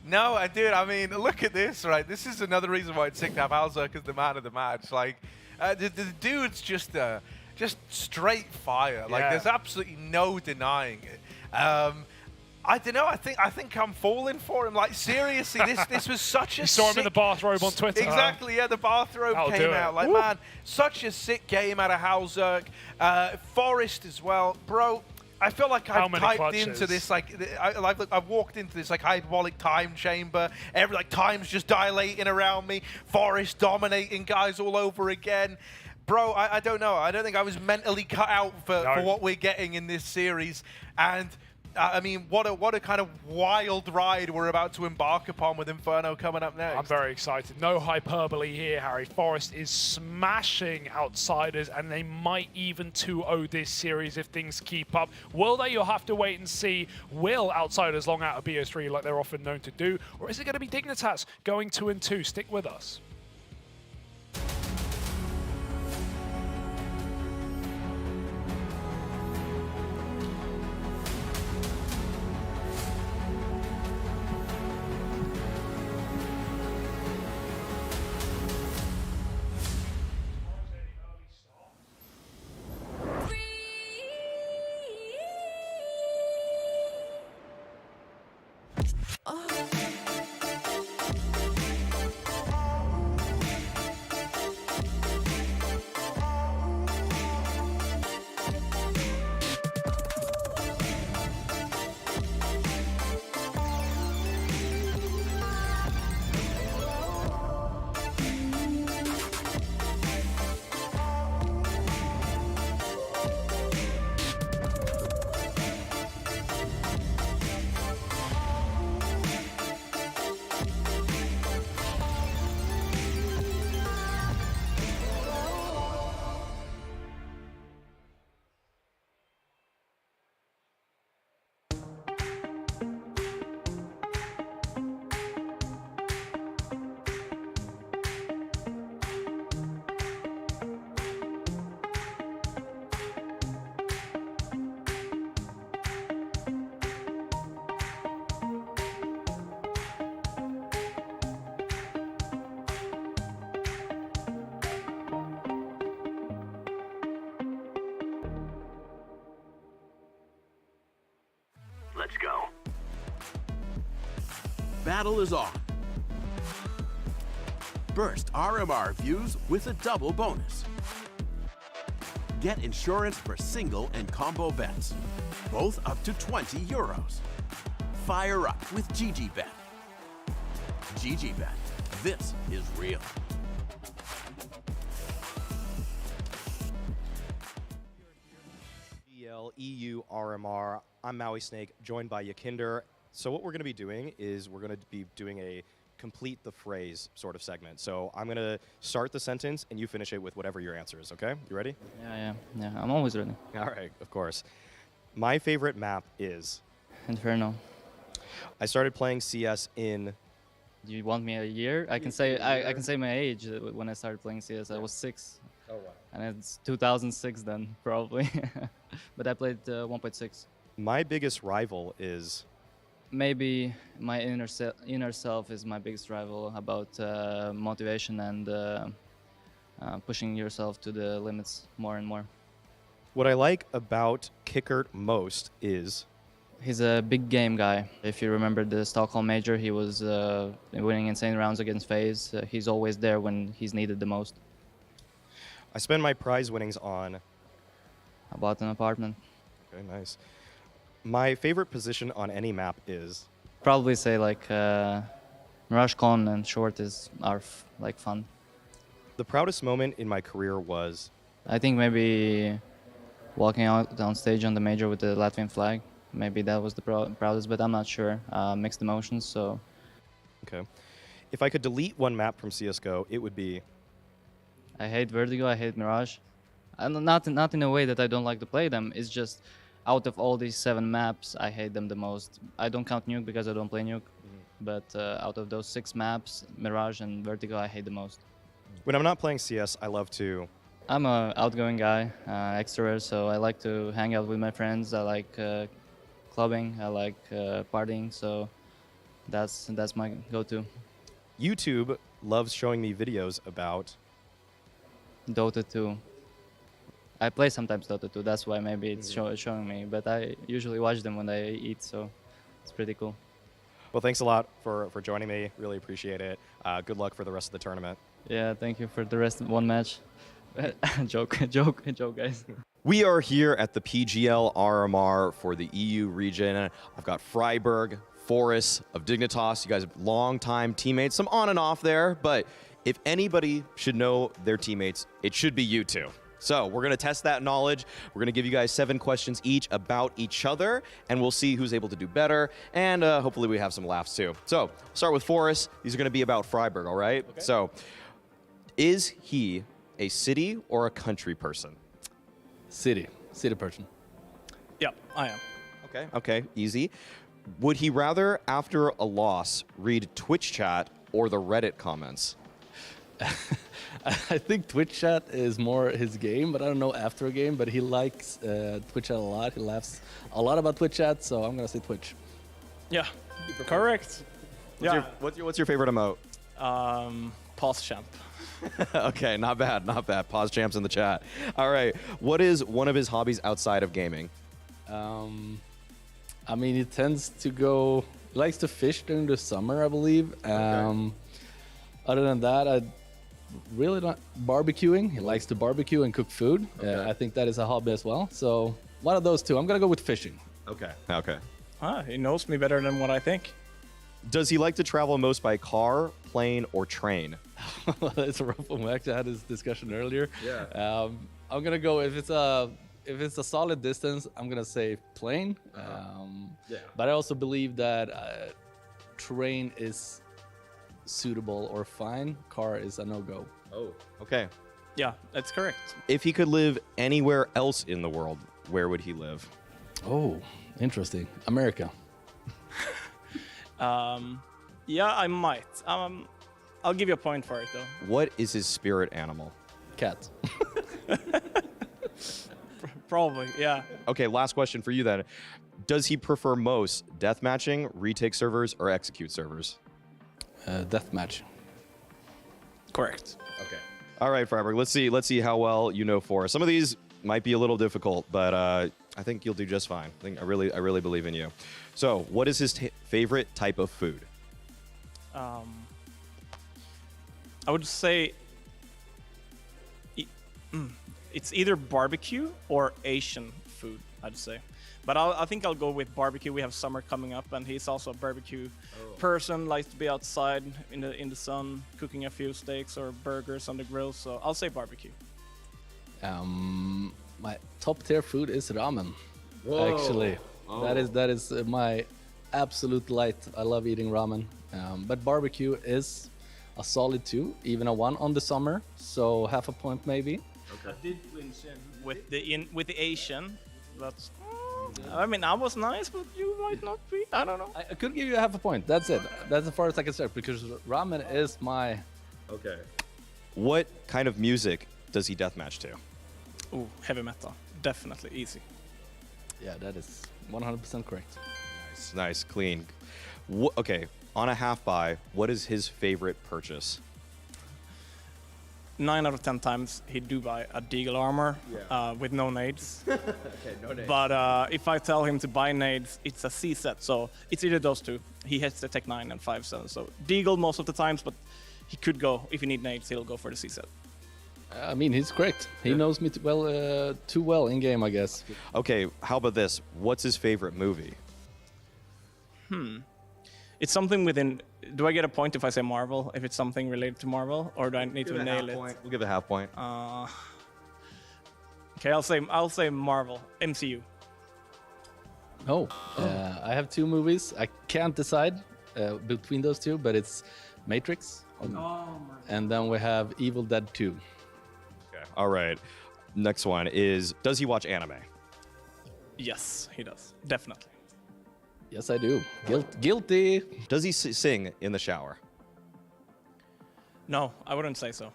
No, dude, I mean, look at this, right? This is another reason why it's sick to have Halzak as the man of the match. Like, the dude's just straight fire. Like, there's absolutely no denying it. I don't know. I think I'm falling for him. Like, seriously, this was such a You saw him in the bathrobe on Twitter. Exactly, yeah, the bathrobe came out. Like, man, such a sick game out of Halzak. Forest as well. Bro, I feel like I've typed into this, like, I've walked into this, like, hyperbolic time chamber. Like, time's just dilating around me. Forest dominating guys all over again. Bro, I don't know. I don't think I was mentally cut out for what we're getting in this series. And I mean, what a kind of wild ride we're about to embark upon with Inferno coming up next. I'm very excited. No hyperbole here, Harry. Forest is smashing Outsiders, and they might even 2-0 this series if things keep up. Will they? You'll have to wait and see. Will Outsiders long out of BO3 like they're often known to do, or is it going to be Dignitas going 2-2? Stick with us. Let's go. Battle is on. Burst RMR views with a double bonus. Get insurance for single and combo bets, both up to 20 euros. Fire up with GGBet. GGBet, this is real. PGL EU RMR. I'm Maui Snake, joined by Yakinder. So what we're going to be doing is we're going to be doing a complete the phrase sort of segment. So I'm going to start the sentence and you finish it with whatever your answer is, okay? You ready? Yeah, I'm always ready. All right, of course. My favorite map is? Inferno. I started playing CS in... Do you want me a year? I can say my age when I started playing CS. I was 6. Oh, wow. And it's 2006 then, probably. But I played 1.6. My biggest rival is? Maybe my inner self is my biggest rival about motivation and pushing yourself to the limits more and more. What I like about Kickert most is? He's a big game guy. If you remember the Stockholm Major, he was winning insane rounds against FaZe. He's always there when he's needed the most. I spend my prize winnings on? I bought an apartment. Okay, nice. My favorite position on any map is? Probably say like Mirage Con and Short are like fun. The proudest moment in my career was? I think maybe walking out on stage on the Major with the Latvian flag. Maybe that was the proudest, but I'm not sure. Mixed emotions, so. Okay. If I could delete one map from CSGO, it would be? I hate Vertigo, I hate Mirage. And not in a way that I don't like to play them, it's just out of all these 7 maps, I hate them the most. I don't count Nuke because I don't play Nuke, but out of those 6 maps, Mirage and Vertigo, I hate the most. When I'm not playing CS, I love to? I'm an outgoing guy, extrovert, so I like to hang out with my friends. I like clubbing, I like partying, so that's my go-to. YouTube loves showing me videos about? Dota 2. I play sometimes Dota 2, that's why maybe it's showing me, but I usually watch them when I eat, so it's pretty cool. Well, thanks a lot for joining me. Really appreciate it. Good luck for the rest of the tournament. Yeah, thank you for the rest of one match. joke, guys. We are here at the PGL RMR for the EU region. I've got Freiburg, Forest of Dignitas. You guys are long-time teammates, some on and off there, but if anybody should know their teammates, it should be you two. So we're going to test that knowledge. We're going to give you guys 7 questions each about each other, and we'll see who's able to do better, and hopefully we have some laughs too. So start with Forrest. These are going to be about Freiburg, all right? Okay. So is he a city or a country person? City person. Yeah, I am. Okay, easy. Would he rather, after a loss, read Twitch chat or the Reddit comments? I think Twitch chat is more his game, but I don't know after a game. But he likes Twitch chat a lot. He laughs a lot about Twitch chat, so I'm gonna say Twitch. Yeah, correct. What's your favorite emote? Pause champ. Okay, not bad. Pause champs in the chat. All right, what is one of his hobbies outside of gaming? I mean, he tends to go. He likes to fish during the summer, I believe. Other than that, I really don't barbecuing. He likes to barbecue and cook food. I think that is a hobby as well. So one of those two. I'm gonna go with fishing. Okay. He knows me better than what I think. Does he like to travel most by car, plane, or train? It's a rough one. We actually had this discussion earlier. Yeah. I'm gonna go if it's a solid distance. I'm gonna say plane. But I also believe that train is suitable or fine. Car is a no-go. Oh, okay. Yeah, that's correct. If he could live anywhere else in the world, where would he live? Oh, interesting. America. Yeah, I might. I'll give you a point for it though. What is his spirit animal? Cat. Probably, yeah. Okay, last question for you then. Does he prefer most deathmatching, retake servers, or execute servers? Deathmatch. Correct. Okay. All right, Freiburg. Let's see how well you know Forrest. Some of these might be a little difficult, but I think you'll do just fine. I really believe in you. So, what is his favorite type of food? I would say it's either barbecue or Asian food, I'd say. But I think I'll go with barbecue. We have summer coming up, and he's also a barbecue person. Likes to be outside in the sun, cooking a few steaks or burgers on the grill. So I'll say barbecue. My top tier food is ramen. Whoa. Actually, that is my absolute delight. I love eating ramen. But barbecue is a solid 2, even a 1 on the summer. So half a point maybe. Okay. I did win with the Asian. That's. I mean, I was nice, but you might not be. I don't know. I could give you half a point. That's it. That's as far as I can start because ramen is my. Okay. What kind of music does he deathmatch to? Ooh, heavy metal. Definitely easy. Yeah, that is 100% correct. Nice, clean. Okay, on a half buy, what is his favorite purchase? 9 out of 10 times he do buy a Deagle armor with no nades. Okay, no nades. But if I tell him to buy nades, it's a C set. So it's either those two. He hits the Tech 9 and 5.7. So Deagle most of the times, but he could go, if you need nades, he'll go for the C set. I mean, he's correct. He knows me too well in game, I guess. Okay, how about this? What's his favorite movie? It's something within. Do I get a point if I say Marvel? If it's something related to Marvel, or do I need to nail it? We'll give it a half point. Okay, I'll say Marvel, MCU. Oh, I have 2 movies. I can't decide between those 2, but it's Matrix, and then we have Evil Dead 2. Okay. All right. Next one is: does he watch anime? Yes, he does. Definitely. Yes, I do. Guilty. Does he sing in the shower? No, I wouldn't say so.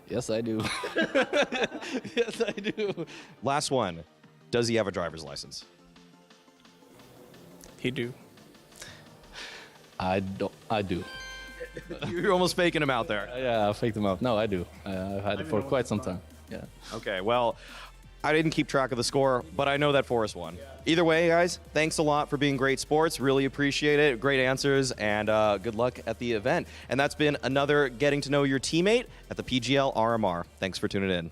Yes, I do. Yes, I do. Last one. Does he have a driver's license? He do. I do. You're almost faking him out there. Yeah, I faked him out. No, I do. I've had it for quite some time. Yeah. Okay, well, I didn't keep track of the score, but I know that Forrest won. Either way, guys, thanks a lot for being great sports. Really appreciate it. Great answers, and good luck at the event. And that's been another Getting to Know Your Teammate at the PGL RMR. Thanks for tuning in.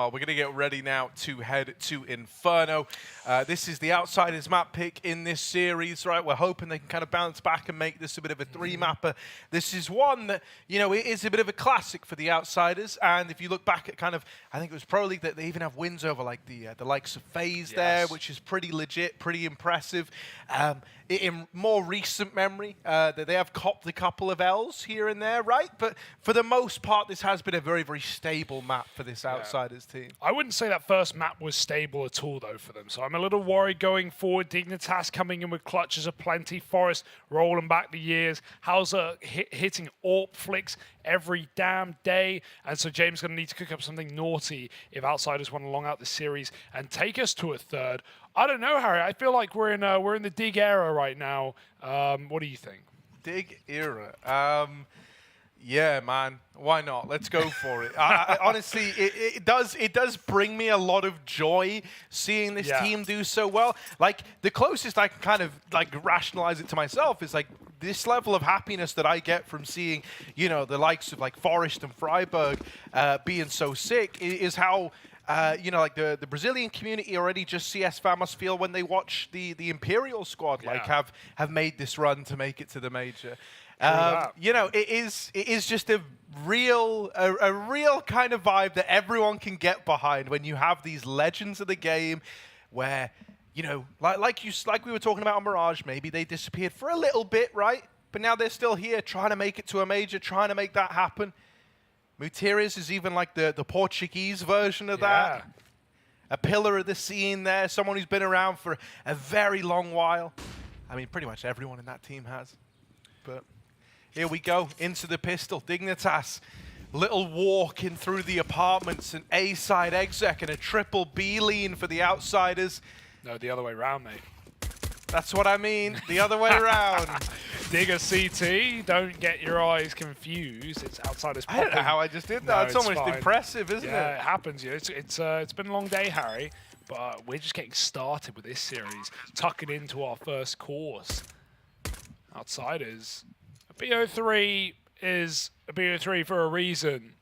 Well, we're going to get ready now to head to Inferno. This is the Outsiders map pick in this series, right? We're hoping they can kind of bounce back and make this a bit of a three-mapper. This is one that, you know, it is a bit of a classic for the Outsiders. And if you look back at kind of, I think it was Pro League that they even have wins over like the likes of FaZe there, which is pretty legit, pretty impressive. In more recent memory, that they have copped a couple of L's here and there, right? But for the most part, this has been a very, very stable map for this Outsiders team. I wouldn't say that first map was stable at all, though, for them. So I'm a little worried going forward. Dignitas coming in with clutches aplenty. Forest rolling back the years. Hauser hitting AWP flicks every damn day. And so James is going to need to cook up something naughty if Outsiders want to long out the series and take us to a third. I don't know, Harry. I feel like we're in the Dig era right now. What do you think? Dig era. Yeah, man. Why not? Let's go for it. Honestly, it does bring me a lot of joy seeing this team do so well. Like, the closest I can kind of like rationalize it to myself is like this level of happiness that I get from seeing, you know, the likes of like Forest and Freiburg being so sick is how you know, like the Brazilian community already just CS fans feel when they watch the Imperial squad, like have made this run to make it to the major. You know, it is just a real kind of vibe that everyone can get behind when you have these legends of the game, where, you know, like we were talking about on Mirage, maybe they disappeared for a little bit, right? But now they're still here, trying to make it to a major, trying to make that happen. Mutierrez is even like the Portuguese version of that. A pillar of the scene there, someone who's been around for a very long while. I mean, pretty much everyone in that team has. But here we go, into the pistol. Dignitas, little walking through the apartments, an A-side exec and a triple B lean for the Outsiders. No, the other way around, mate. That's what I mean, the other way around. Digger CT, don't get your eyes confused. It's Outsiders popping. I don't know how I just did that. No, it's almost fine. impressive, isn't it? Yeah, it happens. You know, it's been a long day, Harry, but we're just getting started with this series, tucking into our first course. Outsiders. A BO3 is a BO3 for a reason.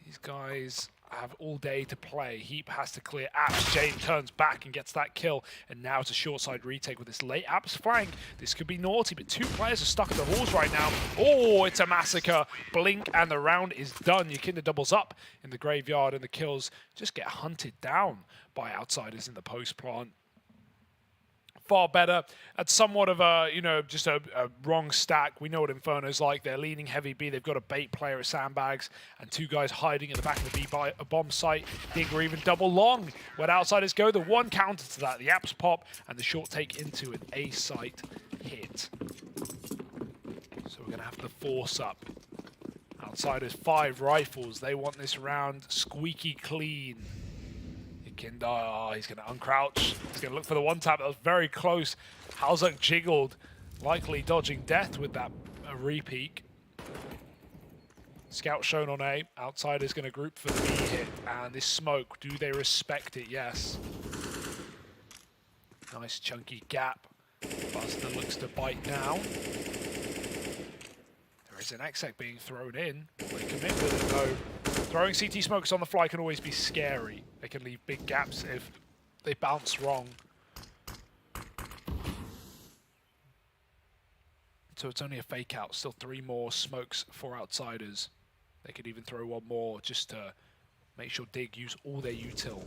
These guys have all day to play. Heap has to clear Apps. Jane turns back and gets that kill. And now it's a short side retake with this late Apps flank. This could be naughty, but two players are stuck at the halls right now. Oh, it's a massacre. Blink and the round is done. Yakinda doubles up in the graveyard and the kills just get hunted down by Outsiders in the post plant. Far better. That's somewhat of a, you know, just a wrong stack. We know what Inferno's like. They're leaning heavy B. They've got a bait player at sandbags and two guys hiding at the back of the B by a bomb site. Digger even double long. When Outsiders go, the one counter to that, the Apps pop and the short take into an A site hit. So we're going to have to force up. Outsiders 5 rifles. They want this round squeaky clean. Oh, he's going to uncrouch. He's going to look for the one tap. That was very close. Halzuk jiggled, likely dodging death with that repeak. Scout shown on A. Outsider's going to group for the B hit. And this smoke, do they respect it? Yes. Nice chunky gap. Buster looks to bite now. There is an exec being thrown in. They commit with it though. Throwing CT smokes on the fly can always be scary. They can leave big gaps if they bounce wrong. So it's only a fake out. Still 3 more smokes for Outsiders. They could even throw 1 more just to make sure Dig use all their util.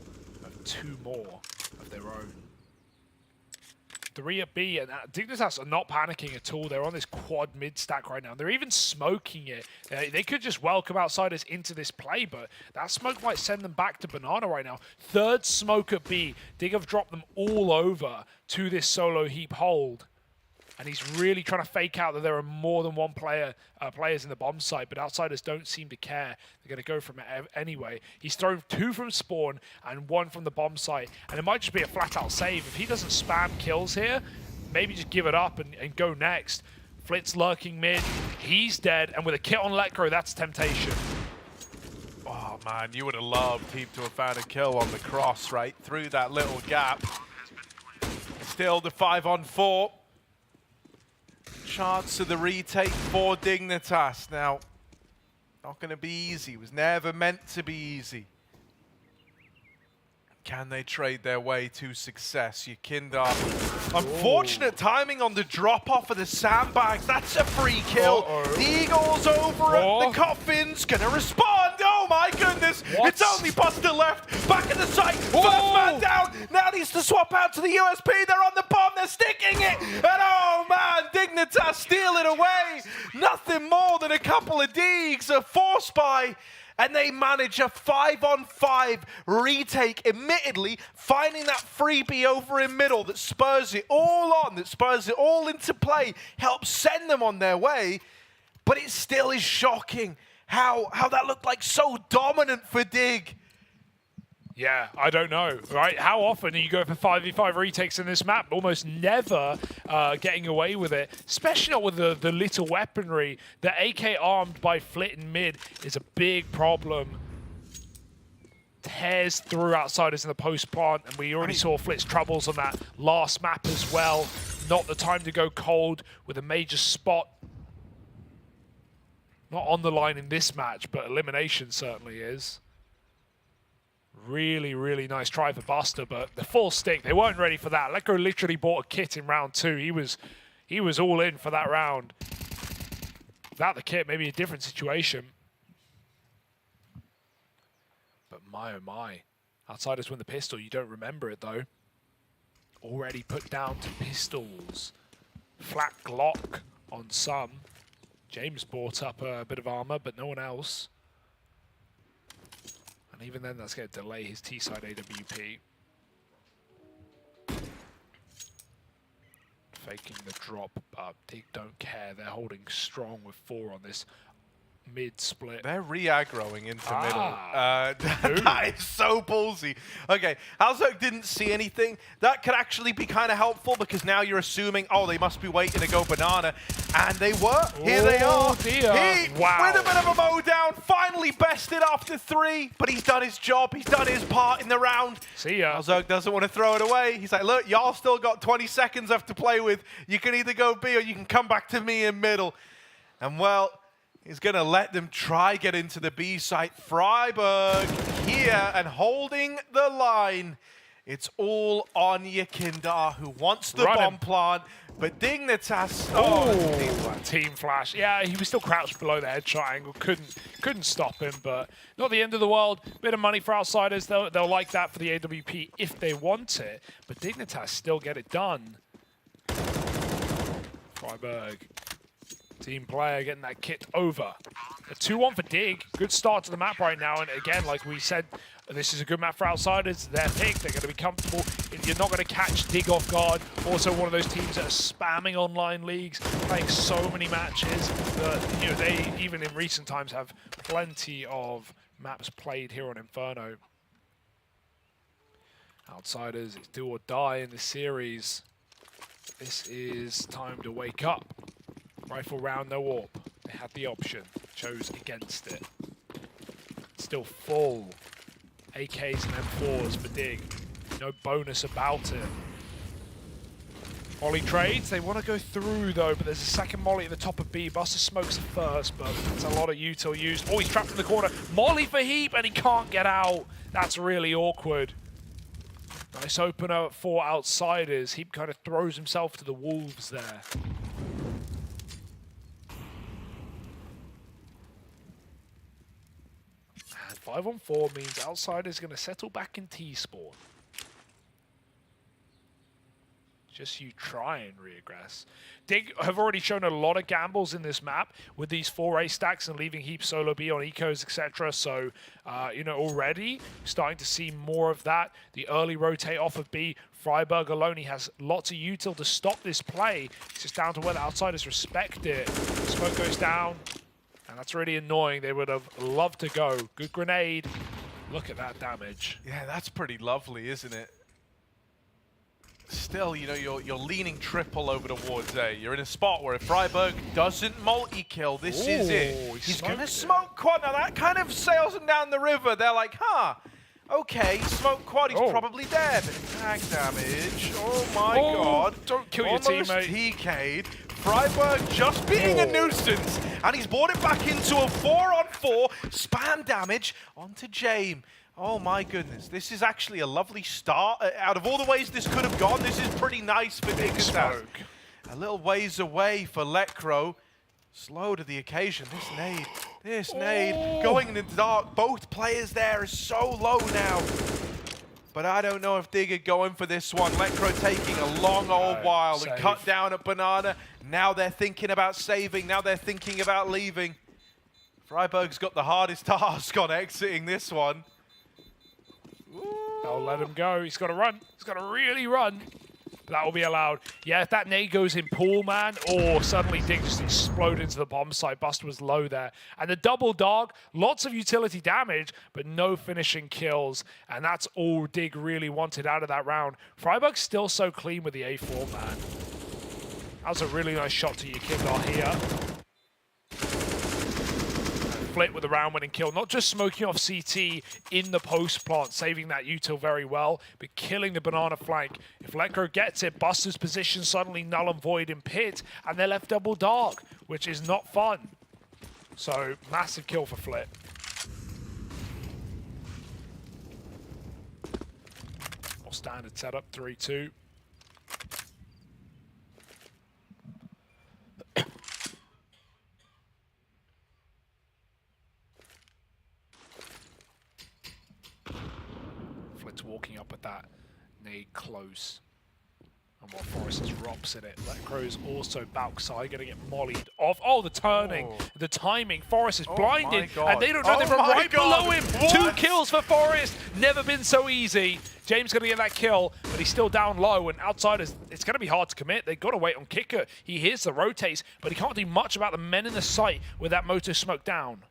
2 more of their own. 3 at B, and Dignitas are not panicking at all. They're on this quad mid stack right now. They're even smoking it. They could just welcome Outsiders into this play, but that smoke might send them back to Banana right now. 3rd smoke at B. Dig have dropped them all over to this solo heap hold. And he's really trying to fake out that there are more than one players in the bomb site, but Outsiders don't seem to care. They're going to go from it anyway. He's thrown 2 from spawn and 1 from the bomb site, and it might just be a flat-out save. If he doesn't spam kills here, maybe just give it up and go next. Flitz lurking mid. He's dead, and with a kit on Letgo, that's temptation. Oh, man, you would have loved Heap to have found a kill on the cross, right? Through that little gap. Still the 5-on-4. Chance of the retake for Dignitas. Now, not going to be easy. It was never meant to be easy. Can they trade their way to success? Yekindar. Unfortunate timing on the drop-off of the sandbags. That's a free kill. The Eagles over at the coffins. Gonna respond. Oh my goodness. It's only Buster left. Back in the site. First man down. Now needs to swap out to the USP. They're on the bomb. They're sticking it. And oh man, Dignitas steal it away. Nothing more than a couple of digs. A force buy. And they manage a 5-on-5 retake, admittedly, finding that freebie over in middle that spurs it all on, that spurs it all into play, helps send them on their way. But it still is shocking how that looked like so dominant for Dig. Yeah, I don't know, right? How often are you going for 5v5 retakes in this map? Almost never getting away with it, especially not with the little weaponry. The AK armed by Flit in mid is a big problem. Tears through outsiders in the post plant, and we already saw Flit's troubles on that last map as well. Not the time to go cold with a major spot. Not on the line in this match, but elimination certainly is. Really, really nice try for Buster, but the full stick, they weren't ready for that. Lekko literally bought a kit in round 2. He was all in for that round. Without the kit, maybe a different situation. But my oh my. Outsiders win the pistol. You don't remember it though. Already put down to pistols. Flat Glock on some. James bought up a bit of armor, but no one else. And even then, that's going to delay his T-side AWP. Faking the drop, but Dig don't care. They're holding strong with 4 on this mid-split. They're re-aggroing into middle. That is so ballsy. Okay, Halzok didn't see anything. That could actually be kind of helpful because now you're assuming, oh, they must be waiting to go banana. And they were. Here they are. Dear. He, with a bit of a mow down, finally bested after 3, but he's done his job. He's done his part in the round. See ya. Halzok doesn't want to throw it away. He's like, look, y'all still got 20 seconds left to play with. You can either go B or you can come back to me in middle. And well, he's going to let them try get into the B site. Freiburg here and holding the line. It's all on Yekindar, who wants the bomb plant, but Dignitas. Team flash. Yeah, he was still crouched below the head triangle. Couldn't stop him, but not the end of the world. Bit of money for outsiders. They'll like that for the AWP if they want it, but Dignitas still get it done. Freiburg. Team player getting that kit over. A 2-1 for Dig. Good start to the map right now. And again, like we said, this is a good map for outsiders. Their pick, they're going to be comfortable. You're not going to catch Dig off guard. Also, one of those teams that are spamming online leagues, playing so many matches that, you know, they, even in recent times, have plenty of maps played here on Inferno. Outsiders, it's do or die in the series. This is time to wake up. Rifle round, no AWP. They had the option, chose against it. Still full AKs and M4s for Dig. No bonus about it. Molly trades, they want to go through though, but there's a second Molly at the top of B. Buster smokes it first, but it's a lot of util used. Oh, he's trapped in the corner. Molly for Heap, and he can't get out. That's really awkward. Nice opener for outsiders. Heap kind of throws himself to the wolves there. And 5-on-4 means outsiders going to settle back in T-spawn. Just you try and regress. Dig have already shown a lot of gambles in this map with these 4A stacks and leaving Heap solo B on ecos, etc. So, you know, already starting to see more of that. The early rotate off of B. Freiburg alone, he has lots of util to stop this play. It's just down to whether outsiders respect it. Smoke goes down, and that's really annoying. They would have loved to go. Good grenade. Look at that damage. Yeah, that's pretty lovely, isn't it? Still, you know, you're leaning triple over towards A. You're in a spot where if Freiburg doesn't multi-kill, this is it. He's going to smoke quad. Now, that kind of sails him down the river. They're like, huh, okay, smoke quad, he's probably dead. Tag damage. Oh, my God. Don't kill your teammate. Almost TK'd. Freiburg just being a nuisance, and he's brought it back into a 4-on-4. Spam damage onto James. Oh my goodness, this is actually a lovely start. Out of all the ways this could have gone, this is pretty nice for Dignitas. A little ways away for Lekro. Slow to the occasion. This nade, going in the dark. Both players there are so low now. But I don't know if Dig are going for this one. Lekro taking a long old while and cut down at Banana. Now they're thinking about saving. Now they're thinking about leaving. Freiburg's got the hardest task on exiting this one. They'll let him go. He's got to run. He's got to really run. But that will be allowed. Yeah, if that nade goes in pool, man, or suddenly Dig just explode into the bomb site. Buster was low there. And the double dog, lots of utility damage, but no finishing kills. And that's all Dig really wanted out of that round. Freiburg's still so clean with the A4, man. That was a really nice shot to Yekindar here. Flit with a round-winning kill, not just smoking off CT in the post plant, saving that util very well, but killing the Banana flank. If Lekro gets it, Buster's position suddenly null and void in pit, and they're left double dark, which is not fun. So, massive kill for Flit. More standard setup, 3-2. Walking up with that nade close. And while Forrest has Rops in it, Lekro's also Balksai going to get mollied off. Oh, the turning, the timing. Forrest is blinded, and they don't know they're right below him. What? 2 kills for Forrest. Never been so easy. James going to get that kill, but he's still down low, and Outsiders, it's going to be hard to commit. They've got to wait on Kicker. He hears the rotates, but he can't do much about the men in the site with that motor smoke down.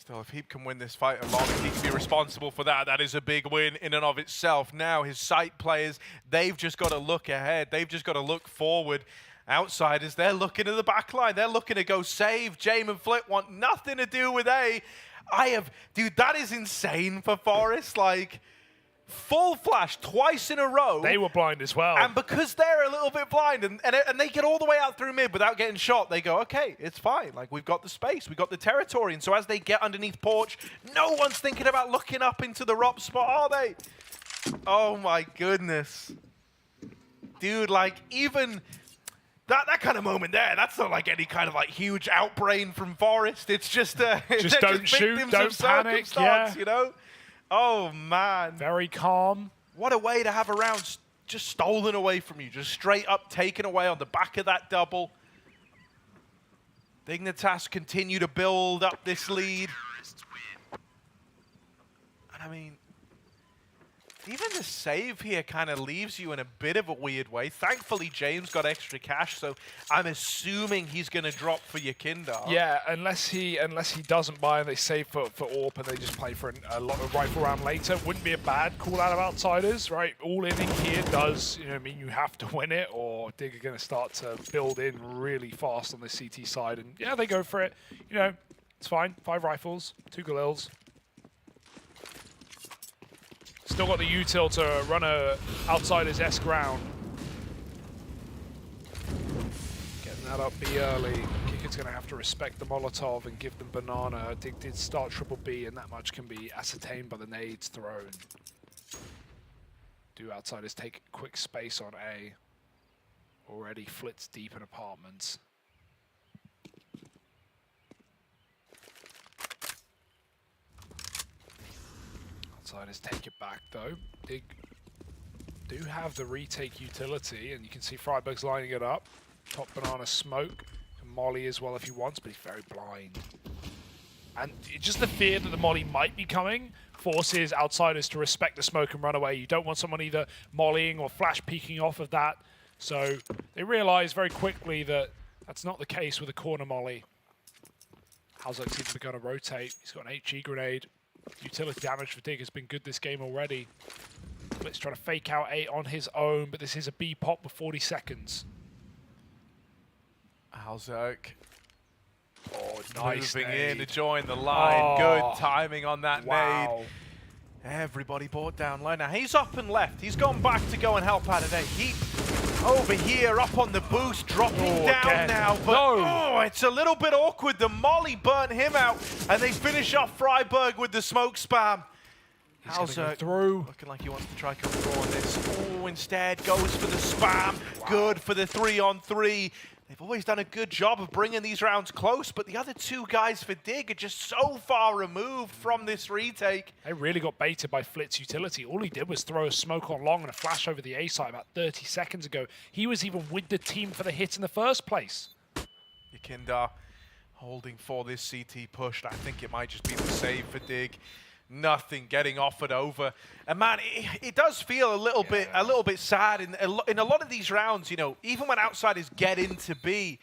Still, if he can win this fight along, he can be responsible for that. That is a big win in and of itself. Now, his site players, they've just got to look ahead. They've just got to look forward. Outsiders, they're looking at the back line. They're looking to go save. Jame and Flit want nothing to do with A. Dude, that is insane for Forrest. Like, full flash twice in a row. They were blind as well. And because they're a little bit blind and they get all the way out through mid without getting shot, they go, okay, it's fine. Like, we've got the space, we've got the territory. And so as they get underneath Porch, no one's thinking about looking up into the Rop spot, are they? Oh my goodness. Dude, like, even that kind of moment there, that's not like any kind of like huge outbrain from Forrest. It's just just don't shoot, don't panic, yeah. You know? Oh, man. Very calm. What a way to have a round just stolen away from you. Just straight up taken away on the back of that double. Dignitas continue to build up this lead. And I mean, even the save here kind of leaves you in a bit of a weird way. Thankfully, James got extra cash, so I'm assuming he's going to drop for Yekindar. Yeah, unless he doesn't buy and they save for AWP and they just play for a rifle round later. Wouldn't be a bad call out of Outsiders, right? All inning here does mean you have to win it, or Dig are going to start to build in really fast on the CT side. And yeah, they go for it. It's fine. 5 rifles, 2 Galils. Still got the util to run a Outsiders-esque round. Getting that up B early. Kicker's going to have to respect the Molotov and give them Banana. Dig did start triple B, and that much can be ascertained by the nades thrown. Do Outsiders take quick space on A? Already Flits deep in apartments. Outsiders take it back though. Dig do have the retake utility, and you can see Freiburg's lining it up. Top Banana smoke. Can molly as well if he wants, but he's very blind. And just the fear that the molly might be coming forces Outsiders to respect the smoke and run away. You don't want someone either mollying or flash peeking off of that. So they realize very quickly that that's not the case with a corner molly. Halzok's even begun to rotate. He's got an HE grenade. Utility damage for Dig has been good this game already. Let's try to fake out 8 on his own, but this is a B pop with 40 seconds. Halzok. Oh, nice moving nade. in to join the line. Oh, good timing on that wow. nade. Everybody brought down low. Now he's up and left. He's gone back to go and help out today. Over here, up on the boost, dropping down again. now. But it's a little bit awkward. The molly burnt him out, and they finish off Freiburg with the smoke spam. Hauser through. looking like he wants to try come through on this. Oh, instead goes for the spam. Good for the 3-on-3. They've always done a good job of bringing these rounds close, but the other two guys for Dig are just so far removed from this retake. They really got baited by Flit's utility. All he did was throw a smoke on long and a flash over the A side about 30 seconds ago. He was even with the team for the hit in the first place. Yakinda holding for this CT push. I think it might just be the save for Dig. Nothing getting offered over, and man, it does feel a little bit sad in a lot of these rounds. You know, even when outsiders get into B,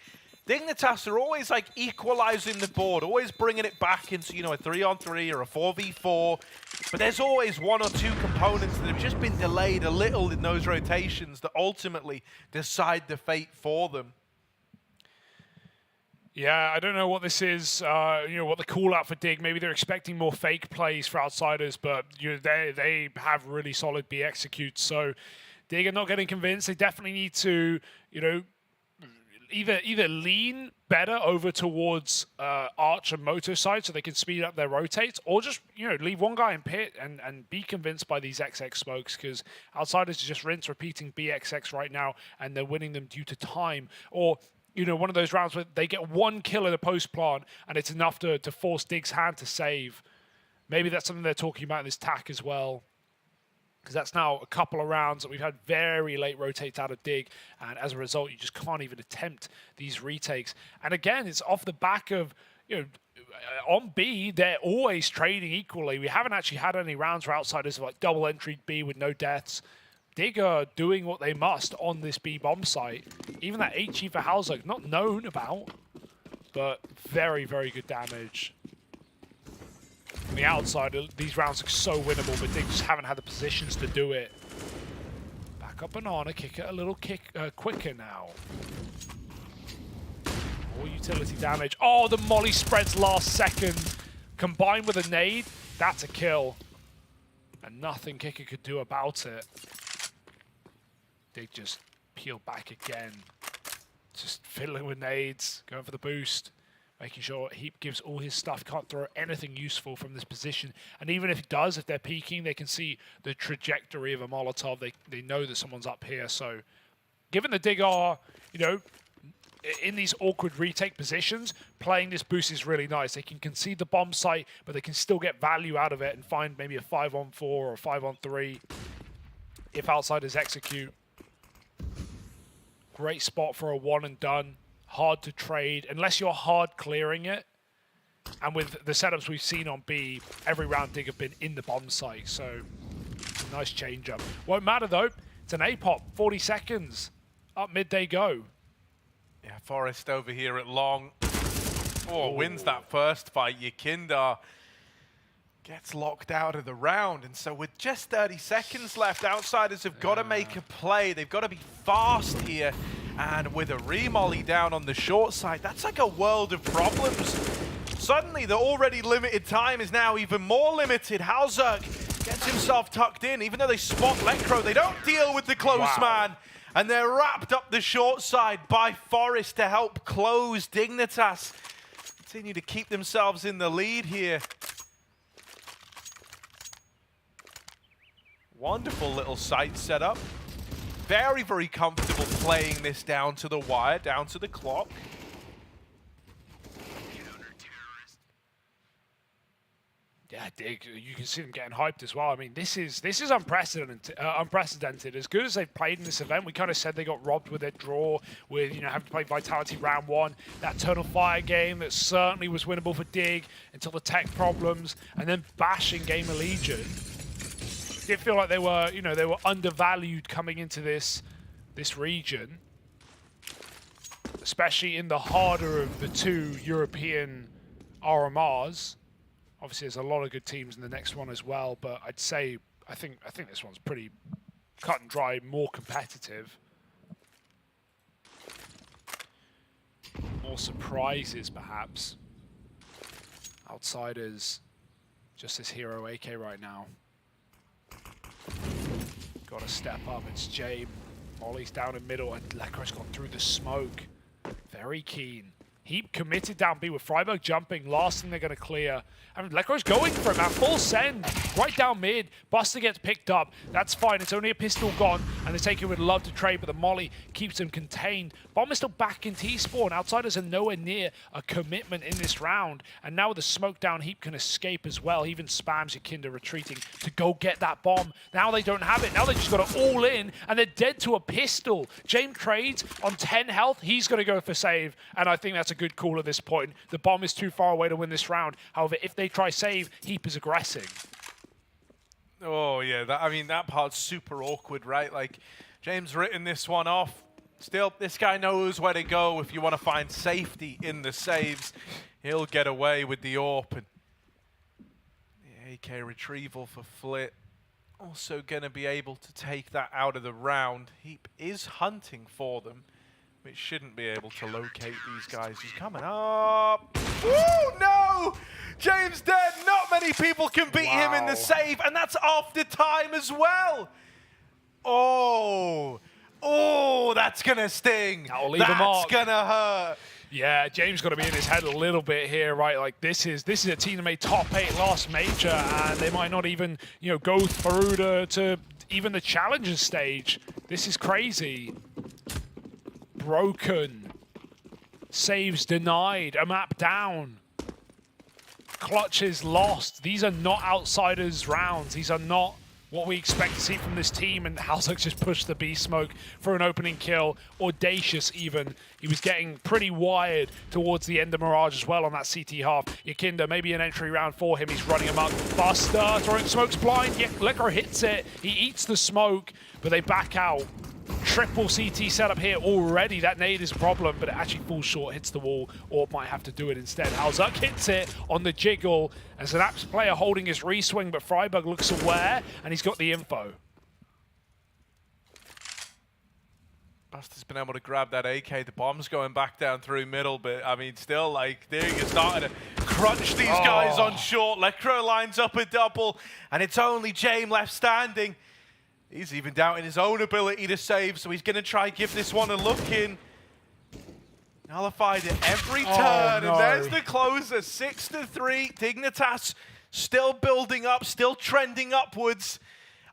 Dignitas are always like equalizing the board, always bringing it back into, you know, a 3-on-3 or a 4v4. But there's always one or two components that have just been delayed a little in those rotations that ultimately decide the fate for them. Yeah, I don't know what this is, you know, what the call out for Dig. Maybe they're expecting more fake plays for outsiders, but you know, they have really solid B executes. So Dig are not getting convinced. They definitely need to, you know, either lean better over towards Arch and Moto side so they can speed up their rotates, or just, you know, leave one guy in pit and be convinced by these XX smokes, because outsiders are just rinse repeating BXX right now, and they're winning them due to time. Or, you know, one of those rounds where they get one kill in the post plant and it's enough to force Dig's hand to save. Maybe that's something they're talking about in this TAC as well, because that's now a couple of rounds that we've had very late rotates out of Dig, and as a result, you just can't even attempt these retakes. And again, it's off the back of, you know, on B, they're always trading equally. We haven't actually had any rounds where outsiders have like double entry B with no deaths. Dig are doing what they must on this B bomb site. Even that HE for Hauser, not known about, but very, very good damage. From the outside, these rounds are so winnable, but Dig just haven't had the positions to do it. Back up Banana, kick it a little quicker now. More utility damage. Oh, the molly spreads last second. Combined with a nade, that's a kill. And nothing Kicker could do about it. Dig just peel back again. Just fiddling with nades, going for the boost, making sure he gives all his stuff, can't throw anything useful from this position. And even if he does, if they're peeking, they can see the trajectory of a Molotov. They know that someone's up here. So given the Dig are, you know, in these awkward retake positions, playing this boost is really nice. They can concede the bomb site, but they can still get value out of it and find maybe a 5-on-4 or a 5-on-3 if outsiders execute. Great spot for a one and done. Hard to trade unless you're hard clearing it. And with the setups we've seen on B, every round Dig have been in the bomb site. So nice change up. Won't matter though. It's an A-pop. 40 seconds. Up mid they go. Yeah, Forrest over here at long. Oh, wins that first fight. Yakinda gets locked out of the round. And so with just 30 seconds left, outsiders have got to make a play. They've got to be fast here. And with a remolly down on the short side, that's like a world of problems. Suddenly, the already limited time is now even more limited. Hauser gets himself tucked in. Even though they spot Lecro, they don't deal with the close man. And they're wrapped up the short side by Forrest to help close. Dignitas continue to keep themselves in the lead here. Wonderful little site setup. Very, very comfortable playing this down to the wire, down to the clock. Yeah, Dig, you can see them getting hyped as well. I mean, this is unprecedented. As good as they've played in this event, we kind of said they got robbed with their draw, with, you know, having to play Vitality round one. That Eternal Fire game that certainly was winnable for Dig until the tech problems, and then bashing Gamer Legion. Did feel like they were, you know, they were undervalued coming into this region, especially in the harder of the two European RMRs. Obviously, there's a lot of good teams in the next one as well, but I'd say I think this one's pretty cut and dry, more competitive. More surprises, perhaps. Outsiders, just this hero AK right now. Got to step up. It's Jabe Molly's down in middle, and Lekker's gone through the smoke. Very keen. Heap committed down B with Freiburg jumping. Last thing they're going to clear. And Lekker's going for him at full send. Right down mid. Buster gets picked up. That's fine. It's only a pistol gone. And the Taker would love to trade, but the Molly keeps him contained. Bomb is still back in T-spawn. Outsiders are nowhere near a commitment in this round. And now with the smoke down, Heap can escape as well. He even spams Yakinda retreating to go get that bomb. Now they don't have it. Now they just got it all in, and they're dead to a pistol. James trades on 10 health. He's going to go for save, and I think that's a good call at this point. The bomb is too far away to win this round. However, if they try save, Heap is aggressing. Oh, yeah. That part's super awkward, right? Like, James written this one off. Still, this guy knows where to go if you want to find safety in the saves. He'll get away with the AWP. And the AK retrieval for Flit. Also going to be able to take that out of the round. Heap is hunting for them, but shouldn't be able to locate these guys. He's coming up. Ooh, no! James dead. Not many people can beat him in the save, and that's after time as well. Oh, that's going to sting. That'll leave a mark. That's going to hurt. Yeah, James got to be in his head a little bit here, right? Like this is a team that made top 8 last major, and they might not even, go through to even the challenger stage. This is crazy. Broken. Saves denied. A map down. Clutches lost. These are not outsiders rounds. These are not what we expect to see from this team, and Halzak just pushed the B smoke for an opening kill. Audacious even. He was getting pretty wired towards the end of Mirage as well on that CT half. Yakinda, maybe an entry round for him. He's running amok. Buster throwing smokes blind. Yeah, Lecker hits it. He eats the smoke, but they back out. Triple CT setup here already. That nade is a problem, but it actually falls short, hits the wall, or might have to do it instead. Halzak hits it on the jiggle as an Apps player holding his re-swing, but Freiburg looks aware, and he's got the info. Buster's been able to grab that AK. The bomb's going back down through middle, but still, like, they're starting to crunch these guys on short. Lekro lines up a double, and it's only James left standing. He's even doubting his own ability to save, so he's going to try and give this one a look in. Nullified at every turn, and there's the closer, 6-3. Dignitas still building up, still trending upwards.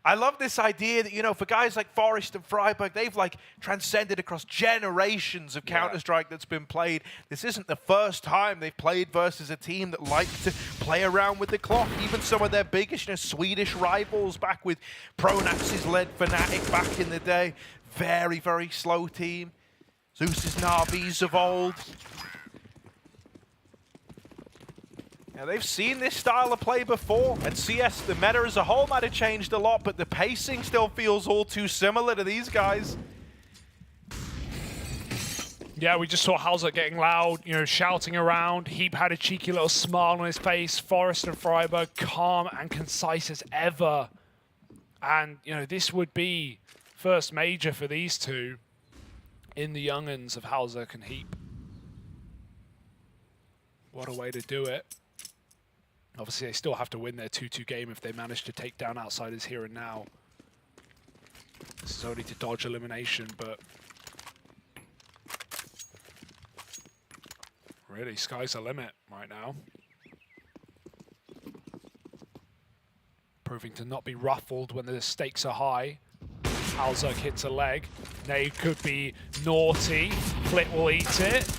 I love this idea that, for guys like Forest and Freiburg, they've transcended across generations of Counter-Strike that's been played. This isn't the first time they've played versus a team that likes to play around with the clock. Even some of their biggest Swedish rivals back with Pronax's led Fnatic back in the day. Very, very slow team. Zeus's Navis of old. Now, they've seen this style of play before, and CS, the meta as a whole might have changed a lot, but the pacing still feels all too similar to these guys. Yeah, we just saw Halzak getting loud, shouting around. Heap had a cheeky little smile on his face. Forest and Freiburg, calm and concise as ever. And, this would be first major for these two in the young'uns of Halzak and Heap. What a way to do it. Obviously, they still have to win their 2-2 game if they manage to take down outsiders here and now. This is only to dodge elimination, but really, sky's the limit right now. Proving to not be ruffled when the stakes are high. Halzak hits a leg. Nade could be naughty. Flit will eat it.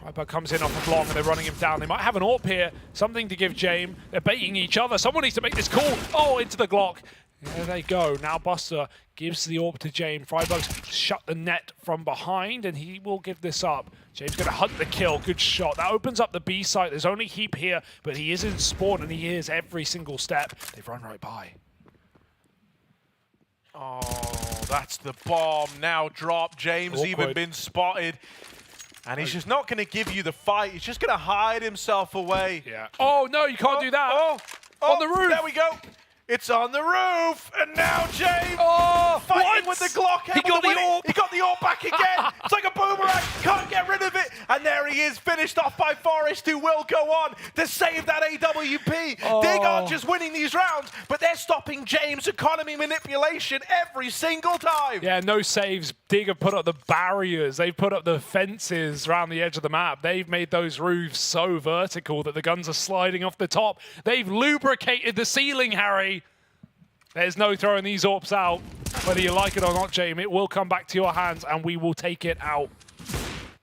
Freiburg comes in off a block and they're running him down. They might have an AWP here. Something to give James. They're baiting each other. Someone needs to make this call. Oh, into the Glock. There they go. Now Buster gives the AWP to James. Freiburg's shut the net from behind, and he will give this up. James going to hunt the kill. Good shot. That opens up the B site. There's only Heap here, but he is in spawn, and he hears every single step. They've run right by. Oh, that's the bomb. Now dropped. James even been spotted. And he's just not going to give you the fight. He's just going to hide himself away. Yeah. Oh, no, you can't do that. On the roof. There we go. It's on the roof. And now James fighting with the Glock. He got the AWP. He got the AWP back again. It's like a boomerang. Can't get rid of it. And there there he is, finished off by Forest, who will go on to save that AWP. Dig aren't just winning these rounds, but they're stopping James' economy manipulation every single time. Yeah, no saves. Dig have put up the barriers. They've put up the fences around the edge of the map. They've made those roofs so vertical that the guns are sliding off the top. They've lubricated the ceiling, Harry. There's no throwing these AWPs out. Whether you like it or not, James, it will come back to your hands and we will take it out.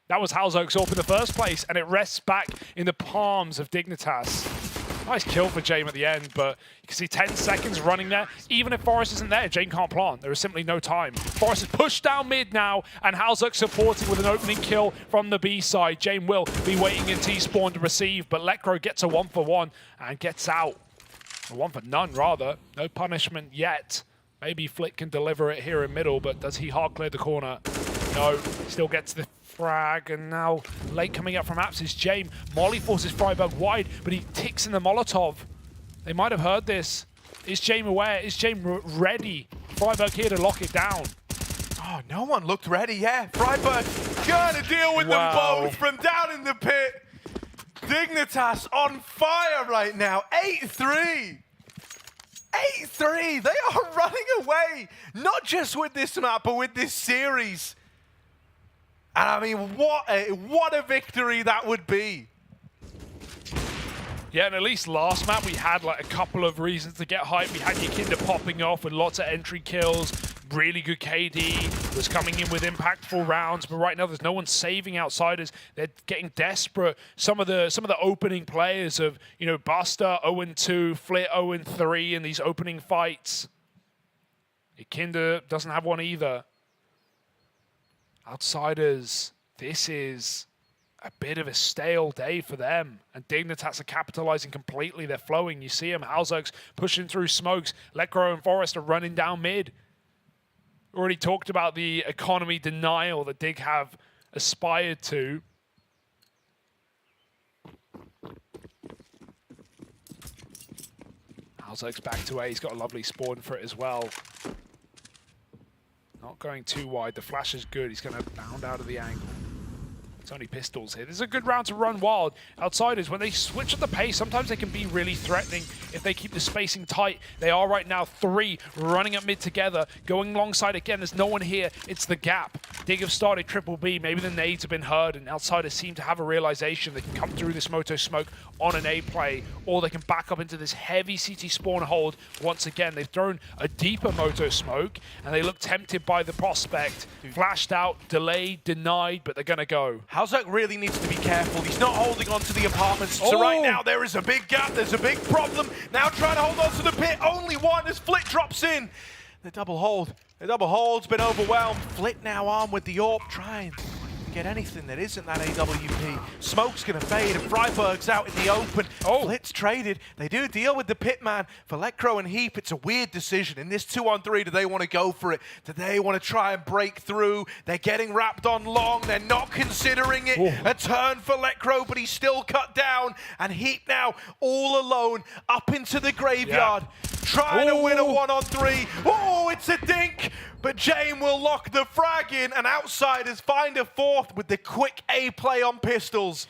That was Halzok's AWP in the first place, and it rests back in the palms of Dignitas. Nice kill for James at the end, but you can see 10 seconds running there. Even if Forest isn't there, James can't plant. There is simply no time. Forest is pushed down mid now, and Halzok supporting with an opening kill from the B side. James will be waiting in T-spawn to receive, but Lekro gets a 1-for-1 and gets out. A 1 for none, rather. No punishment yet. Maybe Flick can deliver it here in middle, but does he hard clear the corner? No, still gets the frag, and now late coming up from Apps is James. Molly forces Freiburg wide, but he ticks in the Molotov. They might have heard this. Is James aware? Is James ready? Freiburg here to lock it down. Oh, no one looked ready, yeah. Freiburg gonna deal with them both from down in the pit. Dignitas on fire right now, 8-3. 8-3, they are running away, not just with this map, but with this series. And I mean, what a victory that would be. Yeah, and at least last map we had like a couple of reasons to get hyped. We had Yakinda popping off with lots of entry kills. Really good KD, was coming in with impactful rounds, but right now there's no one saving Outsiders. They're getting desperate. Some of the opening players of, you know, Buster 0-2, Flit 0-3 in these opening fights. Yakinda doesn't have one either. Outsiders, this is a bit of a stale day for them. And Dignitas are capitalizing completely. They're flowing. You see them. Halzok's pushing through smokes. Lekro and Forest are running down mid. Already talked about the economy denial that Dig have aspired to. Halzok's back to A. He's got a lovely spawn for it as well. Not going too wide. The flash is good. He's going to bound out of the angle. It's only pistols here. This is a good round to run wild. Outsiders, when they switch at the pace, sometimes they can be really threatening if they keep the spacing tight. They are right now 3 running up mid together, going alongside again. There's no one here. It's the gap. Dig have started triple B. Maybe the nades have been heard, and Outsiders seem to have a realization they can come through this Moto smoke on an A play, or they can back up into this heavy CT spawn hold once again. They've thrown a deeper Moto smoke, and they look tempted by the prospect. Flashed out, delayed, denied, but they're going to go. Halzok really needs to be careful. He's not holding on to the apartments. So right now there is a big gap. There's a big problem. Now trying to hold on to the pit. Only one as Flit drops in. The double hold. The double hold's been overwhelmed. Flit now armed with the AWP, trying to get anything that isn't that AWP. Smoke's going to fade, and Freiburg's out in the open. Flit's traded. They do deal with the pitman. For Lekro and Heap, it's a weird decision. In this 2-on-3, do they want to go for it? Do they want to try and break through? They're getting wrapped on long. They're not considering it. A turn for Lekro, but he's still cut down. And Heap now all alone up into the graveyard. Trying to win a 1-on-3. Oh, it's a dink. But James will lock the frag in, and Outsiders find a fourth with the quick A play on pistols.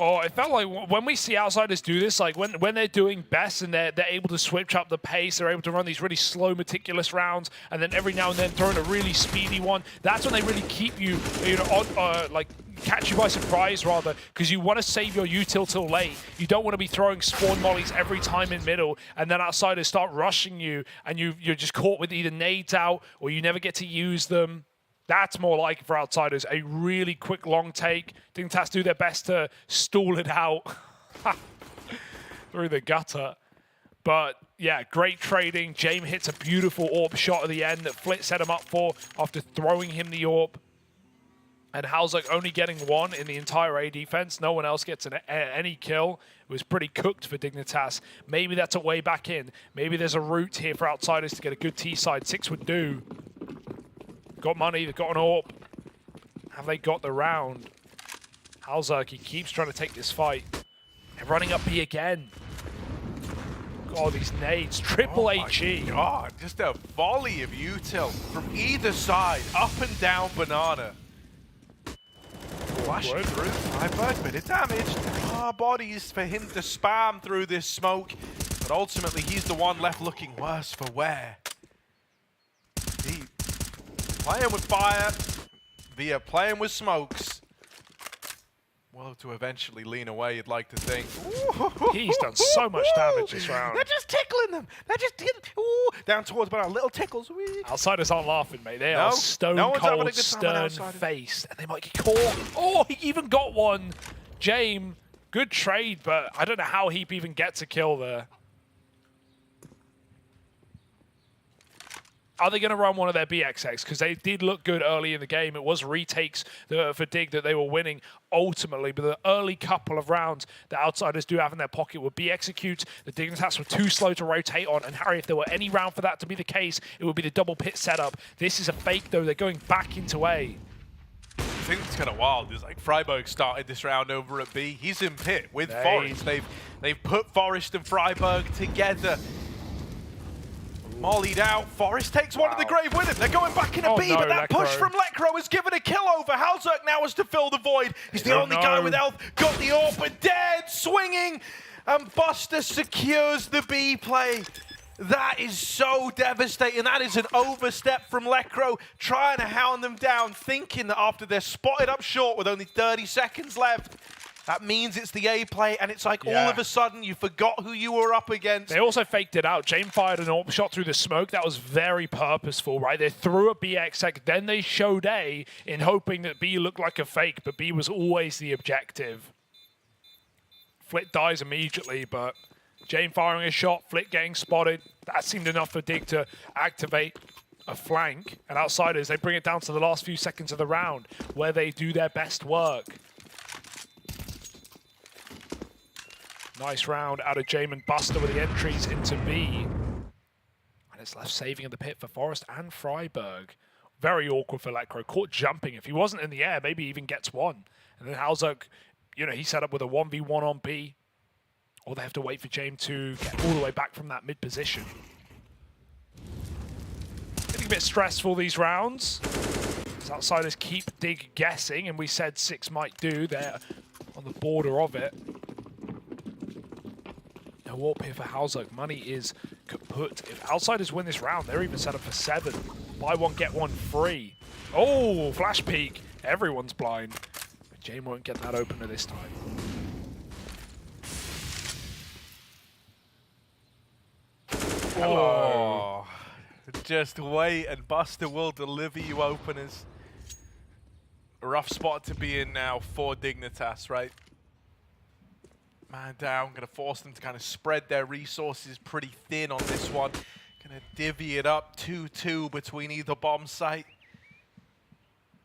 Oh, it felt like when we see Outsiders do this, like when they're doing best and they're able to switch up the pace, they're able to run these really slow, meticulous rounds, and then every now and then throw in a really speedy one. That's when they really keep you, like catch you by surprise rather, because you want to save your util till late. You don't want to be throwing spawn mollies every time in middle, and then Outsiders start rushing you, and you're just caught with either nades out or you never get to use them. That's more like, for Outsiders, a really quick long take. Dignitas do their best to stall it out through the gutter. But yeah, great trading. James hits a beautiful AWP shot at the end that Flit set him up for after throwing him the AWP. And Halzok only getting 1 in the entire A defense. No one else gets any kill. It was pretty cooked for Dignitas. Maybe that's a way back in. Maybe there's a route here for Outsiders to get a good T-side. 6 would do. Got money, they've got an AWP. Have they got the round? Halzok, he keeps trying to take this fight. They're running up B again. God, these nades. Triple HE. God, just a volley of util from either side, up and down banana. Flashing through. Freiburg, bit of damage. Bodies for him to spam through this smoke. But ultimately, he's the one left looking worse for wear. He playing with fire, via playing with smokes. Well, to eventually lean away, you'd like to think. He's done so much damage this round. They're just tickling them. They're just down towards about our little tickles. Outsiders aren't laughing, mate. They are stone cold, stern-faced, and they might get caught. Oh, he even got one. James, good trade, but I don't know how Heap even gets a kill there. Are they going to run one of their BXX? Because they did look good early in the game. It was retakes for Dig that they were winning ultimately. But the early couple of rounds the Outsiders do have in their pocket would be execute. The Dignitas were too slow to rotate on. And Harry, if there were any round for that to be the case, it would be the double pit setup. This is a fake, though. They're going back into A. I think it's kind of wild. It's like Freiburg started this round over at B. He's in pit with Forest. They've put Forest and Freiburg together. Mollied out. Forest takes one of the grave with him. They're going back in a B, but that push from Lekro has given a kill over. Halzerk now has to fill the void. He's the only guy with health. Got the AWP, but dead, swinging, and Buster secures the B play. That is so devastating. That is an overstep from Lekro, trying to hound them down, thinking that after they're spotted up short with only 30 seconds left, that means it's the A play, and it's like all of a sudden you forgot who you were up against. They also faked it out. James fired an AWP shot through the smoke. That was very purposeful, right? They threw a BXX, then they showed A in hoping that B looked like a fake, but B was always the objective. Flit dies immediately, but James firing a shot, Flit getting spotted. That seemed enough for Dig to activate a flank. And Outsiders, they bring it down to the last few seconds of the round, where they do their best work. Nice round out of James and Buster with the entries into B. And it's left saving in the pit for Forest and Freiburg. Very awkward for Lekro. Caught jumping. If he wasn't in the air, maybe he even gets one. And then Halzerk, you know, he set up with a 1v1 on B. Or they have to wait for James to get all the way back from that mid position. Getting a bit stressful these rounds. As Outsiders keep Dig guessing, and we said 6 might do. They're on the border of it. No warp here for Halzerk. Money is kaput. If Outsiders win this round, they're even set up for 7. Buy one, get one free. Oh, flash peek. Everyone's blind. But James won't get that opener this time. Oh, just wait and Buster will deliver you openers. A rough spot to be in now for Dignitas, right? Man down, gonna force them to kind of spread their resources pretty thin on this one. Gonna divvy it up 2-2 between either bomb site.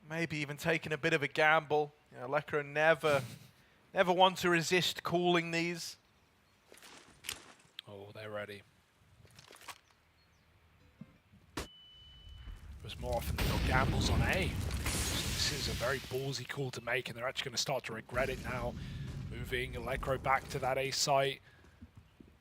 Maybe even taking a bit of a gamble. You know, Lekro never want to resist calling these. Oh, they're ready. There's more often than not gambles on A. This is a very ballsy call to make, and they're actually going to start to regret it now. Moving Lekro back to that A site.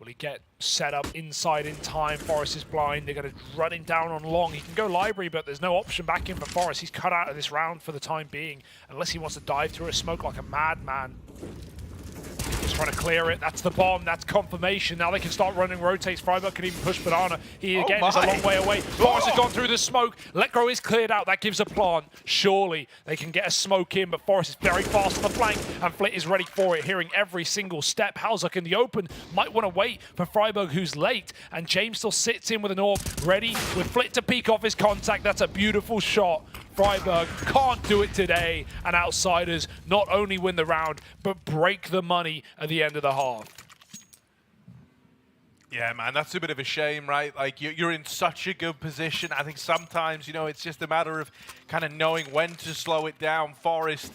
Will he get set up inside in time? Forest is blind. They're going to run him down on long. He can go library, but there's no option back in for Forest. He's cut out of this round for the time being, unless he wants to dive through a smoke like a madman. Just trying to clear it. That's the bomb. That's confirmation. Now they can start running rotates. Freiburg can even push Banana. He again is a long way away. Forest has gone through the smoke. Lekro is cleared out. That gives a plant. Surely they can get a smoke in, but Forest is very fast on the flank, and Flit is ready for it, hearing every single step. Halzerk in the open might want to wait for Freiburg, who's late, and James still sits in with an AWP, ready with Flit to peek off his contact. That's a beautiful shot. Freiburg can't do it today, and Outsiders not only win the round, but break the money at the end of the half. Yeah, man, that's a bit of a shame, right? Like, you're in such a good position. I think sometimes, you know, it's just a matter of kind of knowing when to slow it down. Forest,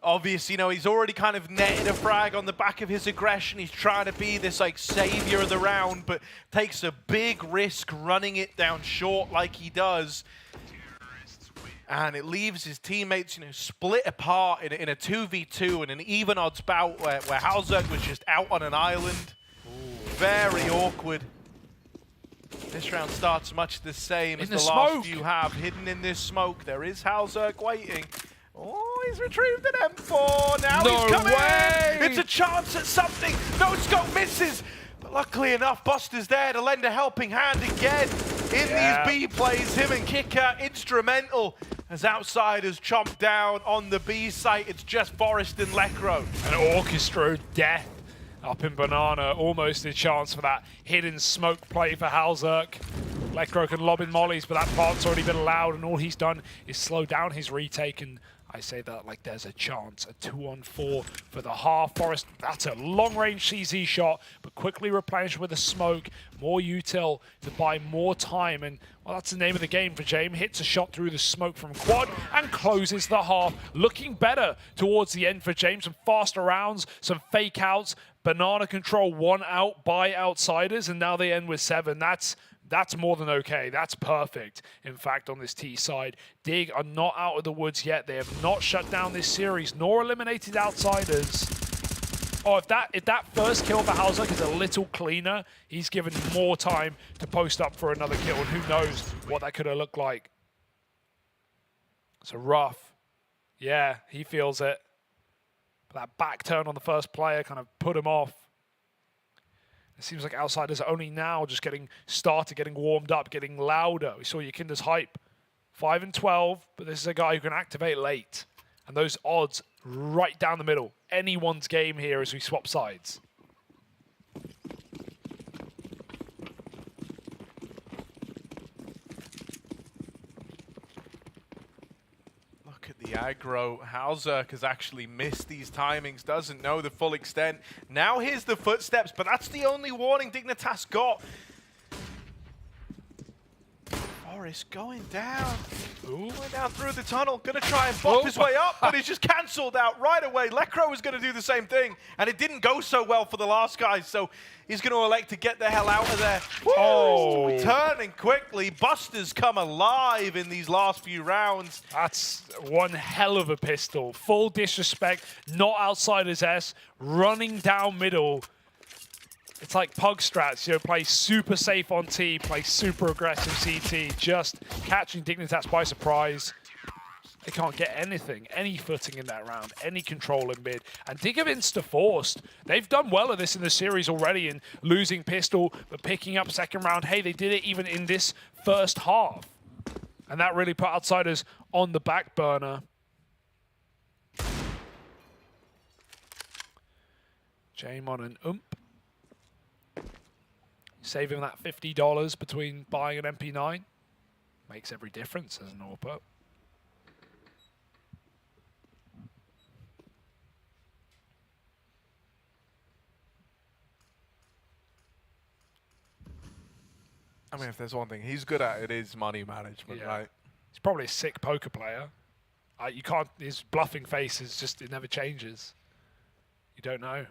obviously, you know, he's already kind of netted a frag on the back of his aggression. He's trying to be this, like, savior of the round, but takes a big risk running it down short like he does. And it leaves his teammates, you know, split apart in a 2v2 in an even odds bout where Halzerk was just out on an island. Ooh. Very awkward. This round starts much the same as the last few have. Hidden in this smoke, there is Halzerk waiting. Oh, he's retrieved an M4. Now No he's coming way! in. It's a chance at something. No scope misses. But luckily enough, Buster's there to lend a helping hand again. In these B plays, him and Kicker instrumental as Outsiders chomp down on the B site. It's just Forest and Lekro. An orchestra death up in Banana. Almost a chance for that hidden smoke play for Halzerk. Lekro can lob in mollies, but that part's already been allowed, and all he's done is slow down his retake. And I say that like there's a chance. A 2-on-4 for the half. Forest, that's a long-range CZ shot, but quickly replenished with a smoke. More util to buy more time. And, well, that's the name of the game for James. Hits a shot through the smoke from Quad and closes the half. Looking better towards the end for James. Some faster rounds, some fake outs. Banana control 1 out by Outsiders, and now they end with 7. That's more than okay. That's perfect. In fact, on this T side, Dig are not out of the woods yet. They have not shut down this series, nor eliminated Outsiders. Oh, if that first kill for Halzerk is a little cleaner, he's given more time to post up for another kill, and who knows what that could have looked like. So rough. Yeah, he feels it. But that back turn on the first player kind of put him off. It seems like Outsiders are only now just getting started, getting warmed up, getting louder. We saw Yakinda's hype. 5 and 12, but this is a guy who can activate late. And those odds right down the middle. Anyone's game here as we swap sides. Look at the aggro. Halzerk has actually missed these timings, doesn't know the full extent. Now here's the footsteps, but that's the only warning Dignitas got. Forest going down. Going down through the tunnel. Going to try and bop his way up, but he's just cancelled out right away. Lekro was going to do the same thing, and it didn't go so well for the last guy, so he's going to elect to get the hell out of there. Oh, returning quickly. Buster's come alive in these last few rounds. That's one hell of a pistol. Full disrespect, not Outsiders S, running down middle. It's like Pug strats, you know, play super safe on T, play super aggressive CT, just catching Dignitas by surprise. They can't get anything, any footing in that round, any control in mid. And Dig have insta-forced. They've done well at this in the series already in losing pistol, but picking up second round. Hey, they did it even in this first half. And that really put Outsiders on the back burner. Jame on an ump. Saving that $50 between buying an MP9 makes every difference as an AWP. I mean, if there's one thing he's good at, it is money management, right? He's probably a sick poker player. You can't, his bluffing face is just, it never changes. You don't know.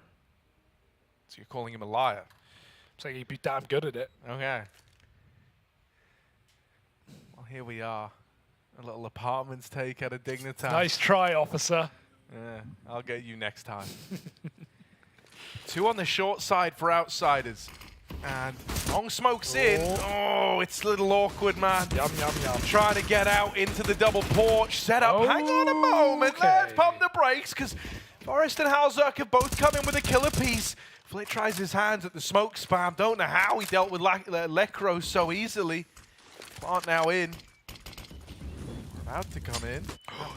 So you're calling him a liar? I'm saying he'd be damn good at it. Okay. Well, here we are. A little apartments take out of Dignitas. Nice try, officer. Yeah, I'll get you next time. 2 on the short side for Outsiders. And long smokes in. Oh, it's a little awkward, man. Yum, yum, yum. Trying to get out into the double porch. Set up. Hang on a moment. Let's pump the brakes, because Forest and Halzerk have both come in with a killer piece. Flit tries his hands at the smoke spam. Don't know how he dealt with Lekro so easily. Plant now in. About to come in.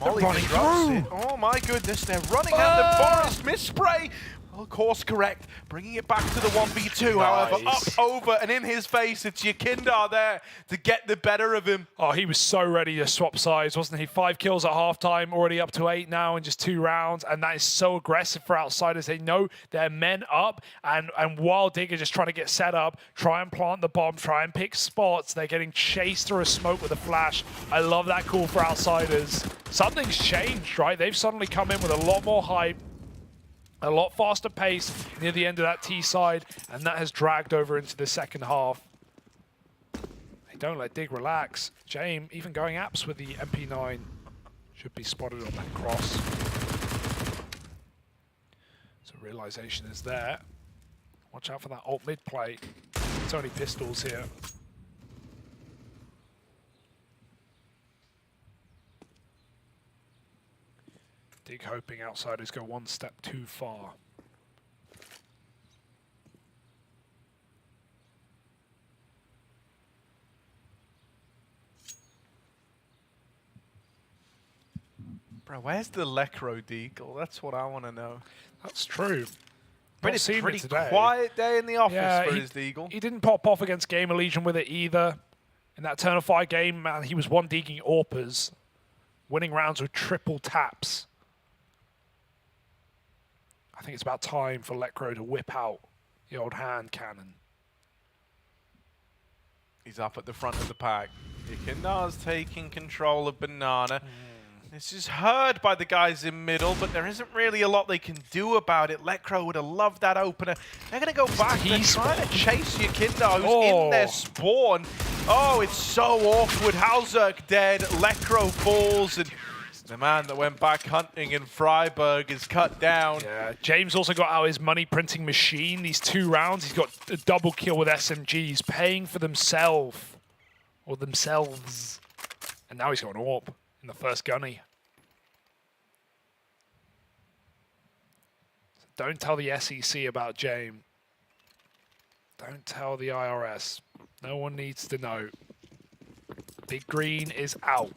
Molly running through. Oh my goodness, they're running at the Forest. Misspray. Well, course correct. Bringing it back to the 1v2. However, up, over, and in his face, it's Yakindar there to get the better of him. Oh, he was so ready to swap sides, wasn't he? 5 kills at halftime, already up to 8 now in just 2 rounds, and that is so aggressive for Outsiders. They know their men up, and while Dig are just trying to get set up, try and plant the bomb, try and pick spots, they're getting chased through a smoke with a flash. I love that call for Outsiders. Something's changed, right? They've suddenly come in with a lot more hype, a lot faster pace near the end of that T side, and that has dragged over into the second half. They don't let Dig relax. Jame, even going apps with the MP9, should be spotted on that cross. So realization is there. Watch out for that alt mid play. It's only pistols here. Dig hoping outsiders go one step too far. Bro, where's the Lecro Deagle? That's what I want to know. That's true. Pretty quiet day in the office for his Deagle. He didn't pop off against Gamer Legion with it either. In that Eternal Fire game, man, he was one deaking AWPers, winning rounds with triple taps. I think it's about time for Lecro to whip out the old hand cannon. He's up at the front of the pack. Ikendar's taking control of Banana. This is heard by the guys in middle, but there isn't really a lot they can do about it. Lecro would have loved that opener. They're going to go back. They're trying to chase Yakindar, who's in their spawn. Oh, it's so awkward. Halzerk dead. Lecro falls, and the man that went back hunting in Freiburg is cut down. Yeah, James also got out his money printing machine. These 2 rounds, he's got a double kill with SMGs, paying for themselves. Or themselves. And now he's got an AWP in the first gunny. So don't tell the SEC about James. Don't tell the IRS. No one needs to know. Big Green is out.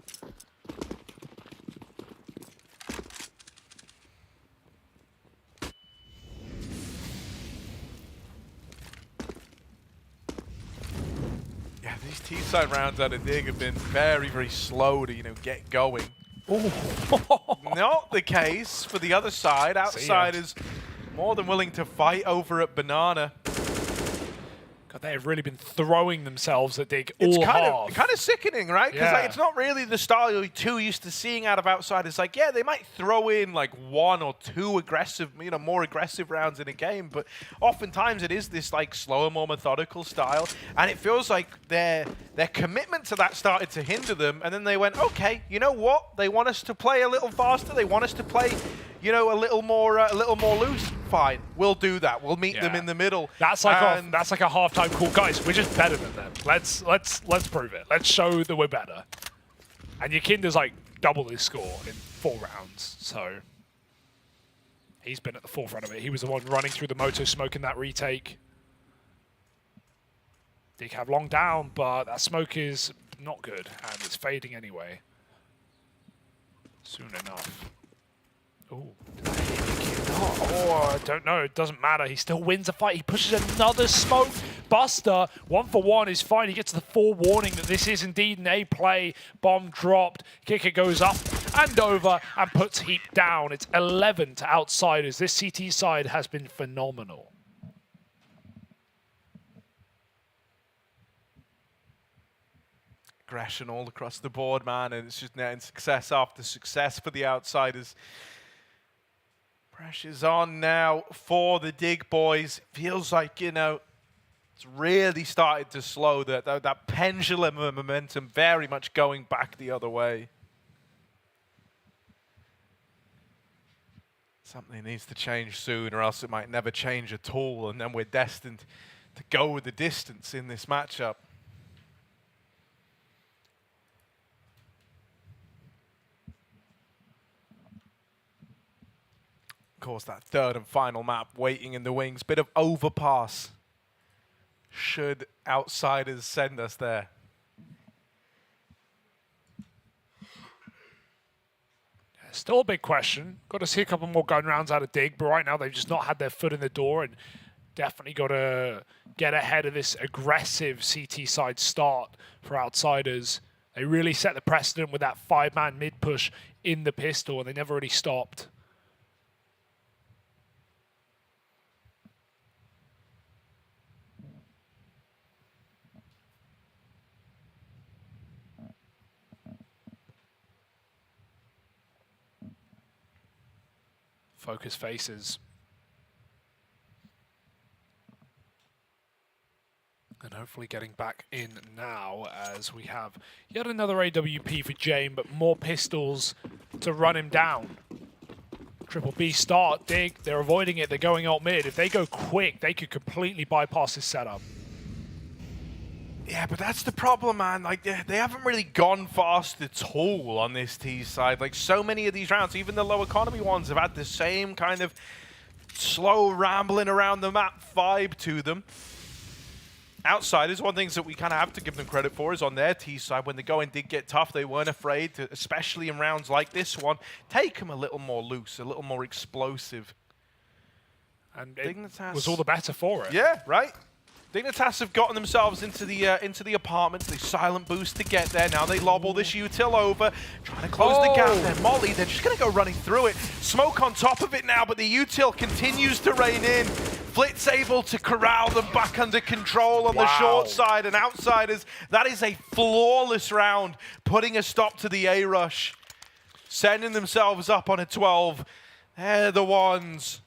Yeah, these T-side rounds out of Dig have been very, very slow to, get going. Not the case for the other side. Outsiders more than willing to fight over at Banana. God, they have really been throwing themselves at Dig It's all kind half. of sickening, right? Because it's not really the style you're too used to seeing out of outsiders. Like, yeah, they might throw in like 1 or 2 aggressive, more aggressive rounds in a game, but oftentimes it is this like slower, more methodical style, and it feels like their commitment to that started to hinder them, and then they went, okay, you know what? They want us to play a little faster. They want us to play, a little more loose. Fine, we'll do that. We'll meet them in the middle. That's like a halftime call, guys. We're just better than them. Let's prove it. Let's show that we're better. And Yakinda's like double his score in 4 rounds, so he's been at the forefront of it. He was the one running through the moto smoke in that retake. Dig have long down, but that smoke is not good, and it's fading anyway. Soon enough. Ooh. Oh, I don't know. It doesn't matter. He still wins the fight. He pushes another smoke. Buster, 1-for-1 is fine. He gets the forewarning that this is indeed an A play. Bomb dropped. Kicker goes up and over and puts Heap down. It's 11 to outsiders. This CT side has been phenomenal. Aggression all across the board, man, and it's just netting success after success for the outsiders. Pressure's on now for the Dig boys. Feels like, it's really started to slow. That pendulum of momentum very much going back the other way. Something needs to change soon, or else it might never change at all, and then we're destined to go with the distance in this matchup. Of course, that third and final map waiting in the wings. Bit of overpass. Should outsiders send us there? Still a big question. Got to see a couple more gun rounds out of Dig, but right now they've just not had their foot in the door, and definitely got to get ahead of this aggressive CT side start for outsiders. They really set the precedent with that 5-man mid push in the pistol, and they never really stopped. Focus faces. And hopefully getting back in now as we have yet another AWP for Jame, but more pistols to run him down. Triple B start, Dig, they're avoiding it, they're going alt mid. If they go quick, they could completely bypass this setup. Yeah, but that's the problem, man. Like, they haven't really gone fast at all on this T side. Like, so many of these rounds, even the low economy ones, have had the same kind of slow rambling around the map vibe to them. Outsiders, one of the things that we kind of have to give them credit for is on their T side, when the going did get tough, they weren't afraid to, especially in rounds like this one, take them a little more loose, a little more explosive. And it was all the better for it. Yeah, right? Dignitas have gotten themselves into the apartments. They silent boost to get there. Now they lob all this util over, trying to close the gap there. Molly, they're just going to go running through it. Smoke on top of it now, but the util continues to rain in. Flit's able to corral them back under control on the short side. And Outsiders, that is a flawless round, putting a stop to the A-rush. Sending themselves up on a 12. They're the ones.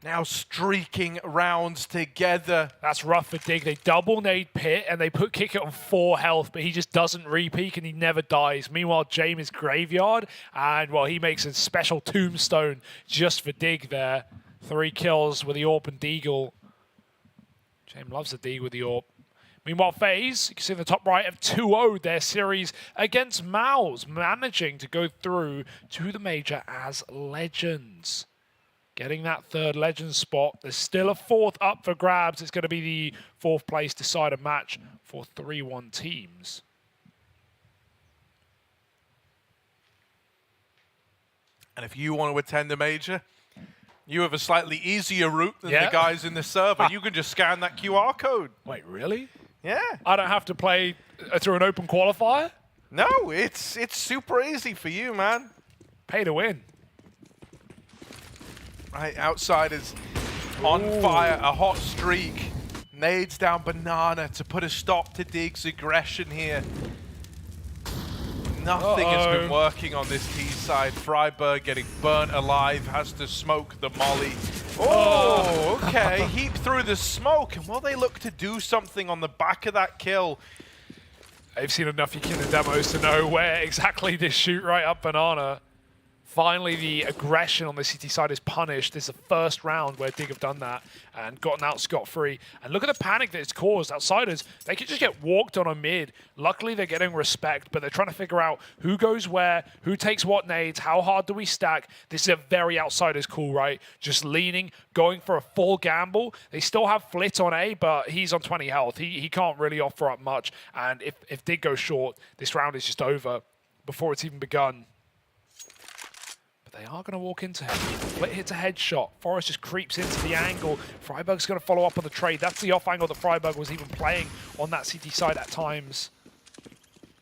Now streaking rounds together. That's rough for Dig. They double nade Pit and they put Kick It on 4 health, but he just doesn't re-peek and he never dies. Meanwhile, James is Graveyard, and well, he makes a special tombstone just for Dig there. 3 kills with the AWP and Deagle. James loves the Deagle with the AWP. Meanwhile, FaZe, you can see in the top right, have 2-0 their series against Mouse, managing to go through to the major as legends. Getting that 3rd legend spot. There's still a 4th up for grabs. It's going to be the 4th place decider match for 3-1 teams. And if you want to attend the major, you have a slightly easier route than the guys in the server. You can just scan that QR code. Wait, really? Yeah. I don't have to play through an open qualifier? No, it's super easy for you, man. Pay to win. Right, Outsiders on fire, a hot streak. Nades down Banana to put a stop to Dig's aggression here. Nothing has been working on this T side. Freiburg getting burnt alive, has to smoke the molly. Oh, okay, Heap through the smoke. And will they look to do something on the back of that kill? They've seen enough Yakina demos to know where exactly to shoot right up Banana. Finally, the aggression on the CT side is punished. This is the first round where Dig have done that and gotten out scot-free. And look at the panic that it's caused. Outsiders, they could just get walked on a mid. Luckily, they're getting respect, but they're trying to figure out who goes where, who takes what nades, how hard do we stack. This is a very Outsiders call, right? Just leaning, going for a full gamble. They still have Flit on A, but he's on 20 health. He can't really offer up much. And if Dig goes short, this round is just over before it's even begun. They are going to walk into him. Flit hits a headshot. Forrest just creeps into the angle. Freiburg's going to follow up on the trade. That's the off angle that Freiburg was even playing on that CT side at times.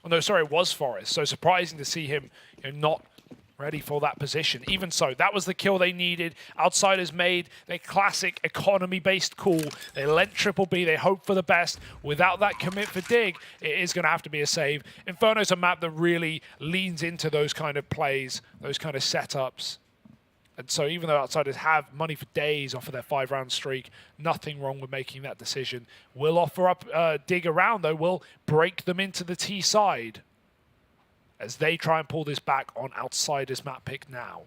Oh, no, sorry, it was Forrest. So surprising to see him not ready for that position. Even so, that was the kill they needed. Outsiders made their classic economy-based call. They lent Triple B. They hope for the best. Without that commit for Dig, it is going to have to be a save. Inferno's a map that really leans into those kind of plays, those kind of setups. And so even though Outsiders have money for days off of their 5-round streak, nothing wrong with making that decision. Will offer up Dig around, though. Will break them into the T side as they try and pull this back on Outsiders map pick now.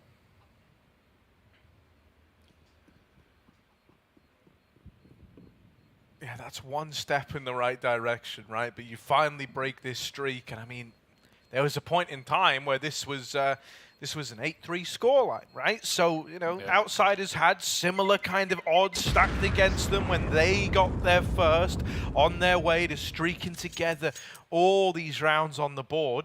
Yeah, that's one step in the right direction, right? But you finally break this streak, and I mean, there was a point in time where this was an 8-3 scoreline, right? So, Outsiders had similar kind of odds stacked against them when they got there first, on their way to streaking together all these rounds on the board.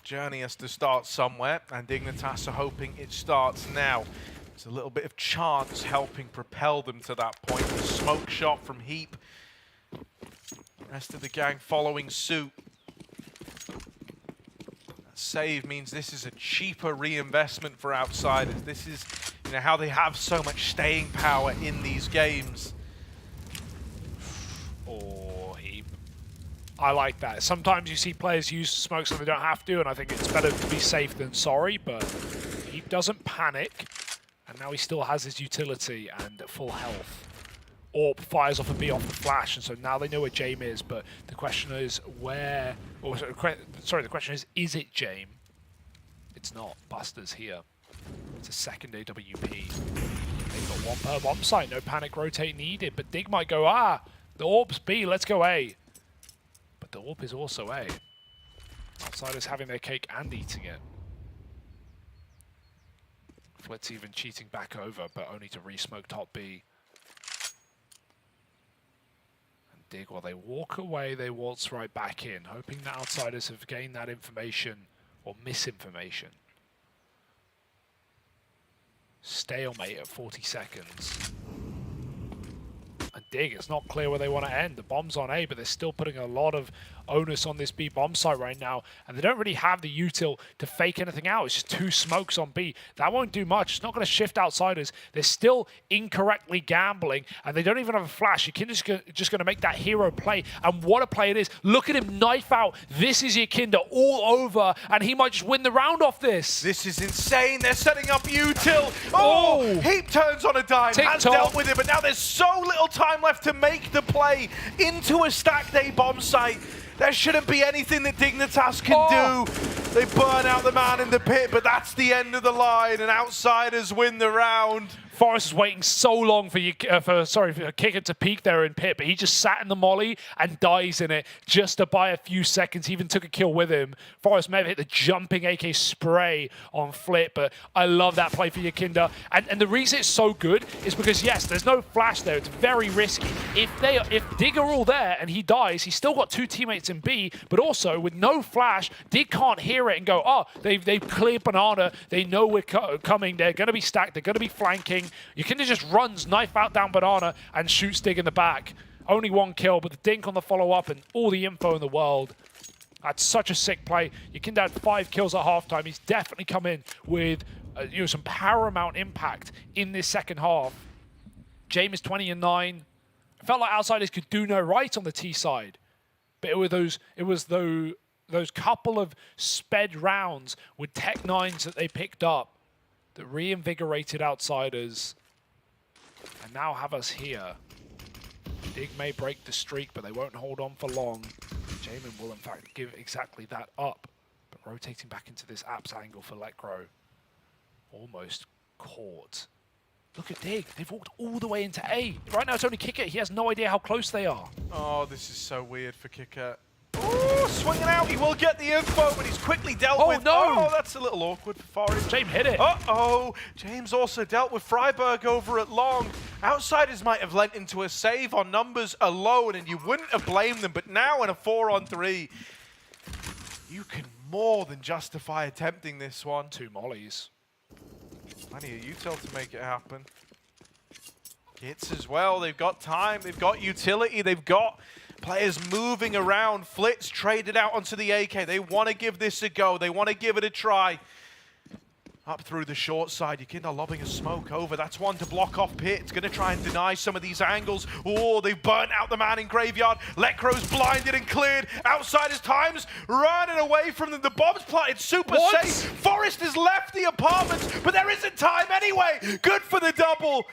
Journey has to start somewhere, and Dignitas are hoping it starts now. There's a little bit of chance helping propel them to that point. The smoke shot from Heap. Rest of the gang following suit. That save means this is a cheaper reinvestment for Outsiders. This is how they have so much staying power in these games. I like that. Sometimes you see players use smokes when they don't have to, and I think it's better to be safe than sorry, but he doesn't panic, and now he still has his utility and full health. AWP fires off a B off the flash, and so now they know where Jame is, but the question is where... the question is it Jame? It's not. Buster's here. It's a second AWP. They've got one per bomb site. No panic rotate needed. But Dig might go, the AWP's B, let's go A. But the AWP is also A. Outsiders having their cake and eating it. Flitz even cheating back over, but only to re-smoke top B. And Dig, while they walk away, they waltz right back in, hoping that outsiders have gained that information or misinformation. Stalemate at 40 seconds. And Dig, it's not clear where they want to end. The bomb's on A, but they're still putting a lot of onus on this B bomb site right now. And they don't really have the util to fake anything out. It's just 2 smokes on B. That won't do much. It's not going to shift outsiders. They're still incorrectly gambling, and they don't even have a flash. Yakinda's just going to make that hero play. And what a play it is. Look at him knife out. This is Yakinda all over, and he might just win the round off this. This is insane. They're setting up util. Oh! Heap turns on a dime. Has dealt with it, but now there's so little time left to make the play into a stacked A bomb site. There shouldn't be anything that Dignitas can do. They burn out the man in the pit, but that's the end of the line, and outsiders win the round. Forrest is waiting so long for Kicker to peek there in pit, but he just sat in the molly and dies in it just to buy a few seconds. He even took a kill with him. Forrest may have hit the jumping AK spray on Flip, but I love that play for Yakinda. And the reason it's so good is because, yes, there's no flash there. It's very risky. If Dig are all there and he dies, he's still got 2 teammates in B, but also with no flash, Dig can't hear it and go, oh, they've cleared Banana. They know we're coming. They're going to be stacked. They're going to be flanking. Yakinda just runs, knife out down Banana, and shoots Dig in the back. Only 1 kill, but the dink on the follow-up and all the info in the world. That's such a sick play. Yakinda had 5 kills at halftime. He's definitely come in with some paramount impact in this second half. James is 20 and 9. I felt like outsiders could do no right on the T side, but it was those couple of sped rounds with Tech 9s that they picked up that reinvigorated outsiders and now have us here. Dig may break the streak, but they won't hold on for long. Jamin will, in fact, give exactly that up. But rotating back into this apps angle for Lekro. Almost caught. Look at Dig. They've walked all the way into A. Right now, it's only Kicker. He has no idea how close they are. Oh, this is so weird for Kicker. Oh, swinging out. He will get the info, but he's quickly dealt with. No. Oh, that's a little awkward for Forrest. James hit it. Uh-oh. James also dealt with Freiburg over at long. Outsiders might have lent into a save on numbers alone, and you wouldn't have blamed them. But now in a 4-on-3, you can more than justify attempting this one. 2 mollies. Plenty of util to make it happen. Hits as well. They've got time. They've got utility. They've got players moving around. Flitz traded out onto the AK. They want to give this a go. They want to give it a try. Up through the short side. Yakinda lobbing a smoke over. That's one to block off pit. It's going to try and deny some of these angles. Oh, they've burnt out the man in Graveyard. Lekro's blinded and cleared. Outsiders times running away from them. The bomb's planted super safe. Forrest has left the apartments, but there isn't time anyway. Good for the double.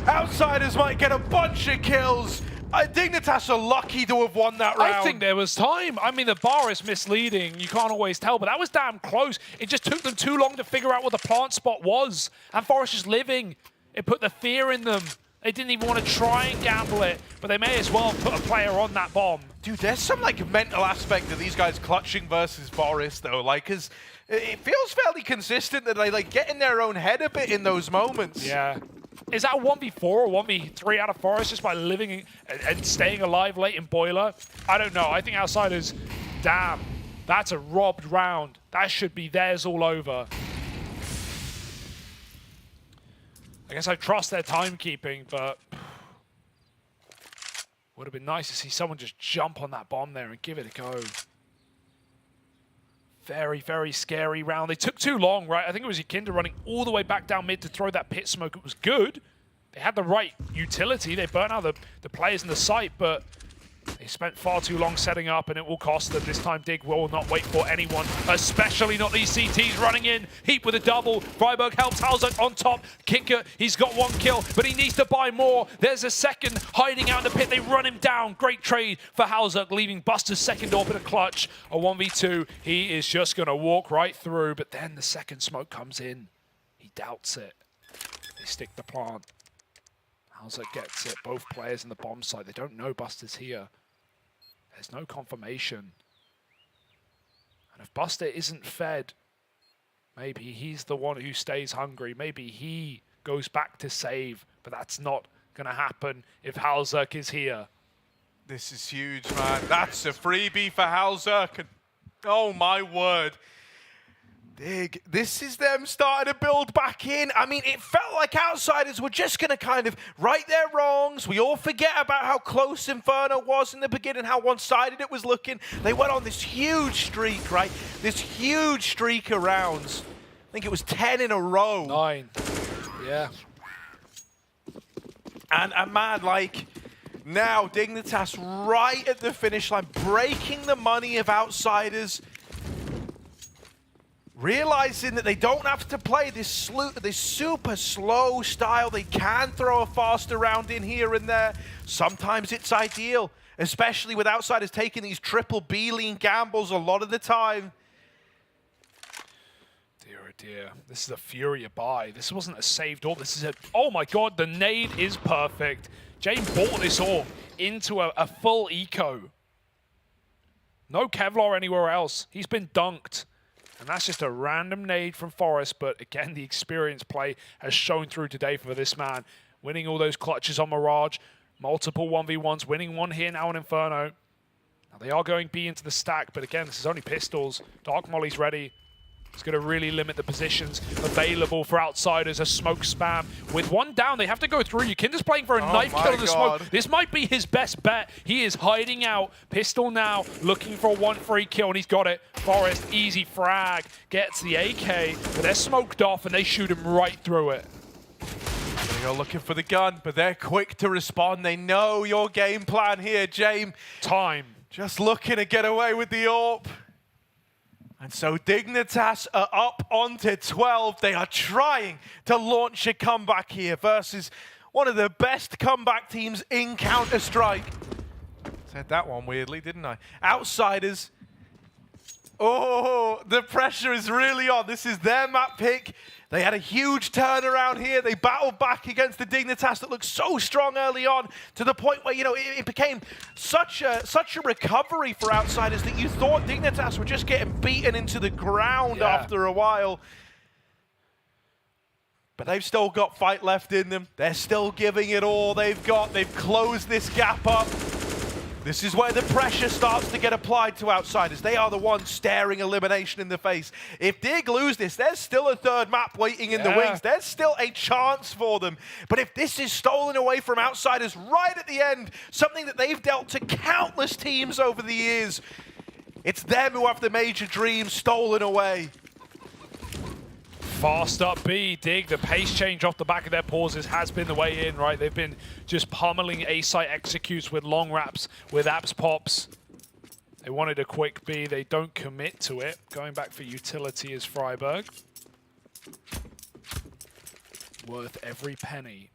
Outsiders might get a bunch of kills. Dignitas are lucky to have won that round. I think there was time. I mean, the bar is misleading. You can't always tell, but that was damn close. It just took them too long to figure out what the plant spot was. And Forrest is living. It put the fear in them. They didn't even want to try and gamble it, but they may as well put a player on that bomb. Dude, there's some mental aspect of these guys clutching versus Forrest, though. Because it feels fairly consistent that they get in their own head a bit in those moments. Yeah. Is that a 1v4 or 1v3 out of Forest just by living and staying alive late in Boiler? I don't know. I think Outsiders, damn, that's a robbed round. That should be theirs all over. I guess I trust their timekeeping, but would have been nice to see someone just jump on that bomb there and give it a go. Very, very scary round. They took too long, right? I think it was Yakinda running all the way back down mid to throw that pit smoke. It was good. They had the right utility. They burnt out the players in the site, but they spent far too long setting up, and it will cost them. This time, Dig will not wait for anyone, especially not these CTs running in. Heap with a double. Freiburg helps Hauser on top. Kicker, he's got 1 kill, but he needs to buy more. There's a second hiding out in the pit. They run him down. Great trade for Hauser, leaving Buster's second AWP in a clutch. A 1v2. He is just going to walk right through, but then the second smoke comes in. He doubts it. They stick the plant. Hauser gets it. Both players in the bomb site. They don't know Buster's here. There's no confirmation. And if Buster isn't fed, maybe he's the one who stays hungry. Maybe he goes back to save, but that's not going to happen if Halzerk is here. This is huge, man. That's a freebie for Halzerk. Oh, my word. Dig. This is them starting to build back in. I mean, it felt like Outsiders were just going to kind of right their wrongs. We all forget about how close Inferno was in the beginning, how one-sided it was looking. They went on this huge streak, right? This huge streak of rounds. I think it was 10 in a row. 9. Yeah. And man, like, now Dignitas right at the finish line, breaking the money of Outsiders. Realizing that they don't have to play this super slow style. They can throw a faster round in here and there. Sometimes it's ideal, especially with Outsiders taking these triple B-lean gambles a lot of the time. Dear, oh dear. This is a Furia buy. This wasn't a saved orb. This is a... Oh my god, the nade is perfect. Jane bought this orb into a full eco. No Kevlar anywhere else. He's been dunked. And that's just a random nade from Forest, but again, the experience play has shown through today for this man. Winning all those clutches on Mirage, multiple 1v1s, winning one here now on Inferno. Now they are going B into the stack, but again, this is only pistols. Dark Molly's ready. It's going to really limit the positions available for Outsiders. A smoke spam. With one down, they have to go through. Yukinda's playing for a knife kill in the smoke. This might be his best bet. He is hiding out. Pistol now, looking for one free kill, and he's got it. Forest, easy frag. Gets the AK, but they're smoked off, and they shoot him right through it. They are looking for the gun, but they're quick to respond. They know your game plan here, James. Time. Just looking to get away with the AWP. And so Dignitas are up onto 12. They are trying to launch a comeback here versus one of the best comeback teams in Counter-Strike. Said that one weirdly, didn't I? Outsiders. Oh, the pressure is really on. This is their map pick. They had a huge turnaround here. They battled back against the Dignitas that looked so strong early on, to the point where, you know, it became such a recovery for Outsiders that you thought Dignitas were just getting beaten into the ground after a while. But they've still got fight left in them. They're still giving it all they've got. They've closed this gap up. This is where the pressure starts to get applied to Outsiders. They are the ones staring elimination in the face. If Dig lose this, there's still a third map waiting in the wings. There's still a chance for them. But if this is stolen away from Outsiders right at the end, something that they've dealt to countless teams over the years, it's them who have the major dreams stolen away. Fast up B, Dig, the pace change off the back of their pauses has been the way in, right? They've been just pummeling A-site executes with long wraps, with apps pops. They wanted a quick B, they don't commit to it. Going back for utility is Freiburg. Worth every penny.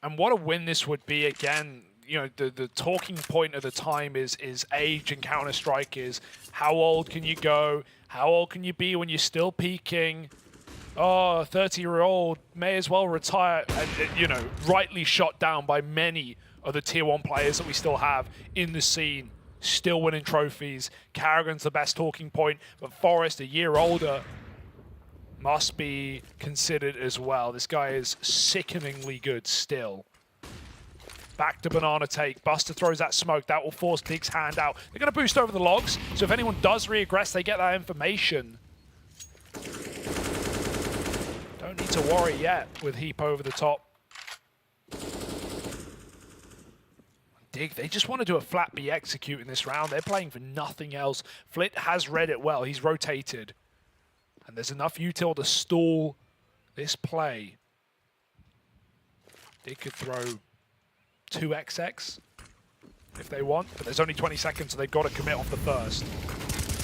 And what a win this would be again. You know, the talking point of the time is age in Counter-Strike is how old can you go? How old can you be when you're still peaking? Oh, a 30-year-old may as well retire. And, you know, rightly shot down by many of the Tier 1 players that we still have in the scene. Still winning trophies. Carrigan's the best talking point, but Forest, a year older, must be considered as well. This guy is sickeningly good still. Back to banana take. Buster throws that smoke. That will force Dig's hand out. They're going to boost over the logs, so if anyone does reaggress, they get that information. Don't need to worry yet with Heap over the top. Dig, they just want to do a flat B execute in this round. They're playing for nothing else. Flit has read it well. He's rotated. And there's enough util to stall this play. Dig could throw 2XX if they want, but there's only 20 seconds, so they've got to commit off the first.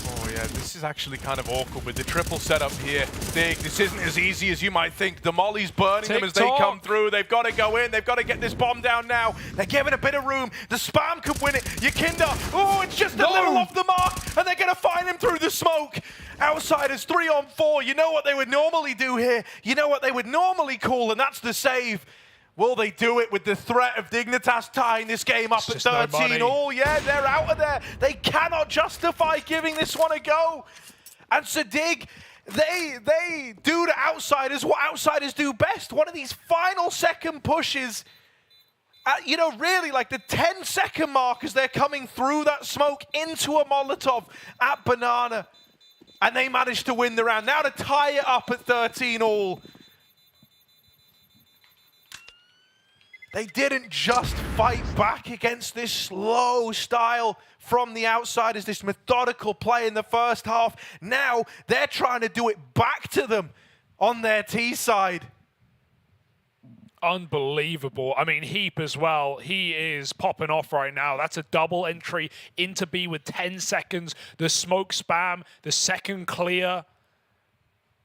Oh yeah, this is actually kind of awkward with the triple setup here. Dig, this isn't as easy as you might think. The Molly's burning them as they come through. They've got to go in. They've got to get this bomb down now. They're giving a bit of room. The spam could win it. Yakinda, oh, it's just a little off the mark, and they're going to find him through the smoke. Outsiders 3 on 4. You know what they would normally do here. You know what they would normally call, and that's the save. Will they do it with the threat of Dignitas tying this game up at 13? Oh, yeah, they're out of there. They cannot justify giving this one a go. And so Dig, they do to Outsiders what Outsiders do best. One of these final second pushes, you know, really like the 10-second mark as they're coming through that smoke into a Molotov at Banana. And they managed to win the round. Now to tie it up at 13 all. They didn't just fight back against this slow style from the Outsiders, this methodical play in the first half. Now they're trying to do it back to them on their T side. Unbelievable. I mean, Heap as well. He is popping off right now. That's a double entry into B with 10 seconds. The smoke spam, the second clear.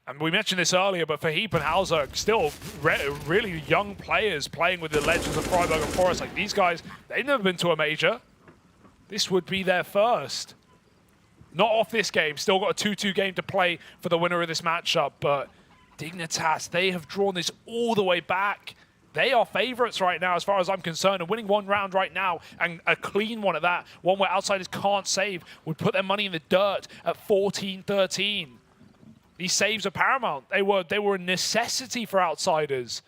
And we mentioned this earlier, but for Heap and Hauser, still really young players playing with the legends of Freiburg and Forest. Like these guys, they've never been to a major. This would be their first. Not off this game. Still got a 2-2 game to play for the winner of this matchup. But Dignitas, they have drawn this all the way back. They are favorites right now as far as I'm concerned. And winning one round right now, and a clean one at that, one where Outsiders can't save, would put their money in the dirt at 14-13. These saves are paramount. They were a necessity for Outsiders.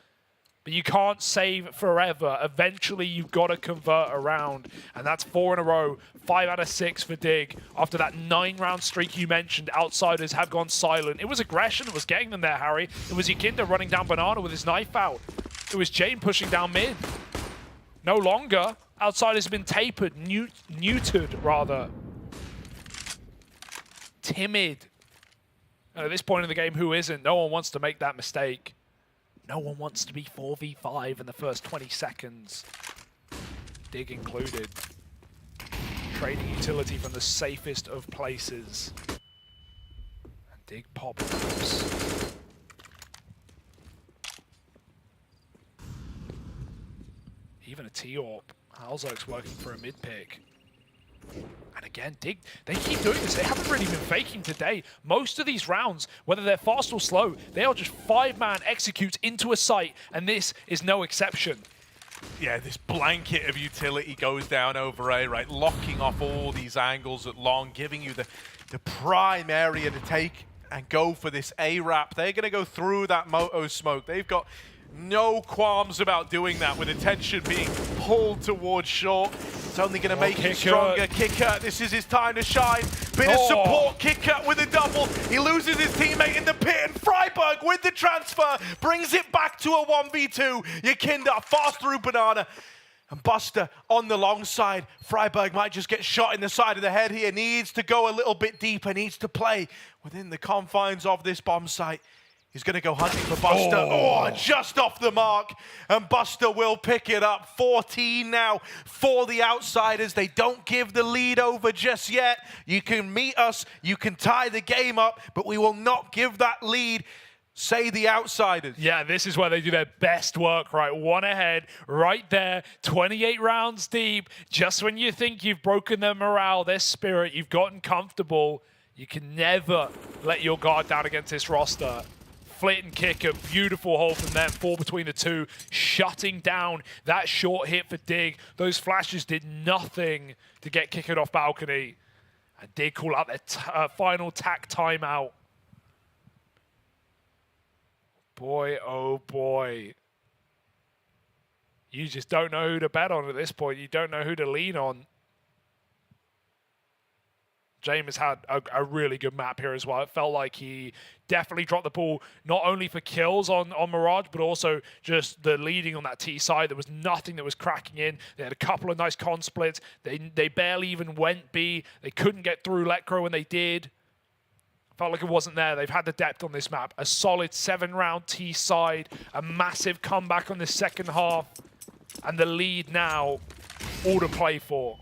But you can't save forever. Eventually, you've got to convert around. And that's 4 in a row. 5 out of 6 for Dig. After that 9-round streak you mentioned, Outsiders have gone silent. It was aggression that was getting them there, Harry. It was Yakinda running down Banana with his knife out. It was Jane pushing down mid. No longer. Outsiders have been tapered, neutered, rather. Timid. And at this point in the game, who isn't? No one wants to make that mistake. No one wants to be 4v5 in the first 20 seconds. Dig included. Trading utility from the safest of places. And Dig pops. Even a T-Orp. Halzok's working for a mid-pick. And again, Dig, they keep doing this. They haven't really been faking today. Most of these rounds, whether they're fast or slow, they are just 5-man executes into a site, and this is no exception. Yeah, this blanket of utility goes down over A, right? Locking off all these angles at long, giving you the prime area to take and go for this A-Wrap. They're going to go through that Moto smoke. They've got no qualms about doing that with attention being pulled towards short. It's only going to make him stronger. Kicker, this is his time to shine. Bit of support, Kicker with a double. He loses his teammate in the pit, and Freiburg with the transfer brings it back to a 1v2. Yakinda fast through Banana. And Buster on the long side. Freiburg might just get shot in the side of the head here. Needs to go a little bit deeper. Needs to play within the confines of this bomb site. He's going to go hunting for Buster. Oh, just off the mark. And Buster will pick it up. 14 now for the Outsiders. They don't give the lead over just yet. You can meet us. You can tie the game up. But we will not give that lead. Say the Outsiders. Yeah, this is where they do their best work, right? One ahead, right there, 28 rounds deep. Just when you think you've broken their morale, their spirit, you've gotten comfortable, you can never let your guard down against this roster. Flit and kick, a beautiful hole from them, 4 between the two, shutting down that short hit for Dig. Those flashes did nothing to get Kicked off balcony. And Dig call out their final tack timeout. Boy, oh boy. You just don't know who to bet on at this point. You don't know who to lean on. James had a really good map here as well. It felt like he definitely dropped the ball, not only for kills on Mirage, but also just the leading on that T side. There was nothing that was cracking in. They had a couple of nice con splits. They barely even went B. They couldn't get through Letcro when they did. Felt like it wasn't there. They've had the depth on this map. A solid 7-round T side, a massive comeback on the second half, and the lead now all to play for.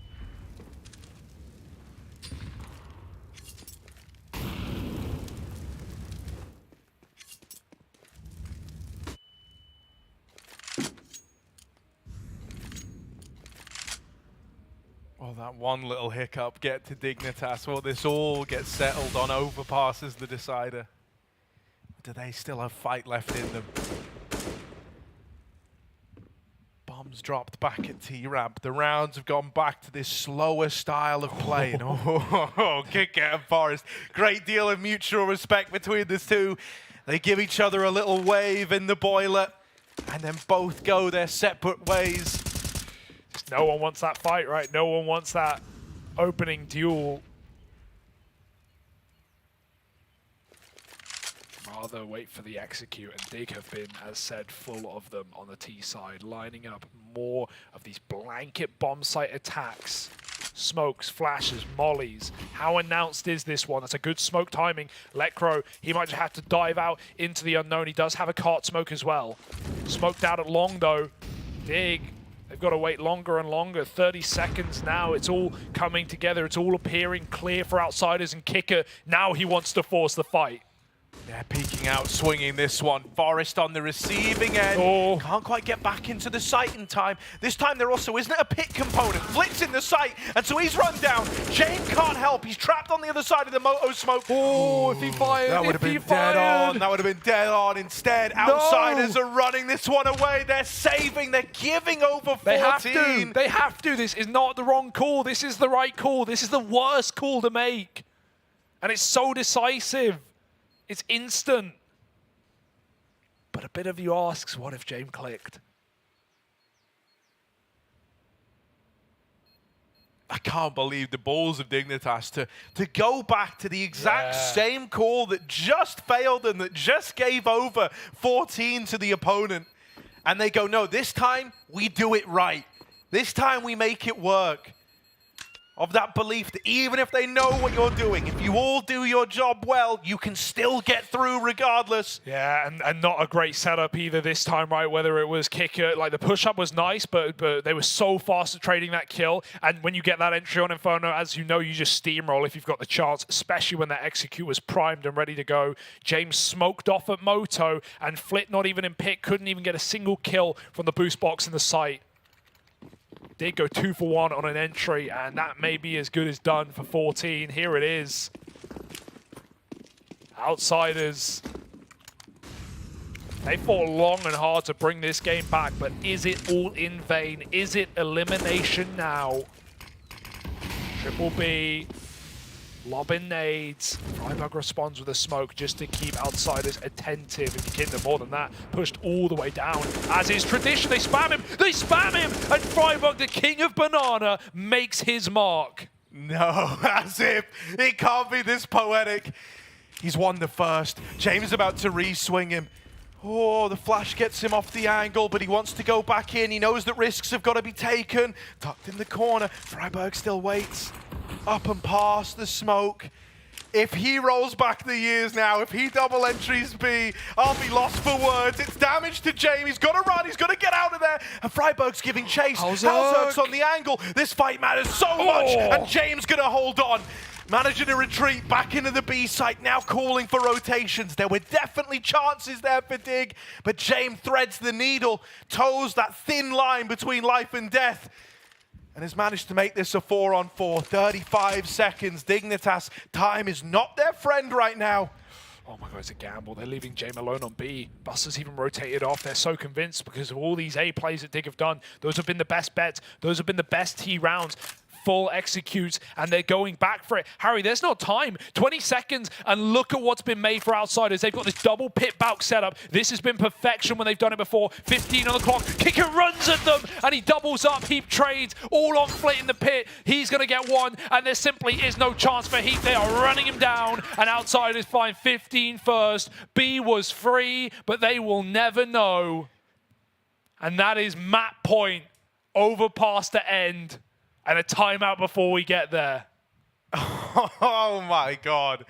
Oh, that one little hiccup get to Dignitas. Will this all get settled on overpass as the decider? Do they still have fight left in them? Bombs dropped back at T-Ramp. The rounds have gone back to this slower style of play. Kick out of Forest. Great deal of mutual respect between the two. They give each other a little wave in the boiler, and then both go their separate ways. No one wants that fight, right? No one wants that opening duel. Rather wait for the execute, and Dig have been, as said, full of them on the T side, lining up more of these blanket bomb site attacks. Smokes, flashes, mollies. How announced is this one? That's a good smoke timing. Lekro, he might just have to dive out into the unknown. He does have a cart smoke as well. Smoked out at long though. Dig, they've got to wait longer and longer. 30 seconds now. It's all coming together. It's all appearing clear for Outsiders, and Kicker, now he wants to force the fight. They're peeking out, swinging this one. Forest on the receiving end. Oh. Can't quite get back into the site in time. This time there also isn't a pit component. Flit's in the site, and so he's run down. Jane can't help. He's trapped on the other side of the moto smoke. Oh, if he fired, that would have been dead on. That would have been dead on. Instead, Outsiders are running this one away. They're saving. They're giving over 14. They have to. They have to. This is not the wrong call. This is the right call. This is the worst call to make. And it's so decisive. It's instant. But a bit of you asks, what if James clicked? I can't believe the balls of Dignitas to go back to the exact same call that just failed and that just gave over 14 to the opponent. And they go, no, this time we do it right. This time we make it work. Of that belief that even if they know what you're doing, if you all do your job well, you can still get through regardless. Yeah, and not a great setup either this time, right? Whether it was Kicker, like the push-up was nice, but they were so fast at trading that kill. And when you get that entry on Inferno, as you know, you just steamroll if you've got the chance, especially when that execute was primed and ready to go. James smoked off at Moto, and Flit, not even in pick, couldn't even get a single kill from the boost box in the site. Did go 2 for 1 on an entry, and that may be as good as done for 14. Here it is. Outsiders. They fought long and hard to bring this game back, but is it all in vain? Is it elimination now? Triple B. Lobbing nades. Freiburg responds with a smoke just to keep Outsiders attentive. And Kinder, more than that, pushed all the way down. As is tradition, they spam him! They spam him! And Freiburg, the king of banana, makes his mark. No, as if it can't be this poetic. He's won the first. James is about to re-swing him. Oh, the flash gets him off the angle, but he wants to go back in. He knows that risks have got to be taken. Tucked in the corner. Freiburg still waits. Up and past the smoke. If he rolls back the years now, if he double entries B, I'll be lost for words. It's damage to James. He's got to run. He's got to get out of there. And Freiburg's giving chase. Halzerk's on the angle. This fight matters so much. And James going to hold on. Managing to retreat back into the B site, now calling for rotations. There were definitely chances there for Dig, but James threads the needle, toes that thin line between life and death, and has managed to make this a 4-on-4. 35 seconds. Dignitas, time is not their friend right now. Oh my god, it's a gamble. They're leaving James alone on B. Buster's even rotated off. They're so convinced because of all these A plays that Dig have done. Those have been the best bets. Those have been the best T rounds. Full executes, and they're going back for it. Harry, there's no time. 20 seconds, and look at what's been made for Outsiders. They've got this double pit bout setup. This has been perfection when they've done it before. 15 on the clock. Kicker runs at them, and he doubles up. Heap trades, all on Flit in the pit. He's going to get one, and there simply is no chance for Heap. They are running him down, and Outsiders find 15 first. B was free, but they will never know. And that is map point over past the end. And a timeout before we get there. Oh my God.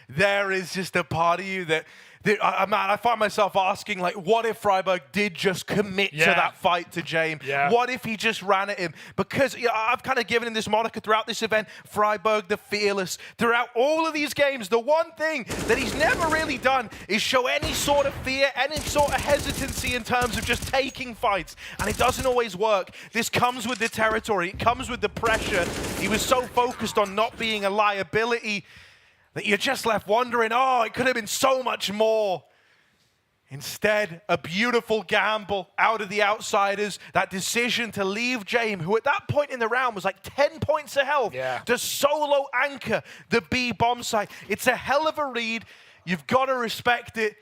There is just a part of you that Man, I find myself asking, like, what if Freiburg did just commit to that fight to James? Yeah. What if he just ran at him? Because I've kind of given him this moniker throughout this event, Freiburg the Fearless. Throughout all of these games, the one thing that he's never really done is show any sort of fear, any sort of hesitancy in terms of just taking fights. And it doesn't always work. This comes with the territory. It comes with the pressure. He was so focused on not being a liability that you're just left wondering, oh, it could have been so much more. Instead, a beautiful gamble out of the outsiders. That decision to leave James, who at that point in the round was like 10 points of health, to solo anchor the B bomb site. It's a hell of a read. You've got to respect it.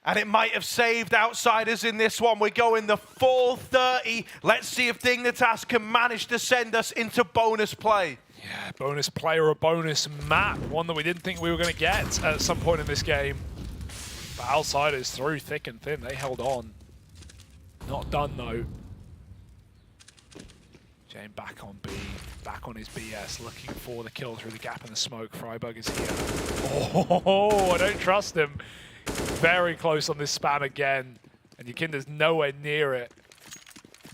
And it might have saved outsiders in this one. We're going the full 30. Let's see if Dignitas can manage to send us into bonus play. Yeah, bonus play or a bonus map. One that we didn't think we were going to get at some point in this game. But outsiders through thick and thin. They held on. Not done, though. Jane back on B. Back on his BS. Looking for the kill through the gap in the smoke. Freiburg is here. Oh, I don't trust him. Very close on this span again. And Yukinda's nowhere near it.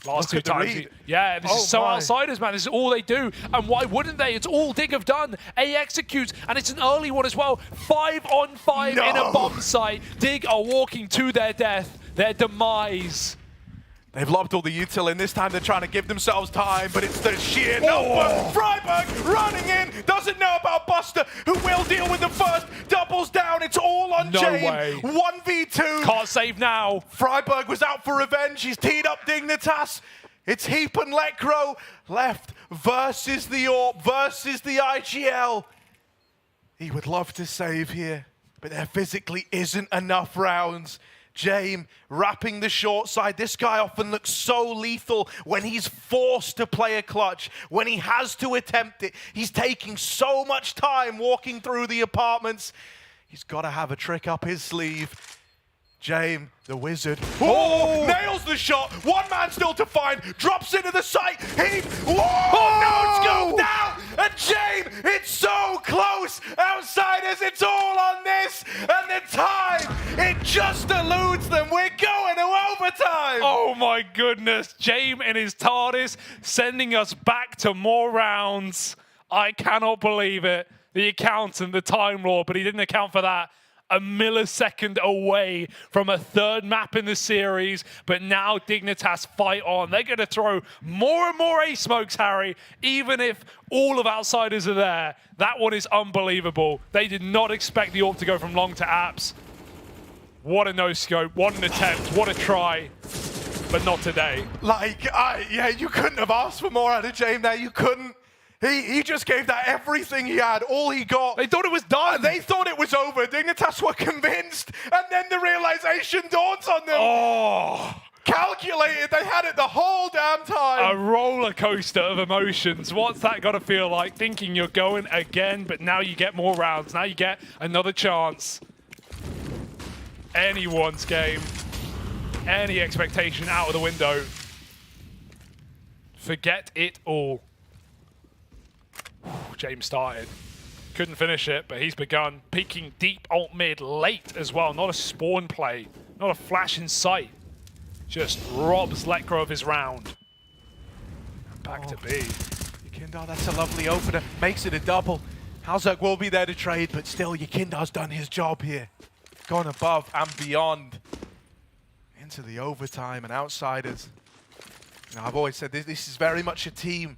Last two times. Yeah, this is so outsiders, man. This is all they do. And why wouldn't they? It's all Dig have done. A executes, and it's an early one as well. 5 on 5 in a bomb site. Dig are walking to their death, their demise. They've lobbed all the util in. This time they're trying to give themselves time, but it's the sheer number. Freiburg running in, doesn't know about Buster, who will deal with the first. Doubles down, it's all on Jane. No way. 1v2. Can't save now. Freiburg was out for revenge. He's teed up Dignitas. It's Heap and Lekro left versus the AWP, versus the IGL. He would love to save here, but there physically isn't enough rounds. James wrapping the short side. This guy often looks so lethal when he's forced to play a clutch, when he has to attempt it. He's taking so much time walking through the apartments. He's got to have a trick up his sleeve. James, the wizard. Oh, nails the shot. One man still to find. Drops into the site. Heap. Oh, no, it's go down. And James, it's so close. Outsiders, it's all on this. And the time, it just eludes them. We're going to overtime. Oh, my goodness. James and his TARDIS sending us back to more rounds. I cannot believe it. The accountant, the Time Lord, but he didn't account for that. A millisecond away from a third map in the series, but now Dignitas fight on. They're going to throw more and more A-smokes, Harry, even if all of outsiders are there. That one is unbelievable. They did not expect the AWP to go from long to apps. What a no-scope, what an attempt, what a try, but not today. Like, yeah, you couldn't have asked for more out of James there. You couldn't. He just gave that everything he had, all he got. They thought it was done. They thought it was over. Dignitas were convinced, and then the realization dawns on them. Oh. Calculated, they had it the whole damn time. A roller coaster of emotions. What's that got to feel like? Thinking you're going again, but now you get more rounds. Now you get another chance. Anyone's game. Any expectation out of the window. Forget it all. James started. Couldn't finish it, but he's begun. Peeking deep alt mid late as well. Not a spawn play. Not a flash in sight. Just robs Lekro of his round. Back to B. Yukindar, that's a lovely opener. Makes it a double. Halzak will be there to trade, but still Yukindar's done his job here. Gone above and beyond. Into the overtime and outsiders. Now, I've always said this is very much a team.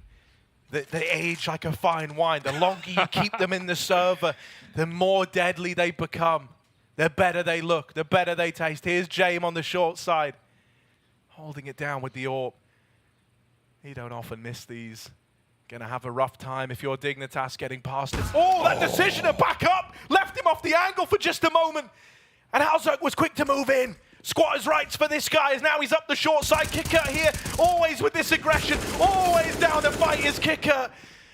They age like a fine wine. The longer you keep them in the server, the more deadly they become. The better they look, the better they taste. Here's James on the short side, holding it down with the AWP. You don't often miss these. Gonna have a rough time if you're Dignitas getting past it. Oh, that decision to back up! Left him off the angle for just a moment. And Halzak was quick to move in. Squatter's rights for this guy as now he's up the short side. Kicker here, always with this aggression, always down to fight his kicker.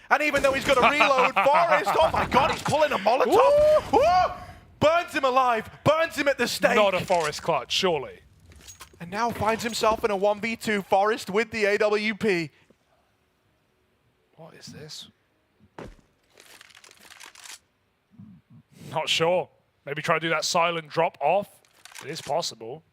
And even though he's got to reload, Forrest, oh my God, he's pulling a Molotov. Ooh, burns him alive, burns him at the stake. Not a Forrest clutch, surely. And now finds himself in a 1v2, Forrest with the AWP. What is this? Not sure. Maybe try to do that silent drop off. It is possible.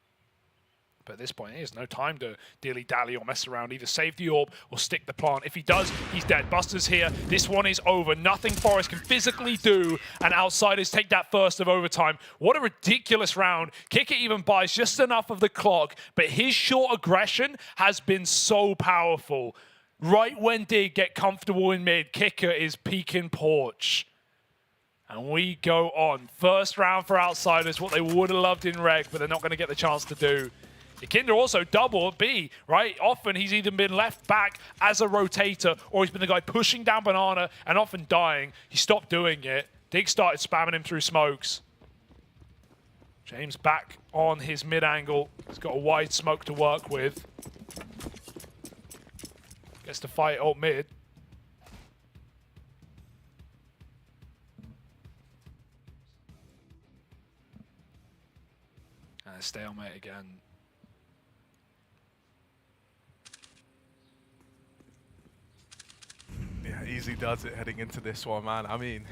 But at this point, there's no time to dilly-dally or mess around. Either save the orb or stick the plant. If he does, he's dead. Buster's here. This one is over. Nothing Forest can physically do. And Outsiders take that first of overtime. What a ridiculous round. Kicker even buys just enough of the clock. But his short aggression has been so powerful. Right when Dig get comfortable in mid, Kicker is peeking porch. And we go on. First round for Outsiders, what they would have loved in Reg, but they're not going to get the chance to do. Kinder also double B, right? Often he's either been left back as a rotator or he's been the guy pushing down Banana and often dying. He stopped doing it. Dig started spamming him through smokes. James back on his mid angle. He's got a wide smoke to work with. Gets to fight ult mid. Stalemate again. Yeah, easy does it heading into this one, man. I mean,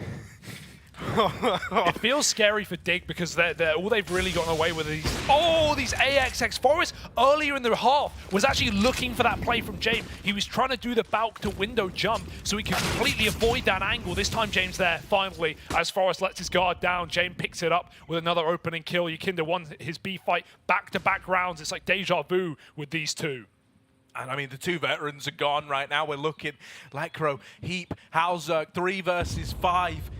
it feels scary for Dig because they're all they've really gotten away with these. Oh, these AXX. Forest earlier in the half was actually looking for that play from James. He was trying to do the bulk to window jump so he could completely avoid that angle. This time James there, finally, as Forest lets his guard down. James picks it up with another opening kill. Yukinda won his B fight back-to-back rounds. It's like deja vu with these two. And I mean, the two veterans are gone right now. We're looking Lekro, Heap, Halzerk, 3 versus 5.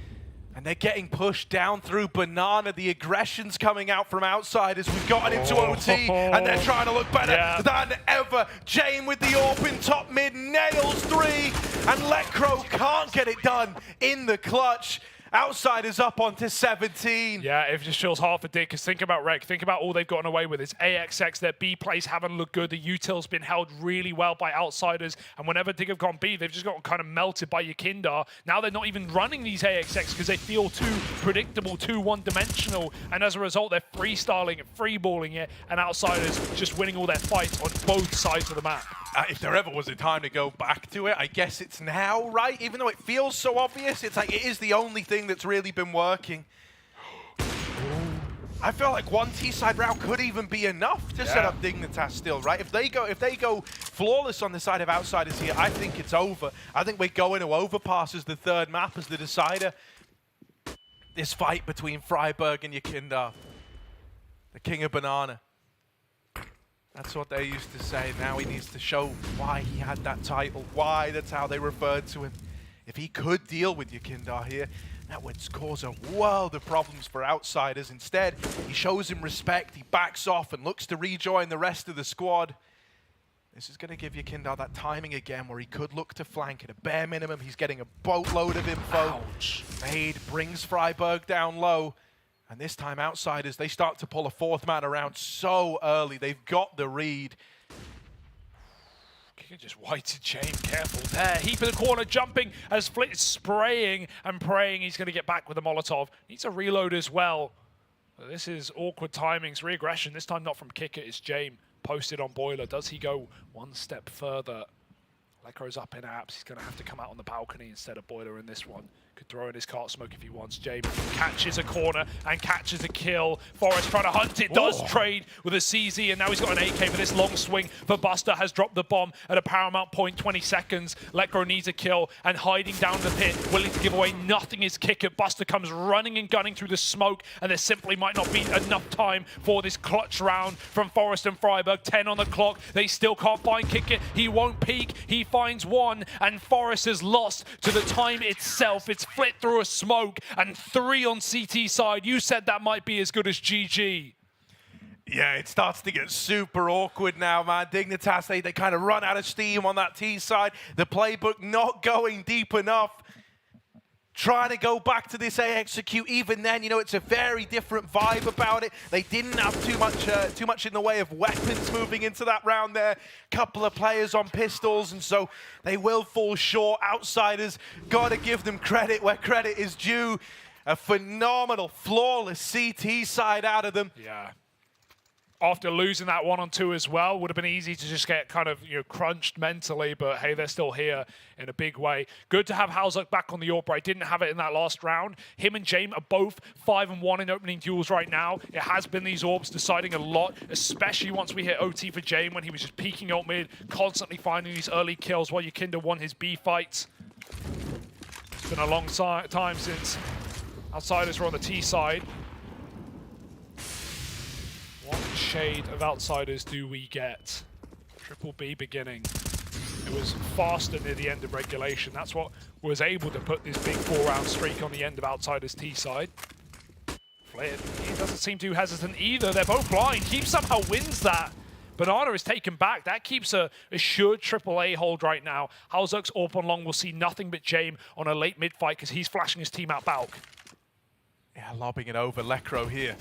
And they're getting pushed down through Banana. The aggression's coming out from Outsiders. We've gotten into OT, and they're trying to look better than ever. Jane with the AWP in top mid, nails 3. And Lekro can't get it done in the clutch. Outsiders up onto 17. Yeah, it just feels hard for Dig, because think about Reg. Think about all they've gotten away with. It's AXX, their B plays haven't looked good. The util's been held really well by Outsiders, and whenever Dig have gone B, they've just got kind of melted by Yukinda. Now they're not even running these AXX because they feel too predictable, too one-dimensional, and as a result, they're freestyling it, freeballing it, and Outsiders just winning all their fights on both sides of the map. If there ever was a time to go back to it, I guess it's now, right? Even though it feels so obvious, it's like it is the only thing that's really been working. I feel like one T-side route could even be enough to set up Dignitas still, right? If they go flawless on the side of Outsiders here, I think it's over. I think we're going to Overpass as the third map, as the decider. This fight between Freiburg and Yukinda, the king of Banana. That's what they used to say. Now he needs to show why he had that title, why that's how they referred to him. If he could deal with Yukinda here, that would cause a world of problems for Outsiders. Instead, he shows him respect, he backs off and looks to rejoin the rest of the squad. This is going to give Yukinda that timing again where he could look to flank. At a bare minimum, he's getting a boatload of info. Fade brings Freiburg down low. And this time, Outsiders, they start to pull a 4th man around so early. They've got the read. Kicker just whited James, careful there. Heap in the corner, jumping as Flit is spraying and praying he's going to get back with the Molotov. Needs a reload as well. But this is awkward timings. Re-aggression, this time not from Kicker, it's James. Posted on Boiler. Does he go one step further? Lekro's up in apps. He's going to have to come out on the balcony instead of Boiler in this one. Could throw in his cart smoke if he wants. James catches a corner and catches a kill. Forest trying to hunt it. Does trade with a CZ, and now he's got an AK for this long swing. For Buster has dropped the bomb at a paramount point, 20 seconds. Lekro needs a kill and hiding down the pit, willing to give away nothing is Kicker. Buster comes running and gunning through the smoke, and there simply might not be enough time for this clutch round from Forest and Freiburg. 10 on the clock. They still can't find Kicker. He won't peek. He finds one, and Forest has lost to the time itself. It's Flit through a smoke and 3 on CT side. You said that might be as good as GG. Yeah, it starts to get super awkward now, man. Dignitas, they kind of run out of steam on that T side. The playbook not going deep enough. Trying to go back to this A execute, even then, you know, it's a very different vibe about it. They didn't have too much in the way of weapons moving into that round there. Couple of players on pistols, and so they will fall short. Outsiders, gotta give them credit where credit is due. A phenomenal, flawless CT side out of them. Yeah. after losing that 1-on-2 as well. Would have been easy to just get kind of crunched mentally, but hey, they're still here in a big way. Good to have Halzuk back on the AWP. I didn't have it in that last round. Him and James are both 5-1 in opening duels right now. It has been these AWPs deciding a lot, especially once we hit OT for James when he was just peeking out mid, constantly finding these early kills while Yukinda won his B fights. It's been a long time since Outsiders were on the T side. What shade of Outsiders do we get? Triple B beginning. It was faster near the end of regulation. That's what was able to put this big 4-round streak on the end of Outsiders T side. Flit, he doesn't seem too hesitant either. They're both blind. Keep somehow wins that. Banana is taken back. That keeps a assured AAA hold right now. Halzuk's AWP on long will see nothing but James on a late mid fight because he's flashing his team out Balk. Yeah, lobbing it over. Lekro here.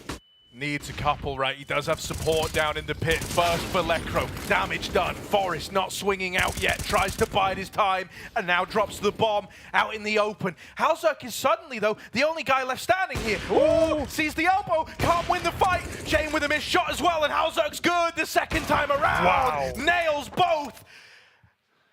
Needs a couple, right? He does have support down in the pit. First for Lekro. Damage done. Forest not swinging out yet. Tries to bide his time and now drops the bomb out in the open. Halzuk is suddenly, though, the only guy left standing here. Ooh, sees the elbow. Can't win the fight. Jane with a missed shot as well, and Halzuk's good the second time around. Wow. Nails both.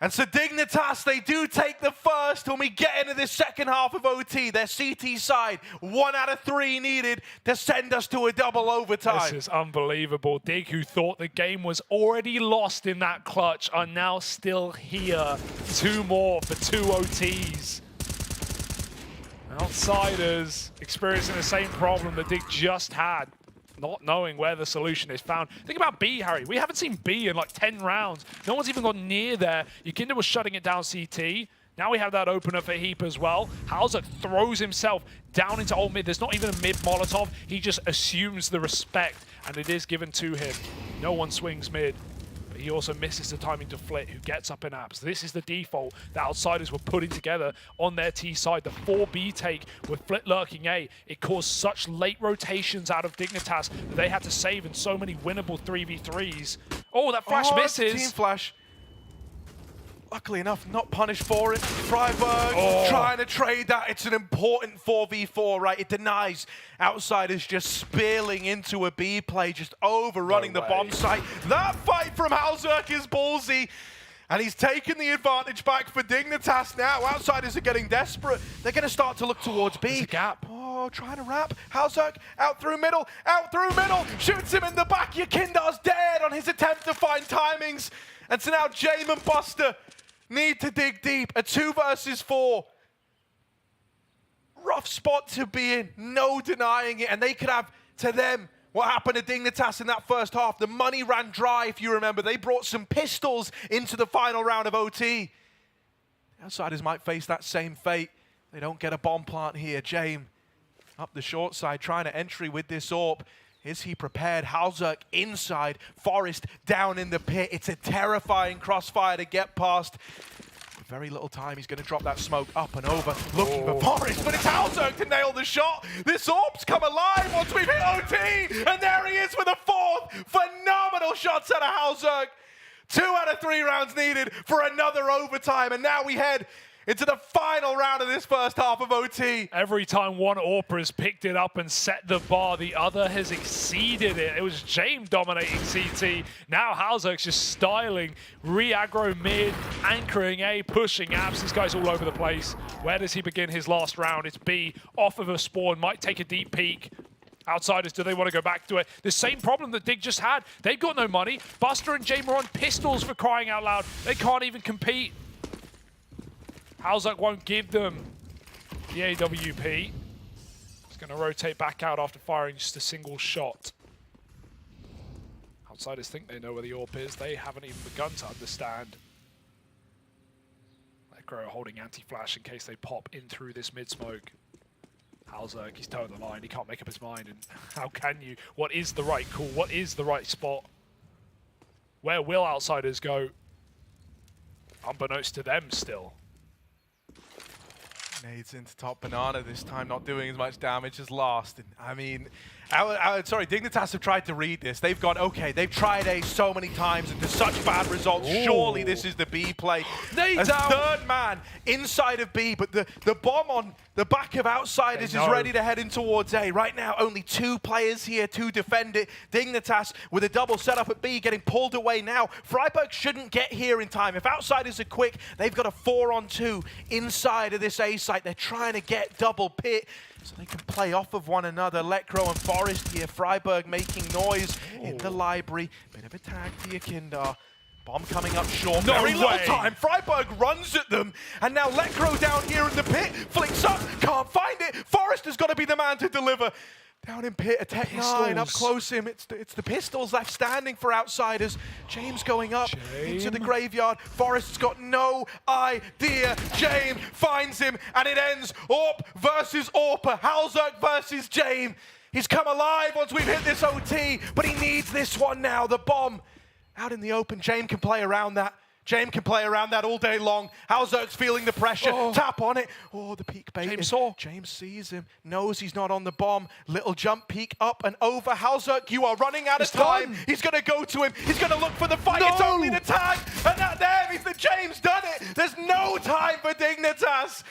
And so Dignitas, they do take the first when we get into this second half of OT. Their CT side, 1 out of 3 needed to send us to a double overtime. This is unbelievable. Dig, who thought the game was already lost in that clutch, are now still here. 2 more for 2 OTs. Outsiders experiencing the same problem that Dig just had, not knowing where the solution is found. Think about B, Harry. We haven't seen B in like 10 rounds. No one's even gone near there. Yukinda was shutting it down CT. Now we have that opener for Heap as well. Halzuk throws himself down into ult mid. There's not even a mid Molotov. He just assumes the respect, and it is given to him. No one swings mid. But he also misses the timing to Flit, who gets up in apps. This is the default that Outsiders were putting together on their T side. The 4B take with Flit lurking A, it caused such late rotations out of Dignitas that they had to save in so many winnable 3v3s. Oh, that flash misses. Team flash. Luckily enough, not punished for it. Freiburg trying to trade that. It's an important 4v4, right? It denies Outsiders just spilling into a B play, just overrunning the bomb site. That fight from Halzuk is ballsy. And he's taken the advantage back for Dignitas now. Outsiders are getting desperate. They're going to start to look towards B. There's a gap. Oh, trying to wrap. Halzuk out through middle. Shoots him in the back. Yukinda's dead on his attempt to find timings. And so now James and Buster need to dig deep. A 2 versus 4. Rough spot to be in. No denying it. And they could have, to them, what happened to Dignitas in that first half. The money ran dry, if you remember. They brought some pistols into the final round of OT. The Outsiders might face that same fate. They don't get a bomb plant here. James up the short side, trying to entry with this AWP. Is he prepared? Halzuk inside. Forest down in the pit. It's a terrifying crossfire to get past. With very little time, he's going to drop that smoke up and over. Looking for Forest, but it's Halzuk to nail the shot. This AWP's come alive once we've hit OT. And there he is with a 4th. Phenomenal shots out of Halzuk. 2 out of 3 rounds needed for another overtime. And now we head into the final round of this first half of OT. Every time one AWPer has picked it up and set the bar, the other has exceeded it. It was James dominating CT. Now Halzuk's just styling, re-aggro mid, anchoring A, pushing apps. This guy's all over the place. Where does he begin his last round? It's B, off of a spawn, might take a deep peek. Outsiders, do they want to go back to it? The same problem that Dig just had. They've got no money. Buster and James are on pistols, for crying out loud. They can't even compete. Halzuk won't give them the AWP. He's going to rotate back out after firing just a single shot. Outsiders think they know where the AWP is. They haven't even begun to understand. Lekro holding anti-flash in case they pop in through this mid-smoke. Halzuk, he's towing the line. He can't make up his mind. And how can you? What is the right call? What is the right spot? Where will Outsiders go? Unbeknownst to them still. Nades into top banana this time, not doing as much damage as last. And I mean, Sorry, Dignitas have tried to read this. They've gone, okay, they've tried A so many times and to such bad results. Ooh. Surely this is the B play. A third man inside of B, but the bomb on the back of Outsiders is ready to head in towards A. Right now, only 2 players here to defend it. Dignitas with a double setup at B, getting pulled away now. Freiburg shouldn't get here in time. If Outsiders are quick, they've got a 4-on-2 inside of this A site. They're trying to get double pit so they can play off of one another. Lekro and Forest here. Freiburg making noise in the library. Bit of a tag to Yakindar. Bomb coming up short. Very little time. Freiburg runs at them. And now Lekro down here in the pit. Flicks up. Can't find it. Forest has got to be the man to deliver. Down in pit, a Tech 9 up close him. It's the Pistols left standing for Outsiders. James going up into the graveyard. Forest's got no idea. James finds him, and it ends Orp versus Orpa. Halzerk versus James. He's come alive once we've hit this OT, but he needs this one now. The bomb out in the open. James can play around that. James can play around that all day long. Halzerk's feeling the pressure. Tap on it. Oh, the peek bait. James sees him. Knows he's not on the bomb. Little jump peek up and over. Halzerk, you are running out of time. He's going to go to him. He's going to look for the fight. It's only the tag. And that there means that James done it. There's no time for Dignitas.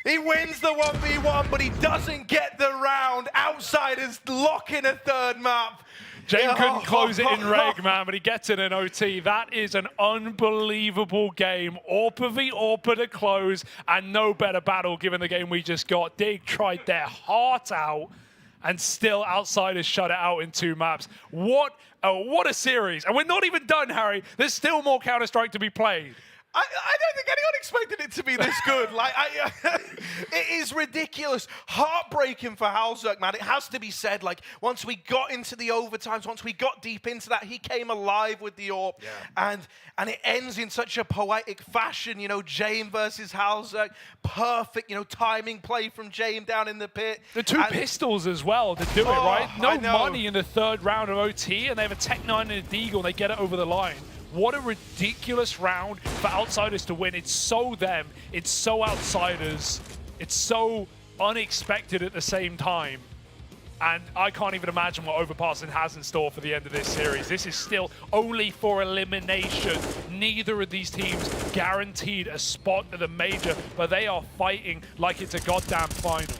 He wins the 1v1, but he doesn't get the round. Outsiders lock in a third map. James couldn't close it in reg, man, but he gets it in OT. That is an unbelievable game. Orpa v Orpa to close, and no better battle given the game we just got. Dig tried their heart out, and still Outsiders shut it out in 2 maps. What a series. And we're not even done, Harry. There's still more Counter-Strike to be played. I don't think anyone expected it to be this good. It is ridiculous. Heartbreaking for Halzerk, man. It has to be said, once we got into the overtimes, once we got deep into that, he came alive with the AWP. Yeah. And it ends in such a poetic fashion, James versus Halzerk. Perfect, timing play from James down in the pit. The 2 Pistols as well to do it, right? No money in the 3rd round of OT, and they have a Tech 9 and a Deagle, and they get it over the line. What a ridiculous round for Outsiders to win. It's so them. It's so Outsiders. It's so unexpected at the same time. And I can't even imagine what Overpassing has in store for the end of this series. This is still only for elimination. Neither of these teams guaranteed a spot at the major, but they are fighting like it's a goddamn final.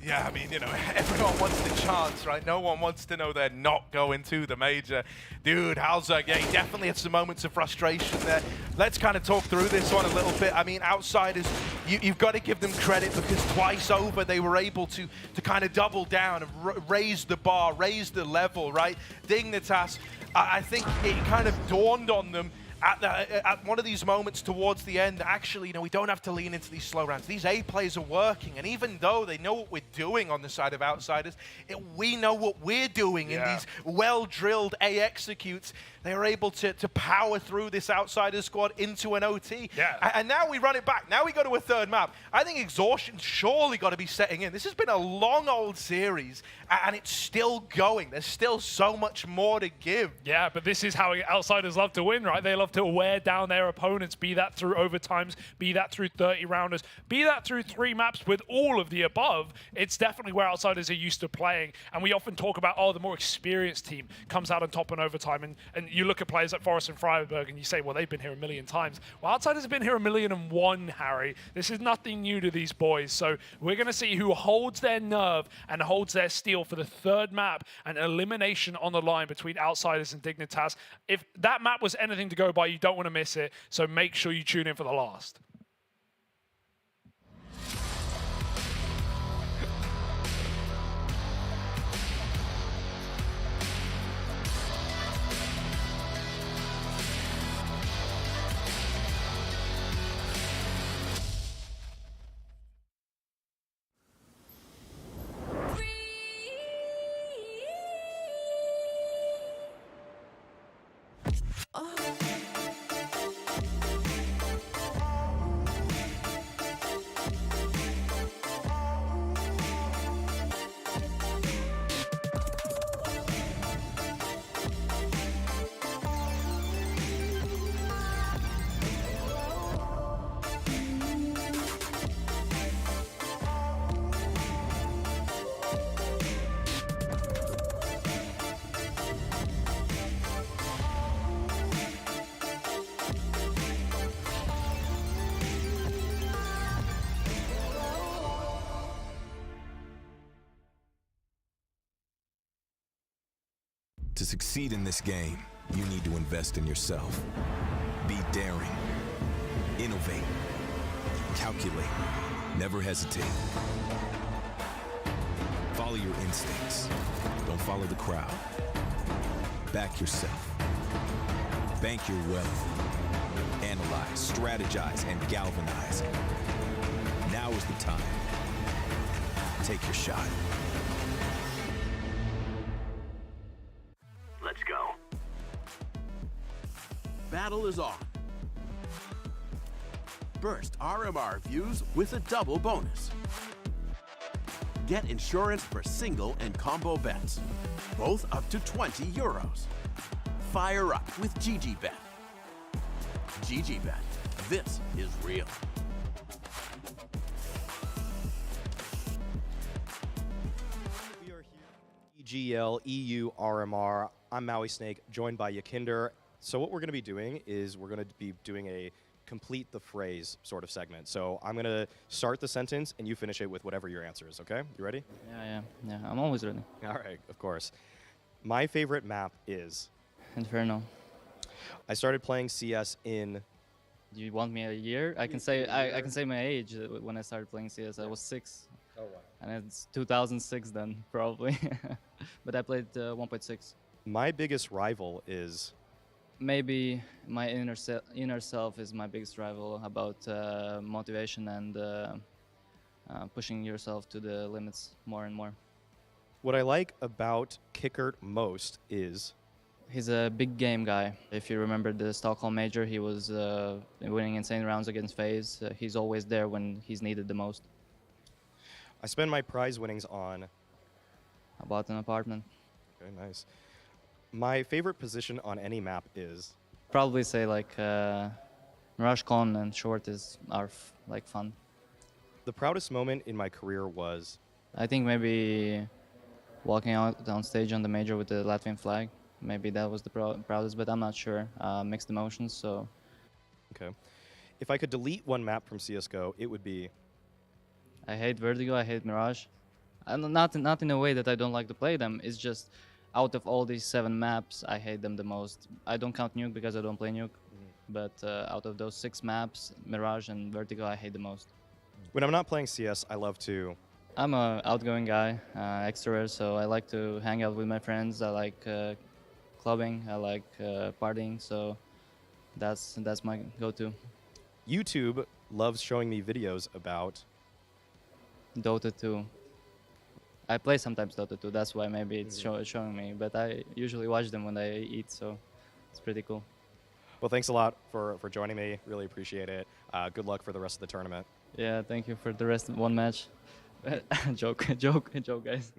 Yeah, I mean, everyone wants the chance, right? No one wants to know they're not going to the major. Dude, Halzerk, yeah, he definitely had some moments of frustration there. Let's kind of talk through this one a little bit. I mean, Outsiders, you've got to give them credit because twice over they were able to kind of double down and raise the bar, raise the level, right? Dignitas, I think it kind of dawned on them at one of these moments towards the end, actually, we don't have to lean into these slow rounds. These A plays are working, and even though they know what we're doing on the side of Outsiders, we know what we're doing in these well-drilled A executes. They were able to power through this Outsiders squad into an OT. Yeah. And now we run it back. Now we go to a 3rd map. I think exhaustion surely got to be setting in. This has been a long old series, and it's still going. There's still so much more to give. Yeah, but this is how Outsiders love to win, right? They love to wear down their opponents, be that through overtimes, be that through 30 rounders, be that through 3 maps with all of the above. It's definitely where Outsiders are used to playing. And we often talk about, the more experienced team comes out on top in overtime. And you look at players like Forest and Freiburg and you say, well, they've been here a million times. Well, Outsiders have been here 1,000,001, Harry. This is nothing new to these boys. So we're going to see who holds their nerve and holds their steel for the 3rd map, and elimination on the line between Outsiders and Dignitas. If that map was anything to go by, you don't want to miss it. So make sure you tune in for the last. To succeed in this game, you need to invest in yourself. Be daring. Innovate. Calculate. Never hesitate. Follow your instincts. Don't follow the crowd. Back yourself. Bank your wealth. Analyze, strategize, and galvanize. Now is the time. Take your shot. Let's go. Battle is on. Burst RMR views with a double bonus. Get insurance for single and combo bets, both up to 20 euros. Fire up with GGBet. GGBet, this is real. We are here, PGL EU RMR. I'm Maui Snake, joined by Yakinder. So what we're going to be doing is we're going to be doing a complete the phrase sort of segment. So I'm going to start the sentence and you finish it with whatever your answer is, okay? You ready? Yeah, I'm always ready. All right, of course. My favorite map is? Inferno. I started playing CS in... Do you want me a year? I can say my age when I started playing CS. I was 6. Oh, wow. And it's 2006 then, probably. But I played 1.6. My biggest rival is? Maybe my inner self is my biggest rival about motivation and pushing yourself to the limits more and more. What I like about Kickert most is? He's a big game guy. If you remember the Stockholm Major, he was winning insane rounds against FaZe. He's always there when he's needed the most. I spend my prize winnings on? I bought an apartment. Okay, nice. My favorite position on any map is? Probably say like Mirage Con and Short are like fun. The proudest moment in my career was? I think maybe walking out on stage on the Major with the Latvian flag. Maybe that was the proudest, but I'm not sure. Mixed emotions, so. Okay. If I could delete one map from CSGO, it would be? I hate Vertigo, I hate Mirage. And not in a way that I don't like to play them, it's just out of all these 7 maps, I hate them the most. I don't count Nuke because I don't play Nuke, but out of those 6 maps, Mirage and Vertigo, I hate the most. When I'm not playing CS, I love to? I'm an outgoing guy, extrovert, so I like to hang out with my friends. I like clubbing, I like partying, so that's my go-to. YouTube loves showing me videos about? Dota 2. I play sometimes Dota 2, that's why maybe it's showing me, but I usually watch them when I eat, so it's pretty cool. Well, thanks a lot for joining me. Really appreciate it. Good luck for the rest of the tournament. Yeah, thank you for the rest of one match. joke, guys.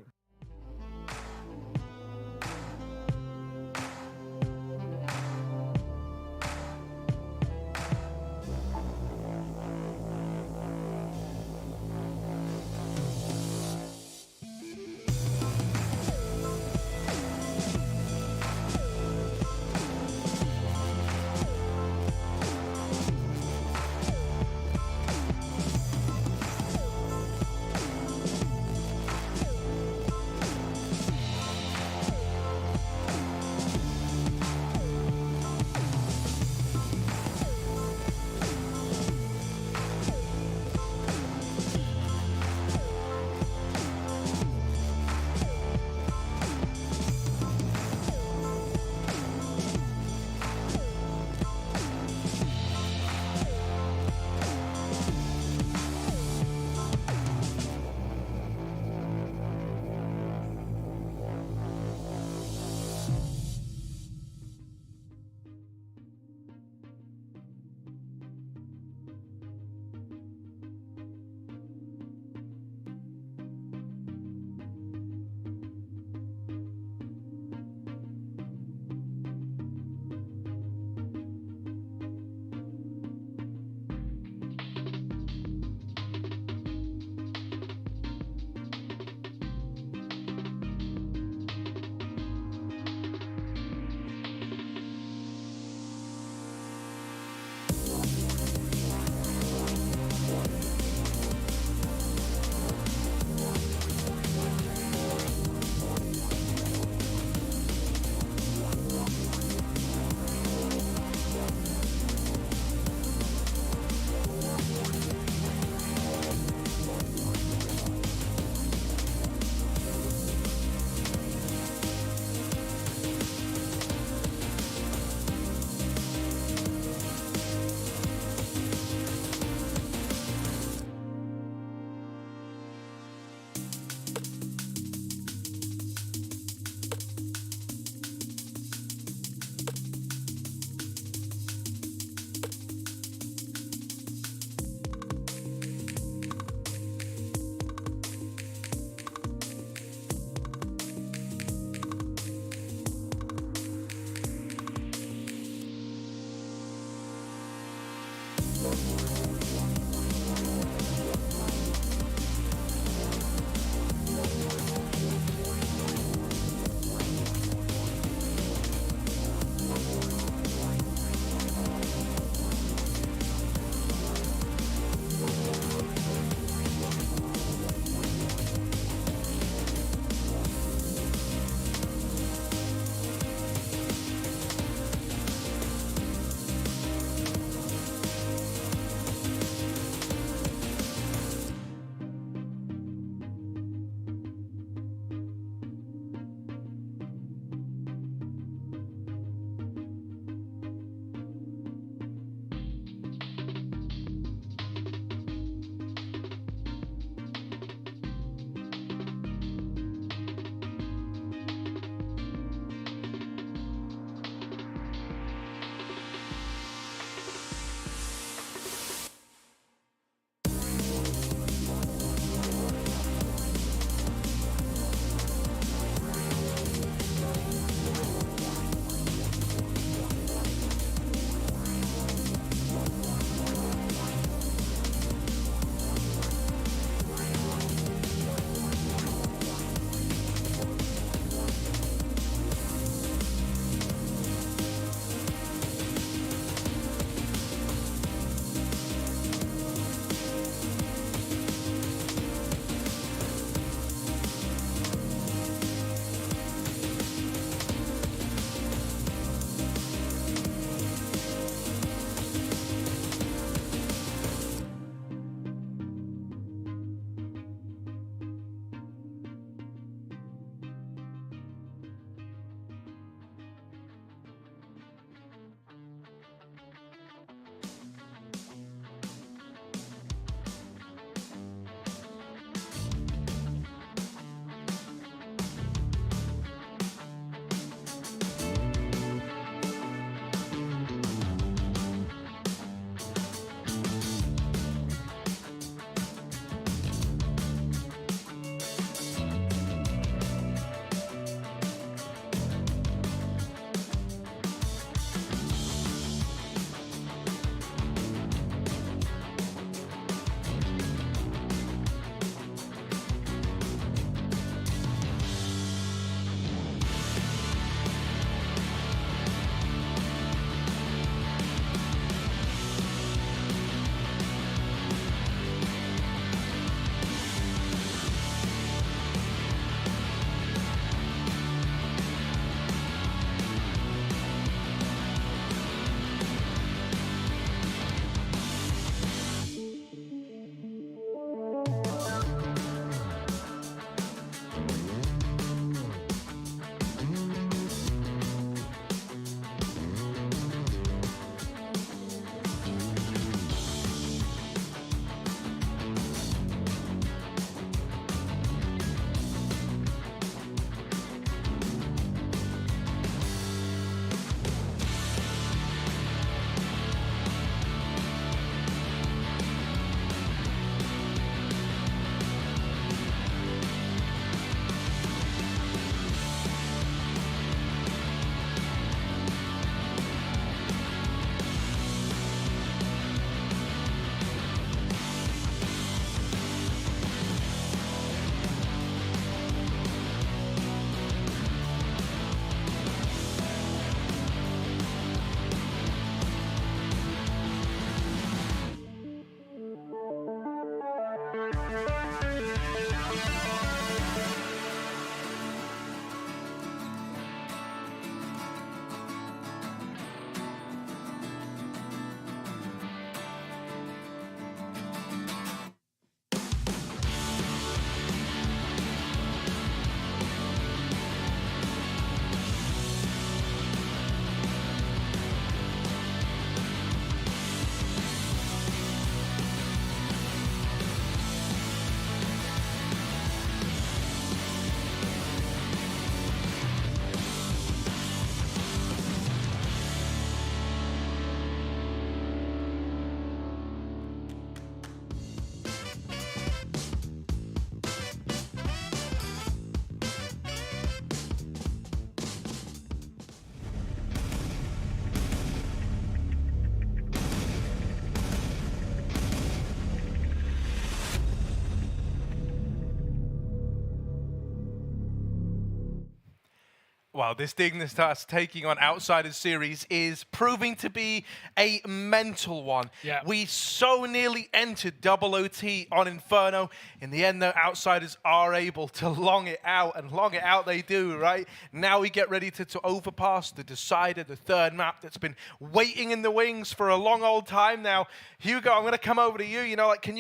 Well, this Dignitas taking on Outsiders series is proving to be a mental one. Yeah. We so nearly entered double OT on Inferno. In the end, though, Outsiders are able to long it out, and long it out they do, right? Now we get ready to overpass the Decider, the third map that's been waiting in the wings for a long old time now. Hugo, I'm going to come over to you. You know, like, can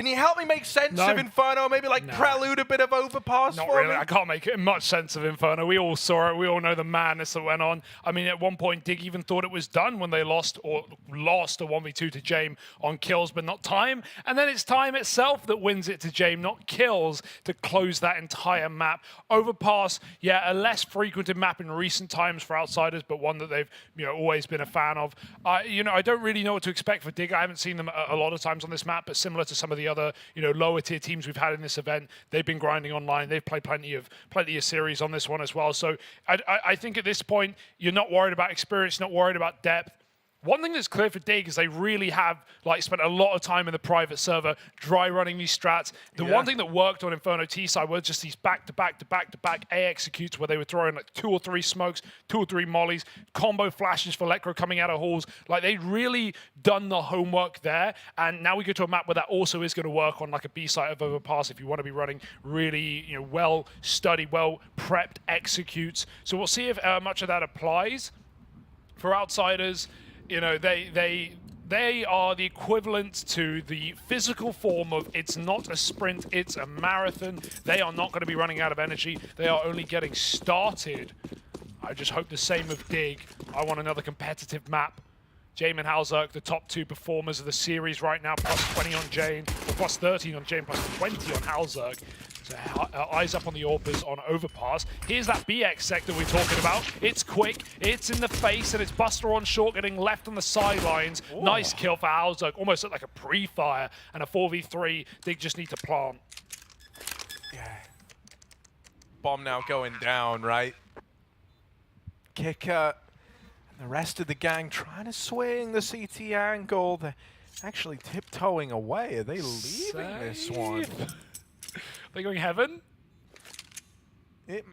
you help me make sense of Inferno? Maybe like prelude a bit of overpass Not for really. me? I can't make much sense of Inferno. We all saw it. We all know the madness that went on. I mean, at one point, Dig even thought it was done when they lost a 1v2 to Jame on kills, but not time. And then it's time itself that wins it to Jame, not kills, to close that entire map. Overpass, yeah, a less frequented map in recent times for Outsiders, but one that they've always been a fan of. I don't really know what to expect for Dig. I haven't seen them a lot of times on this map, but similar to some of the other lower tier teams we've had in this event, they've been grinding online. They've played plenty of series on this one as well. So I think at this point, you're not worried about experience, not worried about depth. One thing that's clear for Dig is they really have spent a lot of time in the private server dry running these strats. The one thing that worked on Inferno T side were just these back-to-back A executes where they were throwing like 2 or 3 smokes, 2 or 3 mollies, combo flashes for Lekro coming out of halls. Like, they'd really done the homework there. And now we go to a map where that also is going to work on like a B site of Overpass if you want to be running really well studied, well prepped executes. So we'll see if much of that applies. For Outsiders, they are the equivalent to the physical form of it's not a sprint, it's a marathon. They are not going to be running out of energy. They are only getting started. I just hope the same of Dig. I want another competitive map. Jame and Halzerk, the top 2 performers of the series right now, plus 20 on Jane, or plus 13 on Jane, plus 20 on Halzerk. So eyes up on the AWPers on Overpass. Here's that BX sector we're talking about. It's quick, it's in the face, and it's Buster on short getting left on the sidelines. Ooh. Nice kill for Halzerk, almost looked like a pre-fire, and a 4v3. They just need to plant. Yeah. Bomb now going down, right? Kicker and the rest of the gang trying to swing the CT angle. They're actually tiptoeing away. Are they leaving this one? They're going heaven? They're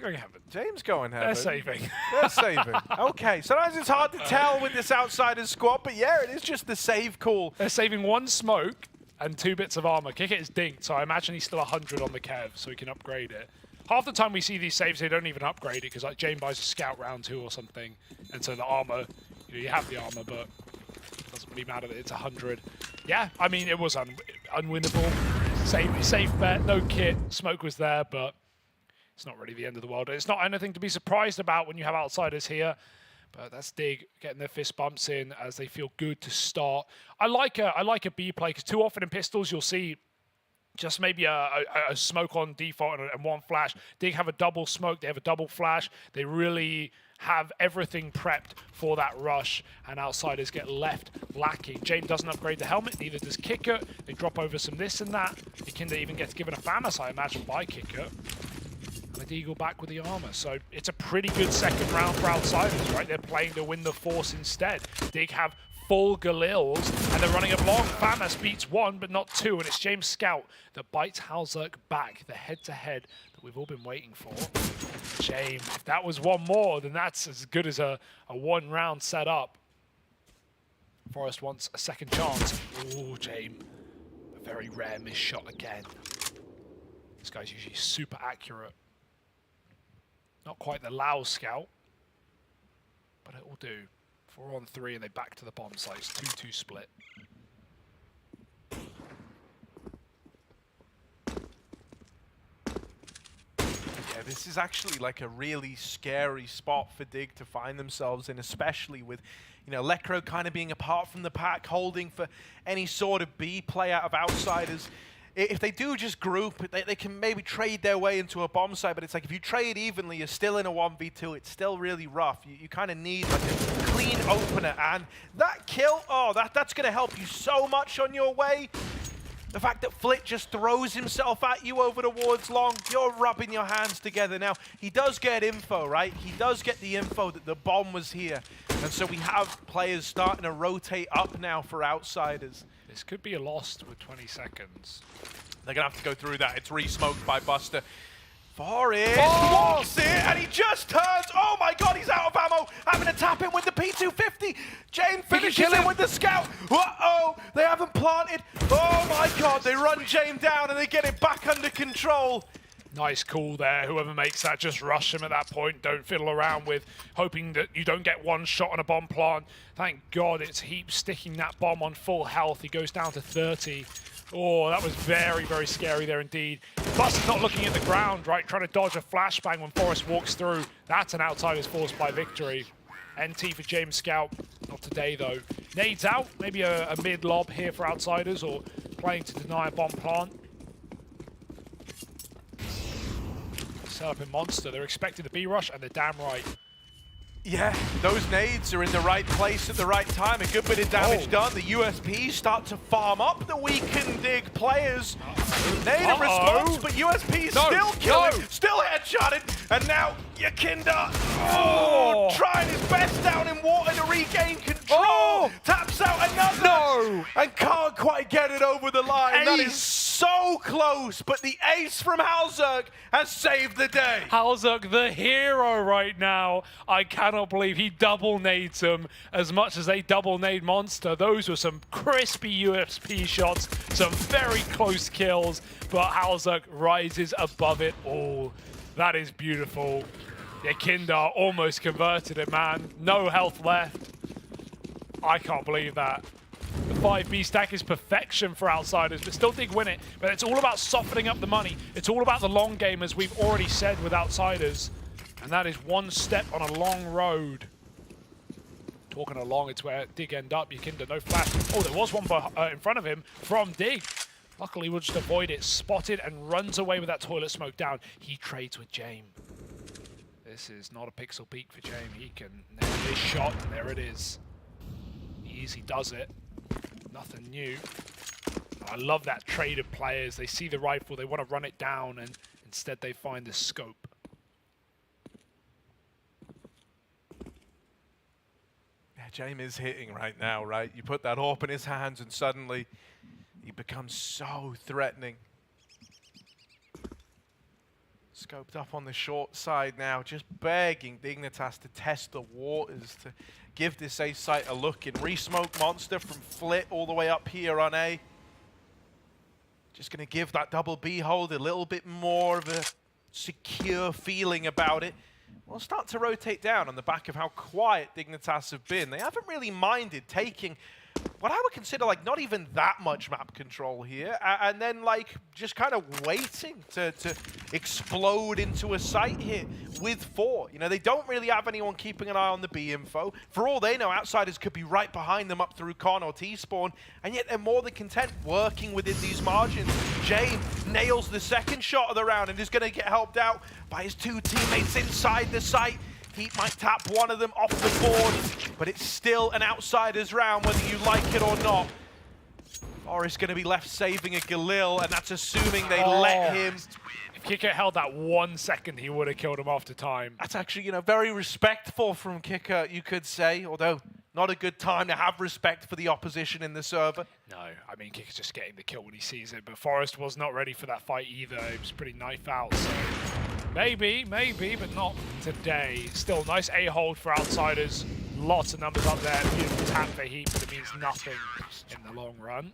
going heaven. James going heaven. They're saving. They're saving. Okay, sometimes it's hard to tell with this Outsiders squad, but yeah, it is just the save call. They're saving 1 smoke and 2 bits of armor. Kickit is dinked, so I imagine he's still 100 on the Kev, so he can upgrade it. Half the time we see these saves, they don't even upgrade it, because like Jane buys a scout round 2 or something, and so the armor, you have the armor, but it doesn't really matter that it's 100. Yeah, I mean, it was unwinnable. Safe bet, no kit, smoke was there, but it's not really the end of the world. It's not anything to be surprised about when you have Outsiders here, but that's Dig getting their fist bumps in as they feel good to start. I like a B play, because too often in pistols you'll see just maybe a smoke on default and 1 flash. Dig have a double smoke, they have a double flash. They really have everything prepped for that rush, and Outsiders get left lacking. Jane doesn't upgrade the helmet, neither does Kicker. They drop over some this and that. Ikinda even gets given a FAMAS, I imagine, by Kicker. And the Deagle back with the armor. So it's a pretty good second round for Outsiders, right? They're playing to win the Force instead. Dig have full Galils, and they're running a long. FAMAS beats 1, but not 2, and it's James Scout that bites Halzerk back, the head-to-head that we've all been waiting for. James, if that was 1 more, then that's as good as a 1-round setup. Forest wants a second chance. Ooh, James, a very rare miss shot again. This guy's usually super accurate. Not quite the Lao Scout, but it will do. 4 on 3, and they back to the bomb sites. 2-2 split. Yeah, this is actually like a really scary spot for Dig to find themselves in, especially with, Lekro kind of being apart from the pack, holding for any sort of B play out of Outsiders. If they do just group, they can maybe trade their way into a bomb site, but it's like if you trade evenly, you're still in a 1v2. It's still really rough. You kind of need like a clean opener, and that kill, that's going to help you so much on your way. The fact that Flit just throws himself at you over towards long, you're rubbing your hands together. Now, he does get info, right? He does get the info that the bomb was here. And so we have players starting to rotate up now for Outsiders. This could be a lost with 20 seconds. They're going to have to go through that. It's re-smoked by Buster. Forrest walks it, and he just turns. Oh my god, he's out of ammo. Having to tap him with the P250. James finishes him with the scout. Uh-oh, they haven't planted. Oh my god, they run James down and they get it back under control. Nice call there. Whoever makes that, just rush him at that point. Don't fiddle around with hoping that you don't get one shot on a bomb plant. Thank God it's Heap sticking that bomb on full health. He goes down to 30. Oh, that was very, very scary there indeed. Bus is not looking at the ground, right? Trying to dodge a flashbang when Forrest walks through. That's an Outsiders forced by victory. NT for James Scout. Not today, though. Nades out. Maybe a mid-lob here for Outsiders, or playing to deny a bomb plant. Set up in Monster. They're expecting the B-rush, and they're damn right. Yeah, those nades are in the right place at the right time. A good bit of damage done. The USPs start to farm up the weakened dig players. Nade in response, but USPs still killing, still headshotted, and now Yakinda trying his best down in water to regain control. Taps out another. And can't quite get it over the line. That is so close, but the ace from Halzerg has saved the day. Halzerg, the hero right now. I cannot believe he double nades him as much as they double nade Monster. Those were some crispy USP shots, some very close kills, but Halzerg rises above it all. That is beautiful. Yakinda almost converted it, man. No health left. I can't believe that. The 5B stack is perfection for Outsiders, but still Dig win it. But it's all about softening up the money. It's all about the long game, as we've already said with Outsiders. And that is one step on a long road. Talking along, it's where Dig end up. Yakinda, no flash. Oh, there was one in front of him from Dig. Luckily, we'll just avoid it. Spotted and runs away with that toilet smoke down. He trades with Jame. This is not a pixel peek for Jame. He can nail this shot, and there it is. He easy does it. Nothing new. I love that trade of players. They see the rifle, they want to run it down, and instead they find the scope. Yeah, James is hitting right now, right? You put that AWP in his hands and suddenly he becomes so threatening. Scoped up on the short side now, just begging Dignitas to test the waters, to give this A site a look in. Re-smoke Monster from Flit all the way up here on A. Just going to give that double B hold a little bit more of a secure feeling about it. We'll start to rotate down on the back of how quiet Dignitas have been. They haven't really minded taking what I would consider like not even that much map control here, and then like just kind of waiting to explode into a site here with 4. You know, they don't really have anyone keeping an eye on the B info. For all they know, Outsiders could be right behind them up through Con or T-spawn, and yet they're more than content working within these margins. Jane nails the second shot of the round and is going to get helped out by his 2 teammates inside the site. Heat might tap one of them off the board, but it's still an Outsiders round, whether you like it or not. Forrest going to be left saving a Galil, and that's assuming they let him. If Kicker held that 1 second, he would have killed him after time. That's actually, you know, very respectful from Kicker, you could say, although not a good time to have respect for the opposition in the server. No, I mean, Kicker's just getting the kill when he sees it, but Forrest was not ready for that fight either. He was pretty knife out, so maybe, but not today. Still, nice A-hold for Outsiders. Lots of numbers up there. Beautiful tap for Heat, but it means nothing in the long run.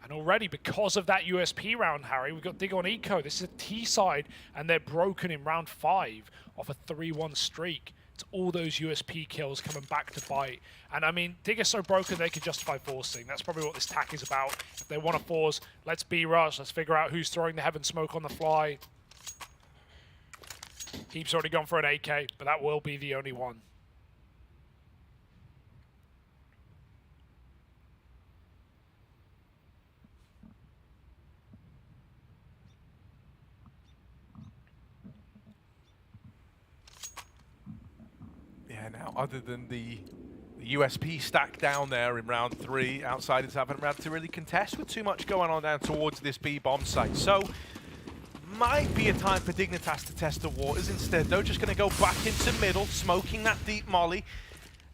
And already, because of that USP round, Harry, we've got Dig on Eco. This is a T side, and they're broken in round 5 off a 3-1 streak. It's all those USP kills coming back to bite. And I mean, Dig is so broken they can justify forcing. That's probably what this tack is about. If they want to force, let's B-rush. Let's figure out who's throwing the heaven smoke on the fly. Heap's already gone for an AK, but that will be the only one. Yeah, now other than the USP stack down there in round 3, Outsiders haven't had to really contest with too much going on down towards this B bomb site. So might be a time for Dignitas to test the waters instead, though. Just going to go back into middle, smoking that deep molly.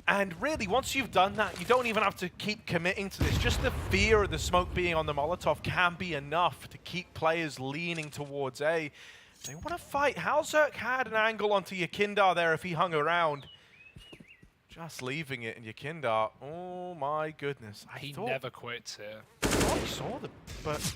And really, once you've done that, you don't even have to keep committing to this. Just the fear of the smoke being on the Molotov can be enough to keep players leaning towards A. They want to fight. Halzerk had an angle onto Yakindar there if he hung around. Just leaving it, and Yakindar, oh my goodness. He never quits here. I thought he saw them, but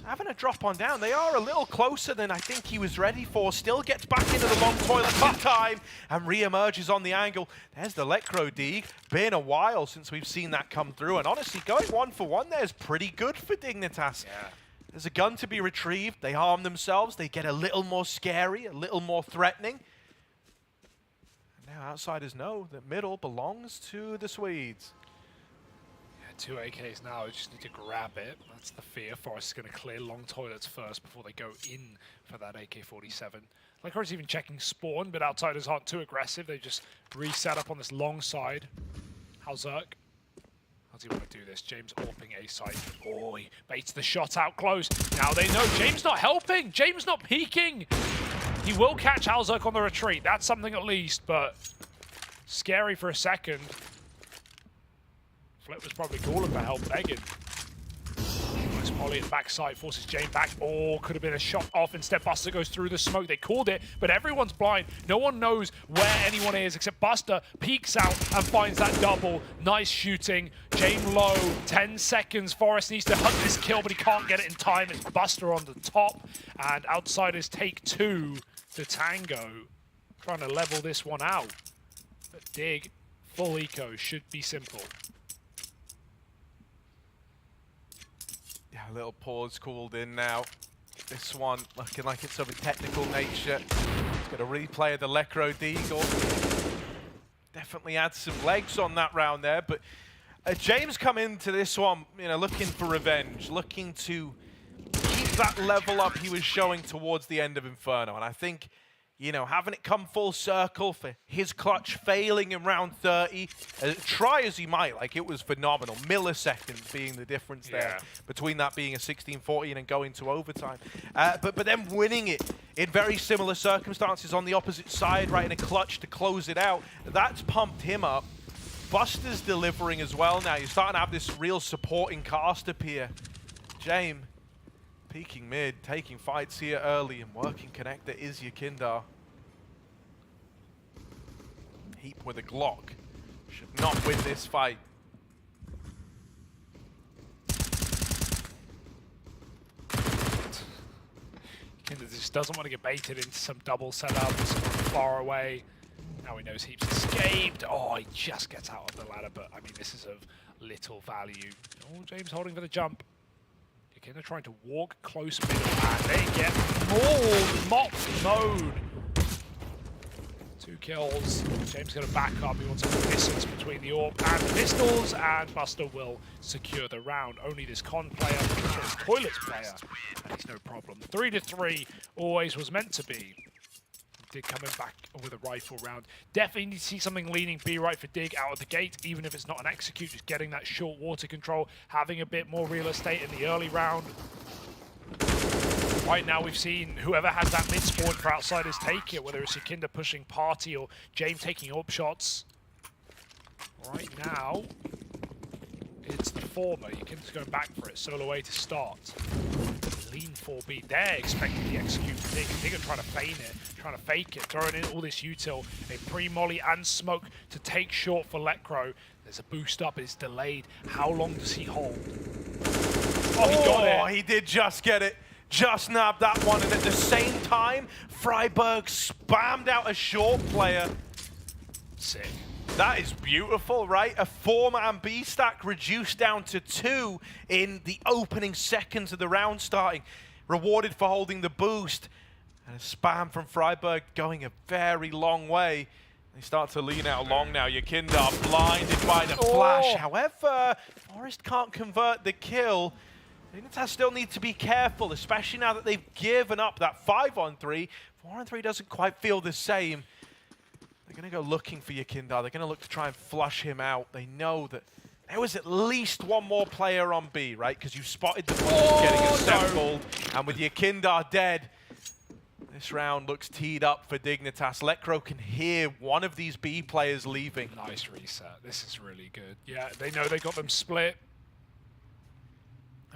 having a drop on down. They are a little closer than I think he was ready for. Still gets back into the long toilet this time and re-emerges on the angle. There's the Lecro Dig. Been a while since we've seen that come through, and honestly, going 1-for-1 there is pretty good for Dignitas. Yeah. There's a gun to be retrieved. They harm themselves. They get a little more scary, a little more threatening. And now outsiders know that middle belongs to the Swedes. Yeah, 2 AKs now. We just need to grab it. That's the fear. Forest is going to clear long toilets first before they go in for that AK-47. Lycora's even checking spawn, but outsiders aren't too aggressive. They just reset up on this long side. Halzerk. How does he want to do this? James AWPing A side. Oh, he baits the shot out close. Now they know James not helping. James not peeking. He will catch Halzerk on the retreat. That's something at least, but scary for a second. Flip was probably calling for help, begging. Nice molly at backside, forces James back. Oh, could have been a shot off. Instead, Buster goes through the smoke. They called it, but everyone's blind. No one knows where anyone is except Buster peeks out and finds that double. Nice shooting. James low, 10 seconds. Forrest needs to hunt this kill, but he can't get it in time. It's Buster on the top, and outsiders take 2 to tango. Trying to level this one out. But Dig, full eco, should be simple. Yeah, a little pause called in now. This one looking like it's of a technical nature. It's got a replay of the Lecro Deagle. Definitely adds some legs on that round there, but James come into this one, you know, looking for revenge, looking to keep that level up he was showing towards the end of Inferno. And I think, you know, having it come full circle for his clutch failing in round 30, try as he might, like, it was phenomenal. Milliseconds being the difference there between that being a 16-14 and going to overtime. But then winning it in very similar circumstances on the opposite side, right, in a clutch to close it out, that's pumped him up. Buster's delivering as well now. You're starting to have this real supporting cast appear. James peeking mid, taking fights here early, and working connector is Yakindar. Heap with a Glock. Should not win this fight. Yakindar just doesn't want to get baited into some double setup, far away. Now he knows Heap's escaped. Oh, he just gets out of the ladder, but I mean, this is of little value. Oh, James holding for the jump. Yakindar trying to walk close middle, and they get mauled, mop mode. 2 kills. James going to back up. He wants a distance between the AWP and the pistols, and Buster will secure the round. Only this con player, this toilets player, and he's no problem. 3-3 always was meant to be. Dig coming back with a rifle round. Definitely need to see something leaning B right for Dig out of the gate, even if it's not an execute, just getting that short water control, having a bit more real estate in the early round. Right now we've seen whoever has that mid spawn for outsiders take it, whether it's Yakindar pushing party or James taking AWP shots. Right now, it's the former. Yakindar's going back for it, solo A to start. Lean 4B, they're expecting the execute for Dig. Dig are trying to feign it, trying to fake it, throwing in all this util, a pre-molly and smoke to take short for Lecro. There's a boost up, it's delayed. How long does he hold? Oh, he got it. He did just get it. Just nabbed that one, and at the same time, Freiburg spammed out a short player. Sick. That is beautiful, right? A 4-man B stack reduced down to 2 in the opening seconds of the round starting. Rewarded for holding the boost. And a spam from Freiburg going a very long way. They start to lean out long now. Yakindar blinded by the flash. However, Forest can't convert the kill. Dignitas still need to be careful, especially now that they've given up that 5-on-3. 4-on-3 doesn't quite feel the same. They're going to go looking for Yakindar. They're going to look to try and flush him out. They know that there was at least one more player on B, right? Because you spotted the ball getting assembled. No. And with Yakindar dead, this round looks teed up for Dignitas. Lecro can hear one of these B players leaving. Nice reset. This is really good. Yeah, they know they got them split.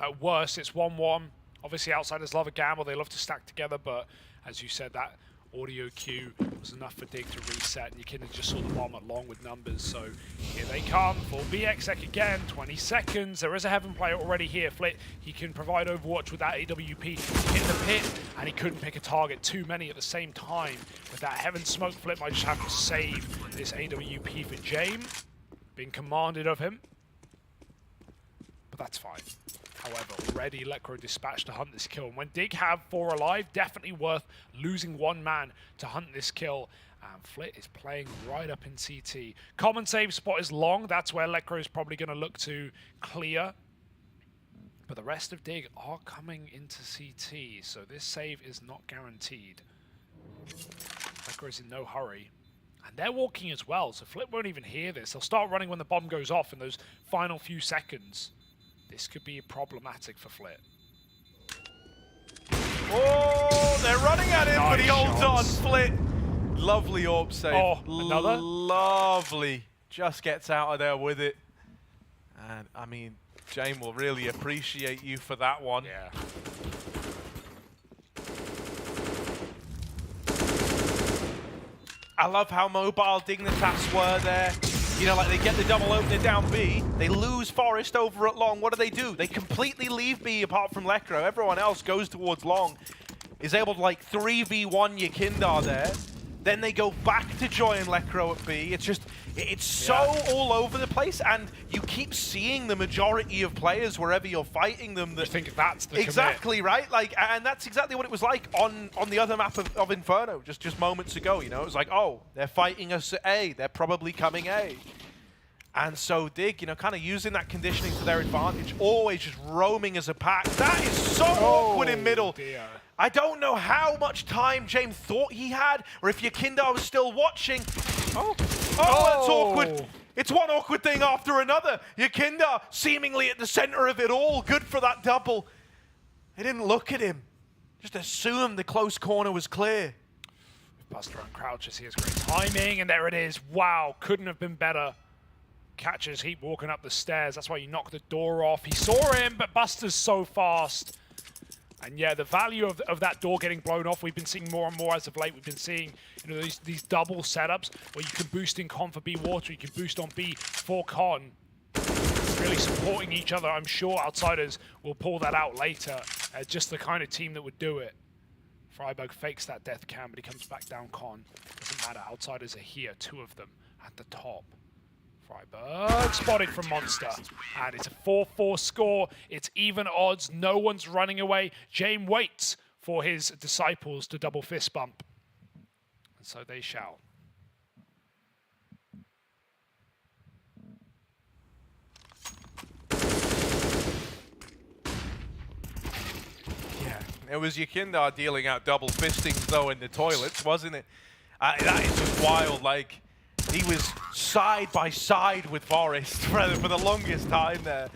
At worst, it's 1-1. Obviously, outsiders love a gamble. They love to stack together, but as you said, that audio cue was enough for Dig to reset, and you kind of just saw the bomb along with numbers. So here they come for BXX again. 20 seconds. There is a Heaven player already here. Flit, he can provide Overwatch with that AWP in the pit, and he couldn't pick a target. Too many at the same time. With that Heaven smoke, Flit might just have to save this AWP for James. Being commanded of him. But that's fine. However, already Lekro dispatched to hunt this kill. And when Dig have 4 alive, definitely worth losing 1 man to hunt this kill. And Flit is playing right up in CT. Common save spot is long. That's where Lekro is probably going to look to clear. But the rest of Dig are coming into CT, so this save is not guaranteed. Lekro is in no hurry. And they're walking as well, so Flit won't even hear this. They'll start running when the bomb goes off in those final few seconds. This could be problematic for Flit. Oh, they're running at him, Nice but he holds on. shots. Flit. Lovely AWP save. Oh, another? Lovely. Just gets out of there with it. And, I mean, Jane will really appreciate you for that one. Yeah. I love how mobile Dignitas were there. You know, like they get the double opener down B, they lose Forest over at Long. What do? They completely leave B apart from Lekro. Everyone else goes towards Long. Is able to like 3v1 Yakindar there. Then they go back to join Lekro at B. It's just, it's so all over the place, and you keep seeing the majority of players wherever you're fighting them. That I think that's the exactly commit. right. Like, and that's exactly what it was like on the other map of Inferno just moments ago. You know, it was like, oh, they're fighting us at A. They're probably coming A. And so Dig, you know, kind of using that conditioning to their advantage, always just roaming as a pack. That is so awkward in middle. Dear. I don't know how much time James thought he had, or if Yakindar was still watching. Oh, that's awkward. It's one awkward thing after another. Yakindar seemingly at the center of it all, good for that double. They didn't look at him. Just assumed the close corner was clear. Buster and Crouches, he has great timing, and there it is. Wow, couldn't have been better. Catches Heap walking up the stairs. That's why you knocked the door off. He saw him, but Buster's so fast. And yeah, the value of that door getting blown off, we've been seeing more and more as of late. We've been seeing, you know, these double setups where you can boost in con for B water, you can boost on B for con. Really supporting each other. I'm sure Outsiders will pull that out later. Just the kind of team that would do it. Freiburg fakes that death cam, but he comes back down con. Doesn't matter, Outsiders are here, 2 of them at the top. Freiburg spotted from Monster, and it's a 4-4 score. It's even odds. No one's running away. James waits for his disciples to double fist bump, and so they shall. Yeah, it was Yakindar dealing out double fistings though in the toilets, wasn't it? That is just wild. Like, he was side by side with Forest for the longest time there.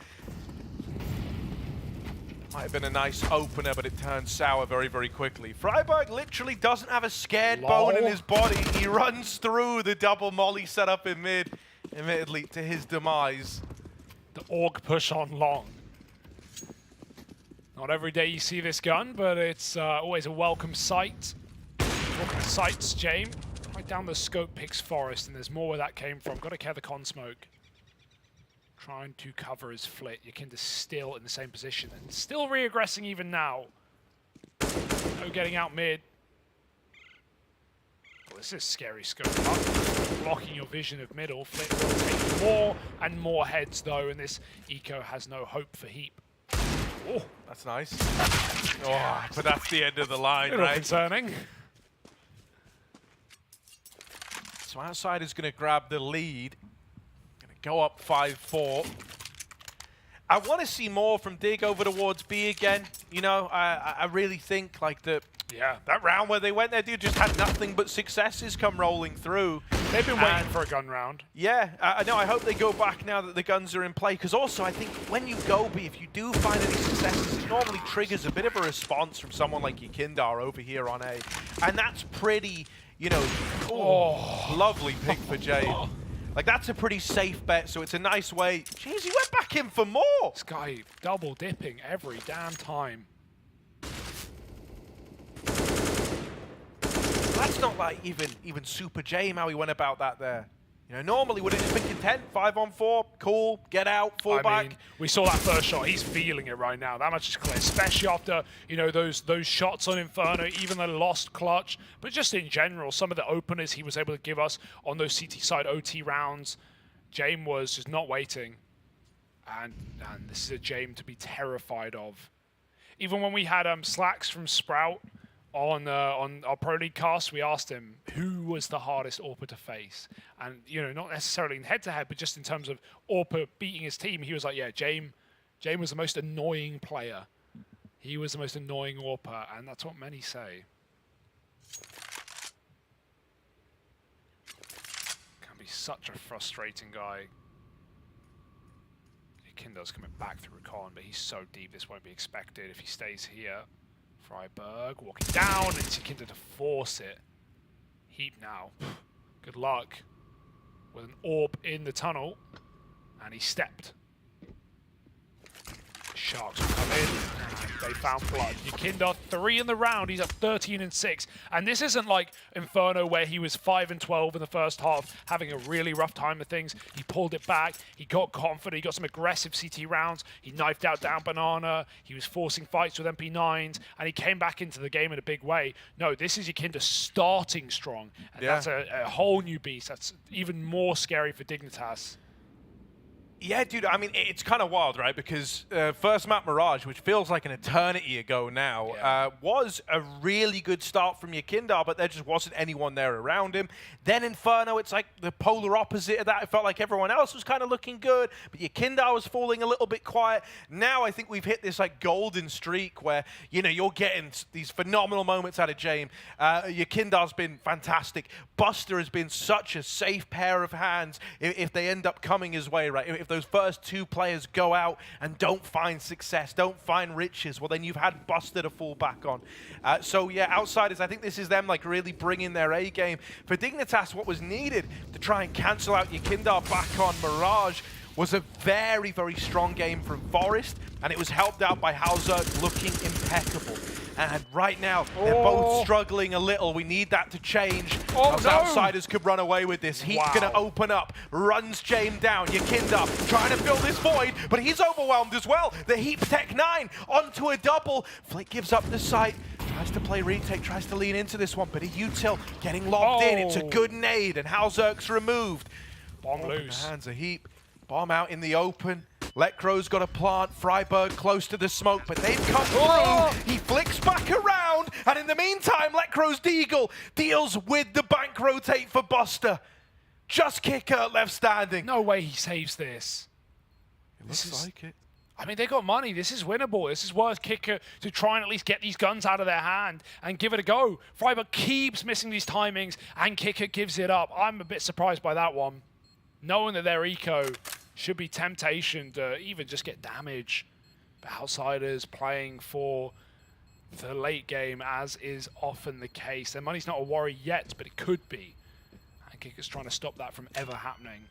Might have been a nice opener, but it turned sour very, very quickly. Freiburg literally doesn't have a scared bone in his body. He runs through the double molly setup in mid, admittedly to his demise. The Orc push on Long. Not every day you see this gun, but it's always a welcome sight. Talking of sights, James. Right down the scope picks Forest, and there's more where that came from. Got to care the con smoke. Trying to cover his Flit. Yakinda's still in the same position, and still re-aggressing even now. No getting out mid. Well, this is scary scope up. Blocking your vision of middle. Flit will take more and more heads, though, and this Eco has no hope for Heap. Oh, that's nice. Oh, but that's the end of the line, A little right? concerning. So Outsider's going to grab the lead. Going to go up 5-4. I want to see more from Dig over towards B again. You know, I really think like that round where they went there, dude, just had nothing but successes come rolling through. They've been waiting for a gun round. Yeah, I know. I hope they go back now that the guns are in play. Because also, I think when you go B, if you do find any successes, it normally triggers a bit of a response from someone like Yakindar over here on A. And that's pretty, you know, lovely pick for Jade. Like, that's a pretty safe bet, so it's a nice way. Jeez, he went back in for more. This guy double dipping every damn time. That's not like even Super Jame how he went about that there. You know, normally would it just been content, 5-on-4, cool, get out, fall back. Mean, we saw that first shot. He's feeling it right now. That much is clear, especially after, you know, those shots on Inferno, even the lost clutch, but just in general, some of the openers he was able to give us on those CT side OT rounds. Jame was just not waiting, and this is a Jame to be terrified of. Even when we had Slacks from Sprout on our Pro League cast, we asked him who was the hardest AWPer to face, and you know, not necessarily in head-to-head, but just in terms of AWPer beating his team, he was like, yeah, Jame was the most annoying player. He was the most annoying AWPer, and that's what many say. Can be such a frustrating guy. Kinder's coming back through Recon, but he's so deep this won't be expected if he stays here. Freiburg walking down, and it's Kinder to force it. Heap now. Good luck. With an AWP in the tunnel, and he stepped. Sharks will come in, and they found blood. Yakinder 3 in the round, he's at 13-6. And this isn't like Inferno where he was 5-12 in the first half, having a really rough time of things. He pulled it back, he got confident, he got some aggressive CT rounds, he knifed out down Banana, he was forcing fights with MP9s, and he came back into the game in a big way. No, this is Yakinder starting strong, and that's a whole new beast. That's even more scary for Dignitas. Yeah, dude, I mean, it's kind of wild, right? Because first map Mirage, which feels like an eternity ago now, was a really good start from Yakinder, but there just wasn't anyone there around him. Then Inferno, it's like the polar opposite of that. It felt like everyone else was kind of looking good, but Yakinder was falling a little bit quiet. Now I think we've hit this like golden streak where, you know, you're getting these phenomenal moments out of Jame. Yakinder's been fantastic. Buster has been such a safe pair of hands if they end up coming his way, right? If those first 2 players go out and don't find success, don't find riches, well, then you've had Buster to fall back on. So, yeah, Outsiders, I think this is them, like, really bringing their A game. For Dignitas, what was needed to try and cancel out Yakinder back on Mirage was a very, very strong game from Forest, and it was helped out by Hauser looking impeccable. And right now, they're both struggling a little. We need that to change. Those Outsiders could run away with this. He's going to open up, runs Jame down. Yakinder trying to fill this void, but he's overwhelmed as well. The Heap Tech 9 onto a double. Flick gives up the site. Tries to play retake, tries to lean into this one, but a util getting lobbed in. It's a good nade, and Hauzerk's removed. Bomb loose. Hands a Heap. Bomb out in the open. Lekro's got a plant. Freiburg close to the smoke, but they've come through. He flicks back around, and in the meantime, Lekro's Deagle deals with the bank rotate for Buster. Just Kicker left standing. No way he saves this. It looks like it. I mean, they got money. This is winnable. This is worth Kicker to try and at least get these guns out of their hand and give it a go. Freiburg keeps missing these timings, and Kicker gives it up. I'm a bit surprised by that one. Knowing that their eco should be temptation to even just get damage. But Outsiders playing for the late game, as is often the case. Their money's not a worry yet, but it could be. And Kicker's trying to stop that from ever happening.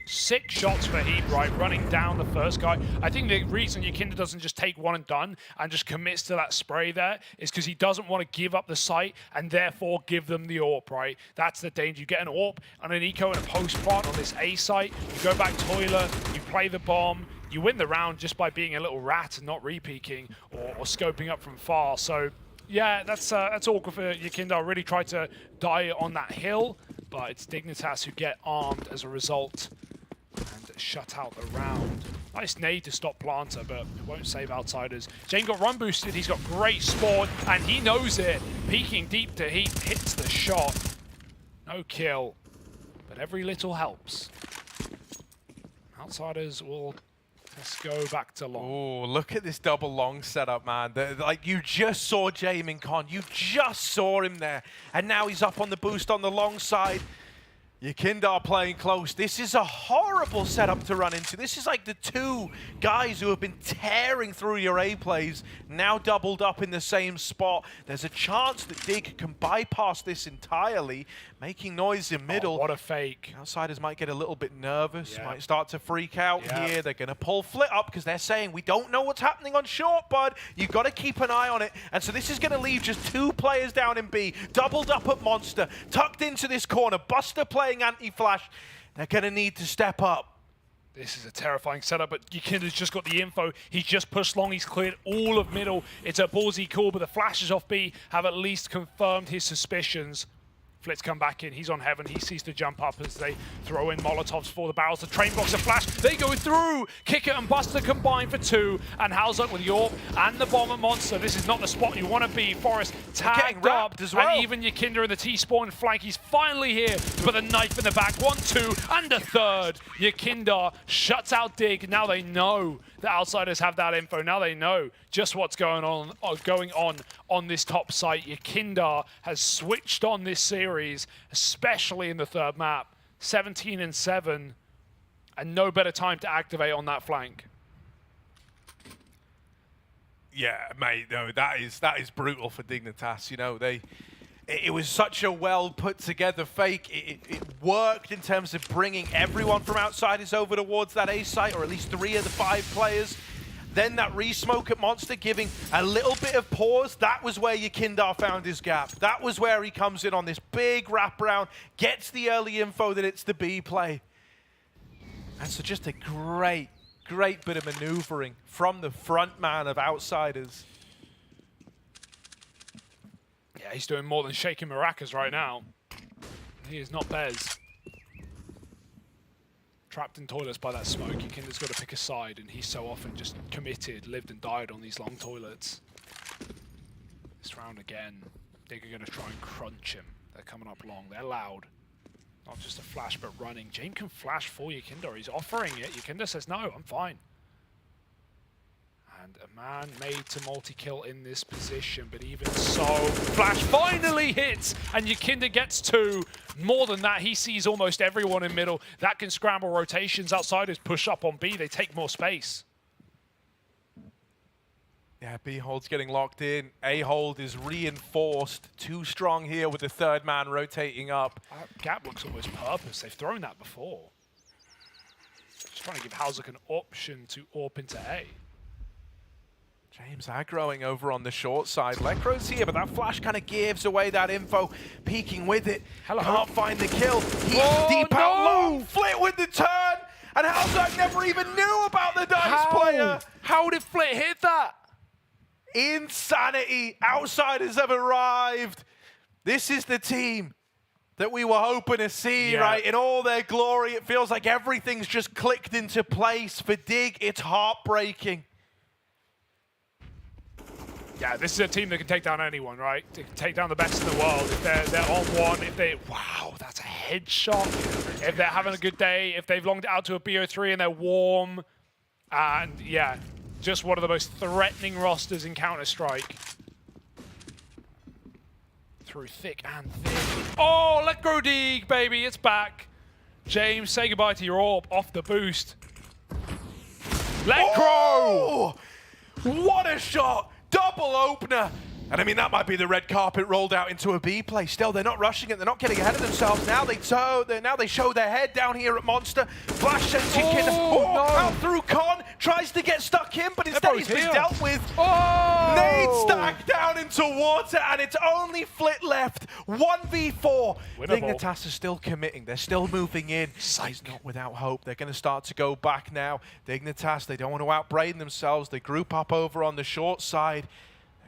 6 shots for Heap, right, running down the first guy. I think the reason Yakinder doesn't just take one and done and just commits to that spray there is because he doesn't want to give up the site and therefore give them the AWP, right? That's the danger. You get an AWP and an eco and a post plant on this A site, you go back toilet, you play the bomb, you win the round just by being a little rat and not re-peeking or scoping up from far. So yeah, that's awkward for Yakinder. Really tried to die on that hill, but it's Dignitas who get armed as a result and shut out the round. Nice nade to stop Planter, but it won't save Outsiders. Jane got run boosted, he's got great spawn, and he knows it. Peeking deep to Heap, hits the shot. No kill, but every little helps. Outsiders will just go back to long. Oh, look at this double long setup, man. Like, you just saw Jame in con. You just saw him there. And now he's up on the boost on the long side. Yekindar playing close. This is a horrible setup to run into. This is like the two guys who have been tearing through your A plays, now doubled up in the same spot. There's a chance that Dig can bypass this entirely, making noise in middle. Oh, what a fake. Outsiders might get a little bit nervous, might start to freak out here. They're going to pull Flit up because they're saying, we don't know what's happening on short, bud. You've got to keep an eye on it. And so this is going to leave just 2 players down in B, doubled up at Monster, tucked into this corner. Buster playing anti-flash. They're going to need to step up. This is a terrifying setup, but Yekinda's just got the info. He's just pushed long. He's cleared all of middle. It's a ballsy call, but the flashes off B have at least confirmed his suspicions. Flit's come back in. He's on heaven. He sees to jump up as they throw in Molotovs for the barrels. The train box of flash. They go through. Kicker and Buster combine for 2. And Halzuk with York and the bomb at Monster. This is not the spot you want to be. Forrest tagged up as well. And even Yekinda in the T-spawn flank. He's finally here to put the knife in the back. 1, 2, and a third. Yekinda shuts out Dig. Now they know the Outsiders have that info. Now they know just what's going on this top site. Yekinda has switched on this series, especially in the 3rd map. 17-7, and no better time to activate on that flank. Yeah, mate, no, that is brutal for Dignitas. You know, it was such a well put together fake. It worked in terms of bringing everyone from Outsiders over towards that A site, or at least 3 of the 5 players. Then that re-smoke at Monster giving a little bit of pause. That was where Yekindar found his gap. That was where he comes in on this big wraparound, gets the early info that it's the B play. And so just a great bit of maneuvering from the front man of Outsiders. Yeah, he's doing more than shaking maracas right now. He is not Bez. Trapped in toilets by that smoke, Yekinda's got to pick a side, and he's so often just committed, lived and died on these long toilets. This round again, they're going to try and crunch him. They're coming up long, they're loud. Not just a flash, but running. Jane can flash for Yekinda, he's offering it. Yekinda says, no, I'm fine. And a man made to multi-kill in this position, but even so, flash finally hits, and Yekinda gets 2. More than that, he sees almost everyone in middle. That can scramble rotations. Outsiders push up on B, they take more space. Yeah, B hold's getting locked in. A hold is reinforced. Too strong here with the 3rd man rotating up. Gap looks almost purpose. They've thrown that before. Just trying to give Halzuk an option to AWP into A. James aggroing over on the short side. Lecro's here, but that flash kind of gives away that info. Peeking with it. Hello. Can't find the kill. He's deep out low. Flit with the turn. And Halzuk never even knew about the dice player. How did Flit hit that? Insanity. Outsiders have arrived. This is the team that we were hoping to see, right? In all their glory. It feels like everything's just clicked into place. For Dig, it's heartbreaking. Yeah, this is a team that can take down anyone, right? They can take down the best in the world. If they're on one, if they... Wow, that's a headshot. If they're having a good day, if they've longed it out to a BO3 and they're warm. And yeah, just one of the most threatening rosters in Counter-Strike. Through thick and thin. Oh, Lecro Dig, baby, it's back. James, say goodbye to your AWP off the boost. Lecro! Oh! What a shot! Double opener. And I mean, that might be the red carpet rolled out into a B play. Still, they're not rushing it. They're not getting ahead of themselves. Now they show their head down here at Monster. Flash sends Yekinda out through Con. Tries to get stuck in, but instead he's been dealt with. Nade stack down into water, and it's only Flit left. 1v4. Dignitas is still committing. They're still moving in. He's not without hope. They're going to start to go back now. Dignitas, they don't want to outbrain themselves. They group up over on the short side.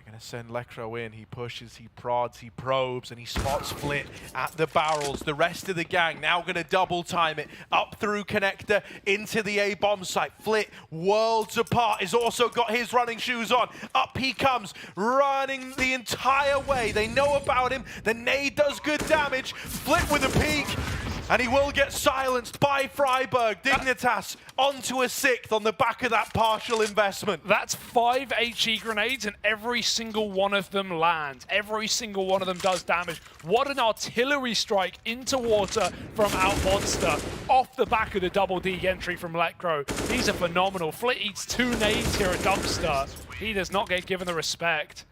Gonna send Lecro in. He pushes, he prods, he probes, and he spots Flit at the barrels. The rest of the gang now gonna double time it up through connector into the A bomb site. Flit worlds apart has also got his running shoes on. Up he comes, running the entire way. They know about him. The nade does good damage. Flit with a peek. And he will get silenced by Freiburg. Dignitas onto a 6th on the back of that partial investment. That's 5 HE grenades and every single one of them lands. Every single one of them does damage. What an artillery strike into water from Outmonster off the back of the double D entry from Lekro. These are phenomenal. Flit eats 2 nades here at Dumpster. He does not get given the respect.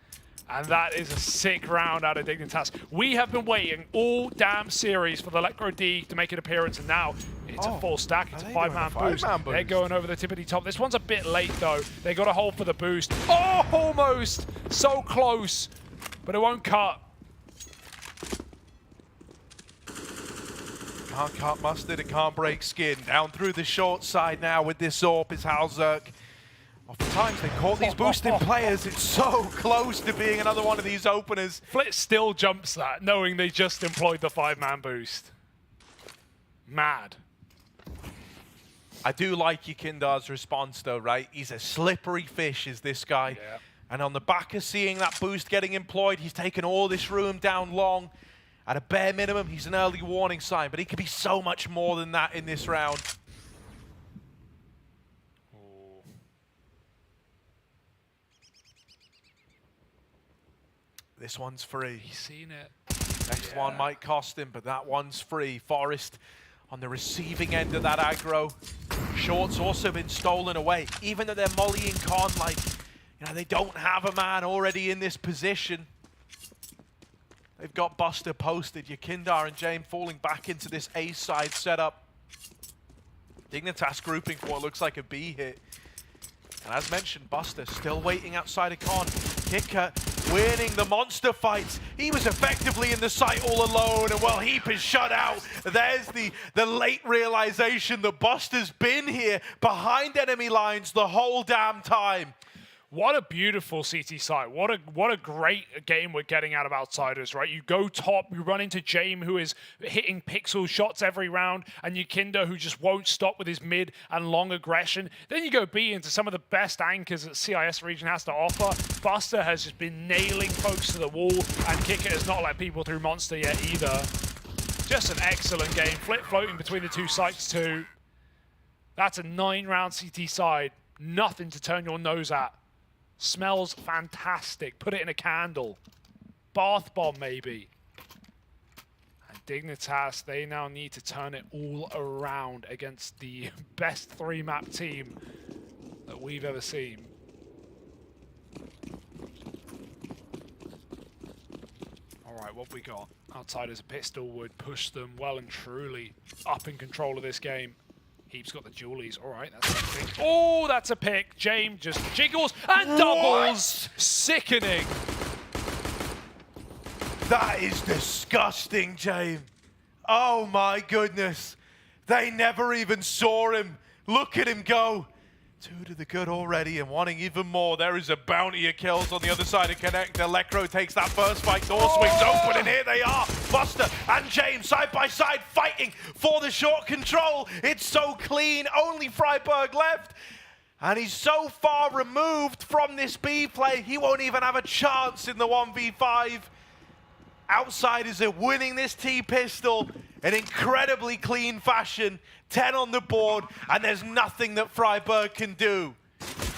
And that is a sick round out of Dignitas. We have been waiting all damn series for the Lekro D to make an appearance, and now it's a full stack. It's a 5-man boost. They're going over the tippity top. This one's a bit late, though. They got to hold for the boost. Oh, almost! So close, but it won't cut. Can't cut mustard, it can't break skin. Down through the short side now with this AWP is Halzerk. Oftentimes they caught these boosting players. It's so close to being another one of these openers. Flit still jumps that, knowing they just employed the 5-man boost. Mad. I do like Yakindar's response though, right? He's a slippery fish, is this guy. Yeah. And on the back of seeing that boost getting employed, he's taken all this room down long. At a bare minimum, he's an early warning sign, but he could be so much more than that in this round. This one's free. He's seen it. Next one might cost him, but that one's free. Forest on the receiving end of that aggro. Short's also been stolen away. Even though they're mollying Con, like, you know, they don't have a man already in this position. They've got Buster posted. Yakindar and James falling back into this A side setup. Dignitas grouping for what looks like a B hit. And as mentioned, Buster still waiting outside of Con. Kicker winning the monster fights. He was effectively in the site all alone, and well, Heap is shut out. There's the late realization that Buster's been here behind enemy lines the whole damn time. What a beautiful CT site. What a great game we're getting out of Outsiders, right? You go top, you run into James, who is hitting pixel shots every round, and Yukindo, who just won't stop with his mid and long aggression. Then you go B into some of the best anchors that CIS region has to offer. Buster has just been nailing folks to the wall, and Kicker has not let people through Monster yet either. Just an excellent game. Flit floating between the two sites too. That's a 9-round CT side. Nothing to turn your nose at. Smells fantastic. Put it in a candle. Bath bomb, maybe. And Dignitas, they now need to turn it all around against the best 3-map team that we've ever seen. All right, what we got? Outsiders, a pistol would push them well and truly up in control of this game. Heap's got the Julies. All right, that's a pick. Oh, that's a pick. James just jiggles and doubles. Sickening. That is disgusting, James. Oh my goodness. They never even saw him. Look at him go. 2 to the good already and wanting even more. There is a bounty of kills on the other side of Connector. Lekro takes that first fight. Door swings open and here they are. Buster and James side by side fighting for the short control. It's so clean. Only Freiburg left. And he's so far removed from this B play, he won't even have a chance in the 1v5. Outsiders are winning this T-pistol in incredibly clean fashion. 10 on the board, and there's nothing that Freiburg can do.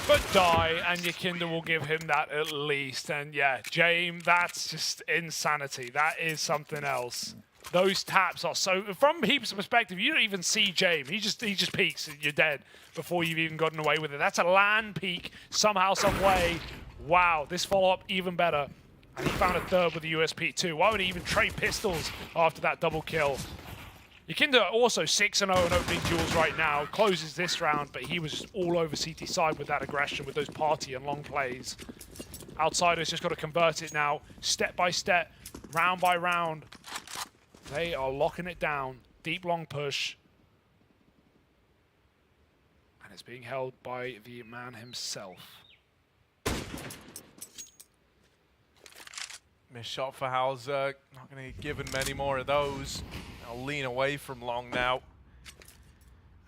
But die, and Yakinda will give him that at least. And yeah, James, that's just insanity. That is something else. Those taps are so... From Heap's perspective, you don't even see James. He just peeks, and you're dead before you've even gotten away with it. That's a land peak somehow, some way. Wow, this follow-up even better. And he found a third with the USP too. Why would he even trade pistols after that double kill? Yakinda also 6-0 in opening duels right now. Closes this round, but he was just all over CT side with that aggression, with those party and long plays. Outsiders just got to convert it now, step by step, round by round. They are locking it down. Deep long push. And it's being held by the man himself. Missed shot for Halzerk. Not going to get given many more of those. I'll lean away from long now.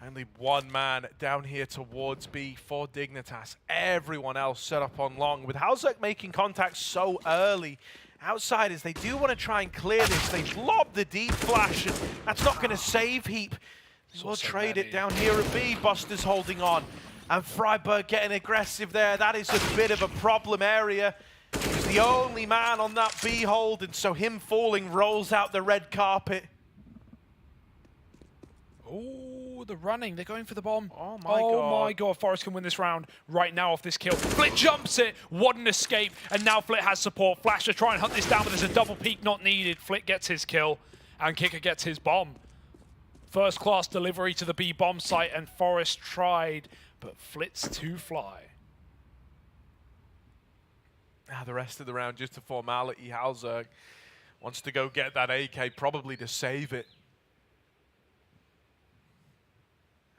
Only one man down here towards B for Dignitas. Everyone else set up on long. With Halzerk making contact so early, Outsiders, they do want to try and clear this. They've lobbed the deep flash, and that's not going to save Heap. We'll trade it down here at B. Buster's holding on. And Freiburg getting aggressive there. That is a bit of a problem area. He's the only man on that B hold, and so him falling rolls out the red carpet. Oh, the running. They're going for the bomb. Oh my god. Forest can win this round right now off this kill. Flit jumps it. What an escape. And now Flit has support. Flash to try and hunt this down, but there's a double peek not needed. Flit gets his kill, and Kicker gets his bomb. First class delivery to the B bomb site, and Forest tried, but Flit's too fly. Now the rest of the round, just a formality. Halzerg wants to go get that AK, probably to save it.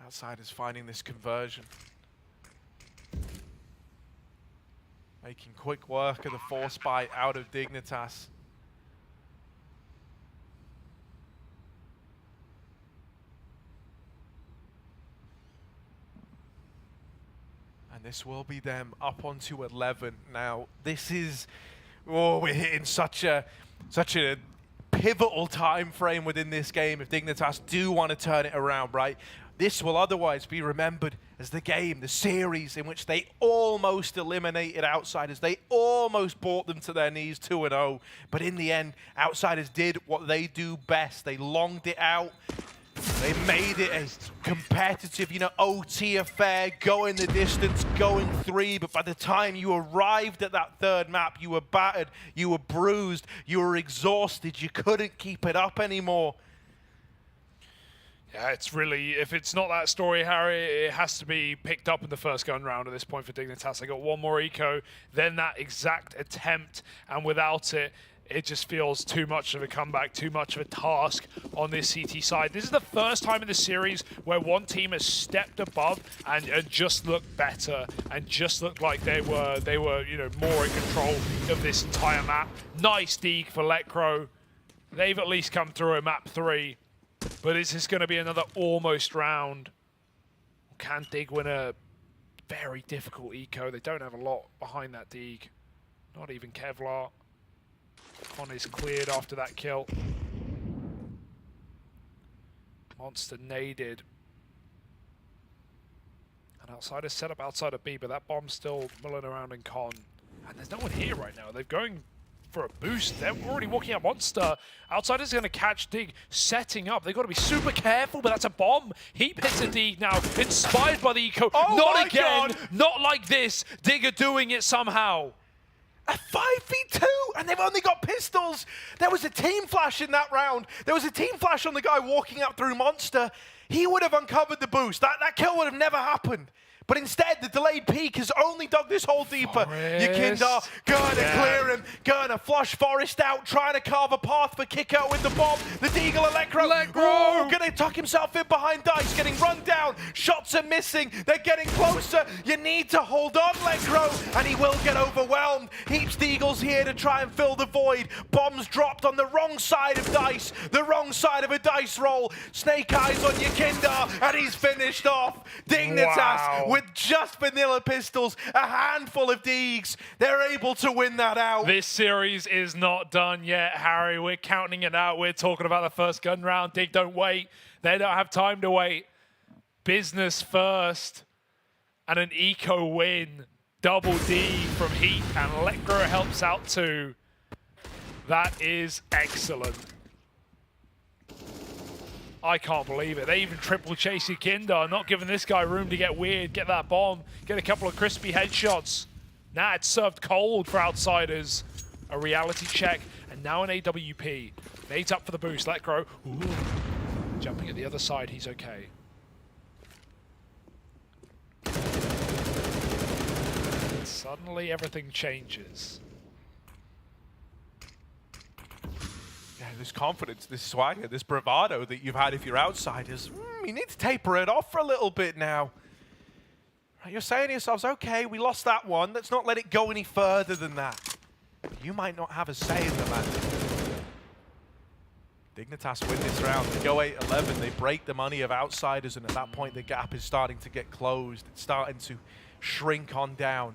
Outsiders finding this conversion. Making quick work of the force bite out of Dignitas. And this will be them up onto 11. Now, this is, we're hitting such a pivotal time frame within this game if Dignitas do want to turn it around, right? This will otherwise be remembered as the game, the series in which they almost eliminated Outsiders. They almost brought them to their knees 2-0. But in the end, Outsiders did what they do best. They longed it out. They made it a competitive, OT affair, going the distance, going 3. But by the time you arrived at that third map, you were battered, you were bruised, you were exhausted. You couldn't keep it up anymore. Yeah, it's really, if it's not that story, Harry, it has to be picked up in the first gun round at this point for Dignitas. They got one more eco, then that exact attempt, and without it, it just feels too much of a comeback, too much of a task on this CT side. This is the first time in the series where one team has stepped above and just looked better and just looked like they were more in control of this entire map. Nice deke for Lekro. They've at least come through at map 3. But is this going to be another almost round? Can Dig win a very difficult eco? They don't have a lot behind that Dig. Not even Kevlar. Con is cleared after that kill. Monster naded. And Outsiders set up outside of B, but that bomb's still milling around in Con. And there's no one here right now. They're going for a boost. They're already walking out Monster. Outsiders are going to catch Dig setting up. They've got to be super careful, but that's a bomb. Heap hits a Dig now, inspired by the eco. Oh not again. God. Not like this. Dig are doing it somehow. A 5v2, and they've only got pistols. There was a team flash in that round. There was a team flash on the guy walking up through Monster. He would have uncovered the boost. That kill would have never happened. But instead, the delayed peak has only dug this hole deeper. Yakinda going to clear him, going to flush Forest out, trying to carve a path for kick out with the bomb. The Deagle Electro, going to tuck himself in behind Dice, getting run down. Shots are missing. They're getting closer. You need to hold on, Electro, and he will get overwhelmed. Heaps Deagles here to try and fill the void. Bombs dropped on the wrong side of Dice, the wrong side of a dice roll. Snake Eyes on Yakinda, and he's finished off. Dignitas with just vanilla pistols, a handful of Deegs. They're able to win that out. This series is not done yet, Harry. We're counting it out. We're talking about the first gun round. Dig don't wait. They don't have time to wait. Business first. And an eco win. Double D from Heat, and Lekro helps out too. That is excellent. I can't believe it. They even triple chase Yakinda, not giving this guy room to get weird, get that bomb, get a couple of crispy headshots. Now it's served cold for Outsiders. A reality check, and now an AWP. Nade's up for the boost, Lekro. Ooh. Jumping at the other side, he's okay. Suddenly everything changes. Yeah, this confidence, this swagger, this bravado that you've had if you're Outsiders, you need to taper it off for a little bit now. You're saying to yourselves, okay, we lost that one. Let's not let it go any further than that. You might not have a say in the matter. Dignitas win this round. They go 8-11. They break the money of Outsiders, and at that point, the gap is starting to get closed. It's starting to shrink on down.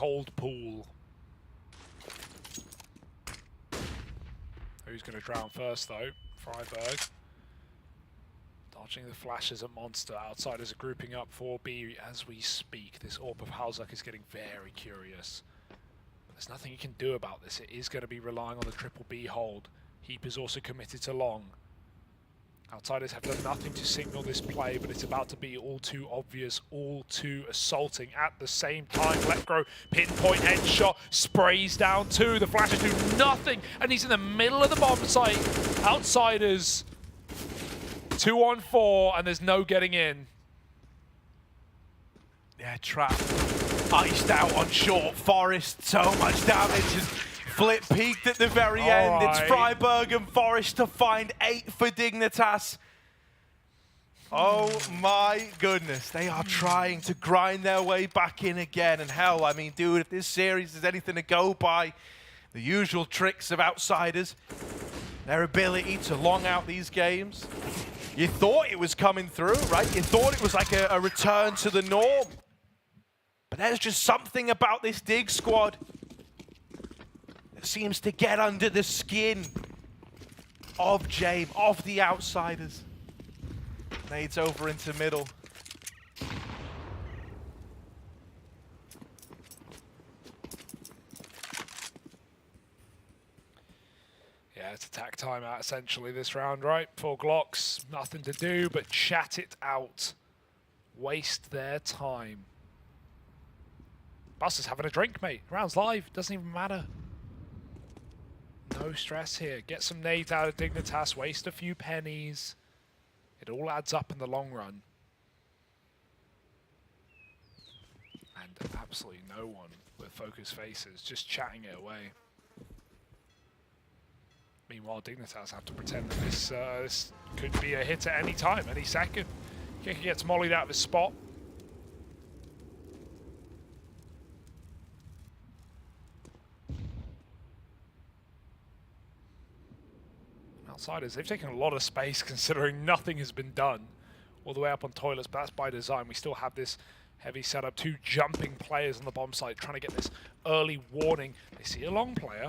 cold pool. Who's going to drown first, though? Freiburg. Dodging the flash as a monster. Outsiders are grouping up for B as we speak. This AWP of Halzak is getting very curious. But there's nothing you can do about this. It is going to be relying on the triple B hold. Heap is also committed to long. Outsiders have done nothing to signal this play, but it's about to be all too obvious, all too assaulting at the same time. Letgrow, pinpoint headshot, sprays down two. The flashes do nothing, and he's in the middle of the bomb site. Outsiders, 2-on-4, and there's no getting in. Yeah, trap. Iced out on short. Forest, so much damage. Flip peaked at the very end. It's Freiburg and Forest to find 8 for Dignitas. Oh my goodness. They are trying to grind their way back in again. And hell, I mean, dude, if this series is anything to go by, the usual tricks of Outsiders, their ability to long out these games. You thought it was coming through, right? You thought it was like a return to the norm. But there's just something about this Dig squad seems to get under the skin of James, of the Outsiders. Nades over into middle. Yeah, it's attack timeout essentially this round, right? 4 Glocks, nothing to do but chat it out. Waste their time. Buster's having a drink, mate. Round's live, doesn't even matter. No stress here. Get some nades out of Dignitas, waste a few pennies. It all adds up in the long run. And absolutely no one with focused faces, just chatting it away. Meanwhile, Dignitas have to pretend that this could be a hit at any time, any second. Kicker gets mollied out of his spot. Outsiders, they've taken a lot of space considering nothing has been done all the way up on toilets, but that's by design. We still have this heavy setup, 2 jumping players on the bomb site trying to get this early warning. They see a long player,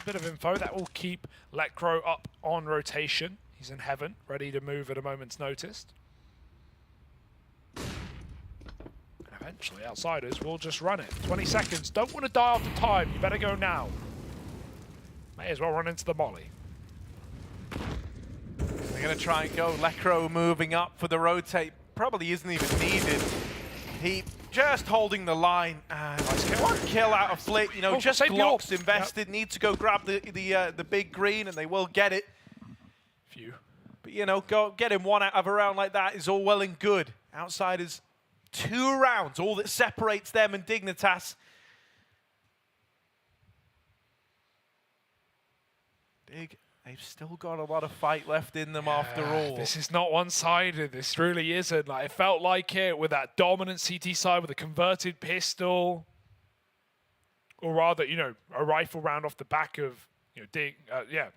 a bit of info that will keep Letgrow up on rotation. He's in heaven, ready to move at a moment's notice. And eventually, Outsiders will just run it. 20 seconds, don't want to die off the time, you better go now. May as well run into the molly. They're going to try and go. Letgrow moving up for the rotate. Probably isn't even needed. He just holding the line. And one kill out of Flit. You know, just Glocks invested. Need to go grab the big green, and they will get it. Phew. But, you know, go getting one out of a round like that is all well and good. Outsiders, 2 rounds, all that separates them and Dignitas. Dig. They've still got a lot of fight left in them after all. This is not one-sided. This really isn't. Like, it felt like it with that dominant CT side with a converted pistol. Or rather, you know, a rifle round off the back of, you know, Dig.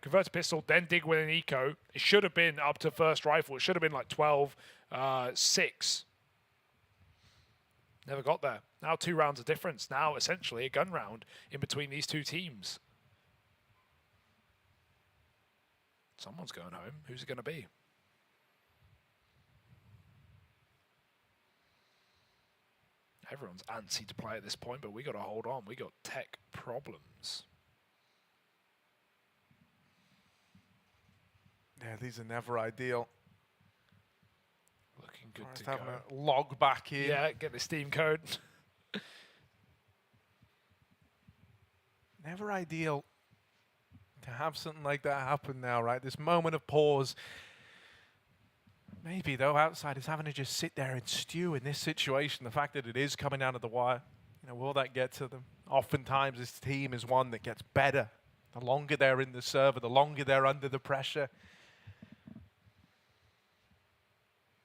Converted pistol, then Dig with an eco. It should have been up to first rifle. It should have been like 12-6. Never got there. Now 2 rounds of difference. Now essentially a gun round in between these 2 teams. Someone's going home. Who's it going to be? Everyone's antsy to play at this point, but we got to hold on. We got tech problems. Yeah, these are never ideal. Looking good to having go. A log back in. Yeah, get the Steam code. Never ideal to have something like that happen now, right? This moment of pause. Maybe, though, Outsiders having to just sit there and stew in this situation. The fact that it is coming down to the wire, you know, will that get to them? Oftentimes, this team is one that gets better. The longer they're in the server, the longer they're under the pressure.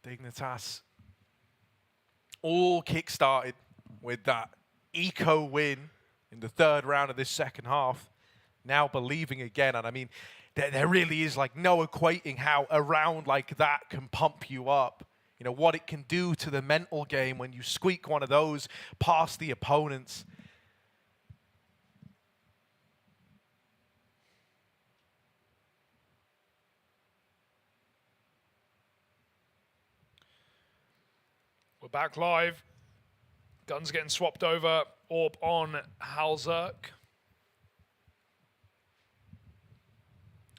Dignitas all kick-started with that eco win in the 3rd round of this second half. Now believing again, and I mean, there really is like no equating how a round like that can pump you up. You know, what it can do to the mental game when you squeak one of those past the opponents. We're back live. Guns getting swapped over. Orb on Halzerk.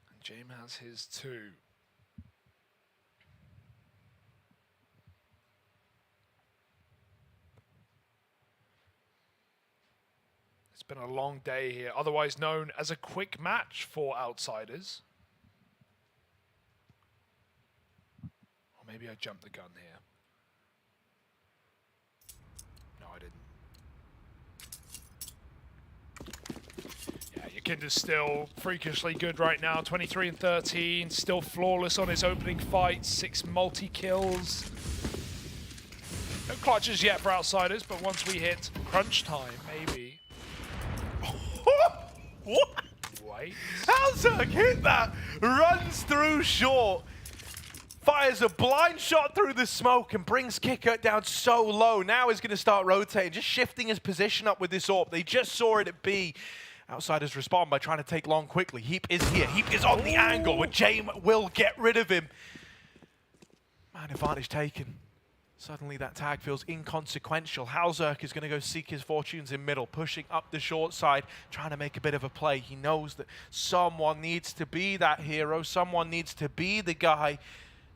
And James has his 2. It's been a long day here, otherwise known as a quick match for Outsiders. Or maybe I jumped the gun here. No, I didn't. Yeah, Yakinda's still freakishly good right now. 23 and 13, still flawless on his opening fight. 6 multi-kills. No clutches yet for Outsiders, but once we hit crunch time, maybe. What? Wait. Halzerk hit that, runs through short, fires a blind shot through the smoke and brings Kickert down so low. Now he's going to start rotating, just shifting his position up with this AWP. They just saw it at B. Outsiders respond by trying to take long quickly. Heap is here. Heap is on the angle, but James will get rid of him. Man, advantage taken. Suddenly that tag feels inconsequential. Halzerk is going to go seek his fortunes in middle, pushing up the short side, trying to make a bit of a play. He knows that someone needs to be that hero, someone needs to be the guy,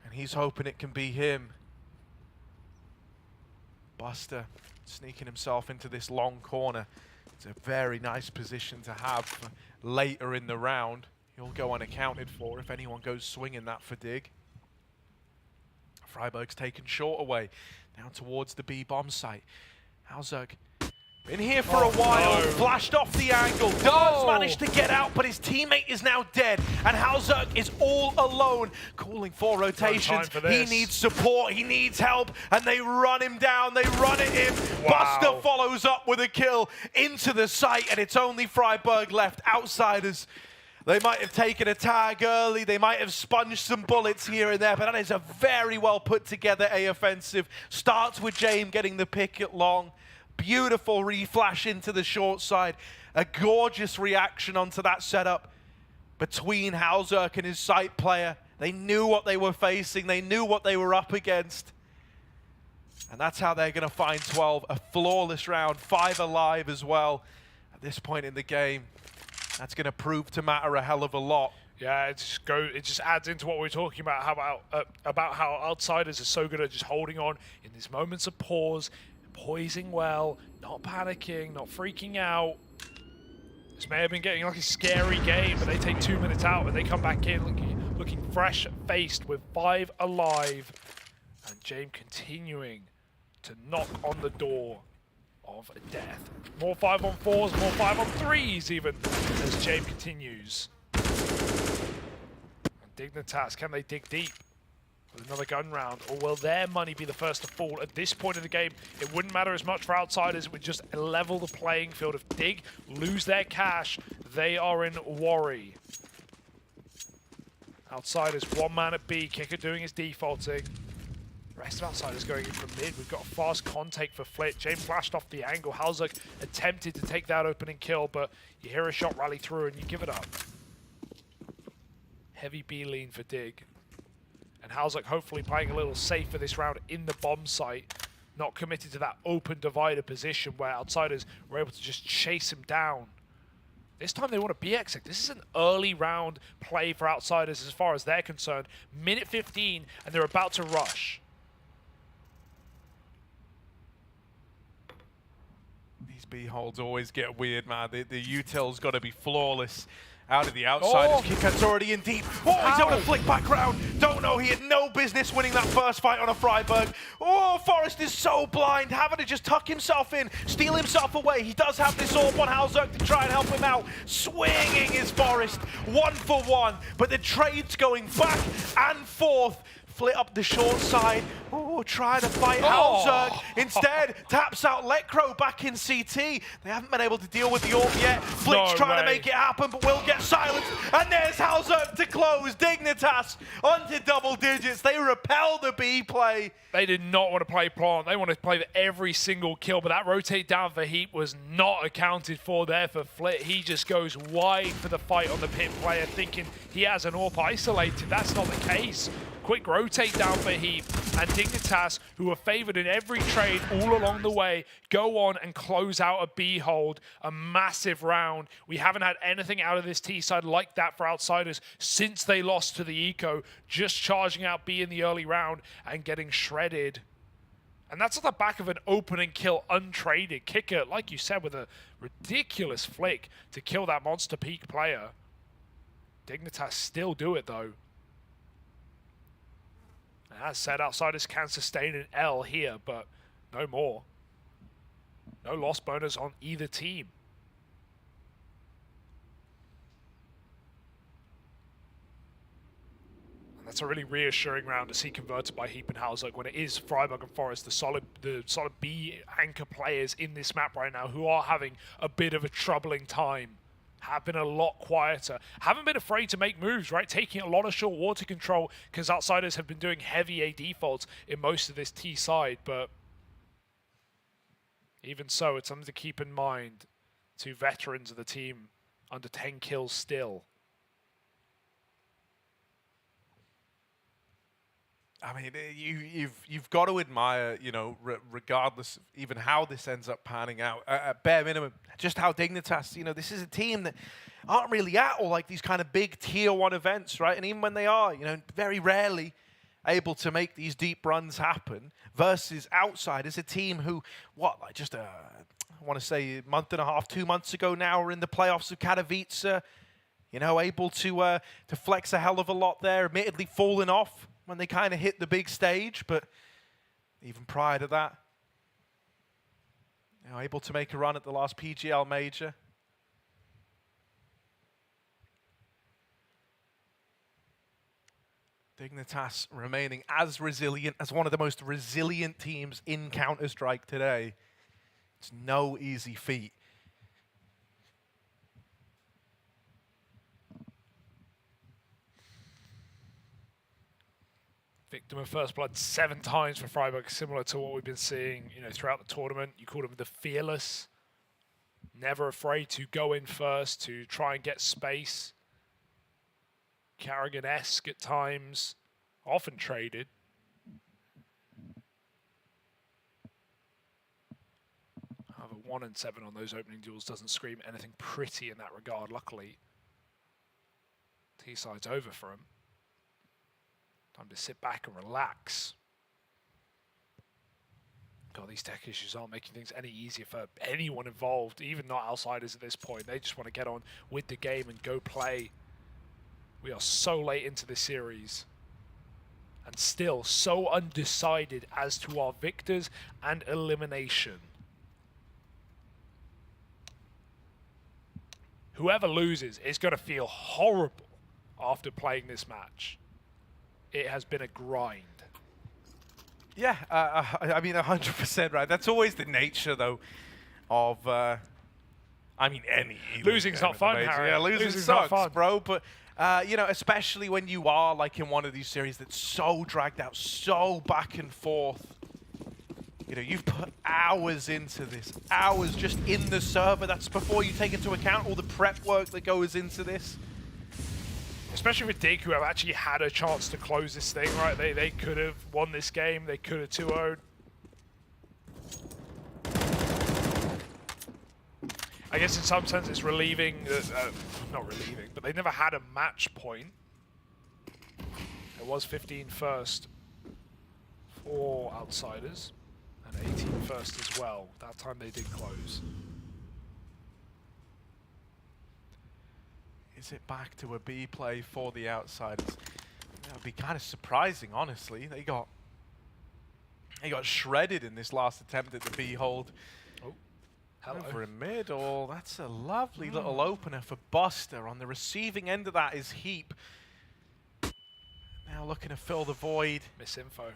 and he's hoping it can be him. Buster sneaking himself into this long corner. It's a very nice position to have for later in the round. He'll go unaccounted for if anyone goes swinging that for Dig. Freiburg's taken short away, down towards the B bomb site. Halzerk been here for a while, flashed off the angle, does manage to get out, but his teammate is now dead, and Halzerk is all alone, calling for rotations. He needs support, he needs help, and they run him down, they run at him. Buster follows up with a kill into the site, and it's only Freiburg left. Outsiders, they might have taken a tag early, they might have sponged some bullets here and there, but that is a very well put together A offensive. Starts with James getting the pick at long. Beautiful reflash into the short side. A gorgeous reaction onto that setup between Halzerk and his site player. They knew what they were facing, they knew what they were up against. And that's how they're going to find 12. A flawless round, 5 alive as well at this point in the game. That's going to prove to matter a hell of a lot. Yeah, it just adds into what we were talking about. How about how Outsiders are so good at just holding on in these moments of pause, poising well, not panicking, not freaking out. This may have been getting like a scary game, but they take 2 minutes out and they come back in looking fresh-faced with 5 alive, and James continuing to knock on the door of death. More 5-on-4s, more 5-on-3s even, as James continues. And Dignitas, can they dig deep with another gun round, or will their money be the first to fall? At this point in the game, it wouldn't matter as much for Outsiders. It would just level the playing field. If Dig lose their cash, they are in worry. Outsiders, 1 man at B, Kicker doing his defaulting. Rest of Outsiders going in from mid. We've got a fast contake for Flit. James flashed off the angle. Halzerk attempted to take that opening kill, but you hear a shot rally through and you give it up. Heavy B lean for Dig. And Halzerk hopefully playing a little safer this round in the bomb site. Not committed to that open divider position where Outsiders were able to just chase him down. This time they want to BX. This is an early round play for Outsiders as far as they're concerned. Minute 15 and they're about to rush. These B holds always get weird, man. The util's got to be flawless. Out of the Outsiders, Kickat's already in deep. Oh, he's able to flick back round. Don't know, he had no business winning that first fight on a Freiburg. Oh, Forrest is so blind, having to just tuck himself in, steal himself away. He does have this AWP on Halzerk to try and help him out. Swinging is Forrest, 1 for 1, but the trade's going back and forth. Flit up the short side. Oh, try to fight Halzerk. Instead, taps out Lekro back in CT. They haven't been able to deal with the AWP yet. Flit's trying to make it happen, but will get silenced. And there's Halzerk to close. Dignitas onto double digits. They repel the B play. They did not want to play plant. They wanted to play every single kill, but that rotate down for Heap was not accounted for there for Flit. He just goes wide for the fight on the pit player, thinking he has an AWP isolated. That's not the case. Quick rotate down for Heap, and Dignitas, who were favored in every trade all along the way, go on and close out a B hold, a massive round. We haven't had anything out of this T side like that for Outsiders since they lost to the Eco, just charging out B in the early round and getting shredded. And that's on the back of an opening kill, untraded kicker, like you said, with a ridiculous flick to kill that Monster Peak player. Dignitas still do it, though. And as said, Outsiders can sustain an L here, but no more. No loss bonus on either team. And that's a really reassuring round to see converted by Heap and Halzog when it is Freiburg and Forest, the solid B anchor players in this map right now, who are having a bit of a troubling time. Have been a lot quieter. Haven't been afraid to make moves, right? Taking a lot of short water control, because Outsiders have been doing heavy AD faults in most of this T side, but even so, it's something to keep in mind. 2 veterans of the team under 10 kills still. I mean, you've got to admire, you know, regardless of even how this ends up panning out, at bare minimum, just how Dignitas, you know, this is a team that aren't really at all like these kind of big tier 1 events, right? And even when they are, you know, very rarely able to make these deep runs happen, versus Outsiders, a team who, like just I want to say a month and a half, 2 months ago now, are in the playoffs of Katowice, you know, able to flex a hell of a lot there, admittedly falling off when they kind of hit the big stage, but even prior to that, you know, able to make a run at the last PGL major. Dignitas remaining as resilient as one of the most resilient teams in Counter-Strike today. It's no easy feat. Victim of first blood 7 times for Freiburg, similar to what we've been seeing, you know, throughout the tournament. You called them the fearless, never afraid to go in first, to try and get space. Carrigan-esque at times, often traded. However, 1 and 7 on those opening duels doesn't scream anything pretty in that regard. Luckily, T-side's over for him. Time to sit back and relax. God, these tech issues aren't making things any easier for anyone involved, even not Outsiders at this point. They just want to get on with the game and go play. We are so late into the series, and still so undecided as to our victors and elimination. Whoever loses is going to feel horrible after playing this match. It has been a grind. Yeah, I mean, 100% right. That's always the nature, though, of, I mean, any. Losing's not fun, Harry. Yeah, losing sucks, not fun, bro. But, you know, especially when you are, like, in one of these series that's so dragged out, so back and forth. You know, you've put hours into this, hours just in the server. That's before you take into account all the prep work that goes into this. Especially with Dig, who have actually had a chance to close this thing, right? They could have won this game. They could have 2-0'd. I guess in some sense it's relieving, not relieving, but they never had a match point. It was 15 first for Outsiders, and 18 first as well. That time they did close. Is it back to a B play for the Outsiders? That would be kind of surprising, honestly. They got shredded in this last attempt at the B hold. Oh, hello. Over in mid. Oh, that's a lovely little opener for Buster. On the receiving end of that is Heap. Now looking to fill the void. Misinfo.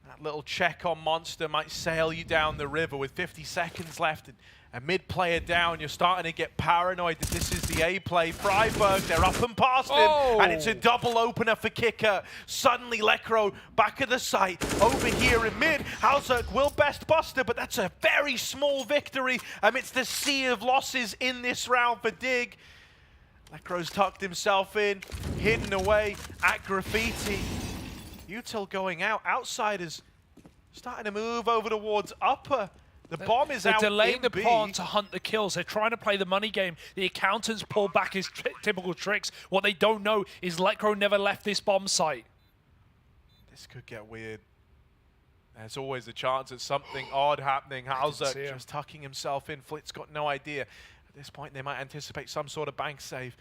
That little check on Monster might sail you down the river with 50 seconds left. And a mid player down, you're starting to get paranoid that this is the A play. Freiburg, they're up and past him, and it's a double opener for Kicker. Suddenly, Lekro back at the site, over here in mid. Halzerk will best Buster, but that's a very small victory amidst the sea of losses in this round for Dig. Lekro's tucked himself in, hidden away at Graffiti. Util going out. Outsiders starting to move over towards upper. The bomb is They're out delaying in the B. pawn to hunt the kills. They're trying to play the money game. The accountants pull back his typical tricks. What they don't know is Lekro never left this bomb site. This could get weird. There's always a chance of something odd happening. Halzerk just tucking himself in. Flit's got no idea. At this point, they might anticipate some sort of bank save.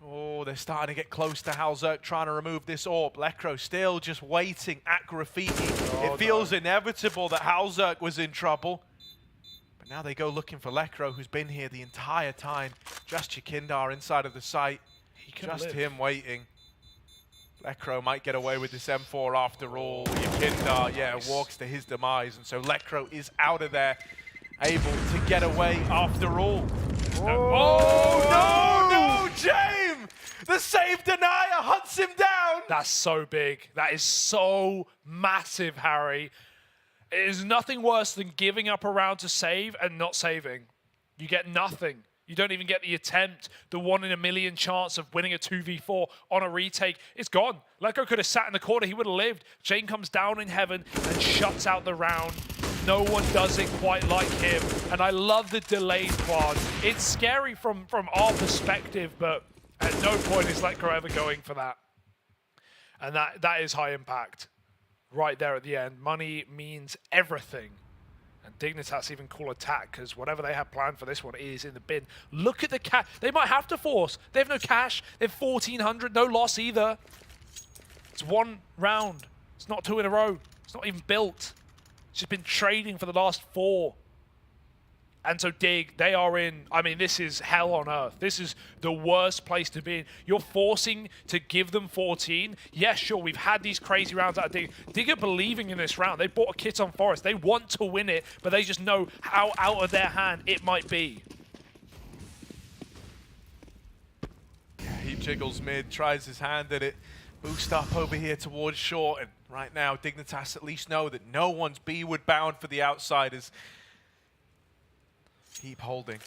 Oh, they're starting to get close to Halzerk, trying to remove this AWP. Lekro still just waiting at Graffiti. It feels inevitable that Halzerk was in trouble. But now they go looking for Lekro, who's been here the entire time. Just Jakindar inside of the site. Just him waiting. Lekro might get away with this M4 after all. Jakindar, yeah, walks to his demise. And so Lekro is out of there, able to get away after all. Oh, no, James! The save denier hunts him down! That's so big. That is so massive, Harry. It is nothing worse than giving up a round to save and not saving. You get nothing. You don't even get the attempt, the 1 in a million chance of winning a 2v4 on a retake. It's gone. Lekro could have sat in the corner. He would have lived. Jane comes down in heaven and shuts out the round. No one does it quite like him. And I love the delayed quad. It's scary from our perspective, but at no point is Lekro ever going for that. And that is high impact. Right there at the end. Money means everything. And Dignitas even call attack, because whatever they have planned for this one is in the bin. Look at the cash. They might have to force. They have no cash. They have 1,400. No loss either. It's 1 round. It's not 2 in a row. It's not even built. It's just been trading for the last 4. And so Dig, they are in, I mean, this is hell on earth. This is the worst place to be in. You're forcing to give them 14. Yes, sure, we've had these crazy rounds out of Dig. Dig are believing in this round. They bought a kit on Forest. They want to win it, but they just know how out of their hand it might be. He jiggles mid, tries his hand at it. Boost up over here towards short. And right now, Dignitas at least know that no one's B-wood bound for the outsiders. Keep holding.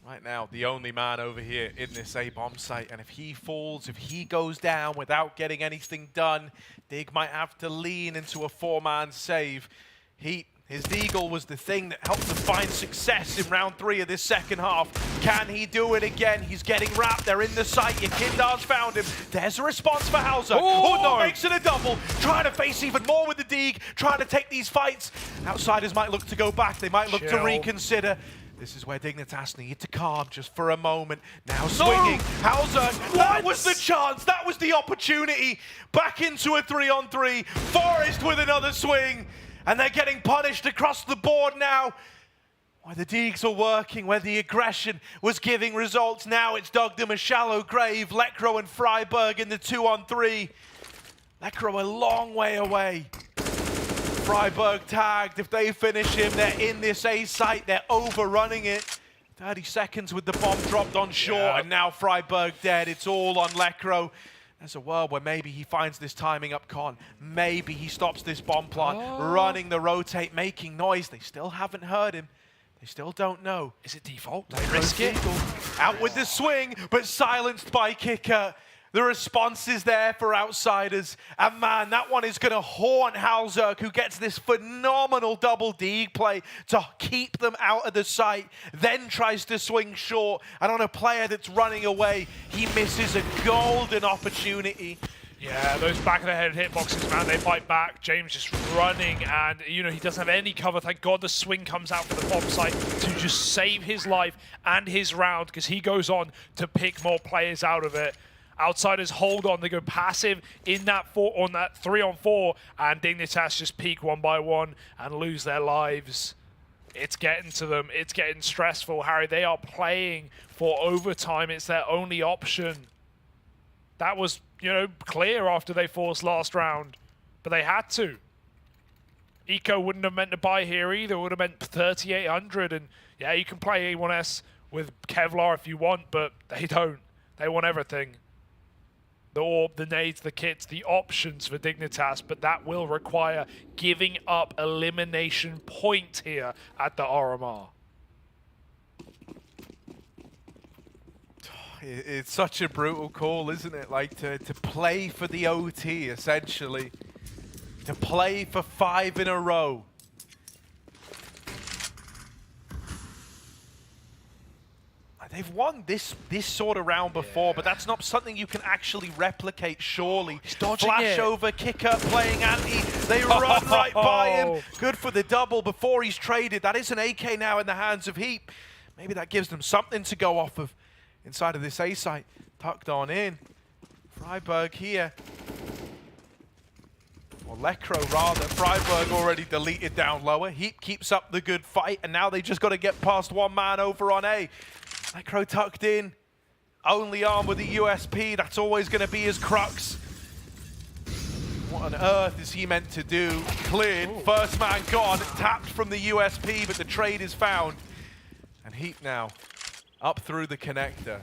Right now, the only man over here in this A-bomb site. And if he falls, if he goes down without getting anything done, Dig might have to lean into a 4-man save. His Deagle was the thing that helped him find success in round 3 of this second half. Can he do it again? He's getting wrapped. They're in the site. Yakindar's found him. There's a response for Halzerk. Oh, no. Makes it a double. Trying to face even more with the Deag. Trying to take these fights. Outsiders might look to go back. They might look to reconsider. This is where Dignitas need to calm just for a moment. Now swinging. Halzerk, that was the chance. That was the opportunity. Back into a 3-on-3. Forest with another swing. And they're getting punished across the board now. Where the Deags are working, where the aggression was giving results. Now it's dug them a shallow grave. Lekro and Freiburg in the 2-on-3. Lekro a long way away. Freiburg tagged. If they finish him, they're in this A site. They're overrunning it. 30 seconds with the bomb dropped on shore, and now Freiburg dead. It's all on Lekro. There's a world where maybe he finds this timing up Con. Maybe he stops this bomb plant, running the rotate, making noise. They still haven't heard him. They still don't know. Is it default? They risk it. Out with the swing, but silenced by Kicker. The response is there for outsiders. And man, that one is going to haunt Halzerk, who gets this phenomenal double D play to keep them out of the sight, then tries to swing short. And on a player that's running away, he misses a golden opportunity. Yeah, those back of the head hitboxes, man, they fight back. James just running, and, you know, he doesn't have any cover. Thank God the swing comes out for the bomb site to just save his life and his round, because he goes on to pick more players out of it. Outsiders hold on, they go passive in that 3-on-4, and Dignitas just peak 1 by 1 and lose their lives. It's getting to them, it's getting stressful, Harry. They are playing for overtime, it's their only option. That was, you know, clear after they forced last round, but they had to. Eco wouldn't have meant to buy here either, it would have meant 3,800, and yeah, you can play A1S with Kevlar if you want, but they don't. They want everything. The AWP, the nades, the kits, the options for Dignitas, but that will require giving up elimination point here at the RMR. It's such a brutal call, isn't it? Like to play for the OT, essentially. to play for 5 in a row. They've won this sort of round before, but that's not something you can actually replicate, surely. He's dodging Flash it. over, kicker, playing anti. They run right by him. Good for the double before he's traded. That is an AK now in the hands of Heap. Maybe that gives them something to go off of inside of this A site. Tucked on in. Freiburg here. Or Lekro rather. Freiburg already deleted down lower. Heap keeps up the good fight, and now they just got to get past one man over on A. Lekro tucked in, only armed with the USP. That's always going to be his crux. What on earth is he meant to do? Cleared, first man gone, tapped from the USP, but the trade is found. And Heap now up through the connector.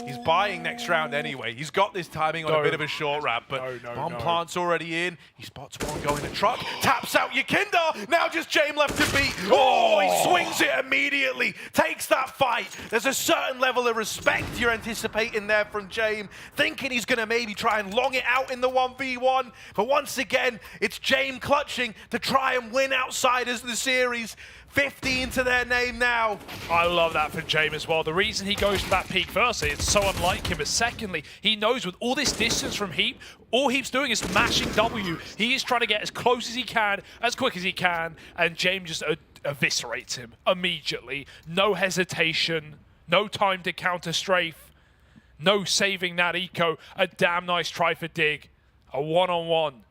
He's buying next round anyway. He's got this timing on a bit of a short ramp, but bomb plant's already in. He spots one going to truck, taps out Yakinda. Now just James left to beat. Oh, he swings it immediately, takes that fight. There's a certain level of respect you're anticipating there from James, thinking he's going to maybe try and long it out in the 1v1. But once again, it's James clutching to try and win Outsiders the series. 15 to their name now. I love that for James as well. The reason he goes for that peak, firstly, it's so unlike him, but secondly, he knows with all this distance from Heap, all Heap's doing is mashing W. He is trying to get as close as he can, as quick as he can, and James just eviscerates him immediately. No hesitation, no time to counter strafe, no saving that eco. A damn nice try for Dig. A one-on-one.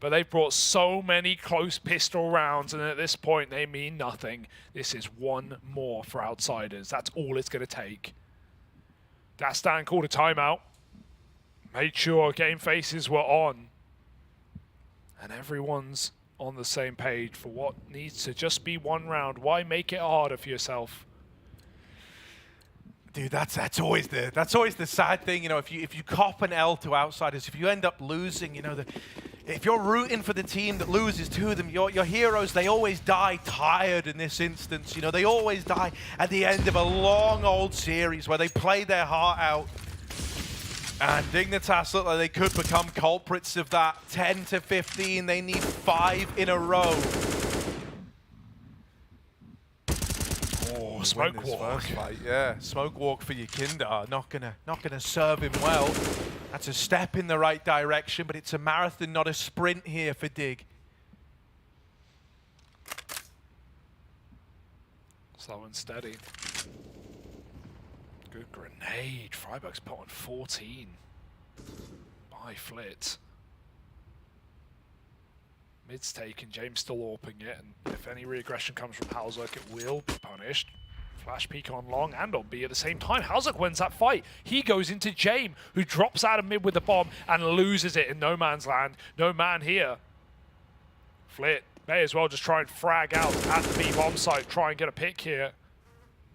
But they've brought so many close pistol rounds, and at this point, they mean nothing. This is one more for Outsiders. That's all it's going to take. Dastan called a timeout. Made sure game faces were on. And everyone's on the same page for what needs to just be one round. Why make it harder for yourself? Dude, that's always the sad thing, you know. If you cop an L to Outsiders, if you end up losing, you know, if you're rooting for the team that loses to them, your heroes, they always die tired in this instance. You know, they always die at the end of a long old series where they play their heart out. And Dignitas look like they could become culprits of that. 10 to 15, they need 5 in a row. Oh, smoke walk. Yeah, smoke walk for Yakinda. Not gonna serve him well. That's a step in the right direction, but it's a marathon, not a sprint here for Dig. Slow and steady. Good grenade. Freiburg's put on 14 by Flit. Mid's taken. James still AWPing it, and if any reaggression comes from Halzuk, it will be punished. Flash peek on long and on B at the same time. Halzuk wins that fight. He goes into James, who drops out of mid with the bomb and loses it in no man's land. No man here. Flit may as well just try and frag out at the B bomb site, try and get a pick here.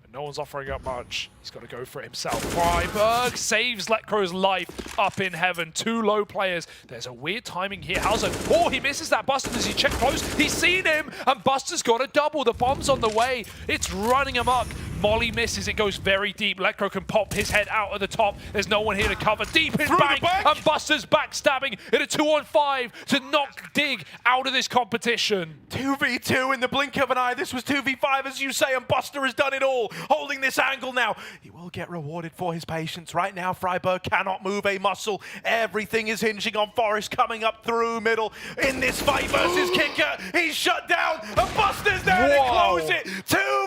But no one's offering up much. He's got to go for it himself. Freiburg saves Lekro's life up in heaven. 2 low players. There's a weird timing here. Halzuk, oh, he misses that. Buster, does he check close? He's seen him, and Buster's got a double. The bomb's on the way. It's running amok. Molly misses, it goes very deep. Lekro can pop his head out of the top. There's no one here to cover. Deep in bank, and Buster's backstabbing in a 2-on-5 to knock Dig out of this competition. 2v2 in the blink of an eye. This was 2v5, as you say, and Buster has done it all. Holding this angle now. He will get rewarded for his patience. Right now, Freiburg cannot move a muscle. Everything is hinging on Forest coming up through middle. In this fight versus Kicker, he's shut down, and Buster's there to close it. 2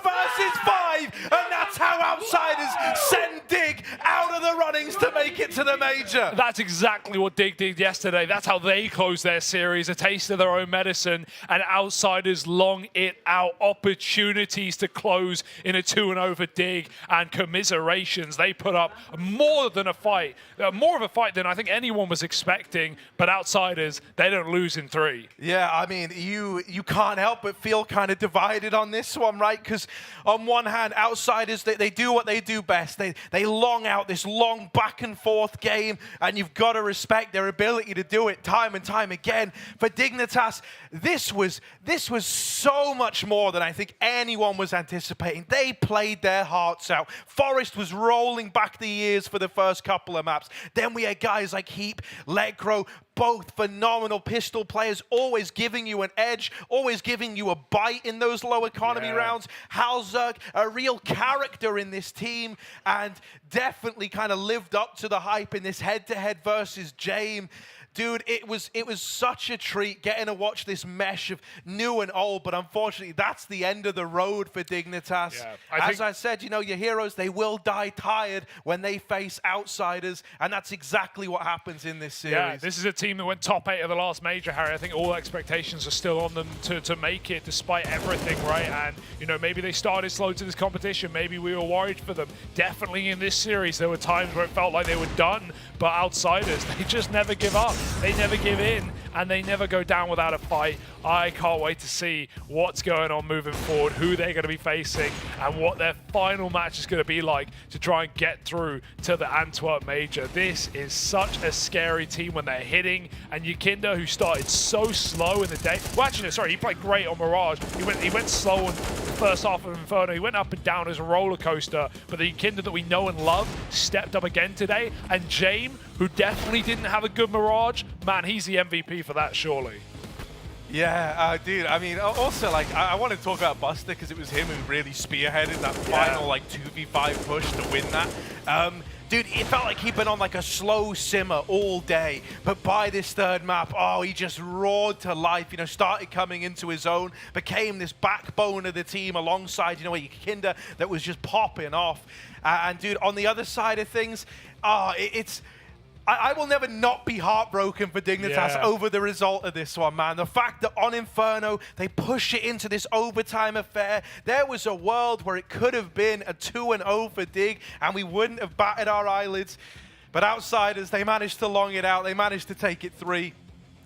versus 5. And that's how Outsiders send Dig out of the runnings to make it to the major. That's exactly what Dig did yesterday. That's how they closed their series. A taste of their own medicine. And Outsiders long it out. Opportunities to close in a 2-0 for Dig. And commiserations. They put up more than a fight. More of a fight than I think anyone was expecting. But Outsiders, they don't lose in 3. Yeah, I mean, you can't help but feel kind of divided on this one, right? Because on one hand, Outsiders, they do what they do best. They long out this long back and forth game, and you've got to respect their ability to do it time and time again. For Dignitas, this was so much more than I think anyone was anticipating. They played their hearts out. Forest was rolling back the years for the first couple of maps. Then we had guys like Heap, Lekro, both phenomenal pistol players, always giving you an edge, always giving you a bite in those low economy rounds. Halzerk, a real character in this team, and definitely kind of lived up to the hype in this head-to-head versus James. Dude, it was such a treat getting to watch this mesh of new and old, but unfortunately, that's the end of the road for Dignitas. Yeah, As I said, you know, your heroes, they will die tired when they face outsiders, and that's exactly what happens in this series. Yeah, this is a team that went top 8 of the last major, Harry. I think all expectations are still on them to make it despite everything, right? And, you know, maybe they started slow to this competition. Maybe we were worried for them. Definitely in this series, there were times where it felt like they were done, but outsiders, they just never give up. They never give in, and they never go down without a fight. I can't wait to see what's going on moving forward, who they're going to be facing, and what their final match is going to be like to try and get through to the Antwerp Major. This is such a scary team when they're hitting, and Yukinda, who started so slow in the day. Well, actually, no, sorry, he played great on Mirage. He went slow in the first half of Inferno. He went up and down as a roller coaster, but the Yukinda that we know and love stepped up again today, and James, who definitely didn't have a good Mirage, man, he's the MVP for that, surely. Yeah, dude, I mean, also, like, I want to talk about Buster because it was him who really spearheaded that final, like, 2v5 push to win that. Dude, it felt like he'd been on, like, a slow simmer all day, but by this third map, oh, he just roared to life, you know, started coming into his own, became this backbone of the team alongside, you know, Yukinda that was just popping off. And, dude, on the other side of things, I will never not be heartbroken for Dignitas over the result of this one, man. The fact that on Inferno, they push it into this overtime affair. There was a world where it could have been a 2-0 for Dig, and we wouldn't have batted our eyelids. But outsiders, they managed to long it out. They managed to take it 3.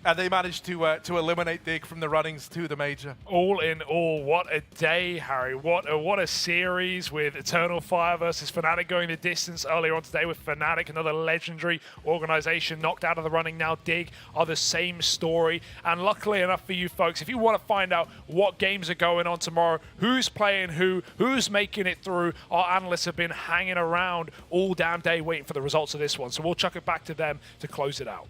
And they managed to eliminate Dig from the runnings to the major. All in all, what a day, Harry. What a series with Eternal Fire versus Fnatic going the distance earlier on today with Fnatic, another legendary organization knocked out of the running. Now Dig are the same story. And luckily enough for you folks, if you want to find out what games are going on tomorrow, who's playing who's making it through, our analysts have been hanging around all damn day waiting for the results of this one. So we'll chuck it back to them to close it out.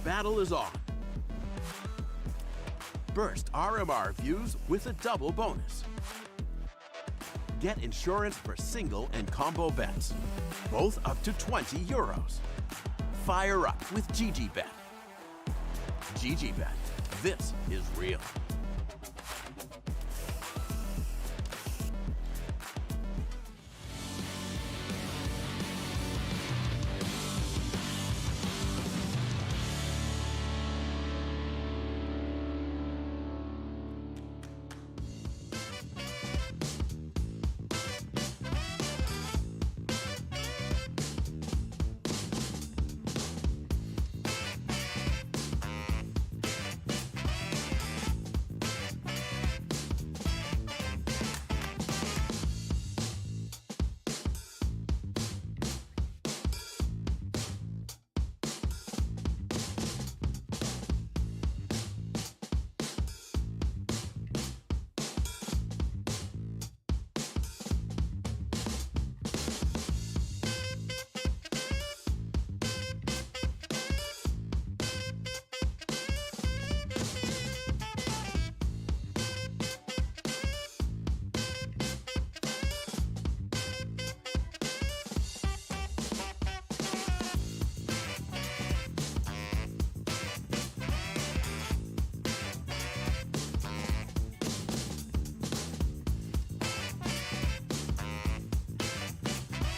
battle is on. Burst RMR views with a double bonus. Get insurance for single and combo bets, both up to 20 euros. Fire up with GGBet. GGBet, this is real.